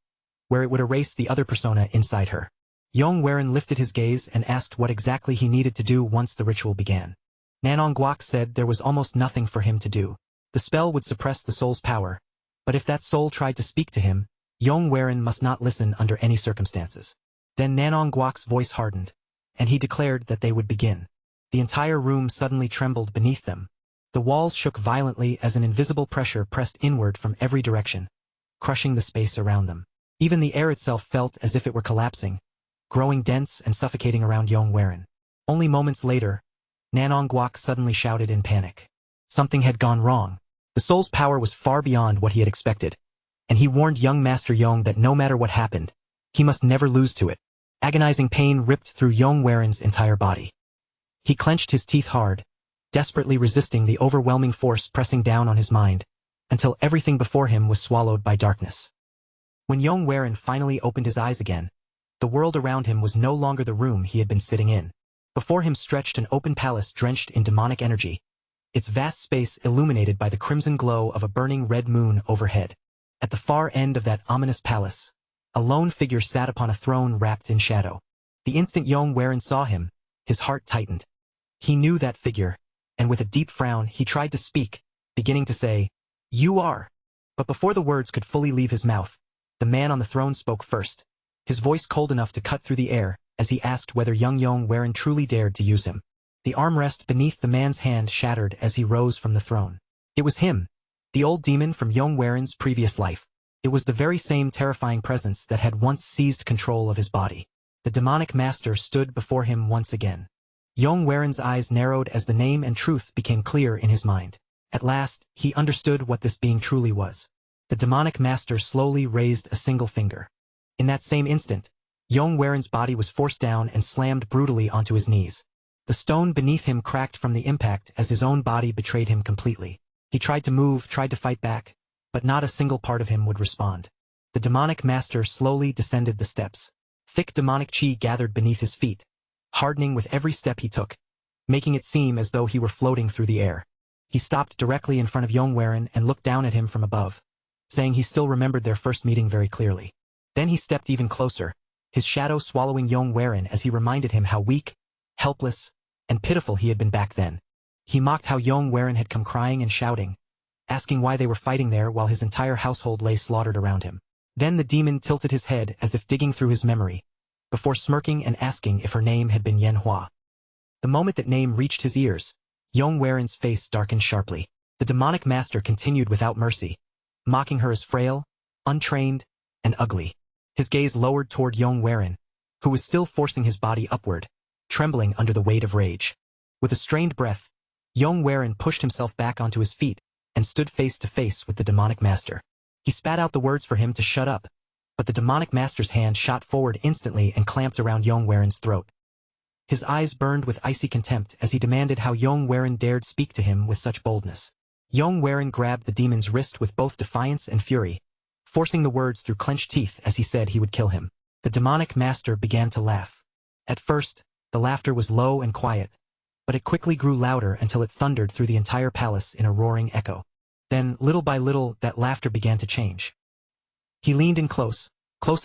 where it would erase the other persona inside her. Yong Werin lifted his gaze and asked what exactly he needed to do once the ritual began. Nanong Guok said there was almost nothing for him to do. The spell would suppress the soul's power, but if that soul tried to speak to him, Yong Werin must not listen under any circumstances. Then Nanong Guok's voice hardened, and he declared that they would begin. The entire room suddenly trembled beneath them. The walls shook violently as an invisible pressure pressed inward from every direction, crushing the space around them. Even the air itself felt as if it were collapsing, growing dense and suffocating around Yong Werin. Only moments later, Nanong Guok suddenly shouted in panic. Something had gone wrong. The soul's power was far beyond what he had expected, and he warned young Master Yong that no matter what happened, he must never lose to it. Agonizing pain ripped through Yong Werin's entire body. He clenched his teeth hard, desperately resisting the overwhelming force pressing down on his mind, until everything before him was swallowed by darkness. When Yong Werin finally opened his eyes again, the world around him was no longer the room he had been sitting in. Before him stretched an open palace drenched in demonic energy, its vast space illuminated by the crimson glow of a burning red moon overhead. At the far end of that ominous palace, a lone figure sat upon a throne wrapped in shadow. The instant Yong Werin saw him, his heart tightened. He knew that figure, and with a deep frown he tried to speak, beginning to say, "You are." But before the words could fully leave his mouth, the man on the throne spoke first, his voice cold enough to cut through the air, as he asked whether young Yong Werin truly dared to use him. The armrest beneath the man's hand shattered as he rose from the throne. It was him, the old demon from Yong Werin's previous life. It was the very same terrifying presence that had once seized control of his body. The demonic master stood before him once again. Yong Werin's eyes narrowed as the name and truth became clear in his mind. At last, he understood what this being truly was. The demonic master slowly raised a single finger. In that same instant, Yong body was forced down and slammed brutally onto his knees. The stone beneath him cracked from the impact as his own body betrayed him completely. He tried to move, tried to fight back, but not a single part of him would respond. The demonic master slowly descended the steps. Thick demonic chi gathered beneath his feet, hardening with every step he took, making it seem as though he were floating through the air. He stopped directly in front of Yong and looked down at him from above, saying he still remembered their first meeting very clearly. Then he stepped even closer, his shadow swallowing Yong as he reminded him how weak, helpless, and pitiful he had been back then. He mocked how Yong had come crying and shouting, asking why they were fighting there while his entire household lay slaughtered around him. Then the demon tilted his head as if digging through his memory, before smirking and asking if her name had been Yanhua. The moment that name reached his ears, Yong face darkened sharply. The demonic master continued without mercy, mocking her as frail, untrained, and ugly. His gaze lowered toward Yong who was still forcing his body upward, trembling under the weight of rage. With a strained breath, Yong pushed himself back onto his feet and stood face to face with the demonic master. He spat out the words for him to shut up, but the demonic master's hand shot forward instantly and clamped around Yong throat. His eyes burned with icy contempt as he demanded how Yong dared speak to him with such boldness. Yong grabbed the demon's wrist with both defiance and fury, forcing the words through clenched teeth as he said he would kill him. The demonic master began to laugh. At first, the laughter was low and quiet, but it quickly grew louder until it thundered through the entire palace in a roaring echo. Then, little by little, that laughter began to change. He leaned in close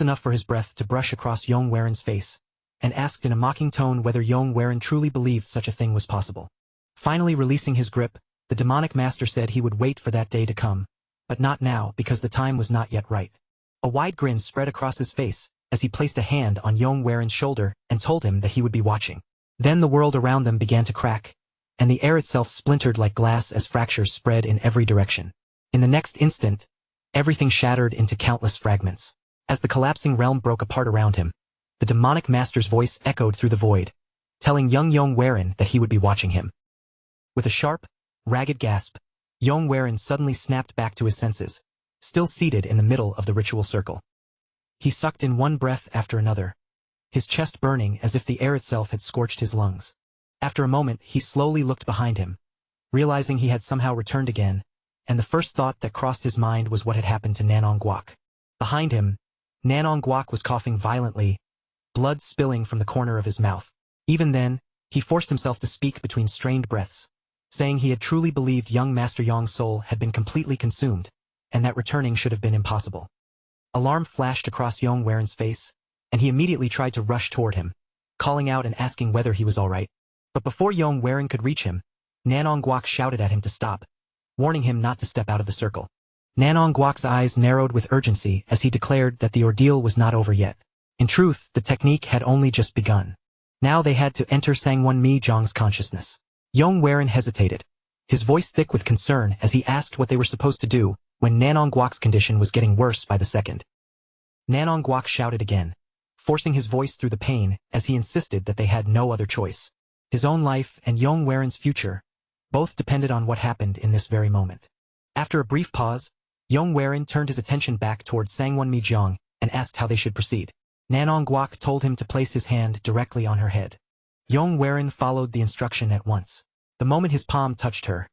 enough for his breath to brush across Yong face, and asked in a mocking tone whether Yong truly believed such a thing was possible. Finally releasing his grip, the demonic master said he would wait for that day to come, but not now because the time was not yet right. A wide grin spread across his face as he placed a hand on Yong shoulder and told him that he would be watching. Then the world around them began to crack, and the air itself splintered like glass as fractures spread in every direction. In the next instant, everything shattered into countless fragments. As the collapsing realm broke apart around him, the demonic master's voice echoed through the void, telling young Yong that he would be watching him. With a sharp, ragged gasp, Yong suddenly snapped back to his senses, still seated in the middle of the ritual circle. He sucked in one breath after another, his chest burning as if the air itself had scorched his lungs. After a moment, he slowly looked behind him, realizing he had somehow returned again, and the first thought that crossed his mind was what had happened to Nanong. Behind him, Nanong was coughing violently, blood spilling from the corner of his mouth. Even then, he forced himself to speak between strained breaths, saying he had truly believed young Master Yong's soul had been completely consumed, and that returning should have been impossible. Alarm flashed across Yong face, and he immediately tried to rush toward him, calling out and asking whether he was all right. But before Yong could reach him, Nanong shouted at him to stop, warning him not to step out of the circle. Nanong eyes narrowed with urgency as he declared that the ordeal was not over yet. In truth, the technique had only just begun. Now they had to enter Sangwon Mi Zhang's consciousness. Yong hesitated, his voice thick with concern as he asked what they were supposed to do when Nanong condition was getting worse by the second. Nanong shouted again, forcing his voice through the pain as he insisted that they had no other choice. His own life and Yong future both depended on what happened in this very moment. After a brief pause, Yong turned his attention back towards Sangwon Mi Zhang and asked how they should proceed. Nanong told him to place his hand directly on her head. Yong followed the instruction at once. The moment his palm touched her,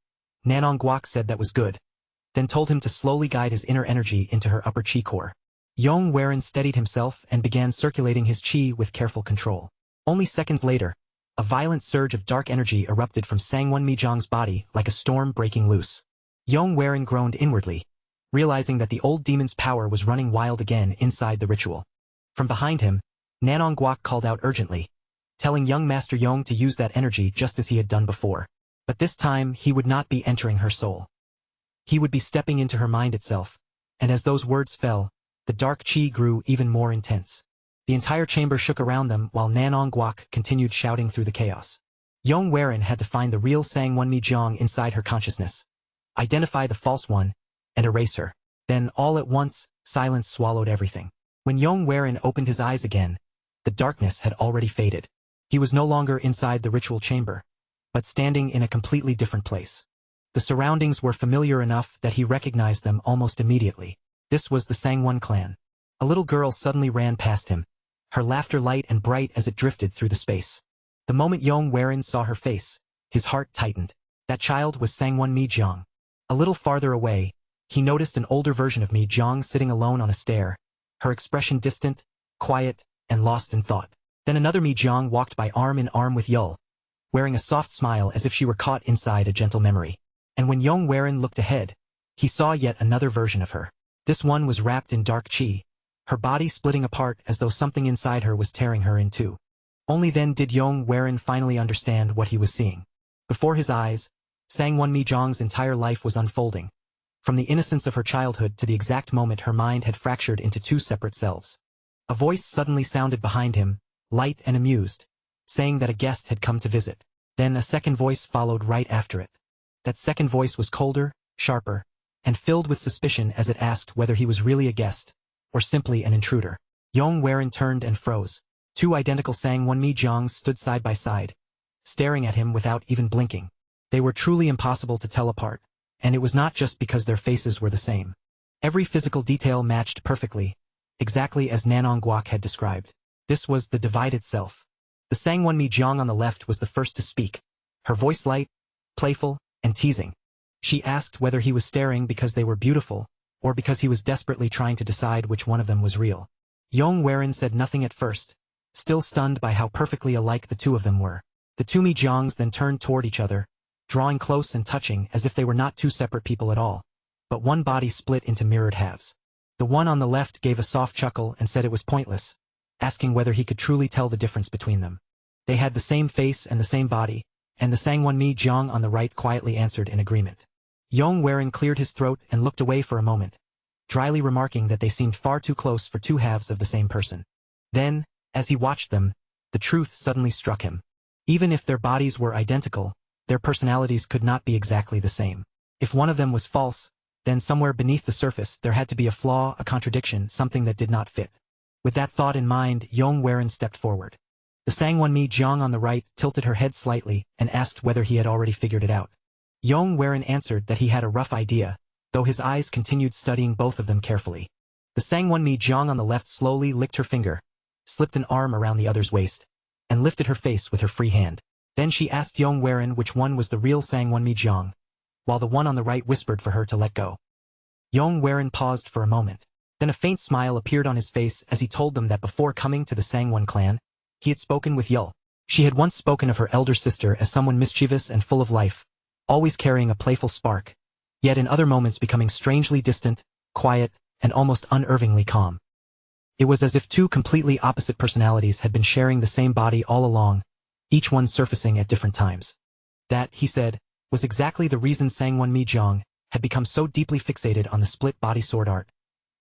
Nanong said that was good, then told him to slowly guide his inner energy into her upper chi core. Yong steadied himself and began circulating his chi with careful control. Only seconds later, a violent surge of dark energy erupted from Sangwon Mi Zhang's body like a storm breaking loose. Yong groaned inwardly, realizing that the old demon's power was running wild again inside the ritual. From behind him, Nanong called out urgently, telling young Master Yong to use that energy just as he had done before. But this time he would not be entering her soul. He would be stepping into her mind itself, and as those words fell, the dark chi grew even more intense. The entire chamber shook around them while Nanong continued shouting through the chaos. Yong had to find the real Sangwon Mi Zhang inside her consciousness, identify the false one, and erase her. Then, all at once, silence swallowed everything. When Yong opened his eyes again, the darkness had already faded. He was no longer inside the ritual chamber, but standing in a completely different place. The surroundings were familiar enough that he recognized them almost immediately. This was the Sangwon clan. A little girl suddenly ran past him, her laughter light and bright as it drifted through the space. The moment Yong saw her face, his heart tightened. That child was Sangwon Mi-jong. A little farther away, he noticed an older version of Mi-jong sitting alone on a stair, her expression distant, quiet, and lost in thought. Then another Mi-jong walked by arm in arm with Yul, wearing a soft smile as if she were caught inside a gentle memory. And when Yong looked ahead, he saw yet another version of her. This one was wrapped in dark chi, her body splitting apart as though something inside her was tearing her in two. Only then did Yong finally understand what he was seeing. Before his eyes, Sangwon Mi-jong's entire life was unfolding, from the innocence of her childhood to the exact moment her mind had fractured into two separate selves. A voice suddenly sounded behind him, light and amused, saying that a guest had come to visit. Then a second voice followed right after it. That second voice was colder, sharper, and filled with suspicion as it asked whether he was really a guest, or simply an intruder. Yong turned and froze. Two identical Sangwon Mi-jongs stood side by side, staring at him without even blinking. They were truly impossible to tell apart, and it was not just because their faces were the same. Every physical detail matched perfectly, exactly as Nanongwak had described. This was the divided self. The Sangwon Mi-jong on the left was the first to speak, her voice light, playful, and teasing. She asked whether he was staring because they were beautiful, or because he was desperately trying to decide which one of them was real. Yong said nothing at first, still stunned by how perfectly alike the two of them were. The two Mi-jongs then turned toward each other, drawing close and touching as if they were not two separate people at all, but one body split into mirrored halves. The one on the left gave a soft chuckle and said it was pointless, asking whether he could truly tell the difference between them. They had the same face and the same body, and the Sangwon Mi-jong on the right quietly answered in agreement. Yong cleared his throat and looked away for a moment, dryly remarking that they seemed far too close for two halves of the same person. Then, as he watched them, the truth suddenly struck him. Even if their bodies were identical, their personalities could not be exactly the same. If one of them was false, then somewhere beneath the surface there had to be a flaw, a contradiction, something that did not fit. With that thought in mind, Yong stepped forward. The Sangwon Mi-jong on the right tilted her head slightly and asked whether he had already figured it out. Yong answered that he had a rough idea, though his eyes continued studying both of them carefully. The Sangwon Mi-jong on the left slowly licked her finger, slipped an arm around the other's waist, and lifted her face with her free hand. Then she asked Yong which one was the real Sangwon Mi-jong, while the one on the right whispered for her to let go. Yong paused for a moment. Then a faint smile appeared on his face as he told them that before coming to the Sangwon clan, he had spoken with Yul. She had once spoken of her elder sister as someone mischievous and full of life, always carrying a playful spark, yet in other moments becoming strangely distant, quiet, and almost unnervingly calm. It was as if two completely opposite personalities had been sharing the same body all along, each one surfacing at different times. That, he said, was exactly the reason Sangwon Mi-jong had become so deeply fixated on the split-body sword art,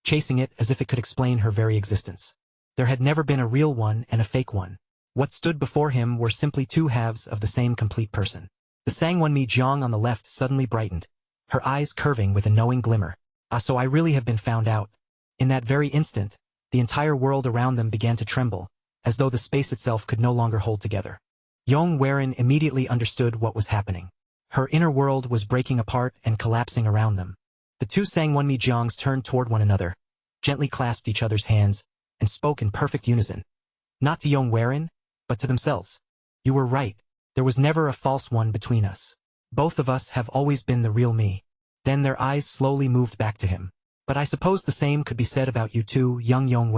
chasing it as if it could explain her very existence. There had never been a real one and a fake one. What stood before him were simply two halves of the same complete person. The Sangwon Mi-jong on the left suddenly brightened, her eyes curving with a knowing glimmer. Ah, so I really have been found out. In that very instant, the entire world around them began to tremble, as though the space itself could no longer hold together. Yong immediately understood what was happening. Her inner world was breaking apart and collapsing around them. The two Sangwon Mi-jongs turned toward one another, gently clasped each other's hands, and spoke in perfect unison. Not to Yong but to themselves. You were right. There was never a false one between us. Both of us have always been the real me. Then their eyes slowly moved back to him. But I suppose the same could be said about you too, young Yong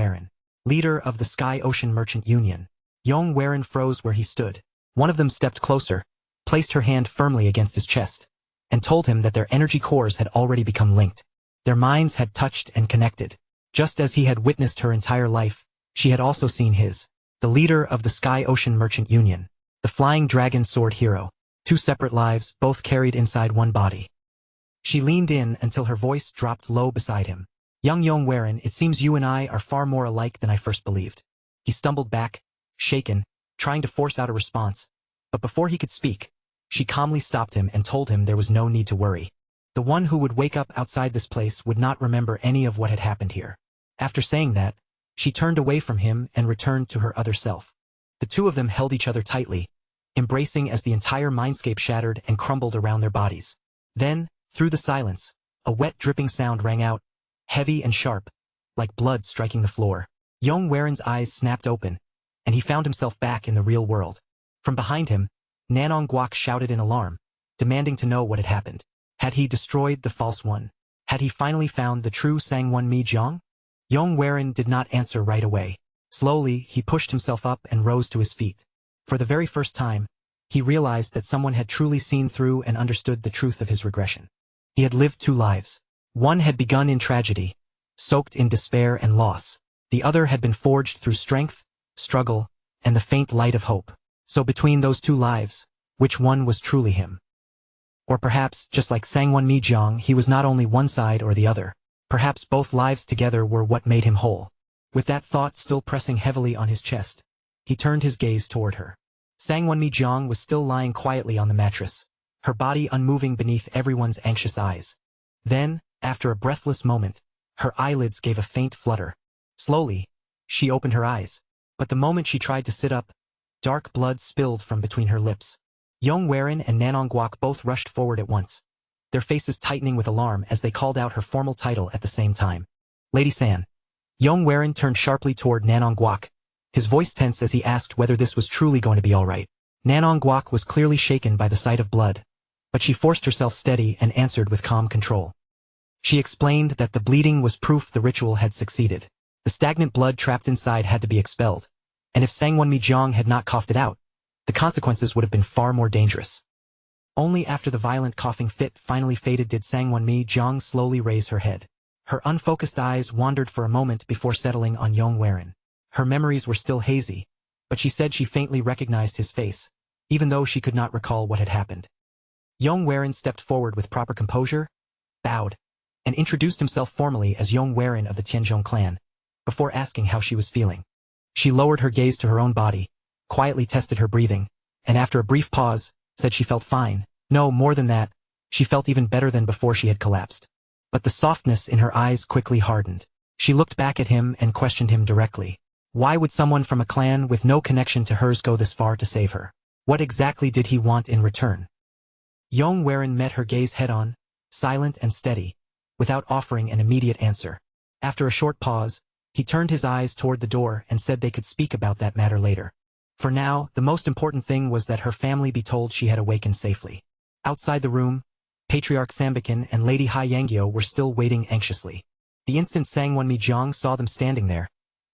leader of the Sky Ocean Merchant Union. Yong froze where he stood. One of them stepped closer, placed her hand firmly against his chest, and told him that their energy cores had already become linked. Their minds had touched and connected. Just as he had witnessed her entire life, she had also seen his. The leader of the Sky Ocean Merchant Union. The Flying Dragon Sword Hero. Two separate lives, both carried inside one body. She leaned in until her voice dropped low beside him. Young Yong it seems you and I are far more alike than I first believed. He stumbled back, shaken, trying to force out a response, but before he could speak, she calmly stopped him and told him there was no need to worry. The one who would wake up outside this place would not remember any of what had happened here. After saying that, she turned away from him and returned to her other self. The two of them held each other tightly, embracing as the entire mindscape shattered and crumbled around their bodies. Then, through the silence, a wet dripping sound rang out, heavy and sharp, like blood striking the floor. Yong Waren's eyes snapped open, and he found himself back in the real world. From behind him, Nanong Guok shouted in alarm, demanding to know what had happened. Had he destroyed the false one? Had he finally found the true Sangwon Mi Jiang? Yong Waren did not answer right away. Slowly, he pushed himself up and rose to his feet. For the very first time, he realized that someone had truly seen through and understood the truth of his regression. He had lived two lives. One had begun in tragedy, soaked in despair and loss. The other had been forged through strength, struggle, and the faint light of hope. So between those two lives, which one was truly him? Or perhaps, just like Sangwon Mi Jiang, he was not only one side or the other. Perhaps both lives together were what made him whole. With that thought still pressing heavily on his chest, he turned his gaze toward her. Sangwon Mi Jiang was still lying quietly on the mattress, her body unmoving beneath everyone's anxious eyes. Then, after a breathless moment, her eyelids gave a faint flutter. Slowly, she opened her eyes. But the moment she tried to sit up, dark blood spilled from between her lips. Yong Waren and Nanong Guok both rushed forward at once, their faces tightening with alarm as they called out her formal title at the same time. Lady San. Yong Waren turned sharply toward Nanong Guok, his voice tense as he asked whether this was truly going to be all right. Nanong Guok was clearly shaken by the sight of blood, but she forced herself steady and answered with calm control. She explained that the bleeding was proof the ritual had succeeded. The stagnant blood trapped inside had to be expelled, and if Sangwon Mi Jiang had not coughed it out, the consequences would have been far more dangerous. Only after the violent coughing fit finally faded did Sangwon Mi Jiang slowly raise her head. Her unfocused eyes wandered for a moment before settling on Yong Waren. Her memories were still hazy, but she said she faintly recognized his face, even though she could not recall what had happened. Yong Waren stepped forward with proper composure, bowed, and introduced himself formally as Yong Waren of the Tenjong clan, before asking how she was feeling. She lowered her gaze to her own body, quietly tested her breathing, and after a brief pause, said she felt fine. No, more than that, she felt even better than before she had collapsed. But the softness in her eyes quickly hardened. She looked back at him and questioned him directly. Why would someone from a clan with no connection to hers go this far to save her? What exactly did he want in return? Yong Waren met her gaze head-on, silent and steady, without offering an immediate answer. After a short pause, he turned his eyes toward the door and said they could speak about that matter later. For now, the most important thing was that her family be told she had awakened safely. Outside the room, Patriarch Sambican and Lady Hai Yanggyo were still waiting anxiously. The instant Sangwon Mi Jiang saw them standing there,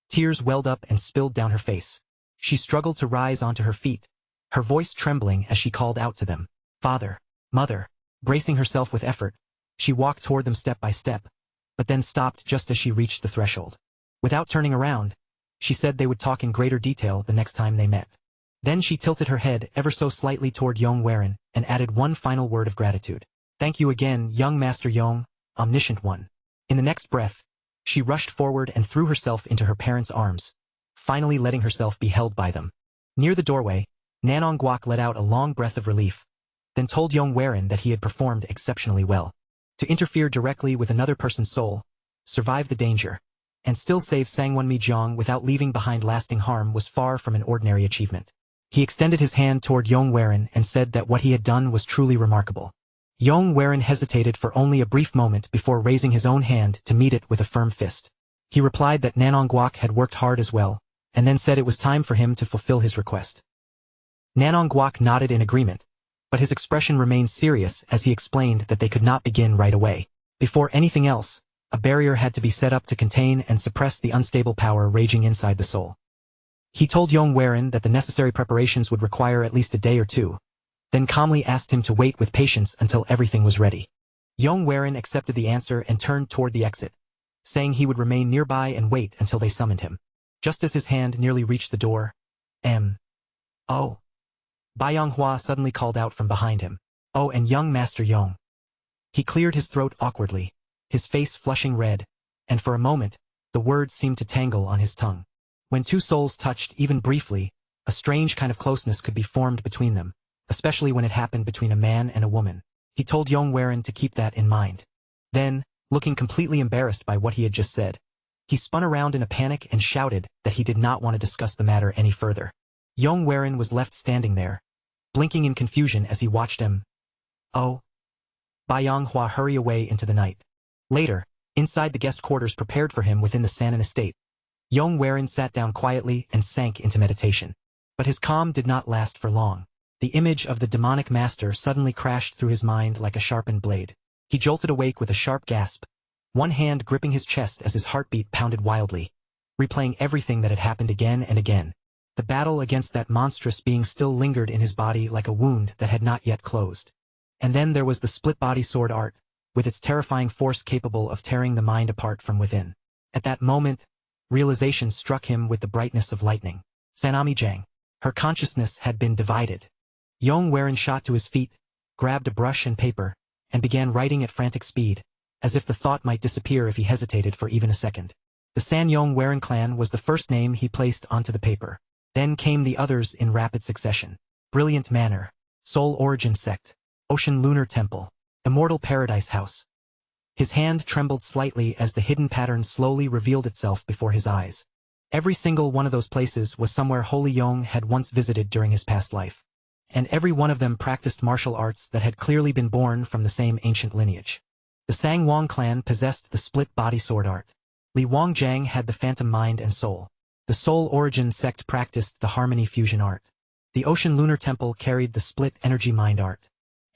tears welled up and spilled down her face. She struggled to rise onto her feet, her voice trembling as she called out to them. Father, mother. Bracing herself with effort, she walked toward them step by step, but then stopped just as she reached the threshold. Without turning around, she said they would talk in greater detail the next time they met. Then she tilted her head ever so slightly toward Yong Waren and added one final word of gratitude. Thank you again, young Master Yong, omniscient one. In the next breath, she rushed forward and threw herself into her parents' arms, finally letting herself be held by them. Near the doorway, Nanong Guok let out a long breath of relief, then told Yong Waren that he had performed exceptionally well. To interfere directly with another person's soul, survive the danger, and still save Sangwon Mi Jiang without leaving behind lasting harm was far from an ordinary achievement. He extended his hand toward Yong Waren and said that what he had done was truly remarkable. Yong Waren hesitated for only a brief moment before raising his own hand to meet it with a firm fist. He replied that Nanong Guok had worked hard as well, and then said it was time for him to fulfill his request. Nanong Guok nodded in agreement, but his expression remained serious as he explained that they could not begin right away. Before anything else, a barrier had to be set up to contain and suppress the unstable power raging inside the soul. He told Yong Waren that the necessary preparations would require at least a day or two, then calmly asked him to wait with patience until everything was ready. Yong Waren accepted the answer and turned toward the exit, saying he would remain nearby and wait until they summoned him. Just as his hand nearly reached the door, "Oh!" Byong-hwa suddenly called out from behind him. "Oh, and young Master Yong." He cleared his throat awkwardly, his face flushing red, and for a moment, the words seemed to tangle on his tongue. When two souls touched even briefly, a strange kind of closeness could be formed between them, especially when it happened between a man and a woman. He told Yong Waren to keep that in mind. Then, looking completely embarrassed by what he had just said, he spun around in a panic and shouted that he did not want to discuss the matter any further. Yong Waren was left standing there, blinking in confusion as he watched him. "Oh!" Byong-hwa hurry away into the night. Later, Inside the guest quarters prepared for him within the Sanan estate, Yong sat down quietly and sank into meditation. But his calm did not last for long. The image of the demonic master suddenly crashed through his mind like a sharpened blade. He jolted awake with a sharp gasp, one hand gripping his chest as his heartbeat pounded wildly, replaying everything that had happened again and again. The battle against that monstrous being still lingered in his body like a wound that had not yet closed. And then there was the split-body sword art, with its terrifying force capable of tearing the mind apart from within. At that moment, realization struck him with the brightness of lightning. Sanami Jang. Her consciousness had been divided. Yong shot to his feet, grabbed a brush and paper, and began writing at frantic speed, as if the thought might disappear if he hesitated for even a second. The San Yong clan was the first name he placed onto the paper. Then came the others in rapid succession. Brilliant Manor, Soul Origin Sect, Ocean Lunar Temple, Immortal Paradise House. His hand trembled slightly as the hidden pattern slowly revealed itself before his eyes. Every single one of those places was somewhere Holy Yong had once visited during his past life. And every one of them practiced martial arts that had clearly been born from the same ancient lineage. The Sang Wong clan possessed the split-body sword art. Li Wangjiang had the phantom mind and soul. The Soul Origin sect practiced the harmony fusion art. The Ocean Lunar Temple carried the split energy mind art.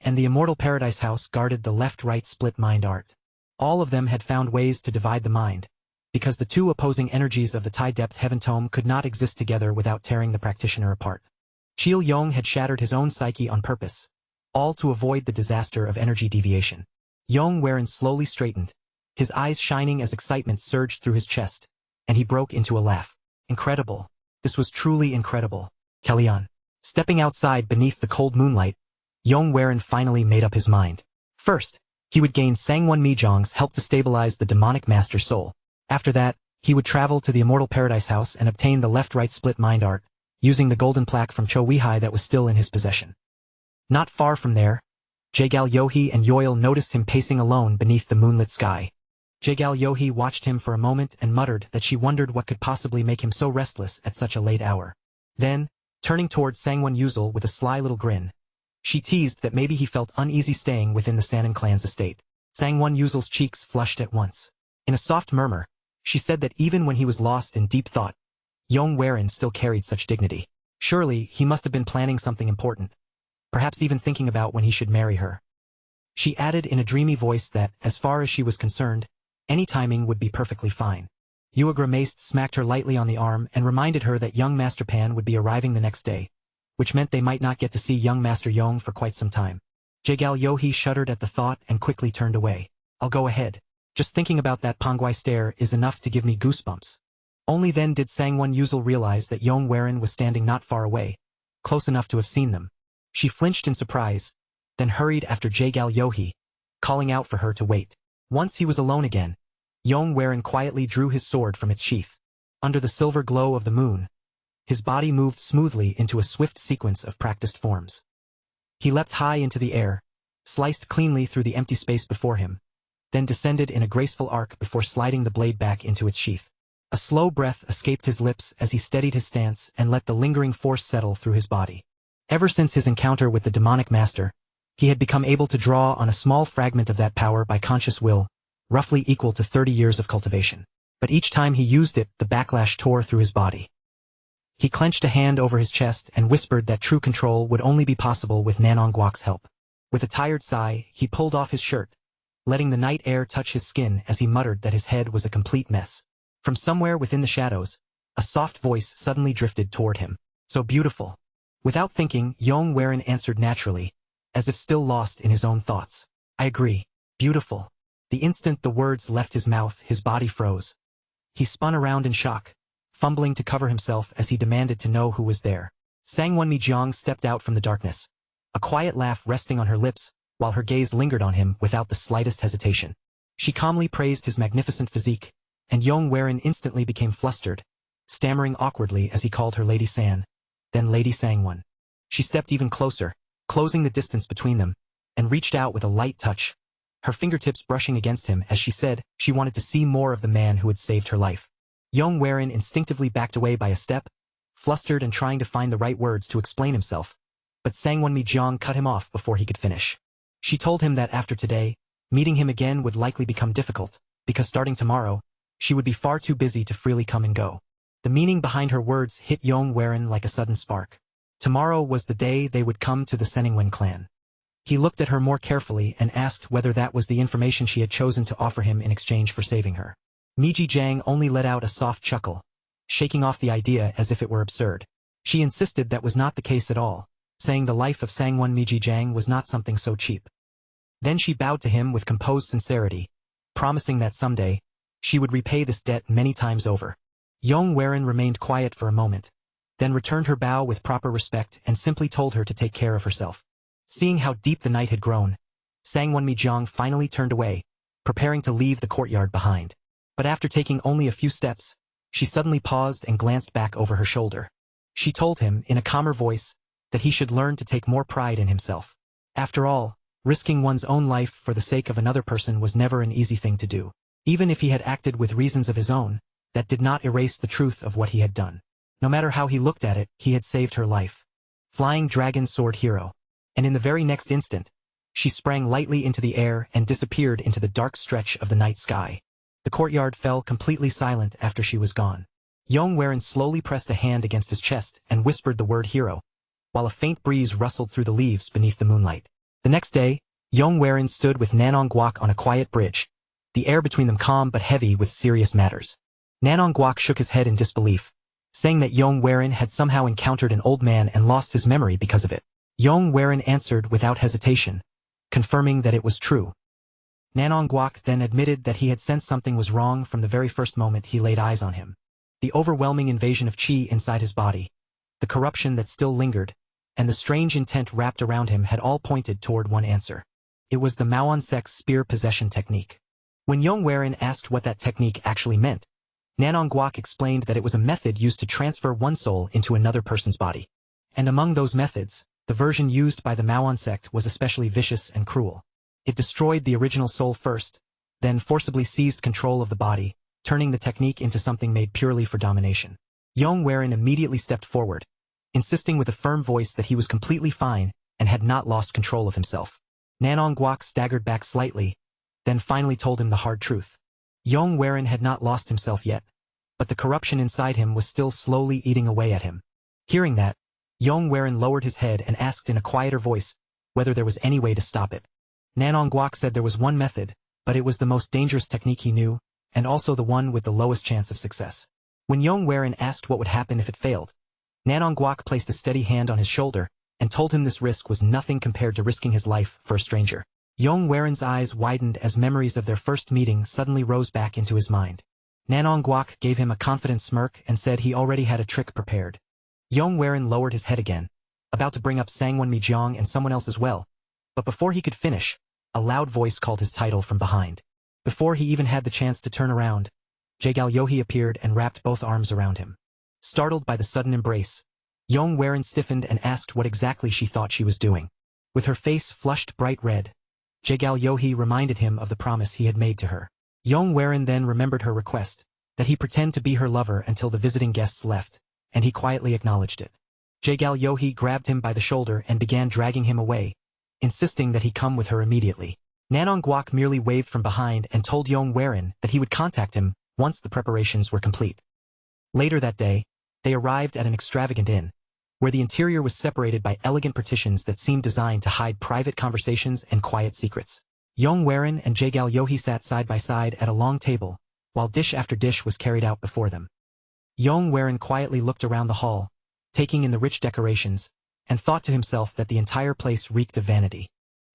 And the Immortal Paradise House guarded the left-right split mind art. All of them had found ways to divide the mind, because the two opposing energies of the Tai-depth heaven tome could not exist together without tearing the practitioner apart. Chil Yong had shattered his own psyche on purpose, all to avoid the disaster of energy deviation. Yong slowly straightened, his eyes shining as excitement surged through his chest, and he broke into a laugh. Incredible. This was truly incredible. Kellyan. Stepping outside beneath the cold moonlight, Yong finally made up his mind. First, he would gain Sangwon Mijong's help to stabilize the demonic master's soul. After that, he would travel to the Immortal Paradise House and obtain the left-right split mind art, using the golden plaque from Cho Weihai that was still in his possession. Not far from there, Jaegal Yohee and Yoil noticed him pacing alone beneath the moonlit sky. Jaegal Yohee watched him for a moment and muttered that she wondered what could possibly make him so restless at such a late hour. Then, turning toward Sangwon Yuzul with a sly little grin, she teased that maybe he felt uneasy staying within the Sanan clan's estate. Sangwon Yuzul's cheeks flushed at once. In a soft murmur, she said that even when he was lost in deep thought, Yong still carried such dignity. Surely, he must have been planning something important, perhaps even thinking about when he should marry her. She added in a dreamy voice that, as far as she was concerned, any timing would be perfectly fine. Yuagra Mace smacked her lightly on the arm and reminded her that young Master Pan would be arriving the next day, which meant they might not get to see young Master Yong for quite some time. Jaegal Yohee shuddered at the thought and quickly turned away. I'll go ahead. Just thinking about that Pongwai stare is enough to give me goosebumps. Only then did Sangwon Yuzul realize that Yong was standing not far away, close enough to have seen them. She flinched in surprise, then hurried after Jaegal Yohee, calling out for her to wait. Once he was alone again, Yong quietly drew his sword from its sheath. Under the silver glow of the moon, his body moved smoothly into a swift sequence of practiced forms. He leapt high into the air, sliced cleanly through the empty space before him, then descended in a graceful arc before sliding the blade back into its sheath. A slow breath escaped his lips as he steadied his stance and let the lingering force settle through his body. Ever since his encounter with the demonic master, he had become able to draw on a small fragment of that power by conscious will, roughly equal to 30 years of cultivation. But each time he used it, the backlash tore through his body. He clenched a hand over his chest and whispered that true control would only be possible with Nanongguak's help. With a tired sigh, he pulled off his shirt, letting the night air touch his skin as he muttered that his head was a complete mess. From somewhere within the shadows, a soft voice suddenly drifted toward him. So beautiful. Without thinking, Yong answered naturally, as if still lost in his own thoughts. I agree. Beautiful. The instant the words left his mouth, his body froze. He spun around in shock, fumbling to cover himself as he demanded to know who was there. Sangwon Mijong stepped out from the darkness, a quiet laugh resting on her lips, while her gaze lingered on him without the slightest hesitation. She calmly praised his magnificent physique, and Yong instantly became flustered, stammering awkwardly as he called her Lady San, then Lady Sangwon. She stepped even closer, closing the distance between them, and reached out with a light touch, her fingertips brushing against him as she said she wanted to see more of the man who had saved her life. Yong instinctively backed away by a step, flustered and trying to find the right words to explain himself, but Sangwon Mijong cut him off before he could finish. She told him that after today, meeting him again would likely become difficult, because starting tomorrow, she would be far too busy to freely come and go. The meaning behind her words hit Yong like a sudden spark. Tomorrow was the day they would come to the Seningwen clan. He looked at her more carefully and asked whether that was the information she had chosen to offer him in exchange for saving her. Miji Jiang only let out a soft chuckle, shaking off the idea as if it were absurd. She insisted that was not the case at all, saying the life of Sangwon Miji Jiang was not something so cheap. Then she bowed to him with composed sincerity, promising that someday, she would repay this debt many times over. Yong remained quiet for a moment, then returned her bow with proper respect and simply told her to take care of herself. Seeing how deep the night had grown, Sangwon Mijiang finally turned away, preparing to leave the courtyard behind. But after taking only a few steps, she suddenly paused and glanced back over her shoulder. She told him, in a calmer voice, that he should learn to take more pride in himself. After all, risking one's own life for the sake of another person was never an easy thing to do. Even if he had acted with reasons of his own, that did not erase the truth of what he had done. No matter how he looked at it, he had saved her life. Flying dragon sword hero. And in the very next instant, she sprang lightly into the air and disappeared into the dark stretch of the night sky. The courtyard fell completely silent after she was gone. Yong slowly pressed a hand against his chest and whispered the word hero, while a faint breeze rustled through the leaves beneath the moonlight. The next day, Yong stood with Nanong Guok on a quiet bridge, the air between them calm but heavy with serious matters. Nanong Guok shook his head in disbelief, saying that Yong had somehow encountered an old man and lost his memory because of it. Yong answered without hesitation, confirming that it was true. Nanong Guok then admitted that he had sensed something was wrong from the very first moment he laid eyes on him. The overwhelming invasion of qi inside his body, the corruption that still lingered, and the strange intent wrapped around him had all pointed toward one answer. It was the Maoansek's spear possession technique. When Yong asked what that technique actually meant, Nanong Guok explained that it was a method used to transfer one soul into another person's body. And among those methods, the version used by the Maoan sect was especially vicious and cruel. It destroyed the original soul first, then forcibly seized control of the body, turning the technique into something made purely for domination. Yong immediately stepped forward, insisting with a firm voice that he was completely fine and had not lost control of himself. Nanong Guok staggered back slightly, then finally told him the hard truth. Yong had not lost himself yet, but the corruption inside him was still slowly eating away at him. Hearing that, Yong lowered his head and asked in a quieter voice whether there was any way to stop it. Nanong Guok said there was one method, but it was the most dangerous technique he knew, and also the one with the lowest chance of success. When Yong asked what would happen if it failed, Nanong Guok placed a steady hand on his shoulder and told him this risk was nothing compared to risking his life for a stranger. Yong eyes widened as memories of their first meeting suddenly rose back into his mind. Nanong Guok gave him a confident smirk and said he already had a trick prepared. Yong lowered his head again, about to bring up Sangwon Mijiang and someone else as well, but before he could finish, a loud voice called his title from behind. Before he even had the chance to turn around, Jaegal Yohee appeared and wrapped both arms around him. Startled by the sudden embrace, Yong stiffened and asked what exactly she thought she was doing. With her face flushed bright red, Jaegal Yohee reminded him of the promise he had made to her. Yong then remembered her request, that he pretend to be her lover until the visiting guests left, and he quietly acknowledged it. Jaegal Yohee grabbed him by the shoulder and began dragging him away, insisting that he come with her immediately. Nanong Guok merely waved from behind and told Yong that he would contact him once the preparations were complete. Later that day, they arrived at an extravagant inn, where the interior was separated by elegant partitions that seemed designed to hide private conversations and quiet secrets. Yong and Jaegal Yohee sat side by side at a long table, while dish after dish was carried out before them. Yong quietly looked around the hall, taking in the rich decorations, and thought to himself that the entire place reeked of vanity.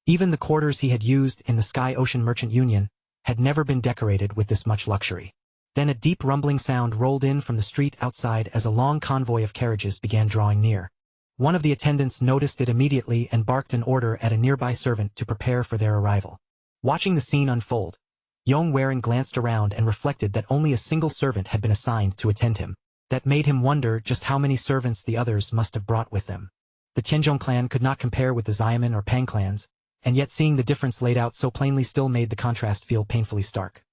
Even the quarters he had used in the Sky Ocean Merchant Union had never been decorated with this much luxury. Then a deep rumbling sound rolled in from the street outside as a long convoy of carriages began drawing near. One of the attendants noticed it immediately and barked an order at a nearby servant to prepare for their arrival. Watching the scene unfold, Yong glanced around and reflected that only a single servant had been assigned to attend him. That made him wonder just how many servants the others must have brought with them. The Tenjong clan could not compare with the Xiamen or Pang clans, and yet seeing the difference laid out so plainly still made the contrast feel painfully stark.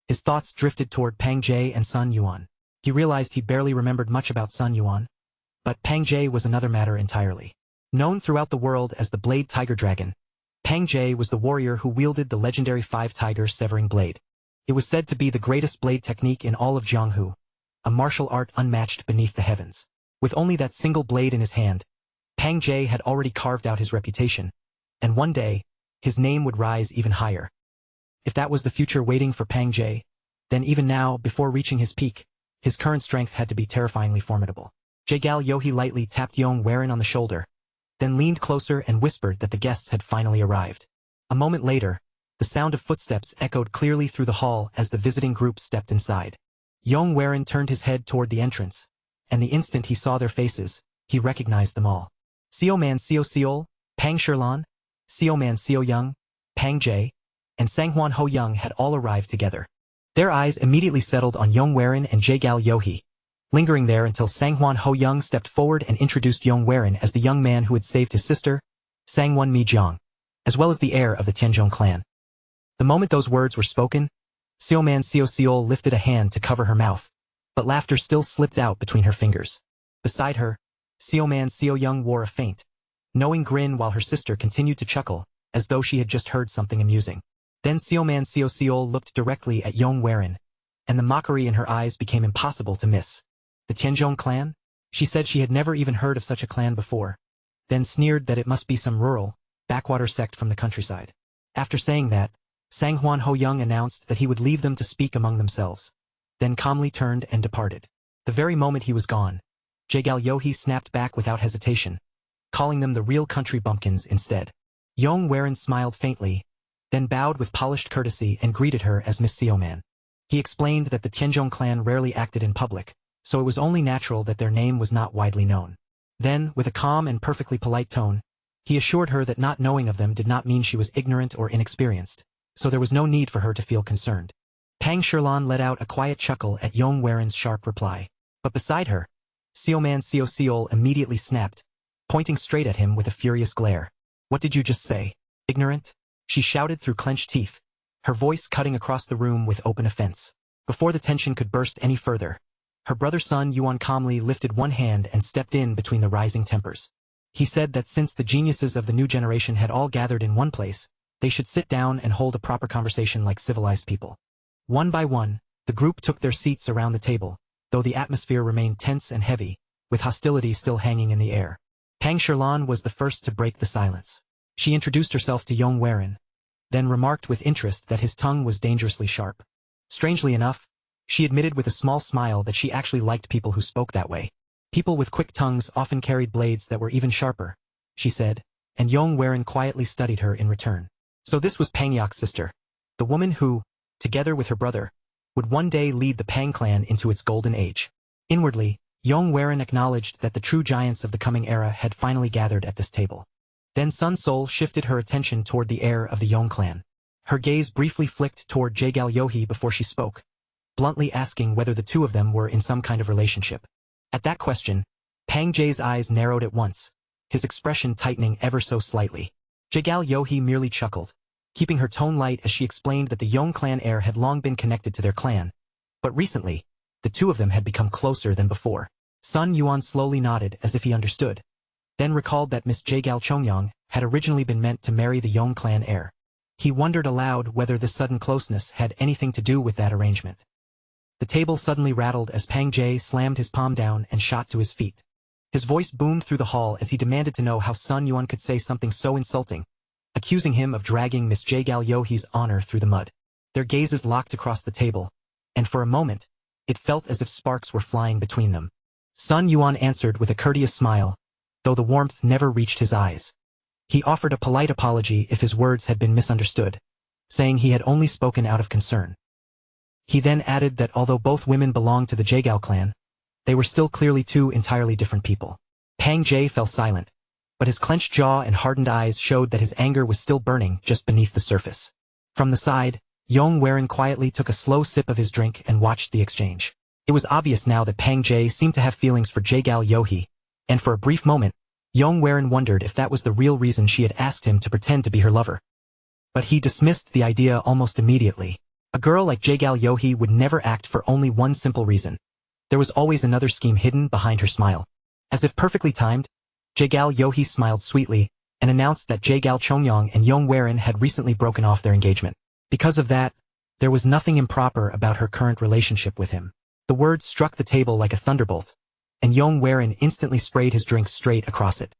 His thoughts drifted toward Pang Jie and Sun Yuan. He realized he barely remembered much about Sun Yuan, but Pang Jie was another matter entirely. Known throughout the world as the Blade Tiger Dragon, Pang Jie was the warrior who wielded the legendary 5 Tiger Severing Blade. It was said to be the greatest blade technique in all of Jianghu, a martial art unmatched beneath the heavens. With only that single blade in his hand, Pang Jie had already carved out his reputation, and one day, his name would rise even higher. If that was the future waiting for Pang Jie, then even now, before reaching his peak, his current strength had to be terrifyingly formidable. Jaegal Yohi lightly tapped Yong Warin on the shoulder, then leaned closer and whispered that the guests had finally arrived. A moment later, the sound of footsteps echoed clearly through the hall as the visiting group stepped inside. Yong Warin turned his head toward the entrance, and the instant he saw their faces, he recognized them all. Seo Man Seo Seol, Pang Sherlan, Seo Man Seo Young, Pang Jie, and Sanghuan Ho Young had all arrived together. Their eyes immediately settled on Yong Warin and Jaegal Yohi, lingering there until Sanghuan Ho Young stepped forward and introduced Yong Warin as the young man who had saved his sister, Sangwon Mi Jiang, as well as the heir of the Tenjong clan. The moment those words were spoken, Seo Man Seo Seol lifted a hand to cover her mouth, but laughter still slipped out between her fingers. Beside her, Seo Man Seo Young wore a faint, knowing grin while her sister continued to chuckle, as though she had just heard something amusing. Then Seo Man Seo Seol looked directly at Yong Warin, and the mockery in her eyes became impossible to miss. The Tenjong clan? She said she had never even heard of such a clan before, then sneered that it must be some rural, backwater sect from the countryside. After saying that, Sanghuan Ho Young announced that he would leave them to speak among themselves, then calmly turned and departed. The very moment he was gone, Jaegal Yohi snapped back without hesitation, calling them the real country bumpkins instead. Yong Warin smiled faintly, then bowed with polished courtesy and greeted her as Miss Seoman. He explained that the Tenjong clan rarely acted in public, so it was only natural that their name was not widely known. Then, with a calm and perfectly polite tone, he assured her that not knowing of them did not mean she was ignorant or inexperienced, so there was no need for her to feel concerned. Pang Sherlan let out a quiet chuckle at Yong Warin's sharp reply. But beside her, Seoman Seo Seol immediately snapped, pointing straight at him with a furious glare. "What did you just say? Ignorant?" She shouted through clenched teeth, her voice cutting across the room with open offense. Before the tension could burst any further, her brother's son Yuan calmly lifted one hand and stepped in between the rising tempers. He said that since the geniuses of the new generation had all gathered in one place, they should sit down and hold a proper conversation like civilized people. One by one, the group took their seats around the table, though the atmosphere remained tense and heavy, with hostility still hanging in the air. Pang Sherlan was the first to break the silence. She introduced herself to Yong Warin, then remarked with interest that his tongue was dangerously sharp. Strangely enough, she admitted with a small smile that she actually liked people who spoke that way. People with quick tongues often carried blades that were even sharper, she said, and Yong Warin quietly studied her in return. So this was Pang Yak's sister, the woman who, together with her brother, would one day lead the Pang clan into its golden age. Inwardly, Yong Warin acknowledged that the true giants of the coming era had finally gathered at this table. Then Sun Sol shifted her attention toward the heir of the Yong clan. Her gaze briefly flicked toward Jaegal Yohi before she spoke, bluntly asking whether the two of them were in some kind of relationship. At that question, Pang Jie's eyes narrowed at once, his expression tightening ever so slightly. Jaegal Yohi merely chuckled, keeping her tone light as she explained that the Yong clan heir had long been connected to their clan, but recently, the two of them had become closer than before. Sun Yuan slowly nodded as if he understood, then recalled that Miss Jaegal Chongyang had originally been meant to marry the Yong clan heir. He wondered aloud whether this sudden closeness had anything to do with that arrangement. The table suddenly rattled as Pang Jie slammed his palm down and shot to his feet. His voice boomed through the hall as he demanded to know how Sun Yuan could say something so insulting, accusing him of dragging Miss Jaegal Yohi's honor through the mud. Their gazes locked across the table, and for a moment, it felt as if sparks were flying between them. Sun Yuan answered with a courteous smile, though the warmth never reached his eyes. He offered a polite apology if his words had been misunderstood, saying he had only spoken out of concern. He then added that although both women belonged to the Jaegal clan, they were still clearly two entirely different people. Pang Jie fell silent, but his clenched jaw and hardened eyes showed that his anger was still burning just beneath the surface. From the side, Yong Warin quietly took a slow sip of his drink and watched the exchange. It was obvious now that Pang Jie seemed to have feelings for Jaegal Yohi, and for a brief moment, Yong Warin wondered if that was the real reason she had asked him to pretend to be her lover. But he dismissed the idea almost immediately. A girl like Jaegal Yohi would never act for only one simple reason. There was always another scheme hidden behind her smile. As if perfectly timed, Jaegal Yohi smiled sweetly and announced that Jaegal Chongyang and Yong Warin had recently broken off their engagement. Because of that, There was nothing improper about her current relationship with him. The words struck the table like a thunderbolt, and Yong instantly sprayed his drink straight across it.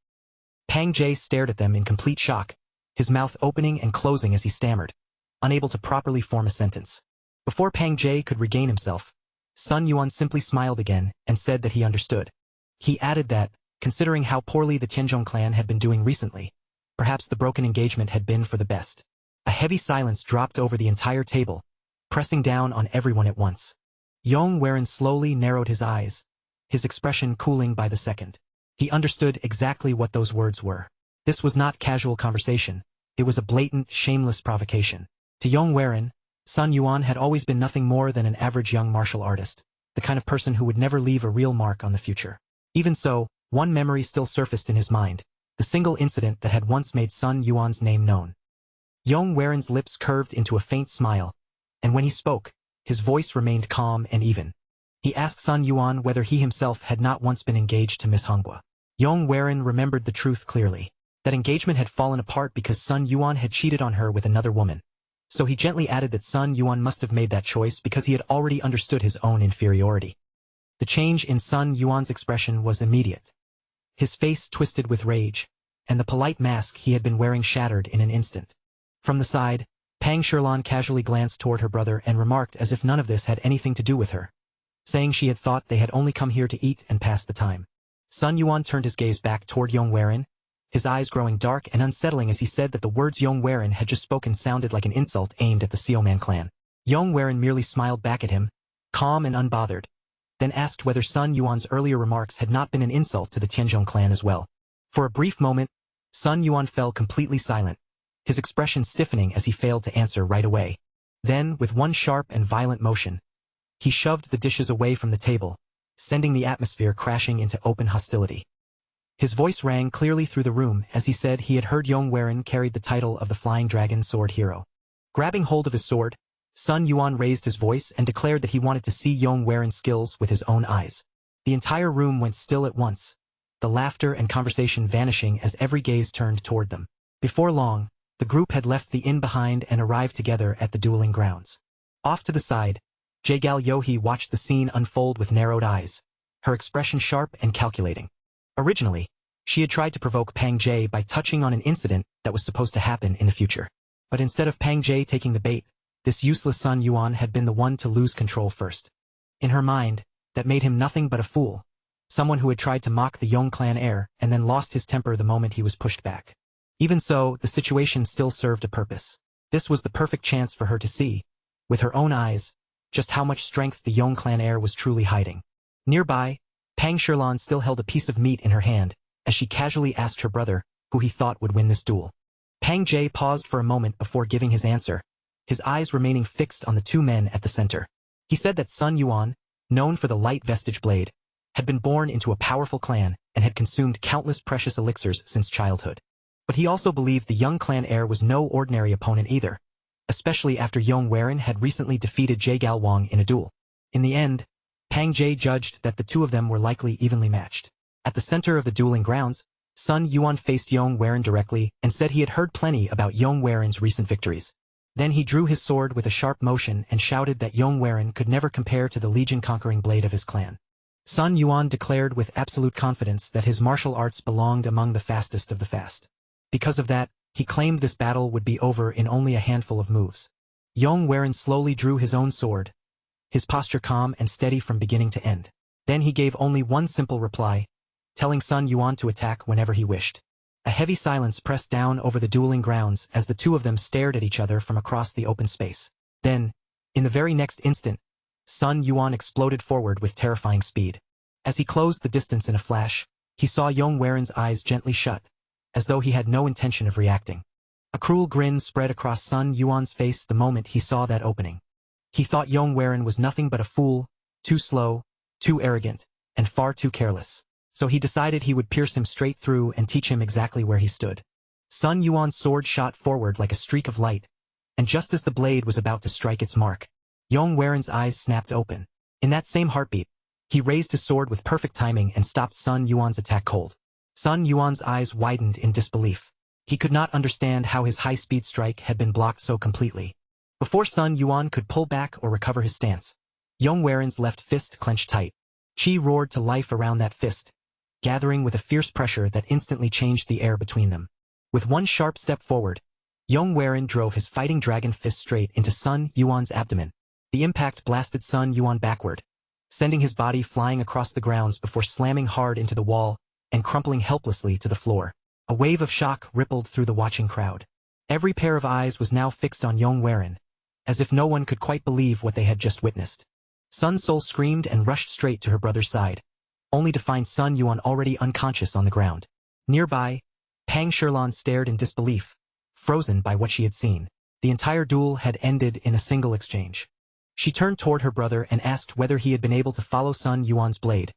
Pang Jie stared at them in complete shock, his mouth opening and closing as he stammered, unable to properly form a sentence. Before Pang Jie could regain himself, Sun Yuan simply smiled again and said that he understood. He added that, considering how poorly the Tenjong clan had been doing recently, perhaps the broken engagement had been for the best. A heavy silence dropped over the entire table, pressing down on everyone at once. Yong slowly narrowed his eyes, his expression cooling by the second. He understood exactly what those words were. This was not casual conversation, it was a blatant, shameless provocation. To Yong Sun Yuan had always been nothing more than an average young martial artist, the kind of person who would never leave a real mark on the future. Even so, one memory still surfaced in his mind, the single incident that had once made Sun Yuan's name known. Yong lips curved into a faint smile, and when he spoke, his voice remained calm and even. He asked Sun Yuan whether he himself had not once been engaged to Miss Manhwa. Yong remembered the truth clearly. That engagement had fallen apart because Sun Yuan had cheated on her with another woman. So he gently added that Sun Yuan must have made that choice because he had already understood his own inferiority. The change in Sun Yuan's expression was immediate. His face twisted with rage, and the polite mask he had been wearing shattered in an instant. From the side, Pang Shirlan casually glanced toward her brother and remarked as if none of this had anything to do with her, saying she had thought they had only come here to eat and pass the time. Sun Yuan turned his gaze back toward Yong his eyes growing dark and unsettling as he said that the words Yong had just spoken sounded like an insult aimed at the Seoman clan. Yong merely smiled back at him, calm and unbothered, then asked whether Sun Yuan's earlier remarks had not been an insult to the Tenjong clan as well. For a brief moment, Sun Yuan fell completely silent, his expression stiffening as he failed to answer right away. Then, with one sharp and violent motion, he shoved the dishes away from the table, sending the atmosphere crashing into open hostility. His voice rang clearly through the room as he said he had heard Yong carried the title of the Flying Dragon Sword Hero. Grabbing hold of his sword, Sun Yuan raised his voice and declared that he wanted to see Yong skills with his own eyes. The entire room went still at once, the laughter and conversation vanishing as every gaze turned toward them. Before long, the group had left the inn behind and arrived together at the dueling grounds. Off to the side, Jaegal Yohee watched the scene unfold with narrowed eyes, her expression sharp and calculating. Originally, she had tried to provoke Pang Jie by touching on an incident that was supposed to happen in the future. But instead of Pang Jie taking the bait, this useless Sun Yuan had been the one to lose control first. In her mind, that made him nothing but a fool, someone who had tried to mock the Yong clan heir and then lost his temper the moment he was pushed back. Even so, the situation still served a purpose. This was the perfect chance for her to see, with her own eyes, just how much strength the Yong clan heir was truly hiding. Nearby, Pang Shirlan still held a piece of meat in her hand, as she casually asked her brother, who he thought would win this duel. Pang Jie paused for a moment before giving his answer, his eyes remaining fixed on the two men at the center. He said that Sun Yuan, known for the light vestige blade, had been born into a powerful clan and had consumed countless precious elixirs since childhood. But he also believed the young clan heir was no ordinary opponent either, especially after Yong had recently defeated Jaegal Wang in a duel. In the end, Pang Jie judged that the two of them were likely evenly matched. At the center of the dueling grounds, Sun Yuan faced Yong directly and said he had heard plenty about Yong recent victories. Then he drew his sword with a sharp motion and shouted that Yong could never compare to the legion-conquering blade of his clan. Sun Yuan declared with absolute confidence that his martial arts belonged among the fastest of the fast. Because of that, he claimed this battle would be over in only a handful of moves. Yong slowly drew his own sword, his posture calm and steady from beginning to end. Then he gave only one simple reply, telling Sun Yuan to attack whenever he wished. A heavy silence pressed down over the dueling grounds as the two of them stared at each other from across the open space. Then, in the very next instant, Sun Yuan exploded forward with terrifying speed. As he closed the distance in a flash, he saw Yong eyes gently shut, as though he had no intention of reacting. A cruel grin spread across Sun Yuan's face the moment he saw that opening. He thought Yong was nothing but a fool, too slow, too arrogant, and far too careless. So he decided he would pierce him straight through and teach him exactly where he stood. Sun Yuan's sword shot forward like a streak of light, and just as the blade was about to strike its mark, Yong eyes snapped open. In that same heartbeat, he raised his sword with perfect timing and stopped Sun Yuan's attack cold. Sun Yuan's eyes widened in disbelief. He could not understand how his high-speed strike had been blocked so completely. Before Sun Yuan could pull back or recover his stance, Yong Waren's left fist clenched tight. Qi roared to life around that fist, gathering with a fierce pressure that instantly changed the air between them. With one sharp step forward, Yong Waren drove his fighting dragon fist straight into Sun Yuan's abdomen. The impact blasted Sun Yuan backward, sending his body flying across the grounds before slamming hard into the wall and crumpling helplessly to the floor. A wave of shock rippled through the watching crowd. Every pair of eyes was now fixed on Yong Waren, as if no one could quite believe what they had just witnessed. Sun Sol screamed and rushed straight to her brother's side, only to find Sun Yuan already unconscious on the ground. Nearby, Pang Sherlan stared in disbelief, frozen by what she had seen. The entire duel had ended in a single exchange. She turned toward her brother and asked whether he had been able to follow Sun Yuan's blade,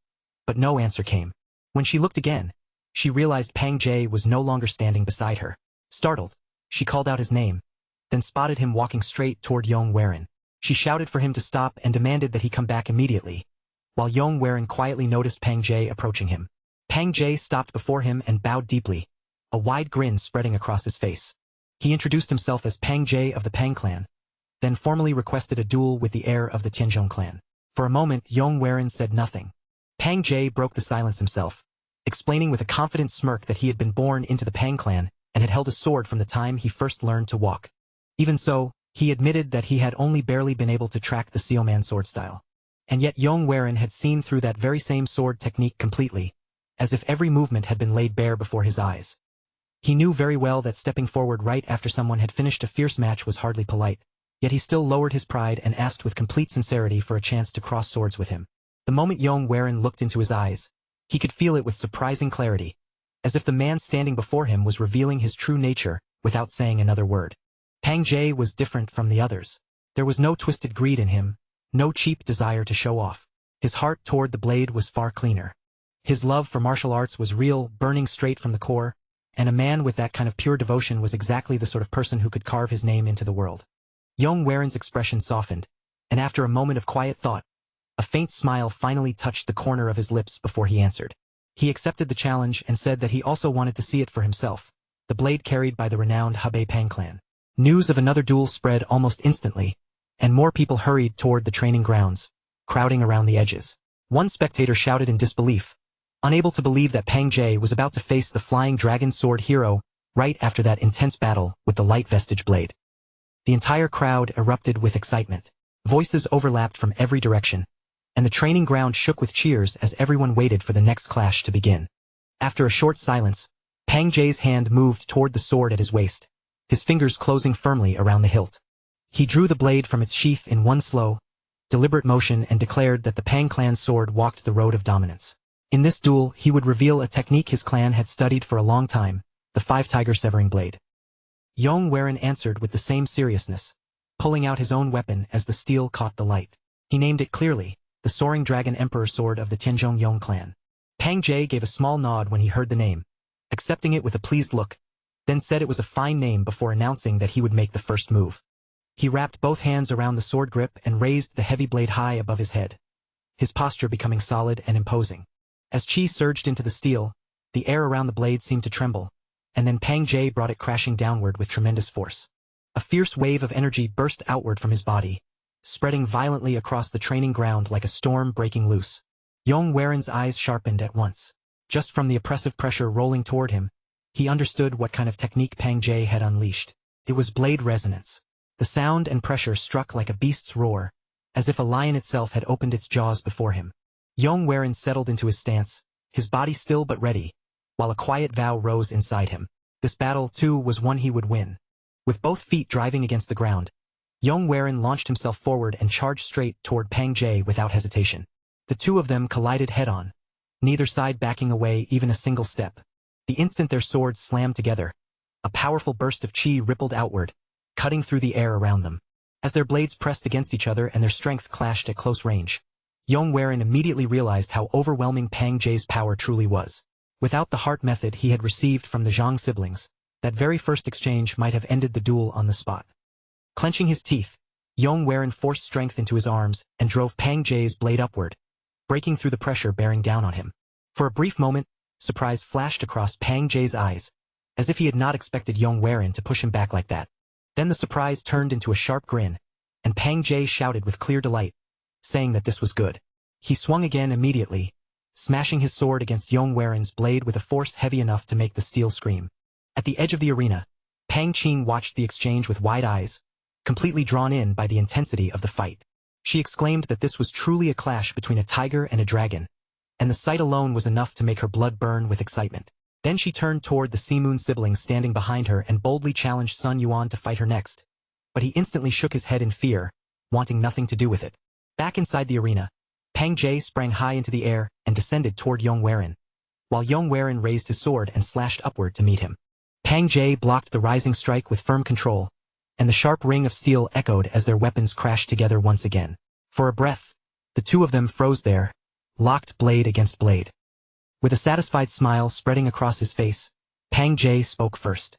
but no answer came. When she looked again, she realized Pang Jie was no longer standing beside her. Startled, she called out his name, then spotted him walking straight toward Yong Waren. She shouted for him to stop and demanded that he come back immediately, while Yong Waren quietly noticed Pang Jie approaching him. Pang Jie stopped before him and bowed deeply, a wide grin spreading across his face. He introduced himself as Pang Jie of the Pang clan, then formally requested a duel with the heir of the Tenjong clan. For a moment, Yong Waren said nothing. Pang Jie broke the silence himself, explaining with a confident smirk that he had been born into the Pang clan and had held a sword from the time he first learned to walk. Even so, he admitted that he had only barely been able to track the Seoman sword style. And yet Yong Waren had seen through that very same sword technique completely, as if every movement had been laid bare before his eyes. He knew very well that stepping forward right after someone had finished a fierce match was hardly polite, yet he still lowered his pride and asked with complete sincerity for a chance to cross swords with him. The moment Yong Waren looked into his eyes, he could feel it with surprising clarity, as if the man standing before him was revealing his true nature without saying another word. Pang Jie was different from the others. There was no twisted greed in him, no cheap desire to show off. His heart toward the blade was far cleaner. His love for martial arts was real, burning straight from the core, and a man with that kind of pure devotion was exactly the sort of person who could carve his name into the world. Yong Waren's expression softened, and after a moment of quiet thought, a faint smile finally touched the corner of his lips before he answered. He accepted the challenge and said that he also wanted to see it for himself, the blade carried by the renowned Hebei Pang clan. News of another duel spread almost instantly, and more people hurried toward the training grounds, crowding around the edges. One spectator shouted in disbelief, unable to believe that Pang Jie was about to face the flying dragon sword hero right after that intense battle with the light vestige blade. The entire crowd erupted with excitement. Voices overlapped from every direction, and the training ground shook with cheers as everyone waited for the next clash to begin. After a short silence, Pang Jie's hand moved toward the sword at his waist, his fingers closing firmly around the hilt. He drew the blade from its sheath in one slow, deliberate motion and declared that the Pang clan's sword walked the road of dominance. In this duel, he would reveal a technique his clan had studied for a long time, the five-tiger severing blade. Yong Waren answered with the same seriousness, pulling out his own weapon as the steel caught the light. He named it clearly, the Soaring Dragon Emperor Sword of the Tenjong Yong clan. Pang Jie gave a small nod when he heard the name, accepting it with a pleased look, then said it was a fine name before announcing that he would make the first move. He wrapped both hands around the sword grip and raised the heavy blade high above his head, his posture becoming solid and imposing. As Qi surged into the steel, the air around the blade seemed to tremble, and then Pang Jie brought it crashing downward with tremendous force. A fierce wave of energy burst outward from his body, spreading violently across the training ground like a storm breaking loose. Yong Waren's eyes sharpened at once. Just from the oppressive pressure rolling toward him, he understood what kind of technique Pang Jie had unleashed. It was blade resonance. The sound and pressure struck like a beast's roar, as if a lion itself had opened its jaws before him. Yong Waren settled into his stance, his body still but ready, while a quiet vow rose inside him. This battle, too, was one he would win. With both feet driving against the ground, Yong Waren launched himself forward and charged straight toward Pang Jie without hesitation. The two of them collided head-on, neither side backing away even a single step. The instant their swords slammed together, a powerful burst of qi rippled outward, cutting through the air around them. As their blades pressed against each other and their strength clashed at close range, Yong Waren immediately realized how overwhelming Pang Jie's power truly was. Without the heart method he had received from the Zhang siblings, that very first exchange might have ended the duel on the spot. Clenching his teeth, Yong Waren forced strength into his arms and drove Pang Jie's blade upward, breaking through the pressure bearing down on him. For a brief moment, surprise flashed across Pang Jie's eyes, as if he had not expected Yong Waren to push him back like that. Then the surprise turned into a sharp grin, and Pang Jie shouted with clear delight, saying that this was good. He swung again immediately, smashing his sword against Yong Waren's blade with a force heavy enough to make the steel scream. At the edge of the arena, Pang Qing watched the exchange with wide eyes, completely drawn in by the intensity of the fight. She exclaimed that this was truly a clash between a tiger and a dragon, and the sight alone was enough to make her blood burn with excitement. Then she turned toward the Sea Moon siblings standing behind her and boldly challenged Sun Yuan to fight her next, but he instantly shook his head in fear, wanting nothing to do with it. Back inside the arena, Pang Jie sprang high into the air and descended toward Yong Waren, while Yong Waren raised his sword and slashed upward to meet him. Pang Jie blocked the rising strike with firm control, and the sharp ring of steel echoed as their weapons crashed together once again. For a breath, the two of them froze there, locked blade against blade. With a satisfied smile spreading across his face, Pang Jie spoke first.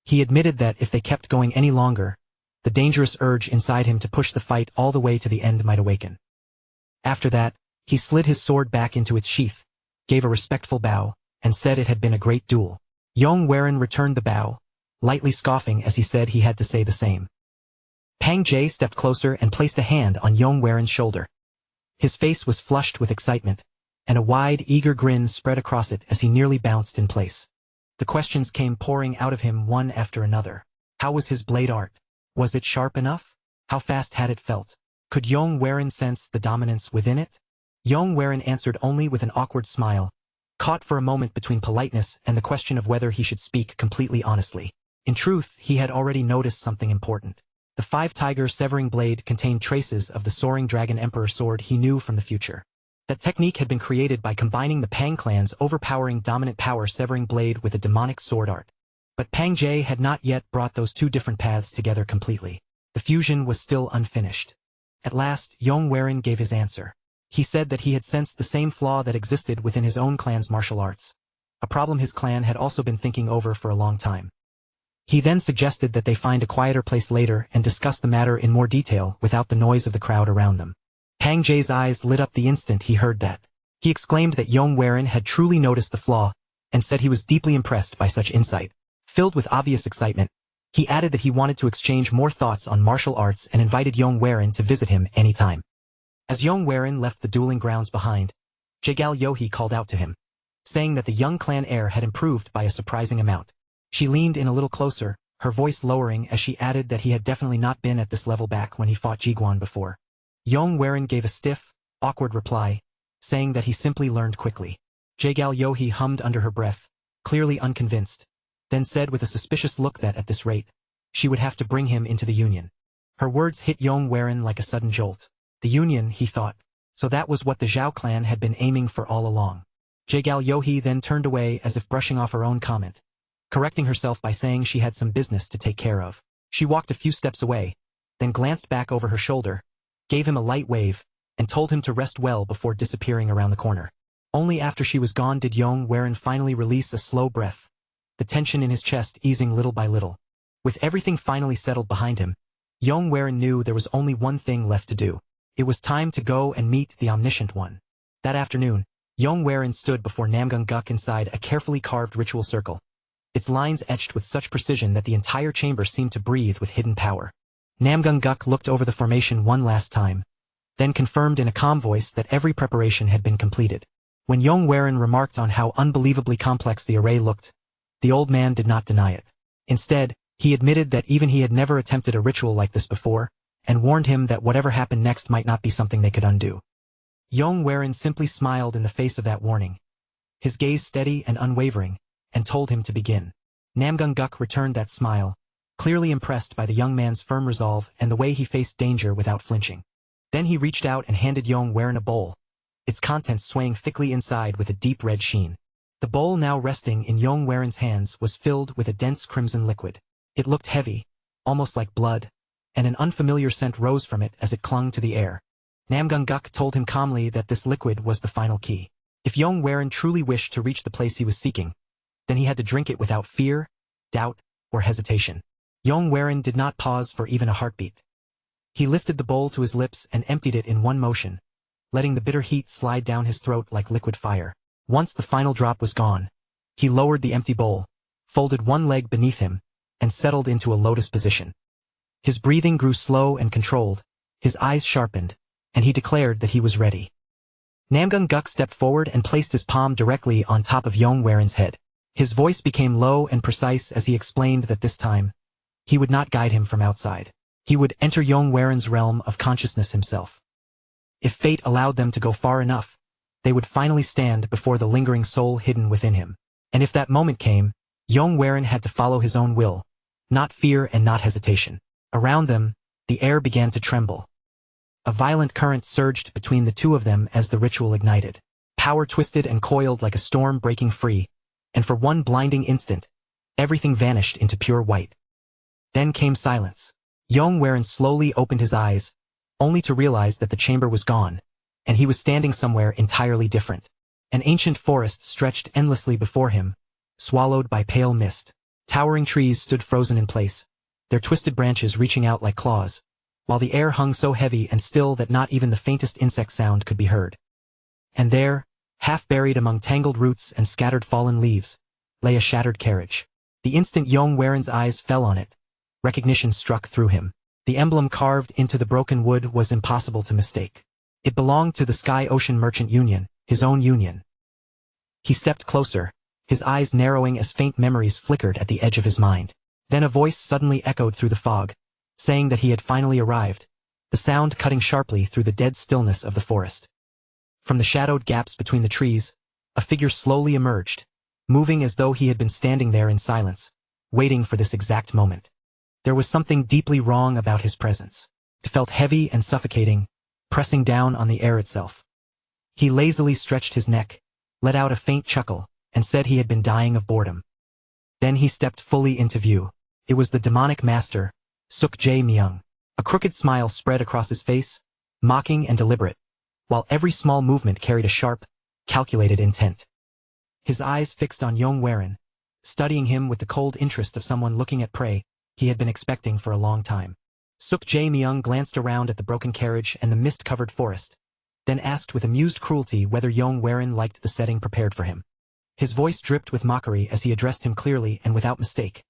He admitted that if they kept going any longer, the dangerous urge inside him to push the fight all the way to the end might awaken. After that, he slid his sword back into its sheath, gave a respectful bow, and said it had been a great duel. Yong Waren returned the bow, lightly scoffing as he said he had to say the same. Pang Jie stepped closer and placed a hand on Yong Waren's shoulder. His face was flushed with excitement, and a wide, eager grin spread across it as he nearly bounced in place. The questions came pouring out of him one after another. How was his blade art? Was it sharp enough? How fast had it felt? Could Yong Waren sense the dominance within it? Yong Waren answered only with an awkward smile, caught for a moment between politeness and the question of whether he should speak completely honestly. In truth, he had already noticed something important. The five-tiger severing blade contained traces of the soaring dragon emperor sword he knew from the future. That technique had been created by combining the Pang clan's overpowering dominant power severing blade with a demonic sword art. But Pang Jie had not yet brought those two different paths together completely. The fusion was still unfinished. At last, Yong Waren gave his answer. He said that he had sensed the same flaw that existed within his own clan's martial arts, a problem his clan had also been thinking over for a long time. He then suggested that they find a quieter place later and discuss the matter in more detail without the noise of the crowd around them. Pang Jie's eyes lit up the instant he heard that. He exclaimed that Yong Waren had truly noticed the flaw, and said he was deeply impressed by such insight. Filled with obvious excitement, he added that he wanted to exchange more thoughts on martial arts and invited Yong Waren to visit him any time. As Yong Waren left the dueling grounds behind, Jagal Yohi called out to him, saying that the young clan heir had improved by a surprising amount. She leaned in a little closer, her voice lowering as she added that he had definitely not been at this level back when he fought Jiguan before. Yong Waren gave a stiff, awkward reply, saying that he simply learned quickly. Jagal Yohi hummed under her breath, clearly unconvinced, then said with a suspicious look that at this rate, she would have to bring him into the Union. Her words hit Yong Waren like a sudden jolt. The Union, he thought. So that was what the Zhao clan had been aiming for all along. Jagal Yohi then turned away as if brushing off her own comment, correcting herself by saying she had some business to take care of. She walked a few steps away, then glanced back over her shoulder, gave him a light wave, and told him to rest well before disappearing around the corner. Only after she was gone did Yong Waren finally release a slow breath, the tension in his chest easing little by little. With everything finally settled behind him, Yong Waren knew there was only one thing left to do. It was time to go and meet the Omniscient One. That afternoon, Yong Waren stood before Namgung Guk inside a carefully carved ritual circle, its lines etched with such precision that the entire chamber seemed to breathe with hidden power. Namgung Guk looked over the formation one last time, then confirmed in a calm voice that every preparation had been completed. When Yong Waren remarked on how unbelievably complex the array looked, the old man did not deny it. Instead, he admitted that even he had never attempted a ritual like this before, and warned him that whatever happened next might not be something they could undo. Yong Waren simply smiled in the face of that warning, his gaze steady and unwavering, and told him to begin. Namgung Guk returned that smile, clearly impressed by the young man's firm resolve and the way he faced danger without flinching. Then he reached out and handed Yong Waren a bowl, its contents swaying thickly inside with a deep red sheen. The bowl now resting in Yong Waren's hands was filled with a dense crimson liquid. It looked heavy, almost like blood, and an unfamiliar scent rose from it as it clung to the air. Namgung Guk told him calmly that this liquid was the final key. If Yong Waren truly wished to reach the place he was seeking, then he had to drink it without fear, doubt, or hesitation. Yong Waren did not pause for even a heartbeat. He lifted the bowl to his lips and emptied it in one motion, letting the bitter heat slide down his throat like liquid fire. Once the final drop was gone, he lowered the empty bowl, folded one leg beneath him, and settled into a lotus position. His breathing grew slow and controlled, his eyes sharpened, and he declared that he was ready. Namgung Guk stepped forward and placed his palm directly on top of Yong Waren's head. His voice became low and precise as he explained that this time, he would not guide him from outside. He would enter Yong Waren's realm of consciousness himself. If fate allowed them to go far enough, they would finally stand before the lingering soul hidden within him. And if that moment came, Yong Waren had to follow his own will, not fear and not hesitation. Around them, the air began to tremble. A violent current surged between the two of them as the ritual ignited. Power twisted and coiled like a storm breaking free, and for one blinding instant, everything vanished into pure white. Then came silence. Yong Waren slowly opened his eyes, only to realize that the chamber was gone, and he was standing somewhere entirely different. An ancient forest stretched endlessly before him, swallowed by pale mist. Towering trees stood frozen in place, their twisted branches reaching out like claws, while the air hung so heavy and still that not even the faintest insect sound could be heard. And there, half buried among tangled roots and scattered fallen leaves, lay a shattered carriage. The instant Yong Waren's eyes fell on it, recognition struck through him. The emblem carved into the broken wood was impossible to mistake. It belonged to the Sky Ocean Merchant Union, his own union. He stepped closer, his eyes narrowing as faint memories flickered at the edge of his mind. Then a voice suddenly echoed through the fog, saying that he had finally arrived, the sound cutting sharply through the dead stillness of the forest. From the shadowed gaps between the trees, a figure slowly emerged, moving as though he had been standing there in silence, waiting for this exact moment. There was something deeply wrong about his presence. It felt heavy and suffocating, pressing down on the air itself. He lazily stretched his neck, let out a faint chuckle, and said he had been dying of boredom. Then he stepped fully into view. It was the demonic master, Suk Jae Myung. A crooked smile spread across his face, mocking and deliberate, while every small movement carried a sharp, calculated intent. His eyes fixed on Yong Waren, studying him with the cold interest of someone looking at prey he had been expecting for a long time. Suk Jae Myung glanced around at the broken carriage and the mist-covered forest, then asked with amused cruelty whether Yong Waren liked the setting prepared for him. His voice dripped with mockery as he addressed him clearly and without mistake.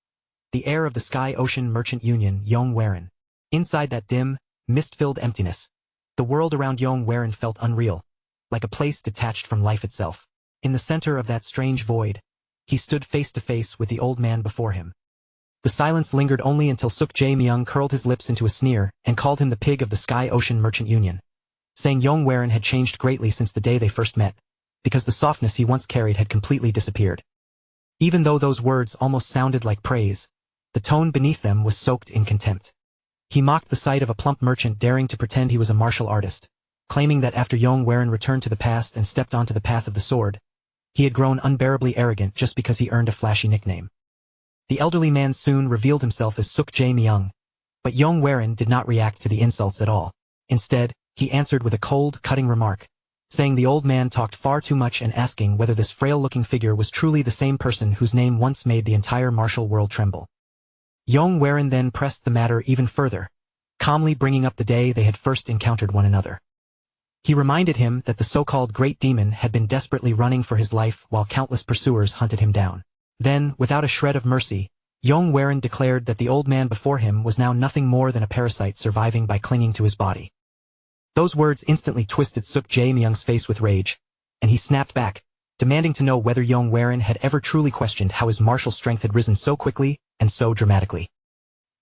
The heir of the Sky Ocean Merchant Union, Yong Waren. Inside that dim, mist-filled emptiness, the world around Yong Waren felt unreal, like a place detached from life itself. In the center of that strange void, he stood face to face with the old man before him. The silence lingered only until Suk Jae Myung curled his lips into a sneer and called him the pig of the Sky Ocean Merchant Union, saying Yong Waren had changed greatly since the day they first met, because the softness he once carried had completely disappeared. Even though those words almost sounded like praise, the tone beneath them was soaked in contempt. He mocked the sight of a plump merchant daring to pretend he was a martial artist, claiming that after Yong Waren returned to the past and stepped onto the path of the sword, he had grown unbearably arrogant just because he earned a flashy nickname. The elderly man soon revealed himself as Suk Jae Myung, but Yong Waren did not react to the insults at all. Instead, he answered with a cold, cutting remark, saying the old man talked far too much and asking whether this frail-looking figure was truly the same person whose name once made the entire martial world tremble. Yong Waren then pressed the matter even further, calmly bringing up the day they had first encountered one another. He reminded him that the so-called Great Demon had been desperately running for his life while countless pursuers hunted him down. Then, without a shred of mercy, Yong Waren declared that the old man before him was now nothing more than a parasite surviving by clinging to his body. Those words instantly twisted Suk Jae Myung's face with rage, and he snapped back, demanding to know whether Yong Waren had ever truly questioned how his martial strength had risen so quickly and so dramatically.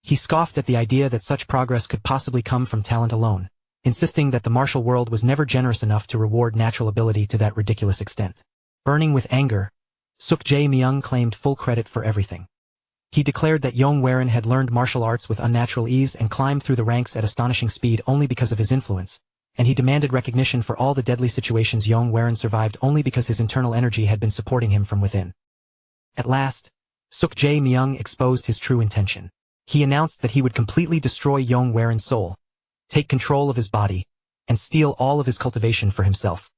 He scoffed at the idea that such progress could possibly come from talent alone, insisting that the martial world was never generous enough to reward natural ability to that ridiculous extent. Burning with anger, Suk Jae Myung claimed full credit for everything. He declared that Yong Waren had learned martial arts with unnatural ease and climbed through the ranks at astonishing speed only because of his influence, and he demanded recognition for all the deadly situations Yong Waren survived only because his internal energy had been supporting him from within. At last, Suk Jae Myung exposed his true intention. He announced that he would completely destroy Yong Waren's soul, take control of his body, and steal all of his cultivation for himself.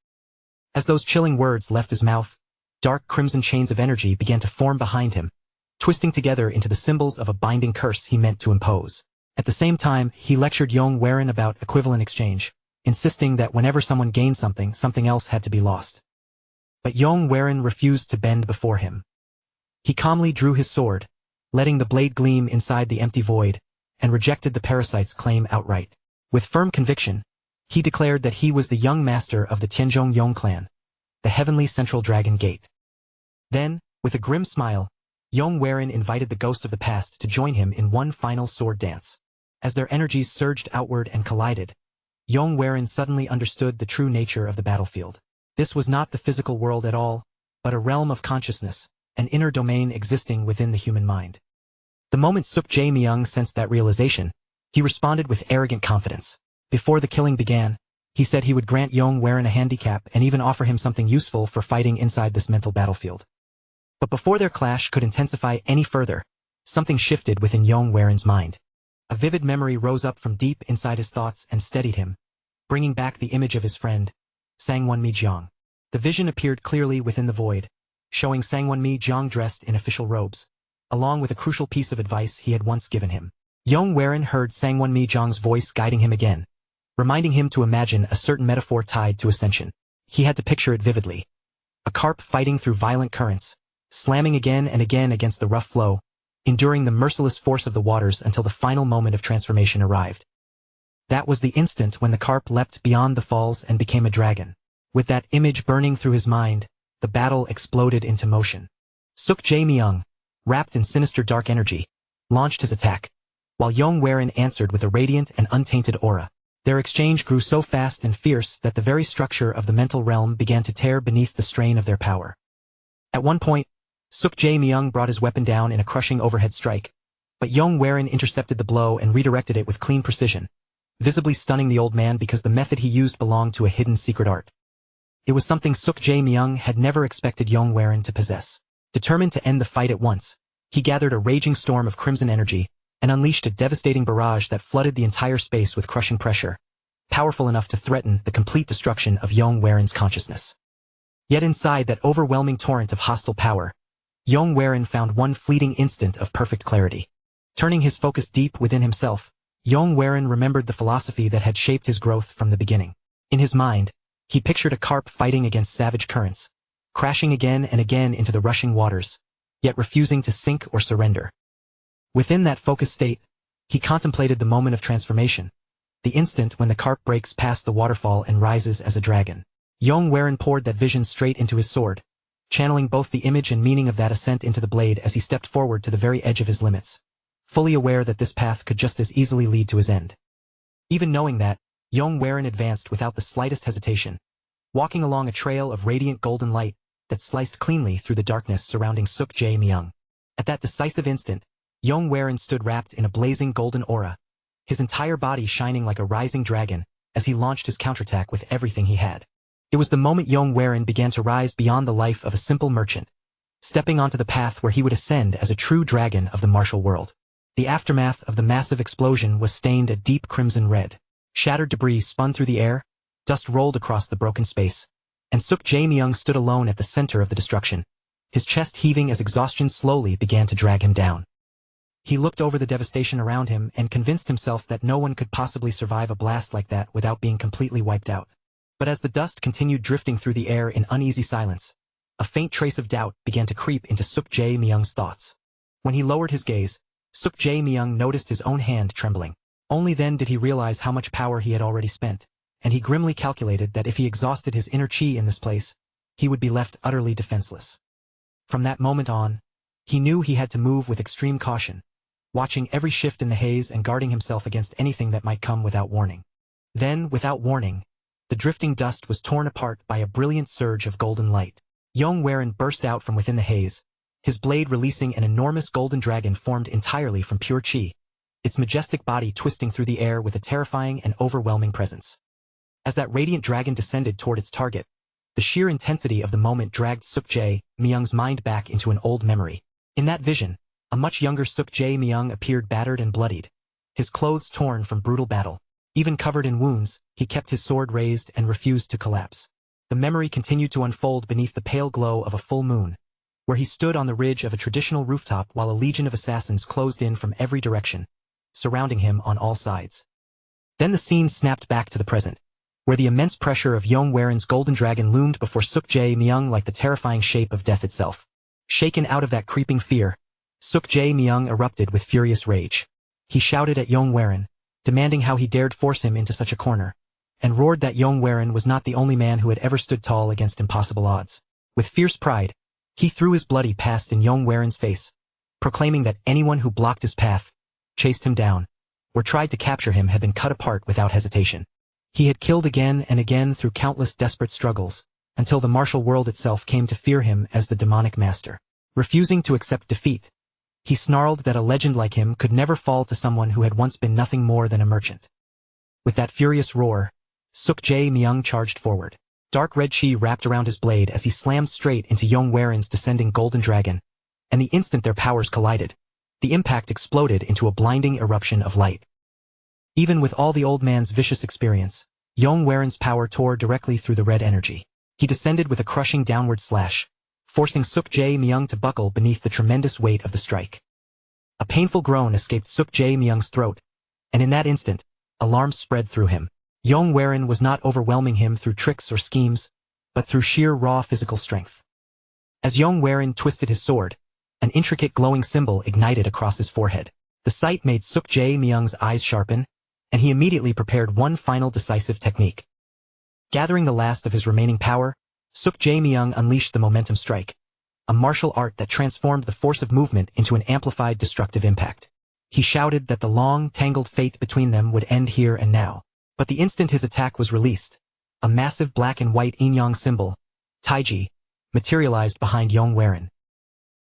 As those chilling words left his mouth, dark crimson chains of energy began to form behind him, twisting together into the symbols of a binding curse he meant to impose. At the same time, he lectured Yong Waren about equivalent exchange, insisting that whenever someone gained something, something else had to be lost. But Yong Waren refused to bend before him. He calmly drew his sword, letting the blade gleam inside the empty void, and rejected the parasite's claim outright. With firm conviction, he declared that he was the young master of the Tenjong Yong clan, the heavenly central dragon gate. Then, with a grim smile, Yong invited the ghost of the past to join him in one final sword dance. As their energies surged outward and collided, Yong suddenly understood the true nature of the battlefield. This was not the physical world at all, but a realm of consciousness, an inner domain existing within the human mind. The moment Suk Jae-myung sensed that realization, he responded with arrogant confidence. Before the killing began, he said he would grant Yong a handicap and even offer him something useful for fighting inside this mental battlefield. But before their clash could intensify any further, something shifted within Yong mind. A vivid memory rose up from deep inside his thoughts and steadied him, bringing back the image of his friend, Sangwon-mi Jeong. The vision appeared clearly within the void, showing Sangwon-mi Jeong dressed in official robes, along with a crucial piece of advice he had once given him. Yong heard Sangwon-mi Jeong's voice guiding him again, reminding him to imagine a certain metaphor tied to ascension. He had to picture it vividly. A carp fighting through violent currents, slamming again and again against the rough flow, enduring the merciless force of the waters until the final moment of transformation arrived. That was the instant when the carp leapt beyond the falls and became a dragon. With that image burning through his mind, the battle exploded into motion. Suk Jae-myung, wrapped in sinister dark energy, launched his attack, while Yong answered with a radiant and untainted aura. Their exchange grew so fast and fierce that the very structure of the mental realm began to tear beneath the strain of their power. At one point, Suk Jae-myung brought his weapon down in a crushing overhead strike, but Yong intercepted the blow and redirected it with clean precision, visibly stunning the old man because the method he used belonged to a hidden secret art. It was something Suk Jae-myung had never expected Yong to possess. Determined to end the fight at once, he gathered a raging storm of crimson energy and unleashed a devastating barrage that flooded the entire space with crushing pressure, powerful enough to threaten the complete destruction of Yong consciousness. Yet inside that overwhelming torrent of hostile power, Yong found one fleeting instant of perfect clarity. Turning his focus deep within himself, Yong remembered the philosophy that had shaped his growth from the beginning. In his mind, he pictured a carp fighting against savage currents, crashing again and again into the rushing waters, yet refusing to sink or surrender. Within that focused state, he contemplated the moment of transformation, the instant when the carp breaks past the waterfall and rises as a dragon. Yong poured that vision straight into his sword, channeling both the image and meaning of that ascent into the blade as he stepped forward to the very edge of his limits, fully aware that this path could just as easily lead to his end. Even knowing that, Yong advanced without the slightest hesitation, walking along a trail of radiant golden light that sliced cleanly through the darkness surrounding Suk Jae-myung. At that decisive instant, Yong stood wrapped in a blazing golden aura, his entire body shining like a rising dragon as he launched his counterattack with everything he had. It was the moment Yong began to rise beyond the life of a simple merchant, stepping onto the path where he would ascend as a true dragon of the martial world. The aftermath of the massive explosion was stained a deep crimson red. Shattered debris spun through the air, dust rolled across the broken space, and Suk Jae-myung stood alone at the center of the destruction, his chest heaving as exhaustion slowly began to drag him down. He looked over the devastation around him and convinced himself that no one could possibly survive a blast like that without being completely wiped out. But as the dust continued drifting through the air in uneasy silence, a faint trace of doubt began to creep into Suk Jae-myung's thoughts. When he lowered his gaze, Suk Jae-myung noticed his own hand trembling. Only then did he realize how much power he had already spent, and he grimly calculated that if he exhausted his inner chi in this place, he would be left utterly defenseless. From that moment on, he knew he had to move with extreme caution, watching every shift in the haze and guarding himself against anything that might come without warning. Then, without warning, the drifting dust was torn apart by a brilliant surge of golden light. Yong burst out from within the haze, his blade releasing an enormous golden dragon formed entirely from pure chi, its majestic body twisting through the air with a terrifying and overwhelming presence. As that radiant dragon descended toward its target, the sheer intensity of the moment dragged Suk Jae-myung's mind back into an old memory. In that vision, a much younger Suk Jae-myung appeared battered and bloodied, his clothes torn from brutal battle. Even covered in wounds, he kept his sword raised and refused to collapse. The memory continued to unfold beneath the pale glow of a full moon, where he stood on the ridge of a traditional rooftop while a legion of assassins closed in from every direction, surrounding him on all sides. Then the scene snapped back to the present, where the immense pressure of Yong golden dragon loomed before Suk Jae-myung like the terrifying shape of death itself. Shaken out of that creeping fear, Suk Jae-myung erupted with furious rage. He shouted at Yong, demanding how he dared force him into such a corner, and roared that Yong was not the only man who had ever stood tall against impossible odds. With fierce pride, he threw his bloody past in Yong face, proclaiming that anyone who blocked his path, chased him down, or tried to capture him had been cut apart without hesitation. He had killed again and again through countless desperate struggles, until the martial world itself came to fear him as the demonic master. Refusing to accept defeat, he snarled that a legend like him could never fall to someone who had once been nothing more than a merchant. With that furious roar, Suk-jae-myung charged forward. Dark red chi wrapped around his blade as he slammed straight into Yong descending golden dragon, and the instant their powers collided, the impact exploded into a blinding eruption of light. Even with all the old man's vicious experience, Yong power tore directly through the red energy. He descended with a crushing downward slash, forcing Suk-jae-myung to buckle beneath the tremendous weight of the strike. A painful groan escaped Suk-jae-myung's throat, and in that instant, alarm spread through him. Yong was not overwhelming him through tricks or schemes, but through sheer raw physical strength. As Yong twisted his sword, an intricate glowing symbol ignited across his forehead. The sight made Suk-jae-myung's eyes sharpen, and he immediately prepared one final decisive technique. Gathering the last of his remaining power, Suk-jae-myung unleashed the momentum strike, a martial art that transformed the force of movement into an amplified destructive impact. He shouted that the long, tangled fate between them would end here and now. But the instant his attack was released, a massive black and white yin-yang symbol, Taiji, materialized behind Yong.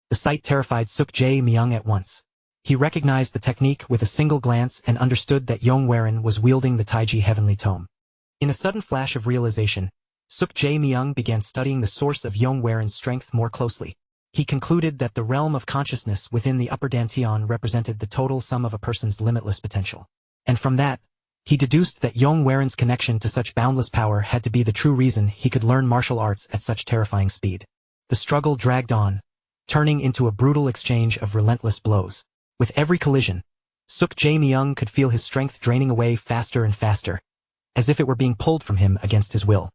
The sight terrified Suk-jae-myung at once. He recognized the technique with a single glance and understood that Yong was wielding the Taiji heavenly tome. In a sudden flash of realization, Suk-jae-myung began studying the source of Yong strength more closely. He concluded that the realm of consciousness within the upper dantian represented the total sum of a person's limitless potential. And from that, he deduced that Yong connection to such boundless power had to be the true reason he could learn martial arts at such terrifying speed. The struggle dragged on, turning into a brutal exchange of relentless blows. With every collision, Suk-jae-myung could feel his strength draining away faster and faster, as if it were being pulled from him against his will.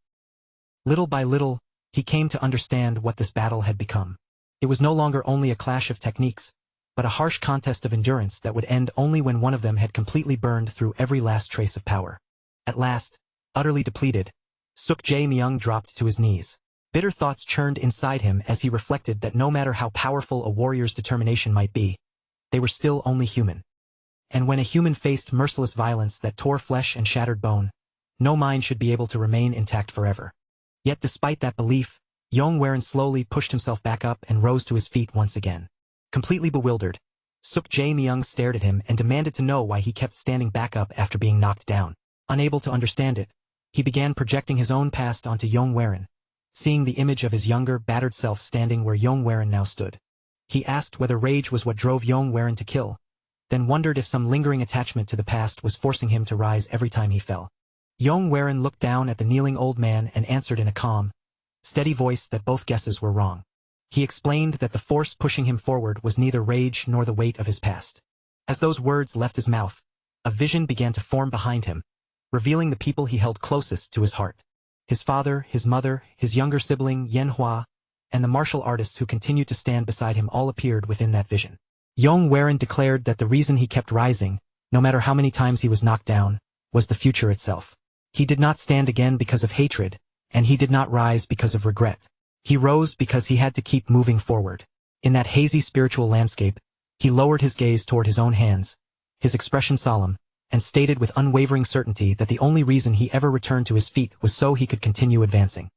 Little by little, he came to understand what this battle had become. It was no longer only a clash of techniques, but a harsh contest of endurance that would end only when one of them had completely burned through every last trace of power. At last, utterly depleted, Suk-jae-myung dropped to his knees. Bitter thoughts churned inside him as he reflected that no matter how powerful a warrior's determination might be, they were still only human. And when a human faced merciless violence that tore flesh and shattered bone, no mind should be able to remain intact forever. Yet despite that belief, Yong slowly pushed himself back up and rose to his feet once again. Completely bewildered, Suk-jae-myung stared at him and demanded to know why he kept standing back up after being knocked down. Unable to understand it, he began projecting his own past onto Yong, seeing the image of his younger, battered self standing where Yong now stood. He asked whether rage was what drove Yong to kill, then wondered if some lingering attachment to the past was forcing him to rise every time he fell. Yong looked down at the kneeling old man and answered in a calm, steady voice that both guesses were wrong. He explained that the force pushing him forward was neither rage nor the weight of his past. As those words left his mouth, a vision began to form behind him, revealing the people he held closest to his heart. His father, his mother, his younger sibling Yenhua, and the martial artists who continued to stand beside him all appeared within that vision. Yong declared that the reason he kept rising, no matter how many times he was knocked down, was the future itself. He did not stand again because of hatred, and he did not rise because of regret. He rose because he had to keep moving forward. In that hazy spiritual landscape, he lowered his gaze toward his own hands, his expression solemn, and stated with unwavering certainty that the only reason he ever returned to his feet was so he could continue advancing.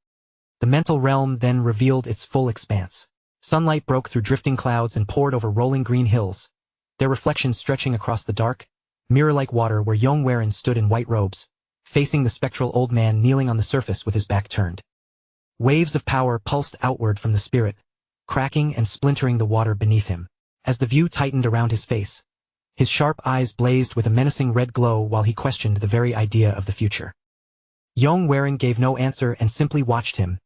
The mental realm then revealed its full expanse. Sunlight broke through drifting clouds and poured over rolling green hills, their reflections stretching across the dark, mirror-like water where Yong stood in white robes, facing the spectral old man kneeling on the surface with his back turned. Waves of power pulsed outward from the spirit, cracking and splintering the water beneath him. As the view tightened around his face, his sharp eyes blazed with a menacing red glow while he questioned the very idea of the future. Yong gave no answer and simply watched him,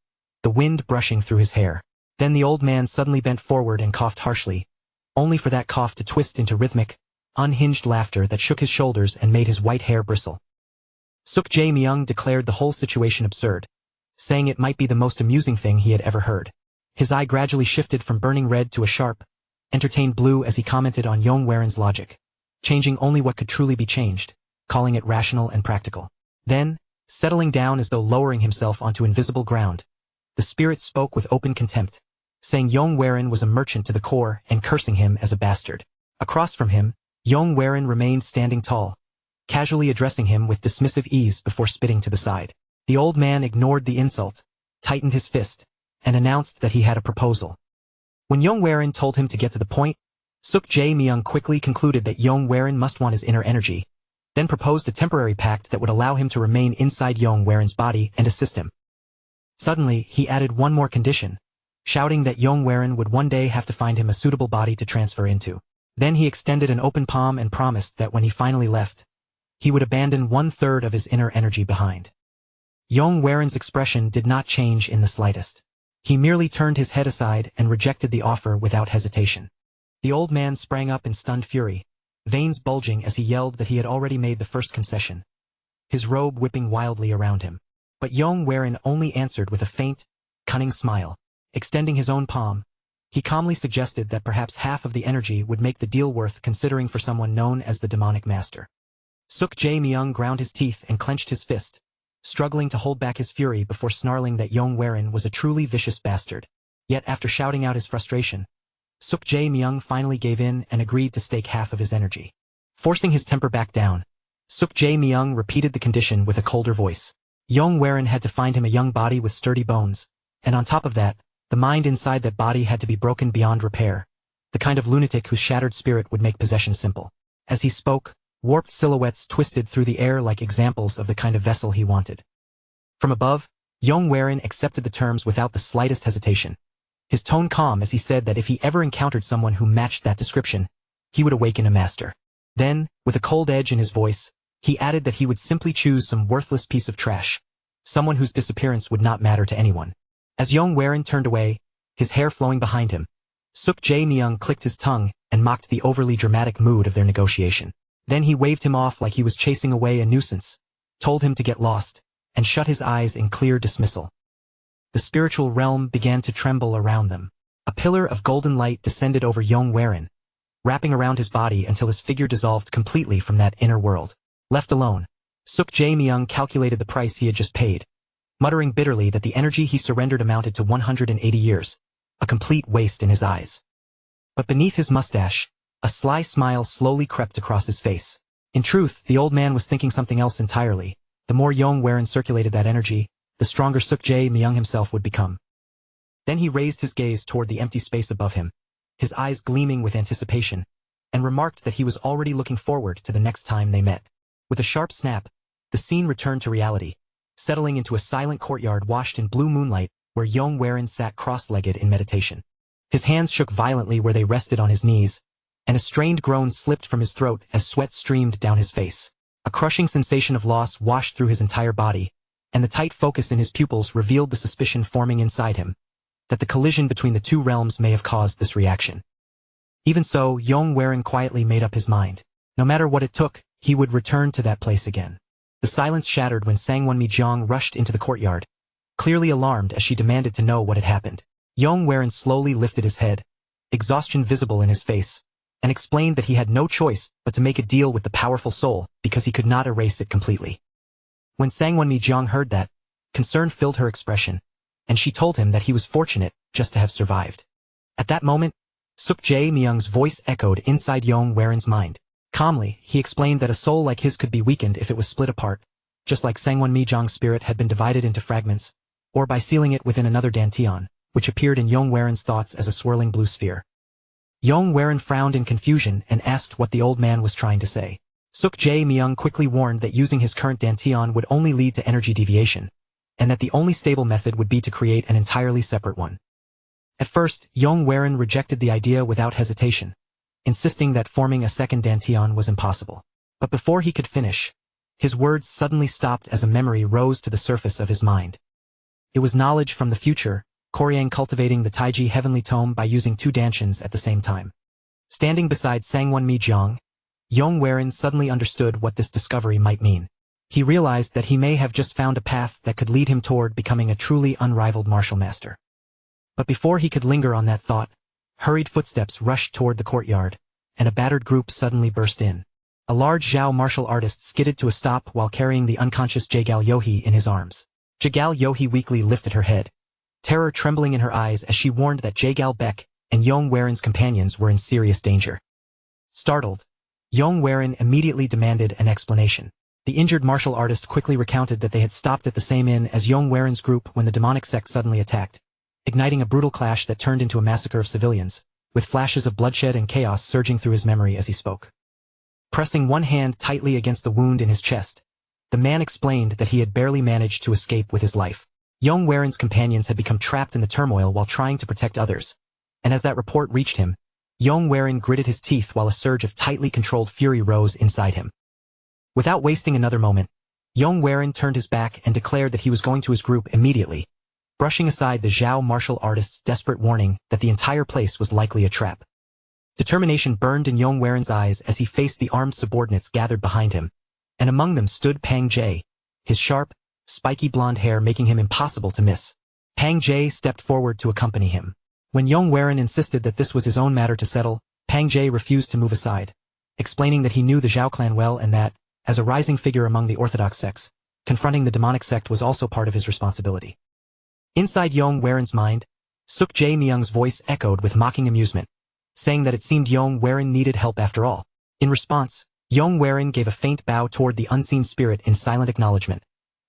the wind brushing through his hair. Then the old man suddenly bent forward and coughed harshly, only for that cough to twist into rhythmic, unhinged laughter that shook his shoulders and made his white hair bristle. Suk-jae-myung declared the whole situation absurd, saying it might be the most amusing thing he had ever heard. His eye gradually shifted from burning red to a sharp, entertained blue as he commented on Yong logic. changing only what could truly be changed, calling it rational and practical. Then, settling down as though lowering himself onto invisible ground, the spirit spoke with open contempt, saying Yong was a merchant to the core and cursing him as a bastard. Across from him, Yong remained standing tall, casually addressing him with dismissive ease before spitting to the side. The old man ignored the insult, tightened his fist, and announced that he had a proposal. When Yong told him to get to the point, Suk Jae-myung quickly concluded that Yong must want his inner energy, then proposed a temporary pact that would allow him to remain inside Yong body and assist him. Suddenly, he added one more condition, shouting that Yong would one day have to find him a suitable body to transfer into. Then he extended an open palm and promised that when he finally left, he would abandon 1/3 of his inner energy behind. Yong expression did not change in the slightest. He merely turned his head aside and rejected the offer without hesitation. The old man sprang up in stunned fury, veins bulging as he yelled that he had already made the first concession, his robe whipping wildly around him. But Yong only answered with a faint, cunning smile. Extending his own palm, he calmly suggested that perhaps half of the energy would make the deal worth considering for someone known as the demonic master. Suk Jae-myung ground his teeth and clenched his fist, struggling to hold back his fury before snarling that Yong was a truly vicious bastard. Yet after shouting out his frustration, Suk Jae-myung finally gave in and agreed to stake half of his energy. Forcing his temper back down, Suk Jae-myung repeated the condition with a colder voice. Yong had to find him a young body with sturdy bones, and on top of that, the mind inside that body had to be broken beyond repair, the kind of lunatic whose shattered spirit would make possession simple. As he spoke, warped silhouettes twisted through the air like examples of the kind of vessel he wanted. From above, Yong accepted the terms without the slightest hesitation, his tone calm as he said that if he ever encountered someone who matched that description, he would awaken a master. Then, with a cold edge in his voice, he added that he would simply choose some worthless piece of trash, someone whose disappearance would not matter to anyone. As Yong turned away, his hair flowing behind him, Suk Jae-myung clicked his tongue and mocked the overly dramatic mood of their negotiation. Then he waved him off like he was chasing away a nuisance, told him to get lost, and shut his eyes in clear dismissal. The spiritual realm began to tremble around them. A pillar of golden light descended over Yong wrapping around his body until his figure dissolved completely from that inner world. Left alone, Suk Jae-myung calculated the price he had just paid, muttering bitterly that the energy he surrendered amounted to 180 years, a complete waste in his eyes. But beneath his mustache, a sly smile slowly crept across his face. In truth, the old man was thinking something else entirely. The more Yong circulated that energy, the stronger Suk Jae-myung himself would become. Then he raised his gaze toward the empty space above him, his eyes gleaming with anticipation, and remarked that he was already looking forward to the next time they met. With a sharp snap, the scene returned to reality, settling into a silent courtyard washed in blue moonlight where Yong sat cross-legged in meditation. His hands shook violently where they rested on his knees, and a strained groan slipped from his throat as sweat streamed down his face. A crushing sensation of loss washed through his entire body, and the tight focus in his pupils revealed the suspicion forming inside him, that the collision between the two realms may have caused this reaction. Even so, Yong quietly made up his mind. No matter what it took, he would return to that place again. The silence shattered when Sangwon-mi rushed into the courtyard, clearly alarmed as she demanded to know what had happened. Yong slowly lifted his head, exhaustion visible in his face, and explained that he had no choice but to make a deal with the powerful soul because he could not erase it completely. When Sangwon-mi heard that, concern filled her expression, and she told him that he was fortunate just to have survived. At that moment, Suk Jae-myung's voice echoed inside Yong mind. Calmly, he explained that a soul like his could be weakened if it was split apart, just like Sangwon-mi spirit had been divided into fragments, or by sealing it within another dantian, which appeared in Yong thoughts as a swirling blue sphere. Yong frowned in confusion and asked what the old man was trying to say. Suk Jae-myung quickly warned that using his current dantian would only lead to energy deviation, and that the only stable method would be to create an entirely separate one. At first, Yong rejected the idea without hesitation, insisting that forming a second dantian was impossible. But before he could finish, his words suddenly stopped as a memory rose to the surface of his mind. It was knowledge from the future, Koryang cultivating the Taiji heavenly tome by using two dantians at the same time. Standing beside Sangwon-mi, Yong suddenly understood what this discovery might mean. He realized that he may have just found a path that could lead him toward becoming a truly unrivaled martial master. But before he could linger on that thought, hurried footsteps rushed toward the courtyard, and a battered group suddenly burst in. A large Zhao martial artist skidded to a stop while carrying the unconscious Jagal Yohi in his arms. Jagal Yohi weakly lifted her head, terror trembling in her eyes as she warned that Jagal Beck and Yong Waren's companions were in serious danger. Startled, Yong Waren immediately demanded an explanation. The injured martial artist quickly recounted that they had stopped at the same inn as Yong Waren's group when the demonic sect suddenly attacked, igniting a brutal clash that turned into a massacre of civilians, with flashes of bloodshed and chaos surging through his memory as he spoke. Pressing one hand tightly against the wound in his chest, the man explained that he had barely managed to escape with his life. Yong Waren's companions had become trapped in the turmoil while trying to protect others, and as that report reached him, Yong Waren gritted his teeth while a surge of tightly controlled fury rose inside him. Without wasting another moment, Yong Waren turned his back and declared that he was going to his group immediately, brushing aside the Zhao martial artist's desperate warning that the entire place was likely a trap. Determination burned in Yong Waren's eyes as he faced the armed subordinates gathered behind him, and among them stood Pang Jie, his sharp, spiky blonde hair making him impossible to miss. Pang Jie stepped forward to accompany him. When Yong Waren insisted that this was his own matter to settle, Pang Jie refused to move aside, explaining that he knew the Zhao clan well and that, as a rising figure among the orthodox sects, confronting the demonic sect was also part of his responsibility. Inside Yong Waren's mind, Suk Jae Myung's voice echoed with mocking amusement, saying that it seemed Yong Waren needed help after all. In response, Yong Waren gave a faint bow toward the unseen spirit in silent acknowledgement,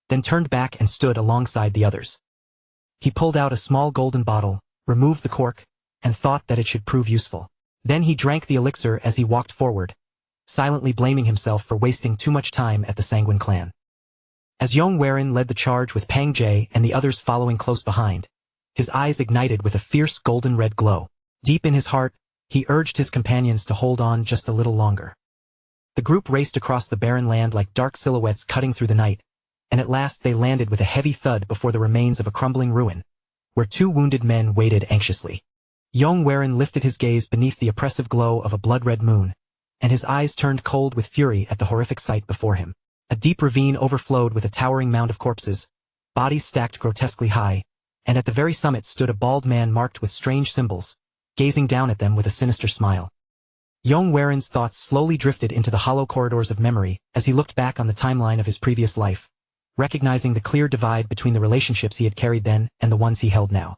then turned back and stood alongside the others. He pulled out a small golden bottle, removed the cork, and thought that it should prove useful. Then he drank the elixir as he walked forward, silently blaming himself for wasting too much time at the Sanguine clan. As Yong Waren led the charge with Pang Jie and the others following close behind, his eyes ignited with a fierce golden-red glow. Deep in his heart, he urged his companions to hold on just a little longer. The group raced across the barren land like dark silhouettes cutting through the night, and at last they landed with a heavy thud before the remains of a crumbling ruin, where two wounded men waited anxiously. Yong Waren lifted his gaze beneath the oppressive glow of a blood-red moon, and his eyes turned cold with fury at the horrific sight before him. A deep ravine overflowed with a towering mound of corpses, bodies stacked grotesquely high, and at the very summit stood a bald man marked with strange symbols, gazing down at them with a sinister smile. Yong Waren's thoughts slowly drifted into the hollow corridors of memory as he looked back on the timeline of his previous life, recognizing the clear divide between the relationships he had carried then and the ones he held now.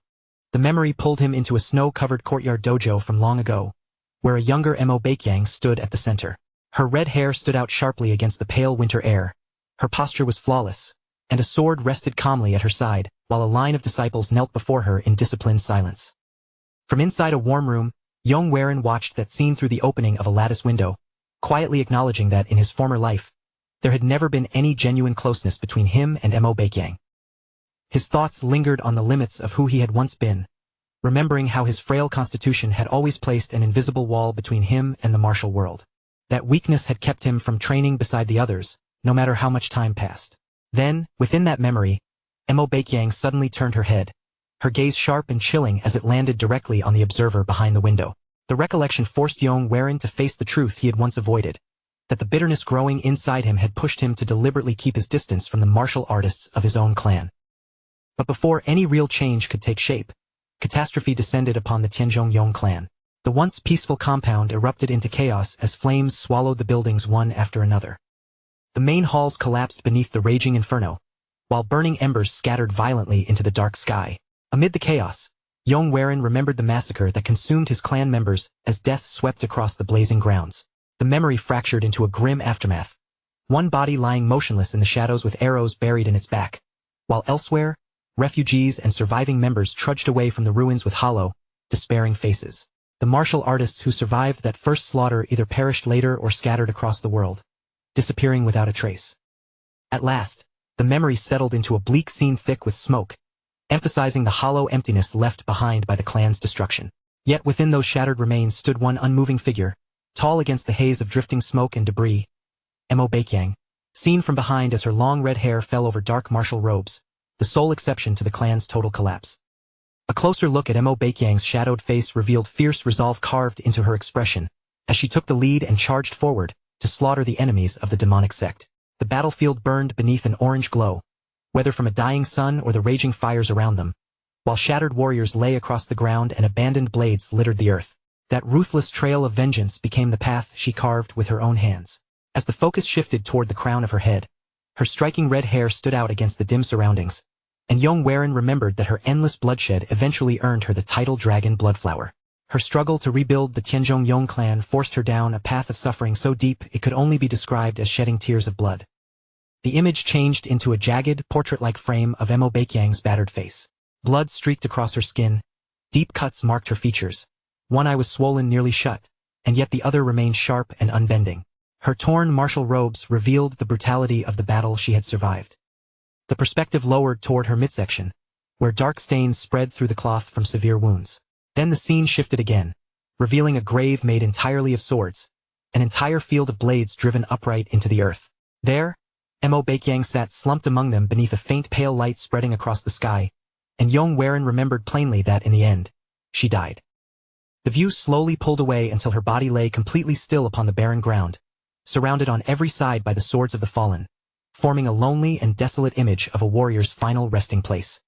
The memory pulled him into a snow-covered courtyard dojo from long ago, where a younger Mo Baekyang stood at the center. Her red hair stood out sharply against the pale winter air, her posture was flawless, and a sword rested calmly at her side, while a line of disciples knelt before her in disciplined silence. From inside a warm room, Yong Waren watched that scene through the opening of a lattice window, quietly acknowledging that in his former life, there had never been any genuine closeness between him and Mo Baekyang. His thoughts lingered on the limits of who he had once been, remembering how his frail constitution had always placed an invisible wall between him and the martial world. That weakness had kept him from training beside the others, no matter how much time passed. Then, within that memory, Mo Baekyang suddenly turned her head, her gaze sharp and chilling as it landed directly on the observer behind the window. The recollection forced Yong Waren to face the truth he had once avoided, that the bitterness growing inside him had pushed him to deliberately keep his distance from the martial artists of his own clan. But before any real change could take shape, catastrophe descended upon the Tenjong Yong clan. The once peaceful compound erupted into chaos as flames swallowed the buildings one after another. The main halls collapsed beneath the raging inferno, while burning embers scattered violently into the dark sky. Amid the chaos, Yong Waren remembered the massacre that consumed his clan members as death swept across the blazing grounds. The memory fractured into a grim aftermath, one body lying motionless in the shadows with arrows buried in its back, while elsewhere, refugees and surviving members trudged away from the ruins with hollow, despairing faces. The martial artists who survived that first slaughter either perished later or scattered across the world, disappearing without a trace. At last, the memory settled into a bleak scene thick with smoke, emphasizing the hollow emptiness left behind by the clan's destruction. Yet within those shattered remains stood one unmoving figure, tall against the haze of drifting smoke and debris, Mo Baekyang, seen from behind as her long red hair fell over dark martial robes, the sole exception to the clan's total collapse. A closer look at Mo Baekyang's shadowed face revealed fierce resolve carved into her expression, as she took the lead and charged forward to slaughter the enemies of the demonic sect. The battlefield burned beneath an orange glow, whether from a dying sun or the raging fires around them, while shattered warriors lay across the ground and abandoned blades littered the earth. That ruthless trail of vengeance became the path she carved with her own hands. As the focus shifted toward the crown of her head, her striking red hair stood out against the dim surroundings, and Yong remembered that her endless bloodshed eventually earned her the title Dragon Bloodflower. Her struggle to rebuild the Tenjong Yong clan forced her down a path of suffering so deep it could only be described as shedding tears of blood. The image changed into a jagged, portrait-like frame of Mo Baekyang's battered face. Blood streaked across her skin, deep cuts marked her features. One eye was swollen nearly shut, and yet the other remained sharp and unbending. Her torn martial robes revealed the brutality of the battle she had survived. The perspective lowered toward her midsection, where dark stains spread through the cloth from severe wounds. Then the scene shifted again, revealing a grave made entirely of swords, an entire field of blades driven upright into the earth. There, Mo Baekyang sat slumped among them beneath a faint pale light spreading across the sky, and Yong remembered plainly that in the end, she died. The view slowly pulled away until her body lay completely still upon the barren ground, surrounded on every side by the swords of the fallen, forming a lonely and desolate image of a warrior's final resting place.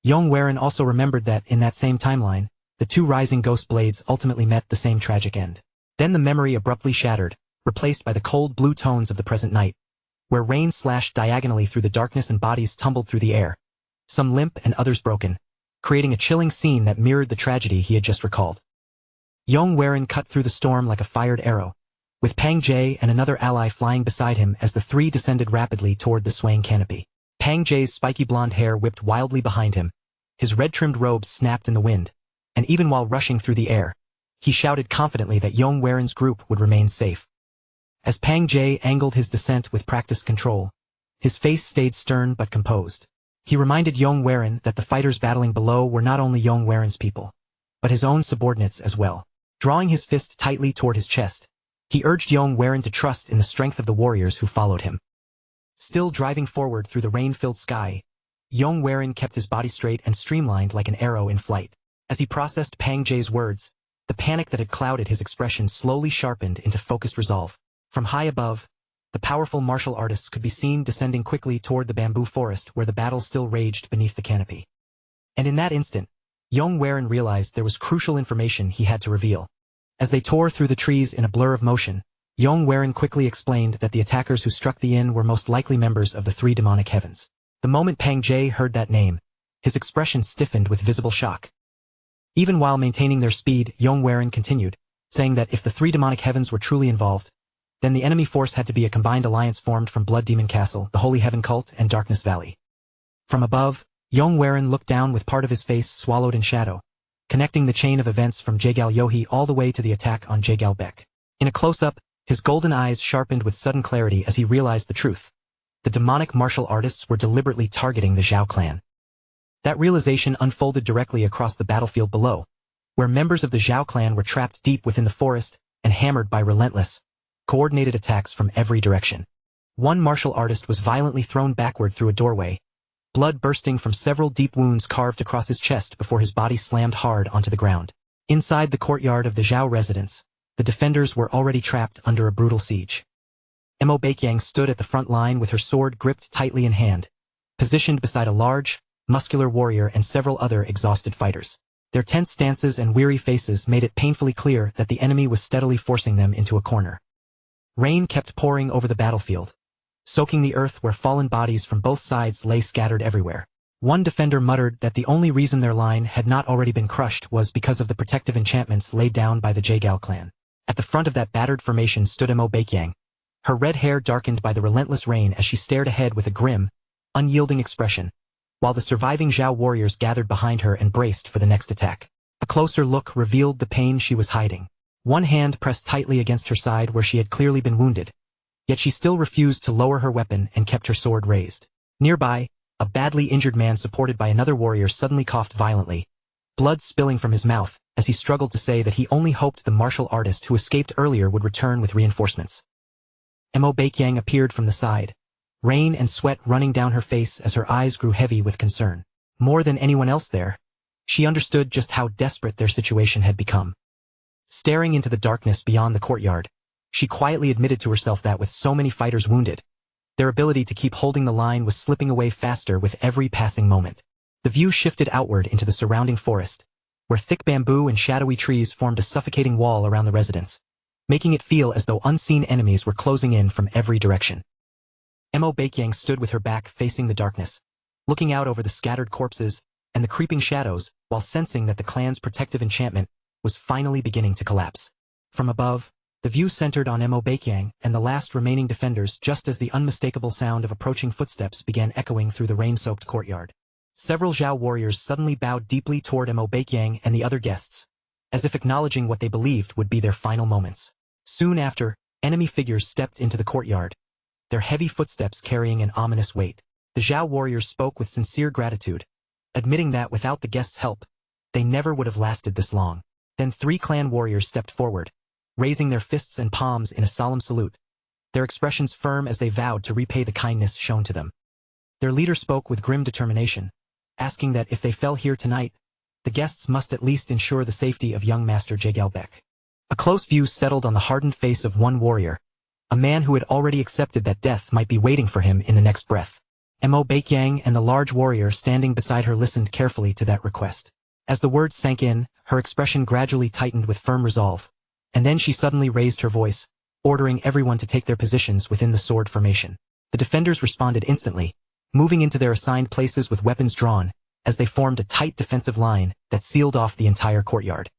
Yong also remembered that, in that same timeline, the two rising ghost blades ultimately met the same tragic end. Then the memory abruptly shattered, replaced by the cold blue tones of the present night, where rain slashed diagonally through the darkness and bodies tumbled through the air, some limp and others broken, creating a chilling scene that mirrored the tragedy he had just recalled. Yong cut through the storm like a fired arrow, with Pang Jie and another ally flying beside him as the three descended rapidly toward the swaying canopy. Pang Jie's spiky blonde hair whipped wildly behind him, his red-trimmed robes snapped in the wind, and even while rushing through the air, he shouted confidently that Yong group would remain safe. As Pang Jie angled his descent with practiced control, his face stayed stern but composed. He reminded Yong that the fighters battling below were not only Yong people, but his own subordinates as well. Drawing his fist tightly toward his chest, he urged Yong to trust in the strength of the warriors who followed him. Still driving forward through the rain-filled sky, Yong kept his body straight and streamlined like an arrow in flight. As he processed Pang Jie's words, the panic that had clouded his expression slowly sharpened into focused resolve. From high above, the powerful martial artists could be seen descending quickly toward the bamboo forest where the battle still raged beneath the canopy. And in that instant, Yong realized there was crucial information he had to reveal. As they tore through the trees in a blur of motion, Yong quickly explained that the attackers who struck the inn were most likely members of the three demonic heavens. The moment Pang Jie heard that name, his expression stiffened with visible shock. Even while maintaining their speed, Yong continued, saying that if the three demonic heavens were truly involved, then the enemy force had to be a combined alliance formed from Blood Demon Castle, the Holy Heaven Cult, and Darkness Valley. From above, Yong looked down with part of his face swallowed in shadow, connecting the chain of events from Jaegal Yohei all the way to the attack on Jaegal Baek. In a close-up, his golden eyes sharpened with sudden clarity as he realized the truth. The demonic martial artists were deliberately targeting the Zhao clan. That realization unfolded directly across the battlefield below, where members of the Zhao clan were trapped deep within the forest and hammered by relentless, coordinated attacks from every direction. One martial artist was violently thrown backward through a doorway, blood bursting from several deep wounds carved across his chest before his body slammed hard onto the ground. Inside the courtyard of the Zhao residence, the defenders were already trapped under a brutal siege. Mo Baekyang stood at the front line with her sword gripped tightly in hand, positioned beside a large, muscular warrior and several other exhausted fighters. Their tense stances and weary faces made it painfully clear that the enemy was steadily forcing them into a corner. Rain kept pouring over the battlefield, soaking the earth where fallen bodies from both sides lay scattered everywhere. One defender muttered that the only reason their line had not already been crushed was because of the protective enchantments laid down by the Jaegal clan. At the front of that battered formation stood Mo Baekyang, her red hair darkened by the relentless rain as she stared ahead with a grim, unyielding expression, while the surviving Zhao warriors gathered behind her and braced for the next attack. A closer look revealed the pain she was hiding. One hand pressed tightly against her side where she had clearly been wounded, yet she still refused to lower her weapon and kept her sword raised. Nearby, a badly injured man supported by another warrior suddenly coughed violently, blood spilling from his mouth as he struggled to say that he only hoped the martial artist who escaped earlier would return with reinforcements. Mo Baekyang appeared from the side, rain and sweat running down her face as her eyes grew heavy with concern. More than anyone else there, she understood just how desperate their situation had become. Staring into the darkness beyond the courtyard, she quietly admitted to herself that with so many fighters wounded, their ability to keep holding the line was slipping away faster with every passing moment. The view shifted outward into the surrounding forest, where thick bamboo and shadowy trees formed a suffocating wall around the residence, making it feel as though unseen enemies were closing in from every direction. Mo Baekyang stood with her back facing the darkness, looking out over the scattered corpses and the creeping shadows while sensing that the clan's protective enchantment was finally beginning to collapse. From above, the view centered on Mo Baekyang and the last remaining defenders just as the unmistakable sound of approaching footsteps began echoing through the rain-soaked courtyard. Several Zhao warriors suddenly bowed deeply toward Mo Baekyang and the other guests, as if acknowledging what they believed would be their final moments. Soon after, enemy figures stepped into the courtyard, their heavy footsteps carrying an ominous weight. The Zhao warriors spoke with sincere gratitude, admitting that without the guests' help, they never would have lasted this long. Then 3 clan warriors stepped forward, raising their fists and palms in a solemn salute, their expressions firm as they vowed to repay the kindness shown to them. Their leader spoke with grim determination, asking that if they fell here tonight, the guests must at least ensure the safety of young Master Jagalbek. A close view settled on the hardened face of one warrior, a man who had already accepted that death might be waiting for him in the next breath. Mo Baekyang and the large warrior standing beside her listened carefully to that request. As the words sank in, her expression gradually tightened with firm resolve, and then she suddenly raised her voice, ordering everyone to take their positions within the sword formation. The defenders responded instantly, moving into their assigned places with weapons drawn, as they formed a tight defensive line that sealed off the entire courtyard.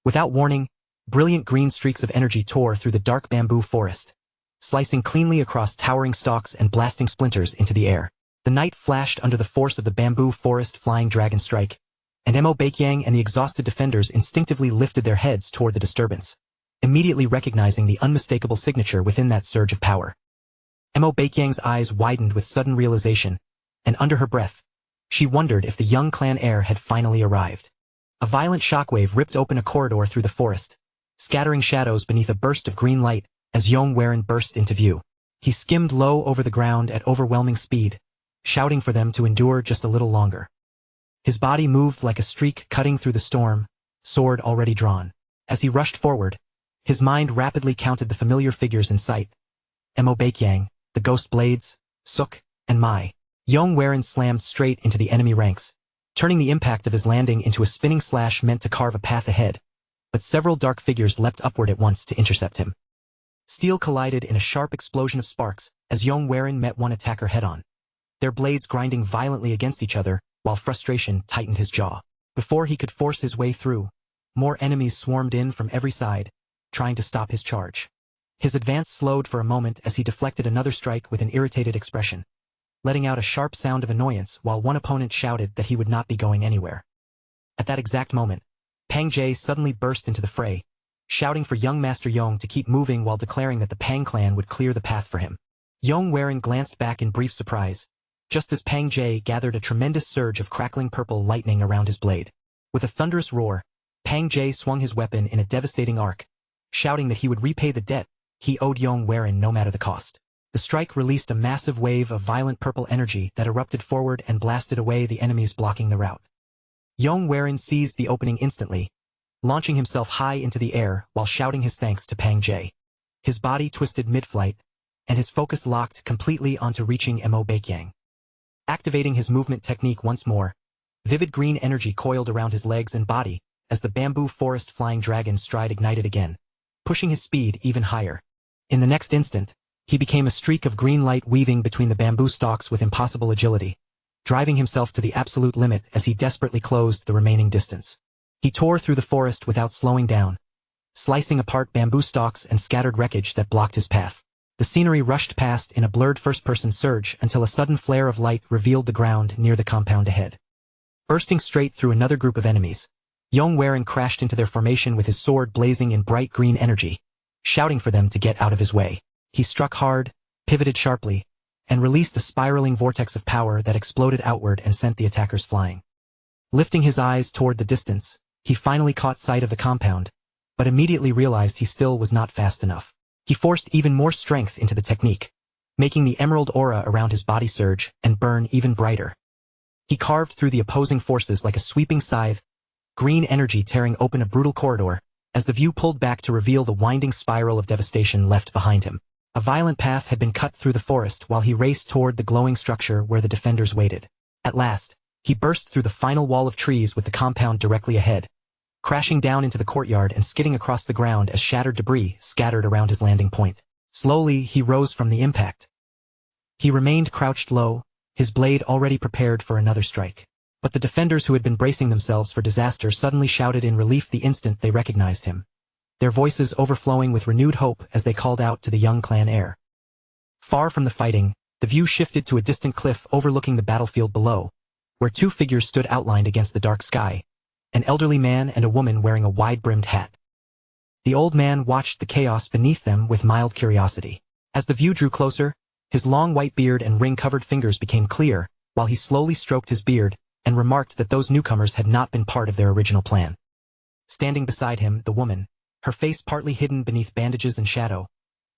Without warning, brilliant green streaks of energy tore through the dark bamboo forest, slicing cleanly across towering stalks and blasting splinters into the air. The night flashed under the force of the bamboo forest flying dragon strike, and Mo Baekyang and the exhausted defenders instinctively lifted their heads toward the disturbance, immediately recognizing the unmistakable signature within that surge of power. Mo Baekyang's eyes widened with sudden realization, and under her breath, she wondered if the young clan heir had finally arrived. A violent shockwave ripped open a corridor through the forest, scattering shadows beneath a burst of green light as Yong burst into view. He skimmed low over the ground at overwhelming speed, shouting for them to endure just a little longer. His body moved like a streak cutting through the storm, sword already drawn. As he rushed forward, his mind rapidly counted the familiar figures in sight. Mo Baekyang, the Ghost Blades, Suk, and Mai. Yong slammed straight into the enemy ranks, turning the impact of his landing into a spinning slash meant to carve a path ahead, but several dark figures leapt upward at once to intercept him. Steel collided in a sharp explosion of sparks as Yong met one attacker head-on, their blades grinding violently against each other while frustration tightened his jaw. Before he could force his way through, more enemies swarmed in from every side, trying to stop his charge. His advance slowed for a moment as he deflected another strike with an irritated expression, letting out a sharp sound of annoyance while one opponent shouted that he would not be going anywhere. At that exact moment, Pang Jie suddenly burst into the fray, shouting for young Master Yong to keep moving while declaring that the Pang clan would clear the path for him. Yong glanced back in brief surprise, just as Pang Jie gathered a tremendous surge of crackling purple lightning around his blade. With a thunderous roar, Pang Jie swung his weapon in a devastating arc, shouting that he would repay the debt he owed Yong no matter the cost. The strike released a massive wave of violent purple energy that erupted forward and blasted away the enemies blocking the route. Yong seized the opening instantly, launching himself high into the air while shouting his thanks to Pang Jie. His body twisted mid-flight, and his focus locked completely onto reaching Mo Baekyang. Activating his movement technique once more, vivid green energy coiled around his legs and body as the bamboo forest flying dragon's stride ignited again, pushing his speed even higher. In the next instant, he became a streak of green light weaving between the bamboo stalks with impossible agility, driving himself to the absolute limit as he desperately closed the remaining distance. He tore through the forest without slowing down, slicing apart bamboo stalks and scattered wreckage that blocked his path. The scenery rushed past in a blurred first-person surge until a sudden flare of light revealed the ground near the compound ahead. Bursting straight through another group of enemies, Yong crashed into their formation with his sword blazing in bright green energy, shouting for them to get out of his way. He struck hard, pivoted sharply, and released a spiraling vortex of power that exploded outward and sent the attackers flying. Lifting his eyes toward the distance, he finally caught sight of the compound, but immediately realized he still was not fast enough. He forced even more strength into the technique, making the emerald aura around his body surge and burn even brighter. He carved through the opposing forces like a sweeping scythe, green energy tearing open a brutal corridor, as the view pulled back to reveal the winding spiral of devastation left behind him. A violent path had been cut through the forest while he raced toward the glowing structure where the defenders waited. At last, he burst through the final wall of trees with the compound directly ahead, crashing down into the courtyard and skidding across the ground as shattered debris scattered around his landing point. Slowly, he rose from the impact. He remained crouched low, his blade already prepared for another strike. But the defenders who had been bracing themselves for disaster suddenly shouted in relief the instant they recognized him, their voices overflowing with renewed hope as they called out to the young clan heir. Far from the fighting, the view shifted to a distant cliff overlooking the battlefield below, where two figures stood outlined against the dark sky, an elderly man and a woman wearing a wide-brimmed hat. The old man watched the chaos beneath them with mild curiosity. As the view drew closer, his long white beard and ring-covered fingers became clear, while he slowly stroked his beard and remarked that those newcomers had not been part of their original plan. Standing beside him, the woman, her face partly hidden beneath bandages and shadow,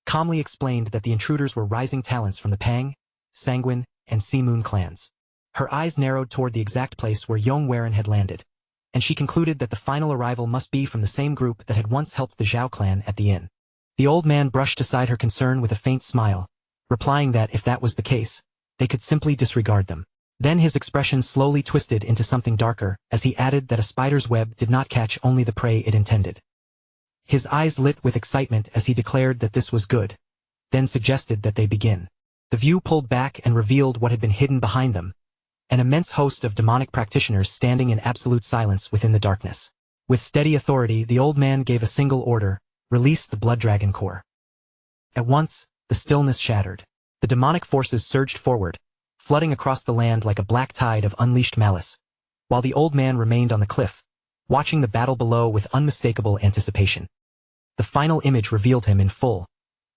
calmly explained that the intruders were rising talents from the Pang, Sanguine, and Sea Moon clans. Her eyes narrowed toward the exact place where Yong had landed, and she concluded that the final arrival must be from the same group that had once helped the Zhao clan at the inn. The old man brushed aside her concern with a faint smile, replying that if that was the case, they could simply disregard them. Then his expression slowly twisted into something darker as he added that a spider's web did not catch only the prey it intended. His eyes lit with excitement as he declared that this was good, then suggested that they begin. The view pulled back and revealed what had been hidden behind them, an immense host of demonic practitioners standing in absolute silence within the darkness. With steady authority, the old man gave a single order: release the blood dragon core. At once, the stillness shattered. The demonic forces surged forward, flooding across the land like a black tide of unleashed malice, while the old man remained on the cliff, watching the battle below with unmistakable anticipation. The final image revealed him in full,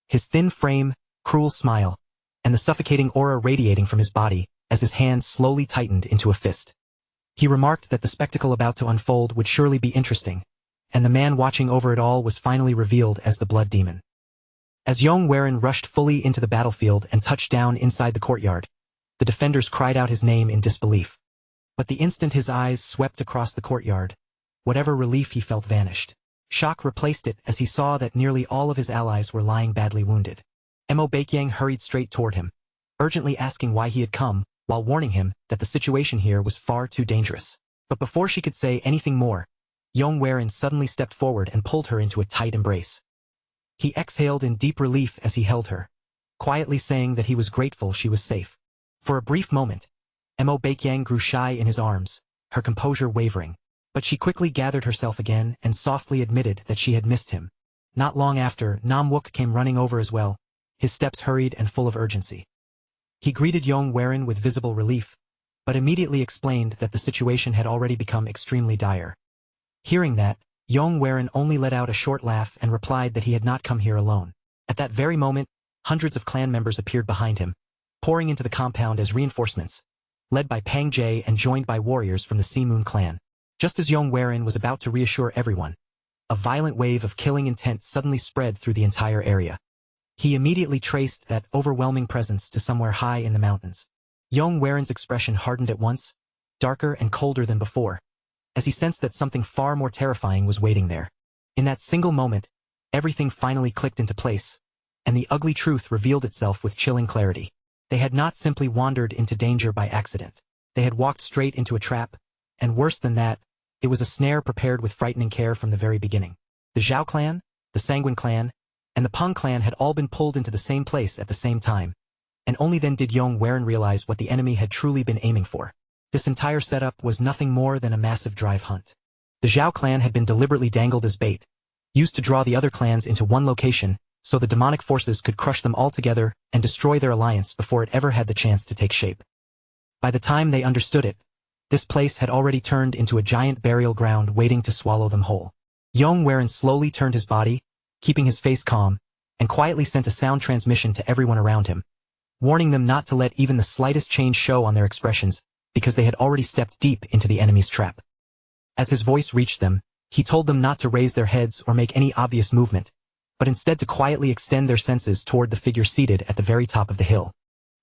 his thin frame, cruel smile, and the suffocating aura radiating from his body as his hand slowly tightened into a fist. He remarked that the spectacle about to unfold would surely be interesting, and the man watching over it all was finally revealed as the Blood Demon. As Yong rushed fully into the battlefield and touched down inside the courtyard, the defenders cried out his name in disbelief. But the instant his eyes swept across the courtyard, whatever relief he felt vanished. Shock replaced it as he saw that nearly all of his allies were lying badly wounded. Mo Baikyang hurried straight toward him, urgently asking why he had come, while warning him that the situation here was far too dangerous. But before she could say anything more, Yong suddenly stepped forward and pulled her into a tight embrace. He exhaled in deep relief as he held her, quietly saying that he was grateful she was safe. For a brief moment, Mo Baikyang grew shy in his arms, her composure wavering, but she quickly gathered herself again and softly admitted that she had missed him. Not long after, Nam Wook came running over as well, his steps hurried and full of urgency. He greeted Yong with visible relief, but immediately explained that the situation had already become extremely dire. Hearing that, Yong only let out a short laugh and replied that he had not come here alone. At that very moment, hundreds of clan members appeared behind him, pouring into the compound as reinforcements, led by Pang Jie and joined by warriors from the Sea Moon clan. Just as Yong was about to reassure everyone, a violent wave of killing intent suddenly spread through the entire area. He immediately traced that overwhelming presence to somewhere high in the mountains. Yong expression hardened at once, darker and colder than before, as he sensed that something far more terrifying was waiting there. In that single moment, everything finally clicked into place, and the ugly truth revealed itself with chilling clarity. They had not simply wandered into danger by accident. They had walked straight into a trap, and worse than that, it was a snare prepared with frightening care from the very beginning. The Zhao clan, the Sanguine clan, and the Peng clan had all been pulled into the same place at the same time, and only then did Yong realize what the enemy had truly been aiming for. This entire setup was nothing more than a massive drive hunt. The Zhao clan had been deliberately dangled as bait, used to draw the other clans into one location, so the demonic forces could crush them all together and destroy their alliance before it ever had the chance to take shape. By the time they understood it, this place had already turned into a giant burial ground waiting to swallow them whole. Yong slowly turned his body, keeping his face calm, and quietly sent a sound transmission to everyone around him, warning them not to let even the slightest change show on their expressions, because they had already stepped deep into the enemy's trap. As his voice reached them, he told them not to raise their heads or make any obvious movement, but instead to quietly extend their senses toward the figure seated at the very top of the hill.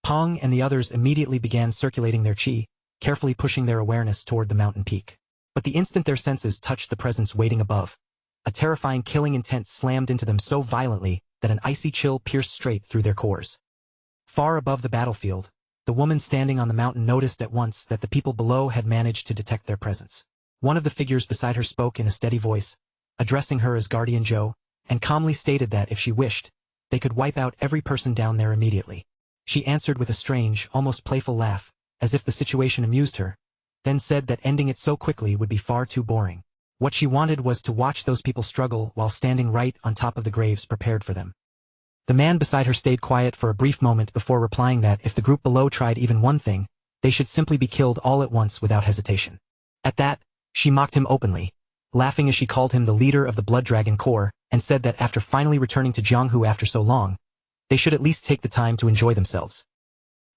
Pong and the others immediately began circulating their chi, carefully pushing their awareness toward the mountain peak. But the instant their senses touched the presence waiting above, a terrifying killing intent slammed into them so violently that an icy chill pierced straight through their cores. Far above the battlefield, the woman standing on the mountain noticed at once that the people below had managed to detect their presence. One of the figures beside her spoke in a steady voice, addressing her as Guardian Zhou, and calmly stated that if she wished, they could wipe out every person down there immediately. She answered with a strange, almost playful laugh, as if the situation amused her, then said that ending it so quickly would be far too boring. What she wanted was to watch those people struggle while standing right on top of the graves prepared for them. The man beside her stayed quiet for a brief moment before replying that if the group below tried even one thing, they should simply be killed all at once without hesitation. At that, she mocked him openly, laughing as she called him the leader of the Blood Dragon Corps, and said that after finally returning to Jianghu after so long, they should at least take the time to enjoy themselves.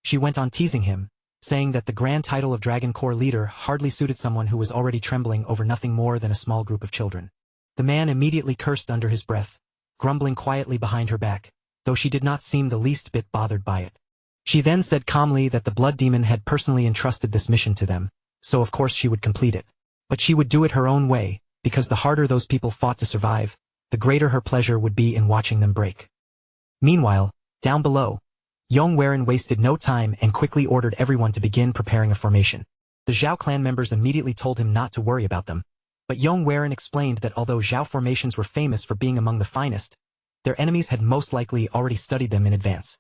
She went on teasing him, saying that the grand title of Dragon Corps leader hardly suited someone who was already trembling over nothing more than a small group of children. The man immediately cursed under his breath, grumbling quietly behind her back, though she did not seem the least bit bothered by it. She then said calmly that the blood demon had personally entrusted this mission to them, so of course she would complete it. But she would do it her own way, because the harder those people fought to survive, the greater her pleasure would be in watching them break. Meanwhile, down below, Yong wasted no time and quickly ordered everyone to begin preparing a formation. The Zhao clan members immediately told him not to worry about them, but Yong explained that although Zhao formations were famous for being among the finest, their enemies had most likely already studied them in advance.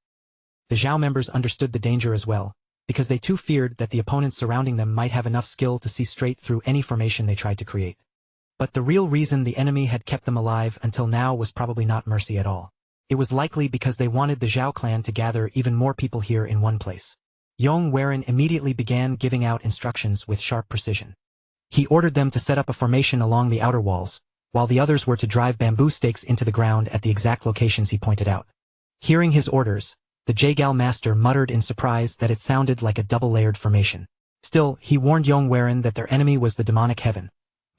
The Zhao members understood the danger as well, because they too feared that the opponents surrounding them might have enough skill to see straight through any formation they tried to create. But the real reason the enemy had kept them alive until now was probably not mercy at all. It was likely because they wanted the Zhao clan to gather even more people here in one place. Yong immediately began giving out instructions with sharp precision. He ordered them to set up a formation along the outer walls, while the others were to drive bamboo stakes into the ground at the exact locations he pointed out. Hearing his orders, the Jagal master muttered in surprise that it sounded like a double-layered formation. Still, he warned Yong that their enemy was the demonic heaven,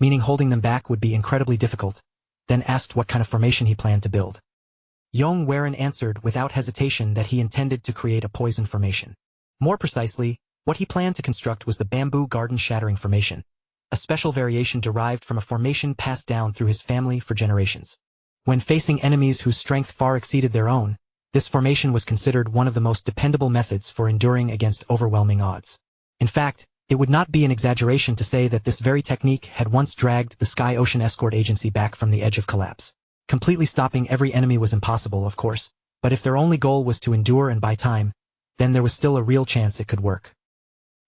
meaning holding them back would be incredibly difficult, then asked what kind of formation he planned to build. Yong answered without hesitation that he intended to create a poison formation. More precisely, what he planned to construct was the bamboo garden shattering formation, a special variation derived from a formation passed down through his family for generations. When facing enemies whose strength far exceeded their own, this formation was considered one of the most dependable methods for enduring against overwhelming odds. In fact, it would not be an exaggeration to say that this very technique had once dragged the Sky Ocean Escort Agency back from the edge of collapse. Completely stopping every enemy was impossible, of course, but if their only goal was to endure and buy time, then there was still a real chance it could work.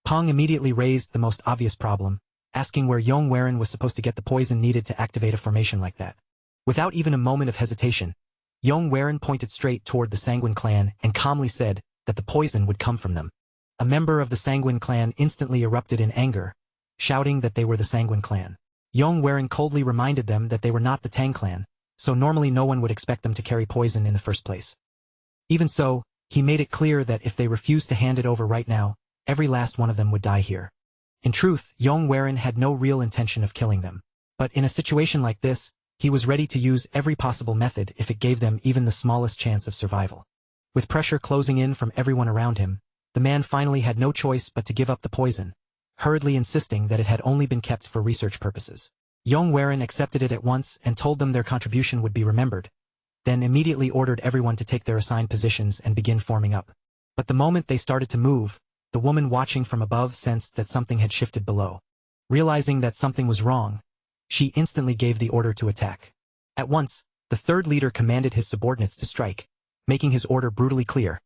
Peng immediately raised the most obvious problem, asking where Yong was supposed to get the poison needed to activate a formation like that. Without even a moment of hesitation, Yong pointed straight toward the Sanguine clan and calmly said that the poison would come from them. A member of the Sanguine clan instantly erupted in anger, shouting that they were the Sanguine clan. Yong coldly reminded them that they were not the Tang clan, so normally no one would expect them to carry poison in the first place. Even so, he made it clear that if they refused to hand it over right now, every last one of them would die here. In truth, Yong had no real intention of killing them. But in a situation like this, he was ready to use every possible method if it gave them even the smallest chance of survival. With pressure closing in from everyone around him, the man finally had no choice but to give up the poison, hurriedly insisting that it had only been kept for research purposes. Yong accepted it at once and told them their contribution would be remembered, then immediately ordered everyone to take their assigned positions and begin forming up. But the moment they started to move, the woman watching from above sensed that something had shifted below. Realizing that something was wrong, she instantly gave the order to attack. At once, the third leader commanded his subordinates to strike, making his order brutally clear.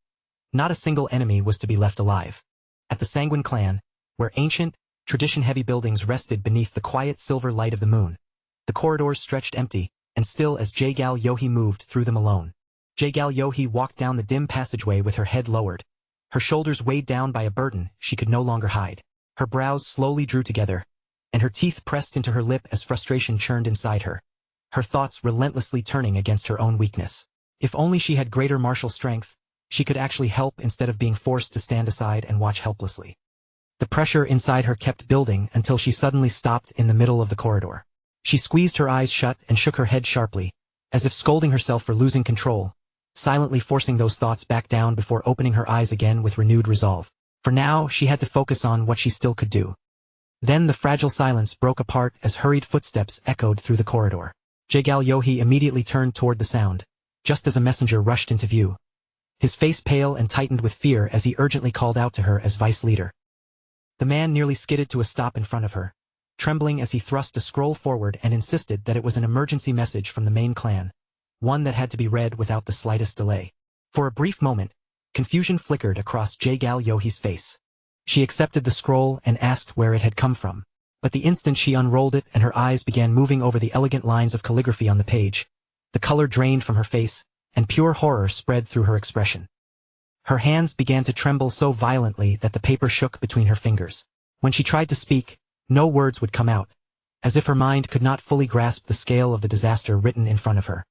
Not a single enemy was to be left alive. At the Sanguine clan, where ancient, tradition-heavy buildings rested beneath the quiet silver light of the moon, the corridors stretched empty and still as Jagal moved through them alone. Jagal walked down the dim passageway with her head lowered, her shoulders weighed down by a burden she could no longer hide. Her brows slowly drew together, and her teeth pressed into her lip as frustration churned inside her, her thoughts relentlessly turning against her own weakness. If only she had greater martial strength, she could actually help instead of being forced to stand aside and watch helplessly. The pressure inside her kept building until she suddenly stopped in the middle of the corridor. She squeezed her eyes shut and shook her head sharply, as if scolding herself for losing control, silently forcing those thoughts back down before opening her eyes again with renewed resolve. For now, she had to focus on what she still could do. Then the fragile silence broke apart as hurried footsteps echoed through the corridor. Jagal immediately turned toward the sound, just as a messenger rushed into view. His face pale and tightened with fear as he urgently called out to her as vice leader. The man nearly skidded to a stop in front of her, trembling as he thrust a scroll forward and insisted that it was an emergency message from the main clan, one that had to be read without the slightest delay. For a brief moment, confusion flickered across Jagal Yohi's face. She accepted the scroll and asked where it had come from. But the instant she unrolled it and her eyes began moving over the elegant lines of calligraphy on the page, the color drained from her face, and pure horror spread through her expression. Her hands began to tremble so violently that the paper shook between her fingers. When she tried to speak, no words would come out, as if her mind could not fully grasp the scale of the disaster written in front of her.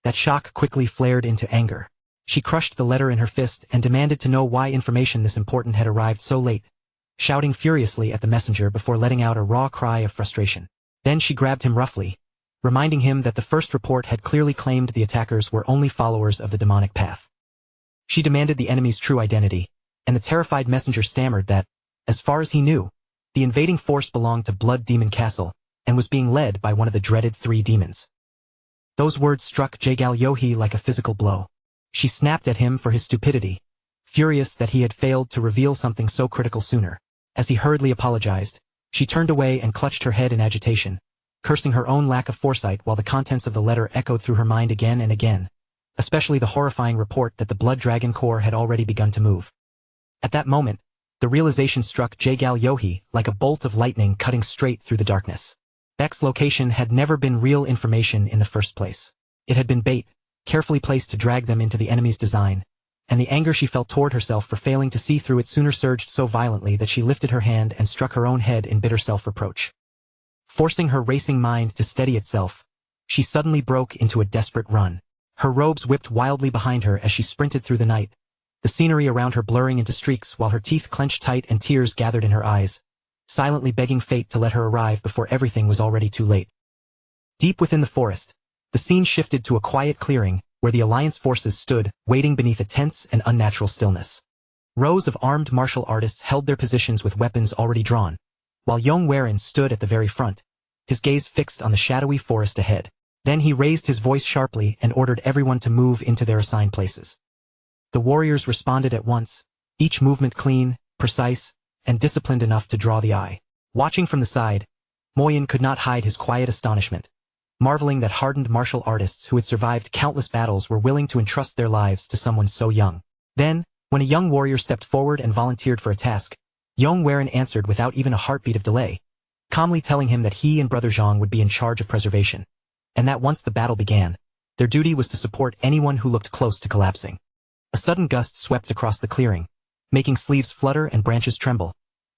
That shock quickly flared into anger. She crushed the letter in her fist and demanded to know why information this important had arrived so late, shouting furiously at the messenger before letting out a raw cry of frustration. Then she grabbed him roughly, reminding him that the first report had clearly claimed the attackers were only followers of the demonic path. She demanded the enemy's true identity, and the terrified messenger stammered that, as far as he knew, the invading force belonged to Blood Demon Castle, and was being led by one of the dreaded 3 demons. Those words struck Jagal Yohi like a physical blow. She snapped at him for his stupidity, furious that he had failed to reveal something so critical sooner. As he hurriedly apologized, she turned away and clutched her head in agitation, cursing her own lack of foresight while the contents of the letter echoed through her mind again and again, especially the horrifying report that the Blood Dragon Core had already begun to move. At that moment, the realization struck Jagal Yohi like a bolt of lightning cutting straight through the darkness. Beck's location had never been real information in the first place. It had been bait, carefully placed to drag them into the enemy's design, and the anger she felt toward herself for failing to see through it sooner surged so violently that she lifted her hand and struck her own head in bitter self-reproach. Forcing her racing mind to steady itself, she suddenly broke into a desperate run. Her robes whipped wildly behind her as she sprinted through the night, the scenery around her blurring into streaks while her teeth clenched tight and tears gathered in her eyes, silently begging fate to let her arrive before everything was already too late. Deep within the forest, the scene shifted to a quiet clearing where the Alliance forces stood, waiting beneath a tense and unnatural stillness. Rows of armed martial artists held their positions with weapons already drawn, while Yong stood at the very front, his gaze fixed on the shadowy forest ahead. Then he raised his voice sharply and ordered everyone to move into their assigned places. The warriors responded at once, each movement clean, precise, and disciplined enough to draw the eye. Watching from the side, Moyin could not hide his quiet astonishment, marveling that hardened martial artists who had survived countless battles were willing to entrust their lives to someone so young. Then, when a young warrior stepped forward and volunteered for a task, Yong answered without even a heartbeat of delay, calmly telling him that he and Brother Zhang would be in charge of preservation, and that once the battle began, their duty was to support anyone who looked close to collapsing. A sudden gust swept across the clearing, making leaves flutter and branches tremble,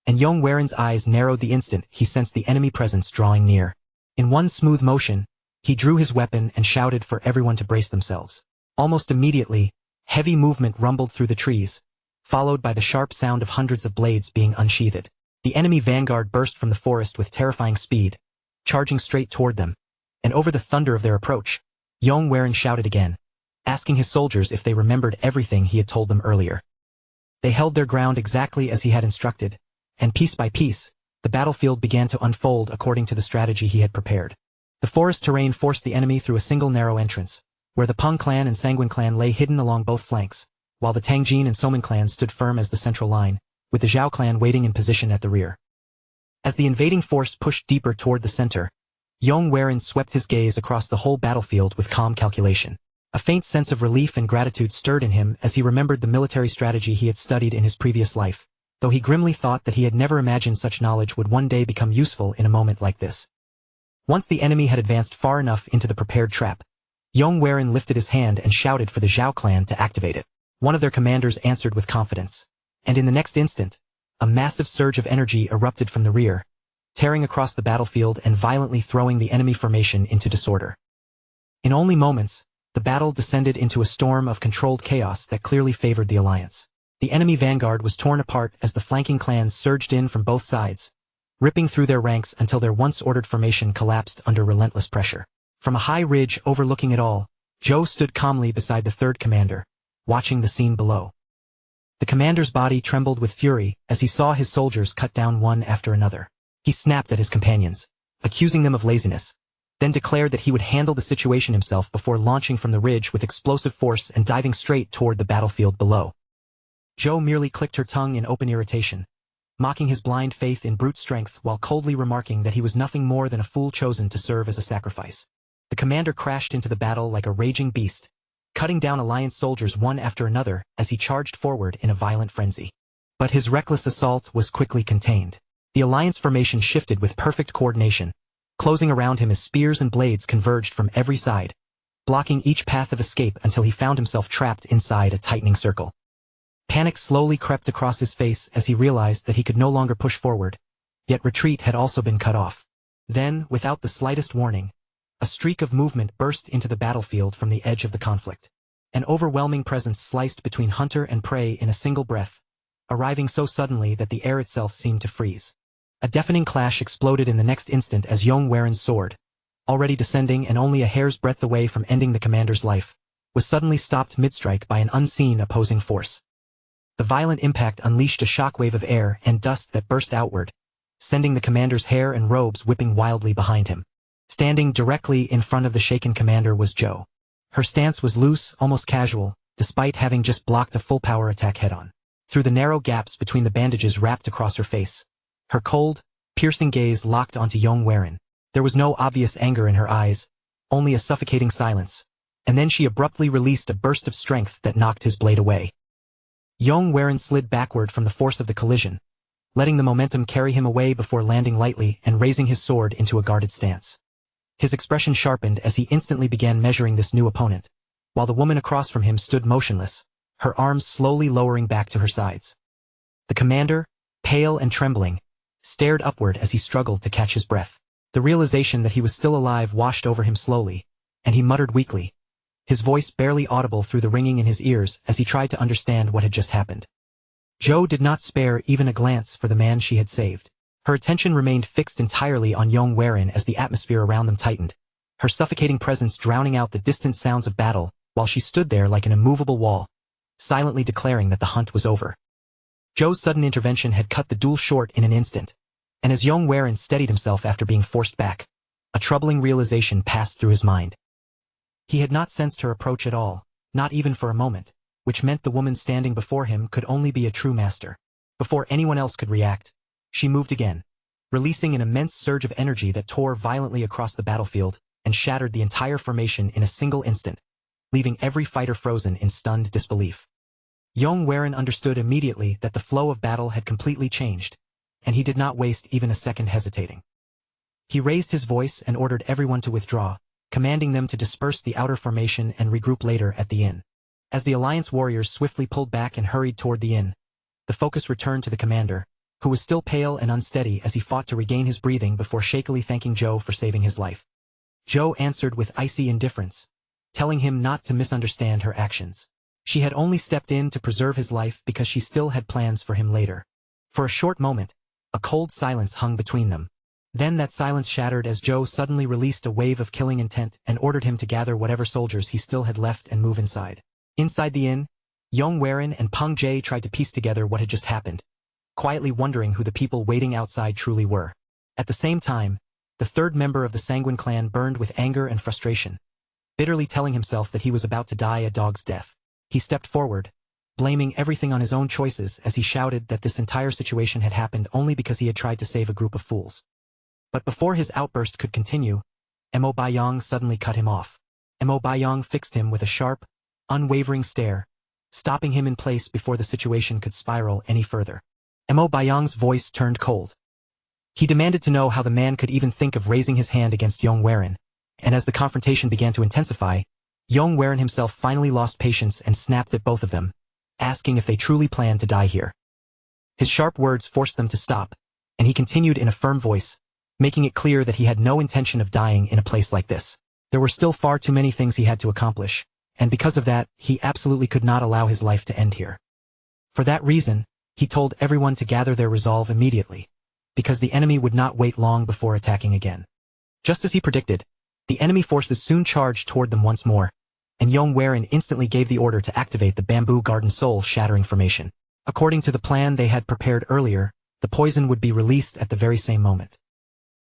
and Yong eyes narrowed the instant he sensed the enemy presence drawing near. In one smooth motion, he drew his weapon and shouted for everyone to brace themselves. Almost immediately, heavy movement rumbled through the trees, followed by the sharp sound of hundreds of blades being unsheathed. The enemy vanguard burst from the forest with terrifying speed, charging straight toward them, and over the thunder of their approach, Yong shouted again, asking his soldiers if they remembered everything he had told them earlier. They held their ground exactly as he had instructed, and piece by piece, the battlefield began to unfold according to the strategy he had prepared. The forest terrain forced the enemy through a single narrow entrance, where the Peng clan and Sanguine clan lay hidden along both flanks, while the Tangjin and Somin clans stood firm as the central line, with the Zhao clan waiting in position at the rear. As the invading force pushed deeper toward the center, Yong swept his gaze across the whole battlefield with calm calculation. A faint sense of relief and gratitude stirred in him as he remembered the military strategy he had studied in his previous life, though he grimly thought that he had never imagined such knowledge would one day become useful in a moment like this. Once the enemy had advanced far enough into the prepared trap, Yong lifted his hand and shouted for the Zhao clan to activate it. One of their commanders answered with confidence, and in the next instant, a massive surge of energy erupted from the rear, tearing across the battlefield and violently throwing the enemy formation into disorder. In only moments, the battle descended into a storm of controlled chaos that clearly favored the alliance. The enemy vanguard was torn apart as the flanking clans surged in from both sides, ripping through their ranks until their once-ordered formation collapsed under relentless pressure. From a high ridge overlooking it all, Zhou stood calmly beside the third commander, watching the scene below. The commander's body trembled with fury as he saw his soldiers cut down one after another. He snapped at his companions, accusing them of laziness, then declared that he would handle the situation himself before launching from the ridge with explosive force and diving straight toward the battlefield below. Zhou merely clicked her tongue in open irritation, mocking his blind faith in brute strength while coldly remarking that he was nothing more than a fool chosen to serve as a sacrifice. The commander crashed into the battle like a raging beast, cutting down Alliance soldiers one after another as he charged forward in a violent frenzy. But his reckless assault was quickly contained. The Alliance formation shifted with perfect coordination, closing around him as spears and blades converged from every side, blocking each path of escape until he found himself trapped inside a tightening circle. Panic slowly crept across his face as he realized that he could no longer push forward, yet retreat had also been cut off. Then, without the slightest warning, a streak of movement burst into the battlefield from the edge of the conflict. An overwhelming presence sliced between hunter and prey in a single breath, arriving so suddenly that the air itself seemed to freeze. A deafening clash exploded in the next instant as Yong sword, already descending and only a hair's breadth away from ending the commander's life, was suddenly stopped mid-strike by an unseen opposing force. The violent impact unleashed a shockwave of air and dust that burst outward, sending the commander's hair and robes whipping wildly behind him. Standing directly in front of the shaken commander was Jo. Her stance was loose, almost casual, despite having just blocked a full-power attack head-on. Through the narrow gaps between the bandages wrapped across her face, her cold, piercing gaze locked onto Yong. There was no obvious anger in her eyes, only a suffocating silence, and then she abruptly released a burst of strength that knocked his blade away. Yong slid backward from the force of the collision, letting the momentum carry him away before landing lightly and raising his sword into a guarded stance. His expression sharpened as he instantly began measuring this new opponent, while the woman across from him stood motionless, her arms slowly lowering back to her sides. The commander, pale and trembling, stared upward as he struggled to catch his breath. The realization that he was still alive washed over him slowly, and he muttered weakly, his voice barely audible through the ringing in his ears as he tried to understand what had just happened. Jo did not spare even a glance for the man she had saved. Her attention remained fixed entirely on Yong as the atmosphere around them tightened, her suffocating presence drowning out the distant sounds of battle while she stood there like an immovable wall, silently declaring that the hunt was over. Jo's sudden intervention had cut the duel short in an instant, and as Yong steadied himself after being forced back, a troubling realization passed through his mind. He had not sensed her approach at all, not even for a moment, which meant the woman standing before him could only be a true master. Before anyone else could react, she moved again, releasing an immense surge of energy that tore violently across the battlefield and shattered the entire formation in a single instant, leaving every fighter frozen in stunned disbelief. Yong understood immediately that the flow of battle had completely changed, and he did not waste even a second hesitating. He raised his voice and ordered everyone to withdraw, commanding them to disperse the outer formation and regroup later at the inn. As the Alliance warriors swiftly pulled back and hurried toward the inn, the focus returned to the commander, who was still pale and unsteady as he fought to regain his breathing before shakily thanking Jo for saving his life. Jo answered with icy indifference, telling him not to misunderstand her actions. She had only stepped in to preserve his life because she still had plans for him later. For a short moment, a cold silence hung between them. Then that silence shattered as Jo suddenly released a wave of killing intent and ordered him to gather whatever soldiers he still had left and move inside. Inside the inn, Yong and Peng Jie tried to piece together what had just happened, quietly wondering who the people waiting outside truly were. At the same time, the third member of the Sanguine clan burned with anger and frustration, bitterly telling himself that he was about to die a dog's death. He stepped forward, blaming everything on his own choices as he shouted that this entire situation had happened only because he had tried to save a group of fools. But before his outburst could continue, Mo Baiyong suddenly cut him off. Mo Baiyong fixed him with a sharp, unwavering stare, stopping him in place before the situation could spiral any further. Mo Baiyong's voice turned cold. He demanded to know how the man could even think of raising his hand against Yong and as the confrontation began to intensify, Yong himself finally lost patience and snapped at both of them, asking if they truly planned to die here. His sharp words forced them to stop, and he continued in a firm voice, making it clear that he had no intention of dying in a place like this. There were still far too many things he had to accomplish, and because of that, he absolutely could not allow his life to end here. For that reason, he told everyone to gather their resolve immediately, because the enemy would not wait long before attacking again. Just as he predicted, the enemy forces soon charged toward them once more, and Yong instantly gave the order to activate the bamboo garden soul-shattering formation. According to the plan they had prepared earlier, the poison would be released at the very same moment.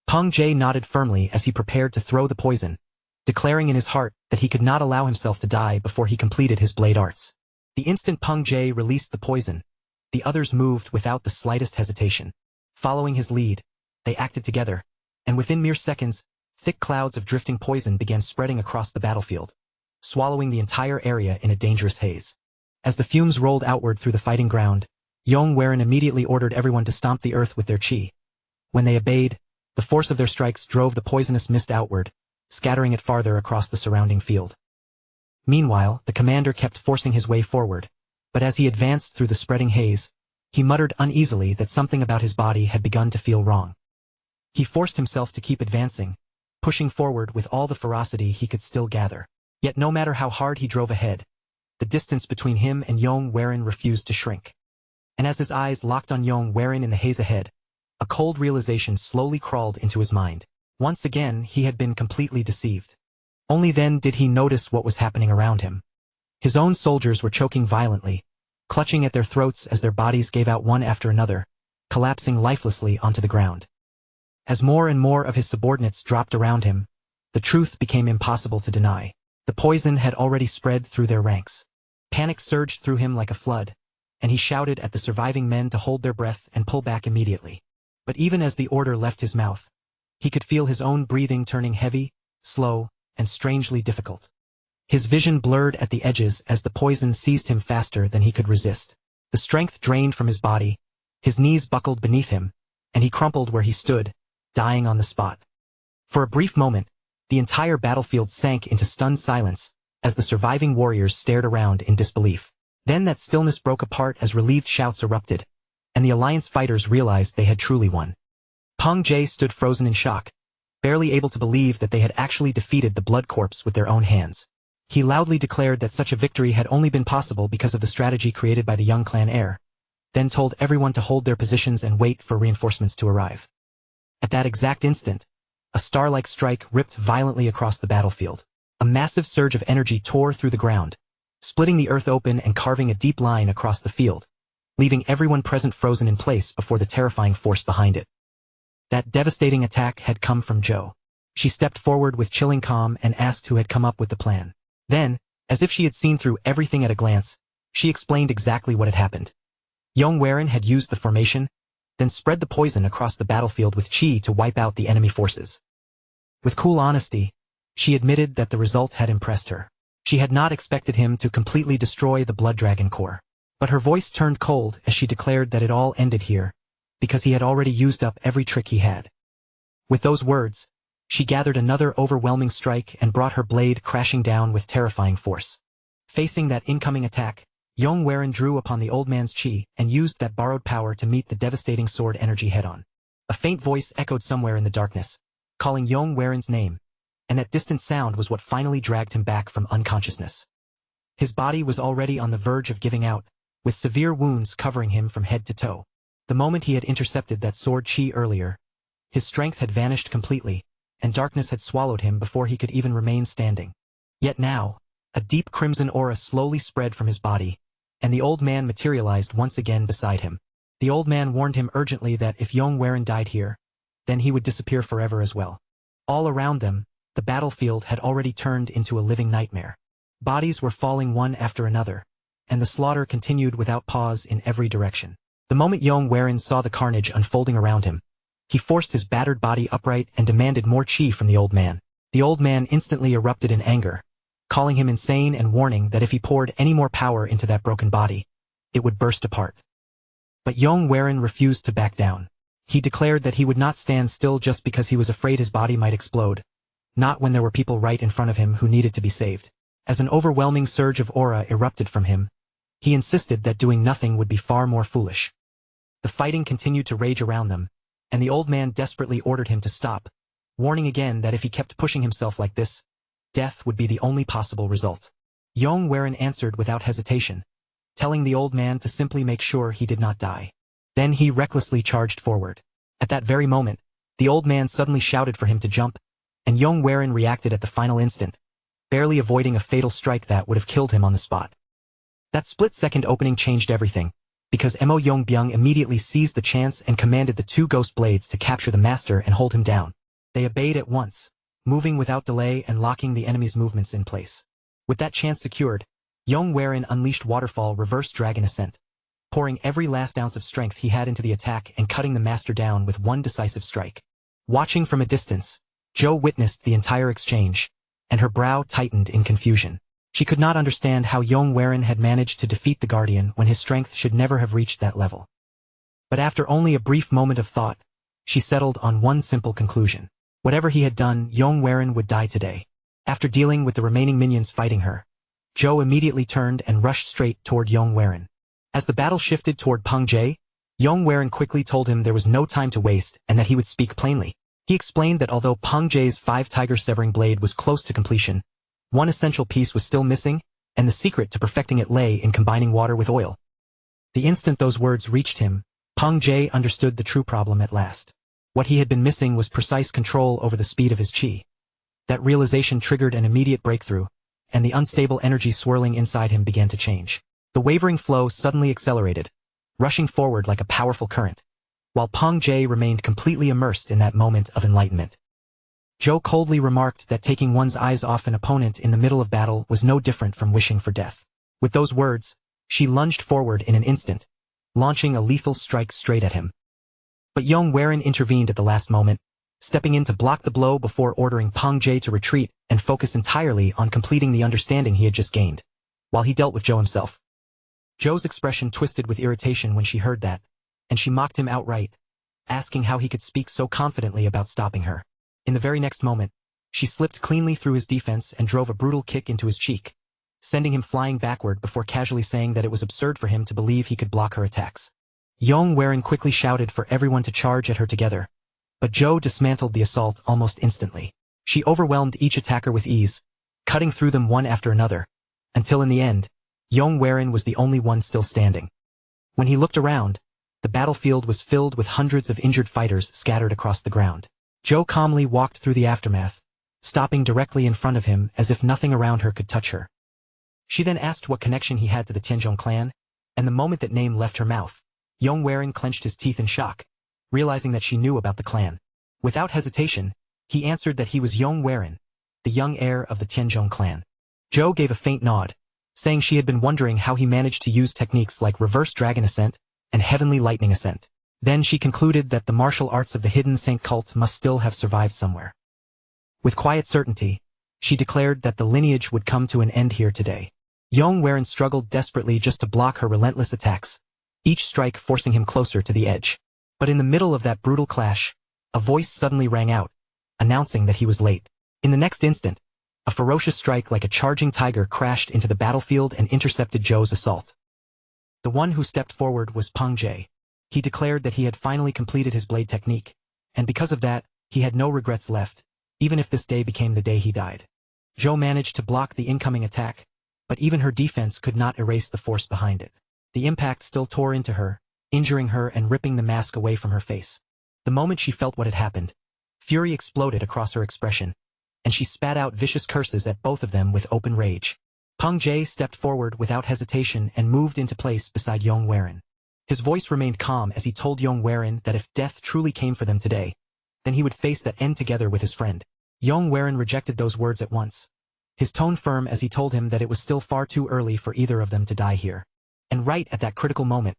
Peng Jie nodded firmly as he prepared to throw the poison, declaring in his heart that he could not allow himself to die before he completed his blade arts. The instant Peng Jie released the poison, The others moved without the slightest hesitation. Following his lead, they acted together, and within mere seconds, thick clouds of drifting poison began spreading across the battlefield, swallowing the entire area in a dangerous haze. As the fumes rolled outward through the fighting ground, Yong immediately ordered everyone to stomp the earth with their chi. When they obeyed, the force of their strikes drove the poisonous mist outward, scattering it farther across the surrounding field. Meanwhile, the commander kept forcing his way forward, but as he advanced through the spreading haze, he muttered uneasily that something about his body had begun to feel wrong. He forced himself to keep advancing, pushing forward with all the ferocity he could still gather. Yet no matter how hard he drove ahead, the distance between him and Yong refused to shrink. And as his eyes locked on Yong in the haze ahead, a cold realization slowly crawled into his mind. Once again, he had been completely deceived. Only then did he notice what was happening around him. His own soldiers were choking violently, clutching at their throats as their bodies gave out one after another, collapsing lifelessly onto the ground. As more and more of his subordinates dropped around him, the truth became impossible to deny. The poison had already spread through their ranks. Panic surged through him like a flood, and he shouted at the surviving men to hold their breath and pull back immediately. But even as the order left his mouth, he could feel his own breathing turning heavy, slow, and strangely difficult. His vision blurred at the edges as the poison seized him faster than he could resist. The strength drained from his body, his knees buckled beneath him, and he crumpled where he stood, dying on the spot. For a brief moment, the entire battlefield sank into stunned silence as the surviving warriors stared around in disbelief. Then that stillness broke apart as relieved shouts erupted, and the Alliance fighters realized they had truly won. Peng Jie stood frozen in shock, barely able to believe that they had actually defeated the Blood Corps with their own hands. He loudly declared that such a victory had only been possible because of the strategy created by the young clan Heir, then told everyone to hold their positions and wait for reinforcements to arrive. At that exact instant, a star-like strike ripped violently across the battlefield. A massive surge of energy tore through the ground, splitting the earth open and carving a deep line across the field, leaving everyone present frozen in place before the terrifying force behind it. That devastating attack had come from Zhou. She stepped forward with chilling calm and asked who had come up with the plan. Then, as if she had seen through everything at a glance, she explained exactly what had happened. Yong had used the formation, then spread the poison across the battlefield with chi to wipe out the enemy forces. With cool honesty, she admitted that the result had impressed her. She had not expected him to completely destroy the Blood Dragon Core. But her voice turned cold as she declared that it all ended here, because he had already used up every trick he had. With those words, she gathered another overwhelming strike and brought her blade crashing down with terrifying force. Facing that incoming attack, Yong drew upon the old man's chi and used that borrowed power to meet the devastating sword energy head-on. A faint voice echoed somewhere in the darkness, calling Yong name, and that distant sound was what finally dragged him back from unconsciousness. His body was already on the verge of giving out, with severe wounds covering him from head to toe. The moment he had intercepted that sword chi earlier, his strength had vanished completely, and darkness had swallowed him before he could even remain standing. Yet now, a deep crimson aura slowly spread from his body, and the old man materialized once again beside him. The old man warned him urgently that if Yong died here, then he would disappear forever as well. All around them, the battlefield had already turned into a living nightmare. Bodies were falling one after another, and the slaughter continued without pause in every direction. The moment Yong saw the carnage unfolding around him, he forced his battered body upright and demanded more chi from the old man. The old man instantly erupted in anger, calling him insane and warning that if he poured any more power into that broken body, it would burst apart. But Yong refused to back down. He declared that he would not stand still just because he was afraid his body might explode, not when there were people right in front of him who needed to be saved. As an overwhelming surge of aura erupted from him, he insisted that doing nothing would be far more foolish. The fighting continued to rage around them, and the old man desperately ordered him to stop, warning again that if he kept pushing himself like this, death would be the only possible result. Yong answered without hesitation, telling the old man to simply make sure he did not die. Then he recklessly charged forward. At that very moment, the old man suddenly shouted for him to jump, and Yong reacted at the final instant, barely avoiding a fatal strike that would have killed him on the spot. That split-second opening changed everything, because Mo Yongbyung immediately seized the chance and commanded the two ghost blades to capture the master and hold him down. They obeyed at once, moving without delay and locking the enemy's movements in place. With that chance secured, Yong unleashed Waterfall Reverse Dragon Ascent, pouring every last ounce of strength he had into the attack and cutting the master down with one decisive strike. Watching from a distance, Jo witnessed the entire exchange, and her brow tightened in confusion. She could not understand how Yong had managed to defeat the Guardian when his strength should never have reached that level. But after only a brief moment of thought, she settled on one simple conclusion. Whatever he had done, Yong would die today. After dealing with the remaining minions fighting her, Jo immediately turned and rushed straight toward Yong. As the battle shifted toward Peng Jie, Yong quickly told him there was no time to waste and that he would speak plainly. He explained that although Peng Jie's 5-tiger severing blade was close to completion, one essential piece was still missing, and the secret to perfecting it lay in combining water with oil. The instant those words reached him, Peng Jie understood the true problem at last. What he had been missing was precise control over the speed of his qi. That realization triggered an immediate breakthrough, and the unstable energy swirling inside him began to change. The wavering flow suddenly accelerated, rushing forward like a powerful current, while Peng Jie remained completely immersed in that moment of enlightenment. Jo coldly remarked that taking one's eyes off an opponent in the middle of battle was no different from wishing for death. With those words, she lunged forward in an instant, launching a lethal strike straight at him. But Yong intervened at the last moment, stepping in to block the blow before ordering Peng Jie to retreat and focus entirely on completing the understanding he had just gained, while he dealt with Jo himself. Jo's expression twisted with irritation when she heard that, and she mocked him outright, asking how he could speak so confidently about stopping her. In the very next moment, she slipped cleanly through his defense and drove a brutal kick into his cheek, sending him flying backward before casually saying that it was absurd for him to believe he could block her attacks. Yong quickly shouted for everyone to charge at her together, but Jo dismantled the assault almost instantly. She overwhelmed each attacker with ease, cutting through them one after another, until in the end, Yong was the only one still standing. When he looked around, the battlefield was filled with hundreds of injured fighters scattered across the ground. Jo calmly walked through the aftermath, stopping directly in front of him as if nothing around her could touch her. She then asked what connection he had to the Tenjong clan, and the moment that name left her mouth, Yong clenched his teeth in shock, realizing that she knew about the clan. Without hesitation, he answered that he was Yong the young heir of the Tenjong clan. Jo gave a faint nod, saying she had been wondering how he managed to use techniques like reverse dragon ascent and heavenly lightning ascent. Then she concluded that the martial arts of the hidden saint cult must still have survived somewhere. With quiet certainty, she declared that the lineage would come to an end here today. Yong struggled desperately just to block her relentless attacks, each strike forcing him closer to the edge. But in the middle of that brutal clash, a voice suddenly rang out, announcing that he was late. In the next instant, a ferocious strike like a charging tiger crashed into the battlefield and intercepted Jo's assault. The one who stepped forward was Peng Jie. He declared that he had finally completed his blade technique, and because of that, he had no regrets left, even if this day became the day he died. Jo managed to block the incoming attack, but even her defense could not erase the force behind it. The impact still tore into her, injuring her and ripping the mask away from her face. The moment she felt what had happened, fury exploded across her expression, and she spat out vicious curses at both of them with open rage. Peng Jie stepped forward without hesitation and moved into place beside Yong. His voice remained calm as he told Yong that if death truly came for them today, then he would face that end together with his friend. Yong rejected those words at once, his tone firm as he told him that it was still far too early for either of them to die here. And right at that critical moment,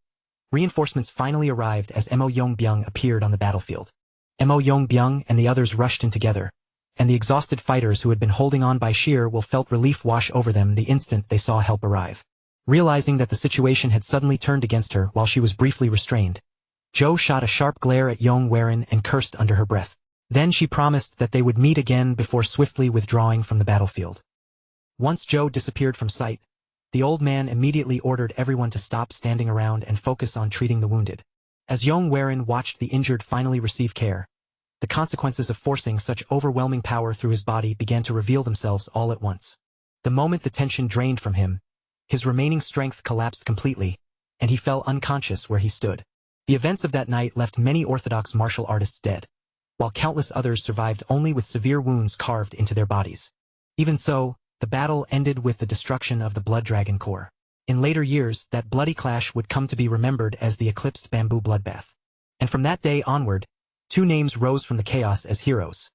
reinforcements finally arrived as Mo Yongbyung appeared on the battlefield. Mo Yongbyung and the others rushed in together, and the exhausted fighters who had been holding on by sheer will felt relief wash over them the instant they saw help arrive. Realizing that the situation had suddenly turned against her while she was briefly restrained, Jo shot a sharp glare at Yong and cursed under her breath. Then she promised that they would meet again before swiftly withdrawing from the battlefield. Once Jo disappeared from sight, the old man immediately ordered everyone to stop standing around and focus on treating the wounded. As Yong watched the injured finally receive care, the consequences of forcing such overwhelming power through his body began to reveal themselves all at once. The moment the tension drained from him, his remaining strength collapsed completely, and he fell unconscious where he stood. The events of that night left many orthodox martial artists dead, while countless others survived only with severe wounds carved into their bodies. Even so, the battle ended with the destruction of the Blood Dragon Core. In later years, that bloody clash would come to be remembered as the Eclipsed Bamboo Bloodbath. And from that day onward, two names rose from the chaos as heroes: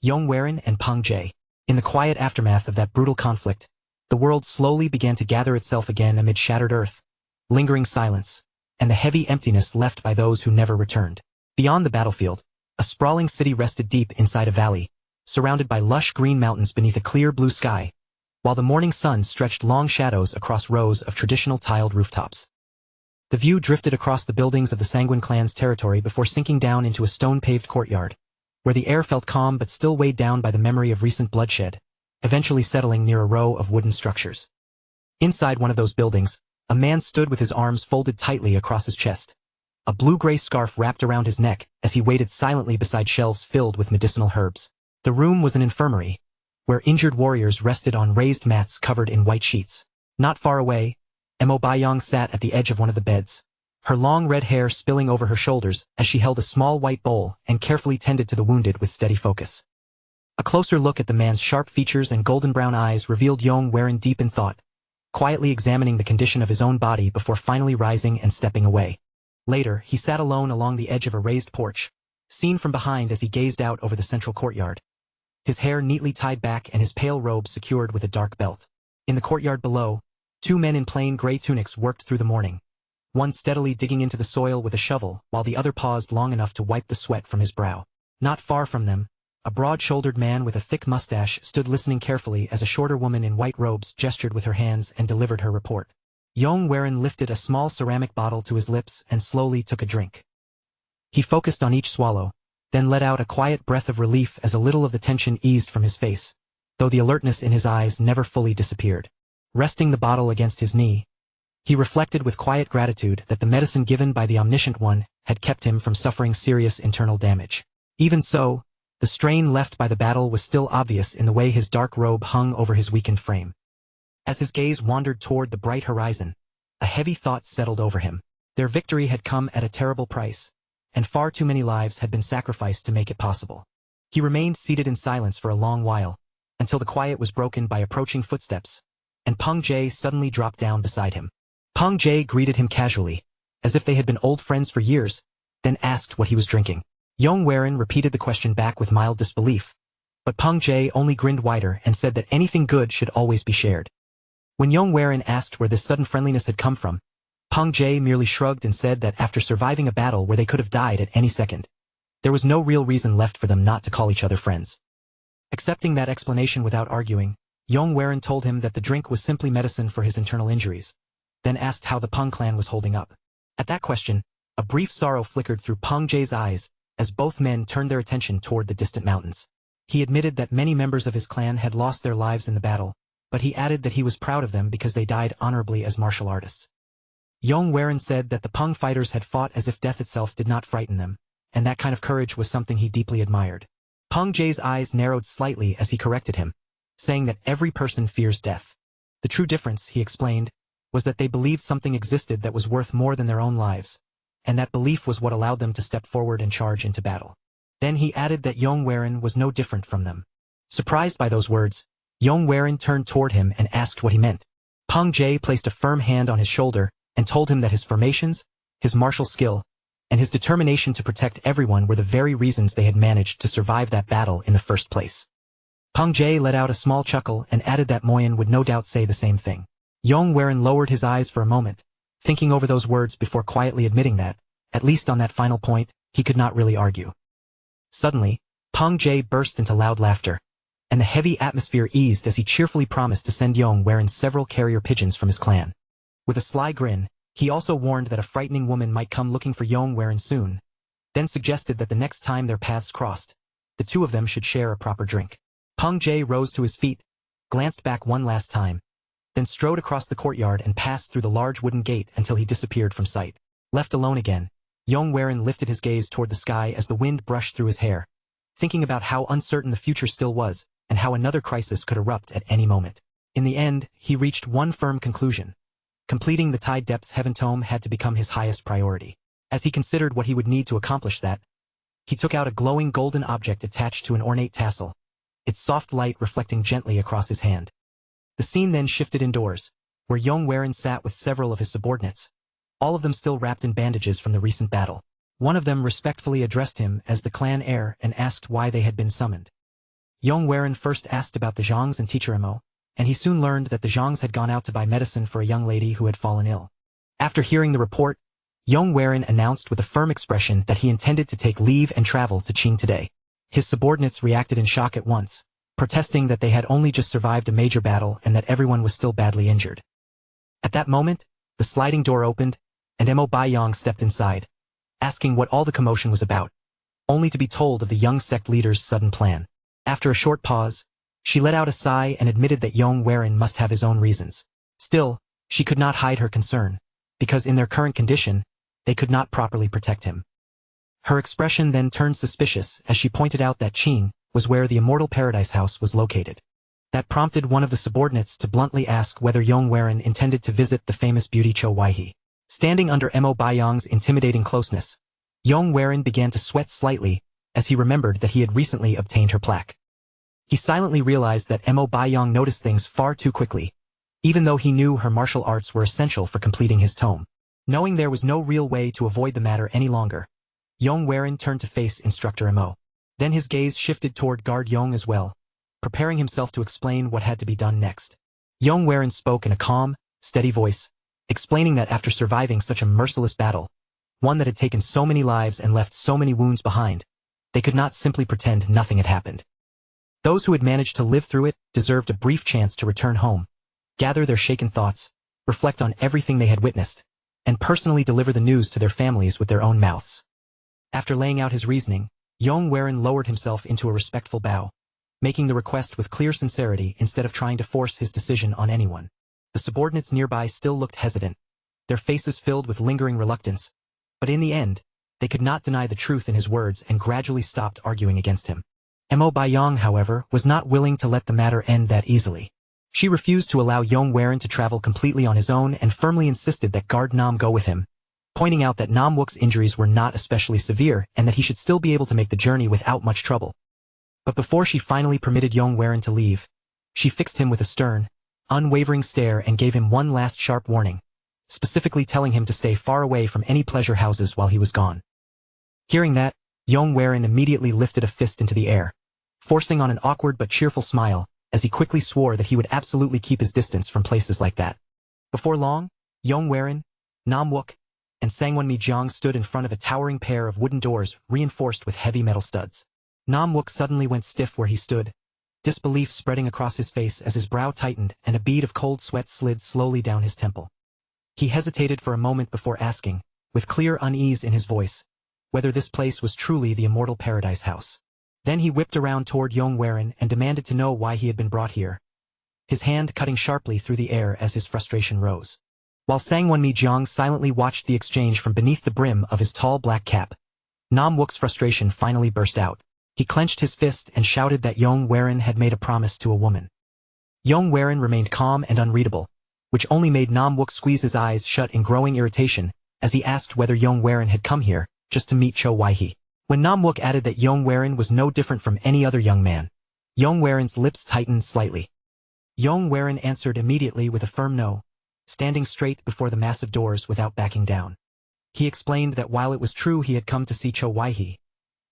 Yong and Peng Jie. In the quiet aftermath of that brutal conflict, the world slowly began to gather itself again amid shattered earth, lingering silence, and the heavy emptiness left by those who never returned. Beyond the battlefield, a sprawling city rested deep inside a valley, surrounded by lush green mountains beneath a clear blue sky, while the morning sun stretched long shadows across rows of traditional tiled rooftops. The view drifted across the buildings of the Sanguine clan's territory before sinking down into a stone-paved courtyard, where the air felt calm but still weighed down by the memory of recent bloodshed, eventually settling near a row of wooden structures. Inside one of those buildings, a man stood with his arms folded tightly across his chest, a blue-gray scarf wrapped around his neck as he waited silently beside shelves filled with medicinal herbs. The room was an infirmary, where injured warriors rested on raised mats covered in white sheets. Not far away, Yong sat at the edge of one of the beds, her long red hair spilling over her shoulders as she held a small white bowl and carefully tended to the wounded with steady focus. A closer look at the man's sharp features and golden brown eyes revealed Yong deep in thought, quietly examining the condition of his own body before finally rising and stepping away. Later, he sat alone along the edge of a raised porch, seen from behind as he gazed out over the central courtyard, his hair neatly tied back and his pale robe secured with a dark belt. In the courtyard below, 2 men in plain gray tunics worked through the morning, one steadily digging into the soil with a shovel while the other paused long enough to wipe the sweat from his brow. Not far from them, a broad-shouldered man with a thick mustache stood listening carefully as a shorter woman in white robes gestured with her hands and delivered her report. Yong lifted a small ceramic bottle to his lips and slowly took a drink. He focused on each swallow, then let out a quiet breath of relief as a little of the tension eased from his face, though the alertness in his eyes never fully disappeared. Resting the bottle against his knee, he reflected with quiet gratitude that the medicine given by the Omniscient One had kept him from suffering serious internal damage. Even so, the strain left by the battle was still obvious in the way his dark robe hung over his weakened frame. As his gaze wandered toward the bright horizon, a heavy thought settled over him. Their victory had come at a terrible price, and far too many lives had been sacrificed to make it possible. He remained seated in silence for a long while, until the quiet was broken by approaching footsteps, and Peng Jie suddenly dropped down beside him. Peng Jie greeted him casually, as if they had been old friends for years, then asked what he was drinking. Yong repeated the question back with mild disbelief, but Peng Jie only grinned wider and said that anything good should always be shared. When Yong asked where this sudden friendliness had come from, Peng Jie merely shrugged and said that after surviving a battle where they could have died at any second, there was no real reason left for them not to call each other friends. Accepting that explanation without arguing, Yong told him that the drink was simply medicine for his internal injuries, then asked how the Peng clan was holding up. At that question, a brief sorrow flickered through Peng Jie's eyes as both men turned their attention toward the distant mountains. He admitted that many members of his clan had lost their lives in the battle, but he added that he was proud of them because they died honorably as martial artists. Yong said that the Peng fighters had fought as if death itself did not frighten them, and that kind of courage was something he deeply admired. Peng Jie's eyes narrowed slightly as he corrected him, saying that every person fears death. The true difference, he explained, was that they believed something existed that was worth more than their own lives, and that belief was what allowed them to step forward and charge into battle. Then he added that Yong was no different from them. Surprised by those words, Yong turned toward him and asked what he meant. Peng Jie placed a firm hand on his shoulder and told him that his formations, his martial skill, and his determination to protect everyone were the very reasons they had managed to survive that battle in the first place. Peng Jie let out a small chuckle and added that Moyen would no doubt say the same thing. Yong lowered his eyes for a moment, thinking over those words before quietly admitting that, at least on that final point, he could not really argue. Suddenly, Peng Jie burst into loud laughter, and the heavy atmosphere eased as he cheerfully promised to send Yong several carrier pigeons from his clan. With a sly grin, he also warned that a frightening woman might come looking for Yong soon, then suggested that the next time their paths crossed, the two of them should share a proper drink. Peng Jie rose to his feet, glanced back one last time, then strode across the courtyard and passed through the large wooden gate until he disappeared from sight. Left alone again, Yong lifted his gaze toward the sky as the wind brushed through his hair, thinking about how uncertain the future still was, and how another crisis could erupt at any moment. In the end, he reached one firm conclusion. Completing the Tide Depths Heaven Tome had to become his highest priority. As he considered what he would need to accomplish that, he took out a glowing golden object attached to an ornate tassel, its soft light reflecting gently across his hand. The scene then shifted indoors, where Yong sat with several of his subordinates, all of them still wrapped in bandages from the recent battle. One of them respectfully addressed him as the clan heir and asked why they had been summoned. Yong first asked about the Zhongs and Teacher Imo, and he soon learned that the Zhongs had gone out to buy medicine for a young lady who had fallen ill. After hearing the report, Yong announced with a firm expression that he intended to take leave and travel to Qing today. His subordinates reacted in shock at once, protesting that they had only just survived a major battle and that everyone was still badly injured. At that moment, the sliding door opened, and Mo Baiyong stepped inside, asking what all the commotion was about, only to be told of the young sect leader's sudden plan. After a short pause, she let out a sigh and admitted that Yong must have his own reasons. Still, she could not hide her concern, because in their current condition, they could not properly protect him. Her expression then turned suspicious as she pointed out that Qing was where the Immortal Paradise House was located. That prompted one of the subordinates to bluntly ask whether Yong intended to visit the famous beauty Cho Waihe. Standing under Mo Baiyong's intimidating closeness, Yong began to sweat slightly as he remembered that he had recently obtained her plaque. He silently realized that Mo Baiyong noticed things far too quickly, even though he knew her martial arts were essential for completing his tome. Knowing there was no real way to avoid the matter any longer, Yong turned to face Instructor Mo. Then his gaze shifted toward Guard Yong as well, preparing himself to explain what had to be done next. Yong spoke in a calm, steady voice, explaining that after surviving such a merciless battle, one that had taken so many lives and left so many wounds behind, they could not simply pretend nothing had happened. Those who had managed to live through it deserved a brief chance to return home, gather their shaken thoughts, reflect on everything they had witnessed, and personally deliver the news to their families with their own mouths. After laying out his reasoning, Yong lowered himself into a respectful bow, making the request with clear sincerity instead of trying to force his decision on anyone. The subordinates nearby still looked hesitant, their faces filled with lingering reluctance, but in the end, they could not deny the truth in his words and gradually stopped arguing against him. Mo Baiyong, however, was not willing to let the matter end that easily. She refused to allow Yong to travel completely on his own and firmly insisted that Guard Nam go with him, pointing out that Nam Wook's injuries were not especially severe and that he should still be able to make the journey without much trouble. But before she finally permitted Yong to leave, she fixed him with a stern, unwavering stare and gave him one last sharp warning, specifically telling him to stay far away from any pleasure houses while he was gone. Hearing that, Yong immediately lifted a fist into the air, forcing on an awkward but cheerful smile, as he quickly swore that he would absolutely keep his distance from places like that. Before long, Yong Nam Wook, and Sangwon Jiang stood in front of a towering pair of wooden doors reinforced with heavy metal studs. Nam Wook suddenly went stiff where he stood, disbelief spreading across his face as his brow tightened and a bead of cold sweat slid slowly down his temple. He hesitated for a moment before asking, with clear unease in his voice, whether this place was truly the Immortal Paradise House. Then he whipped around toward Yong and demanded to know why he had been brought here, his hand cutting sharply through the air as his frustration rose. While Sangwon Jiang silently watched the exchange from beneath the brim of his tall black cap, Nam Wook's frustration finally burst out. He clenched his fist and shouted that Yong had made a promise to a woman. Yong remained calm and unreadable, which only made Nam Wook squeeze his eyes shut in growing irritation as he asked whether Yong had come here just to meet Cho Waihe. When Nam Wook added that Yong was no different from any other young man, Yong lips tightened slightly. Yong answered immediately with a firm no, standing straight before the massive doors without backing down. He explained that while it was true he had come to see Cho Waihe,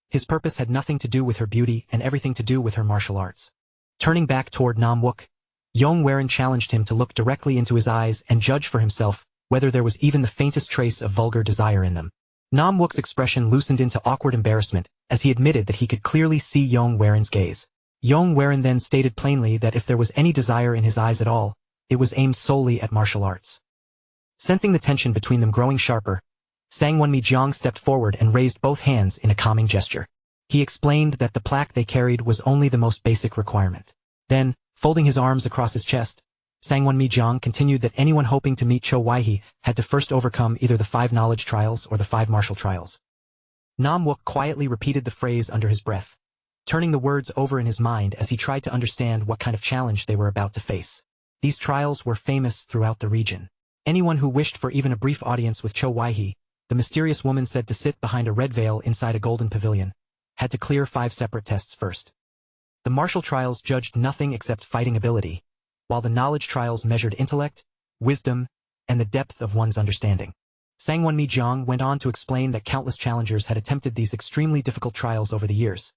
his purpose had nothing to do with her beauty and everything to do with her martial arts. Turning back toward Nam Wook, Yong challenged him to look directly into his eyes and judge for himself whether there was even the faintest trace of vulgar desire in them. Nam Wook's expression loosened into awkward embarrassment as he admitted that he could clearly see Yong gaze. Yong then stated plainly that if there was any desire in his eyes at all, it was aimed solely at martial arts. Sensing the tension between them growing sharper, Sangwon Jiang stepped forward and raised both hands in a calming gesture. He explained that the plaque they carried was only the most basic requirement. Then, folding his arms across his chest, Sangwon Jiang continued that anyone hoping to meet Cho Waihe had to first overcome either the 5 knowledge trials or the 5 martial trials. Nam Wook quietly repeated the phrase under his breath, turning the words over in his mind as he tried to understand what kind of challenge they were about to face. These trials were famous throughout the region. Anyone who wished for even a brief audience with Cho Waihe, the mysterious woman said to sit behind a red veil inside a golden pavilion, had to clear 5 separate tests first. The martial trials judged nothing except fighting ability, while the knowledge trials measured intellect, wisdom, and the depth of one's understanding. Sangwon Jiang went on to explain that countless challengers had attempted these extremely difficult trials over the years,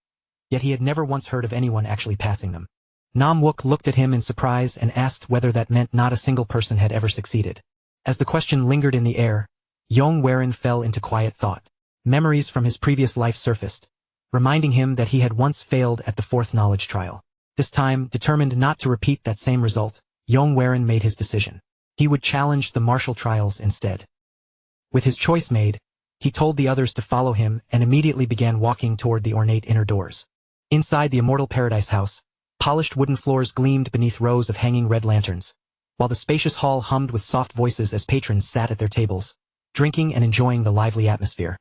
yet he had never once heard of anyone actually passing them. Nam Wook looked at him in surprise and asked whether that meant not a single person had ever succeeded. As the question lingered in the air, Yong fell into quiet thought. Memories from his previous life surfaced, reminding him that he had once failed at the fourth knowledge trial. This time, determined not to repeat that same result, Yong made his decision. He would challenge the martial trials instead. With his choice made, he told the others to follow him and immediately began walking toward the ornate inner doors. Inside the immortal paradise house, polished wooden floors gleamed beneath rows of hanging red lanterns, while the spacious hall hummed with soft voices as patrons sat at their tables, drinking and enjoying the lively atmosphere.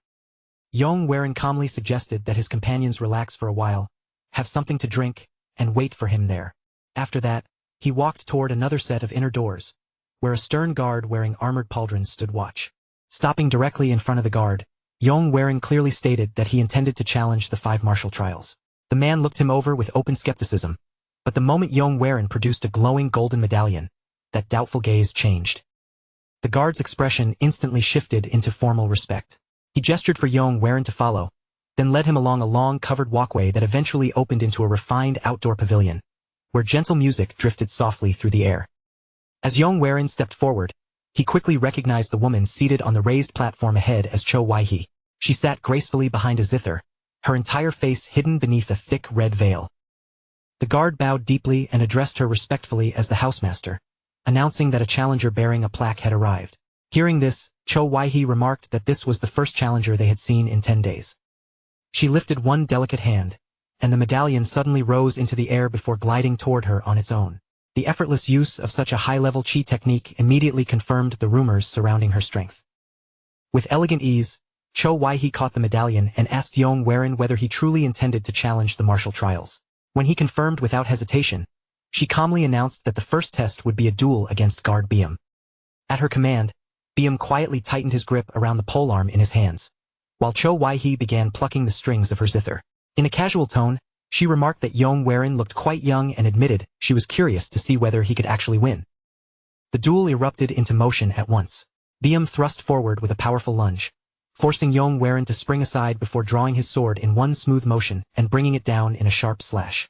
Yong calmly suggested that his companions relax for a while, have something to drink, and wait for him there. After that, he walked toward another set of inner doors, where a stern guard wearing armored pauldrons stood watch. Stopping directly in front of the guard, Yong clearly stated that he intended to challenge the 5 martial trials. The man looked him over with open skepticism, but the moment Yong produced a glowing golden medallion, that doubtful gaze changed. The guard's expression instantly shifted into formal respect. He gestured for Yong to follow, then led him along a long covered walkway that eventually opened into a refined outdoor pavilion, where gentle music drifted softly through the air. As Yong stepped forward, he quickly recognized the woman seated on the raised platform ahead as Cho Wai-hee. She sat gracefully behind a zither, her entire face hidden beneath a thick red veil. The guard bowed deeply and addressed her respectfully as the housemaster, announcing that a challenger bearing a plaque had arrived. Hearing this, Cho Wai-hee remarked that this was the first challenger they had seen in 10 days. She lifted one delicate hand, and the medallion suddenly rose into the air before gliding toward her on its own. The effortless use of such a high-level chi technique immediately confirmed the rumors surrounding her strength. With elegant ease, Cho Wai-hee caught the medallion and asked Yong whether he truly intended to challenge the martial trials. When he confirmed without hesitation, she calmly announced that the first test would be a duel against guard Biam. At her command, Biam quietly tightened his grip around the polearm in his hands, while Cho Wai-hee began plucking the strings of her zither. In a casual tone, she remarked that Yong looked quite young and admitted she was curious to see whether he could actually win. The duel erupted into motion at once. Biam thrust forward with a powerful lunge, forcing Yong to spring aside before drawing his sword in one smooth motion and bringing it down in a sharp slash.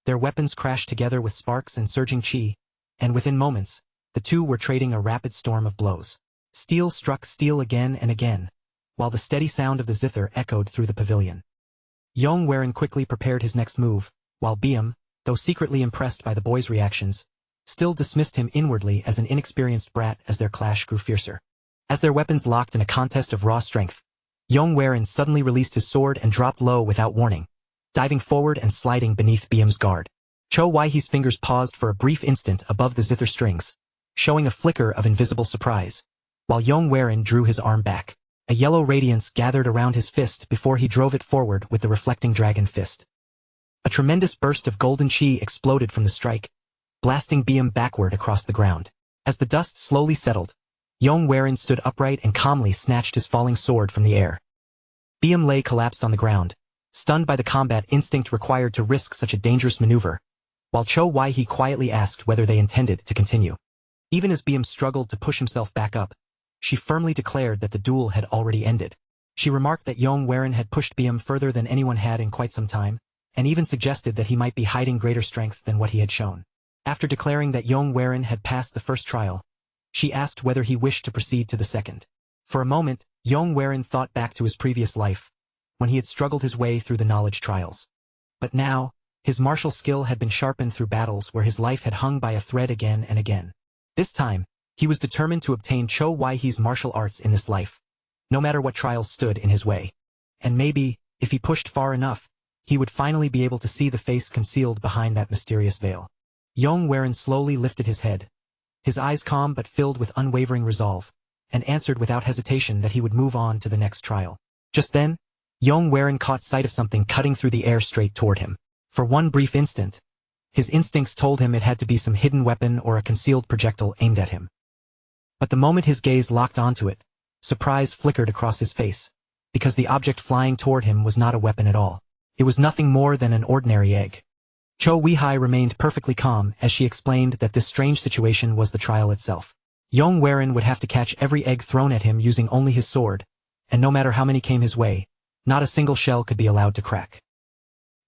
Their weapons crashed together with sparks and surging chi, and within moments, the two were trading a rapid storm of blows. Steel struck steel again and again, while the steady sound of the zither echoed through the pavilion. Yong quickly prepared his next move, while Biam, though secretly impressed by the boy's reactions, still dismissed him inwardly as an inexperienced brat as their clash grew fiercer. As their weapons locked in a contest of raw strength, Yong suddenly released his sword and dropped low without warning, diving forward and sliding beneath Biam's guard. Cho Wai-hee's fingers paused for a brief instant above the zither strings, showing a flicker of invisible surprise, while Yong drew his arm back. A yellow radiance gathered around his fist before he drove it forward with the reflecting dragon fist. A tremendous burst of golden chi exploded from the strike, blasting Biam backward across the ground. As the dust slowly settled, Yong stood upright and calmly snatched his falling sword from the air. Biam lay collapsed on the ground, stunned by the combat instinct required to risk such a dangerous maneuver, while Cho Wai-hee quietly asked whether they intended to continue. Even as Biam struggled to push himself back up, she firmly declared that the duel had already ended. She remarked that Yong had pushed Biam further than anyone had in quite some time, and even suggested that he might be hiding greater strength than what he had shown. After declaring that Yong had passed the first trial, she asked whether he wished to proceed to the second. For a moment, Yong thought back to his previous life, when he had struggled his way through the knowledge trials. But now, his martial skill had been sharpened through battles where his life had hung by a thread again and again. This time, he was determined to obtain Cho Wai-hee's martial arts in this life, no matter what trials stood in his way. And maybe, if he pushed far enough, he would finally be able to see the face concealed behind that mysterious veil. Yong slowly lifted his head, his eyes calm but filled with unwavering resolve, and answered without hesitation that he would move on to the next trial. Just then, Yong caught sight of something cutting through the air straight toward him. For one brief instant, his instincts told him it had to be some hidden weapon or a concealed projectile aimed at him. But the moment his gaze locked onto it, surprise flickered across his face, because the object flying toward him was not a weapon at all. It was nothing more than an ordinary egg. Cho Wai-hee remained perfectly calm as she explained that this strange situation was the trial itself. Yong would have to catch every egg thrown at him using only his sword, and no matter how many came his way, not a single shell could be allowed to crack.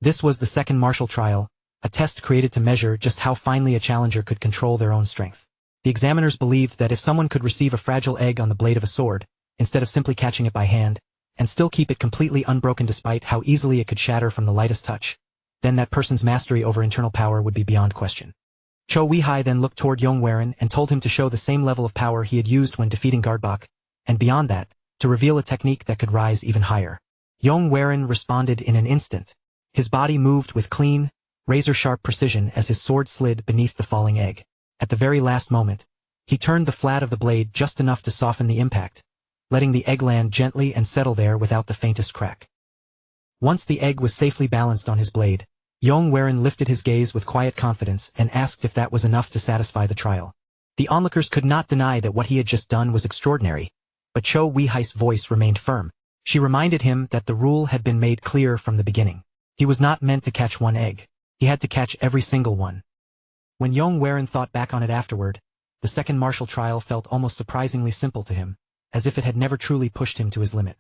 This was the second martial trial, a test created to measure just how finely a challenger could control their own strength. The examiners believed that if someone could receive a fragile egg on the blade of a sword, instead of simply catching it by hand, and still keep it completely unbroken despite how easily it could shatter from the lightest touch, then that person's mastery over internal power would be beyond question. Cho Weihai then looked toward Yong and told him to show the same level of power he had used when defeating Gardbach, and beyond that, to reveal a technique that could rise even higher. Yong responded in an instant. His body moved with clean, razor-sharp precision as his sword slid beneath the falling egg. At the very last moment, he turned the flat of the blade just enough to soften the impact, letting the egg land gently and settle there without the faintest crack. Once the egg was safely balanced on his blade, Yong lifted his gaze with quiet confidence and asked if that was enough to satisfy the trial. The onlookers could not deny that what he had just done was extraordinary, but Cho Weihai's voice remained firm. She reminded him that the rule had been made clear from the beginning. He was not meant to catch one egg. He had to catch every single one. When Yong thought back on it afterward, the second martial trial felt almost surprisingly simple to him, as if it had never truly pushed him to his limit.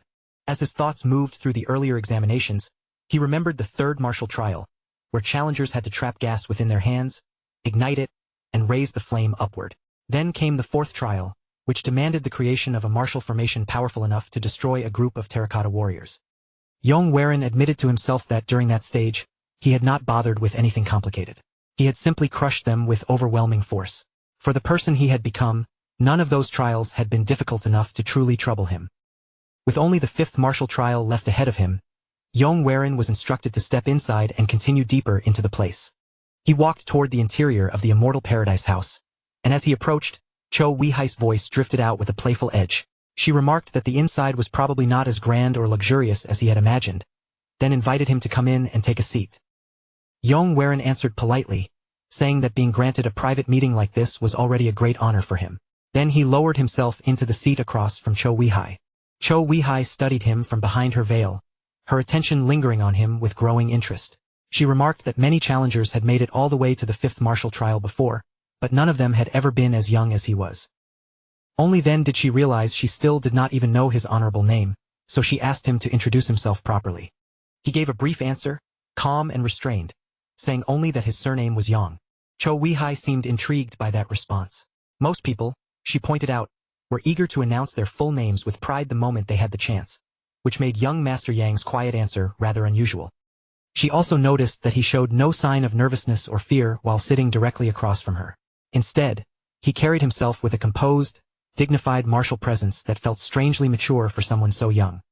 As his thoughts moved through the earlier examinations, he remembered the third martial trial, where challengers had to trap gas within their hands, ignite it, and raise the flame upward. Then came the fourth trial, which demanded the creation of a martial formation powerful enough to destroy a group of terracotta warriors. Yong admitted to himself that during that stage, he had not bothered with anything complicated. He had simply crushed them with overwhelming force. For the person he had become, none of those trials had been difficult enough to truly trouble him. With only the fifth martial trial left ahead of him, Yong was instructed to step inside and continue deeper into the place. He walked toward the interior of the Immortal Paradise House, and as he approached, Cho Weihai's voice drifted out with a playful edge. She remarked that the inside was probably not as grand or luxurious as he had imagined, then invited him to come in and take a seat. Yong answered politely, saying that being granted a private meeting like this was already a great honor for him. Then he lowered himself into the seat across from Cho Weihai. Cho Weihai studied him from behind her veil, her attention lingering on him with growing interest. She remarked that many challengers had made it all the way to the fifth martial trial before, but none of them had ever been as young as he was. Only then did she realize she still did not even know his honorable name, so she asked him to introduce himself properly. He gave a brief answer, calm and restrained, saying only that his surname was Yong. Cho Weihai seemed intrigued by that response. Most people, she pointed out, were eager to announce their full names with pride the moment they had the chance, which made young Master Yang's quiet answer rather unusual. She also noticed that he showed no sign of nervousness or fear while sitting directly across from her. Instead, he carried himself with a composed, dignified martial presence that felt strangely mature for someone so young.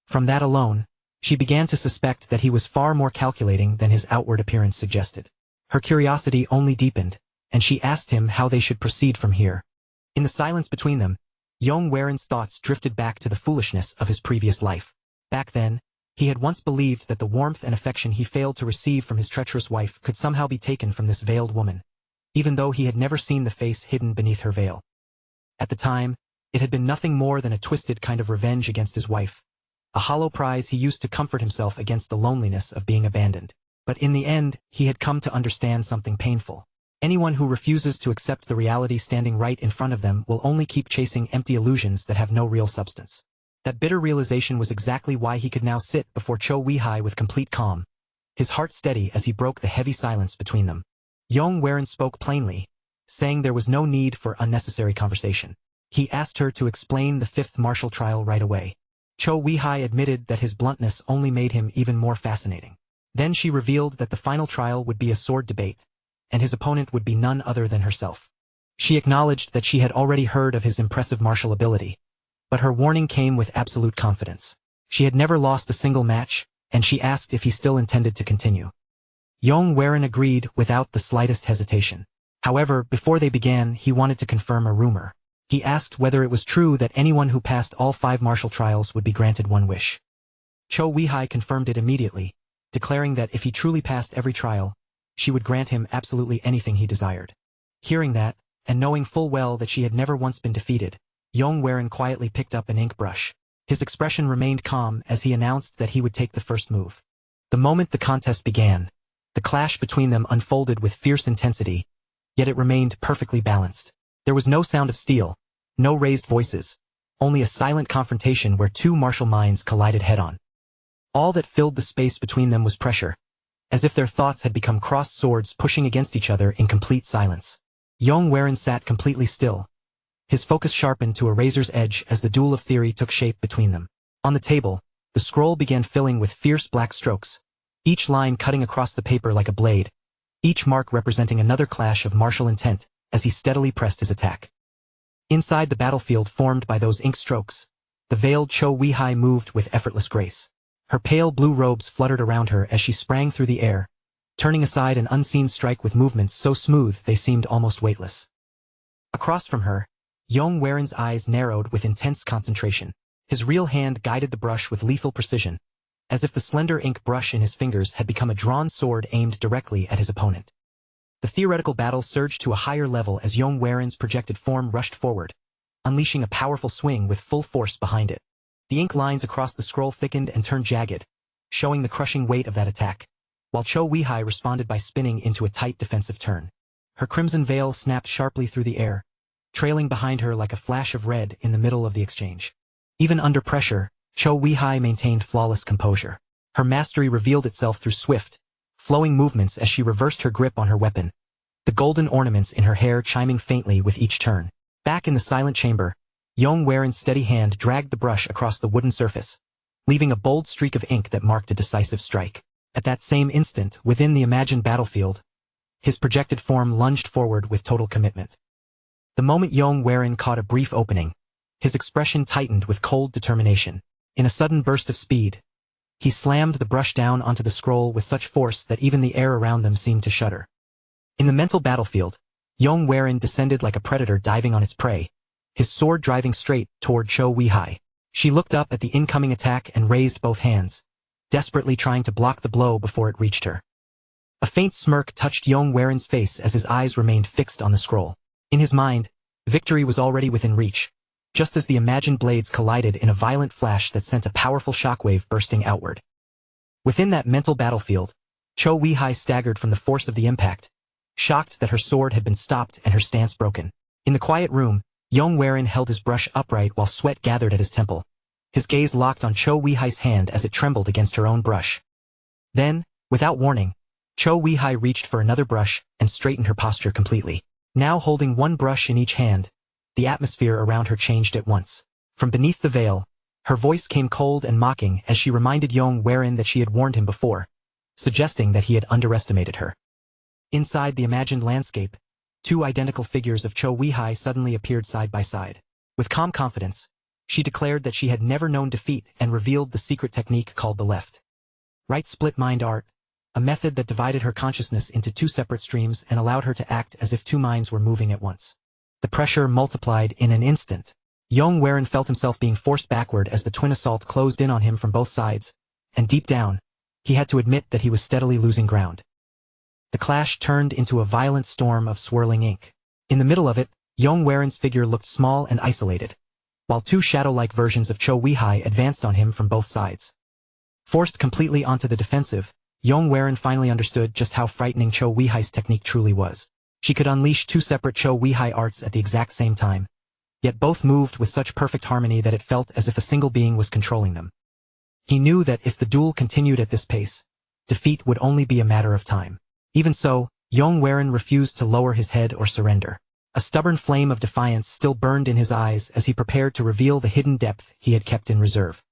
From that alone, she began to suspect that he was far more calculating than his outward appearance suggested. Her curiosity only deepened, and she asked him how they should proceed from here. In the silence between them, Yong thoughts drifted back to the foolishness of his previous life. Back then, he had once believed that the warmth and affection he failed to receive from his treacherous wife could somehow be taken from this veiled woman, even though he had never seen the face hidden beneath her veil. At the time, it had been nothing more than a twisted kind of revenge against his wife, a hollow prize he used to comfort himself against the loneliness of being abandoned. But in the end, he had come to understand something painful. Anyone who refuses to accept the reality standing right in front of them will only keep chasing empty illusions that have no real substance. That bitter realization was exactly why he could now sit before Cho Weihai with complete calm, his heart steady as he broke the heavy silence between them. Yong spoke plainly, saying there was no need for unnecessary conversation. He asked her to explain the fifth martial trial right away. Cho Weihai admitted that his bluntness only made him even more fascinating. Then she revealed that the final trial would be a sword debate, and his opponent would be none other than herself. She acknowledged that she had already heard of his impressive martial ability, but her warning came with absolute confidence. She had never lost a single match, and she asked if he still intended to continue. Yong agreed without the slightest hesitation. However, before they began, he wanted to confirm a rumor. He asked whether it was true that anyone who passed all 5 martial trials would be granted one wish. Cho Weihai confirmed it immediately, declaring that if he truly passed every trial, she would grant him absolutely anything he desired. Hearing that, and knowing full well that she had never once been defeated, Yong quietly picked up an ink brush. His expression remained calm as he announced that he would take the first move. The moment the contest began, the clash between them unfolded with fierce intensity, yet it remained perfectly balanced. There was no sound of steel, no raised voices, only a silent confrontation where two martial minds collided head-on. All that filled the space between them was pressure, as if their thoughts had become crossed swords pushing against each other in complete silence. Yong sat completely still, his focus sharpened to a razor's edge as the duel of theory took shape between them. On the table, the scroll began filling with fierce black strokes, each line cutting across the paper like a blade, each mark representing another clash of martial intent as he steadily pressed his attack. Inside the battlefield formed by those ink strokes, the veiled Cho Weihai moved with effortless grace. Her pale blue robes fluttered around her as she sprang through the air, turning aside an unseen strike with movements so smooth they seemed almost weightless. Across from her, Yong Waren's eyes narrowed with intense concentration. His real hand guided the brush with lethal precision, as if the slender ink brush in his fingers had become a drawn sword aimed directly at his opponent. The theoretical battle surged to a higher level as Yong Waren's projected form rushed forward, unleashing a powerful swing with full force behind it. The ink lines across the scroll thickened and turned jagged, showing the crushing weight of that attack, while Cho Weihai responded by spinning into a tight defensive turn. Her crimson veil snapped sharply through the air, trailing behind her like a flash of red in the middle of the exchange. Even under pressure, Cho Weihai maintained flawless composure. Her mastery revealed itself through swift, flowing movements as she reversed her grip on her weapon, the golden ornaments in her hair chiming faintly with each turn. Back in the silent chamber, Yong Waren's steady hand dragged the brush across the wooden surface, leaving a bold streak of ink that marked a decisive strike. At that same instant, within the imagined battlefield, his projected form lunged forward with total commitment. The moment Yong Waren caught a brief opening, his expression tightened with cold determination. In a sudden burst of speed, he slammed the brush down onto the scroll with such force that even the air around them seemed to shudder. In the mental battlefield, Yong Waren descended like a predator diving on its prey, his sword driving straight toward Cho Weihai. She looked up at the incoming attack and raised both hands, desperately trying to block the blow before it reached her. A faint smirk touched Yong Waren's face as his eyes remained fixed on the scroll. In his mind, victory was already within reach, just as the imagined blades collided in a violent flash that sent a powerful shockwave bursting outward. Within that mental battlefield, Cho Weihai staggered from the force of the impact, shocked that her sword had been stopped and her stance broken. In the quiet room, Yong Waren held his brush upright while sweat gathered at his temple. His gaze locked on Cho Weihai's hand as it trembled against her own brush. Then, without warning, Cho Weihai reached for another brush and straightened her posture completely. Now holding one brush in each hand, the atmosphere around her changed at once. From beneath the veil, her voice came cold and mocking as she reminded Yong Waren that she had warned him before, suggesting that he had underestimated her. Inside the imagined landscape, two identical figures of Cho Weihai suddenly appeared side by side. With calm confidence, she declared that she had never known defeat and revealed the secret technique called the left right split mind art, a method that divided her consciousness into two separate streams and allowed her to act as if two minds were moving at once. The pressure multiplied in an instant. Yong Waren felt himself being forced backward as the twin assault closed in on him from both sides, and deep down, he had to admit that he was steadily losing ground. The clash turned into a violent storm of swirling ink. In the middle of it, Yong Waren's figure looked small and isolated, while two shadow-like versions of Cho Weihai advanced on him from both sides. Forced completely onto the defensive, Yong Waren finally understood just how frightening Cho Weihai's technique truly was. She could unleash two separate Cho Weihai arts at the exact same time, yet both moved with such perfect harmony that it felt as if a single being was controlling them. He knew that if the duel continued at this pace, defeat would only be a matter of time. Even so, Yong Waren refused to lower his head or surrender. A stubborn flame of defiance still burned in his eyes as he prepared to reveal the hidden depth he had kept in reserve.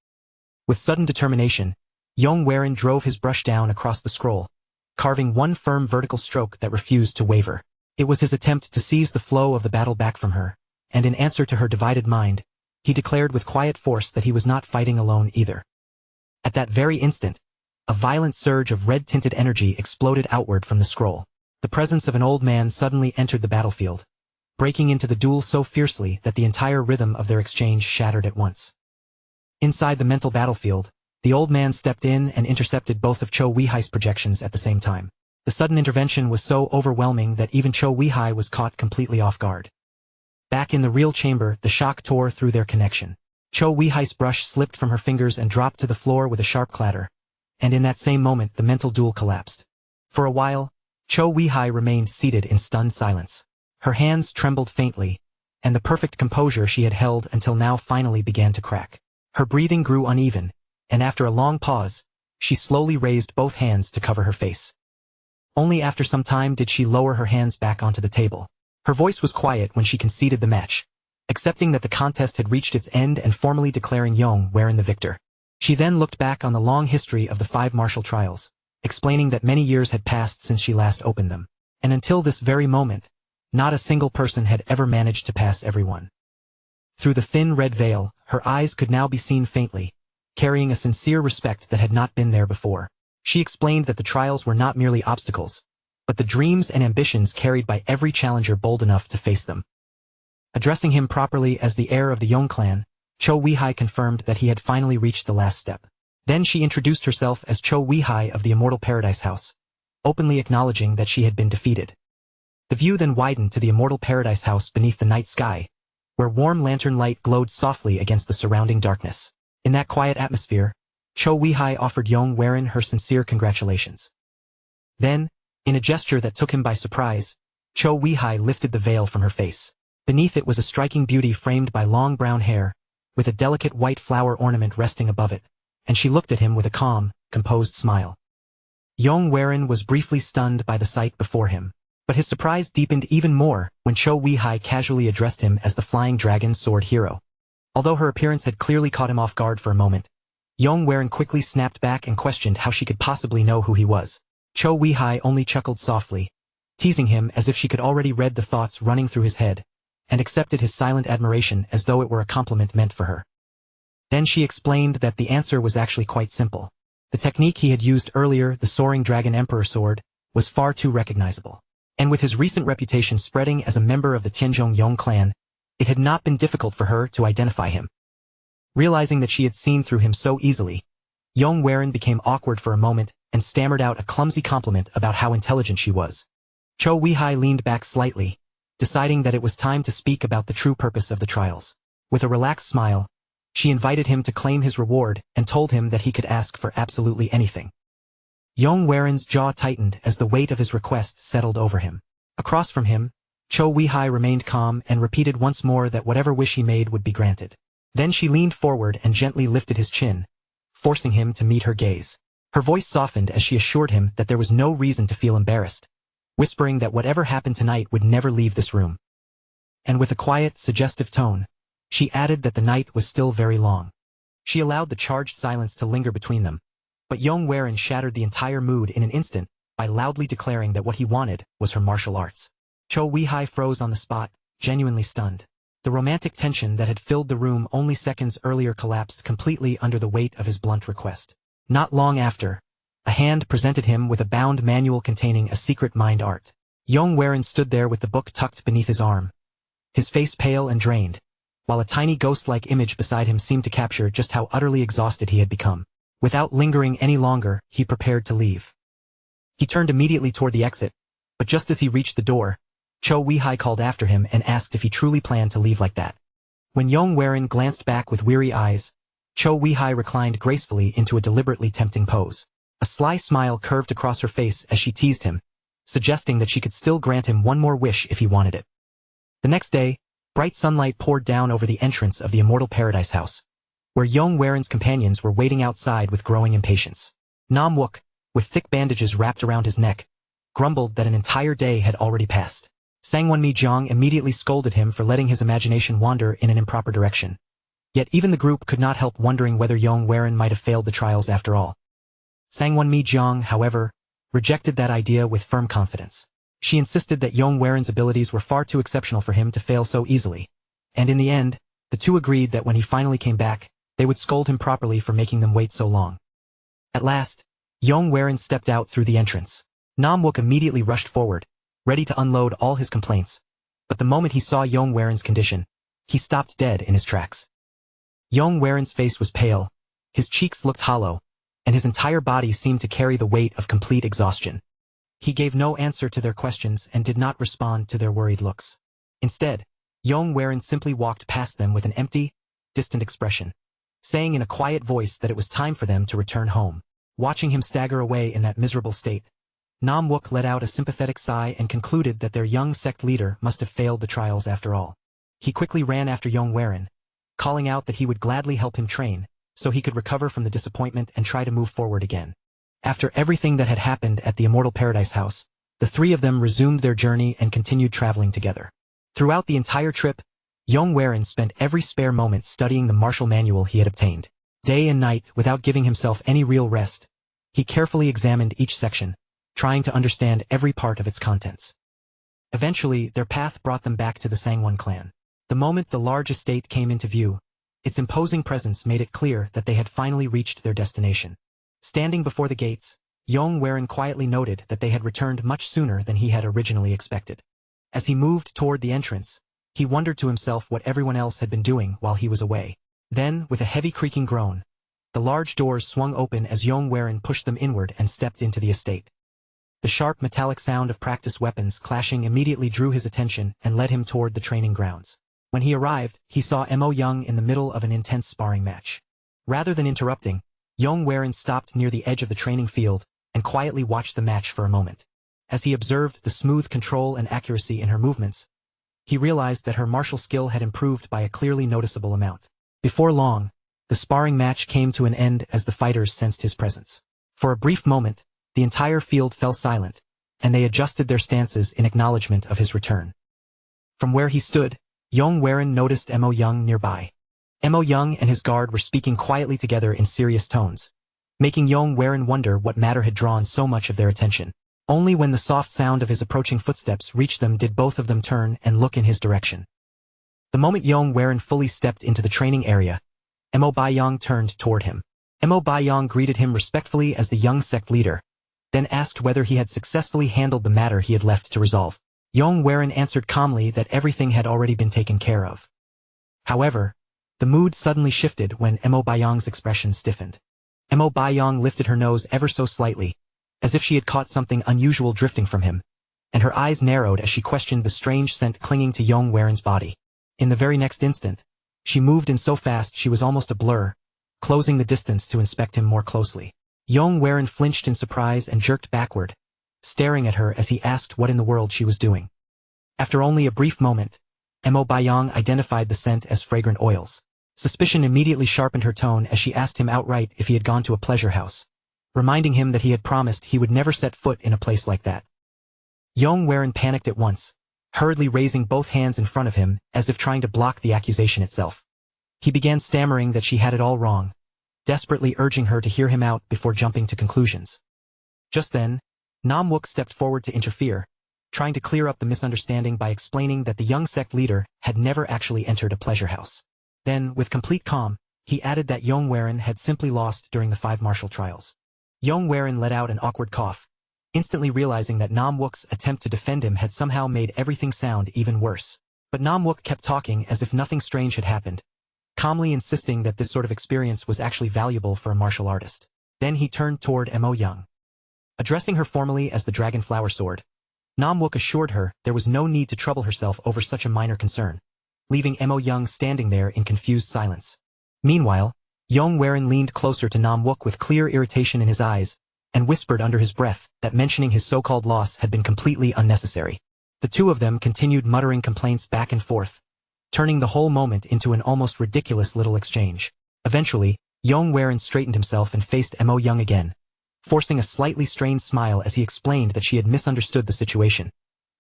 With sudden determination, Yong Waren drove his brush down across the scroll, carving one firm vertical stroke that refused to waver. It was his attempt to seize the flow of the battle back from her, and in answer to her divided mind, he declared with quiet force that he was not fighting alone either. At that very instant, a violent surge of red-tinted energy exploded outward from the scroll. The presence of an old man suddenly entered the battlefield, breaking into the duel so fiercely that the entire rhythm of their exchange shattered at once. Inside the mental battlefield, the old man stepped in and intercepted both of Cho Weihai's projections at the same time. The sudden intervention was so overwhelming that even Cho Weihai was caught completely off guard. Back in the real chamber, the shock tore through their connection. Cho Weihai's brush slipped from her fingers and dropped to the floor with a sharp clatter, and in that same moment the mental duel collapsed. For a while, Cho Weihai remained seated in stunned silence. Her hands trembled faintly, and the perfect composure she had held until now finally began to crack. Her breathing grew uneven, and after a long pause, she slowly raised both hands to cover her face. Only after some time did she lower her hands back onto the table. Her voice was quiet when she conceded the match, accepting that the contest had reached its end and formally declaring Yong the victor. She then looked back on the long history of the 5 martial trials, explaining that many years had passed since she last opened them, and until this very moment, not a single person had ever managed to pass everyone. Through the thin red veil, her eyes could now be seen faintly, carrying a sincere respect that had not been there before. She explained that the trials were not merely obstacles, but the dreams and ambitions carried by every challenger bold enough to face them. Addressing him properly as the heir of the Yong clan, Cho Weihai confirmed that he had finally reached the last step. Then she introduced herself as Cho Weihai of the Immortal Paradise House, openly acknowledging that she had been defeated. The view then widened to the Immortal Paradise House beneath the night sky, where warm lantern light glowed softly against the surrounding darkness. In that quiet atmosphere, Cho Weihai offered Yong her sincere congratulations. Then, in a gesture that took him by surprise, Cho Weihai lifted the veil from her face. Beneath it was a striking beauty framed by long brown hair, with a delicate white flower ornament resting above it, and she looked at him with a calm, composed smile. Yong was briefly stunned by the sight before him, but his surprise deepened even more when Cho Weihai casually addressed him as the Flying Dragon Sword Hero. Although her appearance had clearly caught him off guard for a moment, Yong quickly snapped back and questioned how she could possibly know who he was. Cho Weihai only chuckled softly, teasing him as if she could already read the thoughts running through his head, and accepted his silent admiration as though it were a compliment meant for her. Then she explained that the answer was actually quite simple. The technique he had used earlier, the Soaring Dragon Emperor Sword, was far too recognizable. And with his recent reputation spreading as a member of the Tenjong Yong clan, it had not been difficult for her to identify him. Realizing that she had seen through him so easily, Yong became awkward for a moment and stammered out a clumsy compliment about how intelligent she was. Cho Weihai leaned back slightly, deciding that it was time to speak about the true purpose of the trials. With a relaxed smile, she invited him to claim his reward and told him that he could ask for absolutely anything. Yong jaw tightened as the weight of his request settled over him. Across from him, Cho Weihai remained calm and repeated once more that whatever wish he made would be granted. Then she leaned forward and gently lifted his chin, forcing him to meet her gaze. Her voice softened as she assured him that there was no reason to feel embarrassed, whispering that whatever happened tonight would never leave this room. And with a quiet, suggestive tone, she added that the night was still very long. She allowed the charged silence to linger between them, but Yong shattered the entire mood in an instant by loudly declaring that what he wanted was her martial arts. Cho Weihai froze on the spot, genuinely stunned. The romantic tension that had filled the room only seconds earlier collapsed completely under the weight of his blunt request. Not long after, a hand presented him with a bound manual containing a secret mind art. Yong stood there with the book tucked beneath his arm, his face pale and drained, while a tiny ghost-like image beside him seemed to capture just how utterly exhausted he had become. Without lingering any longer, he prepared to leave. He turned immediately toward the exit, but just as he reached the door, Cho Weihai called after him and asked if he truly planned to leave like that. When Yong glanced back with weary eyes, Cho Weihai reclined gracefully into a deliberately tempting pose. A sly smile curved across her face as she teased him, suggesting that she could still grant him one more wish if he wanted it. The next day, bright sunlight poured down over the entrance of the Immortal Paradise House, where Yong companions were waiting outside with growing impatience. Nam Wook, with thick bandages wrapped around his neck, grumbled that an entire day had already passed. Sangwonmi Jiang immediately scolded him for letting his imagination wander in an improper direction. Yet even the group could not help wondering whether Yong might have failed the trials after all. Sangwonmi Jiang, however, rejected that idea with firm confidence. She insisted that Yong abilities were far too exceptional for him to fail so easily, and in the end, the two agreed that when he finally came back, they would scold him properly for making them wait so long. At last, Yong stepped out through the entrance. Nam Wook immediately rushed forward, ready to unload all his complaints, but the moment he saw Yong condition, he stopped dead in his tracks. Yong face was pale, his cheeks looked hollow, and his entire body seemed to carry the weight of complete exhaustion. He gave no answer to their questions and did not respond to their worried looks. Instead, Yong simply walked past them with an empty, distant expression, saying in a quiet voice that it was time for them to return home. Watching him stagger away in that miserable state, Nam Wook let out a sympathetic sigh and concluded that their young sect leader must have failed the trials after all. He quickly ran after Yong calling out that he would gladly help him train, so he could recover from the disappointment and try to move forward again. After everything that had happened at the Immortal Paradise House, the three of them resumed their journey and continued traveling together. Throughout the entire trip, Yong spent every spare moment studying the martial manual he had obtained. Day and night, without giving himself any real rest, he carefully examined each section, trying to understand every part of its contents. Eventually, their path brought them back to the Sangwon clan. The moment the large estate came into view, its imposing presence made it clear that they had finally reached their destination. Standing before the gates, Yong quietly noted that they had returned much sooner than he had originally expected. As he moved toward the entrance, he wondered to himself what everyone else had been doing while he was away. Then, with a heavy creaking groan, the large doors swung open as Yong pushed them inward and stepped into the estate. The sharp metallic sound of practice weapons clashing immediately drew his attention and led him toward the training grounds. When he arrived, he saw Yong in the middle of an intense sparring match. Rather than interrupting, Yong stopped near the edge of the training field and quietly watched the match for a moment. As he observed the smooth control and accuracy in her movements, he realized that her martial skill had improved by a clearly noticeable amount. Before long, the sparring match came to an end as the fighters sensed his presence. For a brief moment, the entire field fell silent, and they adjusted their stances in acknowledgement of his return. From where he stood, Yong noticed Young nearby. Young and his guard were speaking quietly together in serious tones, making Yong wonder what matter had drawn so much of their attention. Only when the soft sound of his approaching footsteps reached them did both of them turn and look in his direction. The moment Yong fully stepped into the training area, Young turned toward him. Young greeted him respectfully as the young sect leader, then asked whether he had successfully handled the matter he had left to resolve. Yong answered calmly that everything had already been taken care of. However, the mood suddenly shifted when Young's expression stiffened. Young lifted her nose ever so slightly, as if she had caught something unusual drifting from him, and her eyes narrowed as she questioned the strange scent clinging to Yong's body. In the very next instant, she moved in so fast she was almost a blur, closing the distance to inspect him more closely. Yong flinched in surprise and jerked backward, staring at her as he asked what in the world she was doing. After only a brief moment, Young identified the scent as fragrant oils. Suspicion immediately sharpened her tone as she asked him outright if he had gone to a pleasure house, reminding him that he had promised he would never set foot in a place like that. Yong panicked at once, hurriedly raising both hands in front of him as if trying to block the accusation itself. He began stammering that she had it all wrong, desperately urging her to hear him out before jumping to conclusions. Just then, Wook stepped forward to interfere, trying to clear up the misunderstanding by explaining that the young sect leader had never actually entered a pleasure house. Then, with complete calm, he added that Yong had simply lost during the 5 martial trials. Yong let out an awkward cough, instantly realizing that Wook's attempt to defend him had somehow made everything sound even worse. But Wook kept talking as if nothing strange had happened, calmly insisting that this sort of experience was actually valuable for a martial artist. Then he turned toward Young. Addressing her formally as the Dragonflower Sword, Wook assured her there was no need to trouble herself over such a minor concern, leaving Young standing there in confused silence. Meanwhile, Yong leaned closer to Wook with clear irritation in his eyes, and whispered under his breath that mentioning his so-called loss had been completely unnecessary. The two of them continued muttering complaints back and forth, turning the whole moment into an almost ridiculous little exchange. Eventually, Yong straightened himself and faced Young again, forcing a slightly strained smile as he explained that she had misunderstood the situation,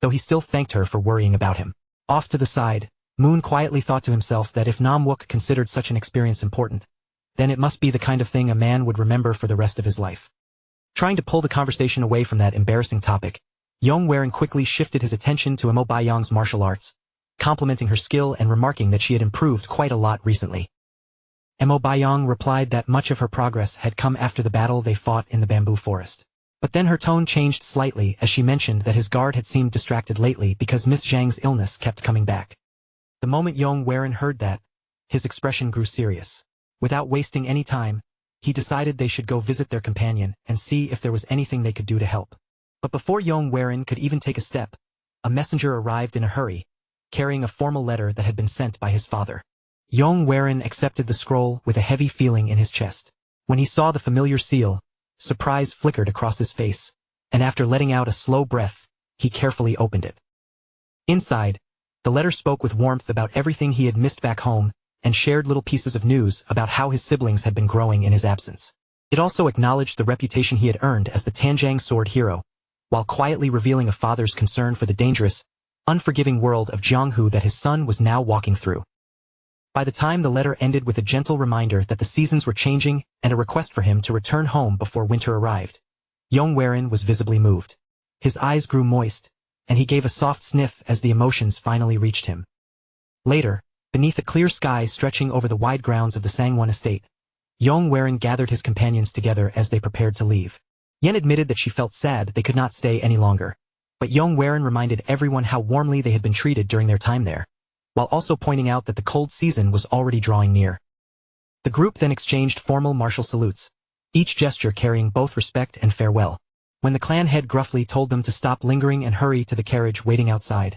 though he still thanked her for worrying about him. Off to the side, Moon quietly thought to himself that if Wook considered such an experience important, then it must be the kind of thing a man would remember for the rest of his life. Trying to pull the conversation away from that embarrassing topic, Yong quickly shifted his attention to Young's martial arts, complimenting her skill and remarking that she had improved quite a lot recently. Young replied that much of her progress had come after the battle they fought in the bamboo forest. But then her tone changed slightly as she mentioned that his guard had seemed distracted lately because Miss Zhang's illness kept coming back. The moment Yong heard that, his expression grew serious. Without wasting any time, he decided they should go visit their companion and see if there was anything they could do to help. But before Yong could even take a step, a messenger arrived in a hurry, carrying a formal letter that had been sent by his father. Yong accepted the scroll with a heavy feeling in his chest. When he saw the familiar seal, surprise flickered across his face, and after letting out a slow breath, he carefully opened it. Inside, the letter spoke with warmth about everything he had missed back home, and shared little pieces of news about how his siblings had been growing in his absence. It also acknowledged the reputation he had earned as the Tenjong sword hero, while quietly revealing a father's concern for the dangerous unforgiving world of Jianghu that his son was now walking through. By the time the letter ended with a gentle reminder that the seasons were changing and a request for him to return home before winter arrived, Yong was visibly moved. His eyes grew moist, and he gave a soft sniff as the emotions finally reached him. Later, beneath a clear sky stretching over the wide grounds of the Sangwon estate, Yong gathered his companions together as they prepared to leave. Yen admitted that she felt sad they could not stay any longer, but Yong reminded everyone how warmly they had been treated during their time there, while also pointing out that the cold season was already drawing near. The group then exchanged formal martial salutes, each gesture carrying both respect and farewell. When the clan head gruffly told them to stop lingering and hurry to the carriage waiting outside,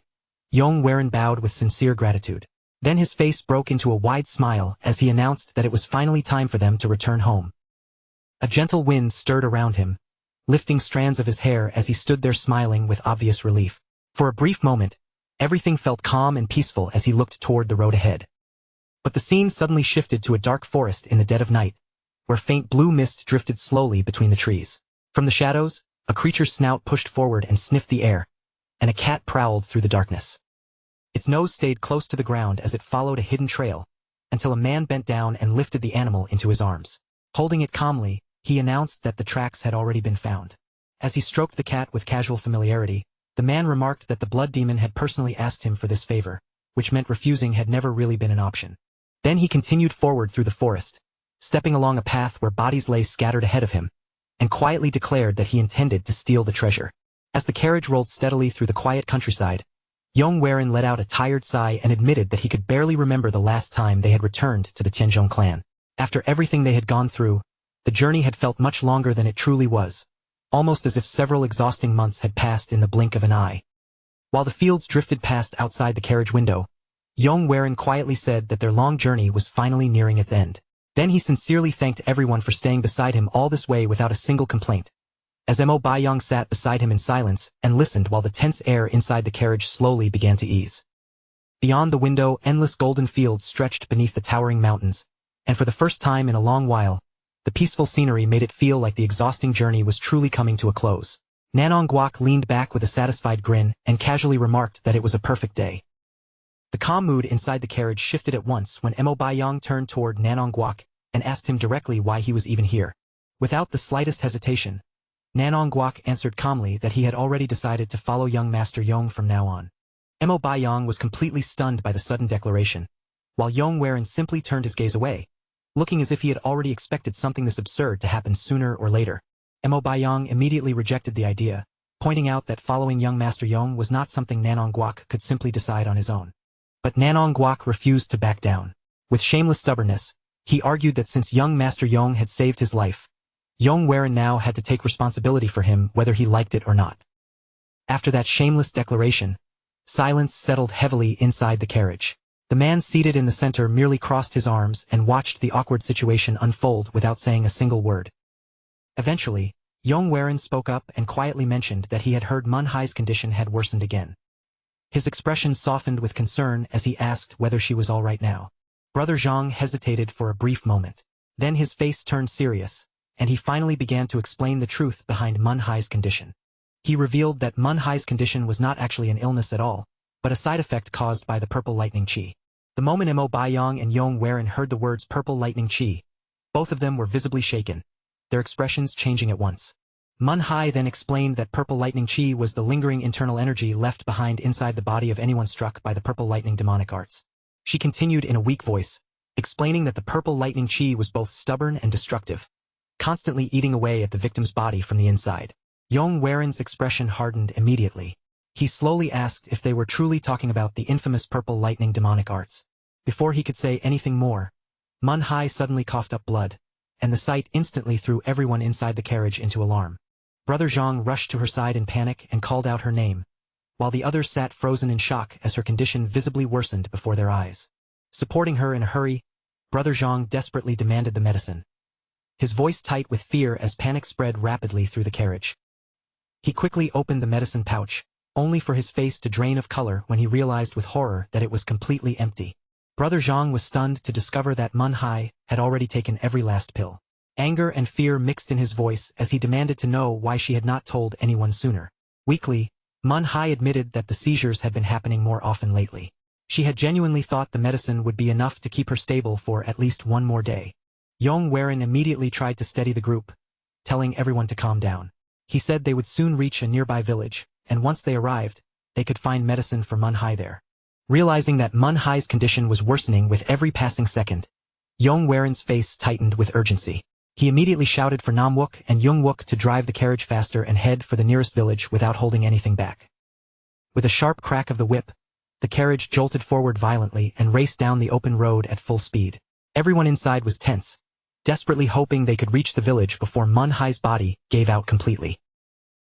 Yong bowed with sincere gratitude. Then his face broke into a wide smile as he announced that it was finally time for them to return home. A gentle wind stirred around him, lifting strands of his hair as he stood there smiling with obvious relief. For a brief moment, everything felt calm and peaceful as he looked toward the road ahead. But the scene suddenly shifted to a dark forest in the dead of night, where faint blue mist drifted slowly between the trees. From the shadows, a creature's snout pushed forward and sniffed the air, and a cat prowled through the darkness. Its nose stayed close to the ground as it followed a hidden trail, until a man bent down and lifted the animal into his arms. Holding it calmly, he announced that the tracks had already been found. As he stroked the cat with casual familiarity, the man remarked that the blood demon had personally asked him for this favor, which meant refusing had never really been an option. Then he continued forward through the forest, stepping along a path where bodies lay scattered ahead of him, and quietly declared that he intended to steal the treasure. As the carriage rolled steadily through the quiet countryside, Yong let out a tired sigh and admitted that he could barely remember the last time they had returned to the Tenjong clan. After everything they had gone through, the journey had felt much longer than it truly was, almost as if several exhausting months had passed in the blink of an eye. While the fields drifted past outside the carriage window, Yong quietly said that their long journey was finally nearing its end. Then he sincerely thanked everyone for staying beside him all this way without a single complaint. As Mo Baiyong sat beside him in silence and listened while the tense air inside the carriage slowly began to ease. Beyond the window, endless golden fields stretched beneath the towering mountains, and for the first time in a long while, the peaceful scenery made it feel like the exhausting journey was truly coming to a close. Nanong Guok leaned back with a satisfied grin and casually remarked that it was a perfect day. The calm mood inside the carriage shifted at once when Mo Baiyong turned toward Nanong Guok and asked him directly why he was even here. Without the slightest hesitation, Nanong Guok answered calmly that he had already decided to follow young Master Yong from now on. Mo Baiyong was completely stunned by the sudden declaration, while Yong simply turned his gaze away, looking as if he had already expected something this absurd to happen sooner or later. Mo Baiyong immediately rejected the idea, pointing out that following young Master Yong was not something Nanong Guok could simply decide on his own. But Nanong Guok refused to back down. With shameless stubbornness, he argued that since young Master Yong had saved his life, Yong now had to take responsibility for him whether he liked it or not. After that shameless declaration, silence settled heavily inside the carriage. The man seated in the center merely crossed his arms and watched the awkward situation unfold without saying a single word. Eventually, Yong spoke up and quietly mentioned that he had heard Manhwa's condition had worsened again. His expression softened with concern as he asked whether she was all right now. Brother Zhang hesitated for a brief moment. Then his face turned serious, and he finally began to explain the truth behind Manhwa's condition. He revealed that Manhwa's condition was not actually an illness at all, but a side effect caused by the purple lightning qi. The moment Mo Baiyong and Yong heard the words purple lightning qi, both of them were visibly shaken, their expressions changing at once. Manhwa then explained that purple lightning qi was the lingering internal energy left behind inside the body of anyone struck by the purple lightning demonic arts. She continued in a weak voice, explaining that the purple lightning qi was both stubborn and destructive, constantly eating away at the victim's body from the inside. Yong expression hardened immediately. He slowly asked if they were truly talking about the infamous purple lightning demonic arts. Before he could say anything more, Manhwa suddenly coughed up blood, and the sight instantly threw everyone inside the carriage into alarm. Brother Zhang rushed to her side in panic and called out her name, while the others sat frozen in shock as her condition visibly worsened before their eyes. Supporting her in a hurry, Brother Zhang desperately demanded the medicine, his voice tight with fear as panic spread rapidly through the carriage. He quickly opened the medicine pouch, only for his face to drain of color when he realized with horror that it was completely empty. Brother Zhang was stunned to discover that Manhwa had already taken every last pill. Anger and fear mixed in his voice as he demanded to know why she had not told anyone sooner. Weakly, Manhwa admitted that the seizures had been happening more often lately. She had genuinely thought the medicine would be enough to keep her stable for at least one more day. Yong immediately tried to steady the group, telling everyone to calm down. He said they would soon reach a nearby village, and once they arrived, they could find medicine for Manhwa there. Realizing that Manhwa's condition was worsening with every passing second, Yong's face tightened with urgency. He immediately shouted for Namwook and Youngwook to drive the carriage faster and head for the nearest village without holding anything back. With a sharp crack of the whip, the carriage jolted forward violently and raced down the open road at full speed. Everyone inside was tense, desperately hoping they could reach the village before Manhwa's body gave out completely.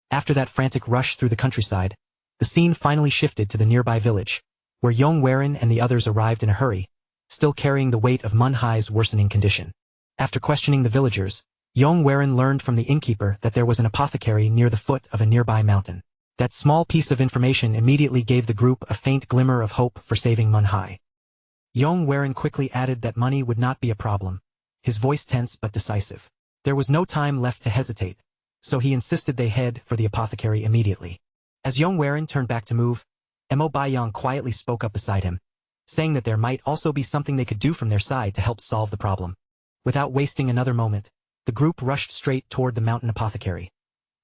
After that frantic rush through the countryside, the scene finally shifted to the nearby village, where Yong and the others arrived in a hurry, still carrying the weight of Manhwa's worsening condition. After questioning the villagers, Yong learned from the innkeeper that there was an apothecary near the foot of a nearby mountain. That small piece of information immediately gave the group a faint glimmer of hope for saving Manhwa. Yong quickly added that money would not be a problem, his voice tense but decisive. There was no time left to hesitate, so he insisted they head for the apothecary immediately. As Yong turned back to move, Mo Baiyang quietly spoke up beside him, saying that there might also be something they could do from their side to help solve the problem. Without wasting another moment, the group rushed straight toward the mountain apothecary,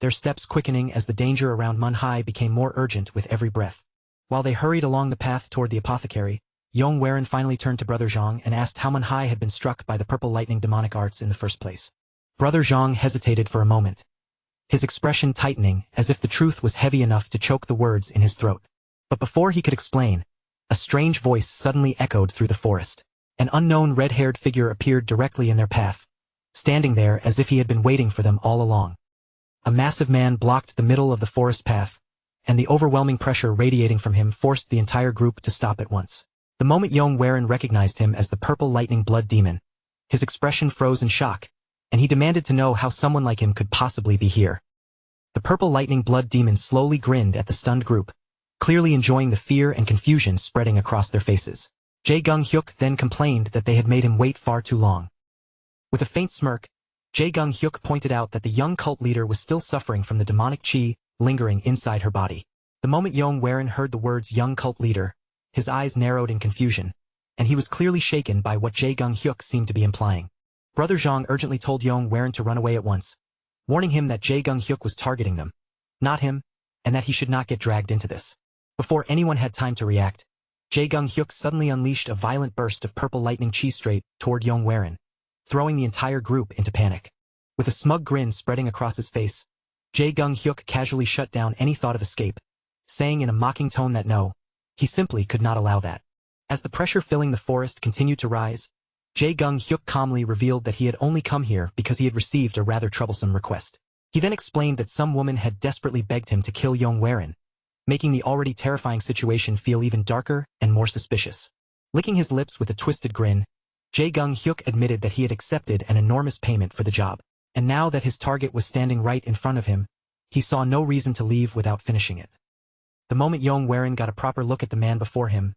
their steps quickening as the danger around Manhwa became more urgent with every breath. While they hurried along the path toward the apothecary, Yong finally turned to Brother Zhang and asked how Manhwa had been struck by the purple lightning demonic arts in the first place. Brother Zhang hesitated for a moment, his expression tightening as if the truth was heavy enough to choke the words in his throat. But before he could explain, a strange voice suddenly echoed through the forest. An unknown red-haired figure appeared directly in their path, standing there as if he had been waiting for them all along. A massive man blocked the middle of the forest path, and the overwhelming pressure radiating from him forced the entire group to stop at once. The moment Yong recognized him as the purple lightning blood demon, his expression froze in shock, and he demanded to know how someone like him could possibly be here. The purple lightning blood demon slowly grinned at the stunned group, clearly enjoying the fear and confusion spreading across their faces. Jae-gung-hyuk then complained that they had made him wait far too long. With a faint smirk, Jae-gung-hyuk pointed out that the young cult leader was still suffering from the demonic chi lingering inside her body. The moment Yong heard the words young cult leader, his eyes narrowed in confusion, and he was clearly shaken by what Jae-gung-hyuk seemed to be implying. Brother Zhang urgently told Yong to run away at once, warning him that Jae-gung-hyuk was targeting them, not him, and that he should not get dragged into this. Before anyone had time to react, Jae-gung-hyuk suddenly unleashed a violent burst of purple lightning chi straight toward Yong throwing the entire group into panic. With a smug grin spreading across his face, Jae-gung-hyuk casually shut down any thought of escape, saying in a mocking tone that no, he simply could not allow that. As the pressure filling the forest continued to rise, Jae-gung-hyuk calmly revealed that he had only come here because he had received a rather troublesome request. He then explained that some woman had desperately begged him to kill Yong making the already terrifying situation feel even darker and more suspicious. Licking his lips with a twisted grin, Jae-gung-hyuk admitted that he had accepted an enormous payment for the job, and now that his target was standing right in front of him, he saw no reason to leave without finishing it. The moment Yong got a proper look at the man before him,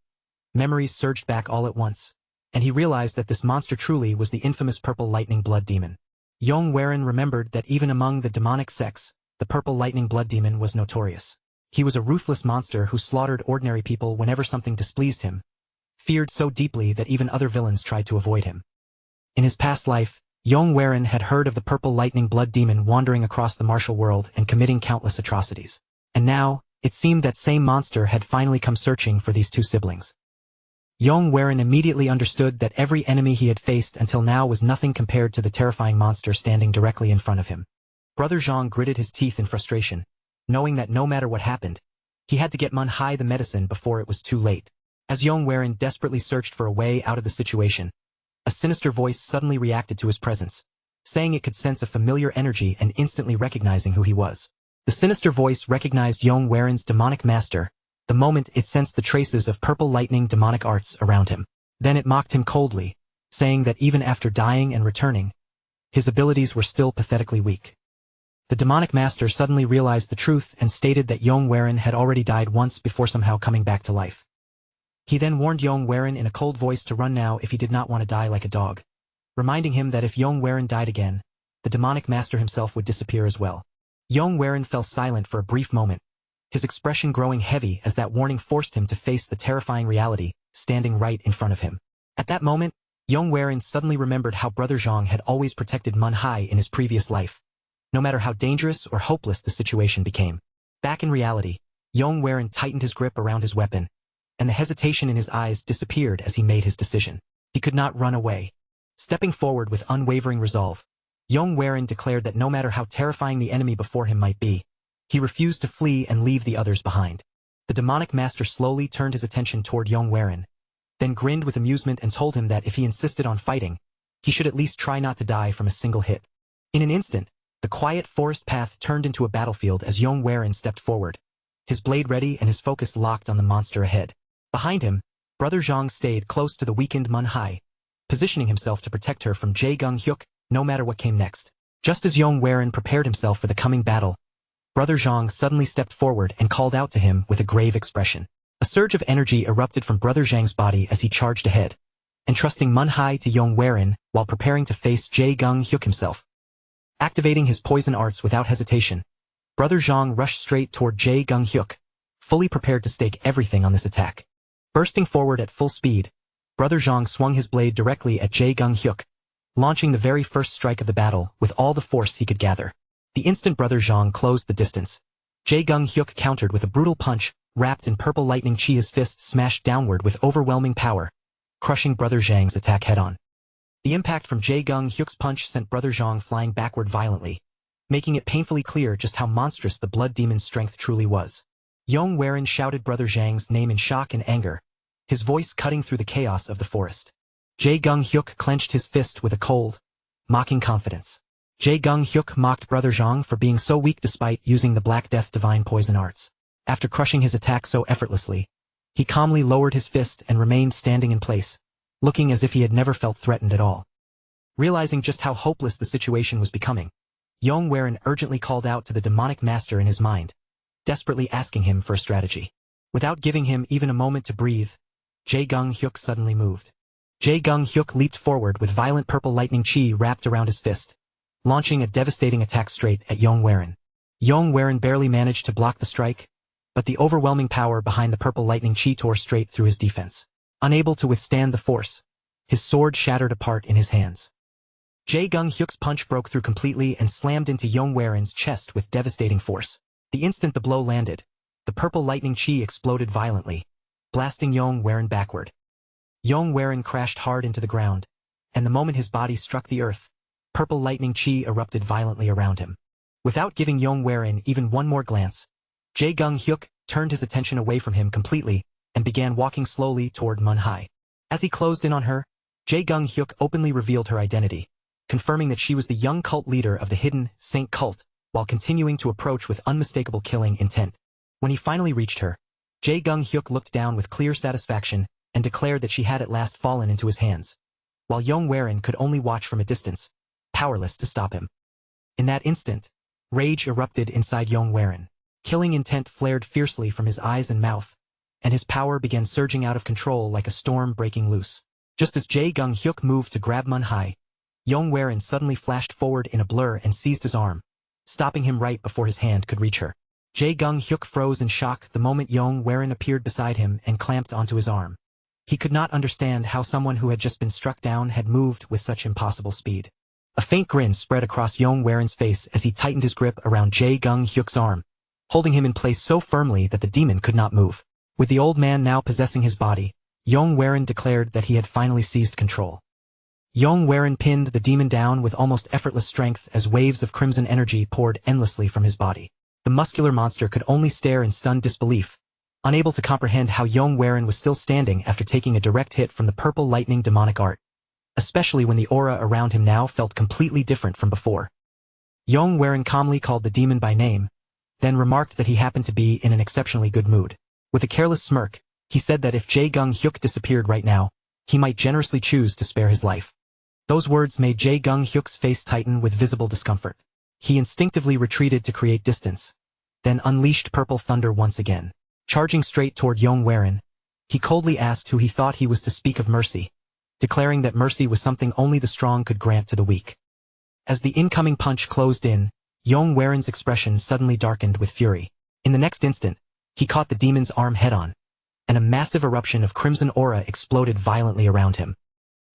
memories surged back all at once, and he realized that this monster truly was the infamous purple lightning blood demon. Yong remembered that even among the demonic sects, the purple lightning blood demon was notorious. He was a ruthless monster who slaughtered ordinary people whenever something displeased him, feared so deeply that even other villains tried to avoid him. In his past life, Yong had heard of the purple lightning blood demon wandering across the martial world and committing countless atrocities. And now, it seemed that same monster had finally come searching for these two siblings. Yong immediately understood that every enemy he had faced until now was nothing compared to the terrifying monster standing directly in front of him. Brother Zhang gritted his teeth in frustration, knowing that no matter what happened, he had to get Manhwa the medicine before it was too late. As Yong desperately searched for a way out of the situation, a sinister voice suddenly reacted to his presence, saying it could sense a familiar energy and instantly recognizing who he was. The sinister voice recognized Yong demonic master, the moment it sensed the traces of purple lightning demonic arts around him. Then it mocked him coldly, saying that even after dying and returning, his abilities were still pathetically weak. The demonic master suddenly realized the truth and stated that Yong had already died once before somehow coming back to life. He then warned Yong in a cold voice to run now if he did not want to die like a dog, reminding him that if Yong died again, the demonic master himself would disappear as well. Yong fell silent for a brief moment, his expression growing heavy as that warning forced him to face the terrifying reality, standing right in front of him. At that moment, Yong suddenly remembered how Brother Zhang had always protected Manhwa in his previous life, no matter how dangerous or hopeless the situation became. Back in reality, Yong tightened his grip around his weapon, and the hesitation in his eyes disappeared as he made his decision. He could not run away. Stepping forward with unwavering resolve, Yong declared that no matter how terrifying the enemy before him might be, he refused to flee and leave the others behind. The demonic master slowly turned his attention toward Yong then grinned with amusement and told him that if he insisted on fighting, he should at least try not to die from a single hit. In an instant, the quiet forest path turned into a battlefield as Yong stepped forward, his blade ready and his focus locked on the monster ahead. Behind him, Brother Zhang stayed close to the weakened Manhwa, positioning himself to protect her from Jae-gung-hyuk, no matter what came next. Just as Yong prepared himself for the coming battle, Brother Zhang suddenly stepped forward and called out to him with a grave expression. A surge of energy erupted from Brother Zhang's body as he charged ahead, entrusting Manhwa to Yong while preparing to face Jae-gung-hyuk himself. Activating his poison arts without hesitation, Brother Zhang rushed straight toward Jae-gung-hyuk, fully prepared to stake everything on this attack. Bursting forward at full speed, Brother Zhang swung his blade directly at Jae-gung-hyuk, launching the very first strike of the battle with all the force he could gather. The instant Brother Zhang closed the distance, Jae-gung-hyuk countered with a brutal punch, wrapped in purple lightning chi. His fist smashed downward with overwhelming power, crushing Brother Zhang's attack head-on. The impact from Jae-gung-hyuk's punch sent Brother Zhang flying backward violently, making it painfully clear just how monstrous the blood demon's strength truly was. Yong shouted Brother Zhang's name in shock and anger, his voice cutting through the chaos of the forest. Jae-gung-hyuk clenched his fist with a cold, mocking confidence. Jae-gung-hyuk mocked Brother Zhang for being so weak despite using the Black Death divine poison arts. After crushing his attack so effortlessly, he calmly lowered his fist and remained standing in place, looking as if he had never felt threatened at all. Realizing just how hopeless the situation was becoming, Yong urgently called out to the demonic master in his mind, desperately asking him for a strategy. Without giving him even a moment to breathe, Jae-gung-hyuk suddenly moved. Jae-gung-hyuk leaped forward with violent purple lightning chi wrapped around his fist, launching a devastating attack straight at Yong Yong barely managed to block the strike, but the overwhelming power behind the purple lightning chi tore straight through his defense. Unable to withstand the force, his sword shattered apart in his hands. Jae-gung-hyuk's punch broke through completely and slammed into Yong chest with devastating force. The instant the blow landed, the purple lightning chi exploded violently, blasting Yong backward. Yong crashed hard into the ground, and the moment his body struck the earth, purple lightning chi erupted violently around him. Without giving Yong even one more glance, Jae-gung-hyuk turned his attention away from him completely and began walking slowly toward Manhwa. As he closed in on her, Jae-gung-hyuk openly revealed her identity, confirming that she was the young cult leader of the hidden Saint cult, while continuing to approach with unmistakable killing intent. When he finally reached her, Jae-gung-hyuk looked down with clear satisfaction and declared that she had at last fallen into his hands, while Yong could only watch from a distance, powerless to stop him. In that instant, rage erupted inside Yong. Killing intent flared fiercely from his eyes and mouth, and his power began surging out of control like a storm breaking loose. Just as Jae-gung-hyuk moved to grab Manhwa, Yong suddenly flashed forward in a blur and seized his arm, stopping him right before his hand could reach her. Jae-gung-hyuk froze in shock the moment Yong appeared beside him and clamped onto his arm. He could not understand how someone who had just been struck down had moved with such impossible speed. A faint grin spread across Yong face as he tightened his grip around Jae-gung-hyuk's arm, holding him in place so firmly that the demon could not move. With the old man now possessing his body, Yong declared that he had finally seized control. Yong pinned the demon down with almost effortless strength as waves of crimson energy poured endlessly from his body. The muscular monster could only stare in stunned disbelief, unable to comprehend how Yong was still standing after taking a direct hit from the purple lightning demonic art, especially when the aura around him now felt completely different from before. Yong calmly called the demon by name, then remarked that he happened to be in an exceptionally good mood. With a careless smirk, he said that if Jae-gung-hyuk disappeared right now, he might generously choose to spare his life. Those words made Jae-gung-hyuk's face tighten with visible discomfort. He instinctively retreated to create distance, then unleashed purple thunder once again. Charging straight toward Yong, he coldly asked who he thought he was to speak of mercy, declaring that mercy was something only the strong could grant to the weak. As the incoming punch closed in, Yong expression suddenly darkened with fury. In the next instant, he caught the demon's arm head-on, and a massive eruption of crimson aura exploded violently around him.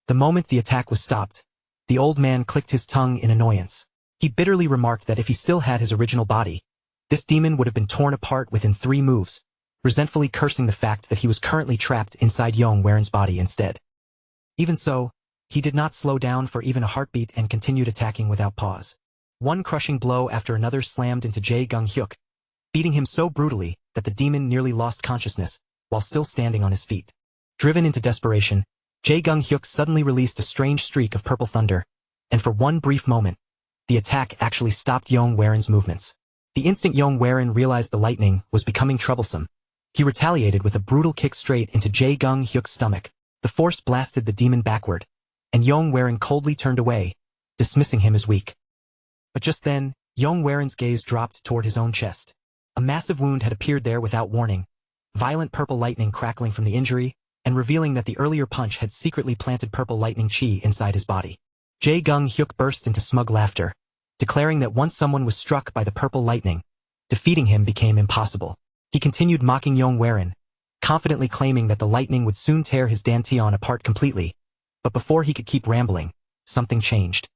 The moment the attack was stopped, the old man clicked his tongue in annoyance. He bitterly remarked that if he still had his original body, this demon would have been torn apart within 3 moves, resentfully cursing the fact that he was currently trapped inside Yong Waren's body instead. Even so, he did not slow down for even a heartbeat and continued attacking without pause. One crushing blow after another slammed into Jae-gung-hyuk, beating him so brutally that the demon nearly lost consciousness while still standing on his feet. Driven into desperation, Jae-gung-hyuk suddenly released a strange streak of purple thunder, and for one brief moment, the attack actually stopped Yong Waren's movements. The instant Yong Waren realized the lightning was becoming troublesome, he retaliated with a brutal kick straight into Jae-gung-hyuk's stomach. The force blasted the demon backward, and Yong Waren coldly turned away, dismissing him as weak. But just then, Yong Waren's gaze dropped toward his own chest. A massive wound had appeared there without warning, violent purple lightning crackling from the injury, and revealing that the earlier punch had secretly planted purple lightning chi inside his body. Jae-gung-hyuk burst into smug laughter, declaring that once someone was struck by the purple lightning, defeating him became impossible. He continued mocking Yong Waren, confidently claiming that the lightning would soon tear his dantian apart completely, but before he could keep rambling, something changed.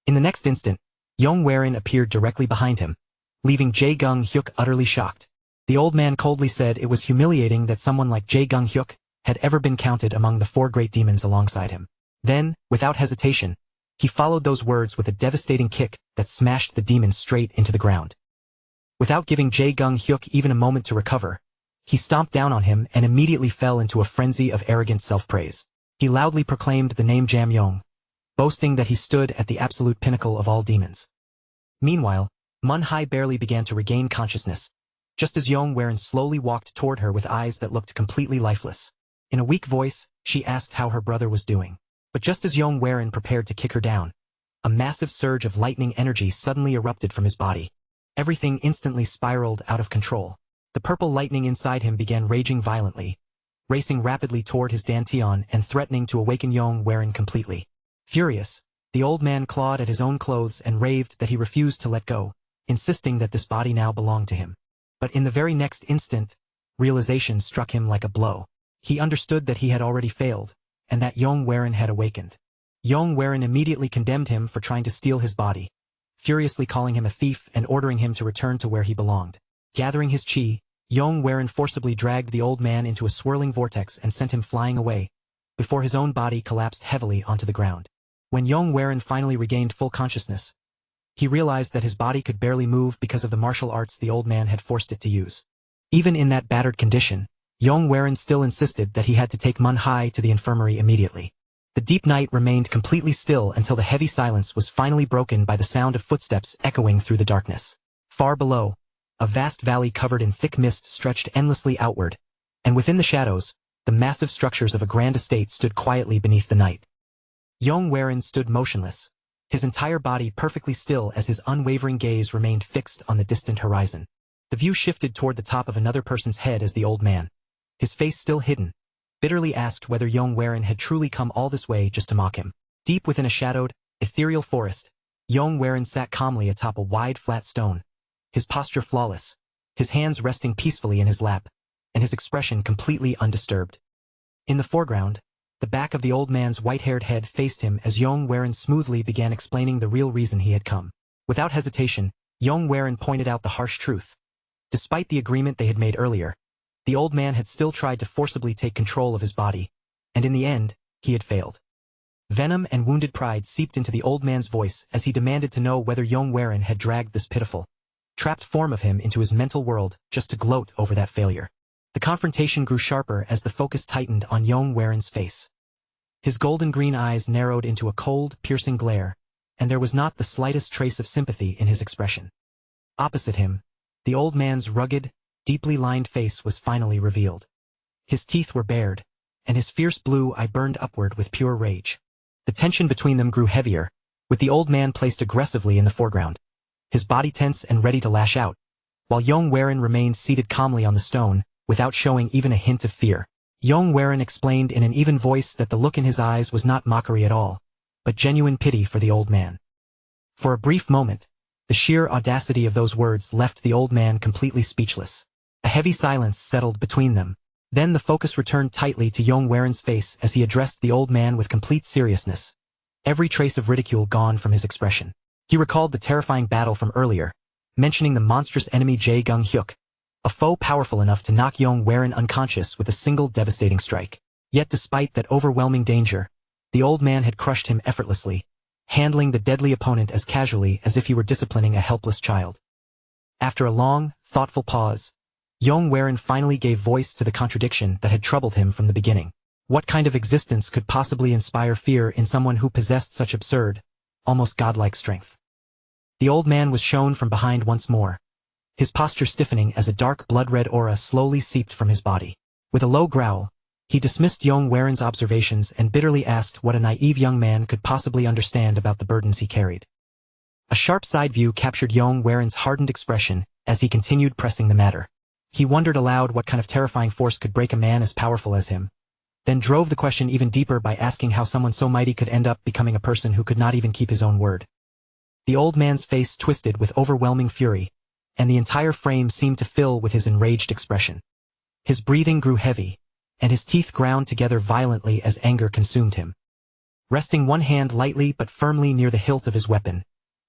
In the next instant, Yong Waren appeared directly behind him, leaving Jae-gung-hyuk utterly shocked. The old man coldly said it was humiliating that someone like Jae-gung-hyuk had ever been counted among the 4 great demons alongside him. Then, without hesitation, he followed those words with a devastating kick that smashed the demon straight into the ground. Without giving Jae-gung-hyuk even a moment to recover, he stomped down on him and immediately fell into a frenzy of arrogant self-praise. He loudly proclaimed the name Jamyong, boasting that he stood at the absolute pinnacle of all demons. Meanwhile, Manhwa barely began to regain consciousness, just as Yong Waren slowly walked toward her with eyes that looked completely lifeless. In a weak voice, she asked how her brother was doing. But just as Yong Waren prepared to kick her down, a massive surge of lightning energy suddenly erupted from his body. Everything instantly spiraled out of control. The purple lightning inside him began raging violently, racing rapidly toward his dantian and threatening to awaken Yong Waren completely. Furious, the old man clawed at his own clothes and raved that he refused to let go, insisting that this body now belonged to him. But in the very next instant, realization struck him like a blow. He understood that he had already failed, and that Yong Waren had awakened. Yong Waren immediately condemned him for trying to steal his body, furiously calling him a thief and ordering him to return to where he belonged. Gathering his chi, Yong Waren forcibly dragged the old man into a swirling vortex and sent him flying away, before his own body collapsed heavily onto the ground. When Yong Waren finally regained full consciousness, he realized that his body could barely move because of the martial arts the old man had forced it to use. Even in that battered condition, Yong Waren still insisted that he had to take Manhwa to the infirmary immediately. The deep night remained completely still until the heavy silence was finally broken by the sound of footsteps echoing through the darkness. Far below, a vast valley covered in thick mist stretched endlessly outward, and within the shadows, the massive structures of a grand estate stood quietly beneath the night. Yong Waren stood motionless, his entire body perfectly still as his unwavering gaze remained fixed on the distant horizon. The view shifted toward the top of another person's head as the old man, his face still hidden, bitterly asked whether Yong Waren had truly come all this way just to mock him. Deep within a shadowed, ethereal forest, Yong Waren sat calmly atop a wide flat stone, his posture flawless, his hands resting peacefully in his lap, and his expression completely undisturbed. In the foreground, the back of the old man's white-haired head faced him as Yong Waren smoothly began explaining the real reason he had come. Without hesitation, Yong Waren pointed out the harsh truth. Despite the agreement they had made earlier, the old man had still tried to forcibly take control of his body, and in the end, he had failed. Venom and wounded pride seeped into the old man's voice as he demanded to know whether Yong Waren had dragged this pitiful, trapped form of him into his mental world just to gloat over that failure. The confrontation grew sharper as the focus tightened on Yong Waren's face. His golden-green eyes narrowed into a cold, piercing glare, and there was not the slightest trace of sympathy in his expression. Opposite him, the old man's rugged, deeply lined face was finally revealed. His teeth were bared, and his fierce blue eye burned upward with pure rage. The tension between them grew heavier, with the old man placed aggressively in the foreground, his body tense and ready to lash out, while Yong Waren remained seated calmly on the stone, without showing even a hint of fear. Yong Waren explained in an even voice that the look in his eyes was not mockery at all, but genuine pity for the old man. For a brief moment, The sheer audacity of those words left the old man completely speechless. A heavy silence settled between them. Then the focus returned tightly to Yong Waren's face as he addressed the old man with complete seriousness, every trace of ridicule gone from his expression. He recalled the terrifying battle from earlier, mentioning the monstrous enemy Jae-gung Hyuk, a foe powerful enough to knock Yong Waren unconscious with a single devastating strike. Yet despite that overwhelming danger, the old man had crushed him effortlessly, handling the deadly opponent as casually as if he were disciplining a helpless child. After a long, thoughtful pause, Yong Waren finally gave voice to the contradiction that had troubled him from the beginning. What kind of existence could possibly inspire fear in someone who possessed such absurd, almost godlike strength? The old man was shown from behind once more, his posture stiffening as a dark blood-red aura slowly seeped from his body. With a low growl, he dismissed Yong Waren's observations and bitterly asked what a naive young man could possibly understand about the burdens he carried. A sharp side view captured Yong Waren's hardened expression as he continued pressing the matter. He wondered aloud what kind of terrifying force could break a man as powerful as him, then drove the question even deeper by asking how someone so mighty could end up becoming a person who could not even keep his own word. The old man's face twisted with overwhelming fury, and the entire frame seemed to fill with his enraged expression. His breathing grew heavy, and his teeth ground together violently as anger consumed him. Resting one hand lightly but firmly near the hilt of his weapon,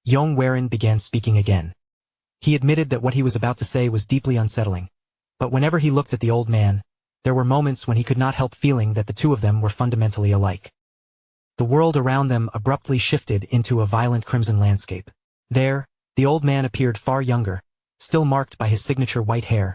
Yong Waren began speaking again. He admitted that what he was about to say was deeply unsettling, but whenever he looked at the old man, there were moments when he could not help feeling that the two of them were fundamentally alike. The world around them abruptly shifted into a violent crimson landscape. There, the old man appeared far younger, still marked by his signature white hair,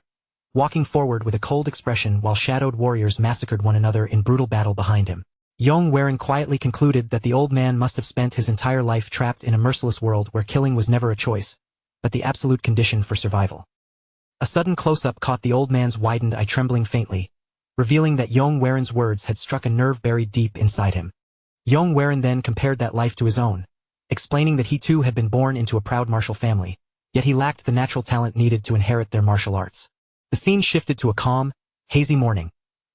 walking forward with a cold expression while shadowed warriors massacred one another in brutal battle behind him. Yong Waren quietly concluded that the old man must have spent his entire life trapped in a merciless world where killing was never a choice, but the absolute condition for survival. A sudden close-up caught the old man's widened eye trembling faintly, revealing that Yong Waren's words had struck a nerve buried deep inside him. Yong Waren then compared that life to his own, explaining that he too had been born into a proud martial family, yet he lacked the natural talent needed to inherit their martial arts. The scene shifted to a calm, hazy morning,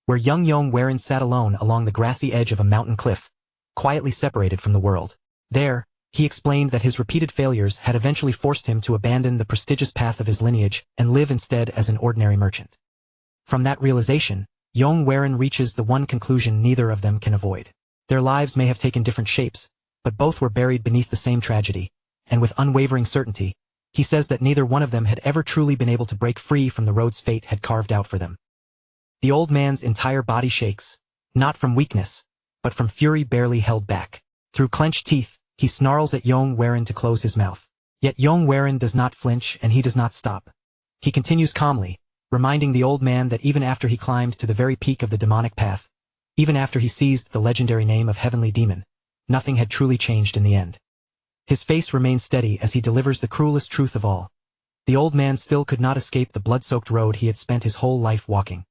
where young Yong Waren sat alone along the grassy edge of a mountain cliff, quietly separated from the world. There, he explained that his repeated failures had eventually forced him to abandon the prestigious path of his lineage and live instead as an ordinary merchant. From that realization, Yong Waren reaches the one conclusion neither of them can avoid. Their lives may have taken different shapes, but both were buried beneath the same tragedy, and with unwavering certainty, he says that neither one of them had ever truly been able to break free from the roads fate had carved out for them. The old man's entire body shakes, not from weakness, but from fury barely held back. Through clenched teeth, he snarls at Yong Waren to close his mouth. Yet Yong Waren does not flinch and he does not stop. He continues calmly, reminding the old man that even after he climbed to the very peak of the demonic path, even after he seized the legendary name of Heavenly Demon, nothing had truly changed in the end. His face remains steady as he delivers the cruelest truth of all. The old man still could not escape the blood-soaked road he had spent his whole life walking.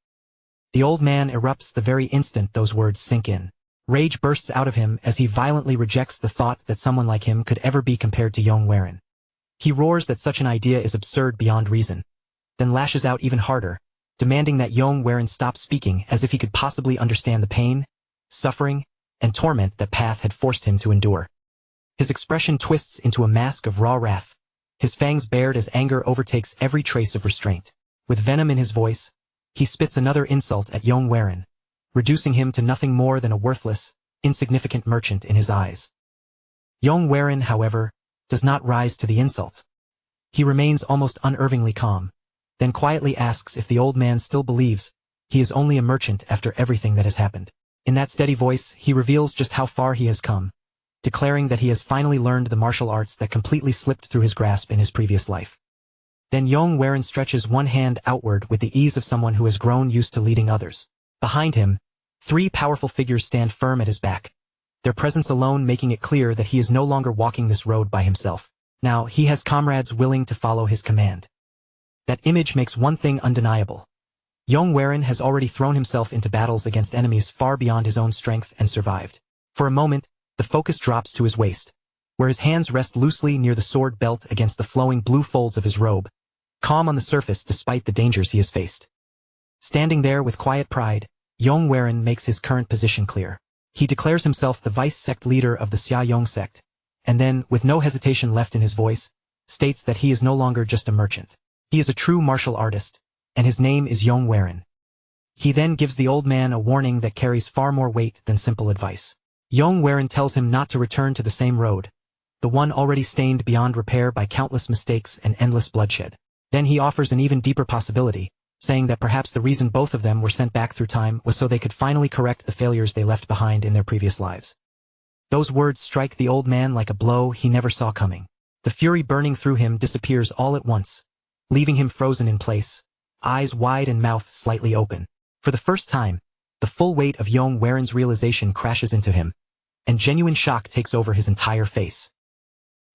The old man erupts the very instant those words sink in. Rage bursts out of him as he violently rejects the thought that someone like him could ever be compared to Yong Waren. He roars that such an idea is absurd beyond reason, then lashes out even harder, demanding that Yong Waren stop speaking as if he could possibly understand the pain, suffering, and torment that path had forced him to endure. His expression twists into a mask of raw wrath, his fangs bared as anger overtakes every trace of restraint. With venom in his voice, he spits another insult at Yong Waren, reducing him to nothing more than a worthless, insignificant merchant in his eyes. Yong Waren, however, does not rise to the insult. He remains almost unervingly calm, then quietly asks if the old man still believes he is only a merchant after everything that has happened. In that steady voice, he reveals just how far he has come, declaring that he has finally learned the martial arts that completely slipped through his grasp in his previous life. Then Yong Waren stretches one hand outward with the ease of someone who has grown used to leading others. Behind him, 3 powerful figures stand firm at his back, their presence alone making it clear that he is no longer walking this road by himself. Now, he has comrades willing to follow his command. That image makes one thing undeniable. Yong Waren has already thrown himself into battles against enemies far beyond his own strength and survived. For a moment, the focus drops to his waist, where his hands rest loosely near the sword belt against the flowing blue folds of his robe, calm on the surface despite the dangers he has faced. Standing there with quiet pride, Yong Waren makes his current position clear. He declares himself the vice-sect leader of the Xia Yong sect, and then, with no hesitation left in his voice, states that he is no longer just a merchant. He is a true martial artist, and his name is Yong. He then gives the old man a warning that carries far more weight than simple advice. Yong tells him not to return to the same road, the one already stained beyond repair by countless mistakes and endless bloodshed. Then he offers an even deeper possibility, saying that perhaps the reason both of them were sent back through time was so they could finally correct the failures they left behind in their previous lives. Those words strike the old man like a blow he never saw coming. The fury burning through him disappears all at once, leaving him frozen in place, eyes wide and mouth slightly open. For the first time, the full weight of Yong's realization crashes into him, and genuine shock takes over his entire face.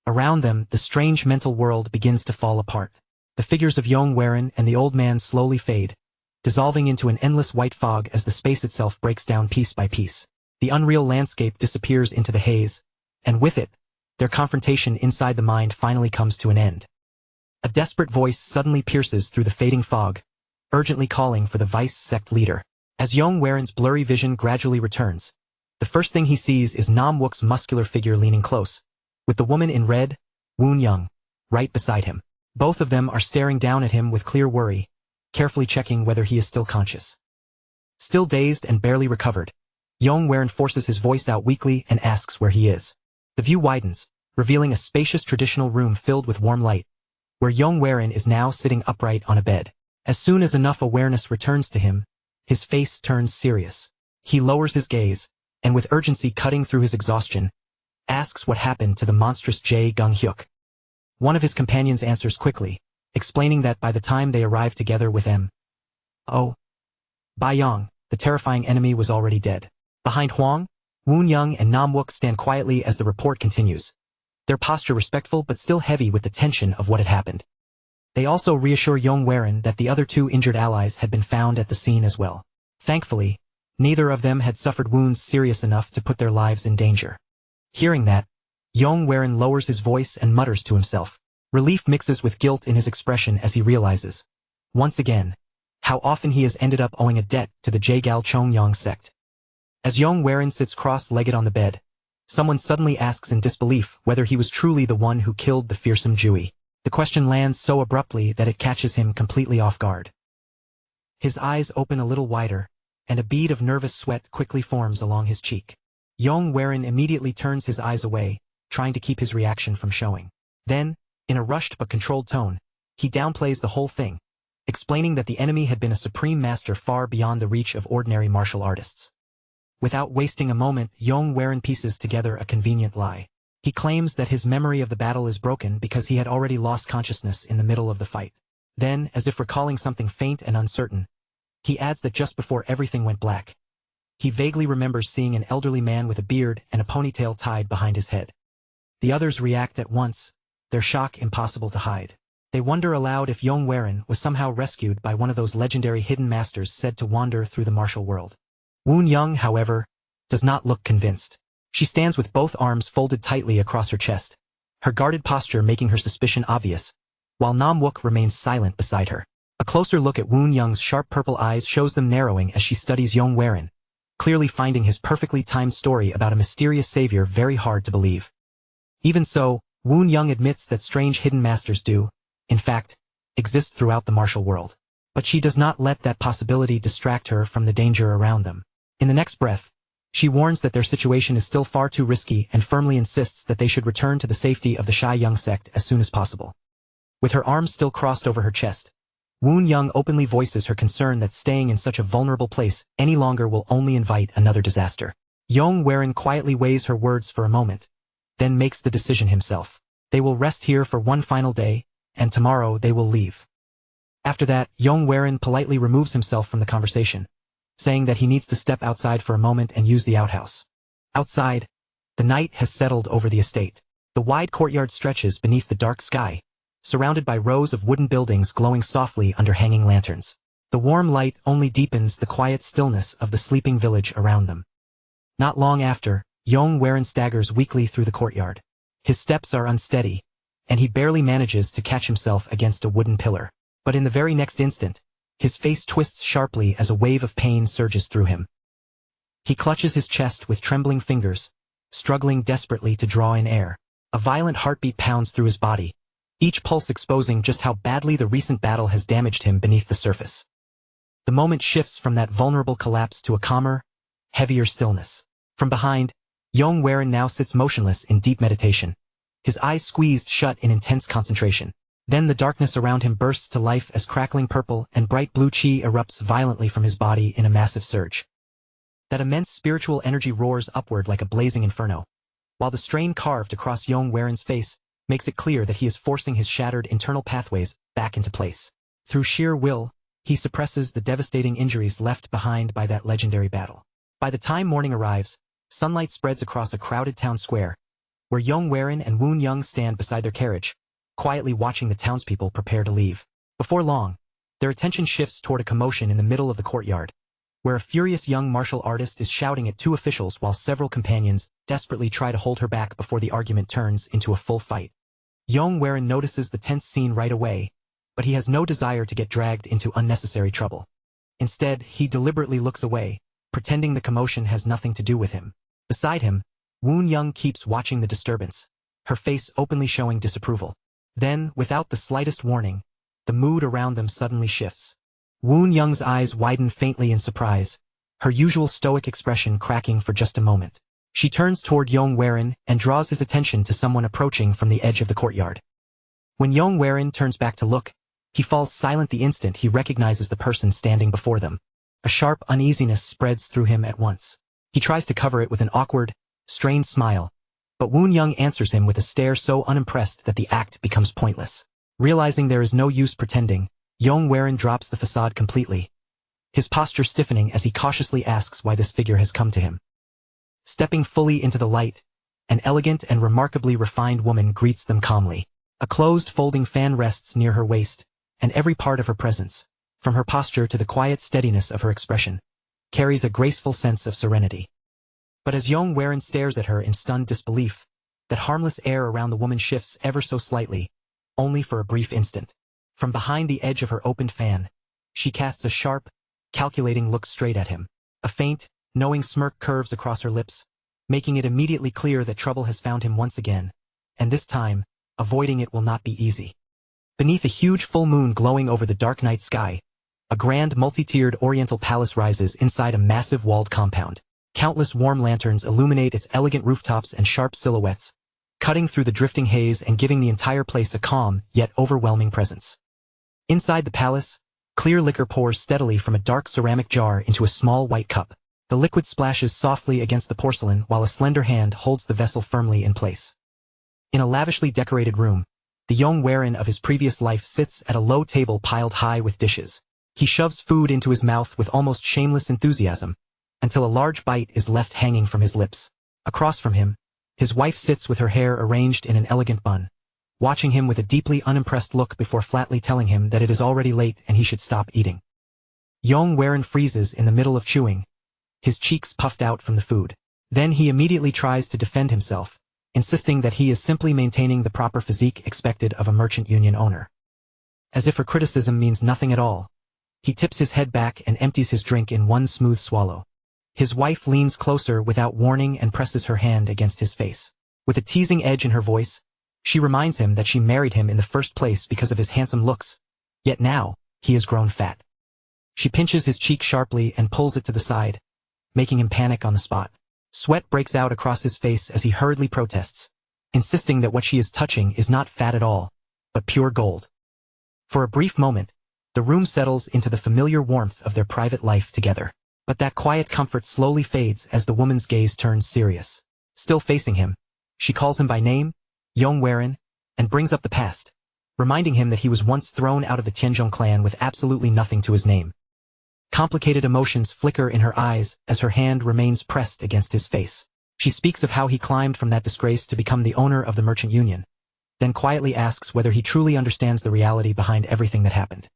Around them, the strange mental world begins to fall apart. The figures of Yong and the old man slowly fade, dissolving into an endless white fog as the space itself breaks down piece by piece. The unreal landscape disappears into the haze, and with it, their confrontation inside the mind finally comes to an end. A desperate voice suddenly pierces through the fading fog, urgently calling for the vice sect leader. As Yong's blurry vision gradually returns, the first thing he sees is Namwook's muscular figure leaning close, with the woman in red, Wuong, right beside him. Both of them are staring down at him with clear worry, carefully checking whether he is still conscious. Still dazed and barely recovered, Yong forces his voice out weakly and asks where he is. The view widens, revealing a spacious traditional room filled with warm light, where Yong is now sitting upright on a bed. As soon as enough awareness returns to him, his face turns serious. He lowers his gaze, and with urgency cutting through his exhaustion, asks what happened to the monstrous Jae Gung-hyuk. One of his companions answers quickly, explaining that by the time they arrived together with Yong, the terrifying enemy was already dead. Behind Huang, Wuong and Namwook stand quietly as the report continues, their posture respectful but still heavy with the tension of what had happened. They also reassure Yong that the other two injured allies had been found at the scene as well. Thankfully, neither of them had suffered wounds serious enough to put their lives in danger. Hearing that, Yong lowers his voice and mutters to himself. Relief mixes with guilt in his expression as he realizes, once again, how often he has ended up owing a debt to the Jaegal Chongyang sect. As Yong sits cross-legged on the bed, someone suddenly asks in disbelief whether he was truly the one who killed the fearsome Jui. The question lands so abruptly that it catches him completely off guard. His eyes open a little wider, and a bead of nervous sweat quickly forms along his cheek. Yong immediately turns his eyes away, trying to keep his reaction from showing. Then, in a rushed but controlled tone, he downplays the whole thing, explaining that the enemy had been a supreme master far beyond the reach of ordinary martial artists. Without wasting a moment, Yong pieces together a convenient lie. He claims that his memory of the battle is broken because he had already lost consciousness in the middle of the fight. Then, as if recalling something faint and uncertain, he adds that just before everything went black, he vaguely remembers seeing an elderly man with a beard and a ponytail tied behind his head. The others react at once, their shock impossible to hide. They wonder aloud if Yong was somehow rescued by one of those legendary hidden masters said to wander through the martial world. Wuong, however, does not look convinced. She stands with both arms folded tightly across her chest, her guarded posture making her suspicion obvious, while Namwook remains silent beside her. A closer look at Wuong sharp purple eyes shows them narrowing as she studies Yong clearly finding his perfectly timed story about a mysterious savior very hard to believe. Even so, Wuong admits that strange hidden masters do, in fact, exist throughout the martial world. But she does not let that possibility distract her from the danger around them. In the next breath, she warns that their situation is still far too risky and firmly insists that they should return to the safety of the Shai Yung sect as soon as possible. With her arms still crossed over her chest, Wuong openly voices her concern that staying in such a vulnerable place any longer will only invite another disaster. Yong quietly weighs her words for a moment, then makes the decision himself. They will rest here for one final day, and tomorrow they will leave. After that, Yong politely removes himself from the conversation, saying that he needs to step outside for a moment and use the outhouse. Outside, the night has settled over the estate. The wide courtyard stretches beneath the dark sky, surrounded by rows of wooden buildings glowing softly under hanging lanterns. The warm light only deepens the quiet stillness of the sleeping village around them. Not long after, Yong staggers weakly through the courtyard. His steps are unsteady, and he barely manages to catch himself against a wooden pillar. But in the very next instant, his face twists sharply as a wave of pain surges through him. He clutches his chest with trembling fingers, struggling desperately to draw in air. A violent heartbeat pounds through his body, each pulse exposing just how badly the recent battle has damaged him beneath the surface. The moment shifts from that vulnerable collapse to a calmer, heavier stillness. From behind, Yong now sits motionless in deep meditation, his eyes squeezed shut in intense concentration. Then the darkness around him bursts to life as crackling purple and bright blue chi erupts violently from his body in a massive surge. That immense spiritual energy roars upward like a blazing inferno, while the strain carved across Yong's face makes it clear that he is forcing his shattered internal pathways back into place. Through sheer will, he suppresses the devastating injuries left behind by that legendary battle. By the time morning arrives, sunlight spreads across a crowded town square, where Yong and Wuong stand beside their carriage, quietly watching the townspeople prepare to leave. Before long, their attention shifts toward a commotion in the middle of the courtyard, where a furious young martial artist is shouting at two officials while several companions desperately try to hold her back before the argument turns into a full fight. Yong notices the tense scene right away, but he has no desire to get dragged into unnecessary trouble. Instead, he deliberately looks away, pretending the commotion has nothing to do with him. Beside him, Wuong keeps watching the disturbance, her face openly showing disapproval. Then, without the slightest warning, the mood around them suddenly shifts. Wuong's eyes widen faintly in surprise, her usual stoic expression cracking for just a moment. She turns toward Yong and draws his attention to someone approaching from the edge of the courtyard. When Yong turns back to look, he falls silent the instant he recognizes the person standing before them. A sharp uneasiness spreads through him at once. He tries to cover it with an awkward, strained smile, but Wuong answers him with a stare so unimpressed that the act becomes pointless. Realizing there is no use pretending, Yong drops the facade completely, his posture stiffening as he cautiously asks why this figure has come to him. Stepping fully into the light, an elegant and remarkably refined woman greets them calmly. A closed folding fan rests near her waist, and every part of her presence, from her posture to the quiet steadiness of her expression, carries a graceful sense of serenity. But as Yong stares at her in stunned disbelief, that harmless air around the woman shifts ever so slightly, only for a brief instant. From behind the edge of her opened fan, she casts a sharp, calculating look straight at him. A faint, knowing smirk curves across her lips, making it immediately clear that trouble has found him once again, and this time, avoiding it will not be easy. Beneath a huge full moon glowing over the dark night sky, a grand multi-tiered oriental palace rises inside a massive walled compound. Countless warm lanterns illuminate its elegant rooftops and sharp silhouettes, cutting through the drifting haze and giving the entire place a calm, yet overwhelming presence. Inside the palace, clear liquor pours steadily from a dark ceramic jar into a small white cup. The liquid splashes softly against the porcelain while a slender hand holds the vessel firmly in place. In a lavishly decorated room, the Yong of his previous life sits at a low table piled high with dishes. He shoves food into his mouth with almost shameless enthusiasm, until a large bite is left hanging from his lips. Across from him, his wife sits with her hair arranged in an elegant bun, watching him with a deeply unimpressed look before flatly telling him that it is already late and he should stop eating. Yong freezes in the middle of chewing, his cheeks puffed out from the food. Then he immediately tries to defend himself, insisting that he is simply maintaining the proper physique expected of a merchant union owner. As if her criticism means nothing at all, he tips his head back and empties his drink in one smooth swallow. His wife leans closer without warning and presses her hand against his face. With a teasing edge in her voice, she reminds him that she married him in the first place because of his handsome looks, yet now, he has grown fat. She pinches his cheek sharply and pulls it to the side, making him panic on the spot. Sweat breaks out across his face as he hurriedly protests, insisting that what she is touching is not fat at all, but pure gold. For a brief moment, the room settles into the familiar warmth of their private life together. But that quiet comfort slowly fades as the woman's gaze turns serious. Still facing him, she calls him by name, Yong and brings up the past, reminding him that he was once thrown out of the Tenjong clan with absolutely nothing to his name. Complicated emotions flicker in her eyes as her hand remains pressed against his face. She speaks of how he climbed from that disgrace to become the owner of the merchant union, then quietly asks whether he truly understands the reality behind everything that happened.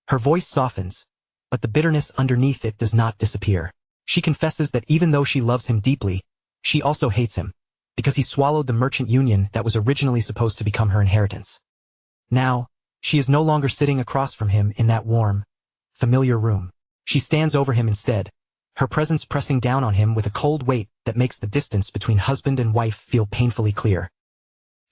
Her voice softens, but the bitterness underneath it does not disappear. She confesses that even though she loves him deeply, she also hates him, because he swallowed the merchant union that was originally supposed to become her inheritance. Now, she is no longer sitting across from him in that warm, familiar room. She stands over him instead, her presence pressing down on him with a cold weight that makes the distance between husband and wife feel painfully clear.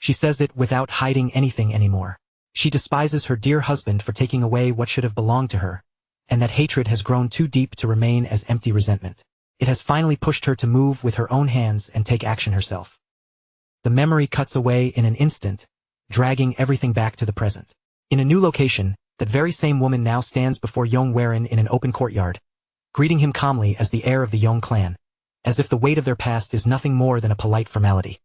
She says it without hiding anything anymore. She despises her dear husband for taking away what should have belonged to her, and that hatred has grown too deep to remain as empty resentment. It has finally pushed her to move with her own hands and take action herself. The memory cuts away in an instant, dragging everything back to the present. In a new location, that very same woman now stands before Yong in an open courtyard, greeting him calmly as the heir of the Yong clan, as if the weight of their past is nothing more than a polite formality.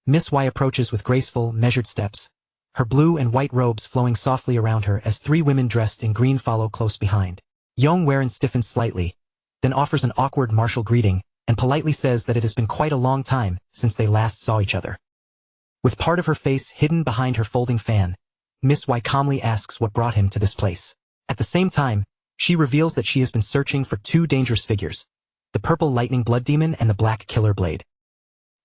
Miss Y approaches with graceful, measured steps, her blue and white robes flowing softly around her as three women dressed in green follow close behind. Yong stiffens slightly, then offers an awkward martial greeting, and politely says that it has been quite a long time since they last saw each other. With part of her face hidden behind her folding fan, Miss Y calmly asks what brought him to this place. At the same time, she reveals that she has been searching for two dangerous figures, the purple lightning blood demon and the black killer blade.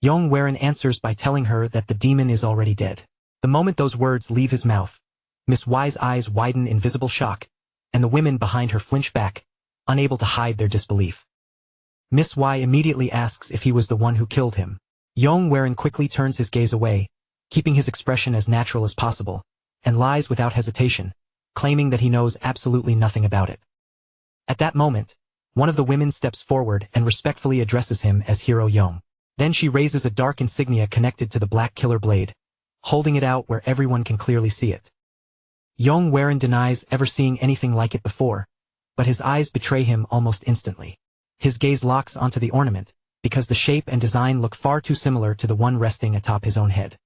Yong answers by telling her that the demon is already dead. The moment those words leave his mouth, Miss Y's eyes widen in visible shock, and the women behind her flinch back, unable to hide their disbelief. Miss Y immediately asks if he was the one who killed him. Yong quickly turns his gaze away, keeping his expression as natural as possible, and lies without hesitation, claiming that he knows absolutely nothing about it. At that moment, one of the women steps forward and respectfully addresses him as Hero Yong. Then she raises a dark insignia connected to the black killer blade, holding it out where everyone can clearly see it. Yong denies ever seeing anything like it before, but his eyes betray him almost instantly. His gaze locks onto the ornament, because the shape and design look far too similar to the one resting atop his own head.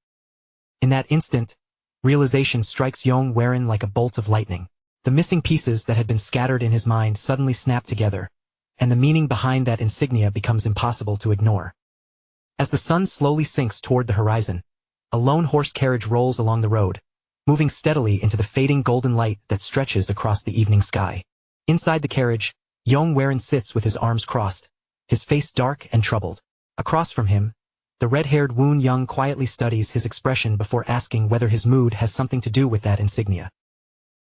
In that instant, realization strikes Yong like a bolt of lightning. The missing pieces that had been scattered in his mind suddenly snap together, and the meaning behind that insignia becomes impossible to ignore. As the sun slowly sinks toward the horizon, a lone horse carriage rolls along the road, moving steadily into the fading golden light that stretches across the evening sky. Inside the carriage, Yong sits with his arms crossed, his face dark and troubled. Across from him, the red-haired Wuong quietly studies his expression before asking whether his mood has something to do with that insignia.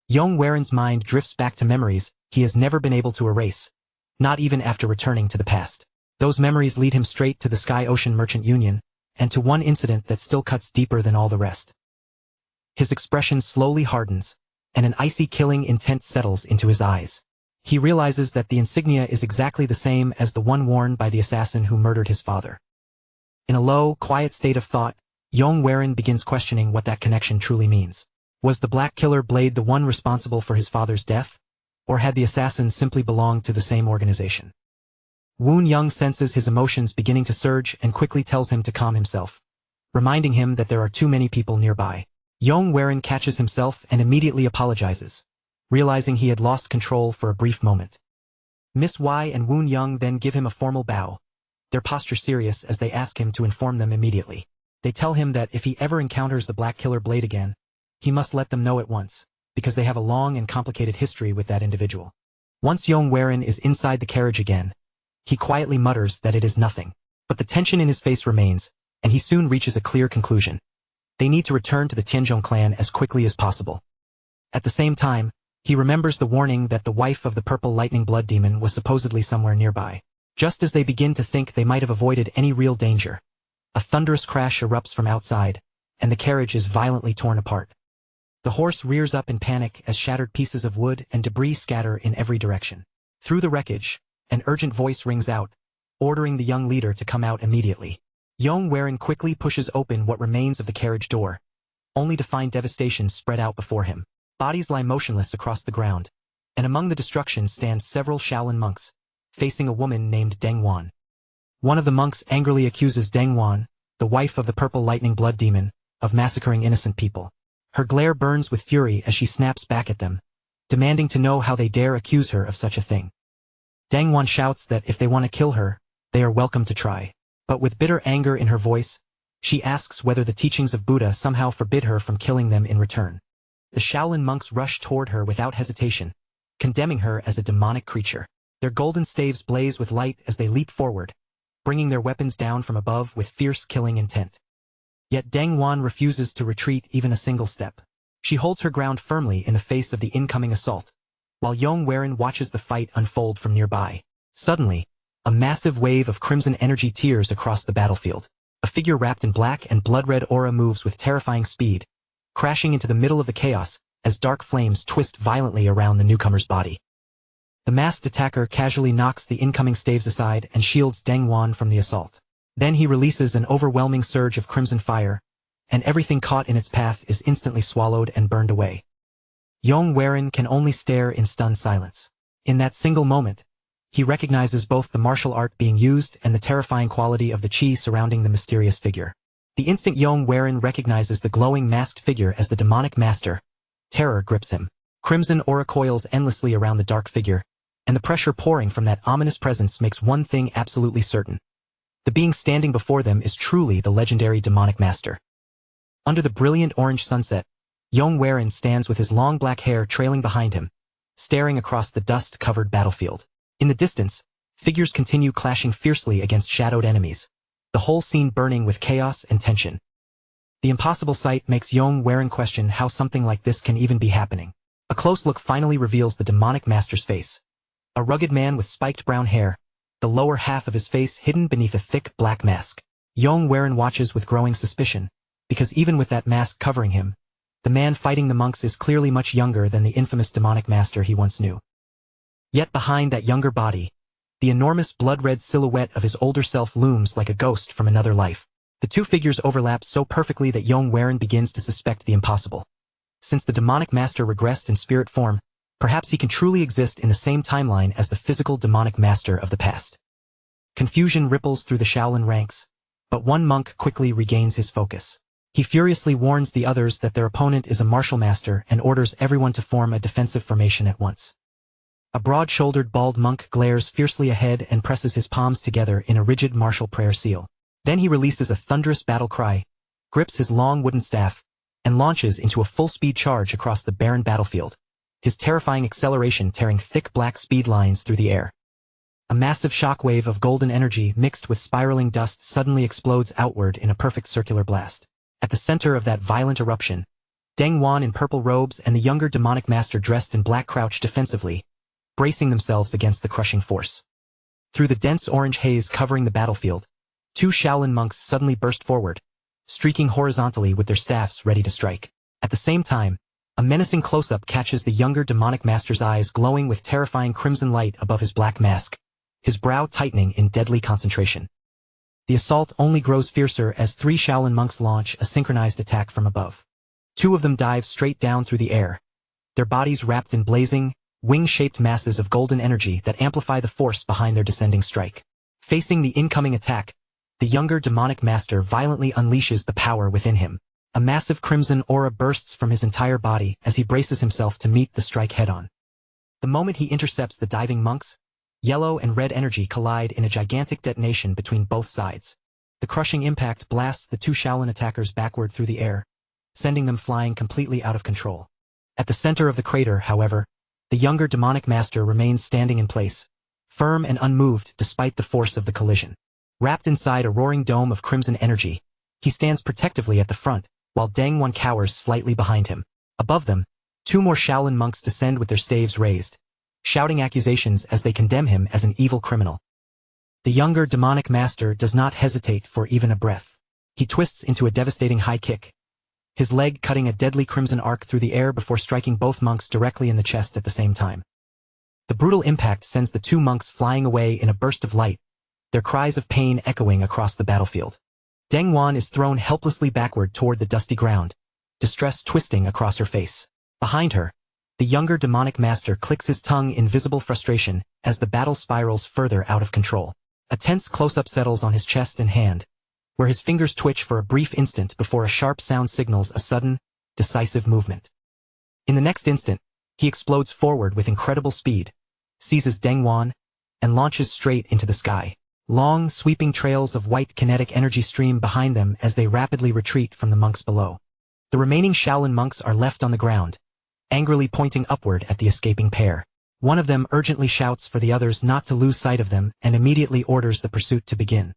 Yong's mind drifts back to memories he has never been able to erase, not even after returning to the past. Those memories lead him straight to the Sky Ocean Merchant Union, and to one incident that still cuts deeper than all the rest. His expression slowly hardens, and an icy killing intent settles into his eyes. He realizes that the insignia is exactly the same as the one worn by the assassin who murdered his father. In a low, quiet state of thought, Yong begins questioning what that connection truly means. Was the black killer blade the one responsible for his father's death, or had the assassin simply belonged to the same organization? Wuong senses his emotions beginning to surge and quickly tells him to calm himself, reminding him that there are too many people nearby. Yong catches himself and immediately apologizes, realizing he had lost control for a brief moment. Miss Y and Wuong then give him a formal bow, their posture serious as they ask him to inform them immediately. They tell him that if he ever encounters the black killer blade again, he must let them know at once, because they have a long and complicated history with that individual. Once Yong is inside the carriage again, he quietly mutters that it is nothing, but the tension in his face remains, and he soon reaches a clear conclusion. They need to return to the Tenjong clan as quickly as possible. At the same time, he remembers the warning that the wife of the purple lightning blood demon was supposedly somewhere nearby. Just as they begin to think they might have avoided any real danger, a thunderous crash erupts from outside, and the carriage is violently torn apart. The horse rears up in panic as shattered pieces of wood and debris scatter in every direction. Through the wreckage, an urgent voice rings out, ordering the young leader to come out immediately. Yong quickly pushes open what remains of the carriage door, only to find devastation spread out before him. Bodies lie motionless across the ground, and among the destruction stand several Shaolin monks, facing a woman named Deng. One of the monks angrily accuses Deng, the wife of the purple lightning blood demon, of massacring innocent people. Her glare burns with fury as she snaps back at them, demanding to know how they dare accuse her of such a thing. Deng shouts that if they want to kill her, they are welcome to try. But with bitter anger in her voice, she asks whether the teachings of Buddha somehow forbid her from killing them in return. The Shaolin monks rush toward her without hesitation, condemning her as a demonic creature. Their golden staves blaze with light as they leap forward, bringing their weapons down from above with fierce killing intent. Yet Deng refuses to retreat even a single step. She holds her ground firmly in the face of the incoming assault, while Yong watches the fight unfold from nearby. Suddenly, a massive wave of crimson energy tears across the battlefield. A figure wrapped in black and blood-red aura moves with terrifying speed, crashing into the middle of the chaos as dark flames twist violently around the newcomer's body. The masked attacker casually knocks the incoming staves aside and shields Deng Wan from the assault. Then he releases an overwhelming surge of crimson fire, and everything caught in its path is instantly swallowed and burned away. Yong can only stare in stunned silence. In that single moment, he recognizes both the martial art being used and the terrifying quality of the chi surrounding the mysterious figure. The instant Yong recognizes the glowing masked figure as the demonic master, terror grips him. Crimson aura coils endlessly around the dark figure, and the pressure pouring from that ominous presence makes one thing absolutely certain. The being standing before them is truly the legendary demonic master. Under the brilliant orange sunset, Yong stands with his long black hair trailing behind him, staring across the dust-covered battlefield. In the distance, figures continue clashing fiercely against shadowed enemies, the whole scene burning with chaos and tension. The impossible sight makes Yong question how something like this can even be happening. A close look finally reveals the demonic master's face. A rugged man with spiked brown hair, the lower half of his face hidden beneath a thick black mask. Yong watches with growing suspicion, because even with that mask covering him, the man fighting the monks is clearly much younger than the infamous demonic master he once knew. Yet behind that younger body, the enormous blood-red silhouette of his older self looms like a ghost from another life. The two figures overlap so perfectly that Yong begins to suspect the impossible. Since the demonic master regressed in spirit form, perhaps he can truly exist in the same timeline as the physical demonic master of the past. Confusion ripples through the Shaolin ranks, but one monk quickly regains his focus. He furiously warns the others that their opponent is a martial master and orders everyone to form a defensive formation at once. A broad-shouldered bald monk glares fiercely ahead and presses his palms together in a rigid martial prayer seal. Then he releases a thunderous battle cry, grips his long wooden staff, and launches into a full-speed charge across the barren battlefield, his terrifying acceleration tearing thick black speed lines through the air. A massive shockwave of golden energy mixed with spiraling dust suddenly explodes outward in a perfect circular blast. At the center of that violent eruption, Deng Wan in purple robes and the younger demonic master dressed in black crouch defensively, bracing themselves against the crushing force. Through the dense orange haze covering the battlefield, two Shaolin monks suddenly burst forward, streaking horizontally with their staffs ready to strike. At the same time, a menacing close-up catches the younger demonic master's eyes glowing with terrifying crimson light above his black mask, his brow tightening in deadly concentration. The assault only grows fiercer as three Shaolin monks launch a synchronized attack from above. Two of them dive straight down through the air, their bodies wrapped in blazing, wing-shaped masses of golden energy that amplify the force behind their descending strike. Facing the incoming attack, the younger demonic master violently unleashes the power within him. A massive crimson aura bursts from his entire body as he braces himself to meet the strike head-on. The moment he intercepts the diving monks, yellow and red energy collide in a gigantic detonation between both sides. The crushing impact blasts the two Shaolin attackers backward through the air, sending them flying completely out of control. At the center of the crater, however, the younger demonic master remains standing in place, firm and unmoved despite the force of the collision. Wrapped inside a roaring dome of crimson energy, he stands protectively at the front, while Deng Wan cowers slightly behind him. Above them, two more Shaolin monks descend with their staves raised, shouting accusations as they condemn him as an evil criminal. The younger demonic master does not hesitate for even a breath. He twists into a devastating high kick, his leg cutting a deadly crimson arc through the air before striking both monks directly in the chest at the same time. The brutal impact sends the two monks flying away in a burst of light, their cries of pain echoing across the battlefield. Deng Wan is thrown helplessly backward toward the dusty ground, distress twisting across her face. Behind her, the younger demonic master clicks his tongue in visible frustration as the battle spirals further out of control. A tense close-up settles on his chest and hand, where his fingers twitch for a brief instant before a sharp sound signals a sudden, decisive movement. In the next instant, he explodes forward with incredible speed, seizes Deng Wan, and launches straight into the sky. Long, sweeping trails of white kinetic energy stream behind them as they rapidly retreat from the monks below. The remaining Shaolin monks are left on the ground, angrily pointing upward at the escaping pair. One of them urgently shouts for the others not to lose sight of them and immediately orders the pursuit to begin.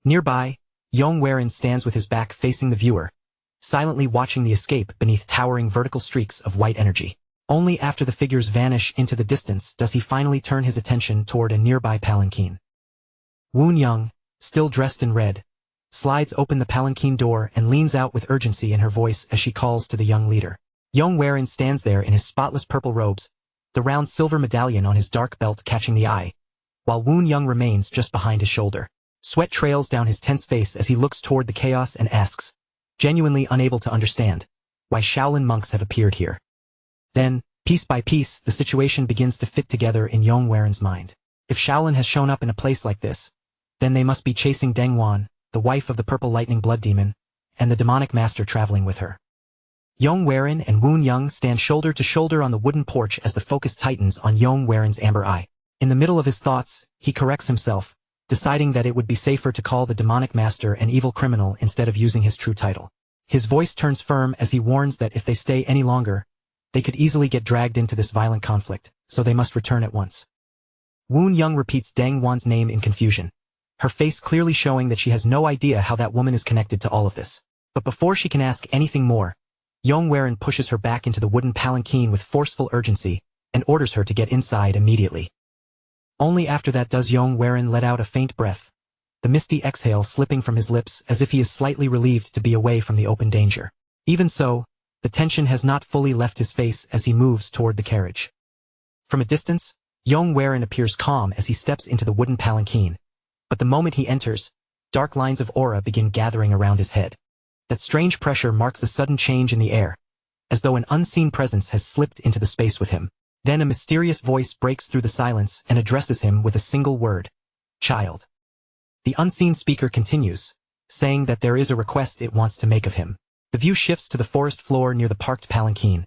Nearby, Yong stands with his back facing the viewer, silently watching the escape beneath towering vertical streaks of white energy. Only after the figures vanish into the distance does he finally turn his attention toward a nearby palanquin. Wuong, still dressed in red, slides open the palanquin door and leans out with urgency in her voice as she calls to the young leader. Yong stands there in his spotless purple robes, the round silver medallion on his dark belt catching the eye, while Wuong remains just behind his shoulder. Sweat trails down his tense face as he looks toward the chaos and asks, genuinely unable to understand, why Shaolin monks have appeared here. Then, piece by piece, the situation begins to fit together in Yong's mind. If Shaolin has shown up in a place like this, then they must be chasing Dengwan, the wife of the purple lightning blood demon, and the demonic master traveling with her. Yong and Wuong stand shoulder to shoulder on the wooden porch as the focus tightens on Yong's amber eye. In the middle of his thoughts, he corrects himself, deciding that it would be safer to call the demonic master an evil criminal instead of using his true title. His voice turns firm as he warns that if they stay any longer, they could easily get dragged into this violent conflict, so they must return at once. Wuong repeats Dengwan's name in confusion, her face clearly showing that she has no idea how that woman is connected to all of this. But before she can ask anything more, Yong pushes her back into the wooden palanquin with forceful urgency and orders her to get inside immediately. Only after that does Yong let out a faint breath, the misty exhale slipping from his lips as if he is slightly relieved to be away from the open danger. Even so, the tension has not fully left his face as he moves toward the carriage. From a distance, Yong appears calm as he steps into the wooden palanquin, but the moment he enters, dark lines of aura begin gathering around his head. That strange pressure marks a sudden change in the air, as though an unseen presence has slipped into the space with him. Then a mysterious voice breaks through the silence and addresses him with a single word, child. The unseen speaker continues, saying that there is a request it wants to make of him. The view shifts to the forest floor near the parked palanquin,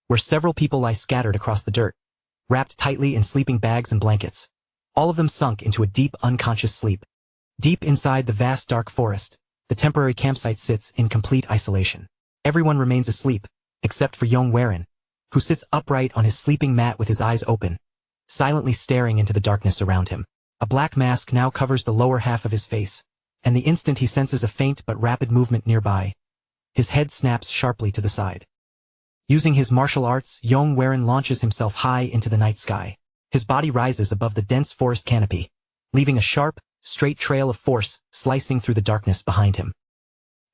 where several people lie scattered across the dirt, wrapped tightly in sleeping bags and blankets, all of them sunk into a deep unconscious sleep. Deep inside the vast dark forest, the temporary campsite sits in complete isolation. Everyone remains asleep, except for Yong who sits upright on his sleeping mat with his eyes open, silently staring into the darkness around him. A black mask now covers the lower half of his face, and the instant he senses a faint but rapid movement nearby, his head snaps sharply to the side. Using his martial arts, Yong launches himself high into the night sky. His body rises above the dense forest canopy, leaving a sharp, straight trail of force slicing through the darkness behind him.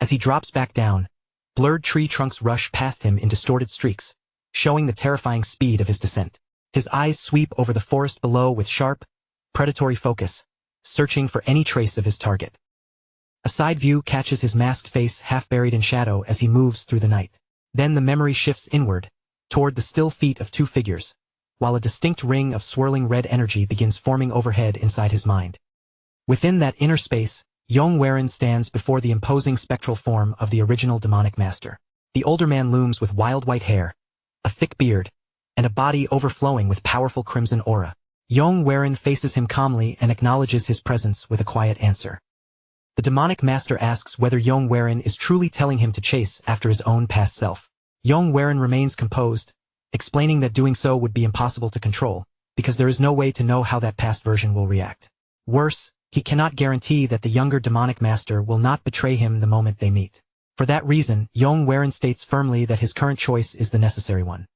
As he drops back down, blurred tree trunks rush past him in distorted streaks, showing the terrifying speed of his descent. His eyes sweep over the forest below with sharp, predatory focus, searching for any trace of his target. A side view catches his masked face half buried in shadow as he moves through the night. Then the memory shifts inward, toward the still feet of two figures, while a distinct ring of swirling red energy begins forming overhead inside his mind. Within that inner space, Yong stands before the imposing spectral form of the original demonic master. The older man looms with wild white hair, a thick beard, and a body overflowing with powerful crimson aura. Yong faces him calmly and acknowledges his presence with a quiet answer. The demonic master asks whether Yong is truly telling him to chase after his own past self. Yong remains composed, explaining that doing so would be impossible to control, because there is no way to know how that past version will react. Worse, he cannot guarantee that the younger demonic master will not betray him the moment they meet. For that reason, Yong states firmly that his current choice is the necessary one.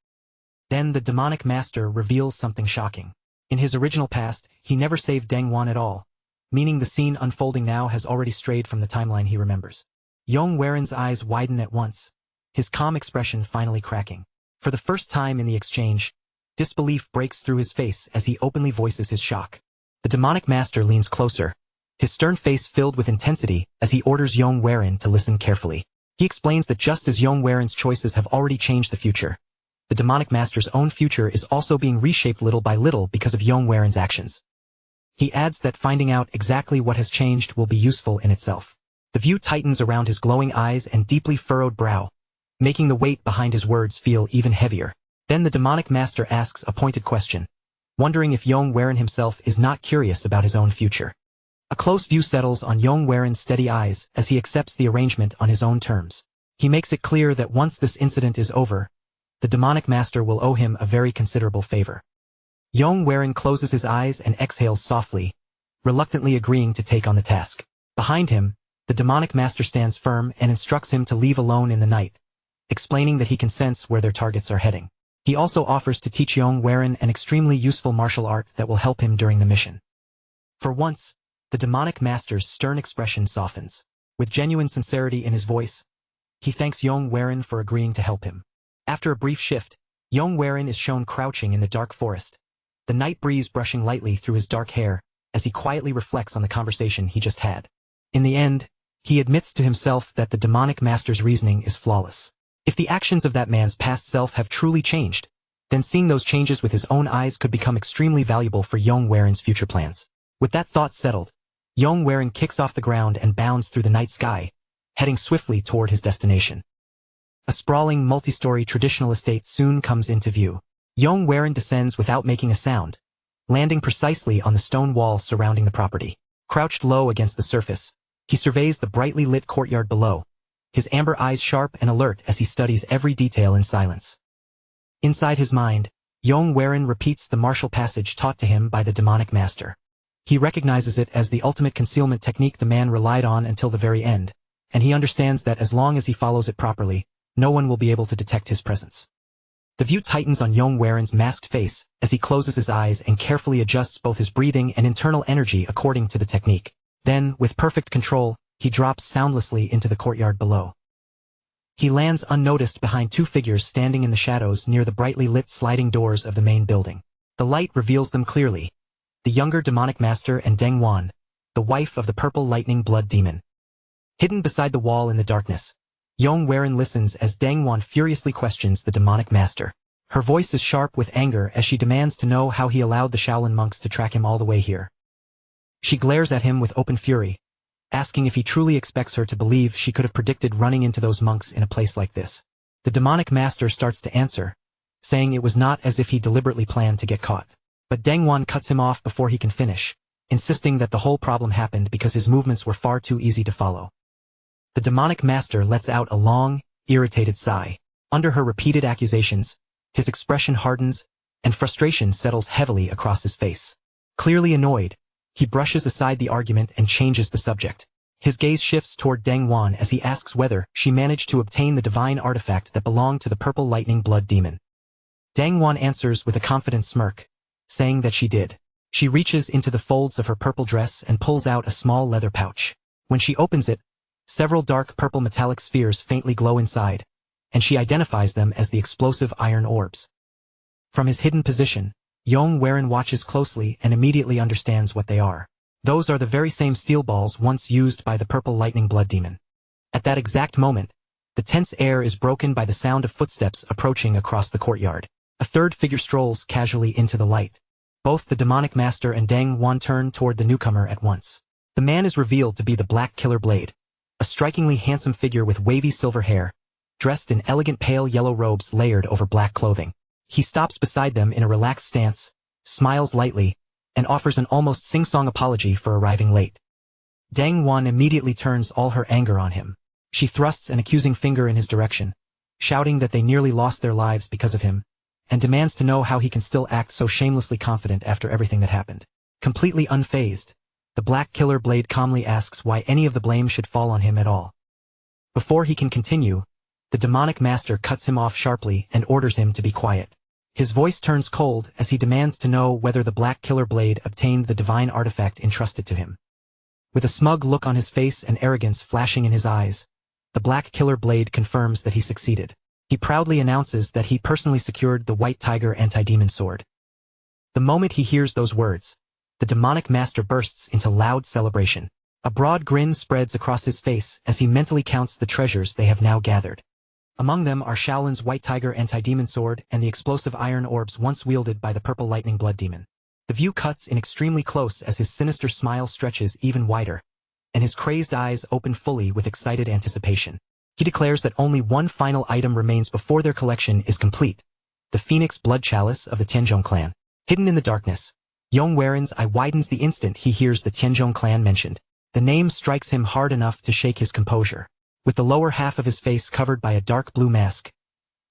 Then the demonic master reveals something shocking. In his original past, he never saved Dengwan at all, meaning the scene unfolding now has already strayed from the timeline he remembers. Yong eyes widen at once, his calm expression finally cracking. For the first time in the exchange, disbelief breaks through his face as he openly voices his shock. The demonic master leans closer, his stern face filled with intensity as he orders Yong to listen carefully. He explains that just as Yong choices have already changed the future, the demonic master's own future is also being reshaped little by little because of Yong actions. He adds that finding out exactly what has changed will be useful in itself. The view tightens around his glowing eyes and deeply furrowed brow, making the weight behind his words feel even heavier. Then the demonic master asks a pointed question, wondering if Yong himself is not curious about his own future. A close view settles on Yong steady eyes as he accepts the arrangement on his own terms. He makes it clear that once this incident is over, the demonic master will owe him a very considerable favor. Yong closes his eyes and exhales softly, reluctantly agreeing to take on the task. Behind him, the demonic master stands firm and instructs him to leave alone in the night, explaining that he can sense where their targets are heading. He also offers to teach Yong an extremely useful martial art that will help him during the mission. For once, the demonic master's stern expression softens. With genuine sincerity in his voice, he thanks Yong for agreeing to help him. After a brief shift, Yong is shown crouching in the dark forest, the night breeze brushing lightly through his dark hair as he quietly reflects on the conversation he just had. In the end, he admits to himself that the demonic master's reasoning is flawless. If the actions of that man's past self have truly changed, then seeing those changes with his own eyes could become extremely valuable for Yong future plans. With that thought settled, Yong kicks off the ground and bounds through the night sky, heading swiftly toward his destination. A sprawling multi-story traditional estate soon comes into view. Yong descends without making a sound, landing precisely on the stone wall surrounding the property. Crouched low against the surface, he surveys the brightly lit courtyard below, his amber eyes sharp and alert as he studies every detail in silence. Inside his mind, Yong repeats the martial passage taught to him by the demonic master. He recognizes it as the ultimate concealment technique the man relied on until the very end, and he understands that as long as he follows it properly, no one will be able to detect his presence. The view tightens on Yong masked face as he closes his eyes and carefully adjusts both his breathing and internal energy according to the technique. Then, with perfect control, he drops soundlessly into the courtyard below. He lands unnoticed behind two figures standing in the shadows near the brightly lit sliding doors of the main building. The light reveals them clearly: the younger demonic master and Deng Wan, the wife of the purple lightning blood demon. Hidden beside the wall in the darkness, Yong listens as Deng Wan furiously questions the demonic master. Her voice is sharp with anger as she demands to know how he allowed the Shaolin monks to track him all the way here. She glares at him with open fury, asking if he truly expects her to believe she could have predicted running into those monks in a place like this. The demonic master starts to answer, saying it was not as if he deliberately planned to get caught. But Deng Wan cuts him off before he can finish, insisting that the whole problem happened because his movements were far too easy to follow. The demonic master lets out a long, irritated sigh. Under her repeated accusations, his expression hardens, and frustration settles heavily across his face. Clearly annoyed, he brushes aside the argument and changes the subject. His gaze shifts toward Deng Wan as he asks whether she managed to obtain the divine artifact that belonged to the purple lightning blood demon. Deng Wan answers with a confident smirk, saying that she did. She reaches into the folds of her purple dress and pulls out a small leather pouch. When she opens it, several dark purple metallic spheres faintly glow inside, and she identifies them as the explosive iron orbs. From his hidden position, Yong watches closely and immediately understands what they are. Those are the very same steel balls once used by the purple lightning blood demon. At that exact moment, the tense air is broken by the sound of footsteps approaching across the courtyard. A third figure strolls casually into the light. Both the demonic master and Deng Wan turn toward the newcomer at once. The man is revealed to be the Black Killer Blade, a strikingly handsome figure with wavy silver hair, dressed in elegant pale yellow robes layered over black clothing. He stops beside them in a relaxed stance, smiles lightly, and offers an almost sing-song apology for arriving late. Deng Wan immediately turns all her anger on him. She thrusts an accusing finger in his direction, shouting that they nearly lost their lives because of him, and demands to know how he can still act so shamelessly confident after everything that happened. Completely unfazed, the Black Killer Blade calmly asks why any of the blame should fall on him at all. Before he can continue, the demonic master cuts him off sharply and orders him to be quiet. His voice turns cold as he demands to know whether the Black Killer Blade obtained the divine artifact entrusted to him. With a smug look on his face and arrogance flashing in his eyes, the Black Killer Blade confirms that he succeeded. He proudly announces that he personally secured the White Tiger anti-demon sword. The moment he hears those words, the demonic master bursts into loud celebration. A broad grin spreads across his face as he mentally counts the treasures they have now gathered. Among them are Shaolin's White Tiger anti-demon sword and the explosive iron orbs once wielded by the purple lightning blood demon. The view cuts in extremely close as his sinister smile stretches even wider, and his crazed eyes open fully with excited anticipation. He declares that only one final item remains before their collection is complete: the Phoenix Blood Chalice of the Tenjong clan. Hidden in the darkness, Yong eye widens the instant he hears the Tenjong clan mentioned. The name strikes him hard enough to shake his composure. With the lower half of his face covered by a dark blue mask,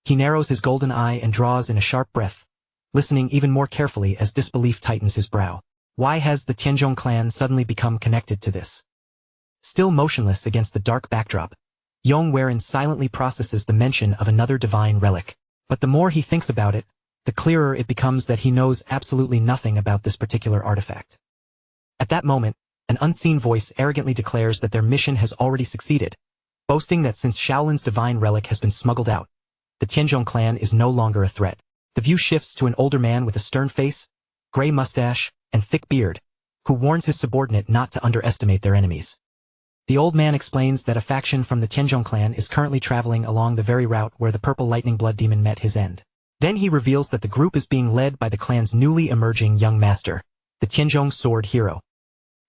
he narrows his golden eye and draws in a sharp breath, listening even more carefully as disbelief tightens his brow. Why has the Tenjong clan suddenly become connected to this? Still motionless against the dark backdrop, Yong silently processes the mention of another divine relic. But the more he thinks about it, the clearer it becomes that he knows absolutely nothing about this particular artifact. At that moment, an unseen voice arrogantly declares that their mission has already succeeded, boasting that since Shaolin's divine relic has been smuggled out, the Tenjong clan is no longer a threat. The view shifts to an older man with a stern face, gray mustache, and thick beard, who warns his subordinate not to underestimate their enemies. The old man explains that a faction from the Tenjong clan is currently traveling along the very route where the purple lightning blood demon met his end. Then he reveals that the group is being led by the clan's newly emerging young master, the Tenjong sword hero.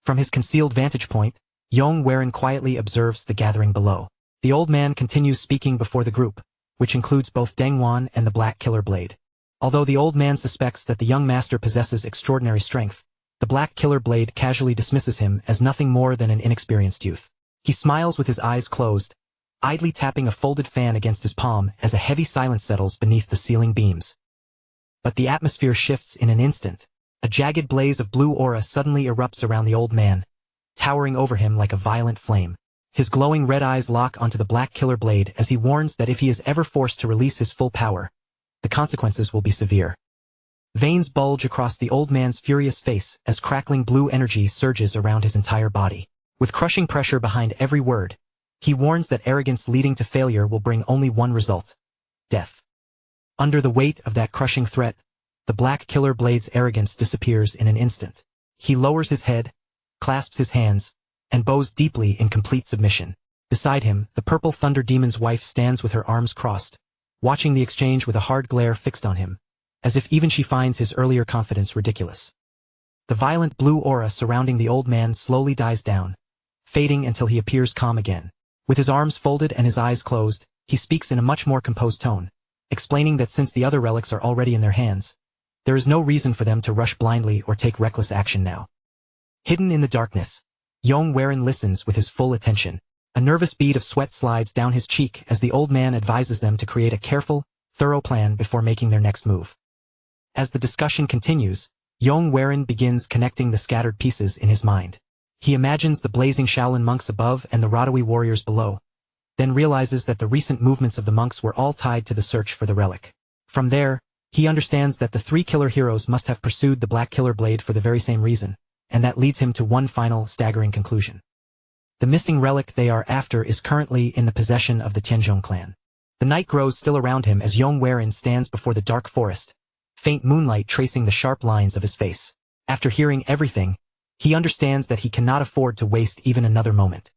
From his concealed vantage point, Yong quietly observes the gathering below. The old man continues speaking before the group, which includes both Dengwan and the Black Killer Blade. Although the old man suspects that the young master possesses extraordinary strength, the Black Killer Blade casually dismisses him as nothing more than an inexperienced youth. He smiles with his eyes closed, idly tapping a folded fan against his palm as a heavy silence settles beneath the ceiling beams. But the atmosphere shifts in an instant. A jagged blaze of blue aura suddenly erupts around the old man, towering over him like a violent flame. His glowing red eyes lock onto the Black Killer Blade as he warns that if he is ever forced to release his full power, the consequences will be severe. Veins bulge across the old man's furious face as crackling blue energy surges around his entire body. With crushing pressure behind every word, he warns that arrogance leading to failure will bring only one result: death. Under the weight of that crushing threat, the Black Killer Blade's arrogance disappears in an instant. He lowers his head, clasps his hands, and bows deeply in complete submission. Beside him, the purple thunder demon's wife stands with her arms crossed, watching the exchange with a hard glare fixed on him, as if even she finds his earlier confidence ridiculous. The violent blue aura surrounding the old man slowly dies down, fading until he appears calm again. With his arms folded and his eyes closed, he speaks in a much more composed tone, explaining that since the other relics are already in their hands, there is no reason for them to rush blindly or take reckless action now. Hidden in the darkness, Yong listens with his full attention. A nervous bead of sweat slides down his cheek as the old man advises them to create a careful, thorough plan before making their next move. As the discussion continues, Yong begins connecting the scattered pieces in his mind. He imagines the blazing Shaolin monks above and the Radawi warriors below, then realizes that the recent movements of the monks were all tied to the search for the relic. From there, he understands that the three killer heroes must have pursued the Black Killer Blade for the very same reason, and that leads him to one final, staggering conclusion. The missing relic they are after is currently in the possession of the Tenjong clan. The night grows still around him as Yong stands before the dark forest, faint moonlight tracing the sharp lines of his face. After hearing everything, he understands that he cannot afford to waste even another moment.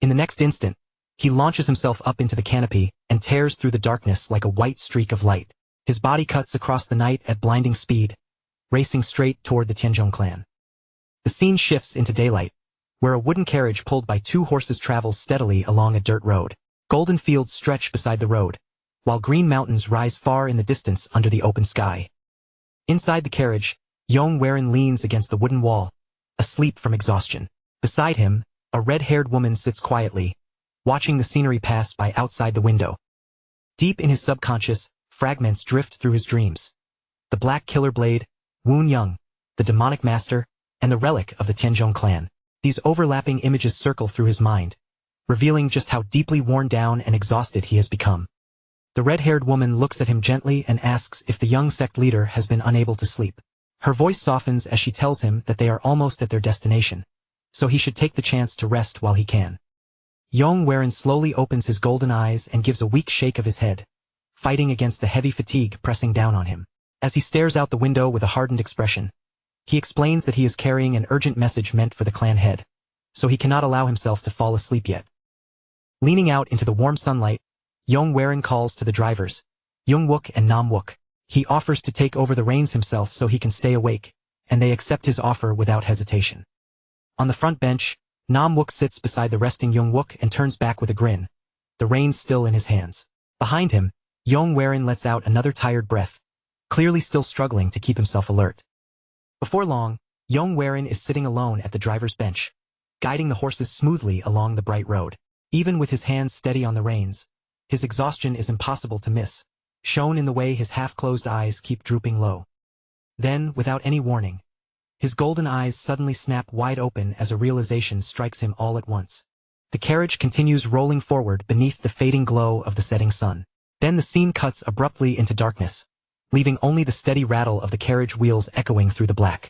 In the next instant, he launches himself up into the canopy and tears through the darkness like a white streak of light. His body cuts across the night at blinding speed, racing straight toward the Tenjong clan. The scene shifts into daylight, where a wooden carriage pulled by two horses travels steadily along a dirt road. Golden fields stretch beside the road, while green mountains rise far in the distance under the open sky. Inside the carriage, Yong leans against the wooden wall, asleep from exhaustion. Beside him, a red-haired woman sits quietly, watching the scenery pass by outside the window. Deep in his subconscious, fragments drift through his dreams. The Black Killer Blade, Wuong, the demonic master, and the relic of the Tenjong clan. These overlapping images circle through his mind, revealing just how deeply worn down and exhausted he has become. The red-haired woman looks at him gently and asks if the young sect leader has been unable to sleep. Her voice softens as she tells him that they are almost at their destination, so he should take the chance to rest while he can. Yong slowly opens his golden eyes and gives a weak shake of his head, fighting against the heavy fatigue pressing down on him. As he stares out the window with a hardened expression, he explains that he is carrying an urgent message meant for the clan head, so he cannot allow himself to fall asleep yet. Leaning out into the warm sunlight, Yong calls to the drivers, Youngwook and Namwook. He offers to take over the reins himself so he can stay awake, and they accept his offer without hesitation. On the front bench, Namwook sits beside the resting Youngwook and turns back with a grin, the reins still in his hands. Behind him, Yong lets out another tired breath, clearly still struggling to keep himself alert. Before long, Yong is sitting alone at the driver's bench, guiding the horses smoothly along the bright road. Even with his hands steady on the reins, his exhaustion is impossible to miss, shown in the way his half-closed eyes keep drooping low. Then, without any warning, his golden eyes suddenly snap wide open as a realization strikes him all at once. The carriage continues rolling forward beneath the fading glow of the setting sun. Then the scene cuts abruptly into darkness, leaving only the steady rattle of the carriage wheels echoing through the black.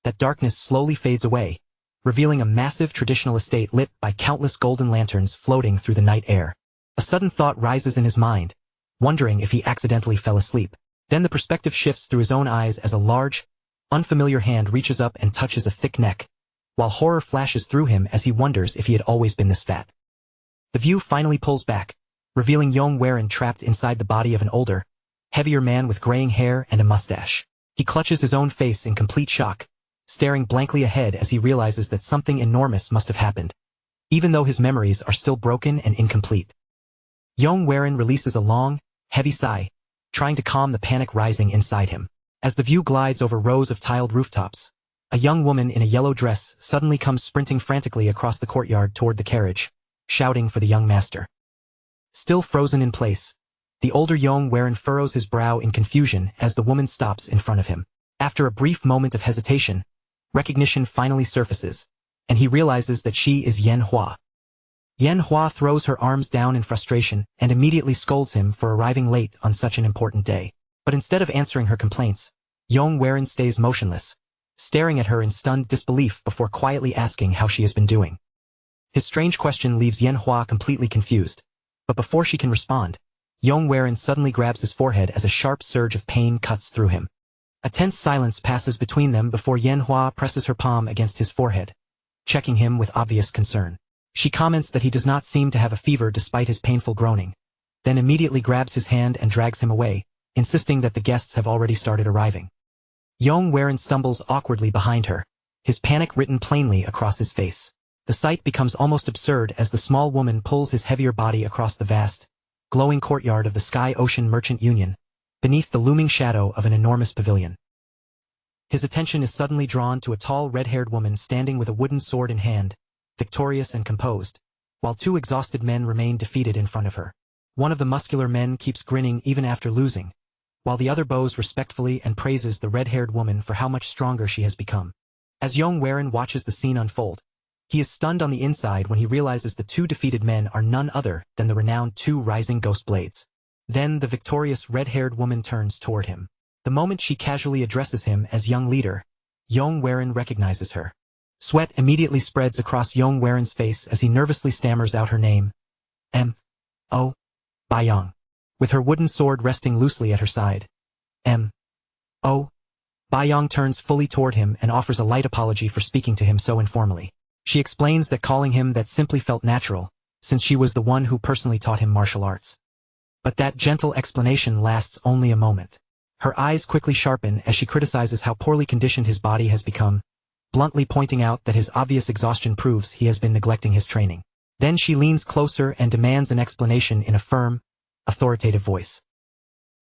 That darkness slowly fades away, revealing a massive traditional estate lit by countless golden lanterns floating through the night air. A sudden thought rises in his mind, wondering if he accidentally fell asleep. Then the perspective shifts through his own eyes as a large, unfamiliar hand reaches up and touches a thick neck, while horror flashes through him as he wonders if he had always been this fat. The view finally pulls back, revealing Yong trapped inside the body of an older, heavier man with graying hair and a mustache. He clutches his own face in complete shock, staring blankly ahead as he realizes that something enormous must have happened, even though his memories are still broken and incomplete. Yong releases a long, heavy sigh, trying to calm the panic rising inside him. As the view glides over rows of tiled rooftops, a young woman in a yellow dress suddenly comes sprinting frantically across the courtyard toward the carriage, shouting for the young master. Still frozen in place, the older Yong furrows his brow in confusion as the woman stops in front of him. After a brief moment of hesitation, recognition finally surfaces, and he realizes that she is Yen Hua. Yen Hua throws her arms down in frustration and immediately scolds him for arriving late on such an important day. But instead of answering her complaints, Yong stays motionless, staring at her in stunned disbelief before quietly asking how she has been doing. His strange question leaves Yen Hua completely confused, but before she can respond, Yong suddenly grabs his forehead as a sharp surge of pain cuts through him. A tense silence passes between them before Yen Hua presses her palm against his forehead, checking him with obvious concern. She comments that he does not seem to have a fever despite his painful groaning, then immediately grabs his hand and drags him away, insisting that the guests have already started arriving. Yong stumbles awkwardly behind her, his panic written plainly across his face. The sight becomes almost absurd as the small woman pulls his heavier body across the vast, glowing courtyard of the Sky Ocean Merchant Union, beneath the looming shadow of an enormous pavilion. His attention is suddenly drawn to a tall red-haired woman standing with a wooden sword in hand, victorious and composed, while two exhausted men remain defeated in front of her. One of the muscular men keeps grinning even after losing, while the other bows respectfully and praises the red-haired woman for how much stronger she has become. As Yong watches the scene unfold, he is stunned on the inside when he realizes the two defeated men are none other than the renowned two rising ghost blades. Then the victorious red-haired woman turns toward him. The moment she casually addresses him as young leader, Yong recognizes her. Sweat immediately spreads across Yong face as he nervously stammers out her name. M.O. Bayong. With her wooden sword resting loosely at her side. M.O. Bayong turns fully toward him and offers a light apology for speaking to him so informally. She explains that calling him that simply felt natural, since she was the one who personally taught him martial arts. But that gentle explanation lasts only a moment. Her eyes quickly sharpen as she criticizes how poorly conditioned his body has become, bluntly pointing out that his obvious exhaustion proves he has been neglecting his training. Then she leans closer and demands an explanation in a firm, authoritative voice.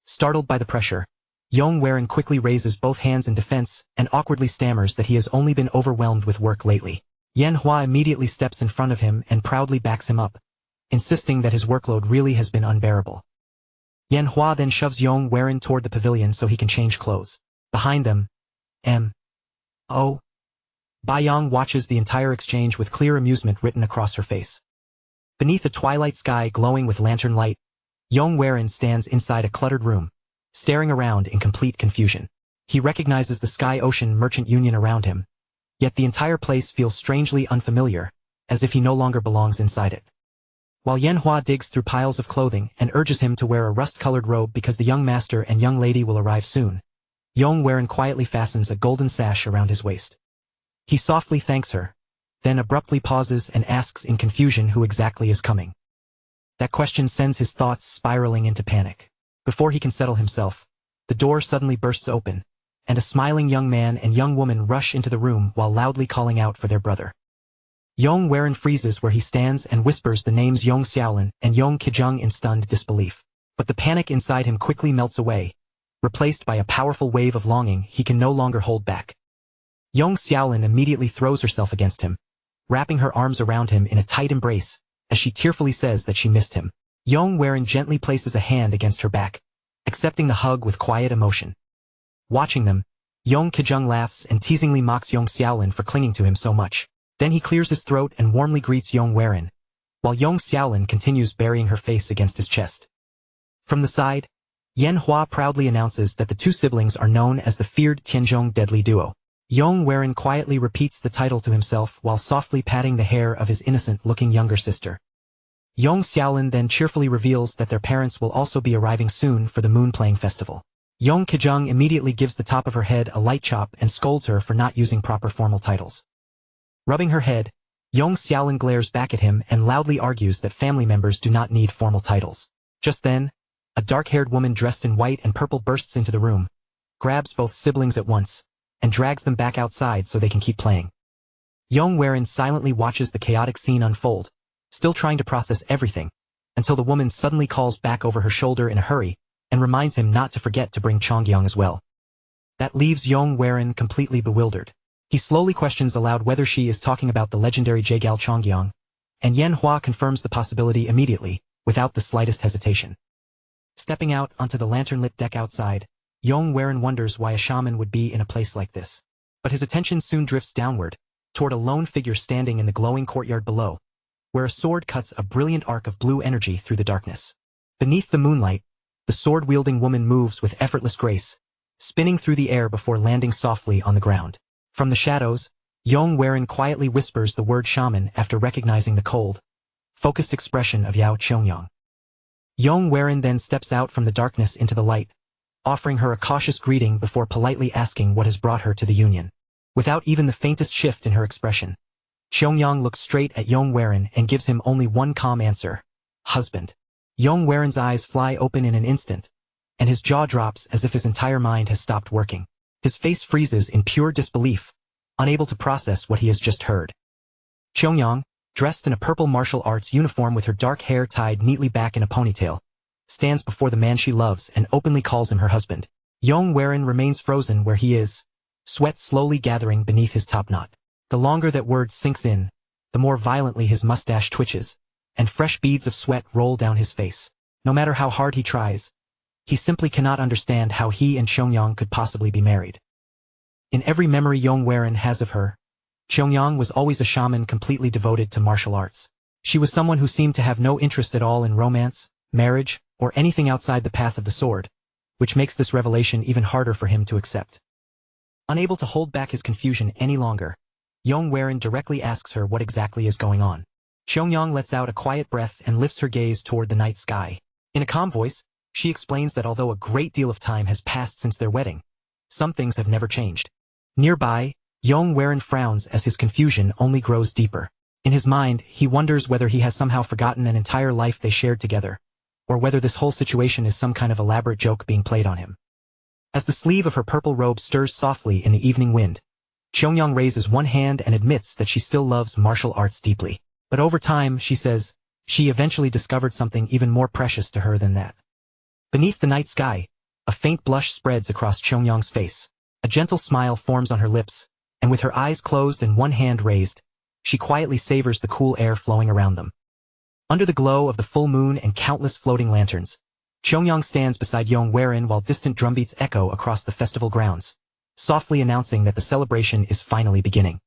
Startled by the pressure, Yong quickly raises both hands in defense and awkwardly stammers that he has only been overwhelmed with work lately. Yen Hua immediately steps in front of him and proudly backs him up, insisting that his workload really has been unbearable. Yen Hua then shoves Yong toward the pavilion so he can change clothes. Behind them, M.O. Bayong watches the entire exchange with clear amusement written across her face. Beneath a twilight sky glowing with lantern light, Yong stands inside a cluttered room, staring around in complete confusion. He recognizes the Sky Ocean Merchant Union around him, yet the entire place feels strangely unfamiliar, as if he no longer belongs inside it. While Yen Hua digs through piles of clothing and urges him to wear a rust-colored robe because the young master and young lady will arrive soon, Yong quietly fastens a golden sash around his waist. He softly thanks her, then abruptly pauses and asks in confusion who exactly is coming. That question sends his thoughts spiraling into panic. Before he can settle himself, the door suddenly bursts open, and a smiling young man and young woman rush into the room while loudly calling out for their brother. Yong freezes where he stands and whispers the names Yong Xiaolin and Yong Kijung in stunned disbelief. But the panic inside him quickly melts away, replaced by a powerful wave of longing he can no longer hold back. Yong Xiaolin immediately throws herself against him, wrapping her arms around him in a tight embrace, as she tearfully says that she missed him. Yong gently places a hand against her back, accepting the hug with quiet emotion. Watching them, Yong Kijung laughs and teasingly mocks Yong Xiaolin for clinging to him so much. Then he clears his throat and warmly greets Yong while Yong Xiaolin continues burying her face against his chest. From the side, Yen Hua proudly announces that the two siblings are known as the feared Tenjong deadly duo. Yong quietly repeats the title to himself while softly patting the hair of his innocent-looking younger sister. Yong Xiaolin then cheerfully reveals that their parents will also be arriving soon for the moon-playing festival. Yong Kejung immediately gives the top of her head a light chop and scolds her for not using proper formal titles. Rubbing her head, Yong Xiaolin glares back at him and loudly argues that family members do not need formal titles. Just then, a dark-haired woman dressed in white and purple bursts into the room, grabs both siblings at once, and drags them back outside so they can keep playing. Yong silently watches the chaotic scene unfold, still trying to process everything, until the woman suddenly calls back over her shoulder in a hurry, and reminds him not to forget to bring Chongyang as well. That leaves Yong completely bewildered. He slowly questions aloud whether she is talking about the legendary Jagal Chongyang, and Yen Hua confirms the possibility immediately, without the slightest hesitation. Stepping out onto the lantern-lit deck outside, Yong wonders why a shaman would be in a place like this. But his attention soon drifts downward, toward a lone figure standing in the glowing courtyard below, where a sword cuts a brilliant arc of blue energy through the darkness. Beneath the moonlight, the sword-wielding woman moves with effortless grace, spinning through the air before landing softly on the ground. From the shadows, Yong quietly whispers the word shaman after recognizing the cold, focused expression of Yao Chongyang. Yong then steps out from the darkness into the light, offering her a cautious greeting before politely asking what has brought her to the union. Without even the faintest shift in her expression, Chongyang looks straight at Yong and gives him only one calm answer: husband. Yong eyes fly open in an instant, and his jaw drops as if his entire mind has stopped working. His face freezes in pure disbelief, unable to process what he has just heard. Chongyang, dressed in a purple martial arts uniform with her dark hair tied neatly back in a ponytail, stands before the man she loves and openly calls him her husband. Yong remains frozen where he is, sweat slowly gathering beneath his top knot. The longer that word sinks in, the more violently his mustache twitches, and fresh beads of sweat roll down his face. No matter how hard he tries, he simply cannot understand how he and Chongyang could possibly be married. In every memory Yong has of her, Chongyang was always a shaman completely devoted to martial arts. She was someone who seemed to have no interest at all in romance, marriage, or anything outside the path of the sword, which makes this revelation even harder for him to accept. Unable to hold back his confusion any longer, Yong directly asks her what exactly is going on. Chongyang lets out a quiet breath and lifts her gaze toward the night sky. In a calm voice, she explains that although a great deal of time has passed since their wedding, some things have never changed. Nearby, Yong frowns as his confusion only grows deeper. In his mind, he wonders whether he has somehow forgotten an entire life they shared together, or whether this whole situation is some kind of elaborate joke being played on him. As the sleeve of her purple robe stirs softly in the evening wind, Chongyang raises one hand and admits that she still loves martial arts deeply. But over time, she says, she eventually discovered something even more precious to her than that. Beneath the night sky, a faint blush spreads across Chongyang's face. A gentle smile forms on her lips, and with her eyes closed and one hand raised, she quietly savors the cool air flowing around them. Under the glow of the full moon and countless floating lanterns, Chongyang stands beside Yong while distant drumbeats echo across the festival grounds, softly announcing that the celebration is finally beginning.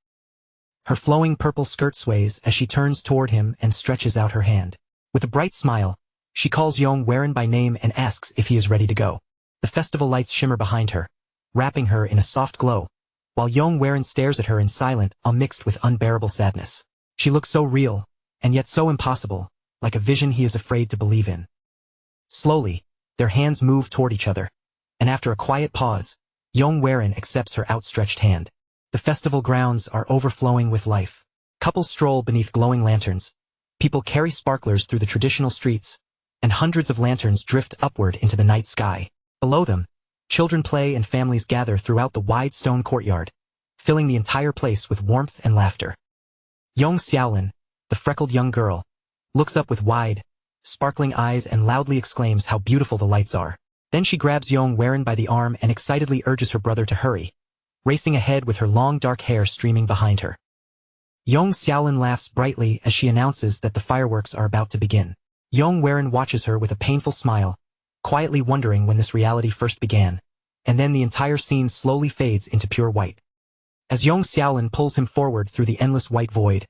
Her flowing purple skirt sways as she turns toward him and stretches out her hand. With a bright smile, she calls Yong by name and asks if he is ready to go. The festival lights shimmer behind her, wrapping her in a soft glow, while Yong stares at her in silent awe mixed with unbearable sadness. She looks so real, and yet so impossible, like a vision he is afraid to believe in. Slowly, their hands move toward each other, and after a quiet pause, Yong accepts her outstretched hand. The festival grounds are overflowing with life. Couples stroll beneath glowing lanterns, people carry sparklers through the traditional streets, and hundreds of lanterns drift upward into the night sky. Below them, children play and families gather throughout the wide stone courtyard, filling the entire place with warmth and laughter. Yong Xiaolin, the freckled young girl, looks up with wide, sparkling eyes and loudly exclaims how beautiful the lights are. Then she grabs Yong by the arm and excitedly urges her brother to hurry, racing ahead with her long dark hair streaming behind her. Yong Xiaolin laughs brightly as she announces that the fireworks are about to begin. Yong watches her with a painful smile, quietly wondering when this reality first began, and then the entire scene slowly fades into pure white. As Yong Xiaolin pulls him forward through the endless white void,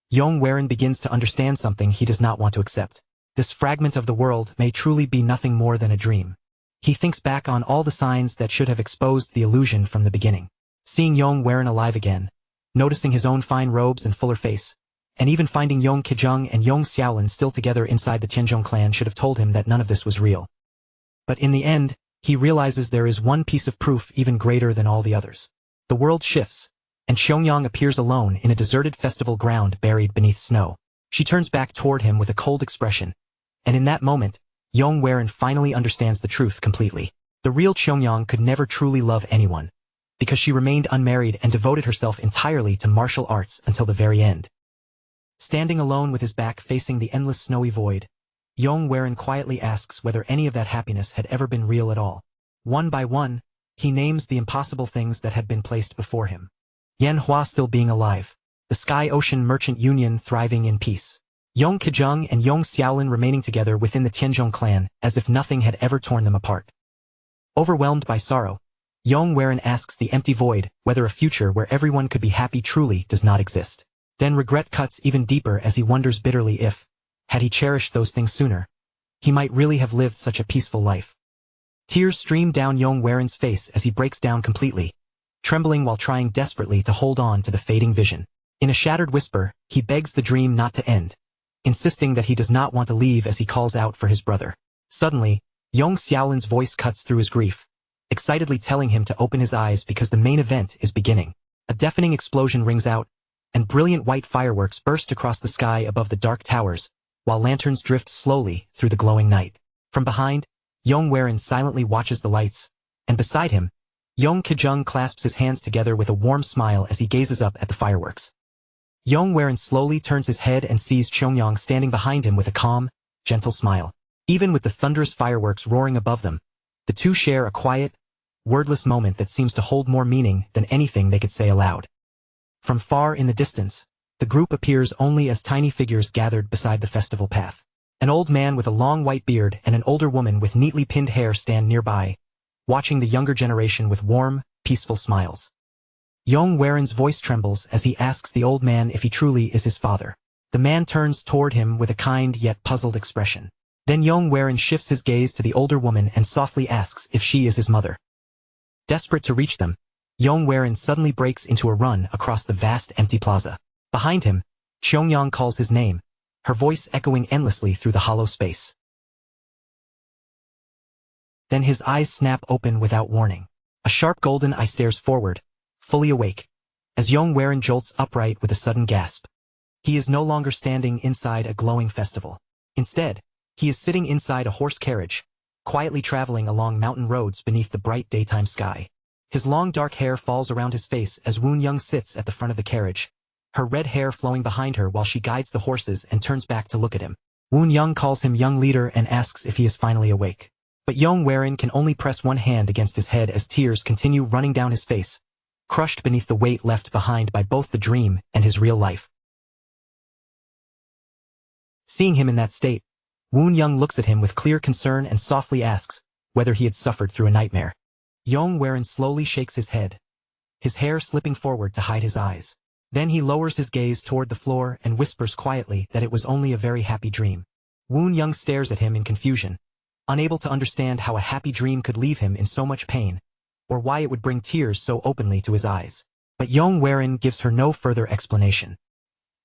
Yong begins to understand something he does not want to accept. This fragment of the world may truly be nothing more than a dream. He thinks back on all the signs that should have exposed the illusion from the beginning. Seeing Yong wearing alive again, noticing his own fine robes and fuller face, and even finding Yong Kijong and Yong Xiaolin still together inside the Tenjong clan should have told him that none of this was real. But in the end, he realizes there is one piece of proof even greater than all the others. The world shifts, and Xiaoyang appears alone in a deserted festival ground buried beneath snow. She turns back toward him with a cold expression, and in that moment, Yong Werin finally understands the truth completely. The real Xiaoyang could never truly love anyone, because she remained unmarried and devoted herself entirely to martial arts until the very end. Standing alone with his back facing the endless snowy void, Yong Werin quietly asks whether any of that happiness had ever been real at all. One by one, he names the impossible things that had been placed before him. Yanhua still being alive, the Sky-Ocean Merchant Union thriving in peace, Yong Kijong and Yong Xiaolin remaining together within the Tenjong clan as if nothing had ever torn them apart. Overwhelmed by sorrow, Yong Werin asks the empty void whether a future where everyone could be happy truly does not exist. Then regret cuts even deeper as he wonders bitterly if, had he cherished those things sooner, he might really have lived such a peaceful life. Tears stream down Yong Werin's face as he breaks down completely, trembling while trying desperately to hold on to the fading vision. In a shattered whisper, he begs the dream not to end, insisting that he does not want to leave as he calls out for his brother. Suddenly, Yong Xiaolin's voice cuts through his grief, excitedly telling him to open his eyes because the main event is beginning. A deafening explosion rings out, and brilliant white fireworks burst across the sky above the dark towers, while lanterns drift slowly through the glowing night. From behind, Yong Werin silently watches the lights, and beside him, Yong Kijong clasps his hands together with a warm smile as he gazes up at the fireworks. Yong Werin slowly turns his head and sees Xiaoyang standing behind him with a calm, gentle smile. Even with the thunderous fireworks roaring above them, the two share a quiet, wordless moment that seems to hold more meaning than anything they could say aloud. From far in the distance, the group appears only as tiny figures gathered beside the festival path. An old man with a long white beard and an older woman with neatly pinned hair stand nearby, watching the younger generation with warm, peaceful smiles. Yong Werin's voice trembles as he asks the old man if he truly is his father. The man turns toward him with a kind yet puzzled expression. Then Yong Werin shifts his gaze to the older woman and softly asks if she is his mother. Desperate to reach them, Yong Werin suddenly breaks into a run across the vast empty plaza. Behind him, Xiaoyang calls his name, her voice echoing endlessly through the hollow space. Then his eyes snap open without warning. A sharp golden eye stares forward, fully awake, as Yong Werin jolts upright with a sudden gasp. He is no longer standing inside a glowing festival. Instead, he is sitting inside a horse carriage, quietly traveling along mountain roads beneath the bright daytime sky. His long dark hair falls around his face as Wuong sits at the front of the carriage, her red hair flowing behind her while she guides the horses and turns back to look at him. Wuong calls him young leader and asks if he is finally awake. But Yong Werin can only press one hand against his head as tears continue running down his face, crushed beneath the weight left behind by both the dream and his real life. Seeing him in that state, Wuong looks at him with clear concern and softly asks whether he had suffered through a nightmare. Yong Werin slowly shakes his head, his hair slipping forward to hide his eyes. Then he lowers his gaze toward the floor and whispers quietly that it was only a very happy dream. Wuong stares at him in confusion, unable to understand how a happy dream could leave him in so much pain, or why it would bring tears so openly to his eyes. But Yong Werin gives her no further explanation.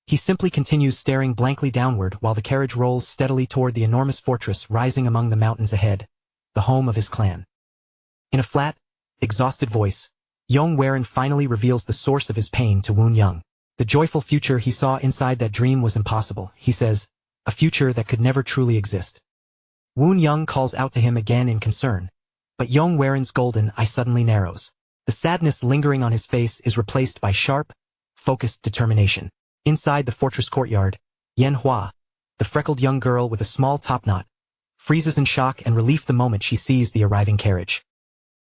He simply continues staring blankly downward while the carriage rolls steadily toward the enormous fortress rising among the mountains ahead, the home of his clan. In a flat, exhausted voice, Yong Werin finally reveals the source of his pain to Wuong. The joyful future he saw inside that dream was impossible, he says, a future that could never truly exist. Wuong calls out to him again in concern, but Yong Werin's golden eye suddenly narrows. The sadness lingering on his face is replaced by sharp, focused determination. Inside the fortress courtyard, Yanhua, the freckled young girl with a small topknot, freezes in shock and relief the moment she sees the arriving carriage.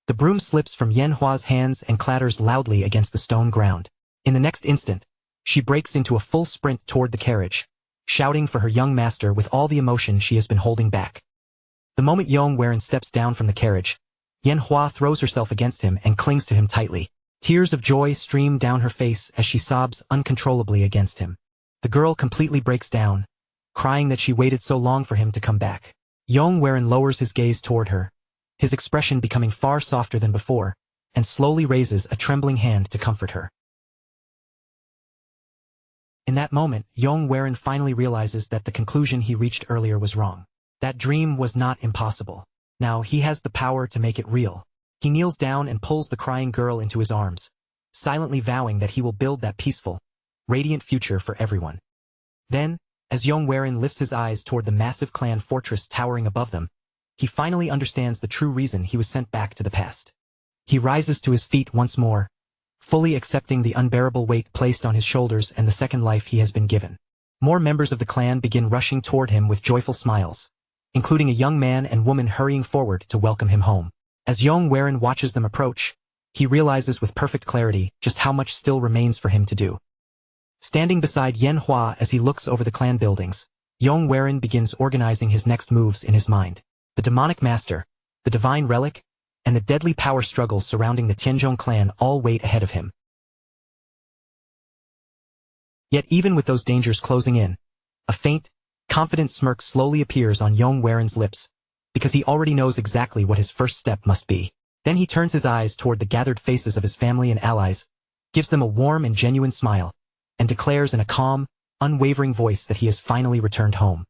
The broom slips from Yanhua's hands and clatters loudly against the stone ground. In the next instant, she breaks into a full sprint toward the carriage, shouting for her young master with all the emotion she has been holding back. The moment Yong Werin steps down from the carriage, Yanhua throws herself against him and clings to him tightly. Tears of joy stream down her face as she sobs uncontrollably against him. The girl completely breaks down, crying that she waited so long for him to come back. Yong Werin lowers his gaze toward her, his expression becoming far softer than before, and slowly raises a trembling hand to comfort her. In that moment, Yong finally realizes that the conclusion he reached earlier was wrong. That dream was not impossible. Now he has the power to make it real. He kneels down and pulls the crying girl into his arms, silently vowing that he will build that peaceful, radiant future for everyone. Then, as Yong lifts his eyes toward the massive clan fortress towering above them, he finally understands the true reason he was sent back to the past. He rises to his feet once more, fully accepting the unbearable weight placed on his shoulders and the second life he has been given. More members of the clan begin rushing toward him with joyful smiles, including a young man and woman hurrying forward to welcome him home. As Yong watches them approach, he realizes with perfect clarity just how much still remains for him to do. Standing beside Hua as he looks over the clan buildings, Yong begins organizing his next moves in his mind. The demonic master, the divine relic, and the deadly power struggles surrounding the Tenjong clan all wait ahead of him. Yet even with those dangers closing in, a faint, confident smirk slowly appears on Yong lips, because he already knows exactly what his first step must be. Then he turns his eyes toward the gathered faces of his family and allies, gives them a warm and genuine smile, and declares in a calm, unwavering voice that he has finally returned home.